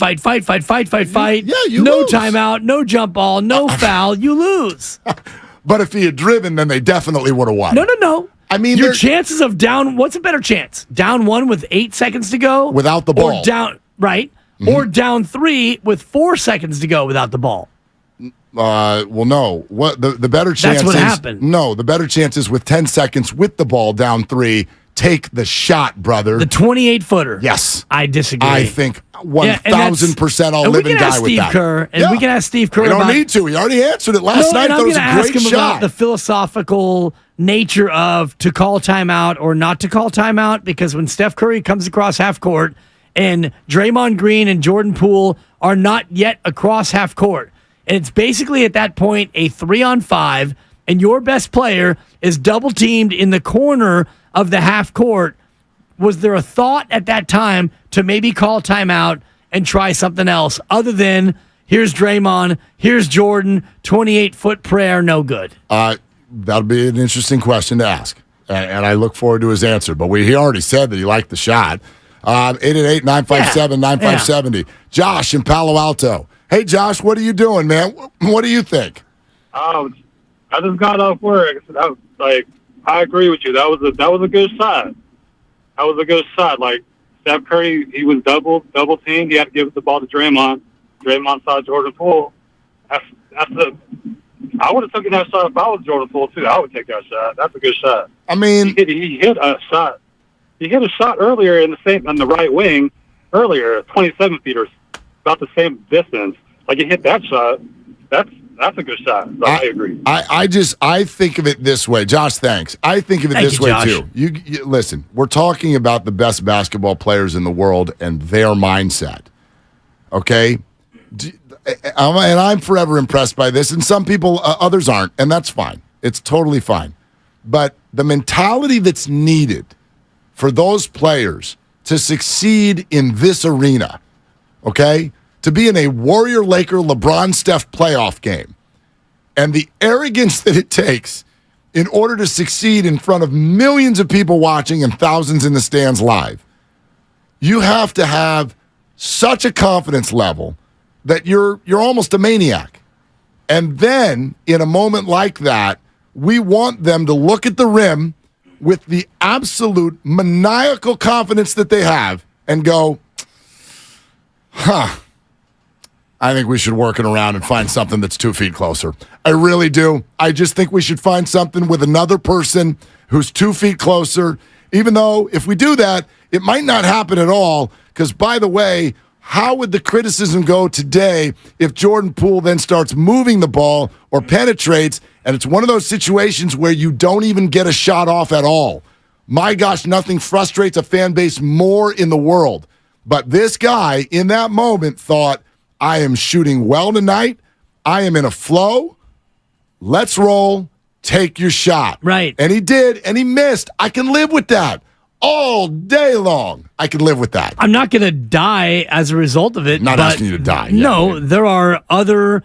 Yeah, you no lose. timeout, no jump ball, no foul. You lose. But if he had driven, then they definitely would have won. No. I mean, your chances of down. What's a better chance? Down 1 with 8 seconds to go without the ball, or down or down 3 with 4 seconds to go without the ball. Well, no. What the better chance? That's what is, happened. No, the better chance is with 10 seconds with the ball down 3. Take the shot, brother. The 28-footer. Yes, I disagree. I think 1,000% I'll live and die with that. We can ask Steve Kerr. We don't about, need to. He already answered it last night. That was a ask great him shot. about the philosophical nature of to call timeout or not to call timeout, because when Steph Curry comes across half court and Draymond Green and Jordan Poole are not yet across half court, and it's basically at that point a 3-on-5, and your best player is double teamed in the corner of the half court, was there a thought at that time to maybe call timeout and try something else other than here's Draymond, here's Jordan, 28-foot prayer, no good? That'll be an interesting question to ask, and I look forward to his answer. But he already said that he liked the shot. 888-957-9570. Josh in Palo Alto. Hey, Josh, what are you doing, man? What do you think? I just got off work. I agree with you. That was a good shot. That was a good shot. Like Steph Curry, he was double teamed. He had to give the ball to Draymond. Draymond saw Jordan Poole. I would have taken that shot if I was Jordan Poole too. I would take that shot. That's a good shot. I mean, he hit a shot. He hit a shot earlier on the right wing earlier, 27 feet or about the same distance. Like he hit that shot. That's a good shot. So I agree. I think of it this way. Josh, thanks. I think of it this way, too. You listen, we're talking about the best basketball players in the world and their mindset. Okay? And I'm forever impressed by this. And some people, others aren't. And that's fine. It's totally fine. But the mentality that's needed for those players to succeed in this arena, okay? To be in a Warrior-Laker LeBron-Steph playoff game, and the arrogance that it takes in order to succeed in front of millions of people watching and thousands in the stands live, you have to have such a confidence level that you're almost a maniac. And then, in a moment like that, we want them to look at the rim with the absolute maniacal confidence that they have and go, I think we should work it around and find something that's 2 feet closer. I really do. I just think we should find something with another person who's 2 feet closer, even though if we do that, it might not happen at all. Because, by the way, how would the criticism go today if Jordan Poole then starts moving the ball or penetrates, and it's one of those situations where you don't even get a shot off at all? My gosh, nothing frustrates a fan base more in the world. But this guy, in that moment, thought, I am shooting well tonight. I am in a flow. Let's roll. Take your shot. Right. And he did, and he missed. I can live with that all day long. I can live with that. I'm not going to die as a result of it. Not asking you to die. No, there are other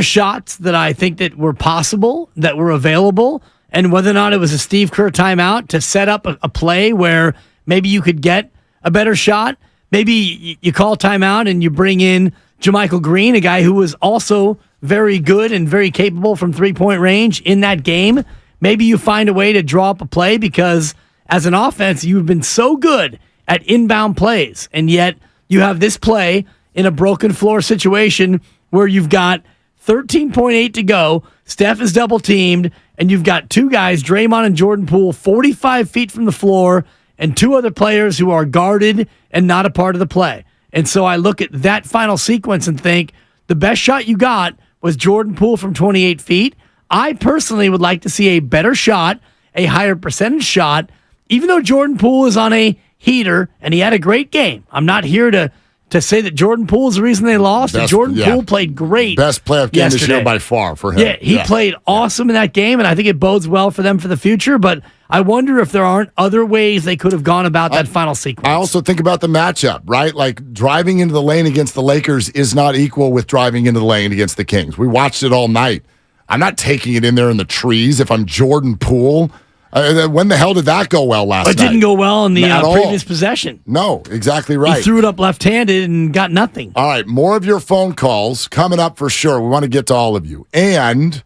shots that I think that were possible, that were available, and whether or not it was a Steve Kerr timeout to set up a play where maybe you could get a better shot. Maybe you call timeout and you bring in JaMychal Green, a guy who was also very good and very capable from three-point range in that game. Maybe you find a way to draw up a play because as an offense, you've been so good at inbound plays, and yet you have this play in a broken floor situation where you've got 13.8 to go, Steph is double-teamed, and you've got two guys, Draymond and Jordan Poole, 45 feet from the floor, and two other players who are guarded and not a part of the play. And so I look at that final sequence and think the best shot you got was Jordan Poole from 28 feet. I personally would like to see a better shot, a higher percentage shot, even though Jordan Poole is on a heater and he had a great game. I'm not here to say that Jordan Poole is the reason they lost. Poole played great. Best playoff game this year by far for him. Yeah, he played awesome in that game, and I think it bodes well for them for the future, but I wonder if there aren't other ways they could have gone about that final sequence. I also think about the matchup, right? Like driving into the lane against the Lakers is not equal with driving into the lane against the Kings. We watched it all night. I'm not taking it in there in the trees if I'm Jordan Poole. When the hell did that go well last night? It didn't go well in the previous possession. No, exactly right. He threw it up left-handed and got nothing. All right, more of your phone calls coming up for sure. We want to get to all of you. And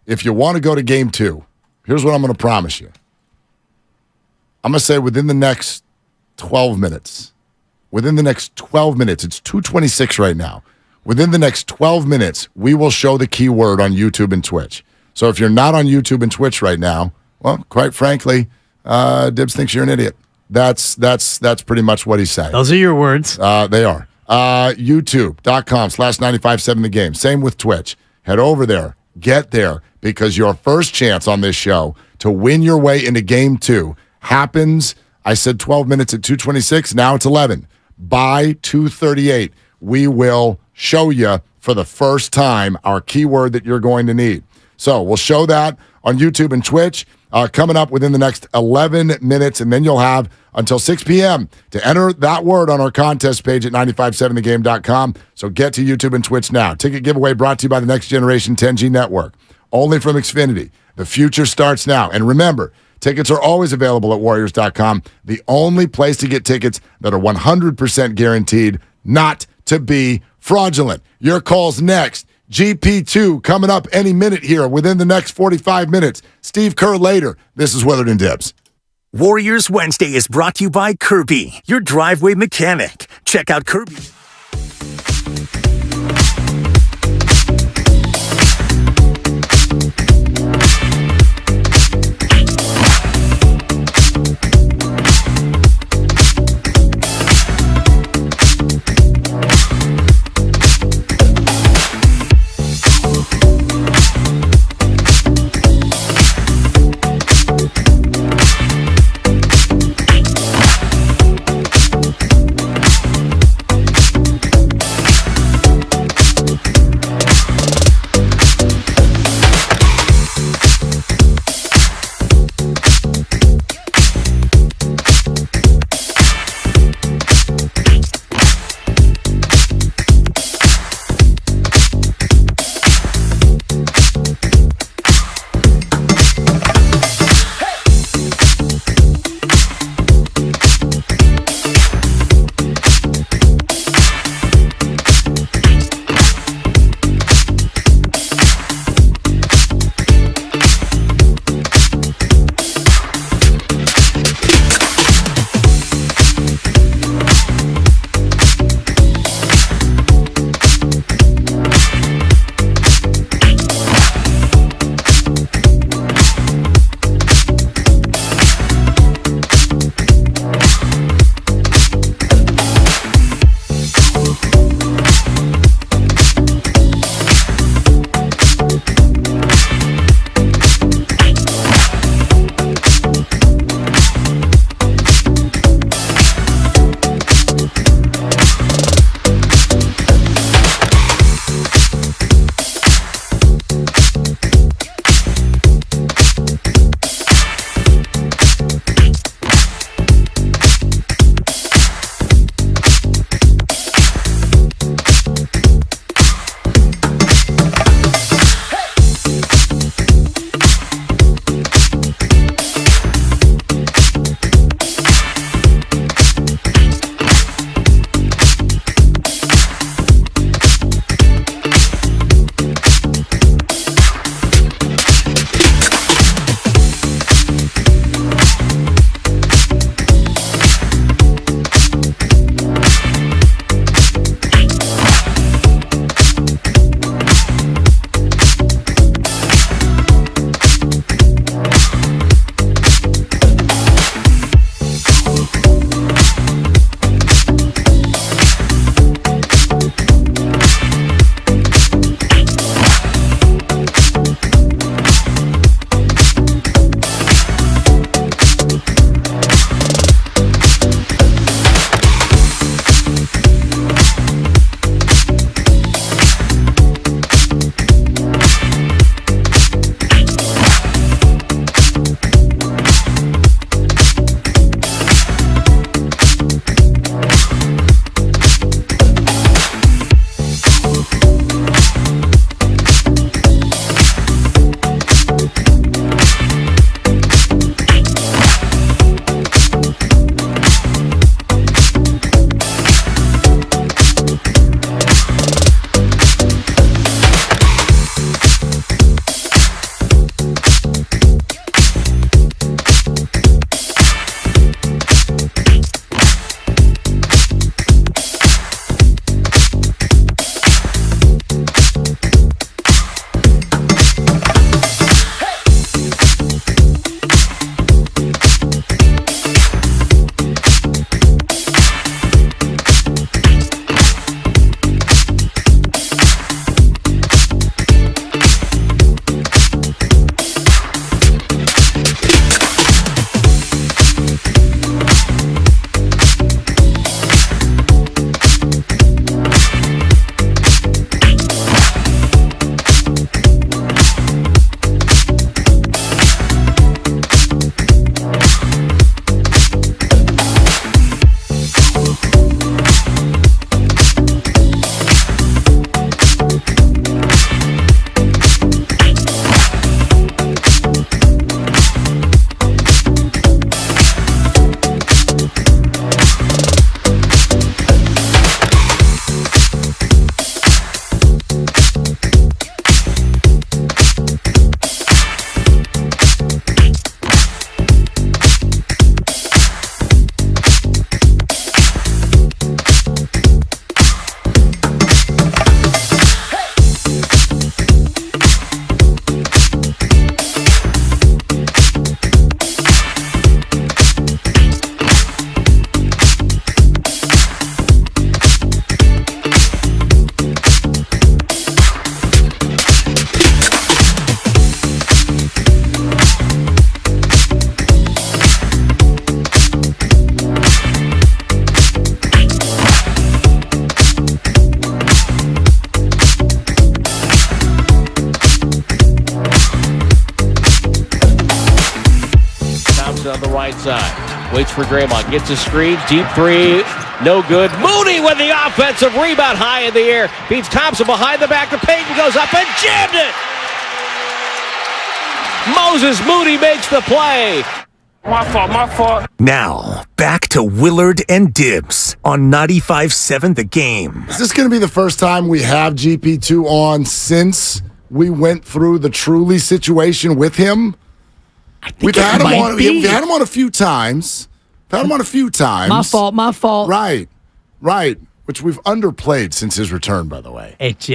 if you want to go to game 2, here's what I'm going to promise you. I'm going to say within the next 12 minutes. Within the next 12 minutes. It's 2:26 right now. Within the next 12 minutes, we will show the keyword on YouTube and Twitch. So if you're not on YouTube and Twitch right now, well, quite frankly, Dibs thinks you're an idiot. That's pretty much what he's saying. Those are your words. They are. YouTube.com/957 The Game. Same with Twitch. Head over there. Get there because your first chance on this show to win your way into game 2 happens, I said 12 minutes at 2:26. Now it's 11. By 2:38, we will show you for the first time our keyword that you're going to need. So we'll show that on YouTube and Twitch coming up within the next 11 minutes, and then you'll have until 6 p.m. to enter that word on our contest page at 957thegame.com. So get to YouTube and Twitch now. Ticket giveaway brought to you by the Next Generation 10G Network. Only from Xfinity. The future starts now. And remember, Tickets are always available at Warriors.com, the only place to get tickets that are 100% guaranteed not to be fraudulent. Your call's next. GP2 coming up any minute here within the next 45 minutes. Steve Kerr later. This is Willard and Dibs. Warriors Wednesday is brought to you by Kirby, your driveway mechanic. Check out Kirby. on the right side. Waits for Draymond. Gets a screen. Deep three. No good. Moody with the offensive rebound high in the air. Beats Thompson behind the back to Payton. Goes up and jammed it. Moses Moody makes the play. My fault. Now, back to Willard and Dibs on 95.7 The Game. Is this going to be the first time we have GP2 on since we went through the Truly situation with him? We've had him on a few times. My fault. Right. Which we've underplayed since his return, by the way. It's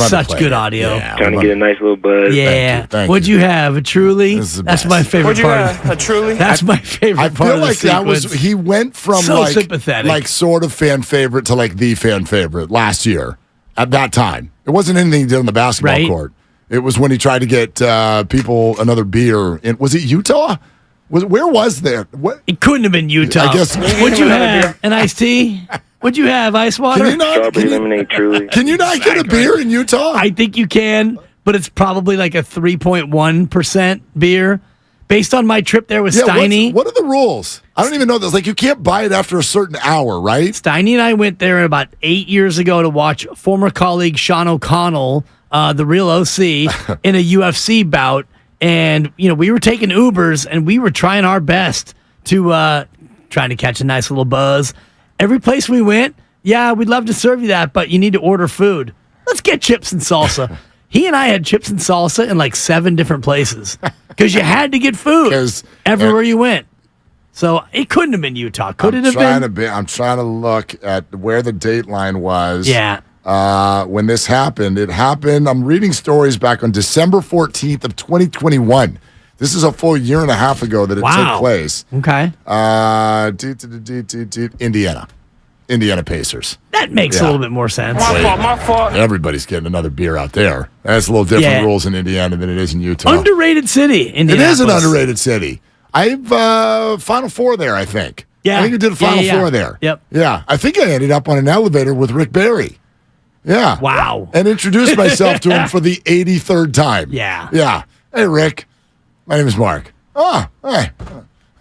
such good audio. Yeah, Trying to get a nice little buzz. Yeah. Thank What'd you have? A Truly? That's my favorite part. A Truly? That's my favorite I part feel of the like that was sequence. he went from So sympathetic. like sort of fan favorite to like the fan favorite last year at that time. It wasn't anything he did on the basketball court. It was when he tried to get people another beer. Was it Utah? Where was that? What? It couldn't have been Utah. I guess. What'd you have? An iced tea? What'd you have? Ice water? Strawberry lemonade, Truly. Can you not get a beer in Utah? I think you can, but it's probably like a 3.1% beer. Based on my trip there with Steiny. What are the rules? I don't even know this. Like, you can't buy it after a certain hour, right? Steiny and I went there about 8 years ago to watch former colleague Sean O'Connell, the real OC, in a UFC bout. And, we were taking Ubers, and we were trying our best to trying to catch a nice little buzz. Every place we went, we'd love to serve you that, but you need to order food. Let's get chips and salsa. He and I had chips and salsa in like 7 different places because you had to get food everywhere you went. So it couldn't have been Utah. Could it have been? I'm trying to look at where the date line was. Yeah. When this happened. It happened, I'm reading stories back on December 14th of 2021. This is a full year and a half ago that it took place. Okay. Indiana Pacers. That makes a little bit more sense. My fault. Everybody's getting another beer out there. That's a little different rules in Indiana than it is in Utah. Underrated city, It is an underrated city. I've Final Four there, I think. Yeah. I think I did a Final Four there. Yep. Yeah. I think I ended up on an elevator with Rick Barry. Yeah. Wow. And introduced myself to him for the 83rd time. Yeah. Yeah. Hey, Rick. My name is Mark. Oh, hi.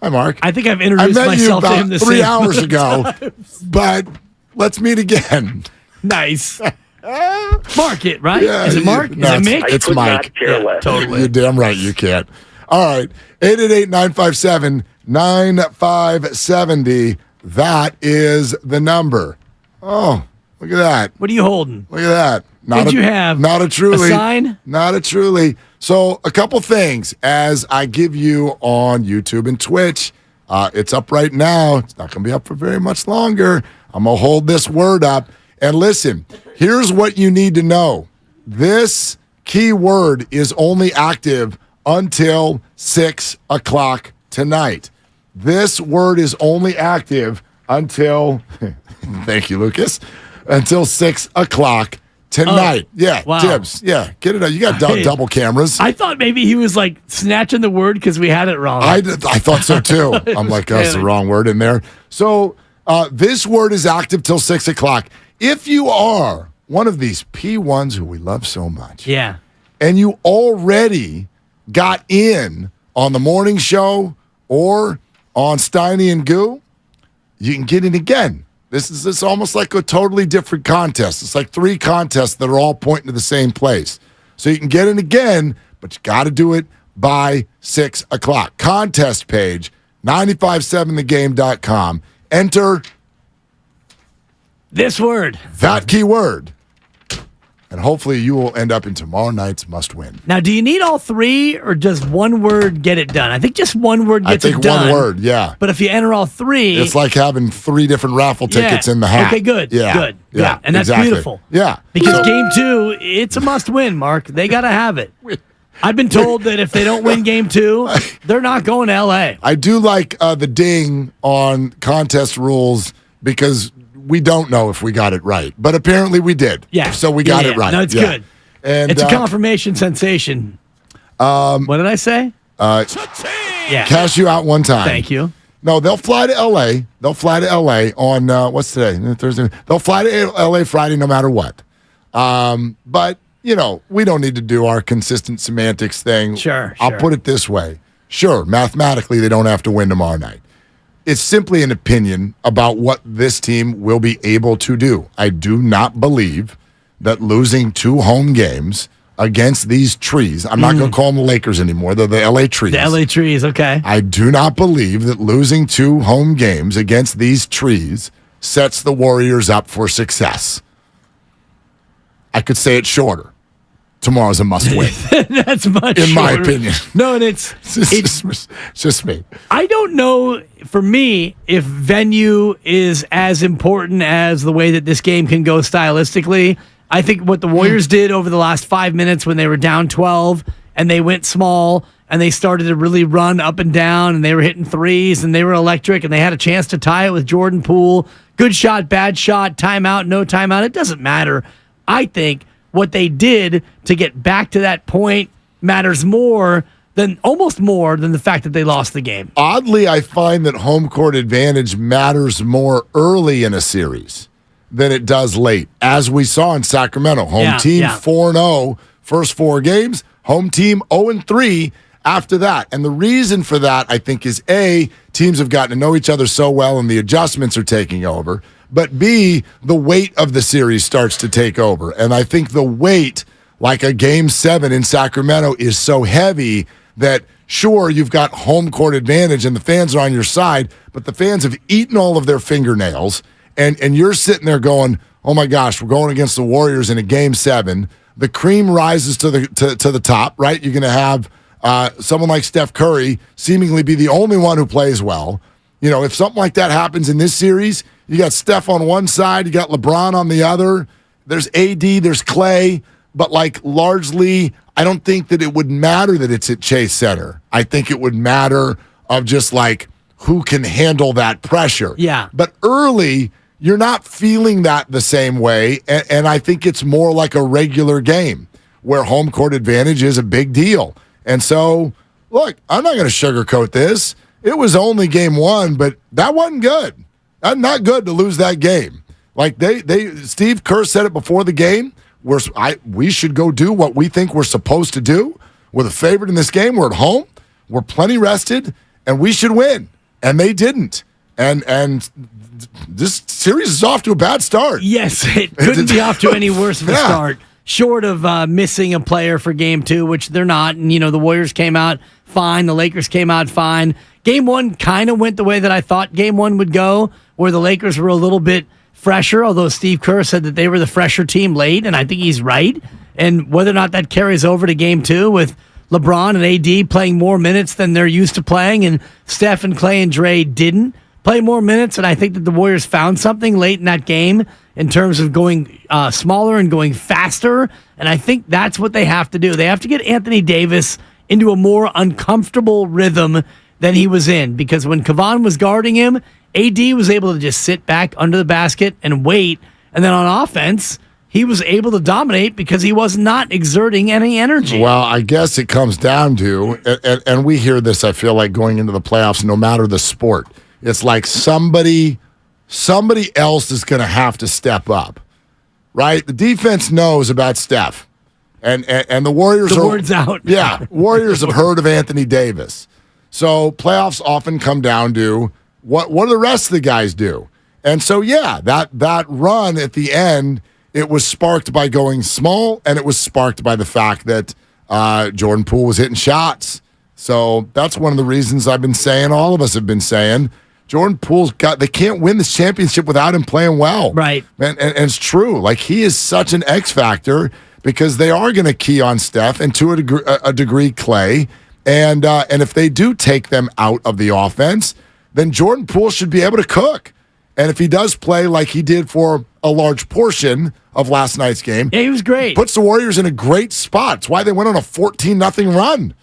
Hi, Mark. I think I've introduced myself to him about the 3 same hours ago, times. but let's meet again. Nice. Mark it, right? Yeah, Is it Mark? no, Is it Mick? It's Mike. Totally. You're damn right you can't. All right. 888-957-9570. That is the number. Oh, look at that. What are you holding? Look at that. What'd you have? Not a Truly. A sign? Not a Truly. So a couple things as I give you on YouTube and Twitch. It's up right now. It's not going to be up for very much longer. I'm going to hold this word up. And listen, here's what you need to know. This keyword is only active until 6 o'clock tonight. This word is only active until, thank you, Lucas, until 6 o'clock tonight. Yeah, wow. Tibbs. Yeah, get it out. You got double cameras. I thought maybe he was like snatching the word because we had it wrong. I thought so too. I'm like, that's the wrong word in there. So this word is active till 6 o'clock. If you are one of these P1s who we love so much, yeah, and you already got in on the morning show or on Steiny and Goo, you can get in again. This is almost like a totally different contest. It's like 3 contests that are all pointing to the same place. So you can get in again, but you got to do it by 6 o'clock. Contest page, 957thegame.com. Enter this word. That keyword. And hopefully you will end up in tomorrow night's must-win. Now, do you need all 3 or does one word get it done? I think just one word gets it done. I think one word, yeah. But if you enter all 3... It's like having 3 different raffle tickets in the hat. Okay, good. Yeah. Good. Yeah. And that's exactly. beautiful. Yeah. Because game 2, it's a must-win, Mark. They got to have it. I've been told that if they don't win game 2, they're not going to L.A. I do like the ding on contest rules because we don't know if we got it right. But apparently we did. Yeah. So we got it right. No, it's good. And it's a confirmation sensation. What did I say? Cash you out one time. Thank you. No, they'll fly to L.A. They'll fly to L.A. on, what's today? Thursday. They'll fly to L.A. Friday no matter what. But, we don't need to do our consistent semantics thing. Sure. I'll put it this way. Sure, mathematically, they don't have to win tomorrow night. It's simply an opinion about what this team will be able to do. I do not believe that losing 2 home games against these trees, I'm not going to call them the Lakers anymore, they're the LA Trees. The LA Trees, okay. I do not believe that losing 2 home games against these trees sets the Warriors up for success. I could say it shorter. Tomorrow's a must-win. That's much in my shorter. opinion. No, and it's just me. I don't know, for me, if venue is as important as the way that this game can go stylistically. I think what the Warriors did over the last 5 minutes when they were down 12 and they went small and they started to really run up and down and they were hitting threes and they were electric and they had a chance to tie it with Jordan Poole. Good shot, bad shot, timeout, no timeout. It doesn't matter. I think what they did to get back to that point matters almost more than the fact that they lost the game. Oddly, I find that home court advantage matters more early in a series than it does late. As we saw in Sacramento, home team 4-0 first 4 games, home team 0-3 after that. And the reason for that, I think, is A, teams have gotten to know each other so well and the adjustments are taking over. But B, the weight of the series starts to take over. And I think the weight, like a Game 7 in Sacramento, is so heavy that, sure, you've got home court advantage and the fans are on your side, but the fans have eaten all of their fingernails, and you're sitting there going, oh my gosh, we're going against the Warriors in a Game 7. The cream rises to the top, right? You're going to have someone like Steph Curry seemingly be the only one who plays well. You know, if something like that happens in this series, you got Steph on one side, you got LeBron on the other. There's AD, there's Clay, but like largely, I don't think that it would matter that it's at Chase Center. I think it would matter of just like who can handle that pressure. Yeah. But early, you're not feeling that the same way, and I think it's more like a regular game where home court advantage is a big deal. And so, look, I'm not going to sugarcoat this. It was only Game 1, but that wasn't good. That's not good to lose that game. Like Steve Kerr said it before the game. We should go do what we think we're supposed to do. We're the favorite in this game. We're at home. We're plenty rested, and we should win. And they didn't. And this series is off to a bad start. Yes, it couldn't be off to any worse of a start. Short of missing a player for Game 2, which they're not. And, the Warriors came out fine. The Lakers came out fine. Game 1 kind of went the way that I thought Game 1 would go, where the Lakers were a little bit fresher, although Steve Kerr said that they were the fresher team late, and I think he's right. And whether or not that carries over to Game 2 with LeBron and AD playing more minutes than they're used to playing, and Steph and Clay and Dre didn't play more minutes, and I think that the Warriors found something late in that game in terms of going smaller and going faster, and I think that's what they have to do. They have to get Anthony Davis into a more uncomfortable rhythm than he was in, because when Kevon was guarding him, AD was able to just sit back under the basket and wait, and then on offense, he was able to dominate because he was not exerting any energy. Well, I guess it comes down to, and we hear this, I feel like, going into the playoffs, no matter the sport. It's like somebody else is going to have to step up, right? The defense knows about Steph, and the Warriors the word's out. Yeah, Warriors have heard of Anthony Davis. So playoffs often come down to what do the rest of the guys do? And so, yeah, that run at the end, it was sparked by going small, and it was sparked by the fact that Jordan Poole was hitting shots. So that's one of the reasons I've been saying, all of us have been saying, Jordan Poole's they can't win this championship without him playing well. Right. And it's true. Like, he is such an X factor because they are going to key on Steph and to a degree Clay. And if they do take them out of the offense, then Jordan Poole should be able to cook. And if he does play like he did for a large portion of last night's game, yeah, he was great. Puts the Warriors in a great spot. It's why they went on a 14-0 run.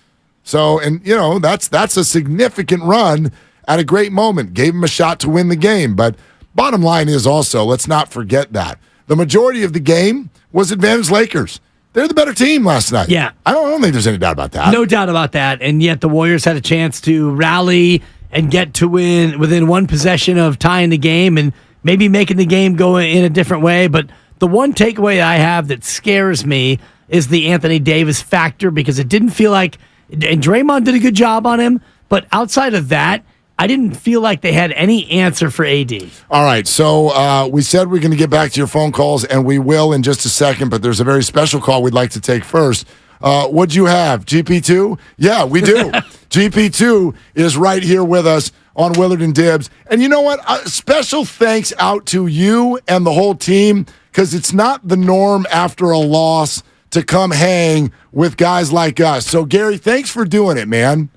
So, and that's a significant run at a great moment. Gave him a shot to win the game. But bottom line is also, let's not forget that the majority of the game was advantage Lakers. They're the better team last night. Yeah. I don't think there's any doubt about that. No doubt about that. And yet the Warriors had a chance to rally and get to win within one possession of tying the game and maybe making the game go in a different way. But the one takeaway I have that scares me is the Anthony Davis factor, because it didn't feel like And Draymond did a good job on him, but outside of that, I didn't feel like they had any answer for AD. All right, so we said we're going to get back to your phone calls, and we will in just a second, but there's a very special call we'd like to take first. What'd you have, GP2? Yeah, we do. GP2 is right here with us on Willard and Dibs. And you know what? Special thanks out to you and the whole team, because it's not the norm after a loss to come hang with guys like us. So, Gary, thanks for doing it, man.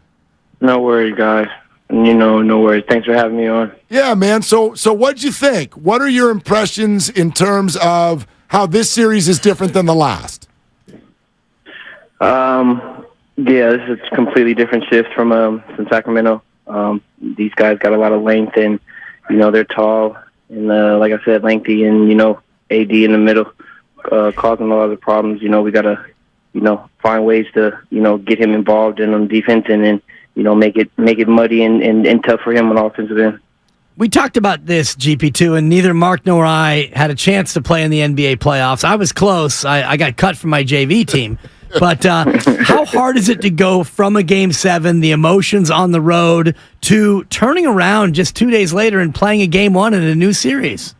No worries, guys. No worries. Thanks for having me on. Yeah, man. So what'd you think? What are your impressions in terms of how this series is different than the last? Yeah, this is a completely different shift from Sacramento. These guys got a lot of length, and they're tall and like I said, lengthy, and AD in the middle, causing a lot of the problems. We gotta find ways to get him involved in on defense, and then make it muddy and tough for him on offensive end. We talked about this, GP2, and neither Mark nor I had a chance to play in the NBA playoffs. I was close. I got cut from my JV team. But how hard is it to go from a Game 7, the emotions on the road, to turning around just 2 days later and playing a Game 1 in a new series?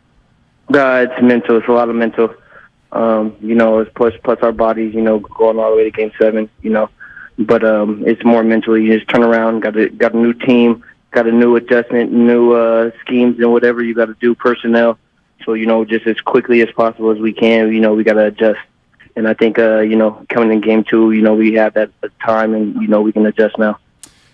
It's mental. It's a lot of mental. It's plus our bodies, going all the way to Game 7, But it's more mentally. You just turn around, got a new team, got a new adjustment, new schemes, and whatever you got to do, personnel. So, just as quickly as possible as we can, we got to adjust. And I think, coming in Game 2, we have that time, and, we can adjust now.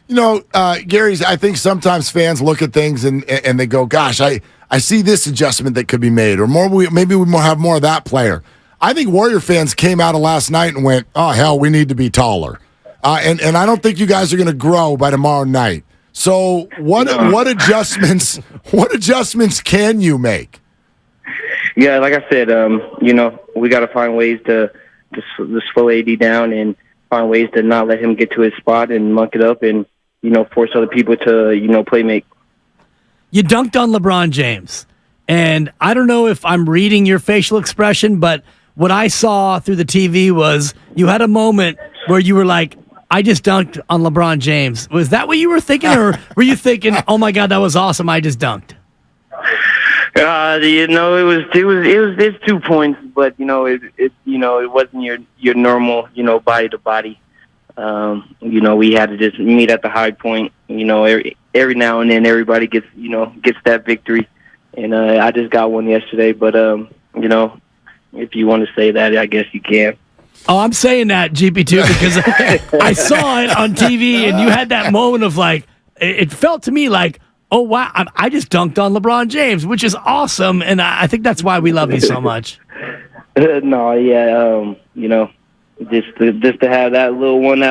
Gary, I think sometimes fans look at things and they go, gosh, I see this adjustment that could be made, or maybe we have more of that player. I think Warrior fans came out of last night and went, oh, hell, we need to be taller. And I don't think you guys are going to grow by tomorrow night. So what adjustments can you make? Yeah, like I said, we got to find ways to slow AD down and find ways to not let him get to his spot and muck it up and, force other people to, play make. You dunked on LeBron James. And I don't know if I'm reading your facial expression, but what I saw through the TV was you had a moment where you were like, I just dunked on LeBron James. Was that what you were thinking, or were you thinking, oh my God, that was awesome, I just dunked? It's 2 points, but it wasn't your normal, body to body. We had to just meet at the high point. Every now and then everybody gets that victory, and I just got one yesterday. But if you want to say that, I guess you can. Oh, I'm saying that, GP2, because I saw it on TV, and you had that moment of like, it felt to me like, oh, wow, I just dunked on LeBron James, which is awesome, and I think that's why we love you so much. Just to have that little one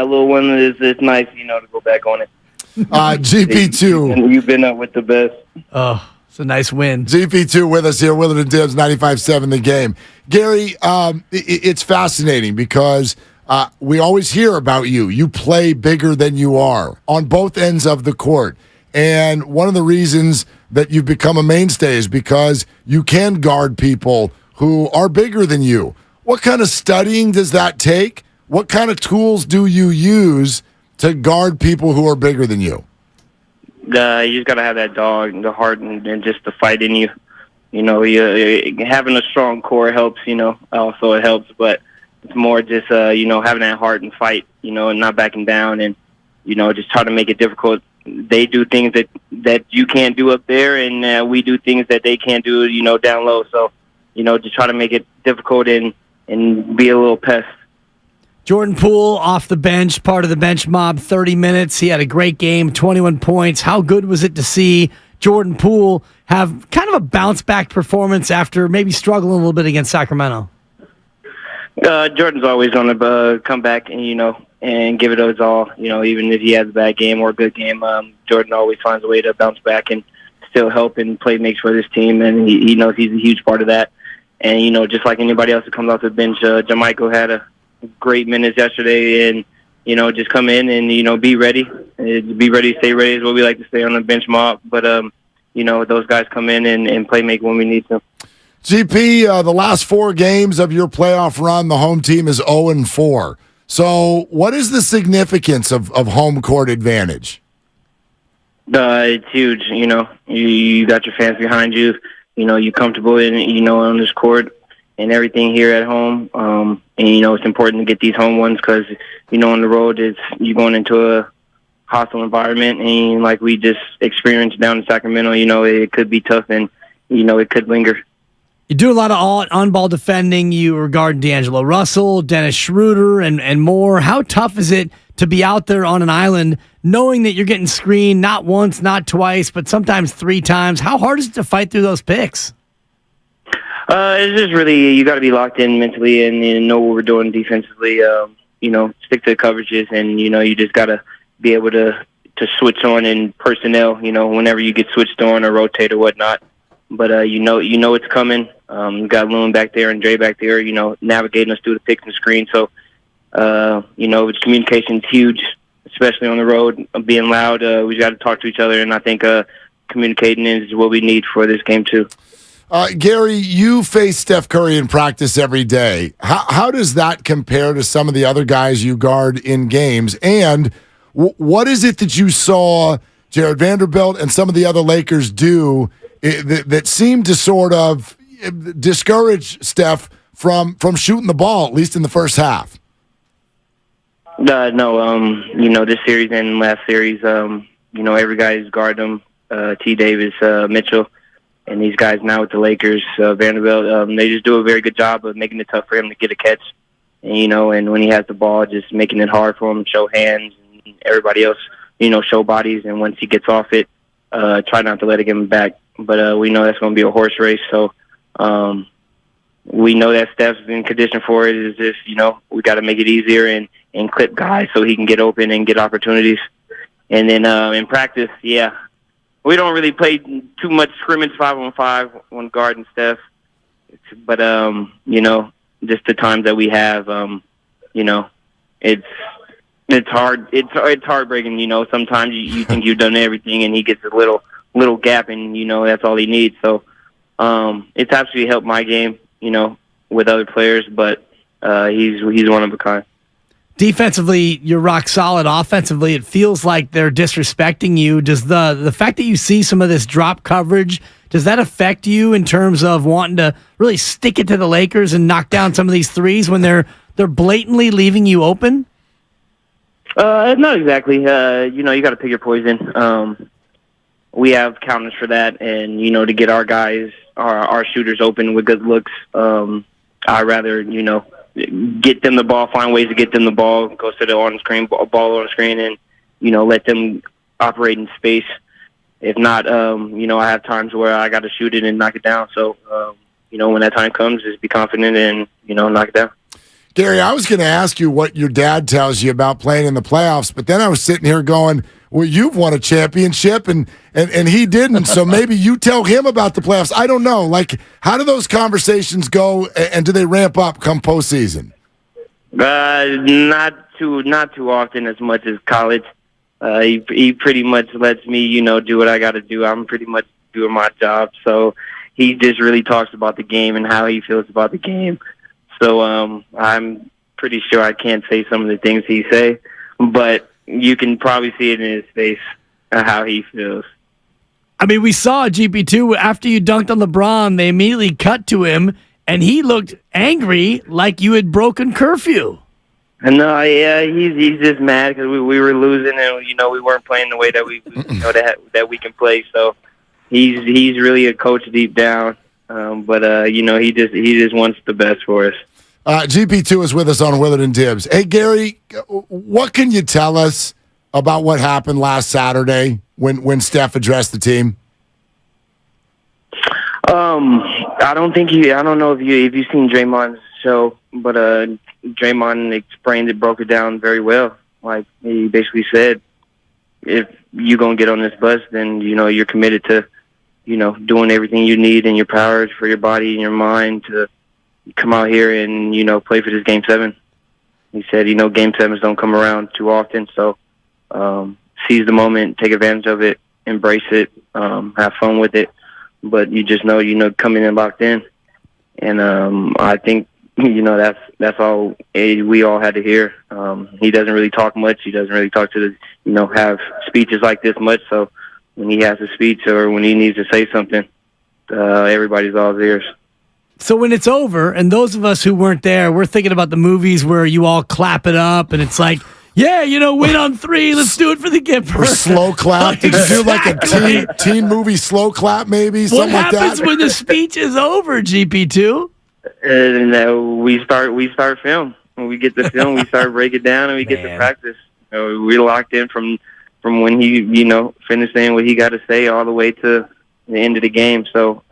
is nice, to go back on it. GP2. You've been up with the best. Oh, it's a nice win. GP2 with us here, Willard and Dibs, 95.7 The Game. Gary, it's fascinating because we always hear about you. You play bigger than you are on both ends of the court. And one of the reasons that you've become a mainstay is because you can guard people who are bigger than you. What kind of studying does that take? What kind of tools do you use to guard people who are bigger than you? You just got to have that dog, the heart, and just the fight in you. Having a strong core helps, also it helps, but it's more just, having that heart and fight, and not backing down and, just try to make it difficult. They do things that you can't do up there, and we do things that they can't do, down low. So, just try to make it difficult and be a little pest. Jordan Poole off the bench, part of the bench mob, 30 minutes. He had a great game, 21 points. How good was it to see Jordan Poole have kind of a bounce-back performance after maybe struggling a little bit against Sacramento? Jordan's always going to come back and give it his all. Even if he has a bad game or a good game, Jordan always finds a way to bounce back and still help and play makes for this team, and he knows he's a huge part of that. And, just like anybody else that comes off the bench, Jamichael had a great minutes yesterday, and, just come in and, be ready. Be ready, stay ready is what we like to say on the bench mob. But, those guys come in and play make when we need to. GP, the last 4 games of your playoff run, the home team is 0-4. So what is the significance of home court advantage? It's huge. You got your fans behind you. You're comfortable on this court and everything here at home. And it's important to get these home ones because on the road you're going into a hostile environment, and like we just experienced down in Sacramento, it could be tough, and it could linger. You do a lot of on-ball defending. You regard D'Angelo Russell, Dennis Schroeder, and more. How tough is it to be out there on an island knowing that you're getting screened not once, not twice, but sometimes 3 times? How hard is it to fight through those picks? It's just really, you got to be locked in mentally and know what we're doing defensively. Stick to the coverages, and you just got to be able to switch on in personnel. Whenever you get switched on or rotate or whatnot. But you know it's coming. You got Loon back there and Dre back there. Navigating us through the picks and screen. So communication's huge, especially on the road. Being loud, we got to talk to each other, and I think communicating is what we need for this game too. Gary, you face Steph Curry in practice every day. How does that compare to some of the other guys you guard in games? And what is it that you saw Jared Vanderbilt and some of the other Lakers do that seemed to sort of discourage Steph from shooting the ball, at least in the first half? No, this series and last series, every guy's guarded him. T. Davis, Mitchell, and these guys now with the Lakers, Vanderbilt, they just do a very good job of making it tough for him to get a catch. And when he has the ball, just making it hard for him to show hands, and everybody else, show bodies. And once he gets off it, try not to let it get him back. But we know that's going to be a horse race. So we know that Steph's in condition for it. Is just, we got to make it easier and clip guys so he can get open and get opportunities. And then in practice, we don't really play too much scrimmage 5-on-5 on guarding Steph. But, just the times that we have, it's hard. It's heartbreaking, Sometimes you think you've done everything, and he gets a little gap, and, that's all he needs. So it's actually helped my game, with other players, but he's one of a kind. Defensively, you're rock solid. Offensively, it feels like they're disrespecting you. Does the fact that you see some of this drop coverage, does that affect you in terms of wanting to really stick it to the Lakers and knock down some of these threes when they're blatantly leaving you open? Not exactly. You got to pick your poison. We have counters for that, and to get our guys, our shooters open with good looks. I'd rather get them the ball, find ways to get them the ball, go to the on screen ball on the screen, and let them operate in space. If not, I have times where I got to shoot it and knock it down. So when that time comes, just be confident and knock it down. Gary, I was going to ask you what your dad tells you about playing in the playoffs, but then I was sitting here going, well, you've won a championship and he didn't, so maybe you tell him about the playoffs. I don't know. Like, how do those conversations go, and do they ramp up come postseason? Not too often as much as college. He pretty much lets me, do what I got to do. I'm pretty much doing my job, so he just really talks about the game and how he feels about the game. So I'm pretty sure I can't say some of the things he say, but you can probably see it in his face how he feels. I mean, we saw GP2 after you dunked on LeBron, they immediately cut to him, and he looked angry like you had broken curfew. No, he's just mad because we were losing, and we weren't playing the way that we that we can play. So he's really a coach deep down, but he just wants the best for us. GP2 is with us on Willard and Dibbs. Hey, Gary, what can you tell us about what happened last Saturday when Steph addressed the team? I don't know if you've seen Draymond's show, but Draymond explained it, broke it down very well. Like, he basically said, if you're going to get on this bus, then, you're committed to, doing everything you need in your powers for your body and your mind to come out here and, play for this Game 7. He said, Game 7s don't come around too often, so seize the moment, take advantage of it, embrace it, have fun with it. But you just know, coming in locked in. And I think, that's all we all had to hear. He doesn't really talk much. He doesn't really talk to have speeches like this much. So when he has a speech or when he needs to say something, everybody's all ears. So when it's over, and those of us who weren't there, we're thinking about the movies where you all clap it up, and it's like, yeah, win on 3. Let's do it for the Gipper. Or slow clap. Did you do like a teen movie slow clap maybe? What happens when the speech is over, GP2? And we start film. When we get the film, we start break it down, and we get to practice. We locked in from when he finished saying what he got to say all the way to the end of the game. So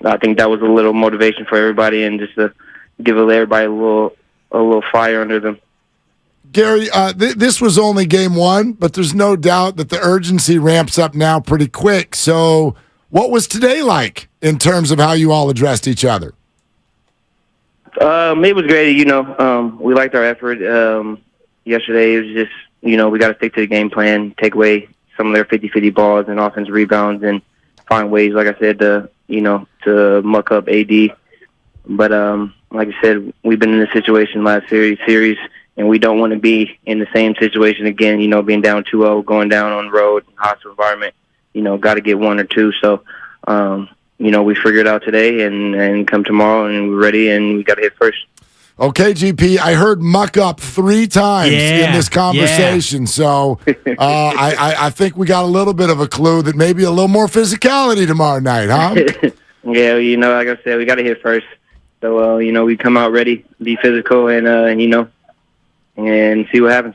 I think that was a little motivation for everybody, and just to give everybody a little fire under them. Gary, this was only game 1, but there's no doubt that the urgency ramps up now pretty quick. So what was today like in terms of how you all addressed each other? It was great. We liked our effort. Yesterday, it was just, we got to stick to the game plan, take away some of their 50-50 balls and offensive rebounds, and find ways, like I said, to muck up AD. But like I said, we've been in this situation last series, and we don't want to be in the same situation again. Being down 2-0, going down on the road, hostile environment. Got to get 1 or 2. So, we figured it out today, and come tomorrow, and we're ready, and we got to hit first. Okay, GP, I heard muck up 3 times in this conversation, so I think we got a little bit of a clue that maybe a little more physicality tomorrow night, huh? Yeah, like I said, we got to hit first. So, we come out ready, be physical, and see what happens.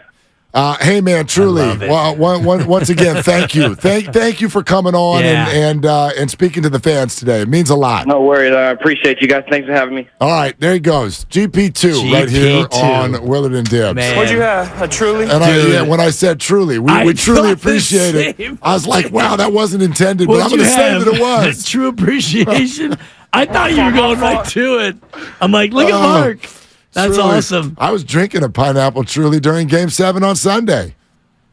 Hey, man, truly, once again, thank you. Thank you for coming on and speaking to the fans today. It means a lot. No worries. I appreciate you guys. Thanks for having me. All right, there he goes. GP2 right here on Willard and Dibs. What'd you have? A truly? And when I said truly, we truly appreciate it. I was like, wow, that wasn't intended, but I'm going to say that it was. True appreciation. I thought you were going right to it. I'm like, look at Mark. That's Truly. awesome. I was drinking a pineapple Truly during Game 7 on Sunday.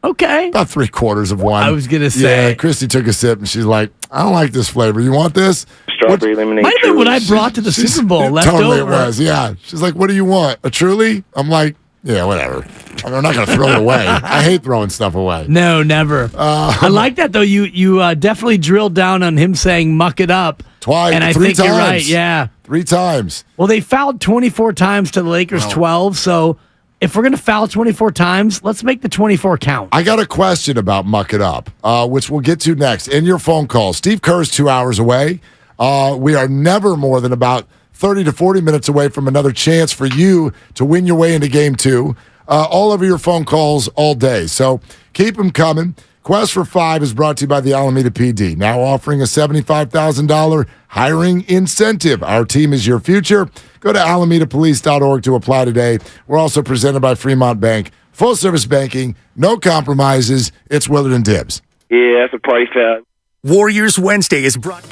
Okay. About 3/4 of one. I was going to say. Yeah, Christy took a sip, and she's like, I don't like this flavor. You want this? Strawberry lemonade. Might have been what I brought to the Super Bowl left totally over. It was, yeah. She's like, what do you want? A Truly? I'm like, yeah, whatever. I'm not going to throw it away. I hate throwing stuff away. No, never. I like that, though. You definitely drilled down on him saying muck it up. Twice. And I 3 think times. you're right, yeah. 3 times. Well, they fouled 24 times to the Lakers 12, so if we're going to foul 24 times, let's make the 24 count. I got a question about muck it up, which we'll get to next in your phone call. Steve Kerr's 2 hours away. We are never more than about 30 to 40 minutes away from another chance for you to win your way into Game 2. All over your phone calls all day. So keep them coming. Quest for 5 is brought to you by the Alameda PD, now offering a $75,000 hiring incentive. Our team is your future. Go to alamedapolice.org to apply today. We're also presented by Fremont Bank. Full service banking, no compromises. It's Willard and Dibs. Yeah, that's a party foul. Warriors Wednesday is brought.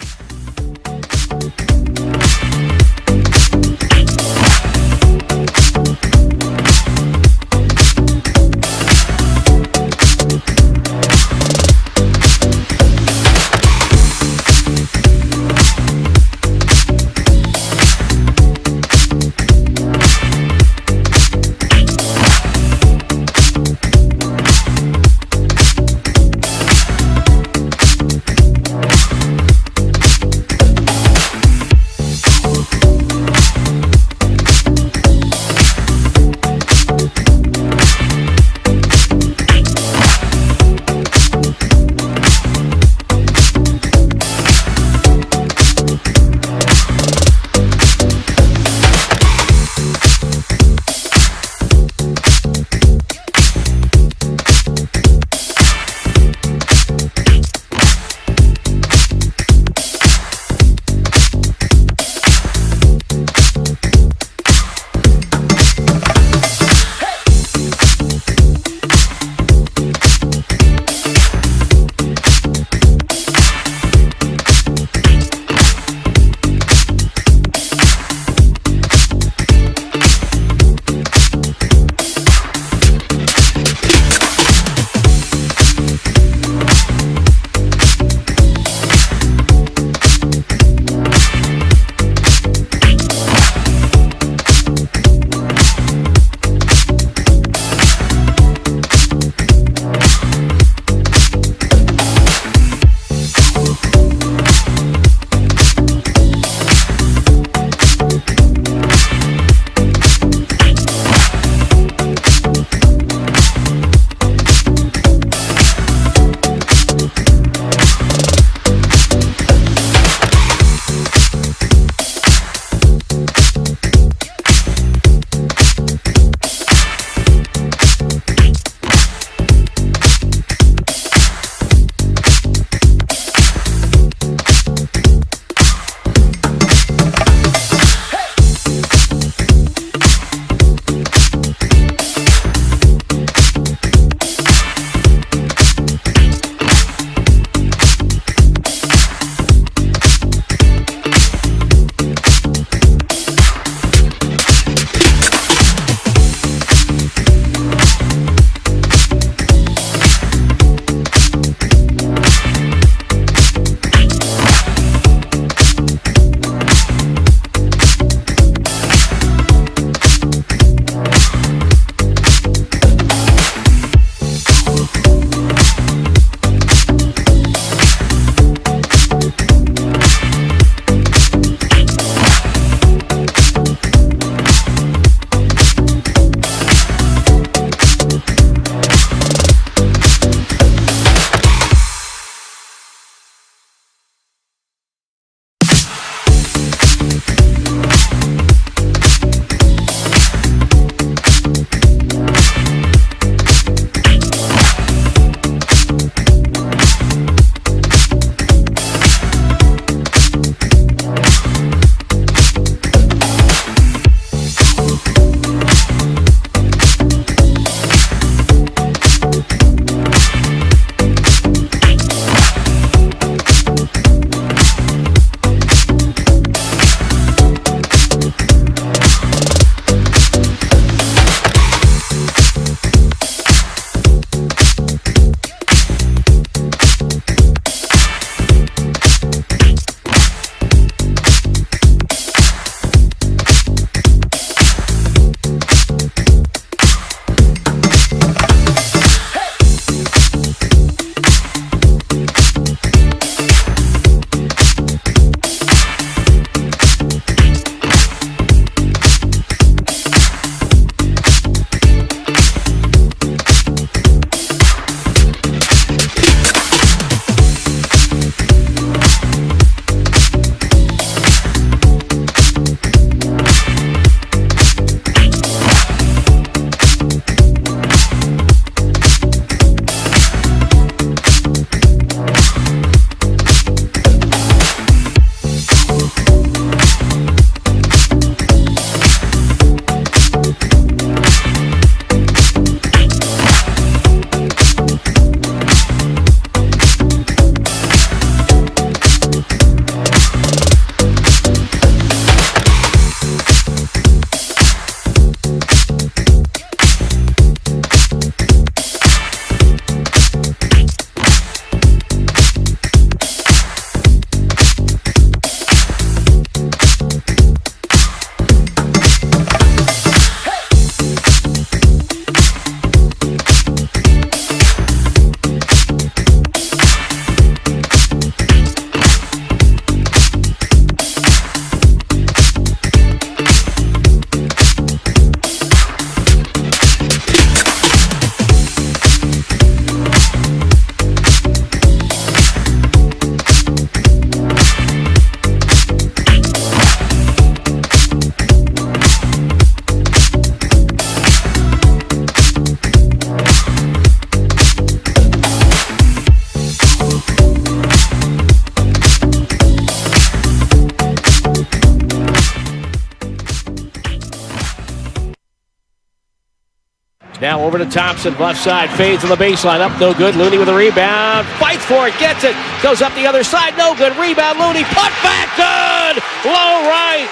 over to Thompson, left side, fades on the baseline, up no good. Looney with a rebound, fights for it, gets it, goes up the other side, no good. Rebound, Looney, put back, good! Low right.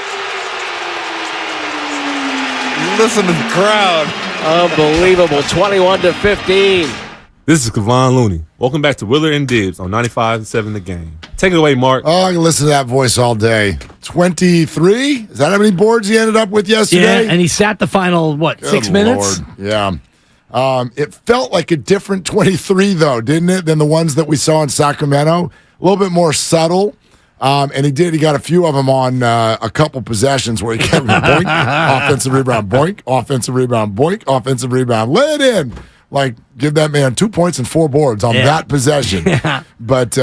Listen to the crowd. Unbelievable, 21-15. This is Kevon Looney. Welcome back to Willard and Dibbs on 95.7 The Game. Take it away, Mark. Oh, I can listen to that voice all day. 23? Is that how many boards he ended up with yesterday? Yeah, and he sat the final, Good 6 minutes? Lord. Yeah. It felt like a different 23, though, didn't it, than the ones that we saw in Sacramento? A little bit more subtle. And he got a few of them on a couple possessions where he kept boink, offensive rebound, boink, offensive rebound, boink, offensive rebound. Lay it in. Like, give that man 2 points and 4 boards on that possession. Yeah. But,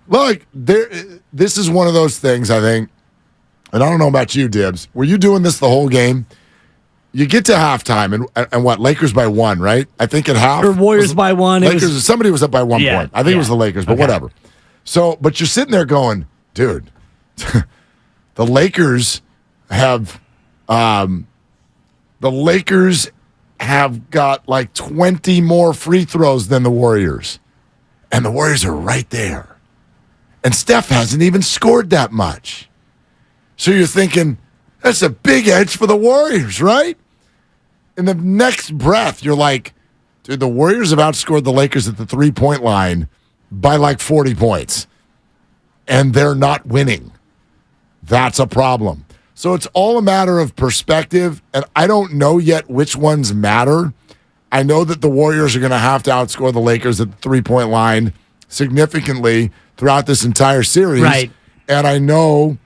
look, this is one of those things, I think, and I don't know about you, Dibbs. Were you doing this the whole game? You get to halftime, and what, Lakers by 1, right? I think at half. Or Warriors by 1. Somebody was up by 1 point. I think it was the Lakers, but whatever. So, but you're sitting there going, dude, the Lakers have got like 20 more free throws than the Warriors. And the Warriors are right there. And Steph hasn't even scored that much. So you're thinking, that's a big edge for the Warriors, right? In the next breath, you're like, dude, the Warriors have outscored the Lakers at the 3-point line by like 40 points. And they're not winning. That's a problem. So it's all a matter of perspective, and I don't know yet which ones matter. I know that the Warriors are going to have to outscore the Lakers at the 3-point line significantly throughout this entire series. Right. And I know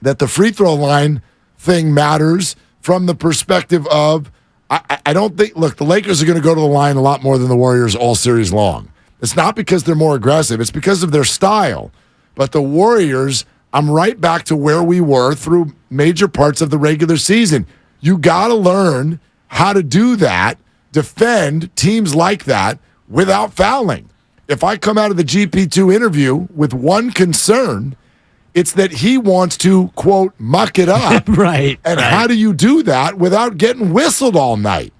that the free throw line thing matters from the perspective of, I don't think, look, the Lakers are going to go to the line a lot more than the Warriors all series long. It's not because they're more aggressive. It's because of their style. But the Warriors, I'm right back to where we were through major parts of the regular season. You got to learn how to do that, defend teams like that without fouling. If I come out of the GP2 interview with one concern, it's that he wants to, quote, muck it up. Right. And how do you do that without getting whistled all night?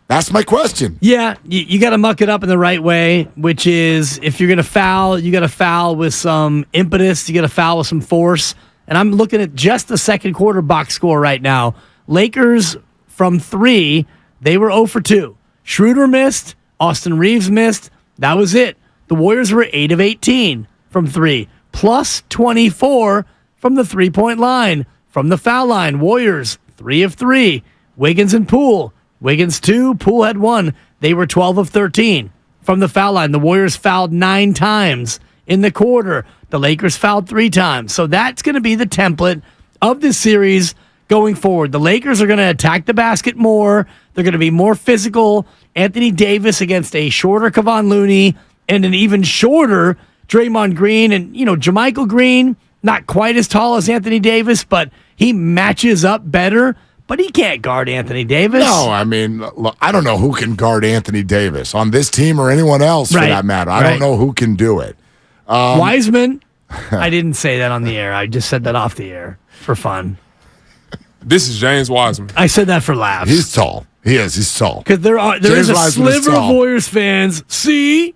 That's my question. Yeah, you got to muck it up in the right way, which is if you're going to foul, you got to foul with some impetus. You got to foul with some force. And I'm looking at just the second quarter box score right now. Lakers from 3, they were 0 for 2. Schroeder missed. Austin Reeves missed. That was it. The Warriors were 8 of 18 from 3, plus 24 from the 3-point line. From the foul line, Warriors 3 of 3. Wiggins and Poole. Wiggins 2, Poole had 1. They were 12 of 13. From the foul line, the Warriors fouled 9 times in the quarter. The Lakers fouled 3 times. So that's going to be the template of this series going forward. The Lakers are going to attack the basket more. They're going to be more physical. Anthony Davis against a shorter Kevon Looney and an even shorter Draymond Green. And, JaMychal Green, not quite as tall as Anthony Davis, but he matches up better. But he can't guard Anthony Davis. No, I mean, look, I don't know who can guard Anthony Davis on this team or anyone else for that matter. I don't know who can do it. Wiseman? I didn't say that on the air. I just said that off the air for fun. This is James Wiseman. I said that for laughs. He's tall. He is. He's tall. Because there is a sliver of Warriors fans. See?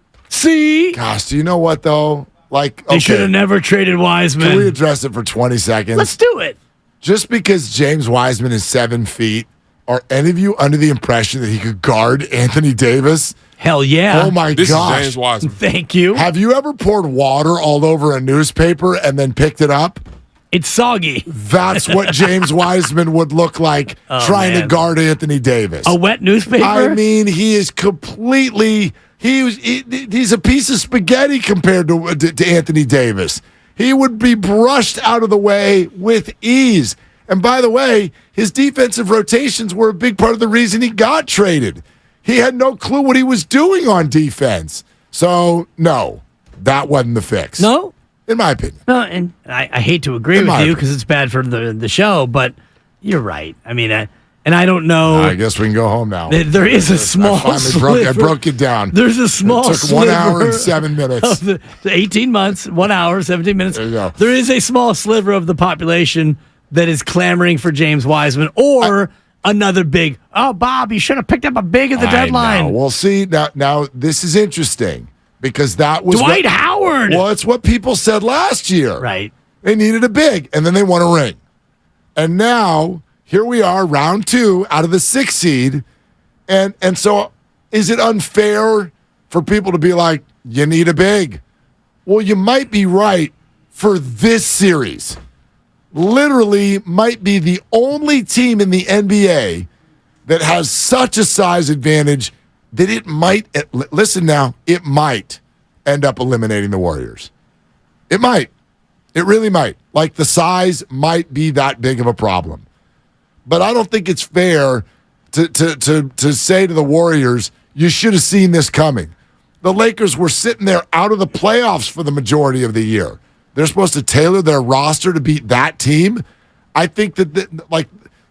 Gosh, do you know what, though? Like, they should have never traded Wiseman. Can we address it for 20 seconds? Let's do it. Just because James Wiseman is 7 feet, are any of you under the impression that he could guard Anthony Davis? Hell yeah. Oh, my gosh. This is James Wiseman. Thank you. Have you ever poured water all over a newspaper and then picked it up? It's soggy. That's what James Wiseman would look like trying to guard Anthony Davis. A wet newspaper? I mean, he is completely... He's a piece of spaghetti compared to Anthony Davis. He would be brushed out of the way with ease. And by the way, his defensive rotations were a big part of the reason he got traded. He had no clue what he was doing on defense. So, no, that wasn't the fix. No? In my opinion. No, and I hate to agree with you because it's bad for the show, but you're right. I mean, and I don't know. I guess we can go home now. There is a small I broke it down. There's a small It took 1 hour and 7 minutes. The 18 months, 1 hour, 17 minutes. There you go. There is a small sliver of the population that is clamoring for James Wiseman or another big. Oh, Bob, you should have picked up a big at the deadline. Well, see, now this is interesting because that was Dwight Howard. Well, it's what people said last year. Right. They needed a big, and then they won a ring. And now, here we are, round 2 out of the 6 seed. And so is it unfair for people to be like, you need a big? Well, you might be right for this series. Literally might be the only team in the NBA that has such a size advantage that it might, listen now, it might end up eliminating the Warriors. It might. It really might. Like the size might be that big of a problem. But I don't think it's fair to say to the Warriors, you should have seen this coming. The Lakers were sitting there out of the playoffs for the majority of the year. They're supposed to tailor their roster to beat that team. I think that like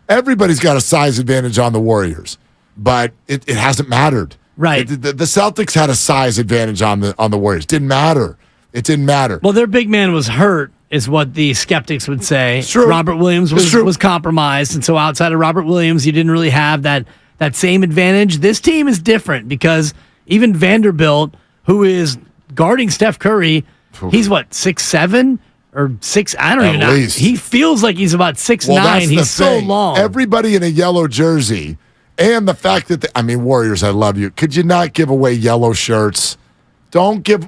everybody's got a size advantage on the Warriors, but it hasn't mattered. Right. The Celtics had a size advantage on the Warriors. Didn't matter. It didn't matter. Well, their big man was hurt, is what the skeptics would say. It's true. Robert Williams was compromised, and so outside of Robert Williams, you didn't really have that same advantage. This team is different because even Vanderbilt, who is guarding Steph Curry, he's what, 6'7" or 6? I don't even know. He feels like he's about 6'9". He's so long. Everybody in a yellow jersey, and the fact that Warriors, I love you. Could you not give away yellow shirts? Don't give,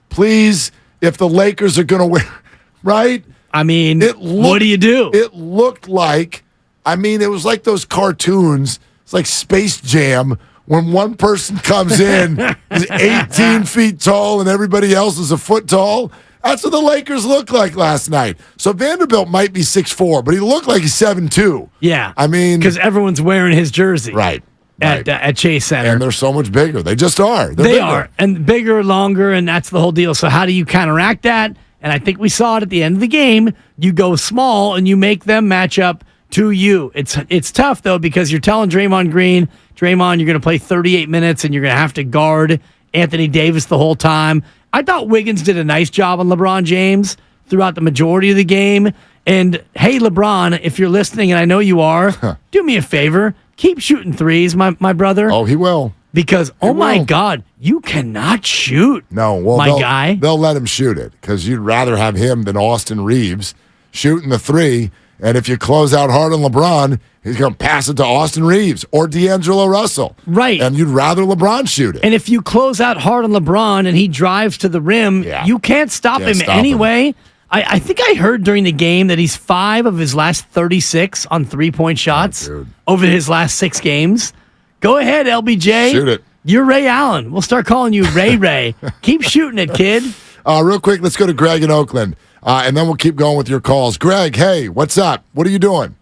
please. If the Lakers are going to wear, right? What do you do? It looked like, it was like those cartoons. It's like Space Jam. When one person comes in, is 18 feet tall, and everybody else is a foot tall. That's what the Lakers looked like last night. So Vanderbilt might be 6'4", but he looked like he's 7'2". Yeah. Because everyone's wearing his jersey. Right. At Chase Center. And they're so much bigger. They just are. They are. And bigger, longer, and that's the whole deal. So how do you counteract that? And I think we saw it at the end of the game. You go small, and you make them match up to you. It's tough, though, because you're telling Draymond Green, you're going to play 38 minutes, and you're going to have to guard Anthony Davis the whole time. I thought Wiggins did a nice job on LeBron James throughout the majority of the game. And, hey, LeBron, if you're listening, and I know you are, do me a favor. Keep shooting threes, my brother. Oh, he will. Because, my God, you cannot shoot. No, well, guy. They'll let him shoot it because you'd rather have him than Austin Reeves shooting the three. And if you close out hard on LeBron, he's going to pass it to Austin Reeves or D'Angelo Russell. Right. And you'd rather LeBron shoot it. And if you close out hard on LeBron and he drives to the rim, you can't stop him anyway. I think I heard during the game that he's 5 of his last 36 on three-point shots over his last 6 games. Go ahead, LBJ. Shoot it. You're Ray Allen. We'll start calling you Ray. Keep shooting it, kid. Real quick, let's go to Greg in Oakland, and then we'll keep going with your calls. Greg, hey, what's up? What are you doing?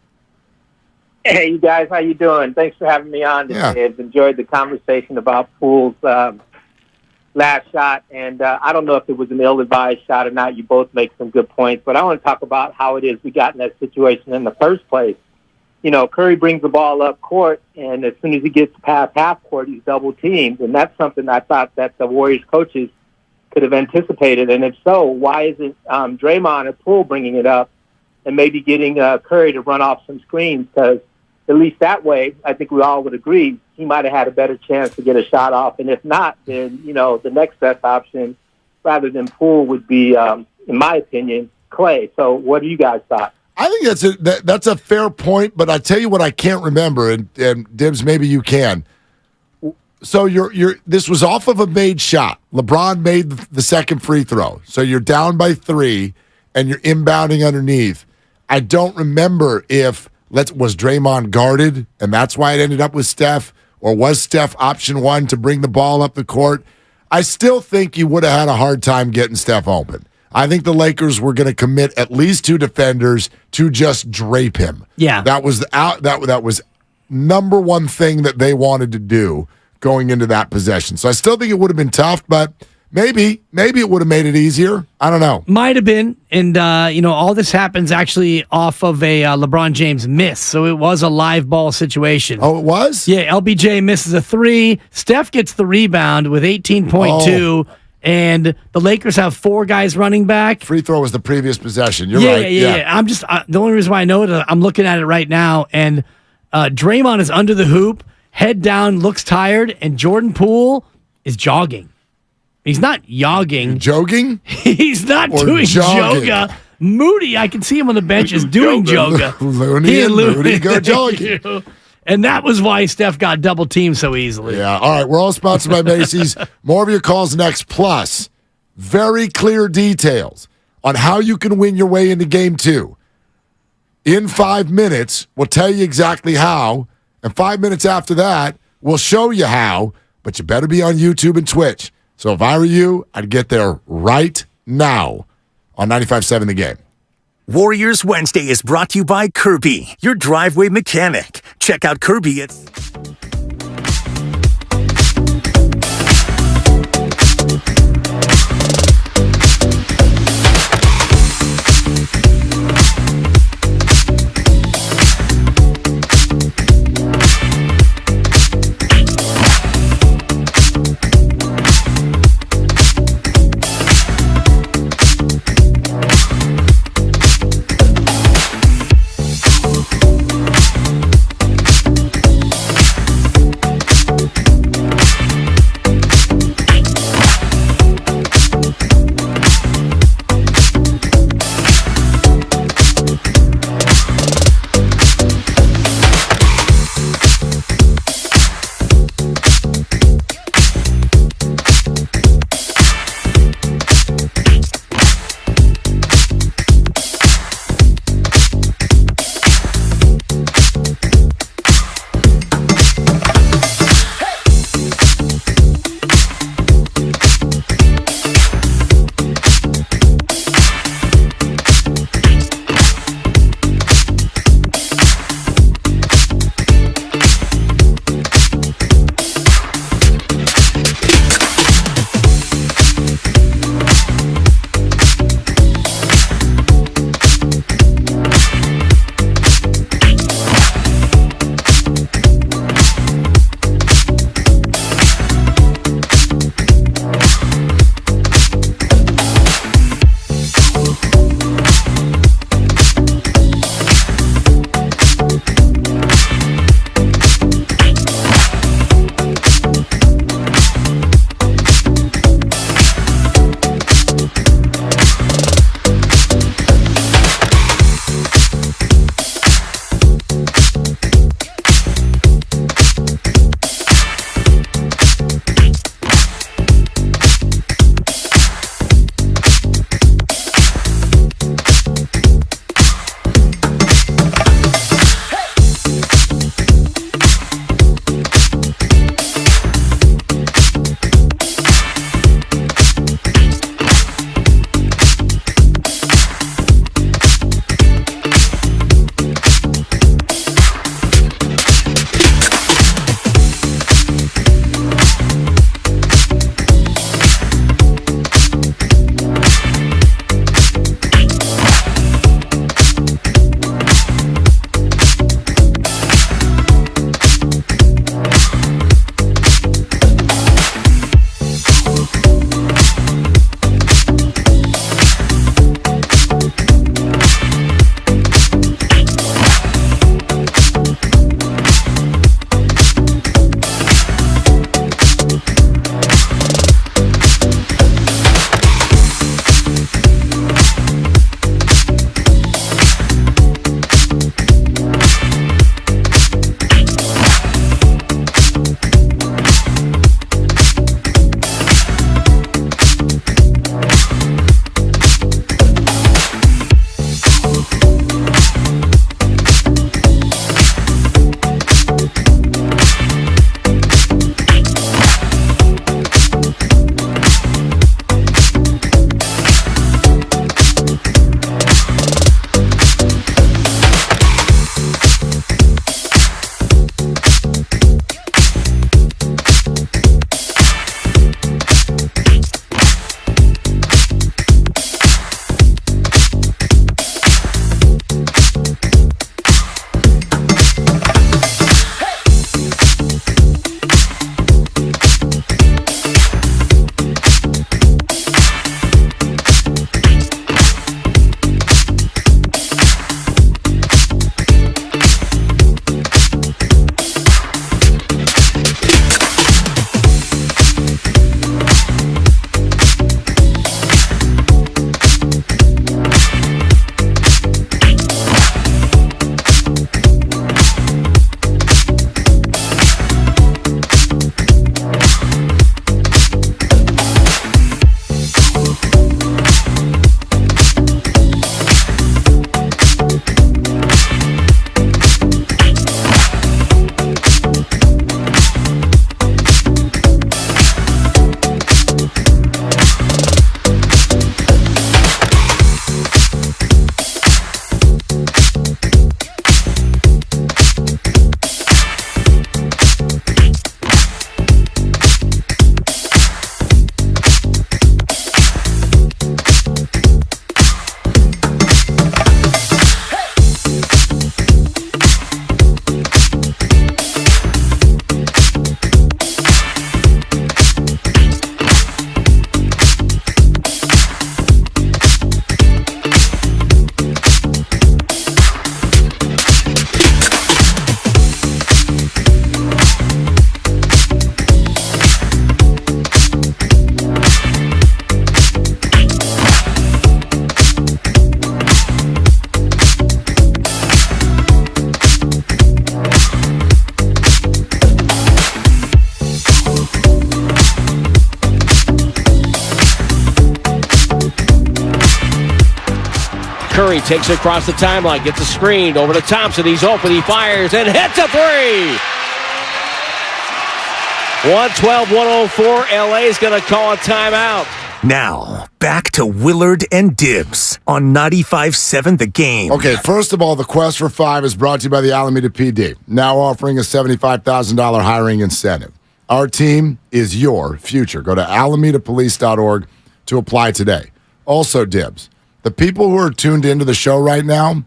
Hey, you guys, how you doing? Thanks for having me on today. I've enjoyed the conversation about Poole's last shot, and I don't know if it was an ill-advised shot or not. You both make some good points, but I want to talk about how it is we got in that situation in the first place. Curry brings the ball up court, and as soon as he gets past half court, he's double-teamed, and that's something I thought that the Warriors coaches could have anticipated, and if so, why isn't Draymond or Poole bringing it up and maybe getting Curry to run off some screens? Because at least that way, I think we all would agree, he might have had a better chance to get a shot off, and if not, then, the next best option, rather than Poole, would be, in my opinion, Clay. So what do you guys thought? I think that's a fair point, but I tell you what I can't remember, and Dibs, maybe you can. So this was off of a made shot. LeBron made the second free throw. So you're down by 3, and you're inbounding underneath. I don't remember if was Draymond guarded, and that's why it ended up with Steph, or was Steph option 1 to bring the ball up the court? I still think you would have had a hard time getting Steph open. I think the Lakers were going to commit at least 2 defenders to just drape him. Yeah, that was that was number one thing that they wanted to do going into that possession. So I still think it would have been tough, but maybe it would have made it easier. I don't know. Might have been, and all this happens actually off of a LeBron James miss, so it was a live ball situation. Oh, it was? Yeah, LBJ misses a 3. Steph gets the rebound with 18.2. And the Lakers have 4 guys running back. Free throw was the previous possession. You're right. Yeah. I'm just the only reason why I know it, I'm looking at it right now, and Draymond is under the hoop, head down, looks tired, and Jordan Poole is jogging. He's not yogging. Jogging? He's not Or doing jogging? yoga. Moody, I can see him on the bench, is doing yoga. Looney He and Moody go Thank jogging. you. And that was why Steph got double teamed so easily. Yeah. All right. We're all sponsored by Macy's. More of your calls next. Plus, very clear details on how you can win your way into game 2. In 5 minutes, we'll tell you exactly how. And 5 minutes after that, we'll show you how. But you better be on YouTube and Twitch. So if I were you, I'd get there right now on 95.7 The Game. Warriors Wednesday is brought to you by Kirby, your driveway mechanic. Check out Kirby at... Curry takes it across the timeline, gets a screen over to Thompson. He's open, he fires, and hits a three. 112-104. LA is going to call a timeout. Now, back to Willard and Dibs on 95.7 The Game. Okay, first of all, the Quest for 5 is brought to you by the Alameda PD, now offering a $75,000 hiring incentive. Our team is your future. Go to alamedapolice.org to apply today. Also, Dibs, the people who are tuned into the show right now,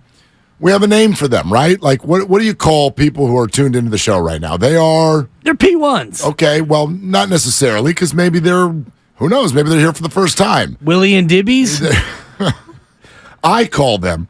we have a name for them, right? Like, what do you call people who are tuned into the show right now? They're P1s. Okay, well, not necessarily, because maybe they're... Who knows? Maybe they're here for the first time. Willie and Dibbies? I call them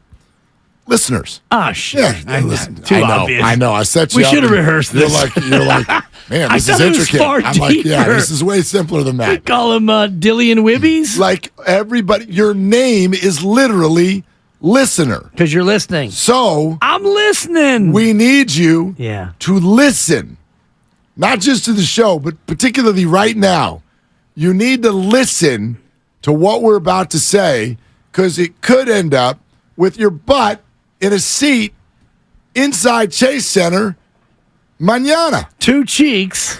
listeners. Ah, shit. Yeah, listen. Too obvious. I know. I set you We up. should have rehearsed this. You're like, man, this is intricate. I'm like, yeah, this is way simpler than that. We call them Dilly and Wibbies? Like everybody, your name is literally listener. Because you're listening. So I'm listening. We need you to listen. Not just to the show, but particularly right now. You need to listen to what we're about to say because it could end up with your butt in a seat inside Chase Center mañana. 2 cheeks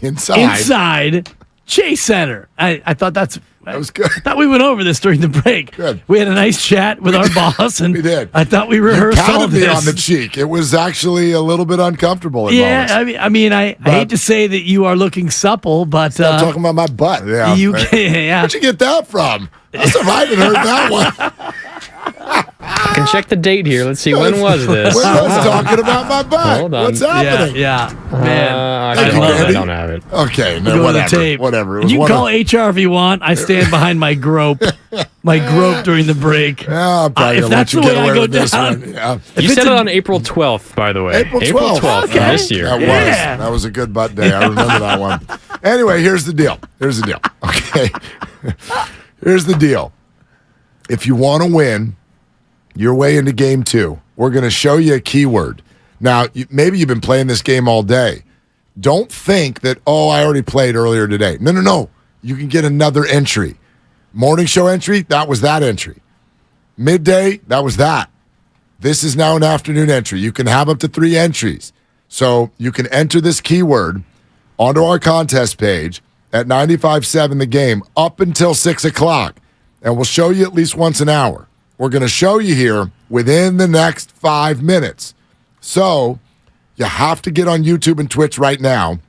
inside Chase Center. I thought that was good. I thought we went over this during the break. Good. We had a nice chat with our boss, and we did. I thought we rehearsed all patted this. me on the cheek. It was actually a little bit uncomfortable. At moments. I hate to say that you are looking supple, but stop talking about my butt. Yeah, you right. yeah. Where'd you get that from? I haven't heard that one. I can check the date here. Let's see. When was this? When was talking about my butt? Hold on. What's happening? Yeah. Man. I don't have it. Okay, Go whatever. to the tape. Whatever. It was You can call HR if you want. I stand behind my grope. My grope during the break. Yeah, I'm probably if that's the way I go down. Yeah. You said it on April 12th, by the way. April 12th. Of this year. That was a good butt day. I remember that one. Anyway, here's the deal. Okay. Here's the deal. If you want to win your way into game 2, we're going to show you a keyword. Now, maybe you've been playing this game all day. Don't think that, I already played earlier today. No. You can get another entry. Morning show entry, that was that entry. Midday, that was that. This is now an afternoon entry. You can have up to 3 entries. So you can enter this keyword onto our contest page at 95.7 The Game up until 6 o'clock. And we'll show you at least once an hour. We're going to show you here within the next 5 minutes. So you have to get on YouTube and Twitch right now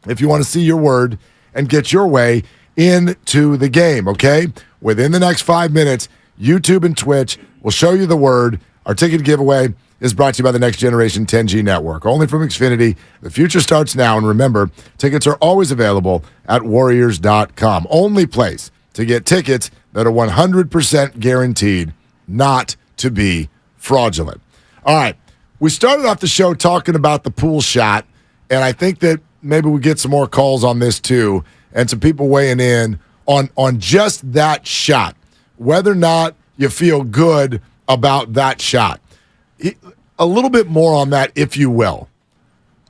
if you want to see your word and get your way into the game, okay? Within the next 5 minutes, YouTube and Twitch will show you the word. Our ticket giveaway is brought to you by the Next Generation 10G Network. Only from Xfinity. The future starts now. And remember, tickets are always available at Warriors.com. Only place to get tickets that are 100% guaranteed not to be fraudulent. All right. We started off the show talking about the pool shot, and I think that maybe we get some more calls on this too, and some people weighing in on just that shot, whether or not you feel good about that shot. A little bit more on that, if you will.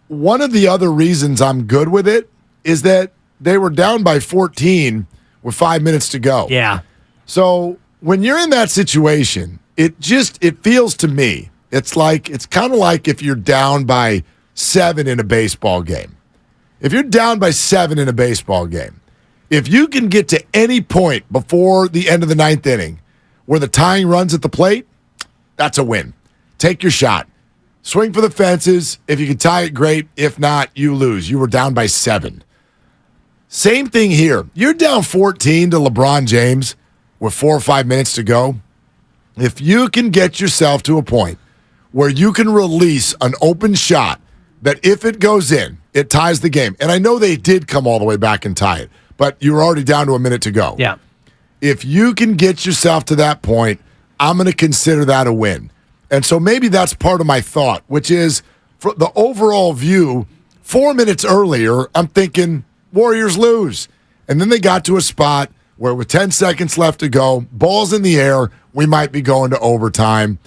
One of the other reasons I'm good with it is that they were down by 14 with 5 minutes to go. Yeah. So when you're in that situation, it feels to me, it's kind of like if you're down by 7 in a baseball game. If you're down by 7 in a baseball game, if you can get to any point before the end of the 9th inning where the tying runs at the plate, that's a win. Take your shot. Swing for the fences. If you can tie it, great. If not, you lose. You were down by 7. Same thing here. You're down 14 to LeBron James with 4 or 5 minutes to go. If you can get yourself to a point where you can release an open shot that if it goes in, it ties the game. And I know they did come all the way back and tie it, but you were already down to a minute to go. Yeah. If you can get yourself to that point, I'm going to consider that a win. And so maybe that's part of my thought, which is for the overall view, 4 minutes earlier, I'm thinking Warriors lose. And then they got to a spot where with 10 seconds left to go, ball's in the air, we might be going to overtime.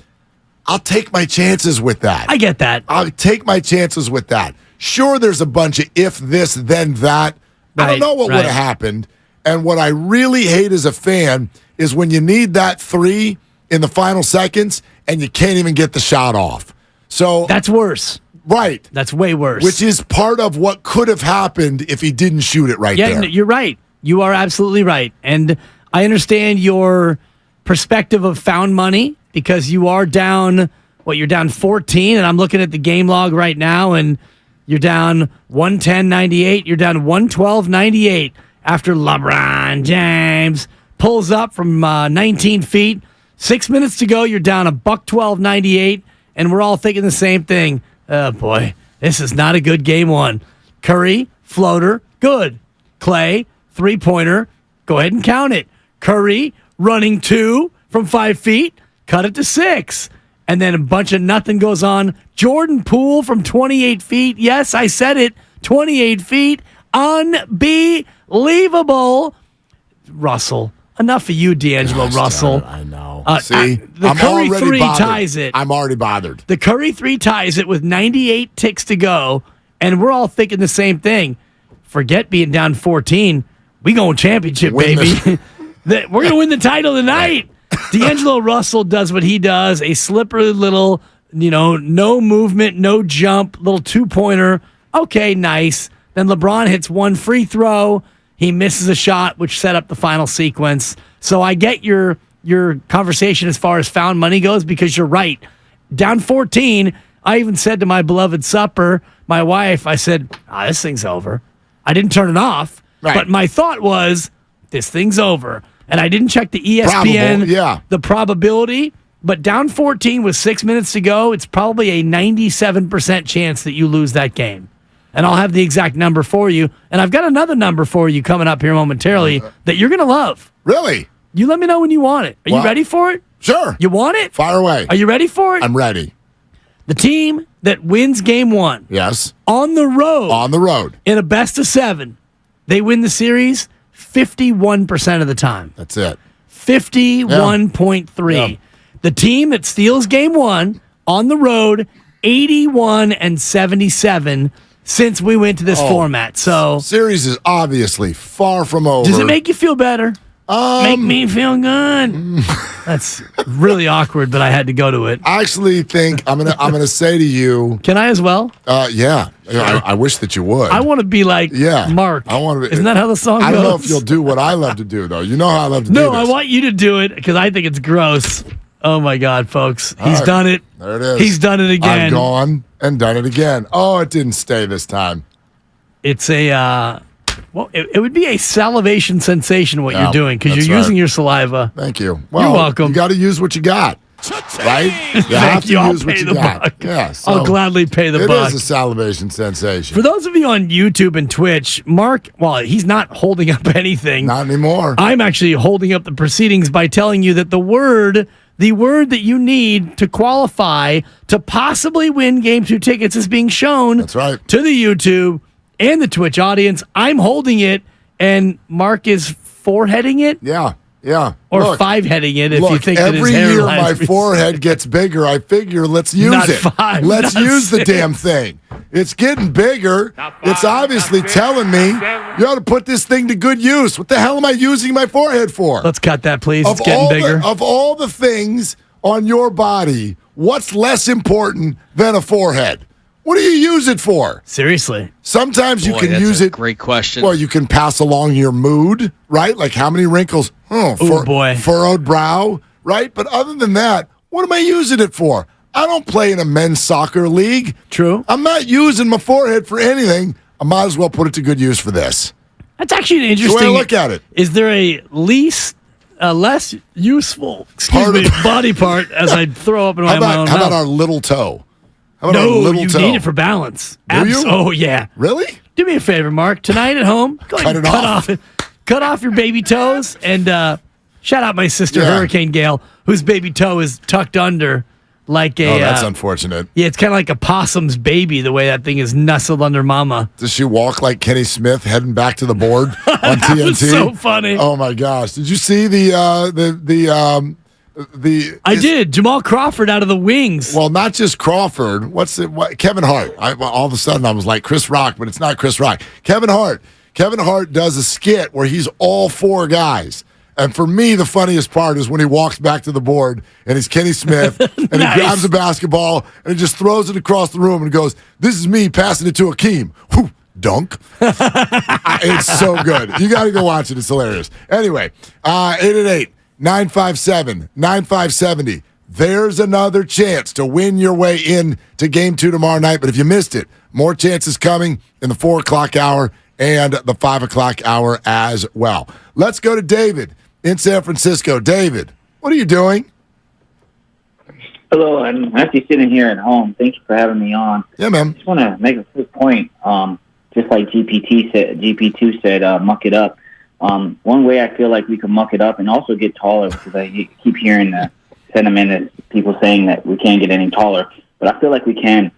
I'll take my chances with that. I get that. I'll take my chances with that. Sure, there's a bunch of if this, then that. I don't know what would have happened. And what I really hate as a fan is when you need that 3 in the final seconds, and you can't even get the shot off. So that's worse. Right. That's way worse. Which is part of what could have happened if he didn't shoot it right there. Yeah, you're right. You are absolutely right. And I understand your perspective of found money because you are down, you're down 14, and I'm looking at the game log right now, and you're down 110-98. You're down 112-98 after LeBron James pulls up from 19 feet. 6 minutes to go, you're down $112.98, and we're all thinking the same thing. Oh, boy, this is not a good game one. Curry, floater, good. Clay, three-pointer, go ahead and count it. Curry, running 2 from 5 feet, cut it to 6. And then a bunch of nothing goes on. Jordan Poole from 28 feet. Yes, I said it. 28 feet. Unbelievable. Russell. Enough of you, D'Angelo Russell. I know. See? The Curry 3 ties it. I'm already bothered. The Curry 3 ties it with 98 ticks to go, and we're all thinking the same thing. Forget being down 14. We going championship, baby. We're going to win the title tonight. D'Angelo Russell does what he does, a slippery little, no movement, no jump, little two-pointer. Okay, nice. Then LeBron hits one free throw. He misses a shot, which set up the final sequence. So I get your conversation as far as found money goes because you're right. Down 14, I even said to my beloved supper, my wife, I said, this thing's over. I didn't turn it off, but my thought was, this thing's over. And I didn't check the ESPN, the probability, but down 14 with 6 minutes to go, it's probably a 97% chance that you lose that game. And I'll have the exact number for you. And I've got another number for you coming up here momentarily that you're going to love. Really? You let me know when you want it. Are you ready for it? Sure. You want it? Fire away. Are you ready for it? I'm ready. The team that wins game 1. Yes. On the road. On the road. In a best of 7. They win the series 51% of the time. That's it. 51.3. Yeah. The team that steals game 1 on the road, 81-77 since we went to this format. So series is obviously far from over. Does it make you feel better? Make me feel good. That's really awkward, but I had to go to it. I actually think I'm gonna say to you. Can I as well? Yeah. I wish that you would. I want to be like Mark. I want to. Isn't that how the song goes? I don't know if you'll do what I love to do, though. You know how I love to do this. No, I want you to do it because I think it's gross. Oh, my God, folks. He's done it. There it is. He's done it again. I've gone and done it again. Oh, it didn't stay this time. It's a, it would be a salivation sensation what you're doing because you're using your saliva. Thank you. Well, you're welcome. You got to use what you got. Right? Thank you. I'll pay the buck. Yeah, so I'll gladly pay the buck. It is a salivation sensation. For those of you on YouTube and Twitch, Mark, he's not holding up anything. Not anymore. I'm actually holding up the proceedings by telling you that the word that you need to qualify to possibly win Game 2 tickets is being shown That's right. to the YouTube and the Twitch audience. I'm holding it, and Mark is foreheading it. Yeah. Or five-heading it if you think that his every year hairline my forehead gets bigger. I figure let's use Not it. 5, let's not use the 6. damn thing. It's getting bigger. It's obviously telling me you ought to put this thing to good use. What the hell am I using my forehead for? Let's cut that, please. It's getting bigger. Of all the things on your body, what's less important than a forehead? What do you use it for? Seriously. Sometimes you can use it. Great question. Well, you can pass along your mood, right? Like how many wrinkles? Furrowed brow, right? But other than that, what am I using it for? I don't play in a men's soccer league. True. I'm not using my forehead for anything. I might as well put it to good use for this. That's actually an interesting. The way I look at it. Is there a less useful body part as I throw up in my own mouth? How about our little toe? How about our No, little you toe? need it for balance. Do you? Oh, yeah. Really? Do me a favor, Mark. Tonight at home, go ahead and cut off your baby toes, and shout out my sister, Hurricane Gale, whose baby toe is tucked under like a... Oh, that's unfortunate. Yeah, it's kind of like a possum's baby, the way that thing is nestled under mama. Does she walk like Kenny Smith heading back to the board on TNT? That was so funny. Oh, my gosh. Did you see I did. Jamal Crawford out of the wings. Well, not just Crawford. Kevin Hart. All of a sudden, I was like Chris Rock, but it's not Chris Rock. Kevin Hart. Kevin Hart does a skit where he's all 4 guys. And for me, the funniest part is when he walks back to the board and he's Kenny Smith and Nice. he grabs the basketball and he just throws it across the room and goes, "This is me passing it to Akeem." Whew, dunk. It's so good. You got to go watch it. It's hilarious. Anyway, 888-957-9570. There's another chance to win your way in to Game 2 tomorrow night. But if you missed it, more chances coming in the 4 o'clock hour and the 5 o'clock hour as well. Let's go to David in San Francisco. David, what are you doing? Hello, I'm actually sitting here at home. Thank you for having me on. Yeah, man. I just want to make a quick point. Just like GP2 said, muck it up. One way I feel like we could muck it up and also get taller, because I keep hearing the sentiment of people saying that we can't get any taller, but I feel like we can.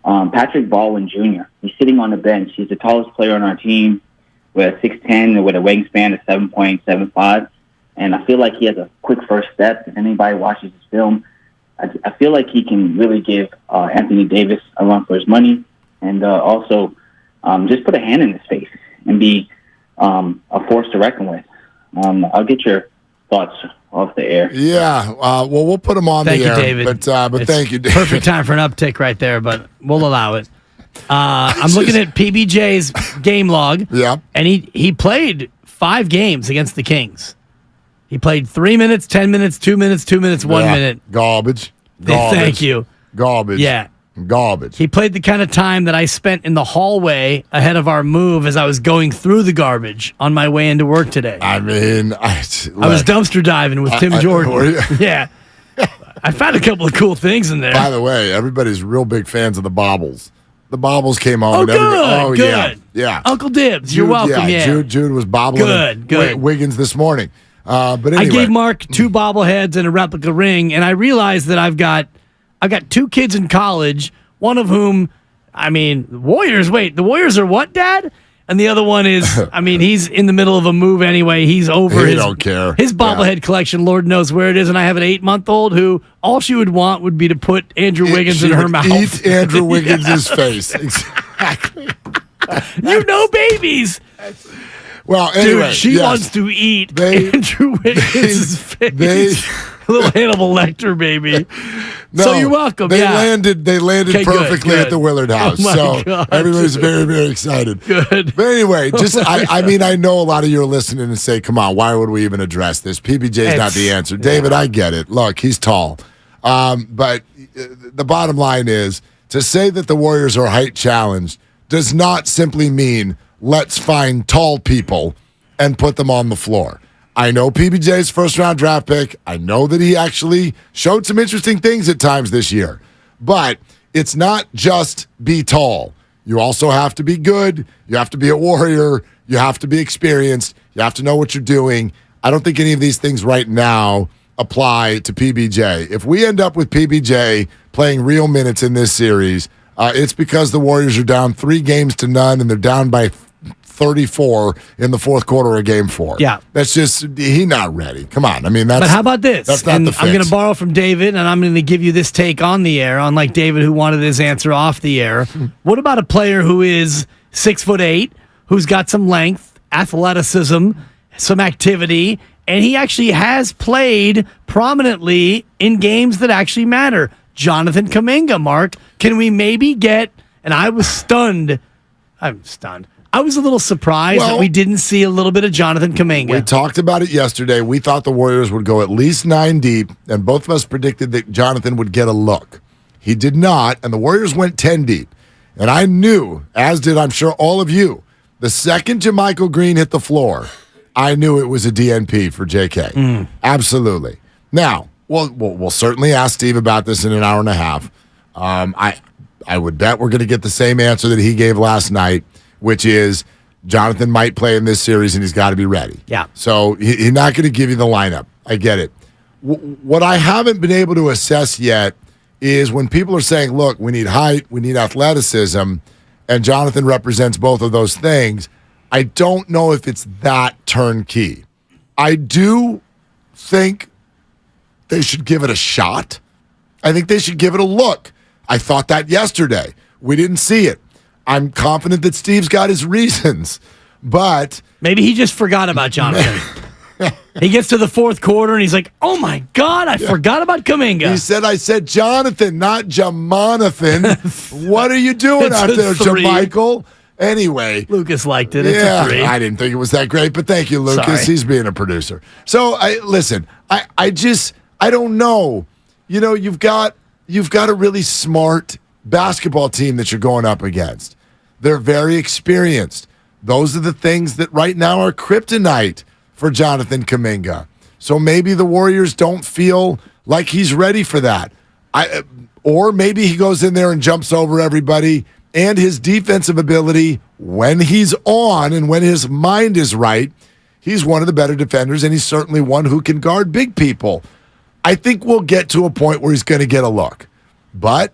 Patrick Baldwin Jr., he's sitting on the bench. He's the tallest player on our team with a 6'10", with a wingspan of 7.75, and I feel like he has a quick first step. If anybody watches his film, I feel like he can really give Anthony Davis a run for his money, and also just put a hand in his face and be a force to reckon with. I'll get your thoughts off the air. Yeah, well, we'll put him on Thank the you, air. David. But It's thank you, David. Perfect time for an uptick right there, but we'll allow it. I'm looking at PBJ's game log. Yeah. And he played 5 games against the Kings. He played 3 minutes, 10 minutes, 2 minutes, 2 minutes, 1 minute. Garbage. Thank you. Garbage. Yeah. Garbage. He played the kind of time that I spent in the hallway ahead of our move as I was going through the garbage on my way into work today. I mean, I was dumpster diving with Tim Jordan. were you? Yeah. I found a couple of cool things in there. By the way, everybody's real big fans of the baubles. The baubles came on. Oh, and good. Good. Yeah. Uncle Dibs, you're welcome. Yeah. Jude was bobbling. Good. Wiggins this morning. But anyway. I gave Mark 2 bobbleheads and a replica ring, and I realized that I've got 2 kids in college, one of whom, the Warriors. Wait, the Warriors are what, Dad? And the other one is, he's in the middle of a move anyway. He's over He don't care. His bobblehead collection, Lord knows where it is. And I have an 8-month-old who all she would want would be to put Andrew Wiggins in her mouth. Eat Andrew Wiggins' face. Exactly. You know babies. Well, anyway. Dude, she wants to eat Andrew Wiggins' face. Little Hannibal Lecter, baby. No, so you're welcome. They yeah. landed Okay, perfectly good. at the Willard house. Oh my so God. everybody's very, very excited. Good. But anyway, I know a lot of you are listening and say, come on, why would we even address this? PBJ's not the answer. David, I get it. Look, he's tall. But the bottom line is, to say that the Warriors are height challenged does not simply mean let's find tall people and put them on the floor. I know PBJ's first-round draft pick. I know that he actually showed some interesting things at times this year. But it's not just be tall. You also have to be good. You have to be a warrior. You have to be experienced. You have to know what you're doing. I don't think any of these things right now apply to PBJ. If we end up with PBJ playing real minutes in this series, it's because the Warriors are down 3-0 and they're down by 34 in the fourth quarter of Game 4. Yeah. That's just, he's not ready. Come on. But how about this? That's not and the fix. I'm going to borrow from David, and I'm going to give you this take on the air, unlike David who wanted his answer off the air. What about a player who is 6'8", who's got some length, athleticism, some activity, and he actually has played prominently in games that actually matter? Jonathan Kuminga, Mark. Can we maybe get, and I was stunned. I'm stunned. I was a little surprised that we didn't see a little bit of Jonathan Kuminga. We talked about it yesterday. We thought the Warriors would go at least 9 deep, and both of us predicted that Jonathan would get a look. He did not, and the Warriors went 10 deep. And I knew, as did I'm sure all of you, the second JaMychal Green hit the floor, I knew it was a DNP for JK. Absolutely. Now, we'll certainly ask Steve about this in an hour and a half. I would bet we're going to get the same answer that he gave last night, which is Jonathan might play in this series and he's got to be ready. Yeah. So he's not going to give you the lineup. I get it. What I haven't been able to assess yet is when people are saying, look, we need height, we need athleticism, and Jonathan represents both of those things, I don't know if it's that turnkey. I do think they should give it a shot. I think they should give it a look. I thought that yesterday. We didn't see it. I'm confident that Steve's got his reasons, but maybe he just forgot about Jonathan. He gets to the fourth quarter, and he's like, oh, my God, I forgot about Kuminga. He said, I said Jonathan, not Jamonathan. What are you doing It's out a there, three. Jamichael? Anyway. Lucas liked it. It's a 3. I didn't think it was that great, but thank you, Lucas. Sorry. He's being a producer. So, I don't know. You know, you've got a really smart basketball team that you're going up against. They're very experienced. Those are the things that right now are kryptonite for Jonathan Kuminga. So maybe the Warriors don't feel like he's ready for that. Or maybe he goes in there and jumps over everybody, and his defensive ability, when he's on and when his mind is right, he's one of the better defenders, and he's certainly one who can guard big people. I think we'll get to a point where he's going to get a look. But,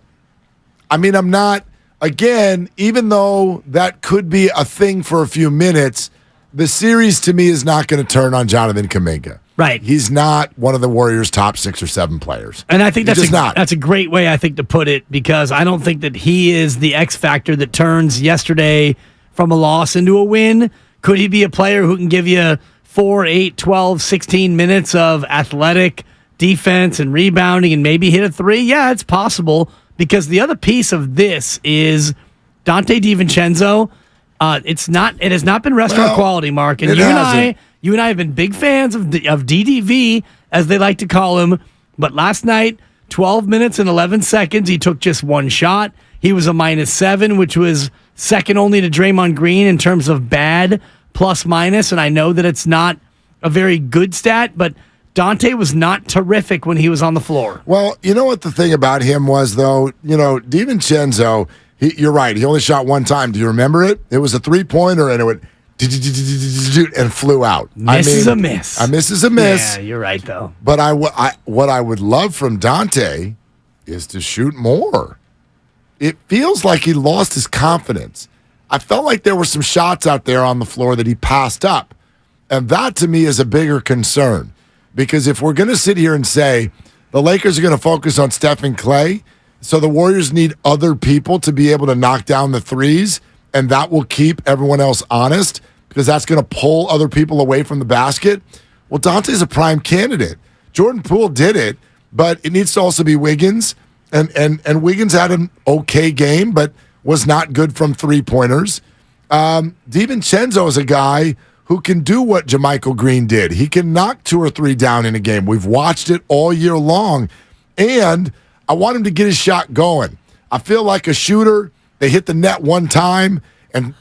I mean, I'm not, again, even though that could be a thing for a few minutes, the series to me is not going to turn on Jonathan Kuminga. Right. He's not one of the Warriors' top 6 or 7 players. And I think not. That's a great way, I think, to put it, because I don't think that he is the X factor that turns yesterday from a loss into a win. Could he be a player who can give you 4, 8, 12, 16 minutes of athletic defense and rebounding and maybe hit a 3? Yeah, it's possible, because the other piece of this is Dante DiVincenzo. It has not been restaurant quality, Mark. And you and I have been big fans of DDV, as they like to call him. But last night, 12 minutes and 11 seconds, he took just one shot. He was a -7, which was second only to Draymond Green in terms of bad plus minus. And I know that it's not a very good stat, but Dante was not terrific when he was on the floor. Well, you know what the thing about him was, though? You know, DiVincenzo, you're right. He only shot one time. Do you remember it? It was a 3-pointer, and it went and flew out. Miss is a miss. A miss is a miss. Yeah, you're right, though. But what I would love from Dante is to shoot more. It feels like he lost his confidence. I felt like there were some shots out there on the floor that he passed up. And that, to me, is a bigger concern. Because if we're going to sit here and say the Lakers are going to focus on Steph and Clay, so the Warriors need other people to be able to knock down the threes, and that will keep everyone else honest, because that's going to pull other people away from the basket. Well, Dante's a prime candidate. Jordan Poole did it, but it needs to also be Wiggins. And Wiggins had an okay game, but was not good from three-pointers. DiVincenzo is a guy who can do what Jamichael Green did. He can knock 2 or 3 down in a game. We've watched it all year long. And I want him to get his shot going. I feel like a shooter, they hit the net one time, and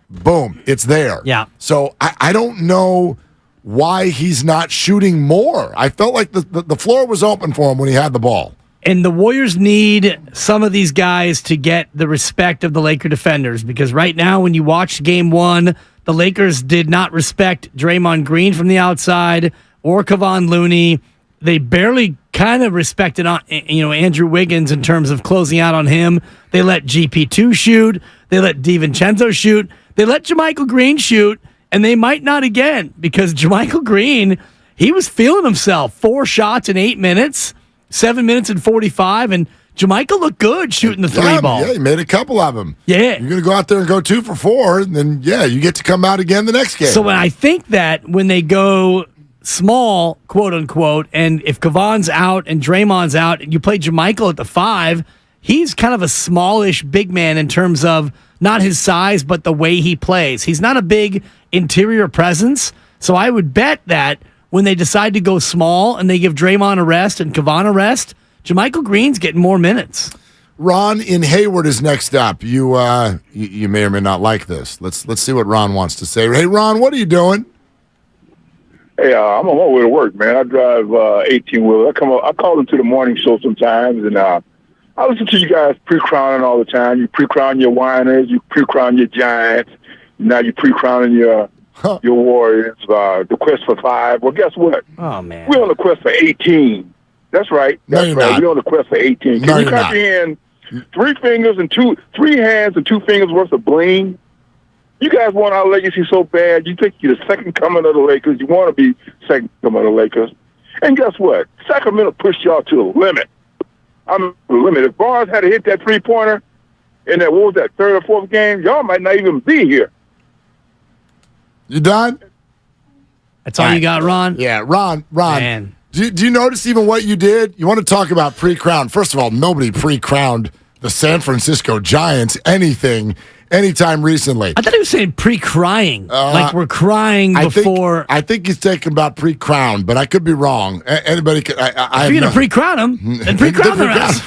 boom, it's there. Yeah. So I don't know why he's not shooting more. I felt like the floor was open for him when he had the ball. And the Warriors need some of these guys to get the respect of the Laker defenders, because right now when you watch Game 1, the Lakers did not respect Draymond Green from the outside or Kevon Looney. They barely kind of respected Andrew Wiggins in terms of closing out on him. They let GP2 shoot. They let DiVincenzo shoot. They let Jamichael Green shoot, and they might not again, because Jamichael Green, he was feeling himself. 4 shots in 8 minutes, 7 minutes and 45, and Jamichael looked good shooting the 3 ball. Yeah, he made a couple of them. Yeah. You're going to go out there and go 2 for 4, and then, you get to come out again the next game. So when I think that when they go small, quote unquote, and if Kevon's out and Draymond's out, and you play Jamichael at the 5, he's kind of a smallish big man in terms of not his size, but the way he plays. He's not a big interior presence. So I would bet that when they decide to go small and they give Draymond a rest and Kevon a rest, Jamichael Green's getting more minutes. Ron in Hayward is next up. You may or may not like this. Let's see what Ron wants to say. Hey, Ron, what are you doing? Hey, I'm on my way to work, man. I drive 18-wheeler. I call into the morning show sometimes, and I listen to you guys pre-crowning all the time. You pre-crown your Winers, you pre-crown your Giants. Now you pre-crowning your Warriors. The quest for 5. Well, guess what? Oh man, we're on the quest for 18. That's right. That's right. We're on the quest for 18. Can you comprehend 3 hands and 2 fingers worth of bling? You guys want our legacy so bad. You think you're the second coming of the Lakers. You want to be second coming of the Lakers. And guess what? Sacramento pushed y'all to the limit. I'm the limit. If Barnes had to hit that 3-pointer in that, 3rd or 4th game, y'all might not even be here. You done? That's all you got, Ron? Yeah, Ron. Man. Do you notice even what you did? You want to talk about pre-crown. First of all, nobody pre-crowned the San Francisco Giants anytime recently. I thought he was saying pre-crying. Like we're crying before. I think he's talking about pre-crown, but I could be wrong. Anybody could. If you're going to pre-crown him, then pre-crown the rest.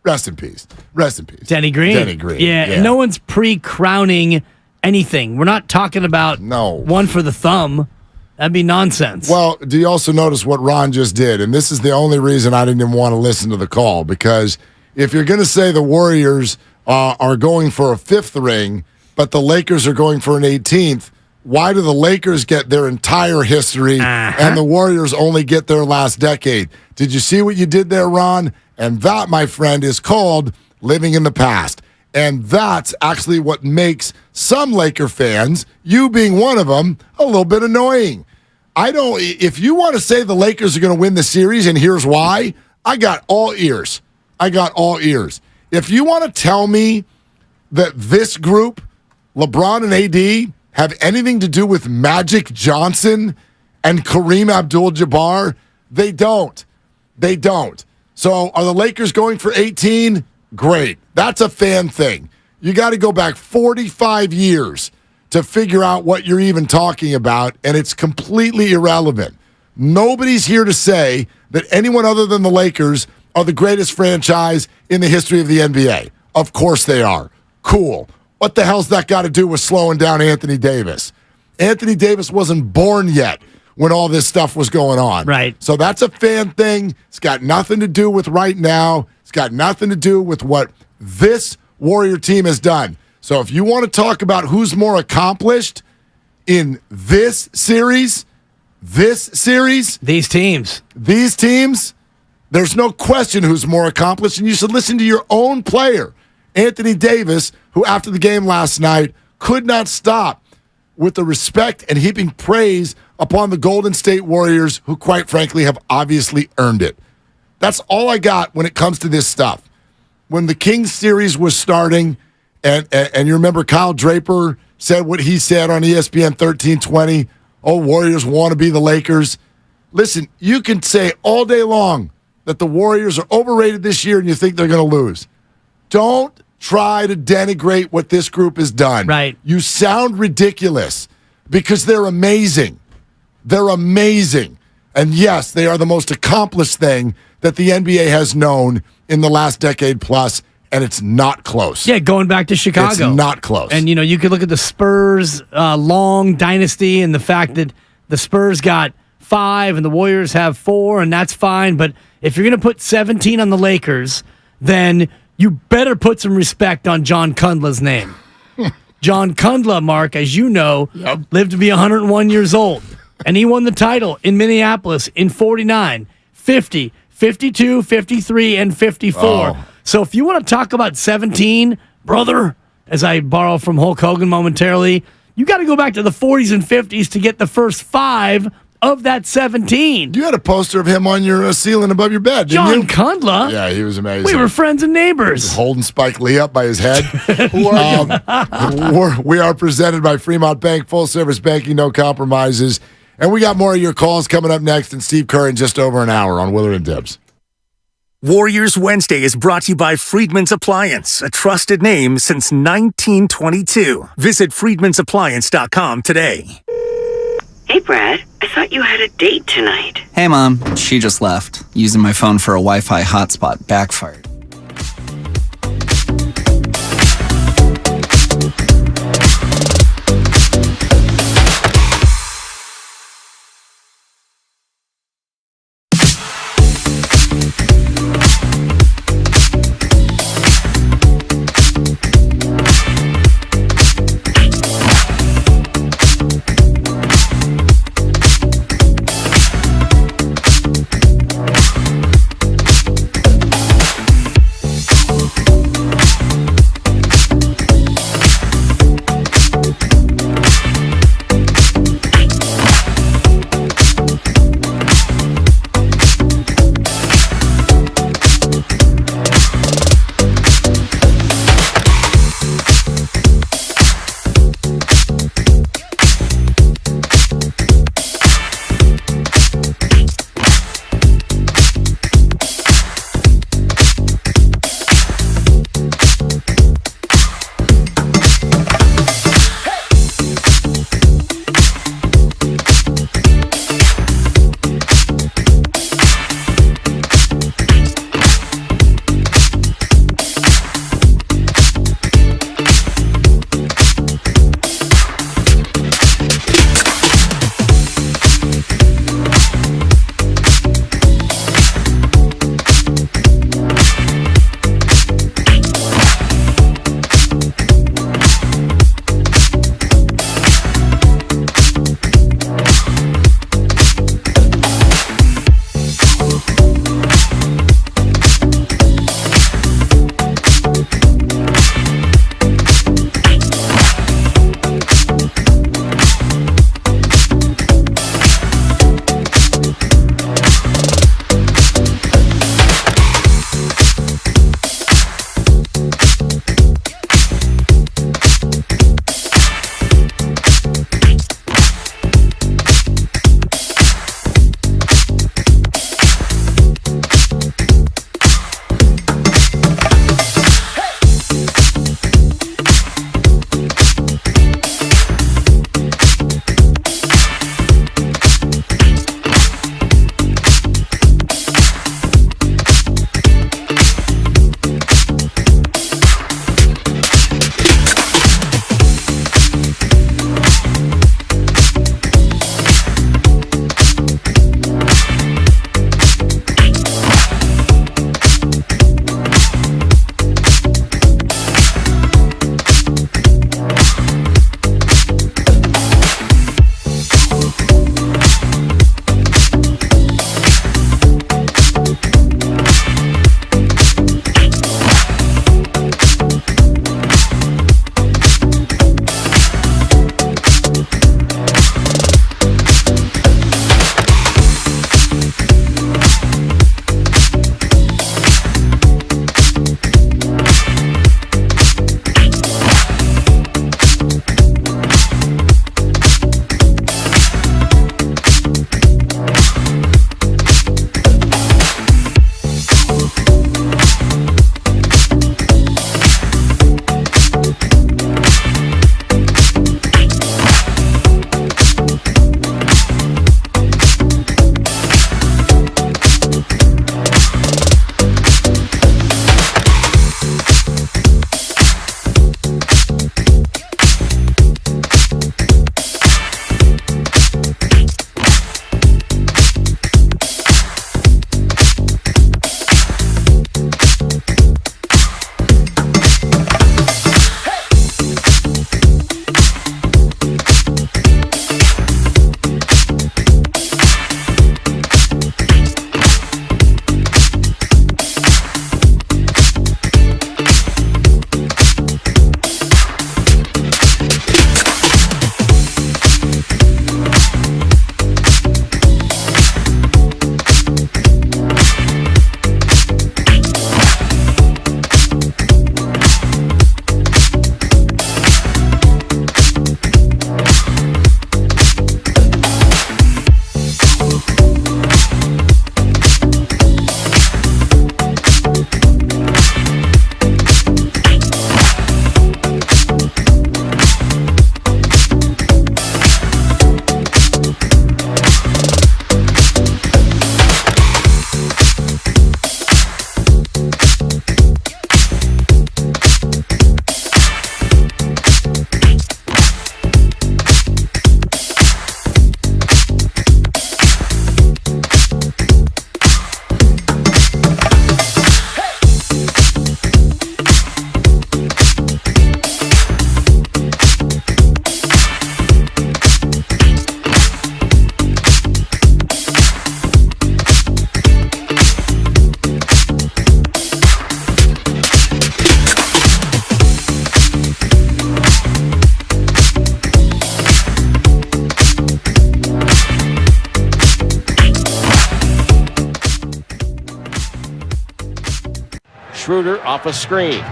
Rest in peace. Rest in peace. Denny Green. Yeah, no one's pre-crowning anything. We're not talking about one for the thumb. That'd be nonsense. Well, do you also notice what Ron just did? And this is the only reason I didn't even want to listen to the call, because if you're going to say the Warriors are going for a 5th ring, but the Lakers are going for an 18th, why do the Lakers get their entire history and the Warriors only get their last decade? Did you see what you did there, Ron? And that, my friend, is called living in the past. And that's actually what makes some Laker fans, you being one of them, a little bit annoying. If you want to say the Lakers are going to win the series, and here's why, I got all ears. If you want to tell me that this group, LeBron and AD, have anything to do with Magic Johnson and Kareem Abdul-Jabbar, they don't. So are the Lakers going for 18? Great. That's a fan thing. You got to go back 45 years to figure out what you're even talking about, and it's completely irrelevant. Nobody's here to say that anyone other than the Lakers are the greatest franchise in the history of the NBA. Of course they are. Cool. What the hell's that got to do with slowing down Anthony Davis? Anthony Davis wasn't born yet when all this stuff was going on. Right. So that's a fan thing. It's got nothing to do with right now. It's got nothing to do with what this Warrior team has done. So if you want to talk about who's more accomplished in this series, these teams, there's no question who's more accomplished, and you should listen to your own player, Anthony Davis, who after the game last night could not stop with the respect and heaping praise upon the Golden State Warriors, who quite frankly have obviously earned it. That's all I got when it comes to this stuff. When the Kings series was starting, and you remember Kyle Draper said what he said on ESPN 1320, Warriors want to be the Lakers. Listen, you can say all day long that the Warriors are overrated this year and you think they're going to lose. Don't try to denigrate what this group has done. Right. You sound ridiculous because they're amazing. They're amazing. And yes, they are the most accomplished thing that the NBA has known in the last decade plus, and it's not close. Yeah, going back to Chicago. It's not close. And, you could look at the Spurs' long dynasty and the fact that the Spurs got 5 and the Warriors have 4, and that's fine. But if you're going to put 17 on the Lakers, then you better put some respect on John Kundla's name. John Kundla, Mark, as you know, lived to be 101 years old. And he won the title in Minneapolis in 49, 50, 52, 53, and 54. Oh. So if you want to talk about 17, brother, as I borrow from Hulk Hogan momentarily, you got to go back to the 40s and 50s to get the first 5 of that 17. You had a poster of him on your ceiling above your bed, didn't John you? Kundla? Yeah, he was amazing. We were friends and neighbors. Holding Spike Lee up by his head. We are presented by Fremont Bank, full service banking, no compromises. And we got more of your calls coming up next, and Steve Kerr in just over an hour on Willard and Dibs. Warriors Wednesday is brought to you by Friedman's Appliance, a trusted name since 1922. Visit friedmansappliance.com today. Hey, Brad. I thought you had a date tonight. Hey, Mom. She just left. Using my phone for a Wi-Fi hotspot backfired. Schroeder off a screen.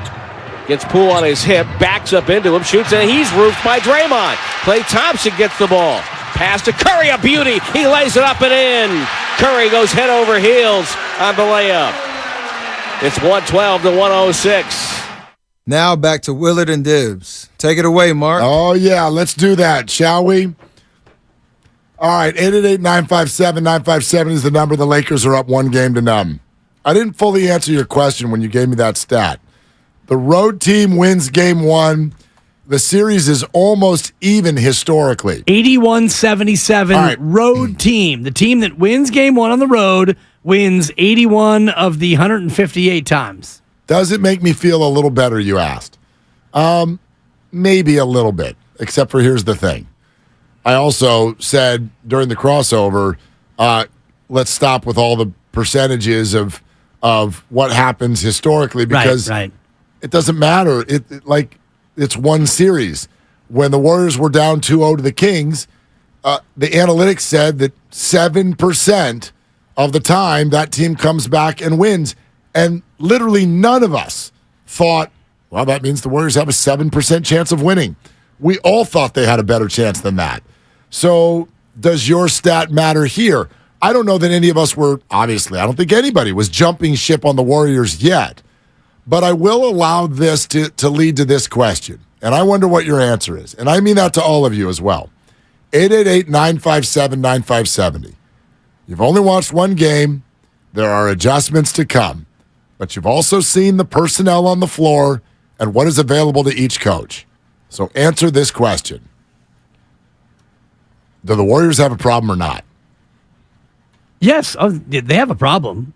Gets Poole on his hip, backs up into him, shoots, and he's roofed by Draymond. Klay Thompson gets the ball. Pass to Curry, a beauty. He lays it up and in. Curry goes head over heels on the layup. It's 112 to 106. Now back to Willard and Dibbs. Take it away, Mark. Oh, yeah. Let's do that, shall we? All right. 888-957-957 is the number. The Lakers are up 1-0. I didn't fully answer your question when you gave me that stat. The road team wins game 1. The series is almost even historically. 81-77 right. Road team. The team that wins game 1 on the road wins 81 of the 158 times. Does it make me feel a little better, you asked? Maybe a little bit, except for here's the thing. I also said during the crossover, let's stop with all the percentages of what happens historically because right. It doesn't matter. It's one series. When the Warriors were down 2-0 to the Kings, the analytics said that 7% of the time that team comes back and wins. And literally none of us thought, well, that means the Warriors have a 7% chance of winning. We all thought they had a better chance than that. So does your stat matter here? I don't know that any of us were, obviously, I don't think anybody was jumping ship on the Warriors yet. But I will allow this to lead to this question. And I wonder what your answer is. And I mean that to all of you as well. 888-957-9570. You've only watched one game. There are adjustments to come. But you've also seen the personnel on the floor and what is available to each coach. So answer this question. Do the Warriors have a problem or not? Yes, they have a problem.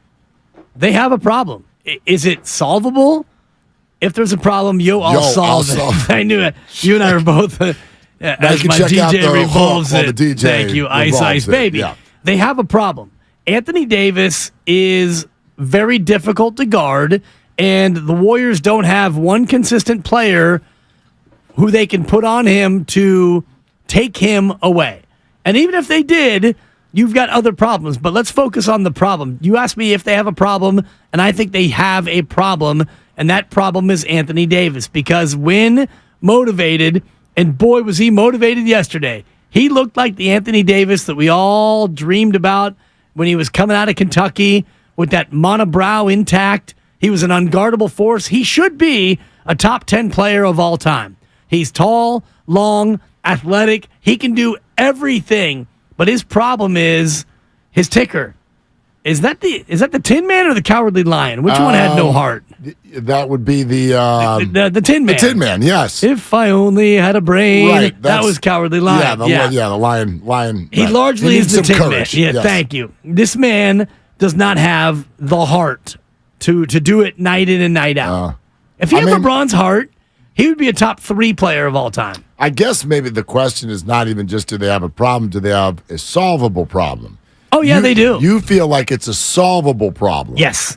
They have a problem. Is it solvable? If there's a problem, I'll solve it. I knew it. You and I are both, as my DJ revolves it. Thank you, Ice Baby. Yeah. They have a problem. Anthony Davis is very difficult to guard, and the Warriors don't have one consistent player who they can put on him to take him away. And even if they did, you've got other problems, but let's focus on the problem. You asked me if they have a problem, and I think they have a problem, and that problem is Anthony Davis, because when motivated, and boy, was he motivated yesterday, he looked like the Anthony Davis that we all dreamed about when he was coming out of Kentucky with that monobrow intact. He was an unguardable force. He should be a top 10 player of all time. He's tall, long, athletic. He can do everything. But his problem is his ticker. Is that the Tin Man or the Cowardly Lion? Which one had no heart? That would be the Tin Man. The Tin Man, yes. If I only had a brain. Right, that was Cowardly Lion. The lion. He right. largely is the Tin courage. Man. Yeah, yes. Thank you. This man does not have the heart to do it night in and night out. If he had LeBron's heart, he would be a top 3 player of all time. I guess maybe the question is not even just do they have a problem, do they have a solvable problem? Oh, yeah, they do. You feel like it's a solvable problem. Yes.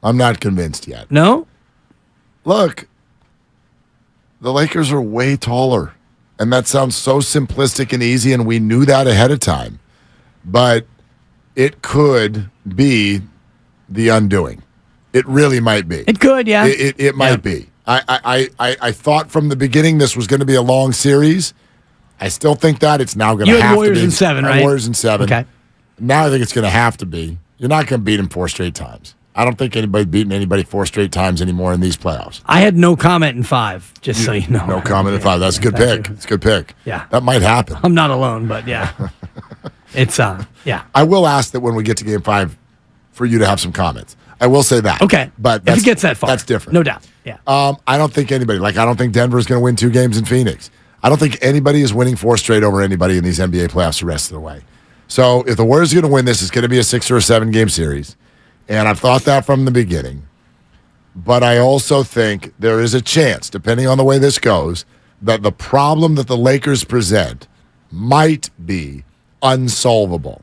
I'm not convinced yet. No? Look, the Lakers are way taller. And that sounds so simplistic and easy, and we knew that ahead of time. But it could be the undoing. It really might be. It could, yeah. It might be. I thought from the beginning this was going to be a long series. I still think that it's now going to have to be. Warriors in 7, right? Warriors in 7. Okay. Now I think it's going to have to be. You're not going to beat them 4 straight times. I don't think anybody's beaten anybody 4 straight times anymore in these playoffs. I had no comment in 5, just so you know. No comment in 5. That's a good pick. It's a good pick. Yeah. That might happen. I'm not alone, but yeah. It's, yeah. I will ask that when we get to game 5 for you to have some comments. I will say that. Okay. But if it gets that far. That's different. No doubt. Yeah. I don't think anybody, I don't think Denver's going to win 2 games in Phoenix. I don't think anybody is winning 4 straight over anybody in these NBA playoffs the rest of the way. So if the Warriors are going to win this, it's going to be a 6 or a 7 game series. And I've thought that from the beginning. But I also think there is a chance, depending on the way this goes, that the problem that the Lakers present might be unsolvable.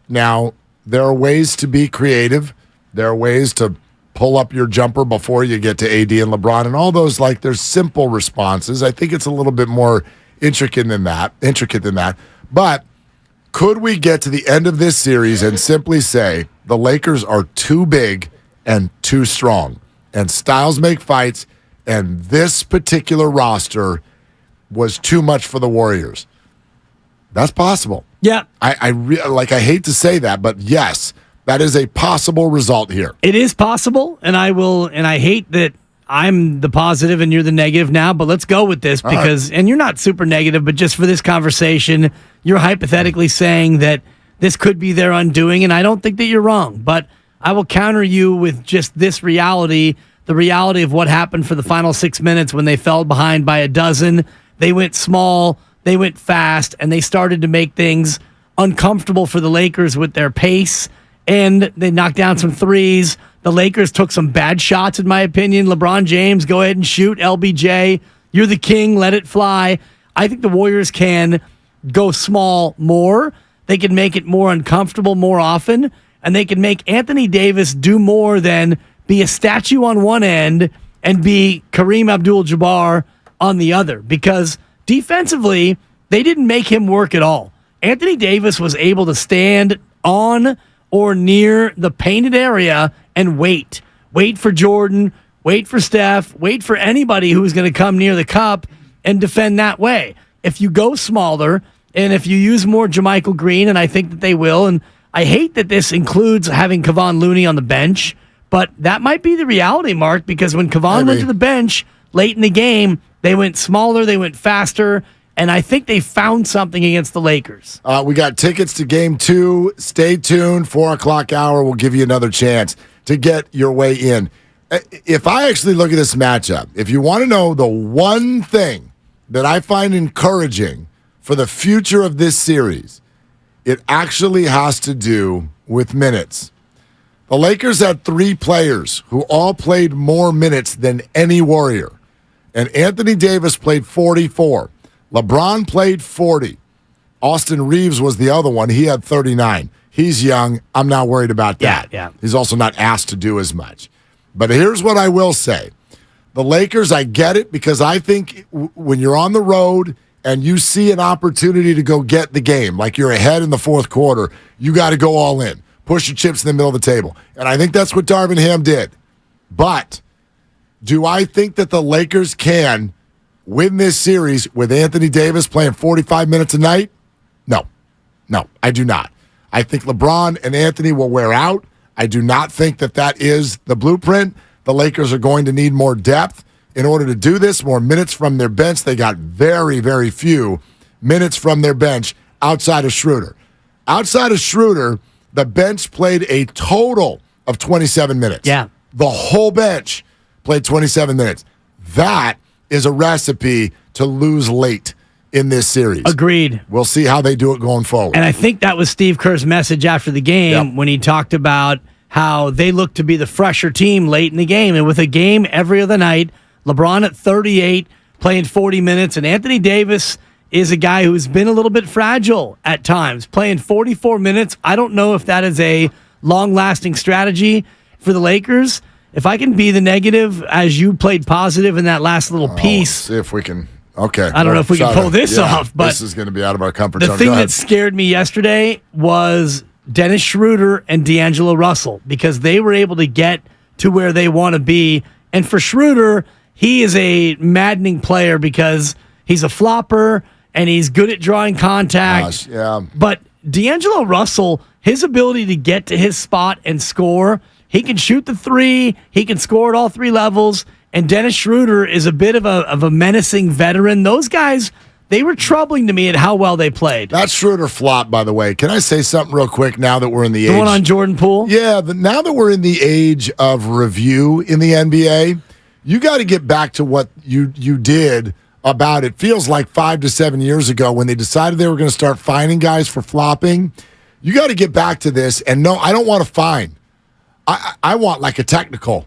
Now, there are ways to be creative. There are ways to pull up your jumper before you get to AD and LeBron and all those, there's simple responses. I think it's a little bit more intricate than that. But could we get to the end of this series and simply say the Lakers are too big and too strong. And styles make fights, and this particular roster was too much for the Warriors. That's possible. Yeah. I hate to say that, but yes, that is a possible result here. It is possible, and I hate that I'm the positive and you're the negative now, but let's go with this because, and you're not super negative, but just for this conversation, you're hypothetically saying that this could be their undoing, and I don't think that you're wrong, but I will counter you with just this reality, the reality of what happened for the final 6 minutes when they fell behind by a dozen. They went small, they went fast, and they started to make things uncomfortable for the Lakers with their pace, and they knocked down some threes. The Lakers took some bad shots, in my opinion. LeBron James, go ahead and shoot. LBJ, you're the king. Let it fly. I think the Warriors can go small more. They can make it more uncomfortable more often, and they can make Anthony Davis do more than be a statue on one end and be Kareem Abdul-Jabbar on the other. Because defensively, they didn't make him work at all. Anthony Davis was able to stand on or near the painted area and wait. Wait for Jordan, wait for Steph, wait for anybody who's going to come near the cup and defend that way. If you go smaller and if you use more JaMychal Green, and I think that they will, and I hate that this includes having Kevon Looney on the bench, but that might be the reality, Mark, because when Kevon went to the bench late in the game, they went smaller, they went faster, and I think they found something against the Lakers. We got tickets to Game 2. Stay tuned. 4 o'clock hour. We'll give you another chance to get your way in. If I actually look at this matchup, if you want to know the one thing that I find encouraging for the future of this series, it actually has to do with minutes. The Lakers had 3 players who all played more minutes than any Warrior. And Anthony Davis played 44. LeBron played 40. Austin Reeves was the other one. He had 39. He's young. I'm not worried about that. Yeah. He's also not asked to do as much. But here's what I will say. The Lakers, I get it because I think when you're on the road and you see an opportunity to go get the game, like you're ahead in the fourth quarter, you got to go all in. Push your chips in the middle of the table. And I think that's what Darvin Ham did. But do I think that the Lakers can win this series with Anthony Davis playing 45 minutes a night? No, I do not. I think LeBron and Anthony will wear out. I do not think that that is the blueprint. The Lakers are going to need more depth in order to do this, more minutes from their bench. They got very, very few minutes from their bench outside of Schroeder. Outside of Schroeder, the bench played a total of 27 minutes. Yeah. The whole bench played 27 minutes. That is a recipe to lose late in this series. Agreed. We'll see how they do it going forward. And I think that was Steve Kerr's message after the game when he talked about how they look to be the fresher team late in the game. And with a game every other night, LeBron at 38, playing 40 minutes, and Anthony Davis is a guy who's been a little bit fragile at times, playing 44 minutes. I don't know if that is a long-lasting strategy for the Lakers. If I can be the negative as you played positive in that last little piece. See if we can. Okay. I don't know if we can pull this off, but this is going to be out of our comfort the zone. thing that scared me yesterday was Dennis Schroeder and D'Angelo Russell, because they were able to get to where they want to be. And for Schroeder, he is a maddening player because he's a flopper and he's good at drawing contact. But D'Angelo Russell, his ability to get to his spot and score, he can shoot the three, he can score at all 3 levels, and Dennis Schroeder is a bit of a menacing veteran. Those guys, they were troubling to me at how well they played. That Schroeder flop, by the way. Can I say something real quick now that we're in the age? The one on Jordan Poole? Yeah, now that we're in the age of review in the NBA, you got to get back to what you did about it. Feels like 5 to 7 years ago when they decided they were going to start fining guys for flopping. You got to get back to this. And no, I don't want to fine. I want like a technical.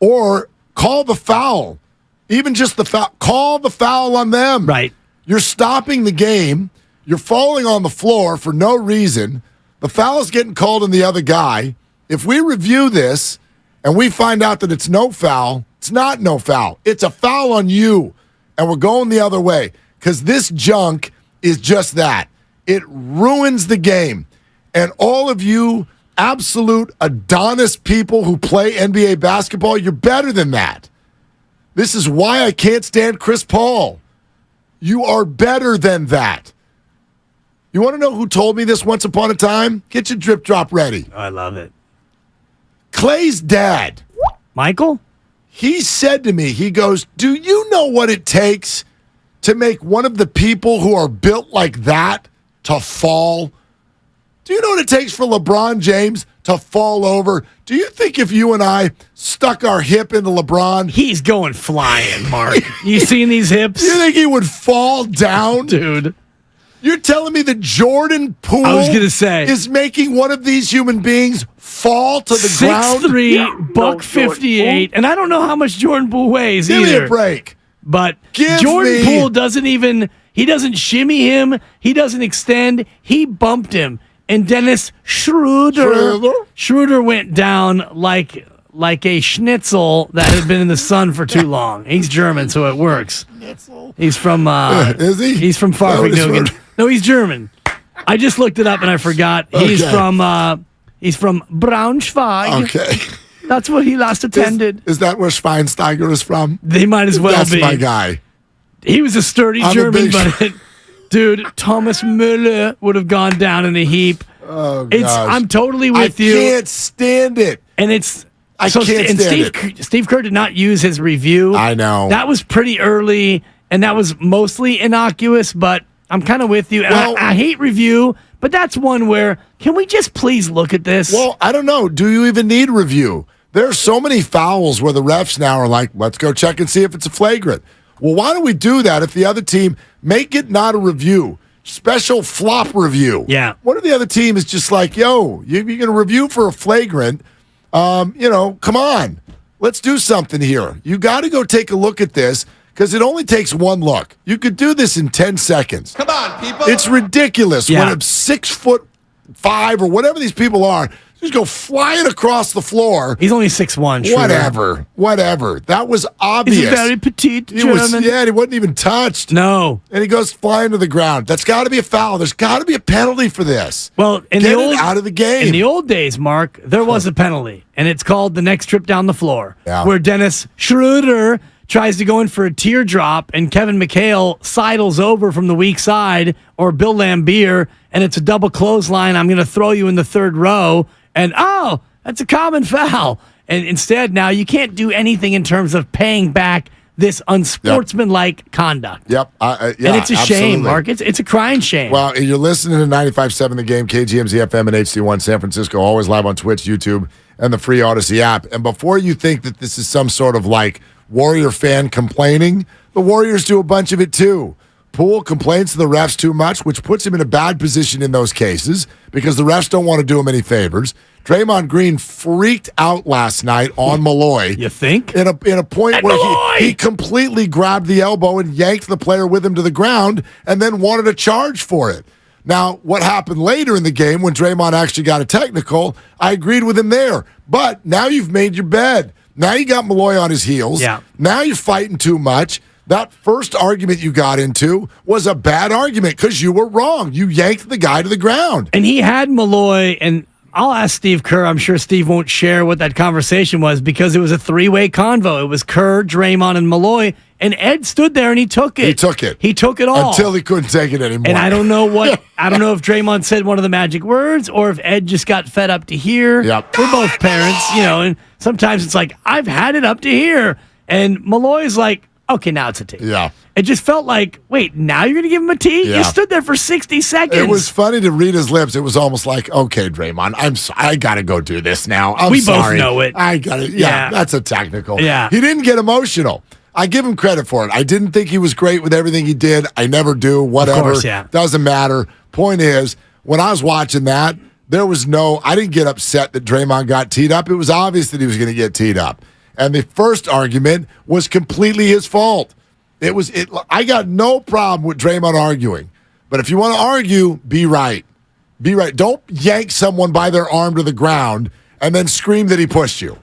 Or call the foul. Even just the foul. Call the foul on them. Right. You're stopping the game. You're falling on the floor for no reason. The foul is getting called on the other guy. If we review this and we find out that it's no foul, it's not no foul. It's a foul on you. And we're going the other way. Because this junk is just that. It ruins the game. And all of you absolute Adonis people who play NBA basketball, you're better than that. This is why I can't stand Chris Paul. You are better than that. You want to know who told me this once upon a time? Get your drip drop ready. Oh, I love it. Clay's dad, Michael? He said to me, he goes, do you know what it takes to make one of the people who are built like that to fall? Do you know what it takes for LeBron James to fall over? Do you think if you and I stuck our hip into LeBron? He's going flying, Mark. You seen these hips? You think he would fall down? Dude. You're telling me that Jordan Poole I was gonna say, is making one of these human beings fall to the ground? 6'3", buck 58, and I don't know how much Jordan Poole weighs Give either. me a break. But Jordan Poole he doesn't shimmy him, he doesn't extend, he bumped him. And Dennis Schroeder went down like a schnitzel that had been in the sun for too long. He's German, so it works. He's from is he? He's from Farfignugan. No, he's German. I just looked it up and I forgot. He's from Braunschweig. Okay. That's where he last attended. Is that where Schweinsteiger is from? They might as well That's be. my guy. He was a sturdy German, but dude, Thomas Müller would have gone down in a heap. Oh, gosh. I'm totally with you. I can't stand it. And it's I can't stand it. Steve Kerr did not use his review. I know. That was pretty early, and that was mostly innocuous, but I'm kind of with you. And Well, I hate review, but that's one where, can we just please look at this? Well, I don't know. Do you even need review? There are so many fouls where the refs now are like, let's go check and see if it's a flagrant. Well, why don't we do that if the other team make it not a review? Special flop review. Yeah. What if the other team is just like, yo, you're going to review for a flagrant? Come on. Let's do something here. You got to go take a look at this because it only takes one look. You could do this in 10 seconds. Come on, people. It's ridiculous Yeah. when a 6'5" or whatever these people are, just go flying across the floor. He's only 6'1". Whatever. That was obvious. He's a very petite He German. he wasn't even touched. No. And he goes flying to the ground. That's got to be a foul. There's got to be a penalty for this. Well, Get it out of the game. In the old days, Mark, there was a penalty, and it's called the next trip down the floor, where Dennis Schroeder tries to go in for a teardrop, and Kevin McHale sidles over from the weak side, or Bill Laimbeer, and it's a double clothesline. I'm going to throw you in the third row, and that's a common foul. And instead, now you can't do anything in terms of paying back this unsportsmanlike conduct. Yep. And it's a shame, Mark. It's a crying shame. Well, you're listening to 95.7 The Game, KGMZ FM and HD1 San Francisco, always live on Twitch, YouTube, and the free Odyssey app. And before you think that this is some sort of like Warrior fan complaining, the Warriors do a bunch of it too. Poole complains to the refs too much, which puts him in a bad position in those cases because the refs don't want to do him any favors. Draymond Green freaked out last night on Malloy. You think? In a point where he completely grabbed the elbow and yanked the player with him to the ground and then wanted a charge for it. Now, what happened later in the game when Draymond actually got a technical, I agreed with him there. But now you've made your bed. Now you got Malloy on his heels. Yeah. Now you're fighting too much. That first argument you got into was a bad argument because you were wrong. You yanked the guy to the ground. And he had Malloy, and I'll ask Steve Kerr. I'm sure Steve won't share what that conversation was because it was a three-way convo. It was Kerr, Draymond, and Malloy, and Ed stood there and he took it. He took it. He took it all. Until he couldn't take it anymore. And I don't know I don't know if Draymond said one of the magic words or if Ed just got fed up to here. Yep. We're both parents, and sometimes it's like, I've had it up to here. And Malloy's like, okay, now it's a T. Yeah. It just felt like, wait, now you're going to give him a T? Yeah. You stood there for 60 seconds. It was funny to read his lips. It was almost like, okay, Draymond, I got to go do this now. I'm we sorry. both know it. I got it. Yeah, that's a technical. Yeah. He didn't get emotional. I give him credit for it. I didn't think he was great with everything he did. I never do. Whatever. Of course, yeah. Doesn't matter. Point is, when I was watching that, I didn't get upset that Draymond got teed up. It was obvious that he was going to get teed up. And the first argument was completely his fault. I got no problem with Draymond arguing. But if you want to argue, be right. Be right. Don't yank someone by their arm to the ground and then scream that he pushed you.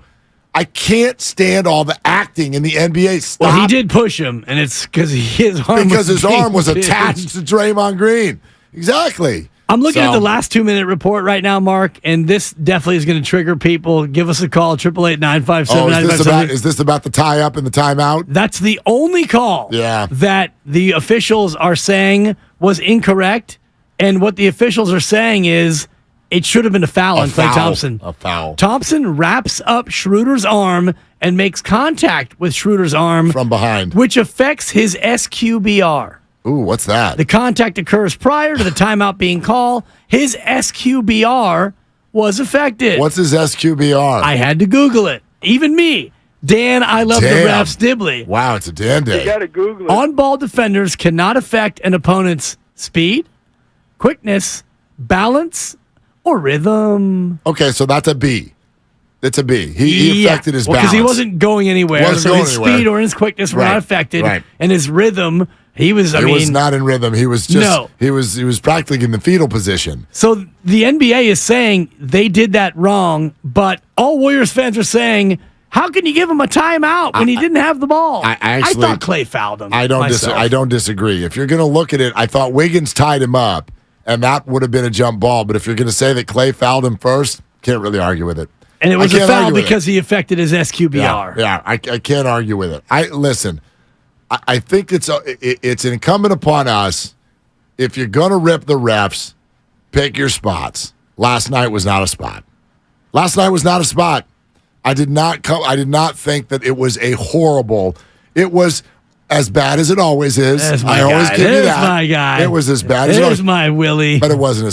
I can't stand all the acting in the NBA. Stop. Well, he did push him, and it's because his arm was attached to Draymond Green. Exactly. I'm looking at the last 2-minute report right now, Mark, and this definitely is going to trigger people. Give us a call, 888-957-9570. Is this about the tie-up and the timeout? That's the only call that the officials are saying was incorrect, and what the officials are saying is it should have been a foul on Klay Thompson. A foul. Thompson wraps up Schroeder's arm and makes contact with Schroeder's arm from behind, which affects his SQBR. Ooh, what's that? The contact occurs prior to the timeout being called. His SQBR was affected. What's his SQBR? I had to Google it. Even me. Dan, I love the refs, Dibley. Wow, it's a Dan day. You got to Google it. On-ball defenders cannot affect an opponent's speed, quickness, balance, or rhythm. Okay, so that's a B. It's a B. He affected his balance. Because he wasn't going anywhere. So his speed or his quickness were not affected. Right. And his rhythm, he was not in rhythm. He was just he was practically in the fetal position. So the NBA is saying they did that wrong, but all Warriors fans are saying, how can you give him a timeout when he didn't have the ball? I thought Klay fouled him. I don't disagree. If you're going to look at it, I thought Wiggins tied him up, and that would have been a jump ball. But if you're going to say that Klay fouled him first, can't really argue with it. And it was a foul because he affected his SQBR. Yeah, I can't argue with it. I think it's incumbent upon us, if you're going to rip the refs, pick your spots. Last night was not a spot. I did not think that it was a horrible. It was as bad as it always is. I always give you that. My guy. It was as bad as it was. My Willie. But it wasn't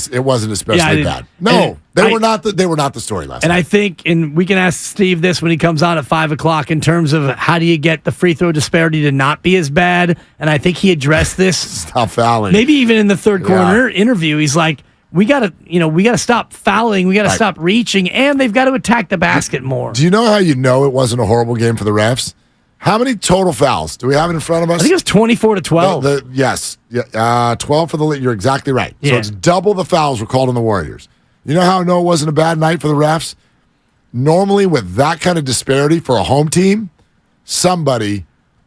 especially bad. No, they were not the story last night. And I think, and we can ask Steve this when he comes on at 5:00 in terms of how do you get the free throw disparity to not be as bad. And I think he addressed this. Stop fouling. Maybe even in the third quarter interview, he's like, we gotta stop fouling, we gotta stop reaching, and they've got to attack the basket more. Do you know how you know it wasn't a horrible game for the refs? How many total fouls do we have it in front of us? I think it was 24-12. Yes. 12 for the league. You're exactly right. Yeah. So it's double the fouls were called on the Warriors. You know how I know it wasn't a bad night for the refs? Normally, with that kind of disparity for a home team,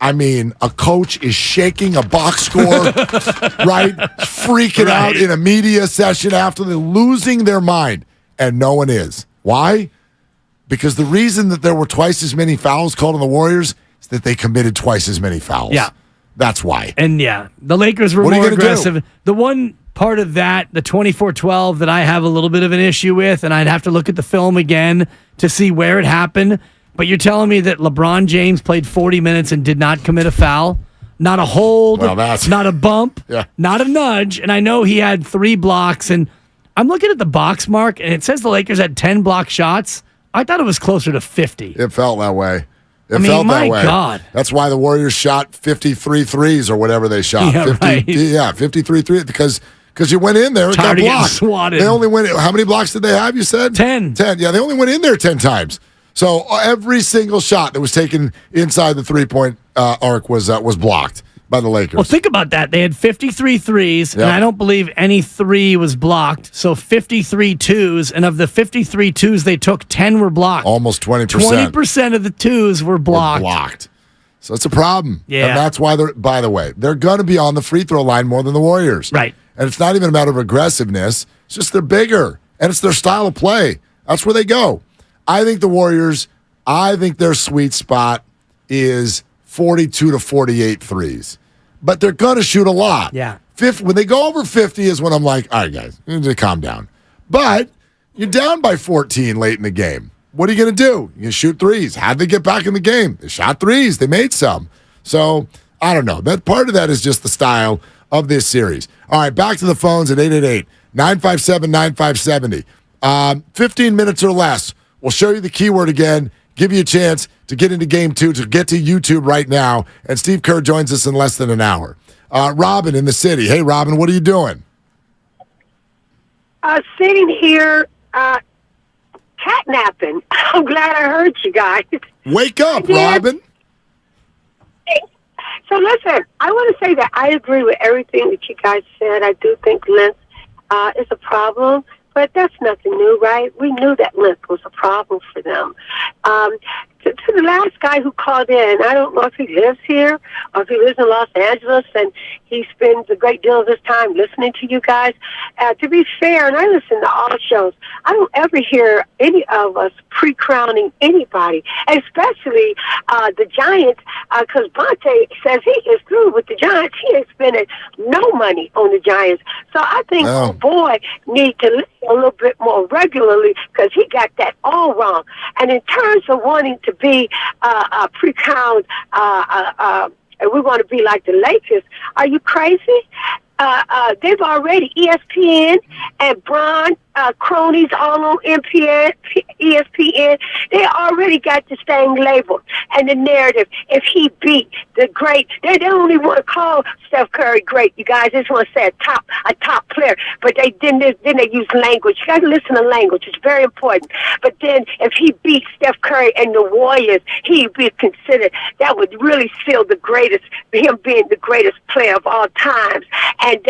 a coach is shaking a box score, right? Freaking out in a media session after they're losing their mind. And no one is. Why? Because the reason that there were twice as many fouls called on the Warriors is that they committed twice as many fouls. Yeah. That's why. And the Lakers were more aggressive. The one part of that, the 24-12, that I have a little bit of an issue with, and I'd have to look at the film again to see where it happened. But you're telling me that LeBron James played 40 minutes and did not commit a foul? Not a hold, not a bump, not a nudge. And I know he had 3 blocks. And I'm looking at the box mark, and it says the Lakers had 10 block shots. I thought it was closer to 50. It felt that way. My God. That's why the Warriors shot 53 threes or whatever they shot. 53 threes because you went in there and got blocked. Swatted. They only went. How many blocks did they have, you said? 10. 10. Yeah, they only went in there 10 times. So every single shot that was taken inside the 3-point arc was blocked by the Lakers. Well, think about that. They had 53 threes, and I don't believe any 3 was blocked. So 53 twos, and of the 53 twos they took, 10 were blocked. Almost 20%. 20% of the twos were blocked. So it's a problem. Yeah. And that's why by the way, they're going to be on the free throw line more than the Warriors. Right. And it's not even a matter of aggressiveness. It's just they're bigger, and it's their style of play. That's where they go. I think the Warriors, their sweet spot is 42 to 48 threes. But they're going to shoot a lot. Yeah. When they go over 50 is when I'm like, all right, guys, you need to calm down. But you're down by 14 late in the game. What are you going to do? You shoot threes. How'd they get back in the game? They shot threes. They made some. So, I don't know. That part of that is just the style of this series. All right, back to the phones at 888-957-9570. 15 minutes or less. We'll show you the keyword again, give you a chance to get into game 2, to get to YouTube right now. And Steve Kerr joins us in less than an hour. Robin in the city. Hey, Robin, what are you doing? Sitting here catnapping. I'm glad I heard you guys. Wake up, Robin. So listen, I want to say that I agree with everything that you guys said. I do think length is a problem. But that's nothing new, right? We knew that length was a problem for them. to the last guy who called in, I don't know if he lives here or if he lives in Los Angeles, and he spends a great deal of his time listening to you guys. To be fair, and I listen to all shows, I don't ever hear any of us pre-crowning anybody, especially the Giants, because Bonte says he is through with the Giants. He ain't spending no money on the Giants. So I think old boy need to listen a little bit more regularly, because he got that all wrong. And in terms of wanting to be pre-crowned, and we want to be like the Lakers, are you crazy? They've already, ESPN and Bron cronies all on ESPN, they already got the thing labeled. And the narrative, if he beat the great, they don't even want to call Steph Curry great, you guys. They just want to say a top player. But they use language. You got to listen to language. It's very important. But then if he beats Steph Curry and the Warriors, he'd be considered, that would really seal the greatest, him being the greatest player of all times, and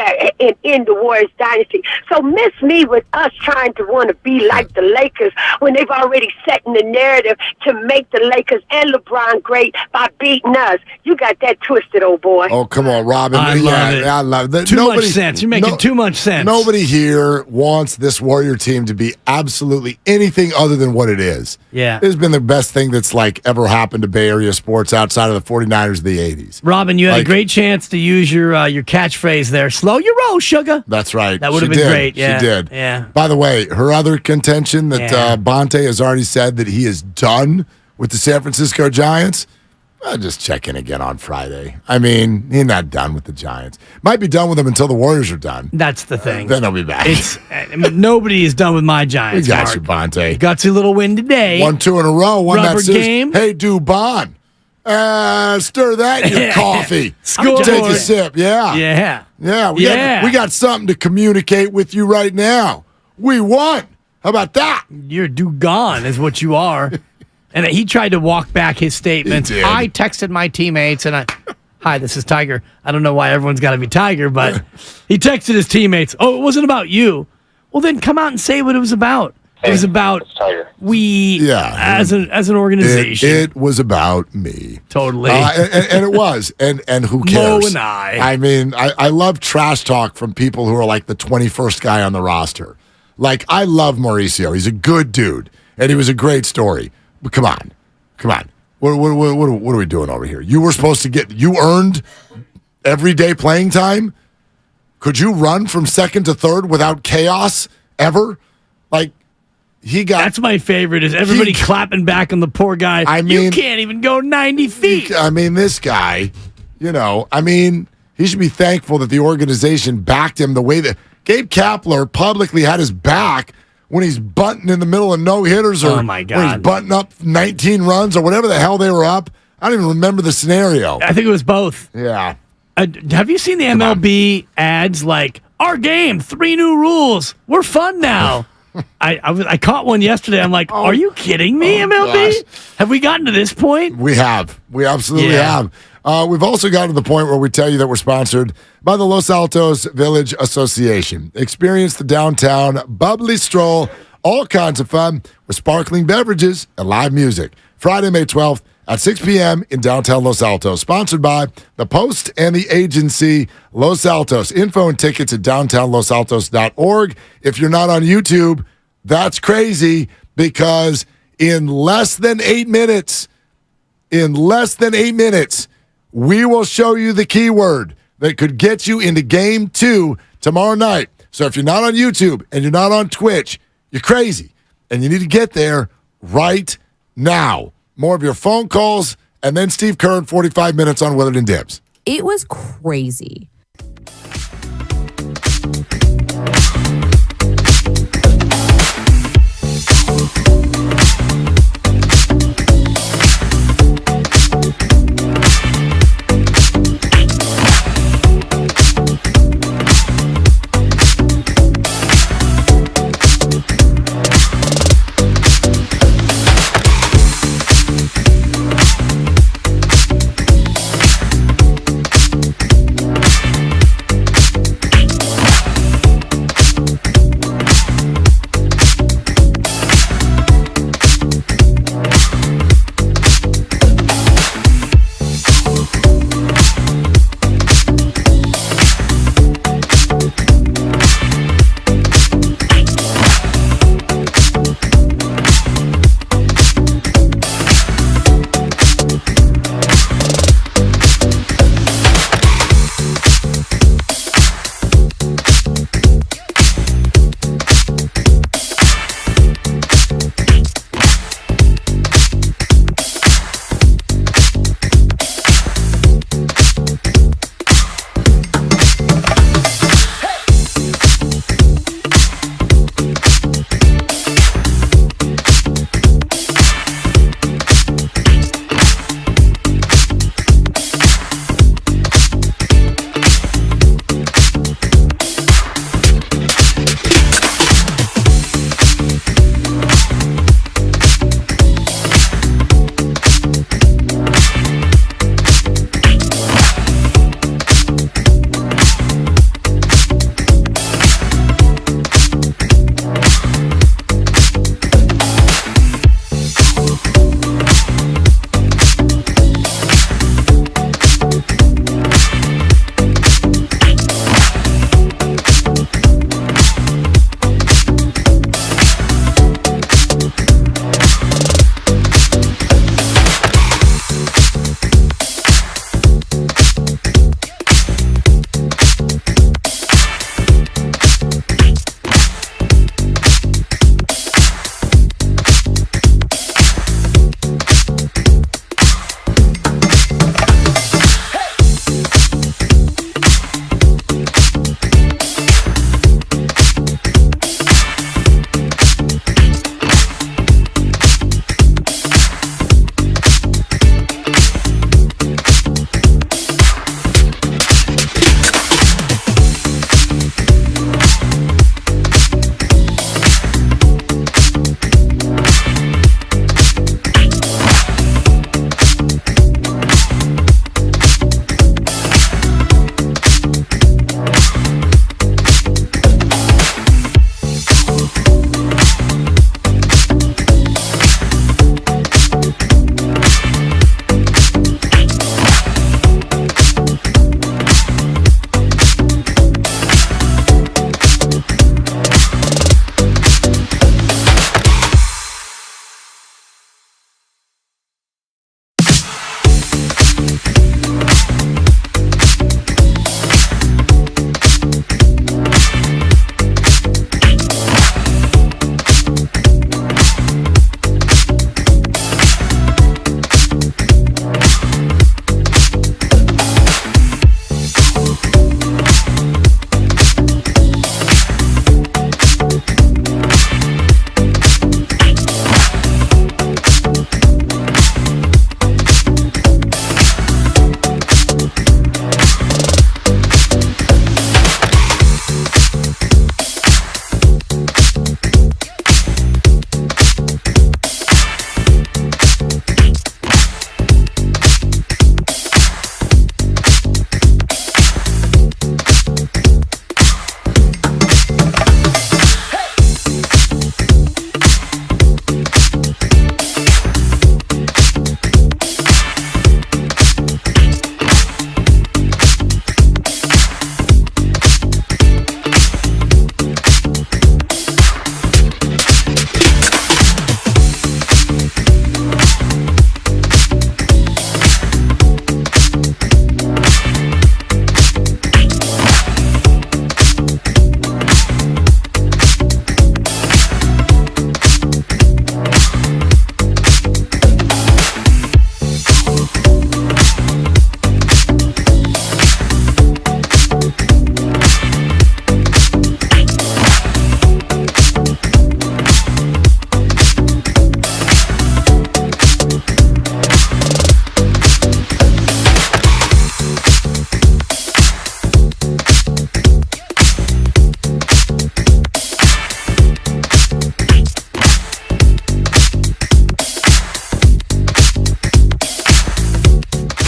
in the Warriors dynasty. So miss me with us trying to want to be like the Lakers when they've already set in the narrative to make the Lakers and LeBron great by beating us. You got that twisted, old boy. Oh, come on, Robin. I love it. I love it. Too much sense. You're making too much sense. Nobody here wants this Warrior team to be absolutely anything other than what it is. Yeah. It's been the best thing that's ever happened to Bay Area sports outside of the 49ers of the 80s. Robin, you had a great chance to use your catchphrase there. Slow your roll, sugar. That's right. That would have been great. Yeah. She did. Yeah. By the way, her other contention that Bonte has already said that he is done with the San Francisco Giants. I'll just check in again on Friday. I mean, he's not done with the Giants. Might be done with them until the Warriors are done. That's the thing. Then he'll be back. Nobody is done with my Giants. We got you, Bonte. Gutsy little win today. 1-2 in a row. Won Rubber that series. game. Hey, Dubon. Stir that in your coffee. Score. Take a sip. Yeah. Yeah. We got something to communicate with you right now. We won. How about that? You're gone is what you are. And he tried to walk back his statements. He did. I texted my teammates and hi, this is Tiger. I don't know why everyone's got to be Tiger, but he texted his teammates. Oh, it wasn't about you. Well, then come out and say what it was about. It was about as an organization. It was about me. Totally. And it was. And who cares? Mo and I. I mean, I love trash talk from people who are like the 21st guy on the roster. Like, I love Mauricio. He's a good dude. And he was a great story. But come on. What are we doing over here? You were supposed to you earned everyday playing time? Could you run from second to third without chaos ever? That's my favorite, is everybody clapping back on the poor guy. I mean, you can't even go 90 feet. This guy, he should be thankful that the organization backed him the way that Gabe Kapler publicly had his back when he's bunting in the middle of no-hitters or when he's bunting up 19 runs or whatever the hell they were up. I don't even remember the scenario. I think it was both. Yeah. Have you seen the MLB ads like, our game, 3 new rules, we're fun now? I caught one yesterday. I'm like, are you kidding me, MLB? Gosh. Have we gotten to this point? We have. We absolutely have. We've also gotten to the point where we tell you that we're sponsored by the Los Altos Village Association. Experience the downtown bubbly stroll, all kinds of fun with sparkling beverages and live music. Friday, May 12th at 6 p.m. in downtown Los Altos. Sponsored by the Post and the agency Los Altos. Info and tickets at downtownlosaltos.org. If you're not on YouTube, that's crazy, because in less than 8 minutes, we will show you the keyword that could get you into Game 2 tomorrow night. So if you're not on YouTube and you're not on Twitch, you're crazy. And you need to get there right now. More of your phone calls, and then Steve Kerr in 45 minutes on Willard and Dibs. It was crazy.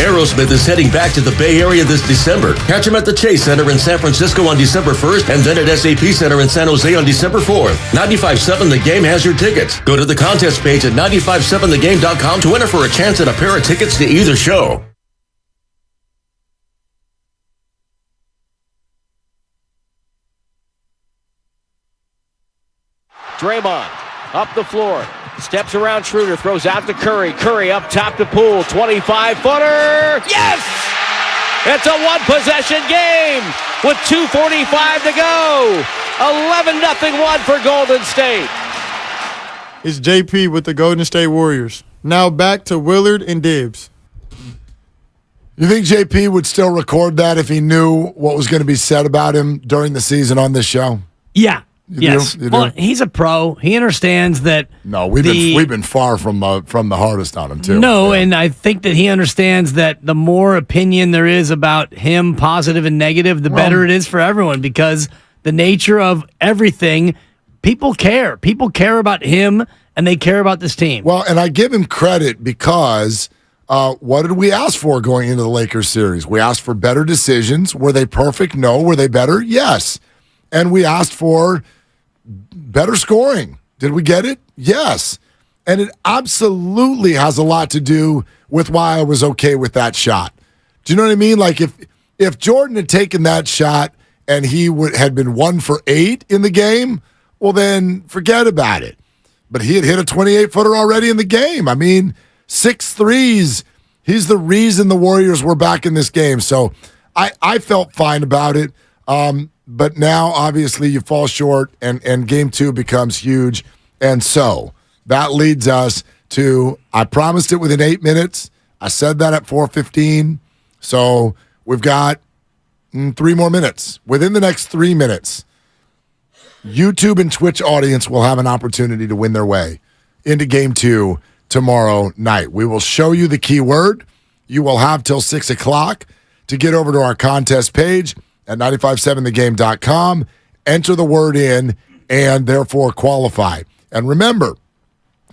Aerosmith is heading back to the Bay Area this December. Catch them at the Chase Center in San Francisco on December 1st and then at SAP Center in San Jose on December 4th. 95.7 The Game has your tickets. Go to the contest page at 957thegame.com to enter for a chance at a pair of tickets to either show. Draymond up the floor. Steps around Schroeder. Throws out to Curry. Curry up top to Poole. 25-footer. Yes! It's a one-possession game with 2:45 to go. 11-1 for Golden State. It's JP with the Golden State Warriors. Now back to Willard and Dibbs. You think JP would still record that if he knew what was going to be said about him during the season on this show? Yeah. You do? Well, he's a pro. He understands that. No, we've been far from the hardest on him too. No, and I think that he understands that the more opinion there is about him, positive and negative, the better it is for everyone, because the nature of everything, people care. People care about him, and they care about this team. Well, and I give him credit because what did we ask for going into the Lakers series? We asked for better decisions. Were they perfect? No. Were they better? Yes. And we asked for better scoring. Did we get it? Yes. And it absolutely has a lot to do with why I was okay with that shot. Do you know what I mean? Like if Jordan had taken that shot and he had been 1 for 8 in the game, well then forget about it. But he had hit a 28-footer already in the game. I mean, 6 threes. He's the reason the Warriors were back in this game. So I felt fine about it. But now, obviously, you fall short, and Game 2 becomes huge. And so that leads us to, I promised it within 8 minutes. I said that at 4:15. So we've got 3 more minutes. Within the next 3 minutes, YouTube and Twitch audience will have an opportunity to win their way into Game 2 tomorrow night. We will show you the keyword. You will have till 6 o'clock to get over to our contest page at 957thegame.com, enter the word in, and therefore qualify. And remember,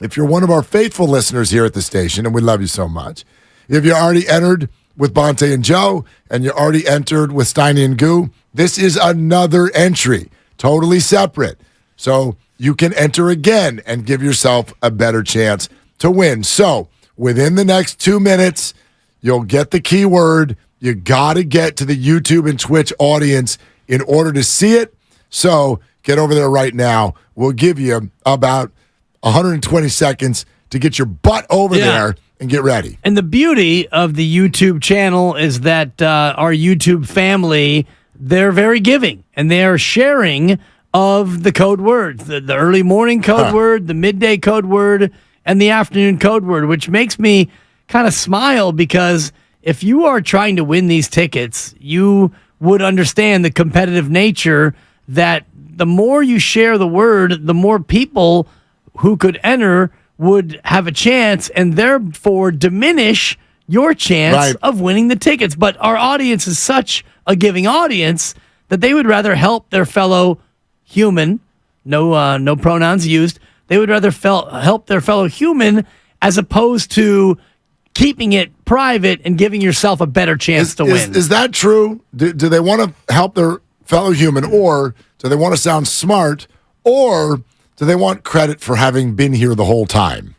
if you're one of our faithful listeners here at the station, and we love you so much, if you already entered with Bonte and Joe, and you already entered with Steiny and Goo, this is another entry, totally separate. So you can enter again and give yourself a better chance to win. So within the next 2 minutes, you'll get the keyword. You got to get to the YouTube and Twitch audience in order to see it. So get over there right now. We'll give you about 120 seconds to get your butt over there and get ready. And the beauty of the YouTube channel is that our YouTube family, they're very giving, and they are sharing of the code words, the early morning code word, the midday code word, and the afternoon code word, which makes me kind of smile, because if you are trying to win these tickets, you would understand the competitive nature that the more you share the word, the more people who could enter would have a chance, and therefore diminish your chance of winning the tickets. But our audience is such a giving audience that they would rather help their fellow human, no pronouns used, they would rather help their fellow human as opposed to keeping it private and giving yourself a better chance to win. Is that true? Do they want to help their fellow human, or do they want to sound smart, or do they want credit for having been here the whole time?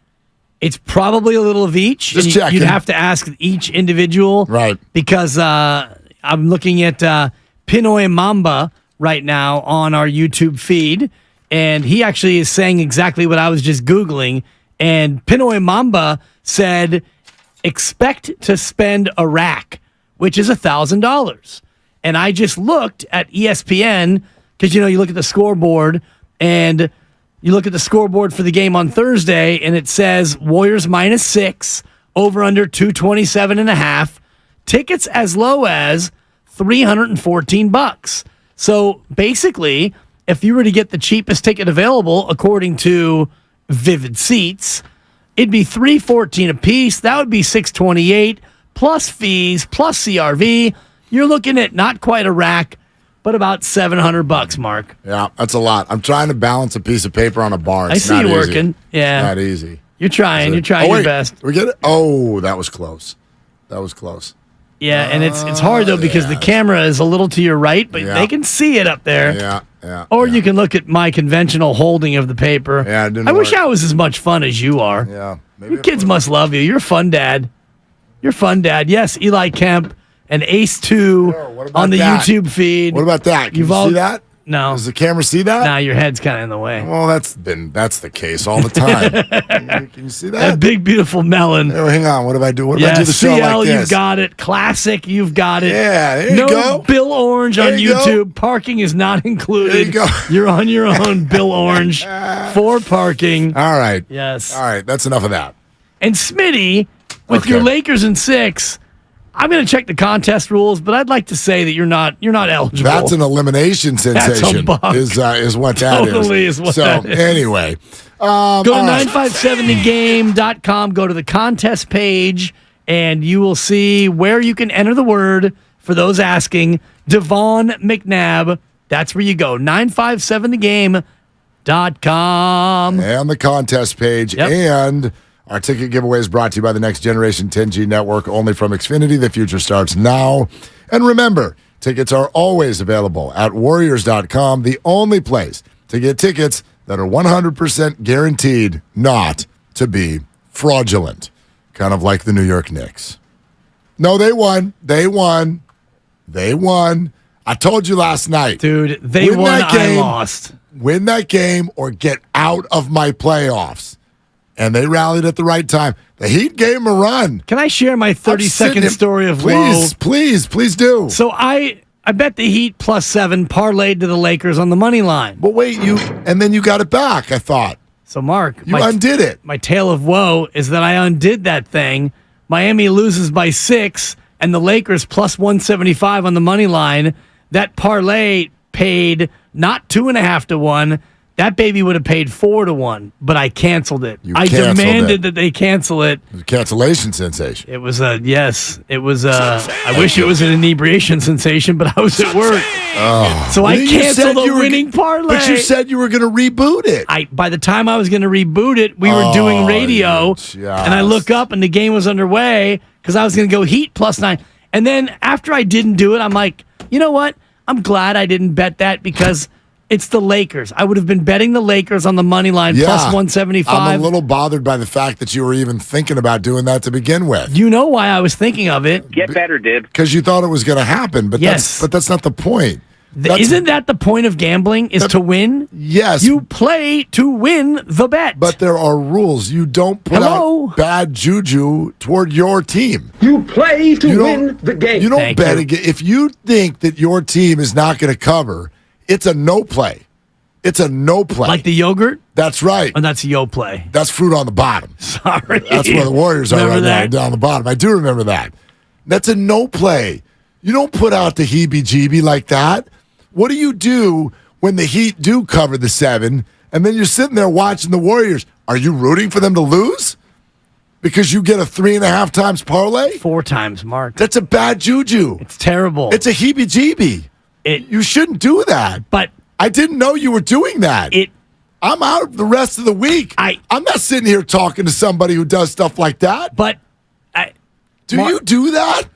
It's probably a little of each. Just checking. You'd have to ask each individual. Right. Because I'm looking at Pinoy Mamba right now on our YouTube feed, and he actually is saying exactly what I was just Googling. And Pinoy Mamba said, expect to spend a rack, which is $1,000. And I just looked at ESPN, because, you look at the scoreboard, and you look at the scoreboard for the game on Thursday, and it says Warriors -6, over under 227.5, tickets as low as $314. So basically, if you were to get the cheapest ticket available, according to Vivid Seats, it'd be $314 a piece. That would be $628 plus fees plus CRV. You're looking at not quite a rack, but about $700, Mark. Yeah, that's a lot. I'm trying to balance a piece of paper on a bar. I see you working. Yeah, not easy. You're trying. You're trying your best. We get it. Oh, that was close. That was close. Yeah, and it's hard, though, because the camera is a little to your right, but they can see it up there. Yeah. Or you can look at my conventional holding of the paper. Yeah, it didn't I wish work. I was as much fun as you are. Yeah. Your kids must love you. You're a fun dad. You're a fun dad. Yes, Eli Kemp and Ace2 on the that? YouTube feed. What about that? Can you see that? No. Does the camera see that? Nah, your head's kind of in the way. Well, that's the case all the time. Can you see that? That big, beautiful melon. Oh, hang on. What if I do? What if I do the show CL, like this? you've got it. Classic, you've got it. Yeah, there you no go. Bill Orange There on you go. YouTube. Parking is not included. There you go. You're on your own, Bill Orange, for parking. All right. Yes. All right. That's enough of that. And Smitty, with your Lakers in 6, I'm going to check the contest rules, but I'd like to say that you're not eligible. That's an elimination sensation. That's Is what that Totally is what that is. Anyway, go to 957thegame.com, go to the contest page, and you will see where you can enter the word for those asking. Devon McNabb. That's where you go. 957thegame.com. And the contest page. Yep. And our ticket giveaway is brought to you by the Next Generation 10G Network, only from Xfinity. The future starts now. And remember, tickets are always available at Warriors.com, the only place to get tickets that are 100% guaranteed not to be fraudulent. Kind of like the New York Knicks. No, they won. They won. I told you last night. Dude, they won, I lost. Win that game or get out of my playoffs. And they rallied at the right time. The Heat gave them a run. Can I share my 30-second story of woe? Please do. So I bet the Heat +7 parlayed to the Lakers on the money line. But wait, and then you got it back, I thought. So, Mark, you undid it. My tale of woe is that I undid that thing. Miami loses by 6, and the Lakers +175 on the money line. That parlay paid not 2.5 to 1. That baby would have paid 4 to 1, but I canceled it. I demanded that they cancel it. It was a cancellation sensation. It was I wish it was an inebriation sensation, but I was at work. Oh. So I canceled the winning parlay. But you said you were going to reboot it. By the time I was going to reboot it, we were doing radio, and I look up and the game was underway because I was going to go Heat +9. And then after I didn't do it, I'm like, you know what? I'm glad I didn't bet that because it's the Lakers. I would have been betting the Lakers on the money line +175. I'm a little bothered by the fact that you were even thinking about doing that to begin with. You know why I was thinking of it? Get better, Dib. Because you thought it was going to happen, but that's not the point. Isn't that the point of gambling? Is to win? Yes. You play to win the bet. But there are rules. You don't put out bad juju toward your team. You play to win the game. You don't bet again. If you think that your team is not going to cover, it's a no play. It's a no play. Like the yogurt? That's right. And that's a yo play. That's fruit on the bottom. Sorry. That's where the Warriors are right now, down the bottom. I do remember that. That's a no play. You don't put out the heebie-jeebie like that. What do you do when the Heat do cover the 7, and then you're sitting there watching the Warriors? Are you rooting for them to lose? Because you get a 3.5 times parlay? 4 times, Mark. That's a bad juju. It's terrible. It's a heebie-jeebie. You shouldn't do that. But I didn't know you were doing that. I'm out the rest of the week. I'm not sitting here talking to somebody who does stuff like that. But you do that?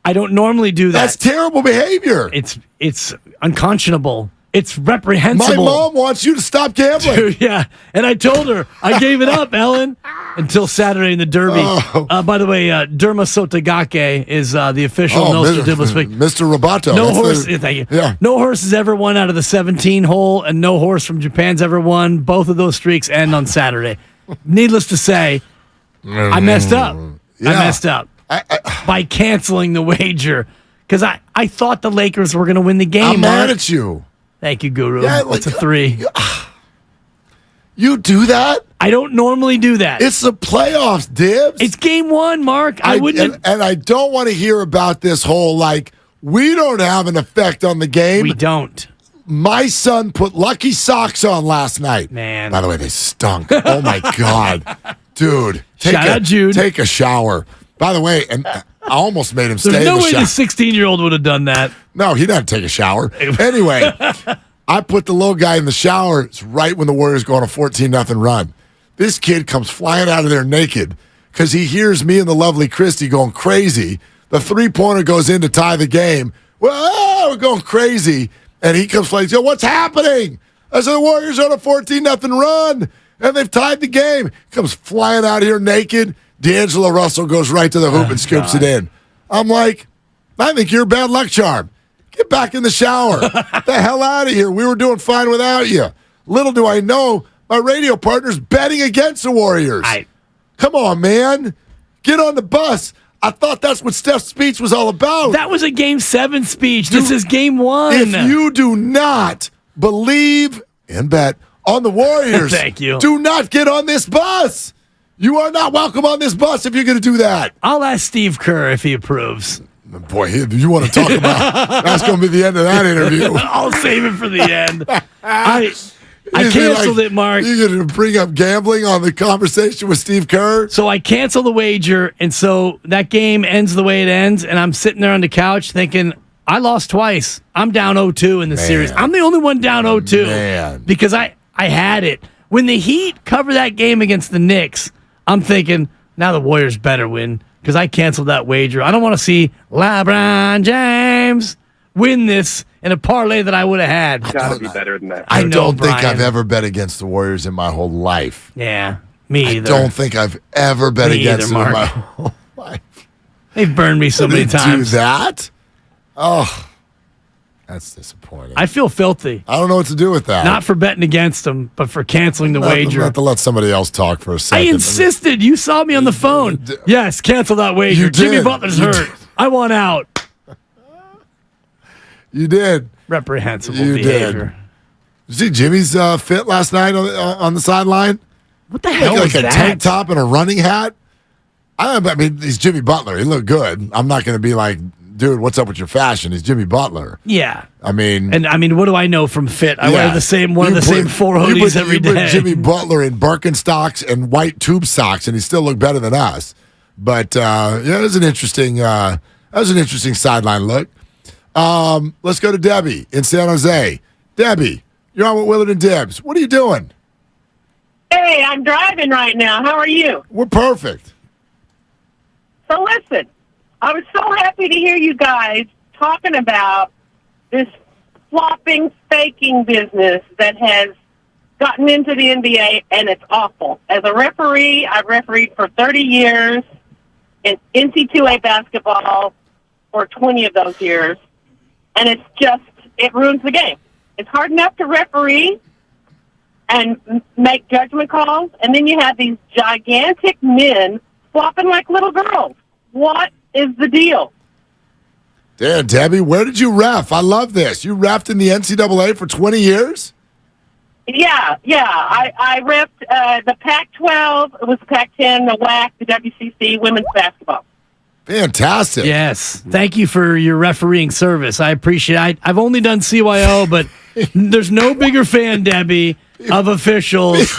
I don't normally do that. That's terrible behavior. It's unconscionable. It's reprehensible. My mom wants you to stop gambling. Dude, yeah, and I told her I gave it up, Ellen, until Saturday in the Derby. By the way, Derma Sotagake is the official Mr. Roboto. No horse. Thank you. Yeah. No horse has ever won out of the 17 hole, and no horse from Japan's ever won. Both of those streaks end on Saturday. Needless to say, I messed up. Yeah. I messed up by canceling the wager because I thought the Lakers were going to win the game. I'm mad at you. Thank you, Guru. Yeah, it's a 3. You do that? I don't normally do that. It's the playoffs, Dibs. It's game 1, Mark. I wouldn't. And I don't want to hear about this whole, we don't have an effect on the game. We don't. My son put Lucky Socks on last night. Man. By the way, they stunk. Oh, my God. Dude. Shout out, Jude. Take a shower. By the way, and I almost made him stay in the shower. There's no way the 16-year-old would have done that. No, he didn't take a shower. Anyway, I put the little guy in the shower. It's right when the Warriors go on a 14-0 run. This kid comes flying out of there naked, because he hears me and the lovely Christy going crazy. The three-pointer goes in to tie the game. Well, we're going crazy. And he comes playing. What's happening? I said, the Warriors are on a 14-0 run, and they've tied the game. He comes flying out here naked. D'Angelo Russell goes right to the hoop and scoops it in. I'm like, I think you're a bad luck charm. Get back in the shower. Get the hell out of here. We were doing fine without you. Little do I know, my radio partner's betting against the Warriors. Come on, man. Get on the bus. I thought that's what Steph's speech was all about. That was a Game 7 speech. This is Game 1. If you do not believe and bet on the Warriors, Thank you. Do not get on this bus. You are not welcome on this bus if you're going to do that. I'll ask Steve Kerr if he approves. Boy, you want to talk about that's going to be the end of that interview. I'll save it for the end. I canceled it, Mark. You're going to bring up gambling on the conversation with Steve Kerr? So I canceled the wager, and so that game ends the way it ends, and I'm sitting there on the couch thinking, I lost twice. I'm down 0-2 in the series. I'm the only one down 0-2 because I had it. When the Heat cover that game against the Knicks, I'm thinking, now the Warriors better win because I canceled that wager. I don't want to see LeBron James win this in a parlay that I would have had. Got to be better than that. I don't think I've ever bet against the Warriors in my whole life. Yeah, me either. I don't think I've ever bet against them in my whole life. They've burned me so many times. Do that? Oh, that's disappointing. I feel filthy. I don't know what to do with that. Not for betting against them, but for canceling the wager. I have to let somebody else talk for a second. I insisted. You saw me on the phone. Yes, cancel that wager. Jimmy Butler's hurt. I want out. You did. Reprehensible you behavior. Did you see Jimmy's fit last night on the sideline? What the hell like was a that? tank top and a running hat? I mean, he's Jimmy Butler. He looked good. I'm not going to be like, dude, what's up with your fashion? He's Jimmy Butler. Yeah. I mean, what do I know from fit? I wear the same one of the same four hoodies every day. You put Jimmy Butler in Birkenstocks and white tube socks, and he still looked better than us. But it was an interesting. That was an interesting sideline look. Let's go to Debbie in San Jose. Debbie, you're on with Willard and Dibbs. What are you doing? Hey, I'm driving right now. How are you? We're perfect. So listen, I was so happy to hear you guys talking about this flopping, faking business that has gotten into the NBA, and it's awful. As a referee, I've refereed for 30 years in NC2A basketball for 20 of those years, and it ruins the game. It's hard enough to referee and make judgment calls, and then you have these gigantic men flopping like little girls. What is the deal? Damn, Debbie, where did you ref? I love this. You refed in the NCAA for 20 years? Yeah. I repped the Pac-12, it was the Pac-10, the WAC, the WCC, women's basketball. Fantastic. Yes. Thank you for your refereeing service. I appreciate it. I've only done CYO, but there's no bigger fan, Debbie, of officials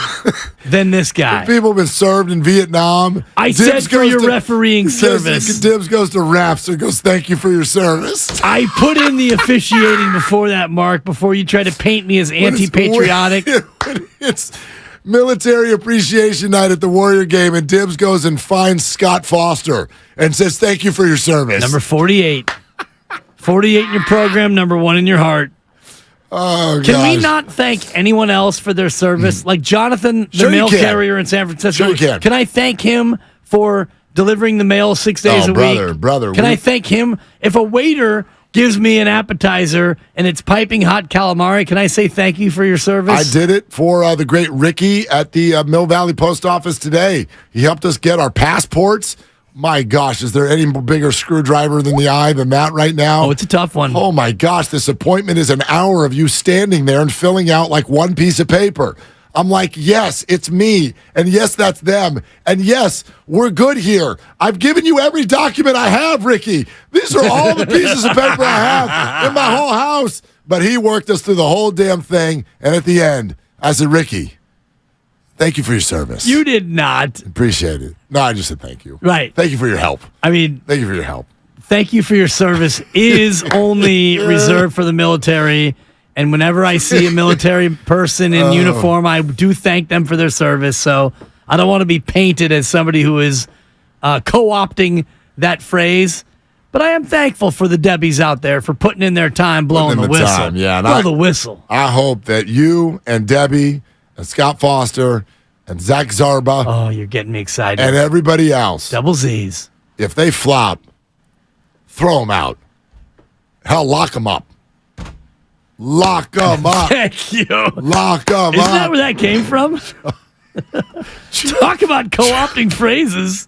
than this guy. People have been served in Vietnam. I said for your refereeing service. Dibbs goes to refs and goes, thank you for your service. I put in the officiating before that, Mark, before you try to paint me as anti-patriotic. It's Military Appreciation Night at the Warrior game, and Dibbs goes and finds Scott Foster and says, thank you for your service. Number 48. 48 in your program, number 1 in your heart. Oh, Can we not thank anyone else for their service? Like Jonathan, the mail carrier in San Francisco. Sure you can. Can I thank him for delivering the mail 6 days a week? Brother. Can I thank him? If a waiter gives me an appetizer and it's piping hot calamari, can I say thank you for your service? I did it for the great Ricky at the Mill Valley Post Office today. He helped us get our passports. My gosh, is there any bigger screwdriver than the eye than that right now? Oh, it's a tough one. Oh, my gosh, this appointment is an hour of you standing there and filling out like one piece of paper. I'm like, yes, it's me. And yes, that's them. And yes, we're good here. I've given you every document I have, Ricky. These are all the pieces of paper I have in my whole house. But he worked us through the whole damn thing. And at the end, I said, Ricky, thank you for your service. You did not. Appreciate it. No, I just said thank you. Right. Thank you for your help. I mean, thank you for your help. Thank you for your service is only reserved for the military. And whenever I see a military person in uniform, I do thank them for their service. So I don't want to be painted as somebody who is co-opting that phrase. But I am thankful for the Debbies out there for putting in their time, blowing the whistle. Yeah, blow the whistle. I hope that you and Debbie and Scott Foster and Zach Zarba. Oh, you're getting me excited. And everybody else. Double Z's. If they flop, throw them out. Hell, lock them up. Lock them up. Thank you. Lock them up. Isn't that where that came from? Talk about co-opting phrases.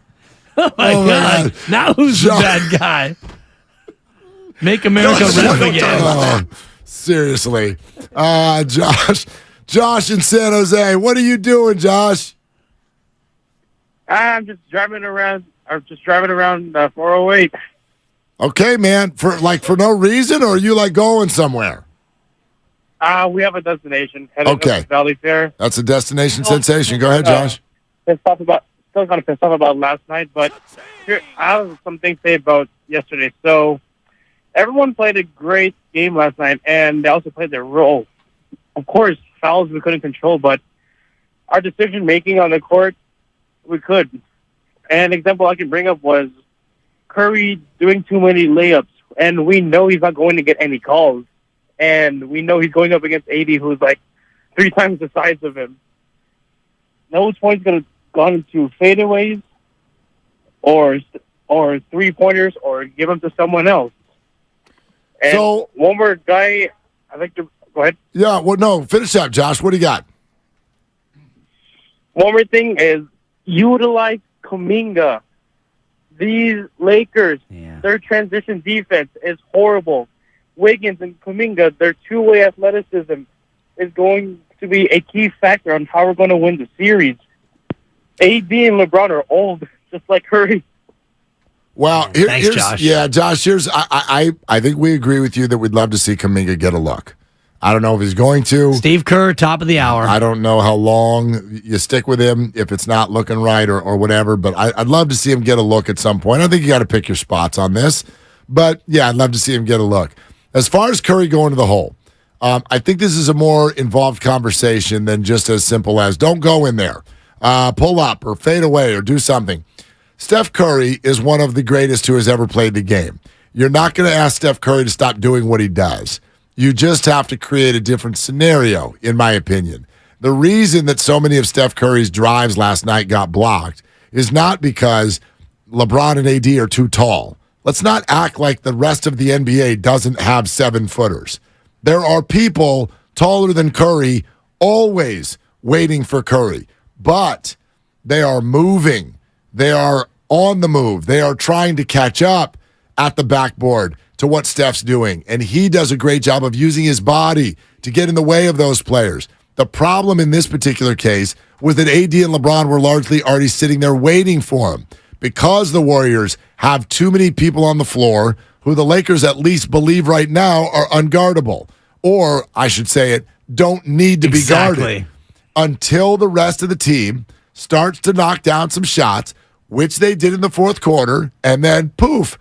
Oh, my God. Now who's the bad guy? Make America rap again. Seriously. Josh in San Jose. What are you doing, Josh? I'm just driving around. I'm just driving around 408. Okay, man. For no reason, or are you like going somewhere? We have a destination. Headed to the Valley Fair. That's a destination sensation. Go ahead, Josh. Still kind of pissed off about last night, but here, I have some things to say about yesterday. So everyone played a great game last night, and they also played their role. Of course, fouls we couldn't control, but our decision-making on the court, we could. And an example I can bring up was Curry doing too many layups, and we know he's not going to get any calls. And we know he's going up against AD, who's like 3 times the size of him. Those points going to gone into fadeaways or 3-pointers or give them to someone else. And so one more guy, I'd like to go ahead. Yeah, well, no, finish up, Josh. What do you got? One more thing is utilize Kuminga. These Lakers, their transition defense is horrible. Wiggins and Kuminga, their two-way athleticism is going to be a key factor on how we're going to win the series. AD and LeBron are old, just like Curry. Well, Thanks, Josh. Yeah, Josh, I think we agree with you that we'd love to see Kuminga get a look. I don't know if he's going to. Steve Kerr, top of the hour. I don't know how long you stick with him if it's not looking right or whatever, but I'd love to see him get a look at some point. I think you got to pick your spots on this. But, yeah, I'd love to see him get a look. As far as Curry going to the hole, I think this is a more involved conversation than just as simple as don't go in there. Pull up or fade away or do something. Steph Curry is one of the greatest who has ever played the game. You're not going to ask Steph Curry to stop doing what he does. You just have to create a different scenario, in my opinion. The reason that so many of Steph Curry's drives last night got blocked is not because LeBron and AD are too tall. Let's not act like the rest of the NBA doesn't have 7-footers. There are people taller than Curry always waiting for Curry. But they are moving. They are on the move. They are trying to catch up at the backboard to what Steph's doing. And he does a great job of using his body to get in the way of those players. The problem in this particular case was that AD and LeBron were largely already sitting there waiting for him because the Warriors have too many people on the floor who the Lakers at least believe right now are unguardable. Or, I should say it, don't need to be guarded. Until the rest of the team starts to knock down some shots, which they did in the fourth quarter, and then poof,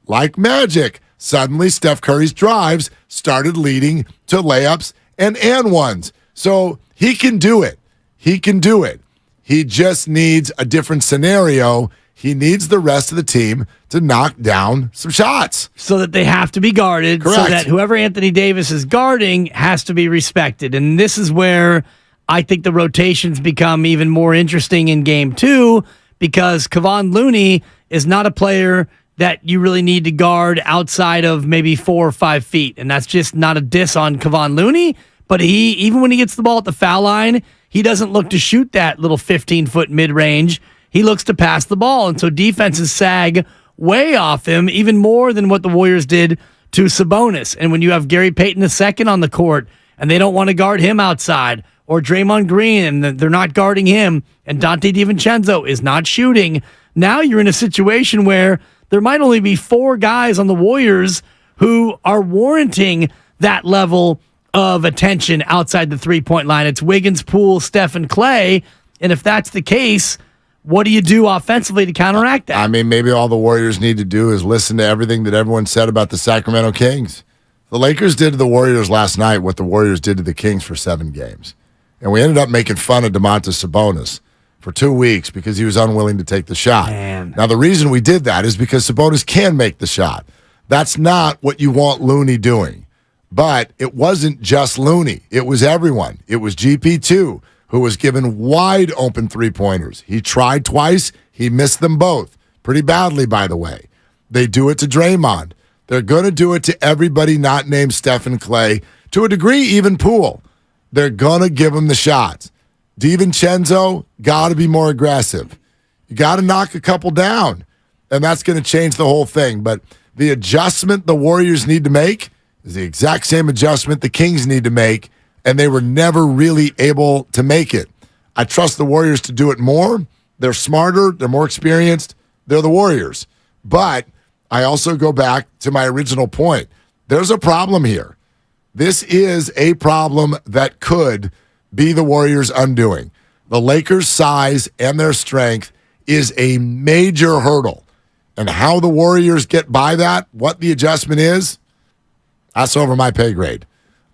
like magic, suddenly Steph Curry's drives started leading to layups and ones. So he can do it. He can do it. He just needs a different scenario. He needs the rest of the team to knock down some shots. So that they have to be guarded. Correct. So that whoever Anthony Davis is guarding has to be respected. And this is where I think the rotations become even more interesting in Game 2 because Kevon Looney is not a player that you really need to guard outside of maybe 4 or 5 feet. And that's just not a diss on Kevon Looney. But even when he gets the ball at the foul line, he doesn't look to shoot that little 15-foot mid-range. He looks to pass the ball. And so defenses sag way off him, even more than what the Warriors did to Sabonis. And when you have Gary Payton II on the court and they don't want to guard him outside, or Draymond Green and they're not guarding him, and Dante DiVincenzo is not shooting, now you're in a situation where there might only be 4 guys on the Warriors who are warranting that level of attention outside the three-point line. It's Wiggins, Poole, Steph, and Clay. And if that's the case, what do you do offensively to counteract that? I mean, maybe all the Warriors need to do is listen to everything that everyone said about the Sacramento Kings. The Lakers did to the Warriors last night what the Warriors did to the Kings for 7 games. And we ended up making fun of Domantas Sabonis for 2 weeks because he was unwilling to take the shot. Man. Now, the reason we did that is because Sabonis can make the shot. That's not what you want Looney doing. But it wasn't just Looney. It was everyone. It was GP2 who was given wide open three-pointers. He tried twice. He missed them both. Pretty badly, by the way. They do it to Draymond. They're going to do it to everybody not named Stephen Clay. To a degree, even Poole. They're going to give him the shots. DiVincenzo, got to be more aggressive. You got to knock a couple down, and that's going to change the whole thing. But the adjustment the Warriors need to make is the exact same adjustment the Kings need to make, and they were never really able to make it. I trust the Warriors to do it more. They're smarter. They're more experienced. They're the Warriors. But I also go back to my original point. There's a problem here. This is a problem that could be the Warriors' undoing. The Lakers' size and their strength is a major hurdle. And how the Warriors get by that, what the adjustment is, that's over my pay grade.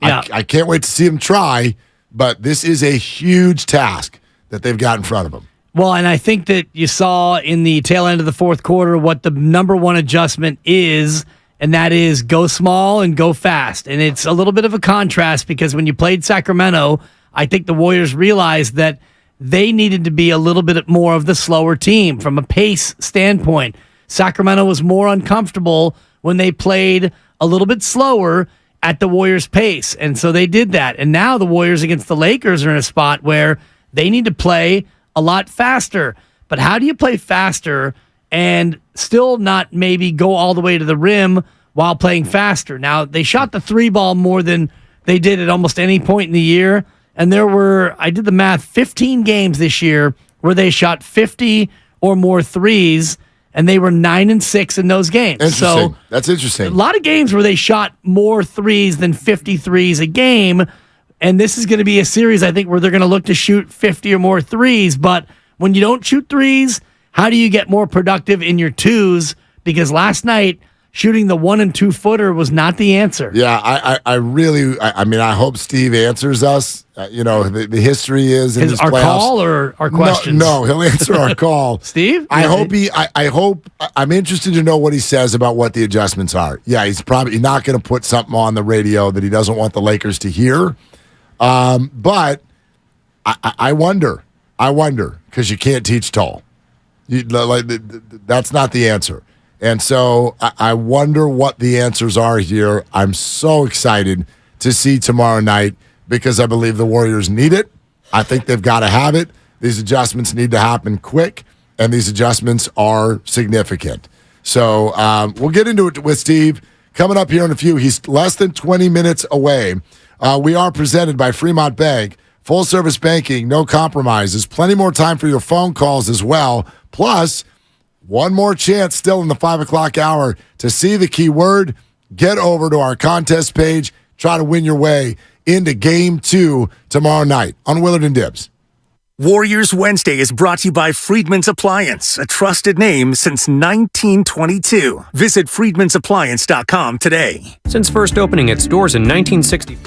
Yeah. I can't wait to see them try, but this is a huge task that they've got in front of them. Well, and I think that you saw in the tail end of the fourth quarter what the number one adjustment is, and that is go small and go fast. And it's a little bit of a contrast because when you played Sacramento, I think the Warriors realized that they needed to be a little bit more of the slower team from a pace standpoint. Sacramento was more uncomfortable when they played a little bit slower at the Warriors' pace. And so they did that. And now the Warriors against the Lakers are in a spot where they need to play a lot faster. But how do you play faster and still not maybe go all the way to the rim while playing faster? Now, they shot the three ball more than they did at almost any point in the year. And there were, I did the math, 15 games this year where they shot 50 or more threes, and they were 9-6 in those games. Interesting. So that's interesting. A lot of games where they shot more threes than 50 threes a game, and this is going to be a series, I think, where they're going to look to shoot 50 or more threes. But when you don't shoot threes, how do you get more productive in your twos? Because last night, shooting the 1 and 2 footer was not the answer. Yeah, I really, I mean, I hope Steve answers us. The history is in his our playoffs. Call or our questions? No, he'll answer our call. Steve? I'm interested to know what he says about what the adjustments are. Yeah, he's probably not going to put something on the radio that he doesn't want the Lakers to hear. But I wonder, because you can't teach tall. That's not the answer. And so I wonder what the answers are here. I'm so excited to see tomorrow night because I believe the Warriors need it. I think they've got to have it. These adjustments need to happen quick, and these adjustments are significant. So we'll get into it with Steve coming up here in a few. He's less than 20 minutes away. We are presented by Fremont Bank. Full-service banking, no compromises. Plenty more time for your phone calls as well. Plus, one more chance still in the 5 o'clock hour to see the keyword. Get over to our contest page. Try to win your way into Game 2 tomorrow night on Willard and Dibs. Warriors Wednesday is brought to you by Friedman's Appliance, a trusted name since 1922. Visit friedmansappliance.com today. Since first opening its doors in 1960.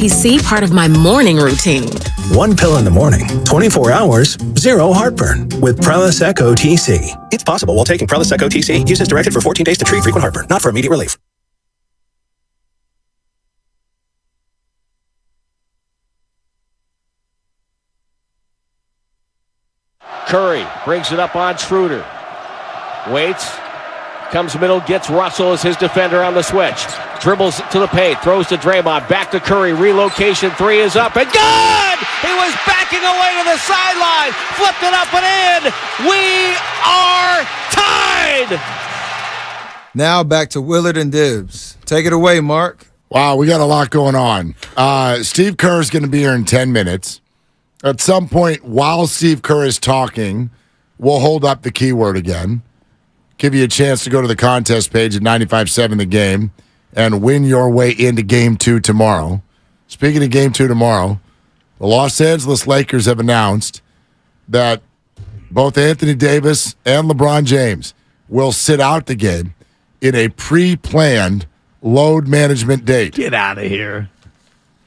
OTC part of my morning routine. 1 pill in the morning, 24 hours, 0 heartburn with Prilosec OTC. It's possible while taking Prilosec OTC. Use as directed for 14 days to treat frequent heartburn, not for immediate relief. Curry brings it up on Schroeder. Waits. Comes middle, gets Russell as his defender on the switch. Dribbles to the paint, throws to Draymond, back to Curry. Relocation three is up and good! He was backing away to the sideline, flipped it up and in. We are tied! Now back to Willard and Dibbs. Take it away, Mark. Wow, we got a lot going on. Steve Kerr is going to be here in 10 minutes. At some point while Steve Kerr is talking, we'll hold up the keyword again. Give you a chance to go to the contest page at 95.7 The Game and win your way into Game 2 tomorrow. Speaking of Game 2 tomorrow, the Los Angeles Lakers have announced that both Anthony Davis and LeBron James will sit out the game in a pre-planned load management date. Get out of here.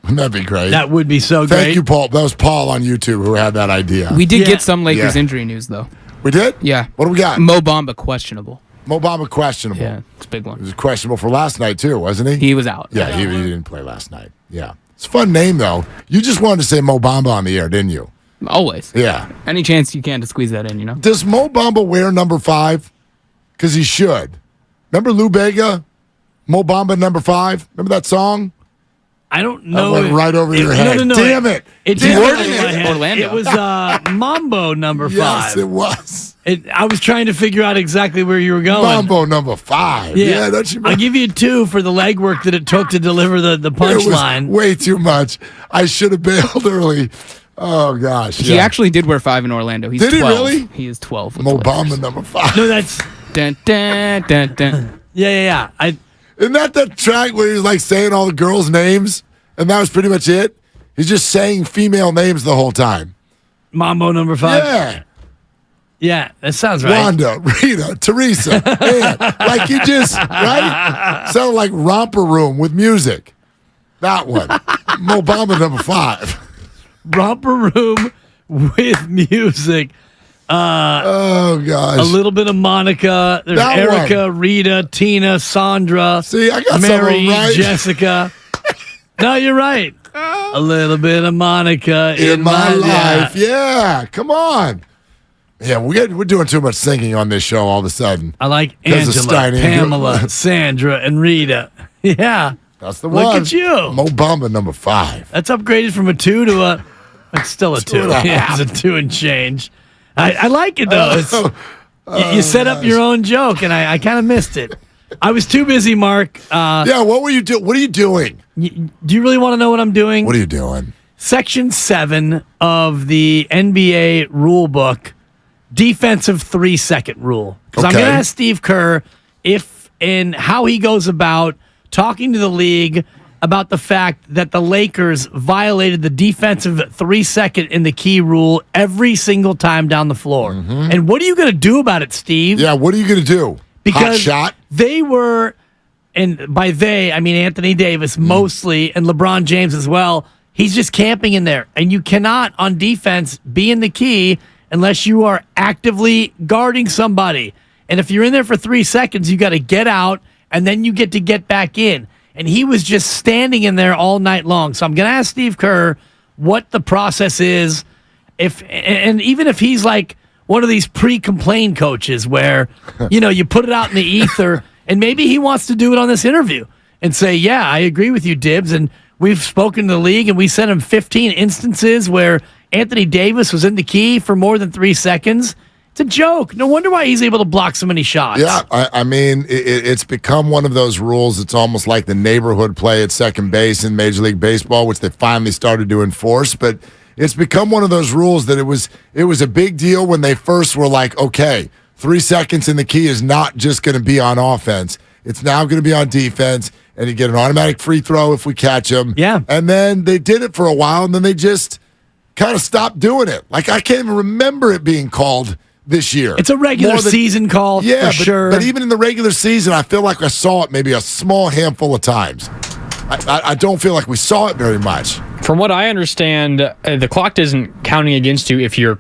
Wouldn't that be great? That would be so great. Thank you, Paul. That was Paul on YouTube who had that idea. We did get some Lakers injury news, though. We did? Yeah. What do we got? Mo Bamba questionable. Mo Bamba questionable. Yeah, it's a big one. He was questionable for last night, too, wasn't he? He was out. Yeah, he didn't play last night. Yeah. It's a fun name, though. You just wanted to say Mo Bamba on the air, didn't you? Always. Yeah. Any chance you can to squeeze that in, you know? Does Mo Bamba wear number 5? Because he should. Remember Lou Bega? Mo Bamba number 5? Remember that song? I don't know. That went right over your head. No. Damn it. It Damn did it. in my head. Orlando. It was Mambo number 5. Yes, it was. I was trying to figure out exactly where you were going. Mambo number 5. Yeah, don't you I'll give you 2 for the legwork that it took to deliver the punchline. Way too much. I should have bailed early. Oh, gosh. He actually did wear 5 in Orlando. He's Did 12. he really? He is 12. Mo Bamba number 5. No, that's... Dun, dun, dun, dun. Yeah. Isn't that track where he's like saying all the girls' names? And that was pretty much it? He's just saying female names the whole time. Mambo number 5? Yeah. Yeah, that sounds right. Wanda, Rita, Teresa, Ann. Like you just, right? Sounded like Romper Room with music. That one. Mo Bamba number 5. Romper Room with music. Oh, gosh. A little bit of Monica. There's That Erica, one. Rita, Tina, Sandra. See, I got Mary, some of them right. Jessica. No, you're right. A little bit of Monica In my life. Yeah, come on. Yeah, we're doing too much singing on this show all of a sudden. I like 'Cause of Angela, Stein Pamela, Sandra, and Rita. Yeah. That's the one. Look at you. Mo Bamba number 5. That's upgraded from a 2 to a... It's still a 2. 2.5. Yeah, it's a 2 and change. I like it, though. You set up your own joke, and I kind of missed it. I was too busy, Mark. Yeah, what were you doing? What are you doing? Do you really want to know what I'm doing? What are you doing? Section 7 of the NBA rule book, defensive 3-second rule. Because I'm going to ask Steve Kerr if and how he goes about talking to the league about the fact that the Lakers violated the defensive 3-second in the key rule every single time down the floor. Mm-hmm. And what are you going to do about it, Steve? Yeah, what are you going to do? Because Hot shot? they were, and by they, I mean Anthony Davis mostly, and LeBron James as well. He's just camping in there. And you cannot, on defense, be in the key unless you are actively guarding somebody. And if you're in there for 3 seconds, you got to get out, and then you get to get back in. And he was just standing in there all night long. So I'm going to ask Steve Kerr what the process is. And even if he's like one of these pre-complain coaches where, you put it out in the ether, and maybe he wants to do it on this interview and say, yeah, I agree with you, Dibbs. And we've spoken to the league, and we sent him 15 instances where Anthony Davis was in the key for more than 3 seconds. It's a joke. No wonder why he's able to block so many shots. Yeah, I mean, it's become one of those rules. It's almost like the neighborhood play at second base in Major League Baseball, which they finally started to enforce. But it's become one of those rules that it was a big deal when they first were like, okay, 3 seconds in the key is not just going to be on offense. It's now going to be on defense, and you get an automatic free throw if we catch them. Yeah. And then they did it for a while, and then they just kind of stopped doing it. Like, I can't even remember it being called this year. It's a regular season call, for sure. But even in the regular season, I feel like I saw it maybe a small handful of times. I don't feel like we saw it very much. From what I understand, the clock isn't counting against you if you're,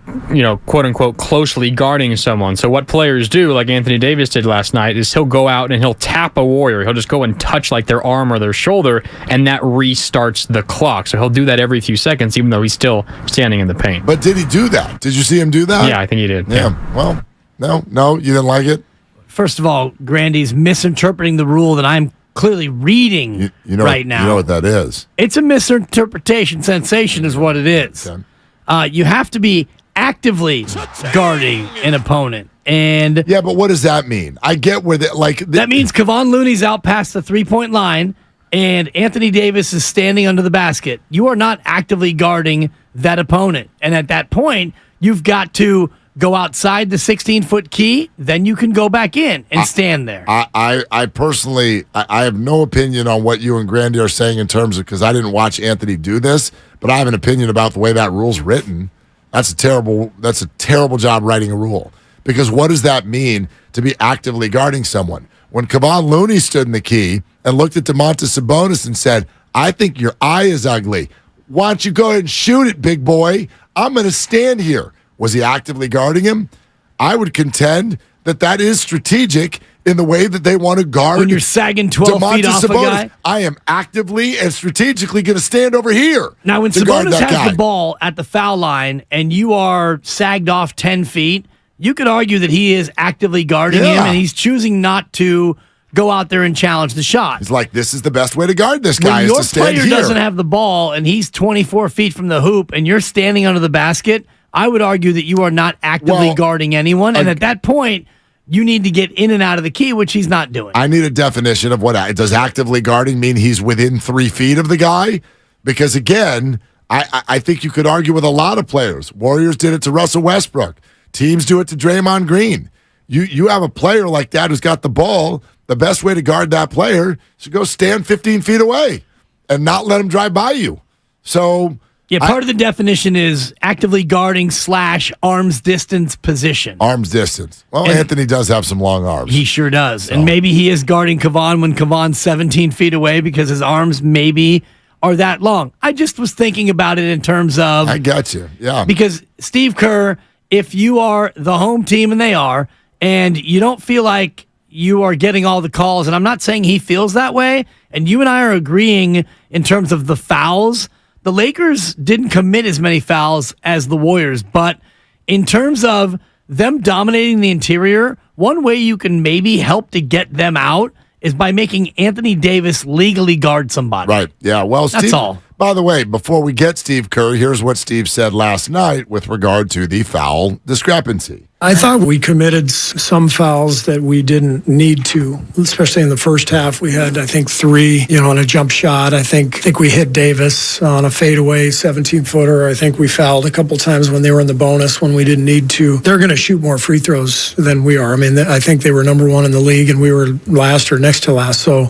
quote unquote, closely guarding someone. So what players do, like Anthony Davis did last night, is he'll go out and he'll tap a Warrior. He'll just go and touch like their arm or their shoulder, and that restarts the clock. So he'll do that every few seconds, even though he's still standing in the paint. But did he do that? Did you see him do that? Yeah, I think he did. Yeah. Well, no, you didn't like it? First of all, Grandy's misinterpreting the rule that I'm clearly reading right now. You know what that is. It's a misinterpretation. Sensation is what it is. Okay. You have to be actively guarding an opponent. And yeah, but what does that mean? I get where that means Kevon Looney's out past the 3-point line and Anthony Davis is standing under the basket. You are not actively guarding that opponent. And at that point, you've got to go outside the 16-foot key, then you can go back in and stand there. I personally, I have no opinion on what you and Grandy are saying in terms of, because I didn't watch Anthony do this, but I have an opinion about the way that rule's written. That's a terrible job writing a rule. Because what does that mean to be actively guarding someone? When Kevon Looney stood in the key and looked at Domantas Sabonis and said, I think your eye is ugly. Why don't you go ahead and shoot it, big boy? I'm going to stand here. Was he actively guarding him? I would contend that is strategic in the way that they want to guard. When you're sagging 12 feet off Sabonis. A guy? I am actively and strategically going to stand over here. Now, when Sabonis has the ball at the foul line and you are sagged off 10 feet, you could argue that he is actively guarding him and he's choosing not to go out there and challenge the shot. He's like, this is the best way to guard this guy, is to stand here. When your player doesn't have the ball and he's 24 feet from the hoop and you're standing under the basket, I would argue that you are not actively guarding anyone. And at that point, you need to get in and out of the key, which he's not doing. I need a definition of does actively guarding mean he's within 3 feet of the guy? Because again, I think you could argue with a lot of players. Warriors did it to Russell Westbrook. Teams do it to Draymond Green. You have a player like that who's got the ball. The best way to guard that player is to go stand 15 feet away and not let him drive by you. So... yeah, part of the definition is actively guarding / arm's distance position. Arm's distance. Well, and Anthony does have some long arms. He sure does. So. And maybe he is guarding Kevon when Kevon's 17 feet away because his arms maybe are that long. I just was thinking about it in terms of... I got you, yeah. Because Steve Kerr, if you are the home team, and they are, and you don't feel like you are getting all the calls, and I'm not saying he feels that way, and you and I are agreeing in terms of the fouls... the Lakers didn't commit as many fouls as the Warriors, but in terms of them dominating the interior, one way you can maybe help to get them out is by making Anthony Davis legally guard somebody. Right, yeah. Well, that's all. By the way, before we get Steve Kerr, here's what Steve said last night with regard to the foul discrepancy. I thought we committed some fouls that we didn't need to, especially in the first half. We had, I think, 3, on a jump shot. I think we hit Davis on a fadeaway 17-footer. I think we fouled a couple times when they were in the bonus when we didn't need to. They're going to shoot more free throws than we are. I mean, I think they were number 1 in the league, and we were last or next to last. So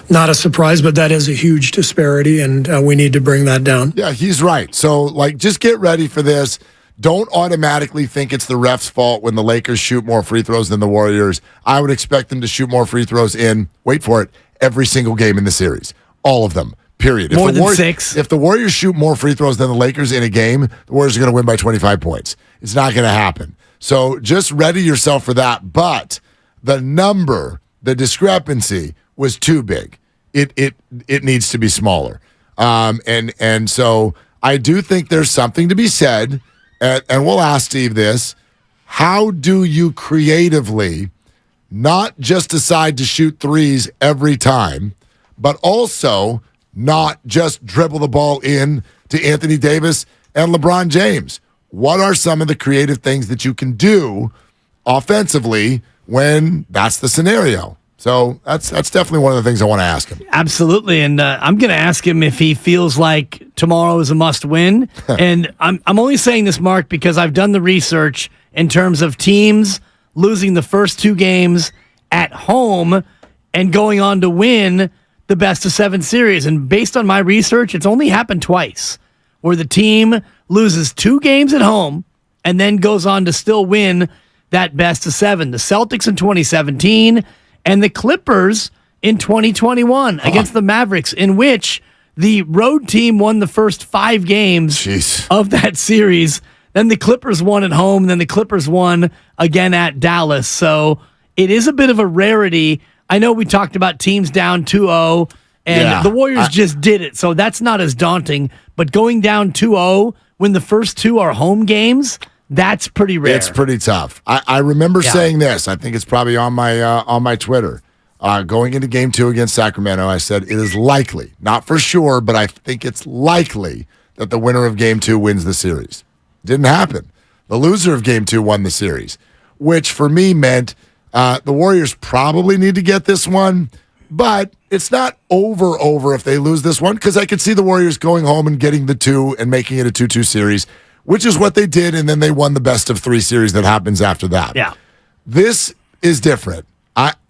not a surprise, but that is a huge disparity, and we need to bring that down. Yeah, he's right. So, just get ready for this. Don't automatically think it's the ref's fault when the Lakers shoot more free throws than the Warriors. I would expect them to shoot more free throws in, wait for it, every single game in the series. All of them, period. More than 6. If the Warriors shoot more free throws than the Lakers in a game, the Warriors are going to win by 25 points. It's not going to happen. So just ready yourself for that. But the discrepancy was too big. It needs to be smaller. And so I do think there's something to be said. And we'll ask Steve this, how do you creatively not just decide to shoot threes every time, but also not just dribble the ball in to Anthony Davis and LeBron James? What are some of the creative things that you can do offensively when that's the scenario? So that's definitely one of the things I want to ask him. Absolutely, and I'm going to ask him if he feels like tomorrow is a must-win. And I'm only saying this, Mark, because I've done the research in terms of teams losing the first 2 games at home and going on to win the best-of-7 series. And based on my research, it's only happened twice, where the team loses 2 games at home and then goes on to still win that best-of-7. The Celtics in 2017... and the Clippers in 2021 against the Mavericks, in which the road team won the first 5 games of that series. Then the Clippers won at home, and then the Clippers won again at Dallas. So it is a bit of a rarity. I know we talked about teams down 2-0, and the Warriors just did it. So that's not as daunting. But going down 2-0 when the first 2 are home games, that's pretty rare. It's pretty tough. I remember saying this. I think it's probably on my Twitter. Going into Game 2 against Sacramento, I said it is likely, not for sure, but I think it's likely that the winner of Game 2 wins the series. Didn't happen. The loser of Game 2 won the series, which for me meant the Warriors probably need to get this one, but it's not over if they lose this one, because I could see the Warriors going home and getting the 2 and making it a 2-2 series, which is what they did, and then they won the best of 3 series that happens after that. Yeah. This is different.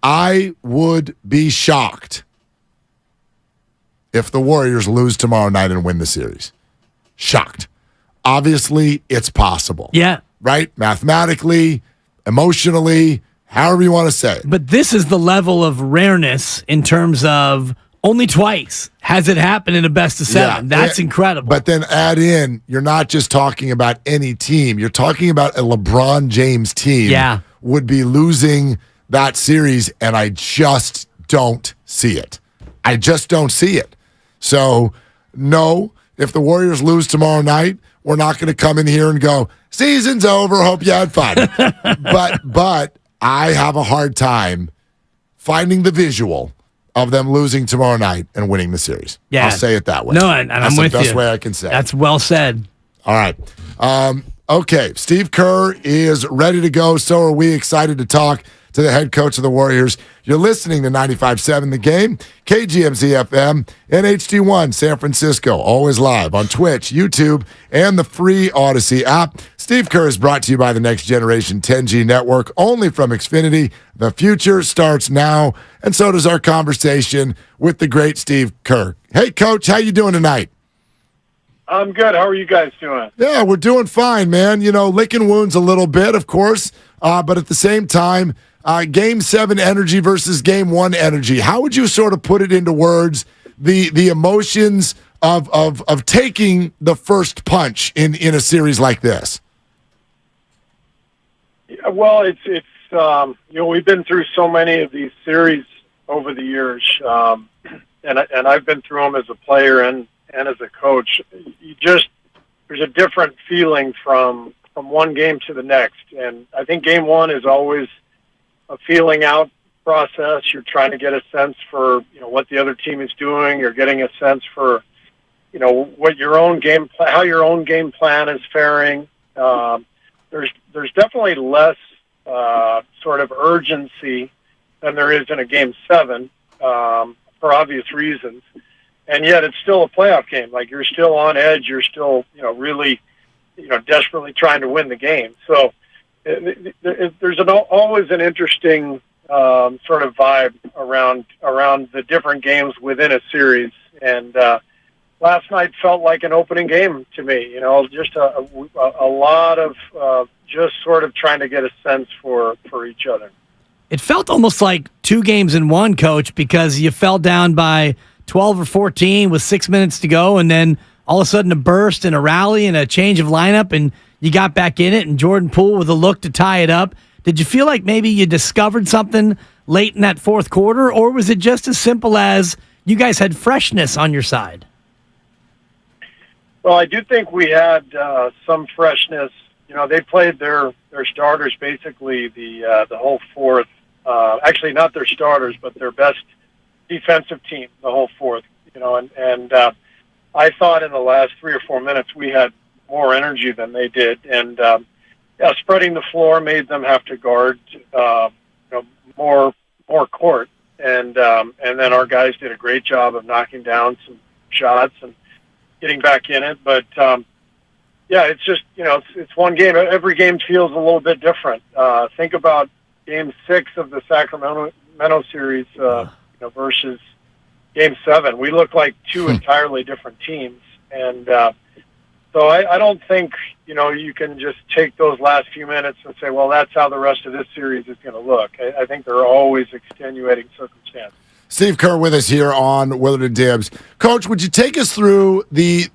I would be shocked if the Warriors lose tomorrow night and win the series. Shocked. Obviously, it's possible. Yeah. Right? Mathematically, emotionally, however you want to say it. But this is the level of rareness in terms of only twice has it happened in a best of 7. That's incredible. But then add in, you're not just talking about any team. You're talking about a LeBron James team would be losing that series, and I just don't see it. I just don't see it. So, no, if the Warriors lose tomorrow night, we're not going to come in here and go, season's over, hope you had fun. but I have a hard time finding the visual of them losing tomorrow night and winning the series. Yeah. I'll say it that way. No, and I'm with you. That's the best way I can say it. That's well said. All right. Okay, Steve Kerr is ready to go. So are we. Excited to talk to the head coach of the Warriors. You're listening to 95.7 The Game, KGMZ FM, and HD1 San Francisco. Always live on Twitch, YouTube, and the free Odyssey app. Steve Kerr is brought to you by the Next Generation 10G network, only from Xfinity. The future starts now, and so does our conversation with the great Steve Kerr. Hey, Coach, how you doing tonight? I'm good. How are you guys doing? Yeah, we're doing fine, man. You know, licking wounds a little bit, of course, but at the same time, Game 7 energy versus Game 1 energy. How would you sort of put it into words, the emotions of taking the first punch in a series like this? Yeah, well, it's you know, we've been through so many of these series over the years, and I've been through them as a player and as a coach. There's a different feeling from one game to the next, and I think Game 1 is always a feeling out process. You're trying to get a sense for, you know, what the other team is doing. You're getting a sense for, you know, what your own game how your own game plan is faring. There's definitely less sort of urgency than there is in a Game 7 for obvious reasons, and yet it's still a playoff game. Like, you're still on edge. You're still, you know, really, you know, desperately trying to win the game. So there's always an interesting sort of vibe around the different games within a series, and last night felt like an opening game to me. You know, just a lot of just sort of trying to get a sense for each other. It felt almost like 2 games in one, Coach, because you fell down by 12 or 14 with 6 minutes to go, and then all of a sudden a burst and a rally and a change of lineup, and you got back in it, and Jordan Poole with a look to tie it up. Did you feel like maybe you discovered something late in that fourth quarter, or was it just as simple as you guys had freshness on your side? Well, I do think we had some freshness. You know, they played their starters basically the whole fourth. Actually, not their starters, but their best defensive team the whole fourth. You know, and I thought in the last 3 or 4 minutes we had more energy than they did, and spreading the floor made them have to guard you know, more court, and then our guys did a great job of knocking down some shots and getting back in it. But it's just, you know, it's one game. Every game feels a little bit different. Think about Game 6 of the Sacramento series, you know, versus Game 7. We look like 2 entirely different teams, and so I don't think, you know, you can just take those last few minutes and say, well, that's how the rest of this series is going to look. I think there are always extenuating circumstances. Steve Kerr with us here on Willard and Dibs. Coach, would you take us through the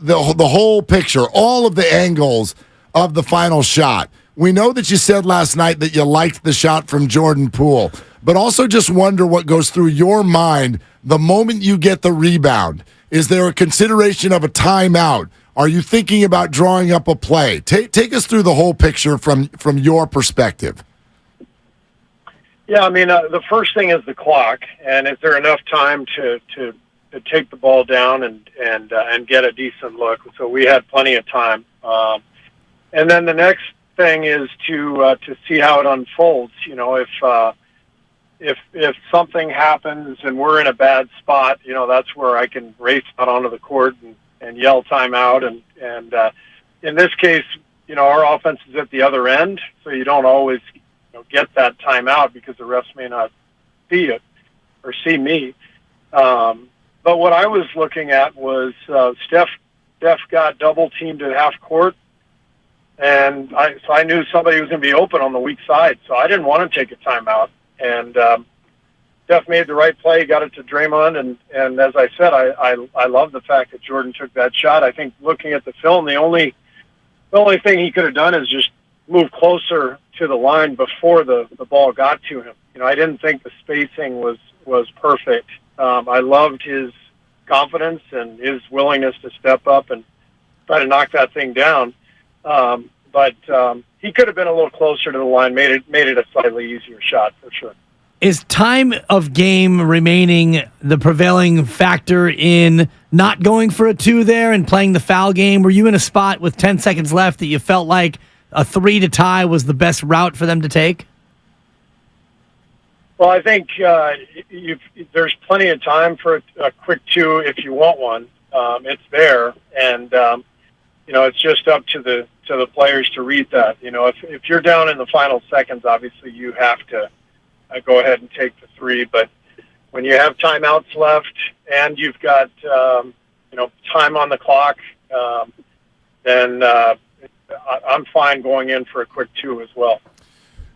whole picture, all of the angles of the final shot? We know that you said last night that you liked the shot from Jordan Poole, but also just wonder what goes through your mind the moment you get the rebound. Is there a consideration of a timeout? Are you thinking about drawing up a play? Take us through the whole picture from your perspective. Yeah, I mean, the first thing is the clock, and is there enough time to take the ball down and get a decent look? So we had plenty of time. And then the next thing is to see how it unfolds. You know, if something happens and we're in a bad spot, you know, that's where I can race out onto the court and yell timeout. And in this case, you know, our offense is at the other end, so you don't always get that timeout because the refs may not see it or see me. But what I was looking at was Steph got double teamed at half court, and I knew somebody was going to be open on the weak side, so I didn't want to take a timeout. And Steph made the right play, got it to Draymond, and as I said, I love the fact that Jordan took that shot. I think looking at the film, the only thing he could have done is just move closer to the line before the ball got to him. You know, I didn't think the spacing was perfect. I loved his confidence and his willingness to step up and try to knock that thing down. But he could have been a little closer to the line, made it a slightly easier shot for sure. Is time of game remaining the prevailing factor in not going for a 2 there and playing the foul game? Were you in a spot with 10 seconds left that you felt like a 3 to tie was the best route for them to take? Well, I think there's plenty of time for a quick 2 if you want one. It's there, and you know, it's just up to the players to read that. You know, if you're down in the final seconds, obviously you have to go ahead and take the 3. But when you have timeouts left and you've got time on the clock, then I'm fine going in for a quick 2 as well.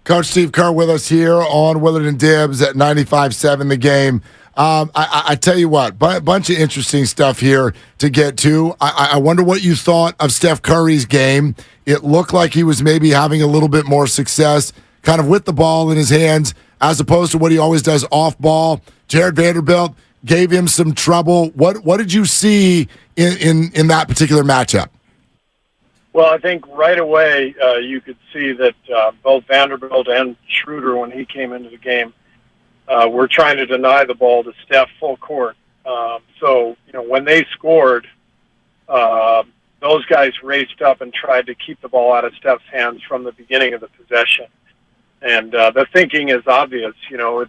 Coach Steve Kerr with us here on Willard and Dibs at 95.7 The Game. I tell you what, bunch of interesting stuff here to get to. I wonder what you thought of Steph Curry's game. It looked like he was maybe having a little bit more success kind of with the ball in his hands as opposed to what he always does off ball. Jared Vanderbilt gave him some trouble. What did you see in that particular matchup? Well, I think right away you could see that both Vanderbilt and Schroeder, when he came into the game, were trying to deny the ball to Steph full court. So, you know, when they scored, those guys raced up and tried to keep the ball out of Steph's hands from the beginning of the possession. And the thinking is obvious, you know,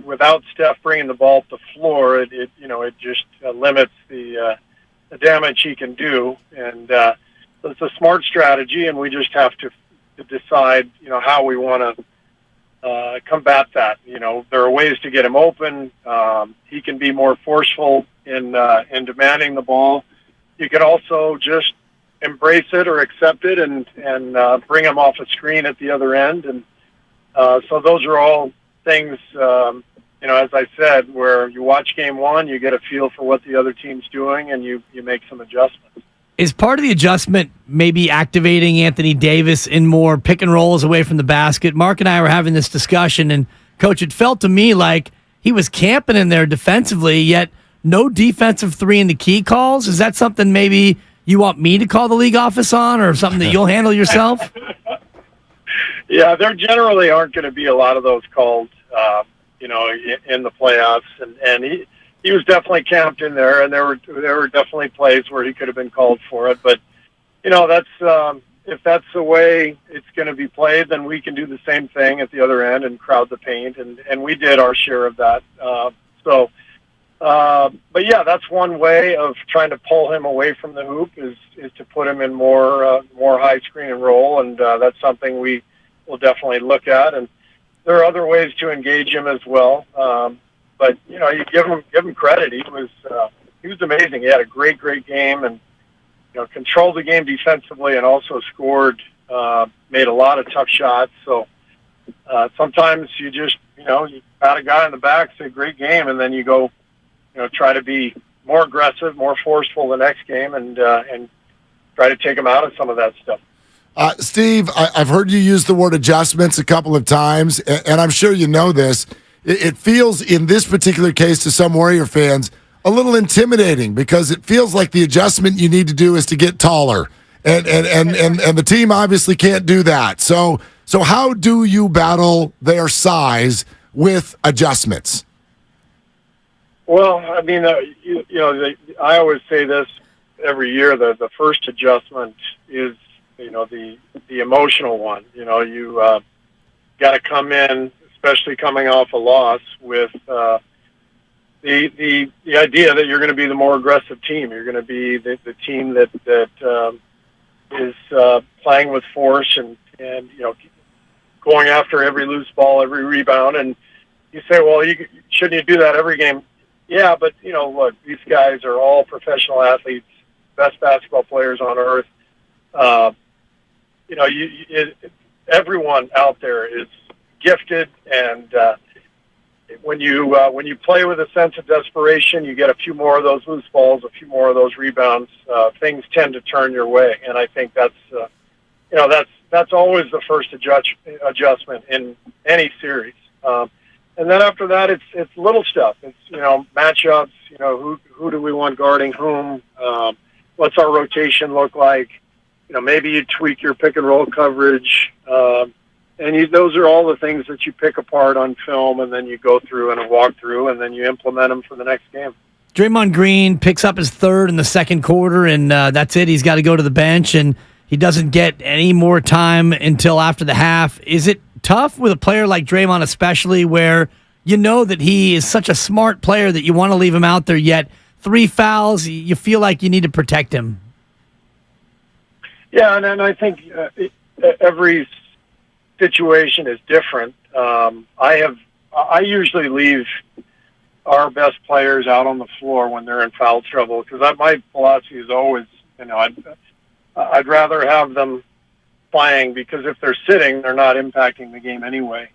without Steph bringing the ball to the floor, it just limits the damage he can do. And it's a smart strategy, and we just have to decide, you know, how we want to combat that. You know, there are ways to get him open. He can be more forceful in demanding the ball. You can also just embrace it or accept it and bring him off a screen at the other end. And so those are all things, you know, as I said, where you watch game 1, you get a feel for what the other team's doing, and you make some adjustments. Is part of the adjustment maybe activating Anthony Davis in more pick and rolls away from the basket? Mark and I were having this discussion, and, Coach, it felt to me like he was camping in there defensively, yet no defensive 3 in the key calls. Is that something maybe you want me to call the league office on, or something that you'll handle yourself? Yeah, there generally aren't going to be a lot of those called, you know, in the playoffs, and he was definitely camped in there, and there were definitely plays where he could have been called for it. But you know, that's if that's the way it's going to be played, then we can do the same thing at the other end and crowd the paint, and we did our share of that. But yeah, that's one way of trying to pull him away from the hoop is to put him in more high screen and roll, and that's something we will definitely look at. And there are other ways to engage him as well. But you know, you give him credit. He was amazing. He had a great game, and you know, controlled the game defensively, and also scored, made a lot of tough shots. So sometimes you just, you know, you pat a guy on the back, say great game, and then you go, try to be more aggressive, more forceful the next game, and try to take them out of some of that stuff. Steve, I've heard you use the word adjustments a couple of times, and I'm sure you know this. It feels, in this particular case, to some Warrior fans, a little intimidating because it feels like the adjustment you need to do is to get taller, and the team obviously can't do that. So how do you battle their size with adjustments? Well, I mean, I always say this every year. The first adjustment is, the emotional one. You got to come in, especially coming off a loss, with the idea that you're going to be the more aggressive team. You're going to be the team that is playing with force and going after every loose ball, every rebound. And you say, well, shouldn't you do that every game? Yeah, but look, these guys are all professional athletes, best basketball players on earth. Everyone out there is gifted, and when you play with a sense of desperation, you get a few more of those loose balls, a few more of those rebounds. Things tend to turn your way, and I think that's always the first adjustment in any series. And then after that, it's little stuff. It's matchups. Who do we want guarding whom? What's our rotation look like? Maybe you tweak your pick and roll coverage. Those are all the things that you pick apart on film, and then you go through and a walkthrough, and then you implement them for the next game. Draymond Green picks up his third in the second quarter, and that's it. He's got to go to the bench, and he doesn't get any more time until after the half. Is it tough with a player like Draymond, especially where you know that he is such a smart player that you want to leave him out there, yet 3 fouls, you feel like you need to protect him? Yeah, and I think every situation is different. I usually leave our best players out on the floor when they're in foul trouble, because my philosophy is always, I'd rather have them playing, because if they're sitting, they're not impacting the game anyway.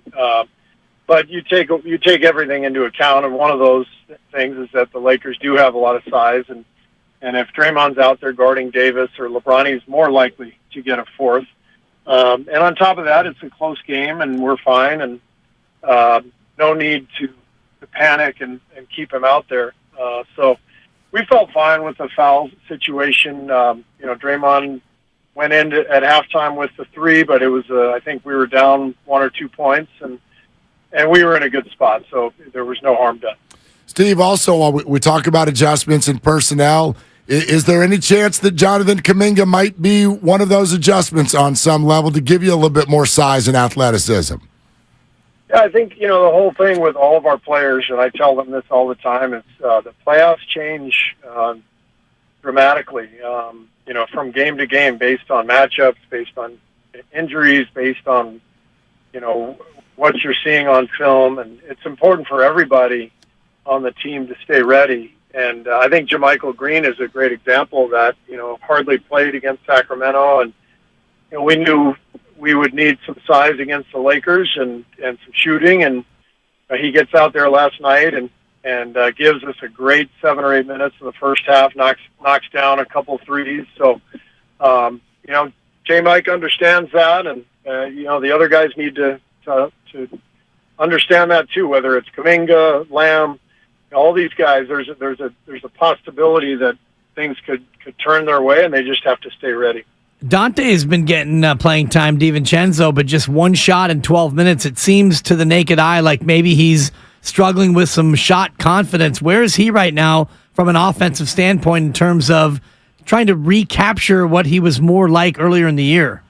But you take everything into account, and one of those things is that the Lakers do have a lot of size, and if Draymond's out there guarding Davis or LeBron, he's more likely to get a fourth. And on top of that, it's a close game, and we're fine, and no need to panic and keep him out there. So we felt fine with the foul situation. Draymond went in at halftime with the 3, but it was I think we were down 1 or 2 points, and we were in a good spot, so there was no harm done. Steve, also, while we talk about adjustments and personnel, is there any chance that Jonathan Kuminga might be one of those adjustments on some level to give you a little bit more size and athleticism? Yeah, I think, the whole thing with all of our players, and I tell them this all the time, is the playoffs change dramatically, from game to game based on matchups, based on injuries, based on, what you're seeing on film. And it's important for everybody on the team to stay ready. And I think JaMychal Green is a great example of that, hardly played against Sacramento. And we knew we would need some size against the Lakers and some shooting. And he gets out there last night and gives us a great 7 or 8 minutes in the first half, knocks down a couple threes. So, J-Mike understands that. And, the other guys need to understand that too, whether it's Kuminga, Lamb, all these guys. There's a possibility that things could turn their way, and they just have to stay ready. Dante has been getting playing time, DiVincenzo, but just 1 shot in 12 minutes. It seems to the naked eye like maybe he's struggling with some shot confidence. Where is he right now from an offensive standpoint in terms of trying to recapture what he was more like earlier in the year?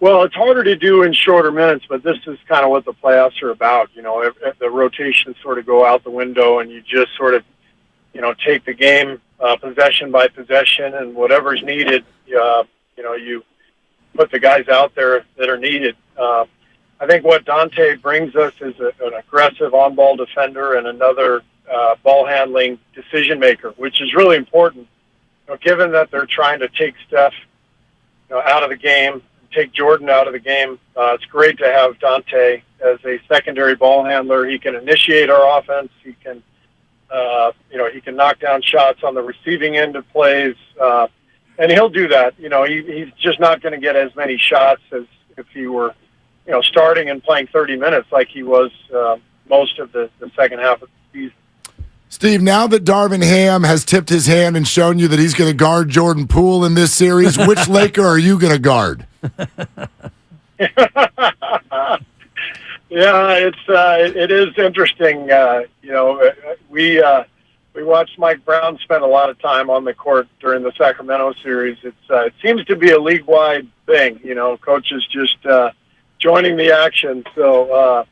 Well, it's harder to do in shorter minutes, but this is kind of what the playoffs are about. The rotations sort of go out the window, and you just sort of, take the game possession by possession, and whatever's needed, you put the guys out there that are needed. I think what Dante brings us is an aggressive on-ball defender and another ball-handling decision maker, which is really important, given that they're trying to take Steph out of the game, take Jordan out of the game. It's great to have Dante as a secondary ball handler. He can initiate our offense. He can, he can knock down shots on the receiving end of plays, and he'll do that. He's just not going to get as many shots as if he were, starting and playing 30 minutes like he was most of the second half of the season. Steve, now that Darvin Ham has tipped his hand and shown you that he's going to guard Jordan Poole in this series, which Laker are you going to guard? Yeah, it is interesting. We watched Mike Brown spend a lot of time on the court during the Sacramento series. It seems to be a league-wide thing. Coaches just joining the action. So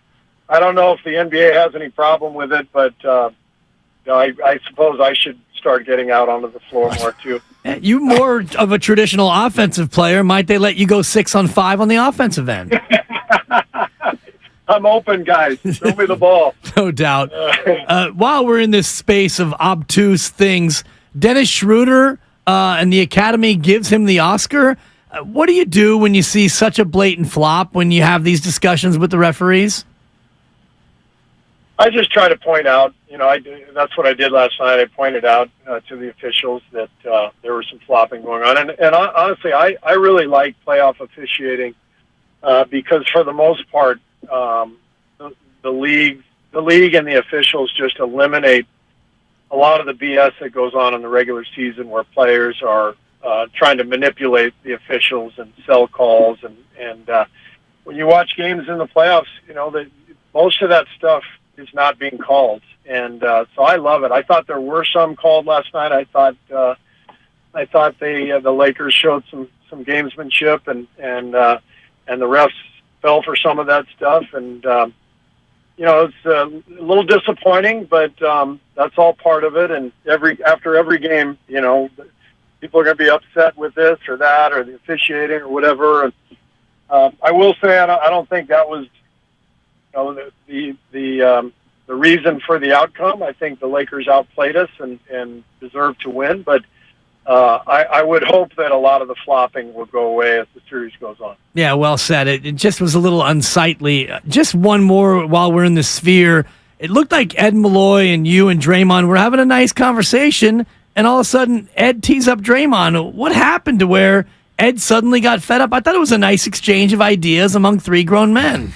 I don't know if the NBA has any problem with it, but I suppose I should start getting out onto the floor more too. You more of a traditional offensive player. Might they let you go 6-on-5 on the offensive end? I'm open, guys. Throw me the ball. No doubt. While we're in this space of obtuse things, Dennis Schroeder and the Academy gives him the Oscar. What do you do when you see such a blatant flop when you have these discussions with the referees? I just try to point out, that's what I did last night. I pointed out to the officials that there was some flopping going on. And honestly, I really like playoff officiating because for the most part, the league and the officials just eliminate a lot of the BS that goes on in the regular season where players are trying to manipulate the officials and sell calls. And when you watch games in the playoffs, most of that stuff is not being called. And so I love it. I thought there were some called last night. I thought the Lakers showed some gamesmanship and the refs fell for some of that stuff. And, it's a little disappointing, but that's all part of it. And after every game, people are going to be upset with this or that or the officiating or whatever. And I will say I don't think that was the reason for the outcome. I think the Lakers outplayed us and deserved to win, but I would hope that a lot of the flopping will go away as the series goes on. Yeah, well said. It just was a little unsightly. Just one more while we're in the sphere. It looked like Ed Malloy and you and Draymond were having a nice conversation, and all of a sudden Ed tees up Draymond. What happened to where Ed suddenly got fed up? I thought it was a nice exchange of ideas among three grown men.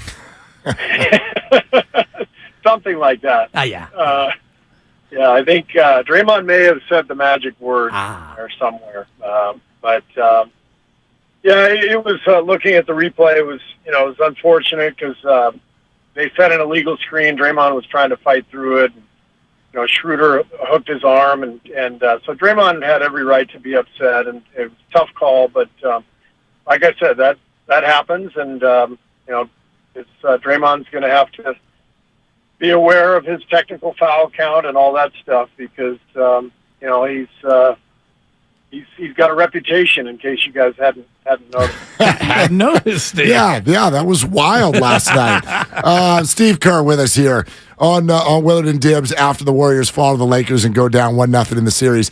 Something like that. Yeah. I think Draymond may have said the magic word there somewhere. It was looking at the replay. It was unfortunate because they set an illegal screen. Draymond was trying to fight through it. And, Schroeder hooked his arm, and so Draymond had every right to be upset. And it was a tough call, but like I said, that happens, and Draymond's going to have to be aware of his technical foul count and all that stuff because he's got a reputation. In case you guys hadn't noticed. Hadn't noticed it. Yeah, that was wild last night. Steve Kerr with us here on Willard and Dibs after the Warriors fall to the Lakers and go down 1-0 in the series.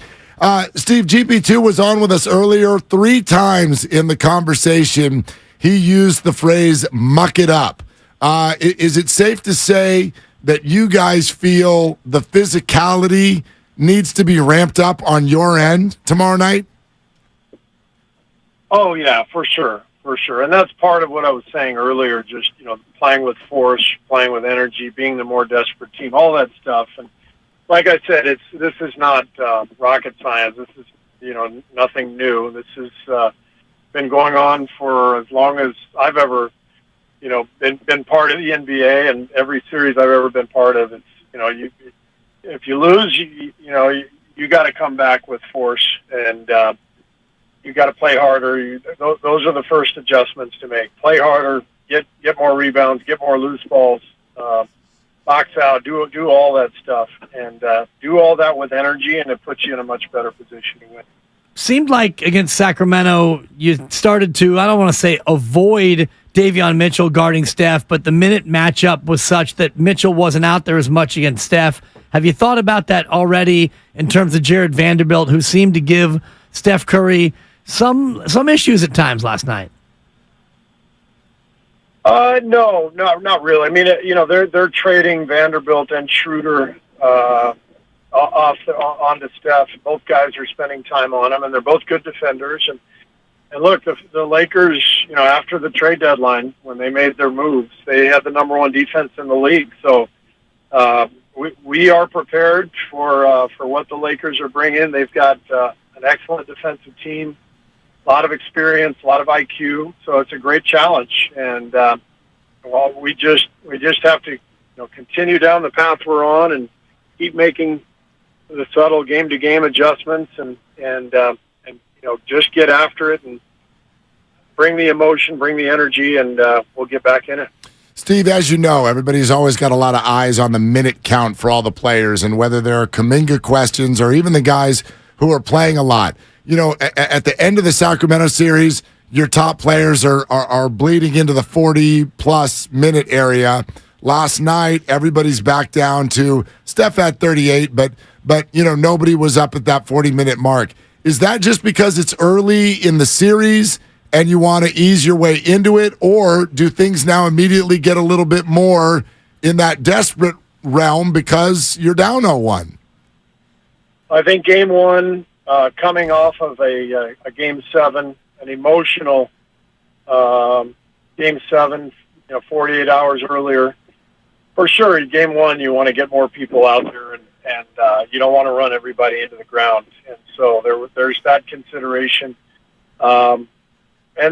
Steve, GP2 was on with us earlier. 3 times in the conversation, he used the phrase "muck it up." Is it safe to say that you guys feel the physicality needs to be ramped up on your end tomorrow night? Oh, yeah, for sure. And that's part of what I was saying earlier, just, playing with force, playing with energy, being the more desperate team, all that stuff. And like I said, this is not rocket science. This is, nothing new. This has been going on for as long as I've ever been part of the NBA, and every series I've ever been part of, it's, if you lose, you got to come back with force, and you got to play harder. Those are the first adjustments to make. Play harder, get more rebounds, get more loose balls, box out, do all that stuff, and do all that with energy, and it puts you in a much better position to win. Seemed like against Sacramento, you started to, I don't want to say avoid Davion Mitchell guarding Steph, but the minute matchup was such that Mitchell wasn't out there as much against Steph. Have you thought about that already in terms of Jared Vanderbilt, who seemed to give Steph Curry some issues at times last night? No, not really. I mean, they're trading Vanderbilt and Schroeder onto Steph. Both guys are spending time on them, and they're both good defenders. And look, the Lakers, after the trade deadline, when they made their moves, they had the number one defense in the league. So we are prepared for what the Lakers are bringing. They've got an excellent defensive team. A lot of experience, a lot of IQ, so it's a great challenge. And we just have to continue down the path we're on and keep making the subtle game-to-game adjustments and just get after it and bring the emotion, bring the energy, and we'll get back in it. Steve, as you know, everybody's always got a lot of eyes on the minute count for all the players, and whether there are Kuminga questions or even the guys who are playing a lot. At the end of the Sacramento series, your top players are bleeding into the 40-plus minute area. Last night, everybody's back down to Steph at 38, but nobody was up at that 40-minute mark. Is that just because it's early in the series and you want to ease your way into it, or do things now immediately get a little bit more in that desperate realm because you're down 0-1? I think game one, coming off of a game 7, an emotional game 7, 48 hours earlier. For sure, in game 1, you want to get more people out there, and you don't want to run everybody into the ground. And so there's that consideration. And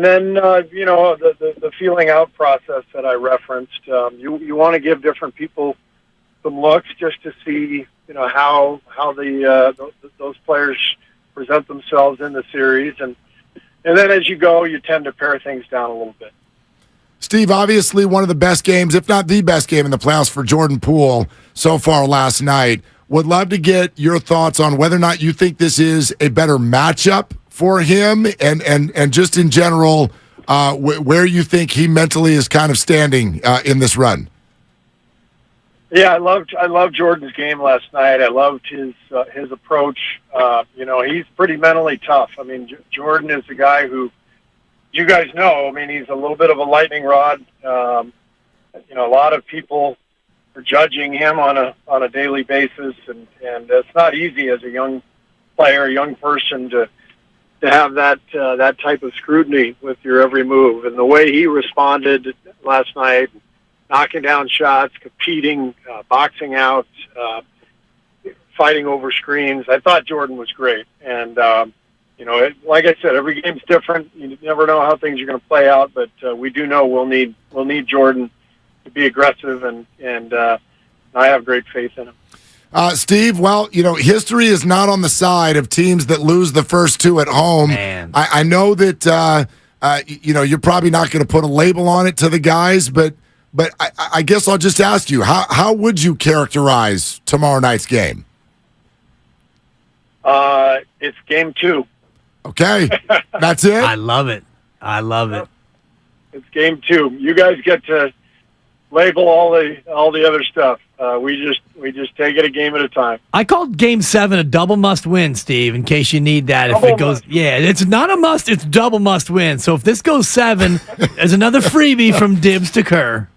then, the feeling out process that I referenced, you want to give different people some looks just to see, how those players present themselves in the series. And then as you go, you tend to pare things down a little bit. Steve, obviously one of the best games, if not the best game in the playoffs for Jordan Poole so far last night. Would love to get your thoughts on whether or not you think this is a better matchup for him and just in general, where you think he mentally is kind of standing in this run. Yeah, I loved Jordan's game last night. I loved his approach. He's pretty mentally tough. I mean, Jordan is a guy who, you guys know, I mean, he's a little bit of a lightning rod. A lot of people are judging him on a daily basis, and it's not easy as a young player, a young person to have that type of scrutiny with your every move. And the way he responded last night, knocking down shots, competing, boxing out, fighting over screens, I thought Jordan was great. And like I said, every game's different. You never know how things are going to play out, but we do know we'll need Jordan to be aggressive, and I have great faith in him. Steve, well, history is not on the side of teams that lose the first 2 at home. Man. I know that you're probably not going to put a label on it to the guys, but I guess I'll just ask you, how would you characterize tomorrow night's game? It's game 2. Okay, that's it. I love it. It's game 2. You guys get to label all the other stuff. We just take it a game at a time. I called game 7 a double must win, Steve, in case you need that. Double if it goes, it's not a must, it's double must win. So if this goes 7, there's another freebie from Dibs to Kerr.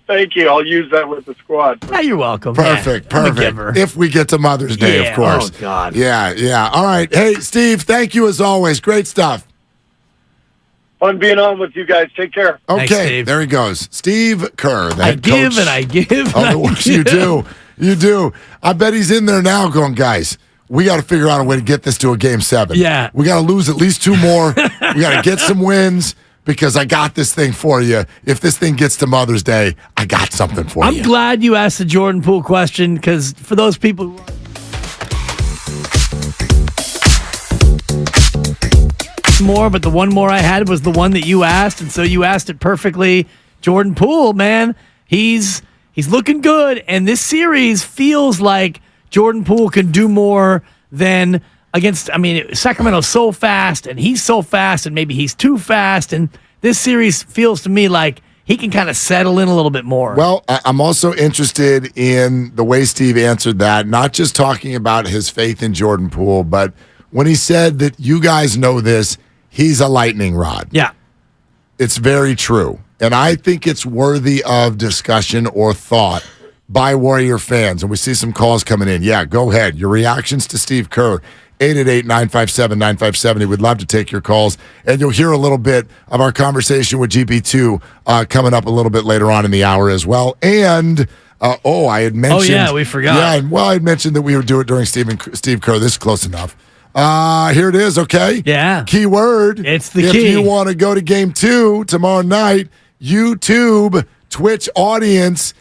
Thank you. I'll use that with the squad. Yeah, you're welcome. Perfect. If we get to Mother's Day, of course. Oh, God. Yeah. All right. Hey, Steve, thank you as always. Great stuff. Fun being on with you guys. Take care. Okay, Thanks, there he goes. Steve Kerr, the I head give coach. and I give. You do. I bet he's in there now going, guys, we got to figure out a way to get this to a game 7. Yeah. We got to lose at least 2 more. We got to get some wins because I got this thing for you. If this thing gets to Mother's Day, I got something for you. I'm glad you asked the Jordan Poole question, because for those people who more, but the one more I had was the one that you asked, and so you asked it perfectly. Jordan Poole, man, he's looking good, and this series feels like Jordan Poole can do more than against. I mean, Sacramento's so fast, and he's so fast, and maybe he's too fast, and this series feels to me like he can kind of settle in a little bit more. Well, I'm also interested in the way Steve answered that, not just talking about his faith in Jordan Poole, but when he said that you guys know this, he's a lightning rod. Yeah. It's very true. And I think it's worthy of discussion or thought by Warrior fans. And we see some calls coming in. Yeah, go ahead. Your reactions to Steve Kerr, 888-957-9570. We'd love to take your calls. And you'll hear a little bit of our conversation with GP2 coming up a little bit later on in the hour as well. And, I had mentioned. Oh, yeah, we forgot. Yeah, well, I had mentioned that we would do it during Steve Kerr. This is close enough. Here it is, okay? Yeah. Keyword. It's the if key. If you want to go to Game 2 tomorrow night, YouTube, Twitch audience,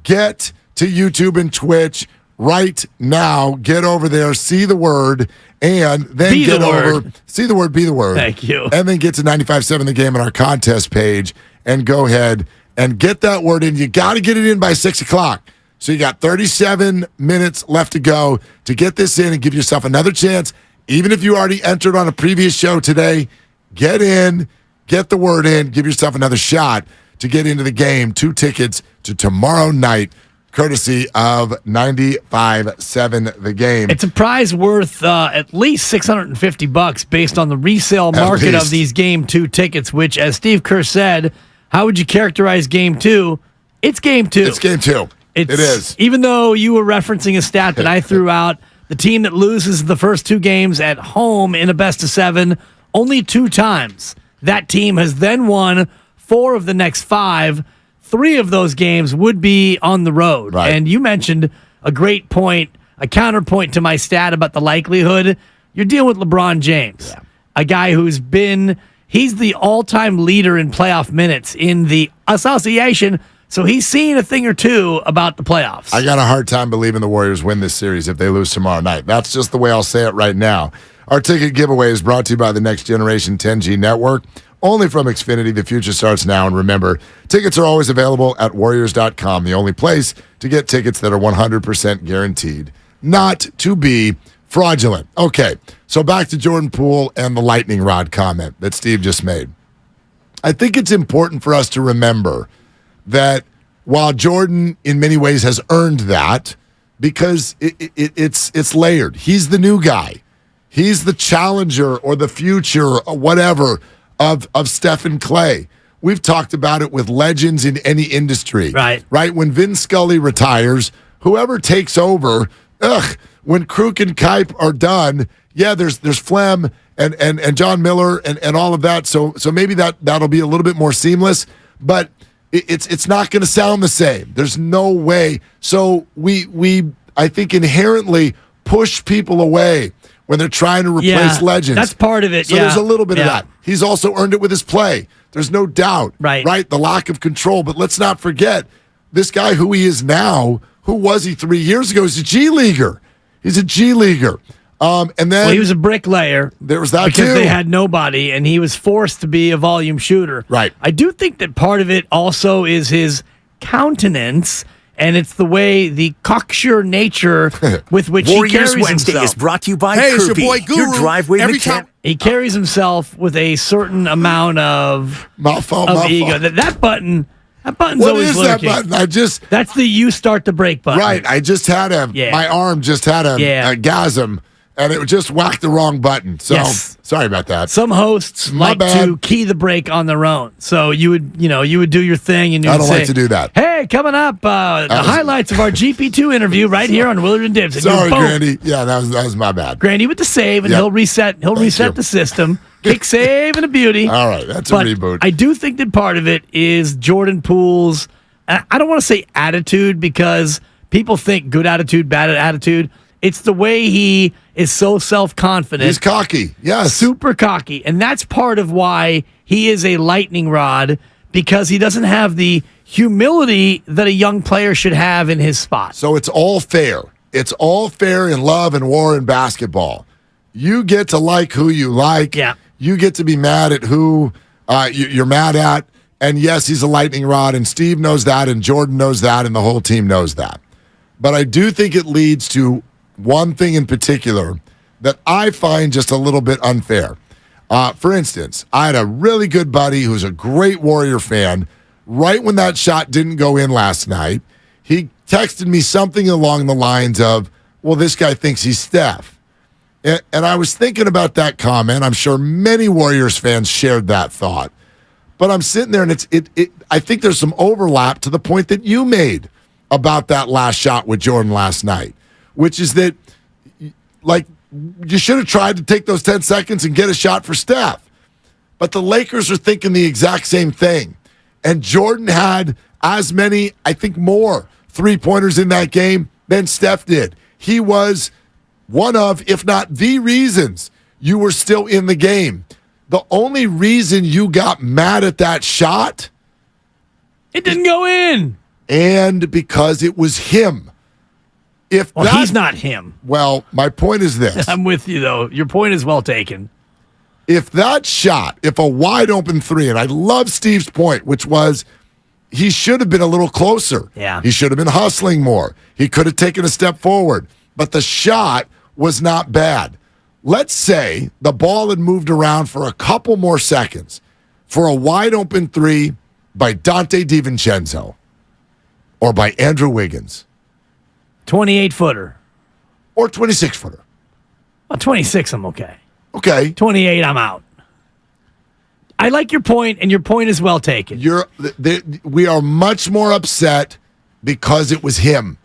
get to YouTube and Twitch right now. Get over there, see the word, and then be get the over. Word. See the word, be the word. Thank you. And then get to 95.7 The Game on our contest page and go ahead and get that word in. You got to get it in by 6 o'clock. So you got 37 minutes left to go to get this in and give yourself another chance. Even if you already entered on a previous show today, get in, get the word in, give yourself another shot to get into the game. 2 tickets to tomorrow night, courtesy of 95.7 The Game. It's a prize worth at least $650 based on the resale market of these Game 2 tickets, which, as Steve Kerr said, how would you characterize Game 2? It's Game 2. It's Game 2. It is. Even though you were referencing a stat that I threw out, the team that loses the first 2 games at home in a best-of-7 only 2 times. That team has then won 4 of the next 5. 3 of those games would be on the road. Right. And you mentioned a great point, a counterpoint to my stat about the likelihood. You're dealing with LeBron James, a guy who's he's the all-time leader in playoff minutes in the association. So he's seen a thing or two about the playoffs. I got a hard time believing the Warriors win this series if they lose tomorrow night. That's just the way I'll say it right now. Our ticket giveaway is brought to you by the Next Generation 10G Network. Only from Xfinity. The future starts now. And remember, tickets are always available at Warriors.com, the only place to get tickets that are 100% guaranteed not to be fraudulent. Okay, so back to Jordan Poole and the lightning rod comment that Steve just made. I think it's important for us to remember that while Jordan in many ways has earned that, because it's layered. He's the new guy. He's the challenger or the future or whatever of Stephen Clay. We've talked about it with legends in any industry. Right. When Vin Scully retires, whoever takes over, when Kruk and Kipe are done, there's Flem and John Miller and all of that. So maybe that'll be a little bit more seamless, but it's not going to sound the same. There's no way. So we I think inherently push people away when they're trying to replace legends. That's part of it. So there's a little bit of that. He's also earned it with his play. There's no doubt. Right. The lack of control. But let's not forget this guy who he is now. Who was he 3 years ago? He's a G Leaguer. He's a G Leaguer. And then he was a bricklayer. There was that because they had nobody, and he was forced to be a volume shooter. Right. I do think that part of it also is his countenance, and it's the way, the cocksure nature with which he carries Wednesday himself. is brought to you by Hey, it's your Krupe, boy Guru. your driveway Every mechanic. time He carries himself with a certain amount of ego. That button's What always is lurking. that button? That's the you start the brake button. Right. I just had my arm just had a gasm, and it just whacked the wrong button. So sorry about that. Some hosts like to key the brake on their own. So you would do your thing, and you I would don't say, like to do that. Hey, coming up, the highlights of our GP2 interview right here on Willard and Dibs. And Sorry, boom. Grandy. Yeah, that was my bad. Grandy with the save, and Yep. he'll reset the system. Kick save and a beauty. All right, that's a reboot. I do think that part of it is Jordan Poole's, I don't want to say attitude, because people think good attitude, bad attitude. It's the way he is so self-confident. He's cocky, yes. Super cocky. And that's part of why he is a lightning rod, because he doesn't have the humility that a young player should have in his spot. So it's all fair. It's all fair in love and war and basketball. You get to like who you like. Yeah. You get to be mad at who you're mad at. And yes, he's a lightning rod, and Steve knows that, and Jordan knows that, and the whole team knows that. But I do think it leads to one thing in particular that I find just a little bit unfair. For instance, I had a really good buddy who's a great Warrior fan. Right when that shot didn't go in last night, he texted me something along the lines of, well, this guy thinks he's Steph. And I was thinking about that comment. I'm sure many Warriors fans shared that thought. But I'm sitting there, and I think there's some overlap to the point that you made about that last shot with Jordan last night, which is that, like, you should have tried to take those 10 seconds and get a shot for Steph. But the Lakers are thinking the exact same thing. And Jordan had as many, I think more, three-pointers in that game than Steph did. He was one of, if not the reasons, you were still in the game. The only reason you got mad at that shot, it didn't go in. And because it was him. He's not him. Well, my point is this. I'm with you, though. Your point is well taken. If that shot, if a wide open three, and I love Steve's point, which was he should have been a little closer. Yeah. He should have been hustling more. He could have taken a step forward. But the shot was not bad. Let's say the ball had moved around for a couple more seconds for a wide open three by Dante DiVincenzo or by Andrew Wiggins. 28-footer. Or 26-footer. Well, 26, I'm okay. Okay. 28, I'm out. I like your point, and your point is well taken. We are much more upset because it was him,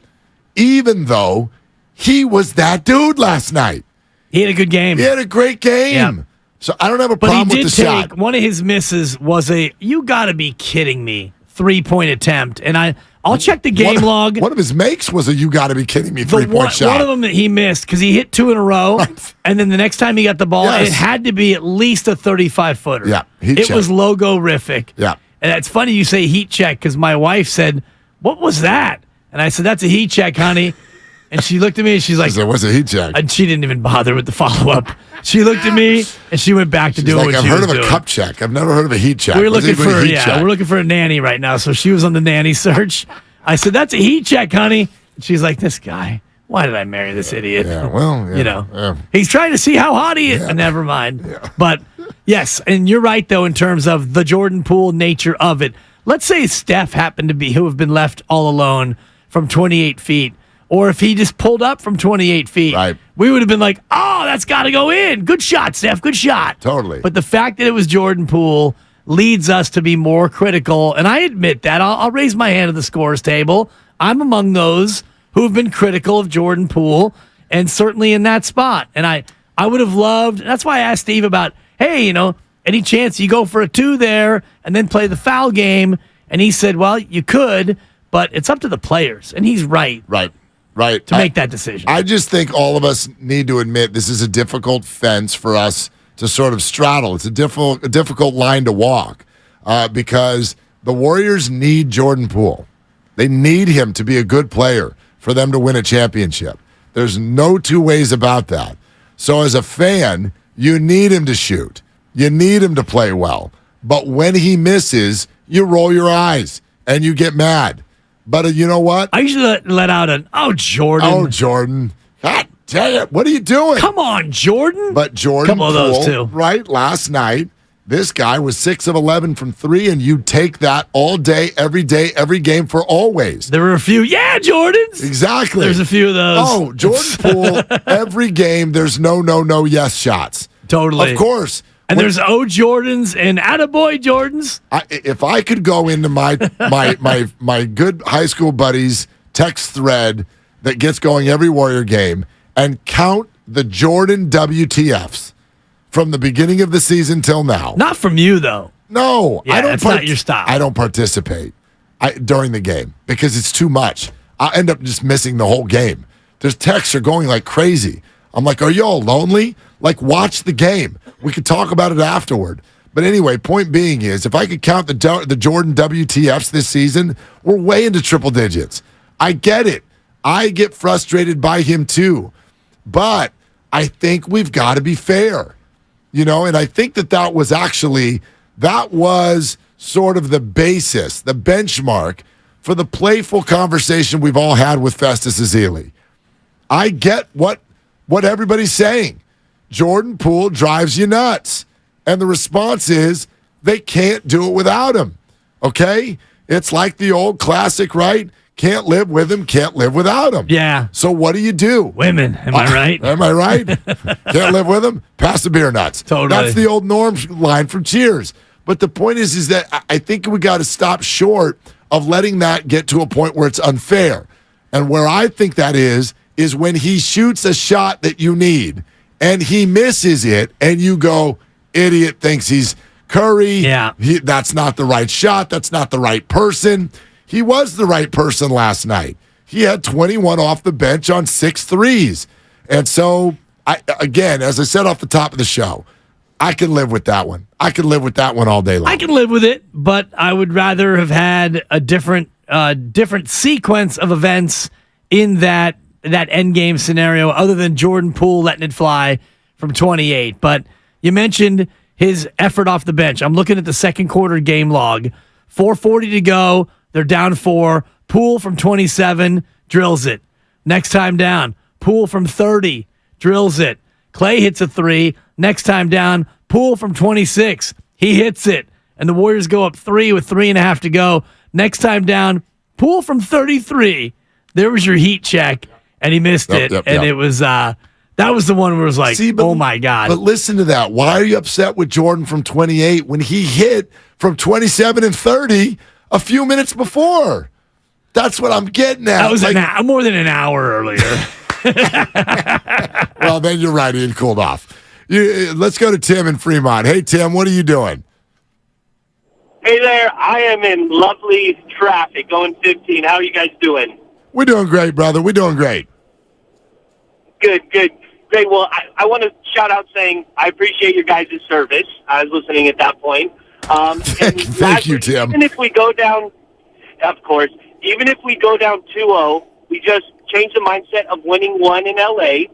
even though he was that dude last night. He had a good game. He had a great game. Yeah. So I don't have a problem with the shot. One of his misses was you got to be kidding me, 3-point attempt. And I'll check the game log. One of his makes was you got to be kidding me, 3-point shot. One of them that he missed because he hit 2 in a row. And then the next time he got the ball, it had to be at least a 35-footer. Yeah, it was logo-rific. Yeah. And it's funny you say heat check because my wife said, "What was that?" And I said, "That's a heat check, honey." And she looked at me and she's like, "What's a heat check?" And she didn't even bother with the follow-up. She looked at me and she went back to doing what she was doing. I've heard of a cup check. I've never heard of a heat check. We're looking for a nanny right now. So she was on the nanny search. I said, "That's a heat check, honey." And she's like, "This guy, why did I marry this idiot?" Yeah, well, he's trying to see how hot he is. Never mind. Yeah. But yes, and you're right though in terms of the Jordan Poole nature of it. Let's say Steph happened to be who have been left all alone from 28 feet. Or if he just pulled up from 28 feet, we would have been like, "Oh, that's got to go in. Good shot, Steph. Good shot." Totally. But the fact that it was Jordan Poole leads us to be more critical. And I admit that. I'll raise my hand at the scores table. I'm among those who have been critical of Jordan Poole and certainly in that spot. And I would have loved, that's why I asked Steve about, hey, any chance you go for a 2 there and then play the foul game? And he said, well, you could, but it's up to the players. And he's right. Right. To make that decision. I just think all of us need to admit this is a difficult fence for us to sort of straddle. It's a difficult line to walk because the Warriors need Jordan Poole. They need him to be a good player for them to win a championship. There's no two ways about that. So as a fan, you need him to shoot. You need him to play well. But when he misses, you roll your eyes and you get mad. But you know what? I usually let out Jordan. Oh, Jordan. God dang it. What are you doing? Come on, Jordan. But Jordan Couple of those too. Right, last night, this guy was 6 of 11 from 3, and you take that all day, every game for always. There were a few, Jordans. Exactly. There's a few of those. Oh, Jordan Poole, every game, there's no, yes shots. Totally. Of course. And there's Jordans and attaboy Jordans. If I could go into my good high school buddies text thread that gets going every Warrior game and count the Jordan WTFs from the beginning of the season till now. Not from you, though. No. Yeah, that's not your style. I don't participate during the game because it's too much. I end up just missing the whole game. There's texts are going like crazy. I'm like, are you all lonely? Like, watch the game. We could talk about it afterward. But anyway, point being is, if I could count the Jordan WTFs this season, we're way into triple digits. I get it. I get frustrated by him too. But I think we've got to be fair. And I think that was sort of the basis, the benchmark for the playful conversation we've all had with Festus Ezeli. I get what everybody's saying. Jordan Poole drives you nuts. And the response is they can't do it without him. Okay? It's like the old classic, right? Can't live with him, can't live without him. Yeah. So what do you do? Women, am I right? Am I right? Can't live with him? Pass the beer nuts. Totally. That's the old Norm line from Cheers. But the point is that I think we got to stop short of letting that get to a point where it's unfair. And where I think that is when he shoots a shot that you need and he misses it and you go, idiot thinks he's Curry. Yeah. That's not the right shot. That's not the right person. He was the right person last night. He had 21 off the bench on 6 threes. And so, again, as I said off the top of the show, I can live with that one. I can live with that one all day long. I can live with it, but I would rather have had a different sequence of events in that end game scenario other than Jordan Poole letting it fly from 28. But you mentioned his effort off the bench. I'm looking at the second quarter game log. 4:40 to go. They're down 4. Poole from 27 drills it. Next time down, Poole from 30 drills it. Clay hits a 3. Next time down, Poole from 26. He hits it. And the Warriors go up 3 with 3.5 to go. Next time down, Poole from 33. There was your heat check, and he missed it. And it was that was the one where it was like, oh my God. But listen to that. Why are you upset with Jordan from 28 when he hit from 27 and 30 a few minutes before? That's what I'm getting at. That was more than an hour earlier. Well, then you're right. He had cooled off. Let's go to Tim in Fremont. Hey, Tim, what are you doing? Hey there. I am in lovely traffic going 15. How are you guys doing? We're doing great, brother. We're doing great. Good. Great. Well, I want to shout out saying I appreciate your guys' service. I was listening at that point. Thank you, Tim. Even if we go down, of course, even if we go down 2-0, we just change the mindset of winning 1 in L.A.,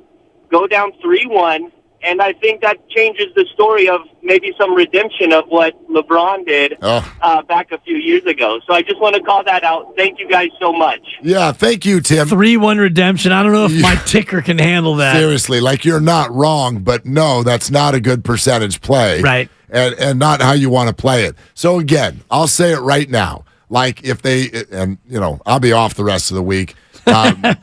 go down 3-1, and I think that changes the story of maybe some redemption of what LeBron did back a few years ago. So I just want to call that out. Thank you guys so much. Yeah, thank you, Tim. 3-1 redemption. I don't know if my ticker can handle that. Seriously, like you're not wrong, but no, that's not a good percentage play. Right. And not how you want to play it. So again, I'll say it right now. Like if they, and I'll be off the rest of the week.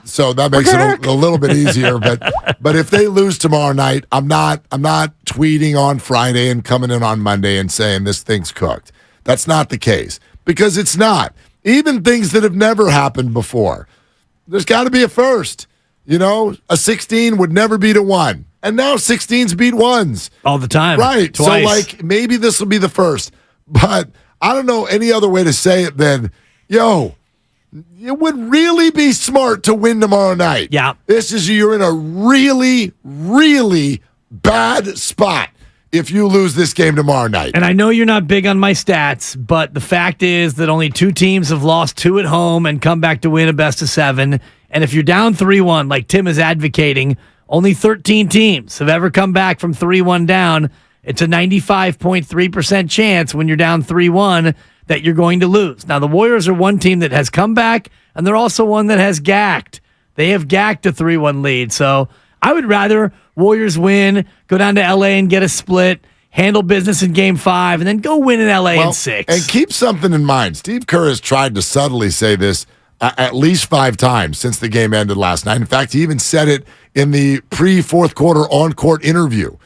So that makes it a little bit easier. But if they lose tomorrow night, I'm not tweeting on Friday and coming in on Monday and saying this thing's cooked. That's not the case because it's not. Even things that have never happened before, there's got to be a first. A 16 would never beat a 1, and now 16s beat 1s all the time. Right. Twice. So maybe this will be the first, but I don't know any other way to say it than, it would really be smart to win tomorrow night. Yeah. You're in a really, really bad spot if you lose this game tomorrow night. And I know you're not big on my stats, but the fact is that only 2 teams have lost 2 at home and come back to win a best of 7. And if you're down 3-1, like Tim is advocating, only 13 teams have ever come back from 3-1 down. It's a 95.3% chance when you're down 3-1 that you're going to lose. Now, the Warriors are one team that has come back, and they're also one that has gacked. They have gacked a 3-1 lead. So I would rather Warriors win, go down to L.A. and get a split, handle business in Game 5, and then go win in L.A. in 6. And keep something in mind. Steve Kerr has tried to subtly say this at least 5 times since the game ended last night. In fact, he even said it in the pre-fourth quarter on-court interview.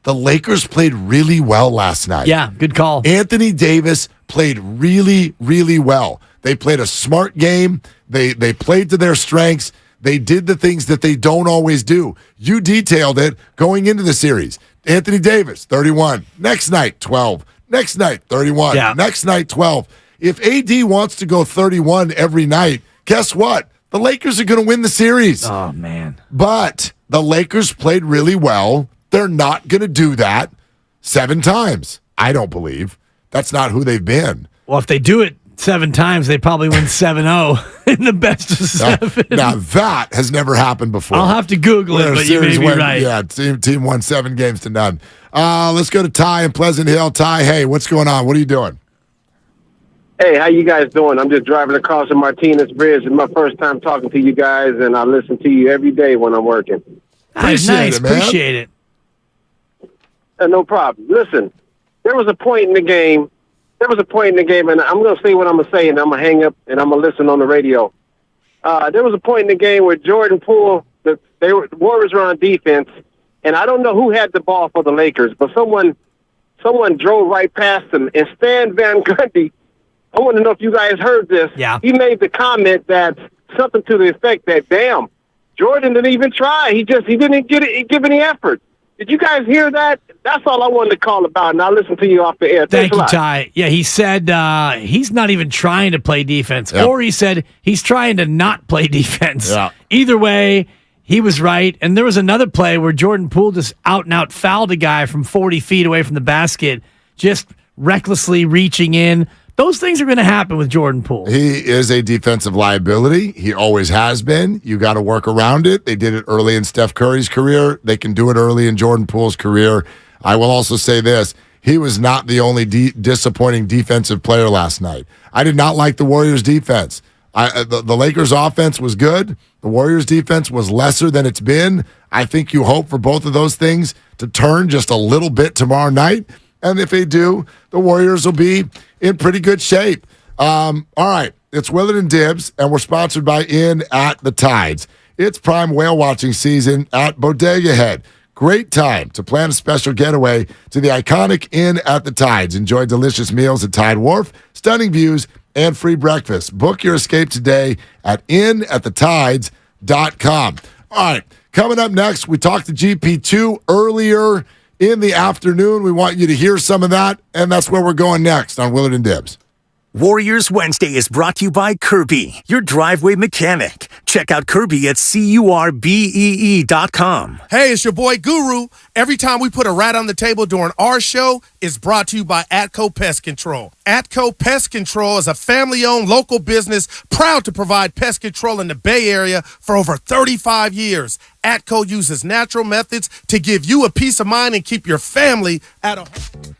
The Lakers played really well last night. Yeah, good call. Anthony Davis played really, really well. They played a smart game. They played to their strengths. They did the things that they don't always do. You detailed it going into the series. Anthony Davis, 31. Next night, 12. Next night, 31. Yeah. Next night, 12. If AD wants to go 31 every night, guess what? The Lakers are going to win the series. Oh, man. But the Lakers played really well. They're not going to do that 7 times, I don't believe. That's not who they've been. Well, if they do it 7 times, they probably win 7-0 in the best of 7. Now that has never happened before. I'll have to Google it, but you may be right. Yeah, team won 7 games to none. Let's go to Ty in Pleasant Hill. Ty, hey, what's going on? What are you doing? Hey, how you guys doing? I'm just driving across the Martinez Bridge. It's my first time talking to you guys, and I listen to you every day when I'm working. Appreciate it. No problem. Listen, there was a point in the game. And I'm going to say what I'm going to say, and I'm going to hang up, and I'm going to listen on the radio. There was a point in the game where Jordan Poole, the Warriors were on defense, and I don't know who had the ball for the Lakers, but someone someone drove right past him, and Stan Van Gundy, I want to know if you guys heard this. Yeah. He made the comment that something to the effect that, damn, Jordan didn't even try. He didn't give any effort. Did you guys hear that? That's all I wanted to call about, and I'll listen to you off the air. Thank you, Ty. Yeah, he said he's not even trying to play defense, or he said he's trying to not play defense. Yeah. Either way, he was right. And there was another play where Jordan Poole just out-and-out fouled a guy from 40 feet away from the basket, just recklessly reaching in. Those things are going to happen with Jordan Poole. He is a defensive liability. He always has been. You got to work around it. They did it early in Steph Curry's career. They can do it early in Jordan Poole's career. I will also say this. He was not the only disappointing defensive player last night. I did not like the Warriors' defense. The Lakers' offense was good. The Warriors' defense was lesser than it's been. I think you hope for both of those things to turn just a little bit tomorrow night. And if they do, the Warriors will be in pretty good shape. All right, it's Willard and Dibbs, and we're sponsored by Inn at the Tides. It's prime whale watching season at Bodega Head. Great time to plan a special getaway to the iconic Inn at the Tides. Enjoy delicious meals at Tide Wharf, stunning views, and free breakfast. Book your escape today at inatthetides.com. All right, coming up next, we talked to GP2 earlier in the afternoon. We want you to hear some of that, and that's where we're going next on Willard and Dibbs. Warriors Wednesday is brought to you by Kirby, your driveway mechanic. Check out Kirby at CURBEE.com. Hey, it's your boy Guru. Every time we put a rat on the table during our show, it's brought to you by Atco Pest Control. Atco Pest Control is a family-owned local business proud to provide pest control in the Bay Area for over 35 years. Atco uses natural methods to give you a peace of mind and keep your family at a home.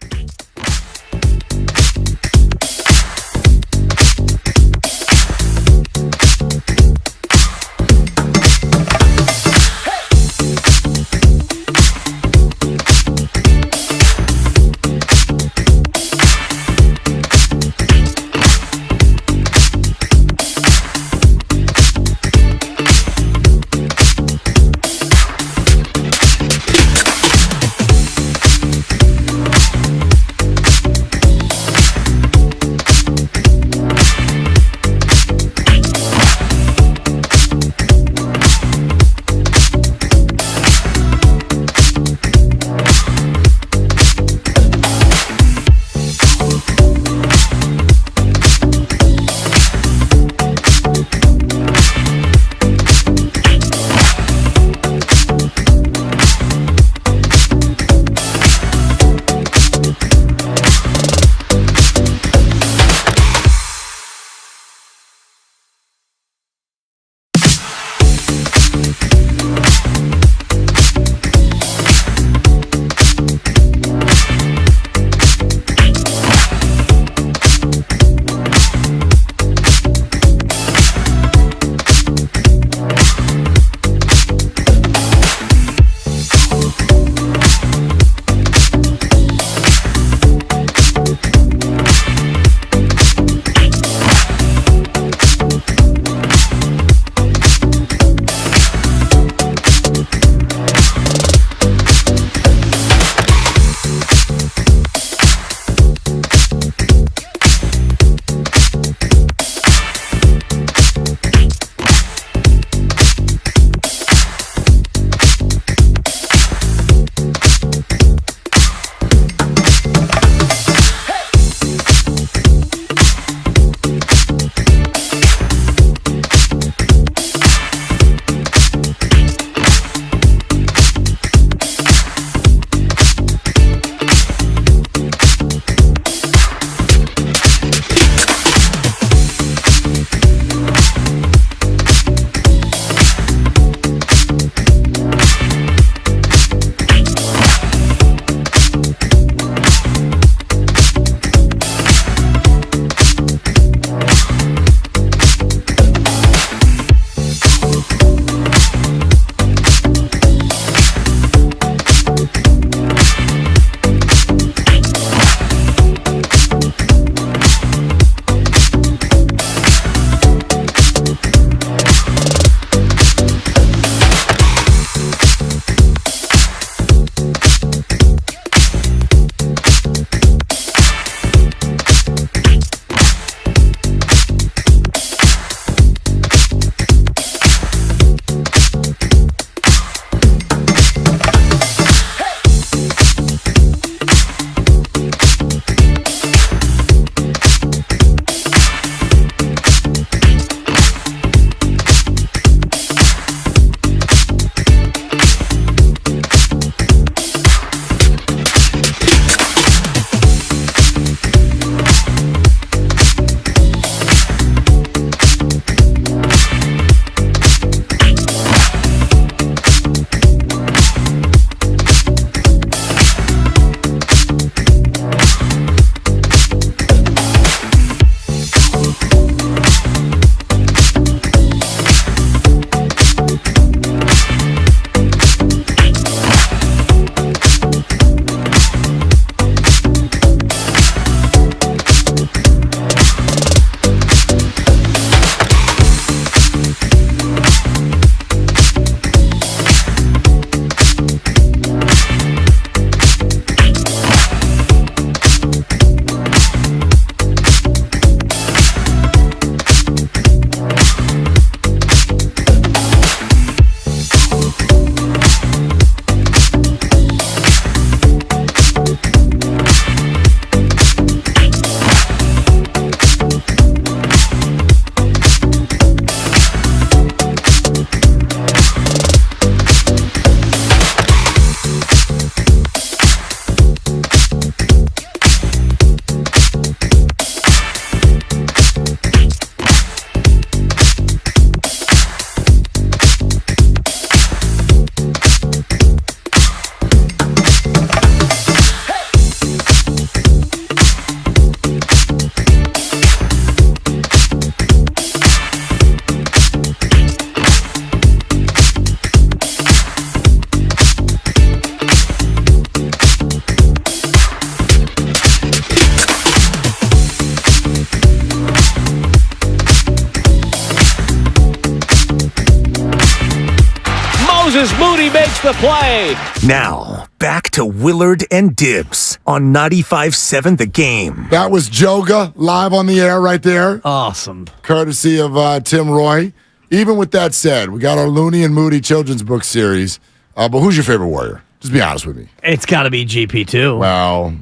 as Moody makes the play. Now, back to Willard and Dibs on 95.7 The Game. That was Joga live on the air right there. Awesome. Courtesy of Tim Roy. Even with that said, we got our Looney and Moody children's book series. But who's your favorite Warrior? Just be honest with me. It's got to be GP2. Well,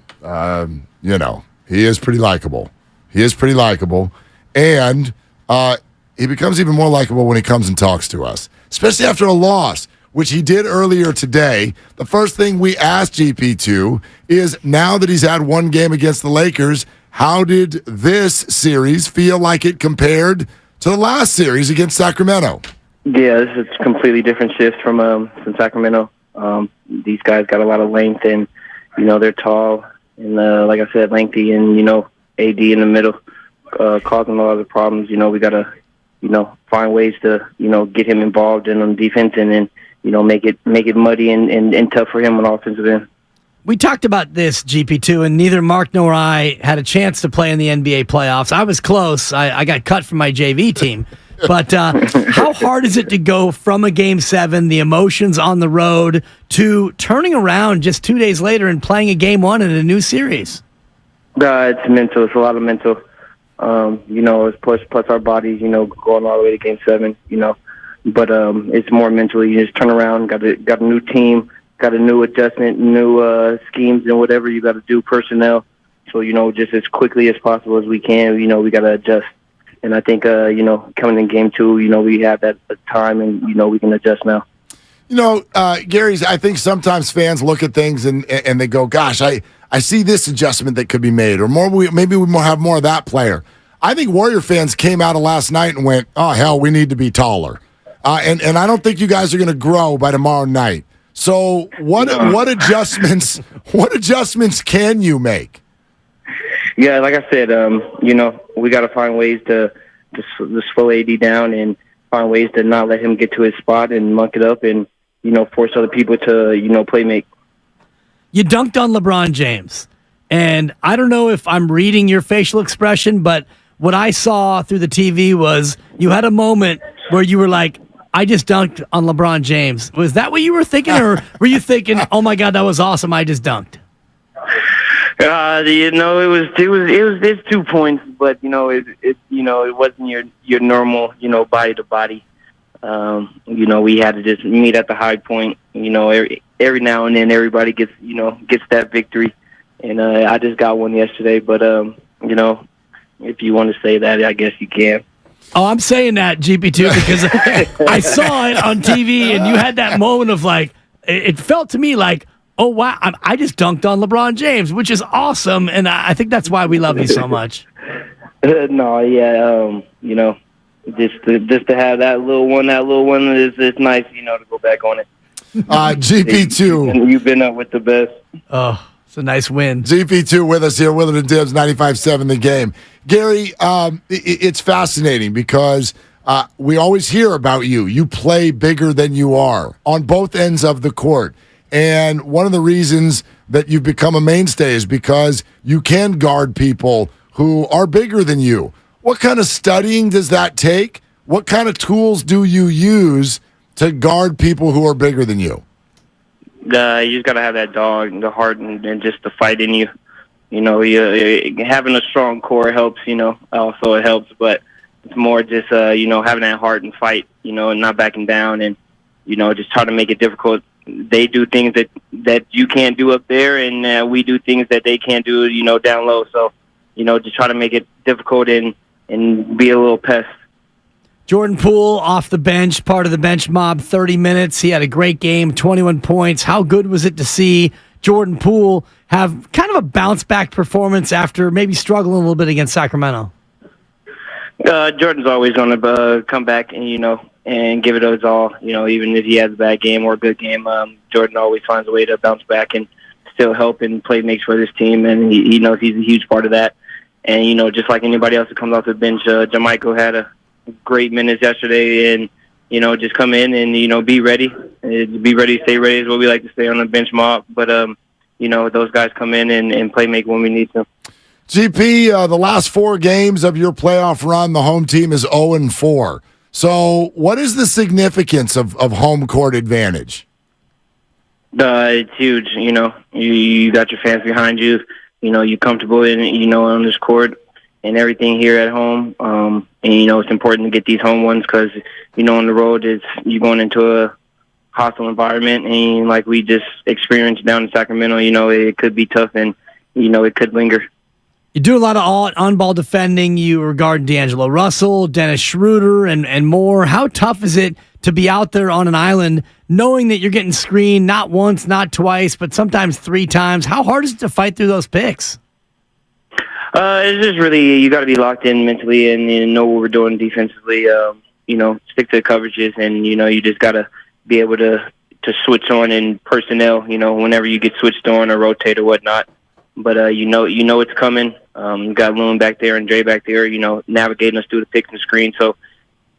he is pretty likable. And he becomes even more likable when he comes and talks to us, especially after a loss, which he did earlier today. The first thing we asked GP2 is, now that he's had one game against the Lakers, how did this series feel like it compared to the last series against Sacramento? Yeah, this is a completely different shift from Sacramento. These guys got a lot of length, and they're tall and like I said, lengthy, and AD in the middle, causing a lot of the problems. We gotta find ways to get him involved in on defense, and then make it muddy and tough for him on offensive end. We talked about this, GP2, and neither Mark nor I had a chance to play in the NBA playoffs. I was close. I got cut from my JV team. But how hard is it to go from a Game 7, the emotions on the road, to turning around just 2 days later and playing a Game 1 in a new series? It's mental. It's a lot of mental. It's plus our bodies, going all the way to Game 7, But it's more mentally. You just turn around, got a new team, got a new adjustment, new schemes and whatever you got to do, personnel. So, just as quickly as possible as we can, we got to adjust. And I think, coming in Game 2, we have that time, and, we can adjust now. Gary's, I think sometimes fans look at things and they go, gosh, I see this adjustment that could be made, or maybe we have more of that player. I think Warrior fans came out of last night and went, oh, hell, we need to be taller. And I don't think you guys are going to grow by tomorrow night. So what adjustments can you make? Yeah, like I said, we got to find ways to slow AD down and find ways to not let him get to his spot and muck it up and, force other people to, play make. You dunked on LeBron James, and I don't know if I'm reading your facial expression, but what I saw through the TV was you had a moment where you were like, I just dunked on LeBron James. Was that what you were thinking, or were you thinking, oh my God, that was awesome, I just dunked? It's 2 points, but it wasn't your normal, body to body. We had to just meet at the high point. Every now and then everybody gets that victory, and I just got one yesterday. But if you want to say that, I guess you can. Oh, I'm saying that, GP2, because I saw it on TV, and you had that moment of like, it felt to me like, oh, wow, I just dunked on LeBron James, which is awesome, and I think that's why we love you so much. Just to have that little one is nice, to go back on it. GP2. You've been up with the best. Oh, it's a nice win. GP2 with us here, Willard and Dibs, 95.7 The Game. Gary, it's fascinating because we always hear about you. You play bigger than you are on both ends of the court. And one of the reasons that you've become a mainstay is because you can guard people who are bigger than you. What kind of studying does that take? What kind of tools do you use to guard people who are bigger than you? You just got to have that dog, the heart, and just the fight in you. Having a strong core helps, also it helps, but it's more just, having that heart and fight, and not backing down and, just try to make it difficult. They do things that you can't do up there, and we do things that they can't do, down low. So, just try to make it difficult and be a little pest. Jordan Poole off the bench, part of the bench mob, 30 minutes. He had a great game, 21 points. How good was it to see Jordan Poole have kind of a bounce-back performance after maybe struggling a little bit against Sacramento? Jordan's always going to come back and give it his all. Even if he has a bad game or a good game, Jordan always finds a way to bounce back and still help and play makes for this team, and he knows he's a huge part of that. And, just like anybody else that comes off the bench, Jamichael had a great minutes yesterday, and, just come in and, be ready. Be ready, stay ready is what we like to say on the bench mob. But, those guys come in and play make when we need to. GP, the last 4 games of your playoff run, the home team is 0-4. So what is the significance of home court advantage? It's huge. You got your fans behind you. You're comfortable on this court and everything here at home. And it's important to get these home ones because on the road you're going into a hostile environment, and like we just experienced down in Sacramento, it could be tough, and it could linger. You do a lot of on-ball defending. You regard D'Angelo Russell, Dennis Schroeder, and more. How tough is it to be out there on an island knowing that you're getting screened not once, not twice, but sometimes 3 times? How hard is it to fight through those picks? It's just really, you got to be locked in mentally and know what we're doing defensively. Stick to the coverages, and you just got to be able to switch on in personnel. Whenever you get switched on or rotate or whatnot. But you know it's coming. You got Loon back there and Dre back there. Navigating us through the picks and screen. So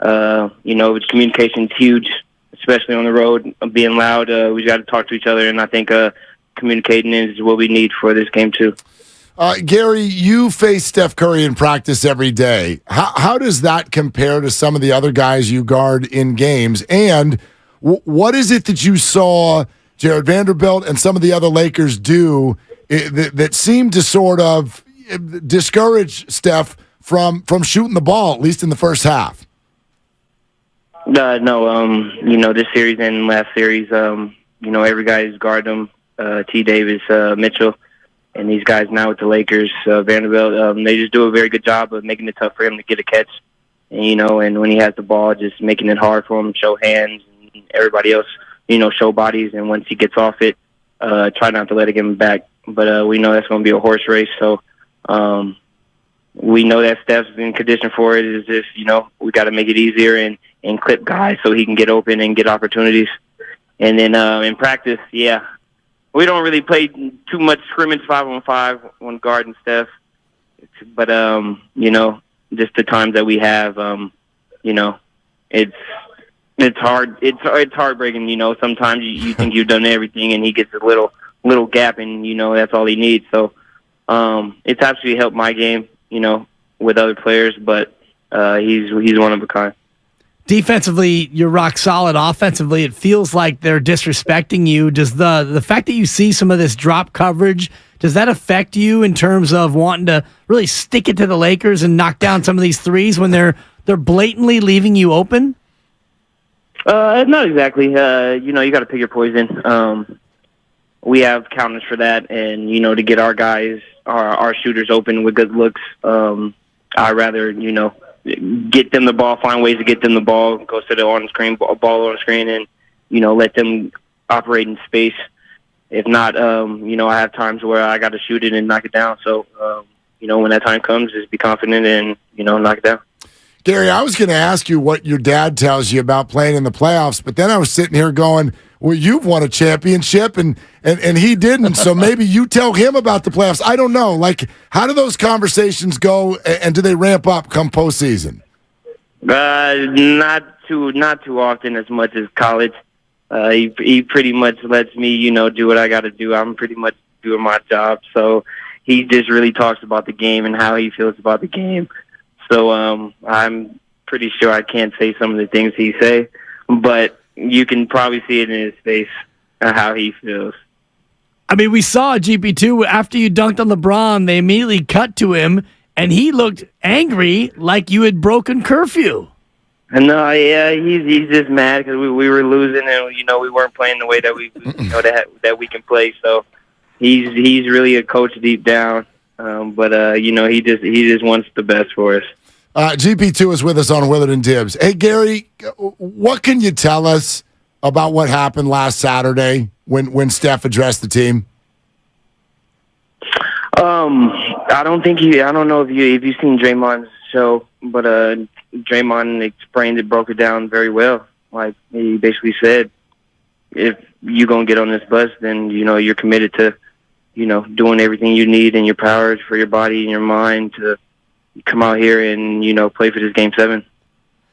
communication's huge, especially on the road. Being loud, we got to talk to each other, and I think communicating is what we need for this game too. Gary, you face Steph Curry in practice every day. How does that compare to some of the other guys you guard in games? And what is it that you saw Jared Vanderbilt and some of the other Lakers do that seemed to sort of discourage Steph from shooting the ball, at least in the first half? No, this series and last series, every guy's guarded him, T. Davis, Mitchell, and these guys now with the Lakers, Vanderbilt, they just do a very good job of making it tough for him to get a catch. And when he has the ball, just making it hard for him to show hands, and everybody else, show bodies. And once he gets off it, try not to let it get him back. But we know that's going to be a horse race. So we know that Steph's in condition for it. Is just, we got to make it easier and clip guys so he can get open and get opportunities. And then in practice, we don't really play too much scrimmage 5-on-5 when guarding Steph. But, just the times that we have, it's hard. It's heartbreaking, Sometimes you think you've done everything, and he gets a little gap, and that's all he needs. So it's actually helped my game, with other players, but he's one of a kind. Defensively, you're rock solid. Offensively, it feels like they're disrespecting you. Does the fact that you see some of this drop coverage, does that affect you in terms of wanting to really stick it to the Lakers and knock down some of these threes when they're blatantly leaving you open? Not exactly. You got to pick your poison. We have counters for that, and to get our guys, our shooters open with good looks. I'd rather get them the ball, find ways to get them the ball, go to the ball on the screen, and let them operate in space. If not, I have times where I got to shoot it and knock it down. So when that time comes, just be confident and knock it down. Gary, I was going to ask you what your dad tells you about playing in the playoffs, but then I was sitting here going, well, you've won a championship, and he didn't, so maybe you tell him about the playoffs. I don't know. Like, how do those conversations go, and do they ramp up come postseason? Not too often as much as college. He pretty much lets me, do what I got to do. I'm pretty much doing my job, so he just really talks about the game and how he feels about the game. So I'm pretty sure I can't say some of the things he say, but you can probably see it in his face how he feels. I mean, we saw GP2 after you dunked on LeBron, they immediately cut to him, and he looked angry like you had broken curfew. No, yeah, he's just mad because we were losing, and we weren't playing the way that we that we can play. So he's really a coach deep down, but he just wants the best for us. GP2 is with us on Willard and Dibbs. Hey, Gary, what can you tell us about what happened last Saturday when Steph addressed the team? I don't know if you've seen Draymond's show, but Draymond explained it, broke it down very well. Like, he basically said, if you're going to get on this bus, then, you're committed to, doing everything you need in your power for your body and your mind to come out here and, play for this Game 7.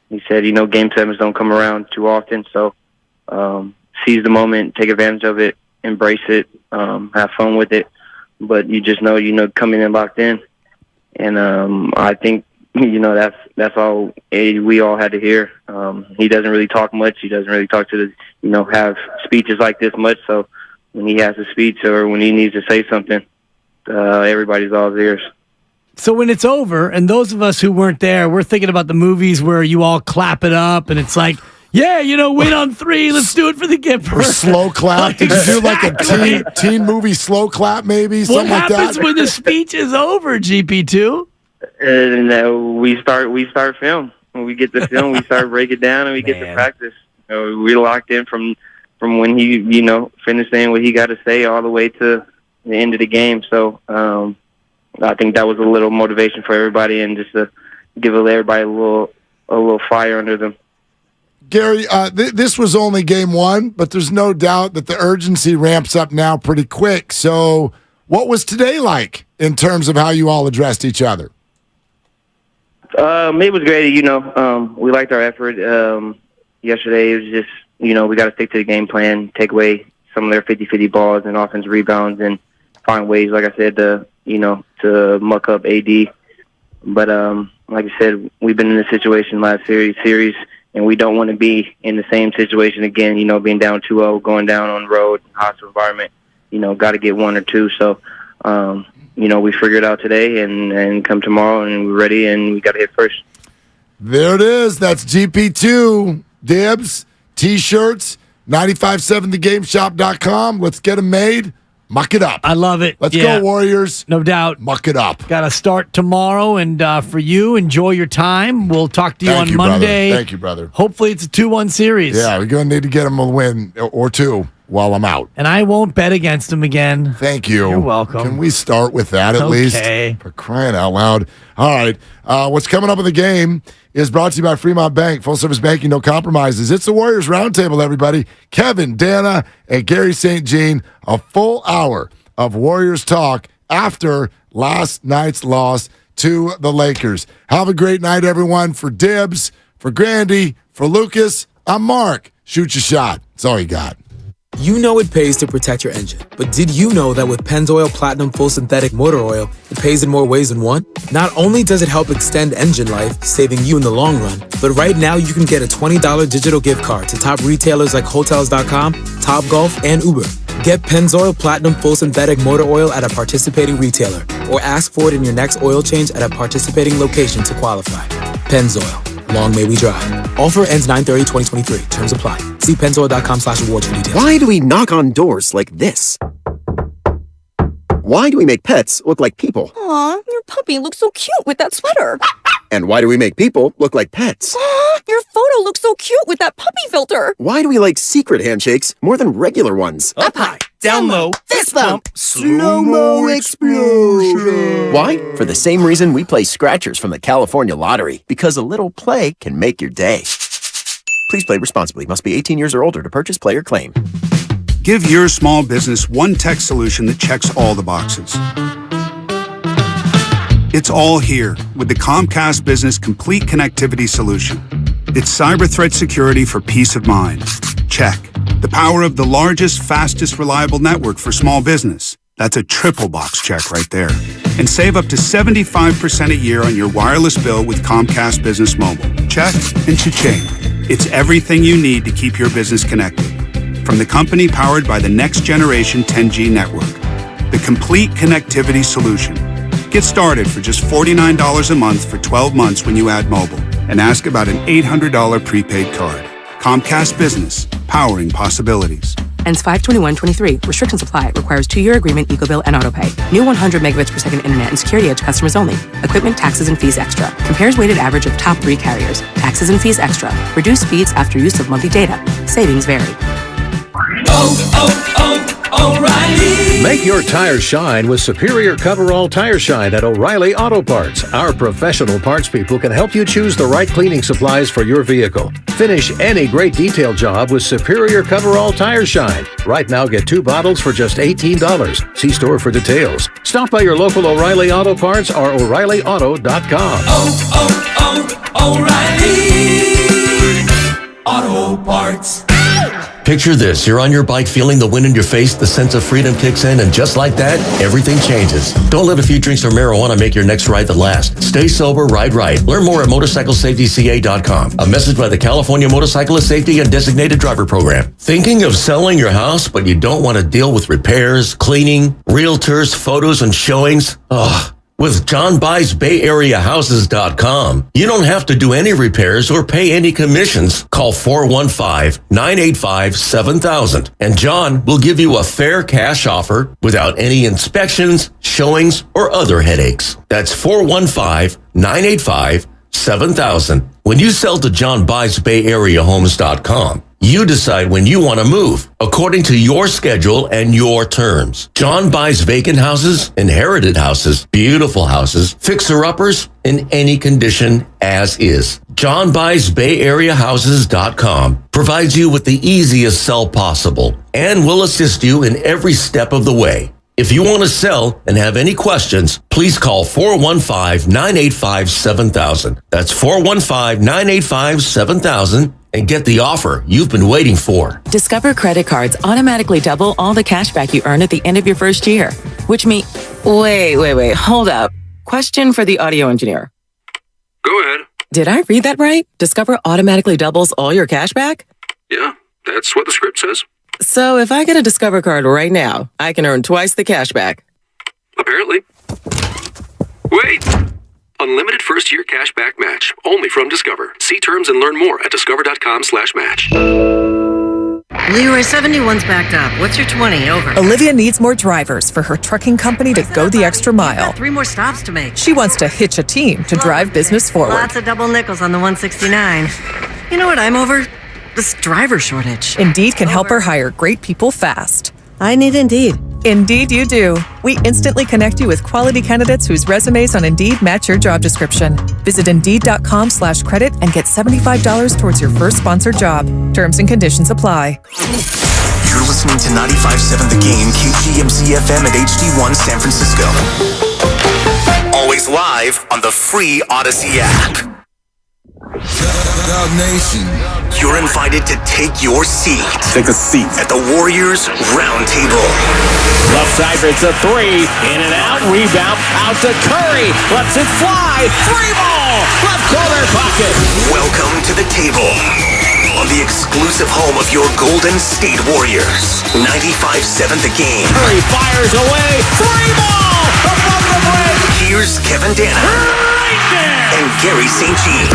He said, Game 7s don't come around too often, so seize the moment, take advantage of it, embrace it, have fun with it. But you just know, coming in locked in. And I think, that's all we all had to hear. He doesn't really talk much. He doesn't really talk to have speeches like this much. So when he has a speech or when he needs to say something, everybody's all ears. So when it's over, and those of us who weren't there, we're thinking about the movies where you all clap it up, and it's like, yeah, win on 3. Let's do it for the Gipper. Or slow clap. Did you do like a teen movie slow clap maybe? Something What happens like that? when the speech is over, GP2? And we start film. When we get the film, we start break it down, and we get to practice. We locked in from when he finished saying what he got to say all the way to the end of the game. So I think that was a little motivation for everybody, and just to give everybody a little fire under them. Gary, this was only game 1, but there's no doubt that the urgency ramps up now pretty quick. So what was today like in terms of how you all addressed each other? It was great. We liked our effort. Yesterday, it was just, we got to stick to the game plan, take away some of their 50-50 balls and offensive rebounds, and find ways, like I said, to muck up AD. But like I said, we've been in this situation last series, and we don't want to be in the same situation again, being down 2-0, going down on the road, hostile environment, got to get 1 or 2. So, we figured it out today and come tomorrow, and we're ready, and we got to hit first. There it is. That's GP2. Dibs, T-shirts, 957thegameshop.com. Let's get them made. Muck it up. I love it. Let's go, Warriors. No doubt. Muck it up. Got to start tomorrow, and for you, enjoy your time. We'll talk to you on Monday. Brother. Thank you, brother. Hopefully it's a 2-1 series. Yeah, we're going to need to get them a win or 2 while I'm out. And I won't bet against them again. Thank you. You're welcome. Can we start with that at least? Okay. For crying out loud. All right. What's coming up in the game is brought to you by Fremont Bank. Full-service banking, no compromises. It's the Warriors Roundtable, everybody. Kevin, Dana, and Gary St. Jean. A full hour of Warriors talk after last night's loss to the Lakers. Have a great night, everyone. For Dibs, for Grandy, for Lucas, I'm Mark. Shoot your shot. That's all you got. You know it pays to protect your engine, but did you know that with Pennzoil Platinum Full Synthetic Motor Oil, it pays in more ways than one? Not only does it help extend engine life, saving you in the long run, but right now you can get a $20 digital gift card to top retailers like Hotels.com, Topgolf, and Uber. Get Pennzoil Platinum Full Synthetic Motor Oil at a participating retailer, or ask for it in your next oil change at a participating location to qualify. Pennzoil. Long may we drive. Offer ends 9/30/2023. Terms apply. See pennzoil.com/rewards for details. Why do we knock on doors like this? Why do we make pets look like people? Aw, your puppy looks so cute with that sweater. And why do we make people look like pets? Aw, your photo looks so cute with that puppy filter. Why do we like secret handshakes more than regular ones? Up high, down low, fist bump, slow-mo explosion. Why? For the same reason we play scratchers from the California Lottery. Because a little play can make your day. Please play responsibly. Must be 18 years or older to purchase, play, or claim. Give your small business one tech solution that checks all the boxes. It's all here with the Comcast Business Complete Connectivity Solution. It's cyber threat security for peace of mind. Check. The power of the largest, fastest, reliable network for small business. That's a triple box check right there. And save up to 75% a year on your wireless bill with Comcast Business Mobile. Check and cha-ching. It's everything you need to keep your business connected. From the company powered by the next generation 10G network. The Complete Connectivity Solution. Get started for just $49 a month for 12 months when you add mobile. And ask about an $800 prepaid card. Comcast Business. Powering possibilities. Ends 5/21/23. Restrictions apply. Requires 2-year agreement, EcoBill, and AutoPay. New 100 megabits per second internet and security edge customers only. Equipment, taxes, and fees extra. Compares weighted average of top 3 carriers. Taxes and fees extra. Reduced speeds after use of monthly data. Savings vary. O'Reilly. Make your tires shine with superior coverall tire shine at O'Reilly Auto Parts. Our professional parts people can help you choose the right cleaning supplies for your vehicle. Finish any great detail job with superior coverall tire shine. Right now, get 2 bottles for just $18. See store for details. Stop by your local O'Reilly Auto Parts or O'ReillyAuto.com. O'Reilly Auto Parts. Picture this. You're on your bike feeling the wind in your face, the sense of freedom kicks in, and just like that, everything changes. Don't let a few drinks of marijuana make your next ride the last. Stay sober, ride right. Learn more at motorcyclesafetyca.com. A message by the California Motorcyclist Safety and Designated Driver Program. Thinking of selling your house, but you don't want to deal with repairs, cleaning, realtors, photos, and showings? Ugh. With JohnBuysBayAreaHouses.com, you don't have to do any repairs or pay any commissions. Call 415-985-7000, and John will give you a fair cash offer without any inspections, showings, or other headaches. That's 415-985-7000. When you sell to JohnBuysBayAreaHomes.com, you decide when you want to move, according to your schedule and your terms. John buys vacant houses, inherited houses, beautiful houses, fixer-uppers, in any condition as is. JohnBuysBayAreaHouses.com provides you with the easiest sell possible and will assist you in every step of the way. If you want to sell and have any questions, please call 415-985-7000. That's 415-985-7000 and get the offer you've been waiting for. Discover credit cards automatically double all the cash back you earn at the end of your first year, which means... Wait, hold up. Question for the audio engineer. Go ahead. Did I read that right? Discover automatically doubles all your cash back? Yeah, that's what the script says. So if I get a Discover card right now, I can earn twice the cash back. Apparently. Wait! Unlimited first-year cash back match. Only from Discover. See terms and learn more at discover.com/match. Leroy, 71's backed up. What's your 20? Over. Olivia needs more drivers for her trucking company to go the extra mile. 3 more stops to make. She wants to hitch a team to drive business forward. Lots of double nickels on the 169. You know what I'm over? This driver shortage. Indeed can help her hire great people fast. I need Indeed. Indeed you do. We instantly connect you with quality candidates whose resumes on Indeed match your job description. Visit Indeed.com/credit and get $75 towards your first sponsored job. Terms and conditions apply. You're listening to 95.7 The Game, KGMZ FM at HD1 San Francisco. Always live on the free Odyssey app. Nation. You're invited to take your seat. Take a seat at the Warriors Roundtable. Left side, it's a 3. In and out. Rebound. Out to Curry. Lets it fly. 3-ball. Left corner pocket. Welcome to the table. On the exclusive home of your Golden State Warriors. 95.7 The Game. Curry fires away. 3-ball. Above the bridge. Here's Kevin Dana. Right there. And Gary St. Jean.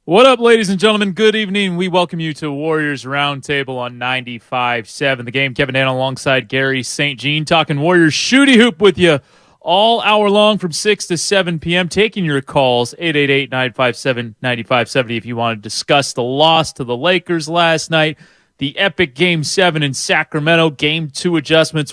What up, ladies and gentlemen? Good evening. We welcome you to Warriors Roundtable on 95.7 The Game. Kevin Dan alongside Gary St. Jean, talking Warriors shooty hoop with you all hour long from 6 to 7 p.m. Taking your calls, 888-957-9570 if you want to discuss the loss to the Lakers last night, the epic Game 7 in Sacramento, Game 2 adjustments.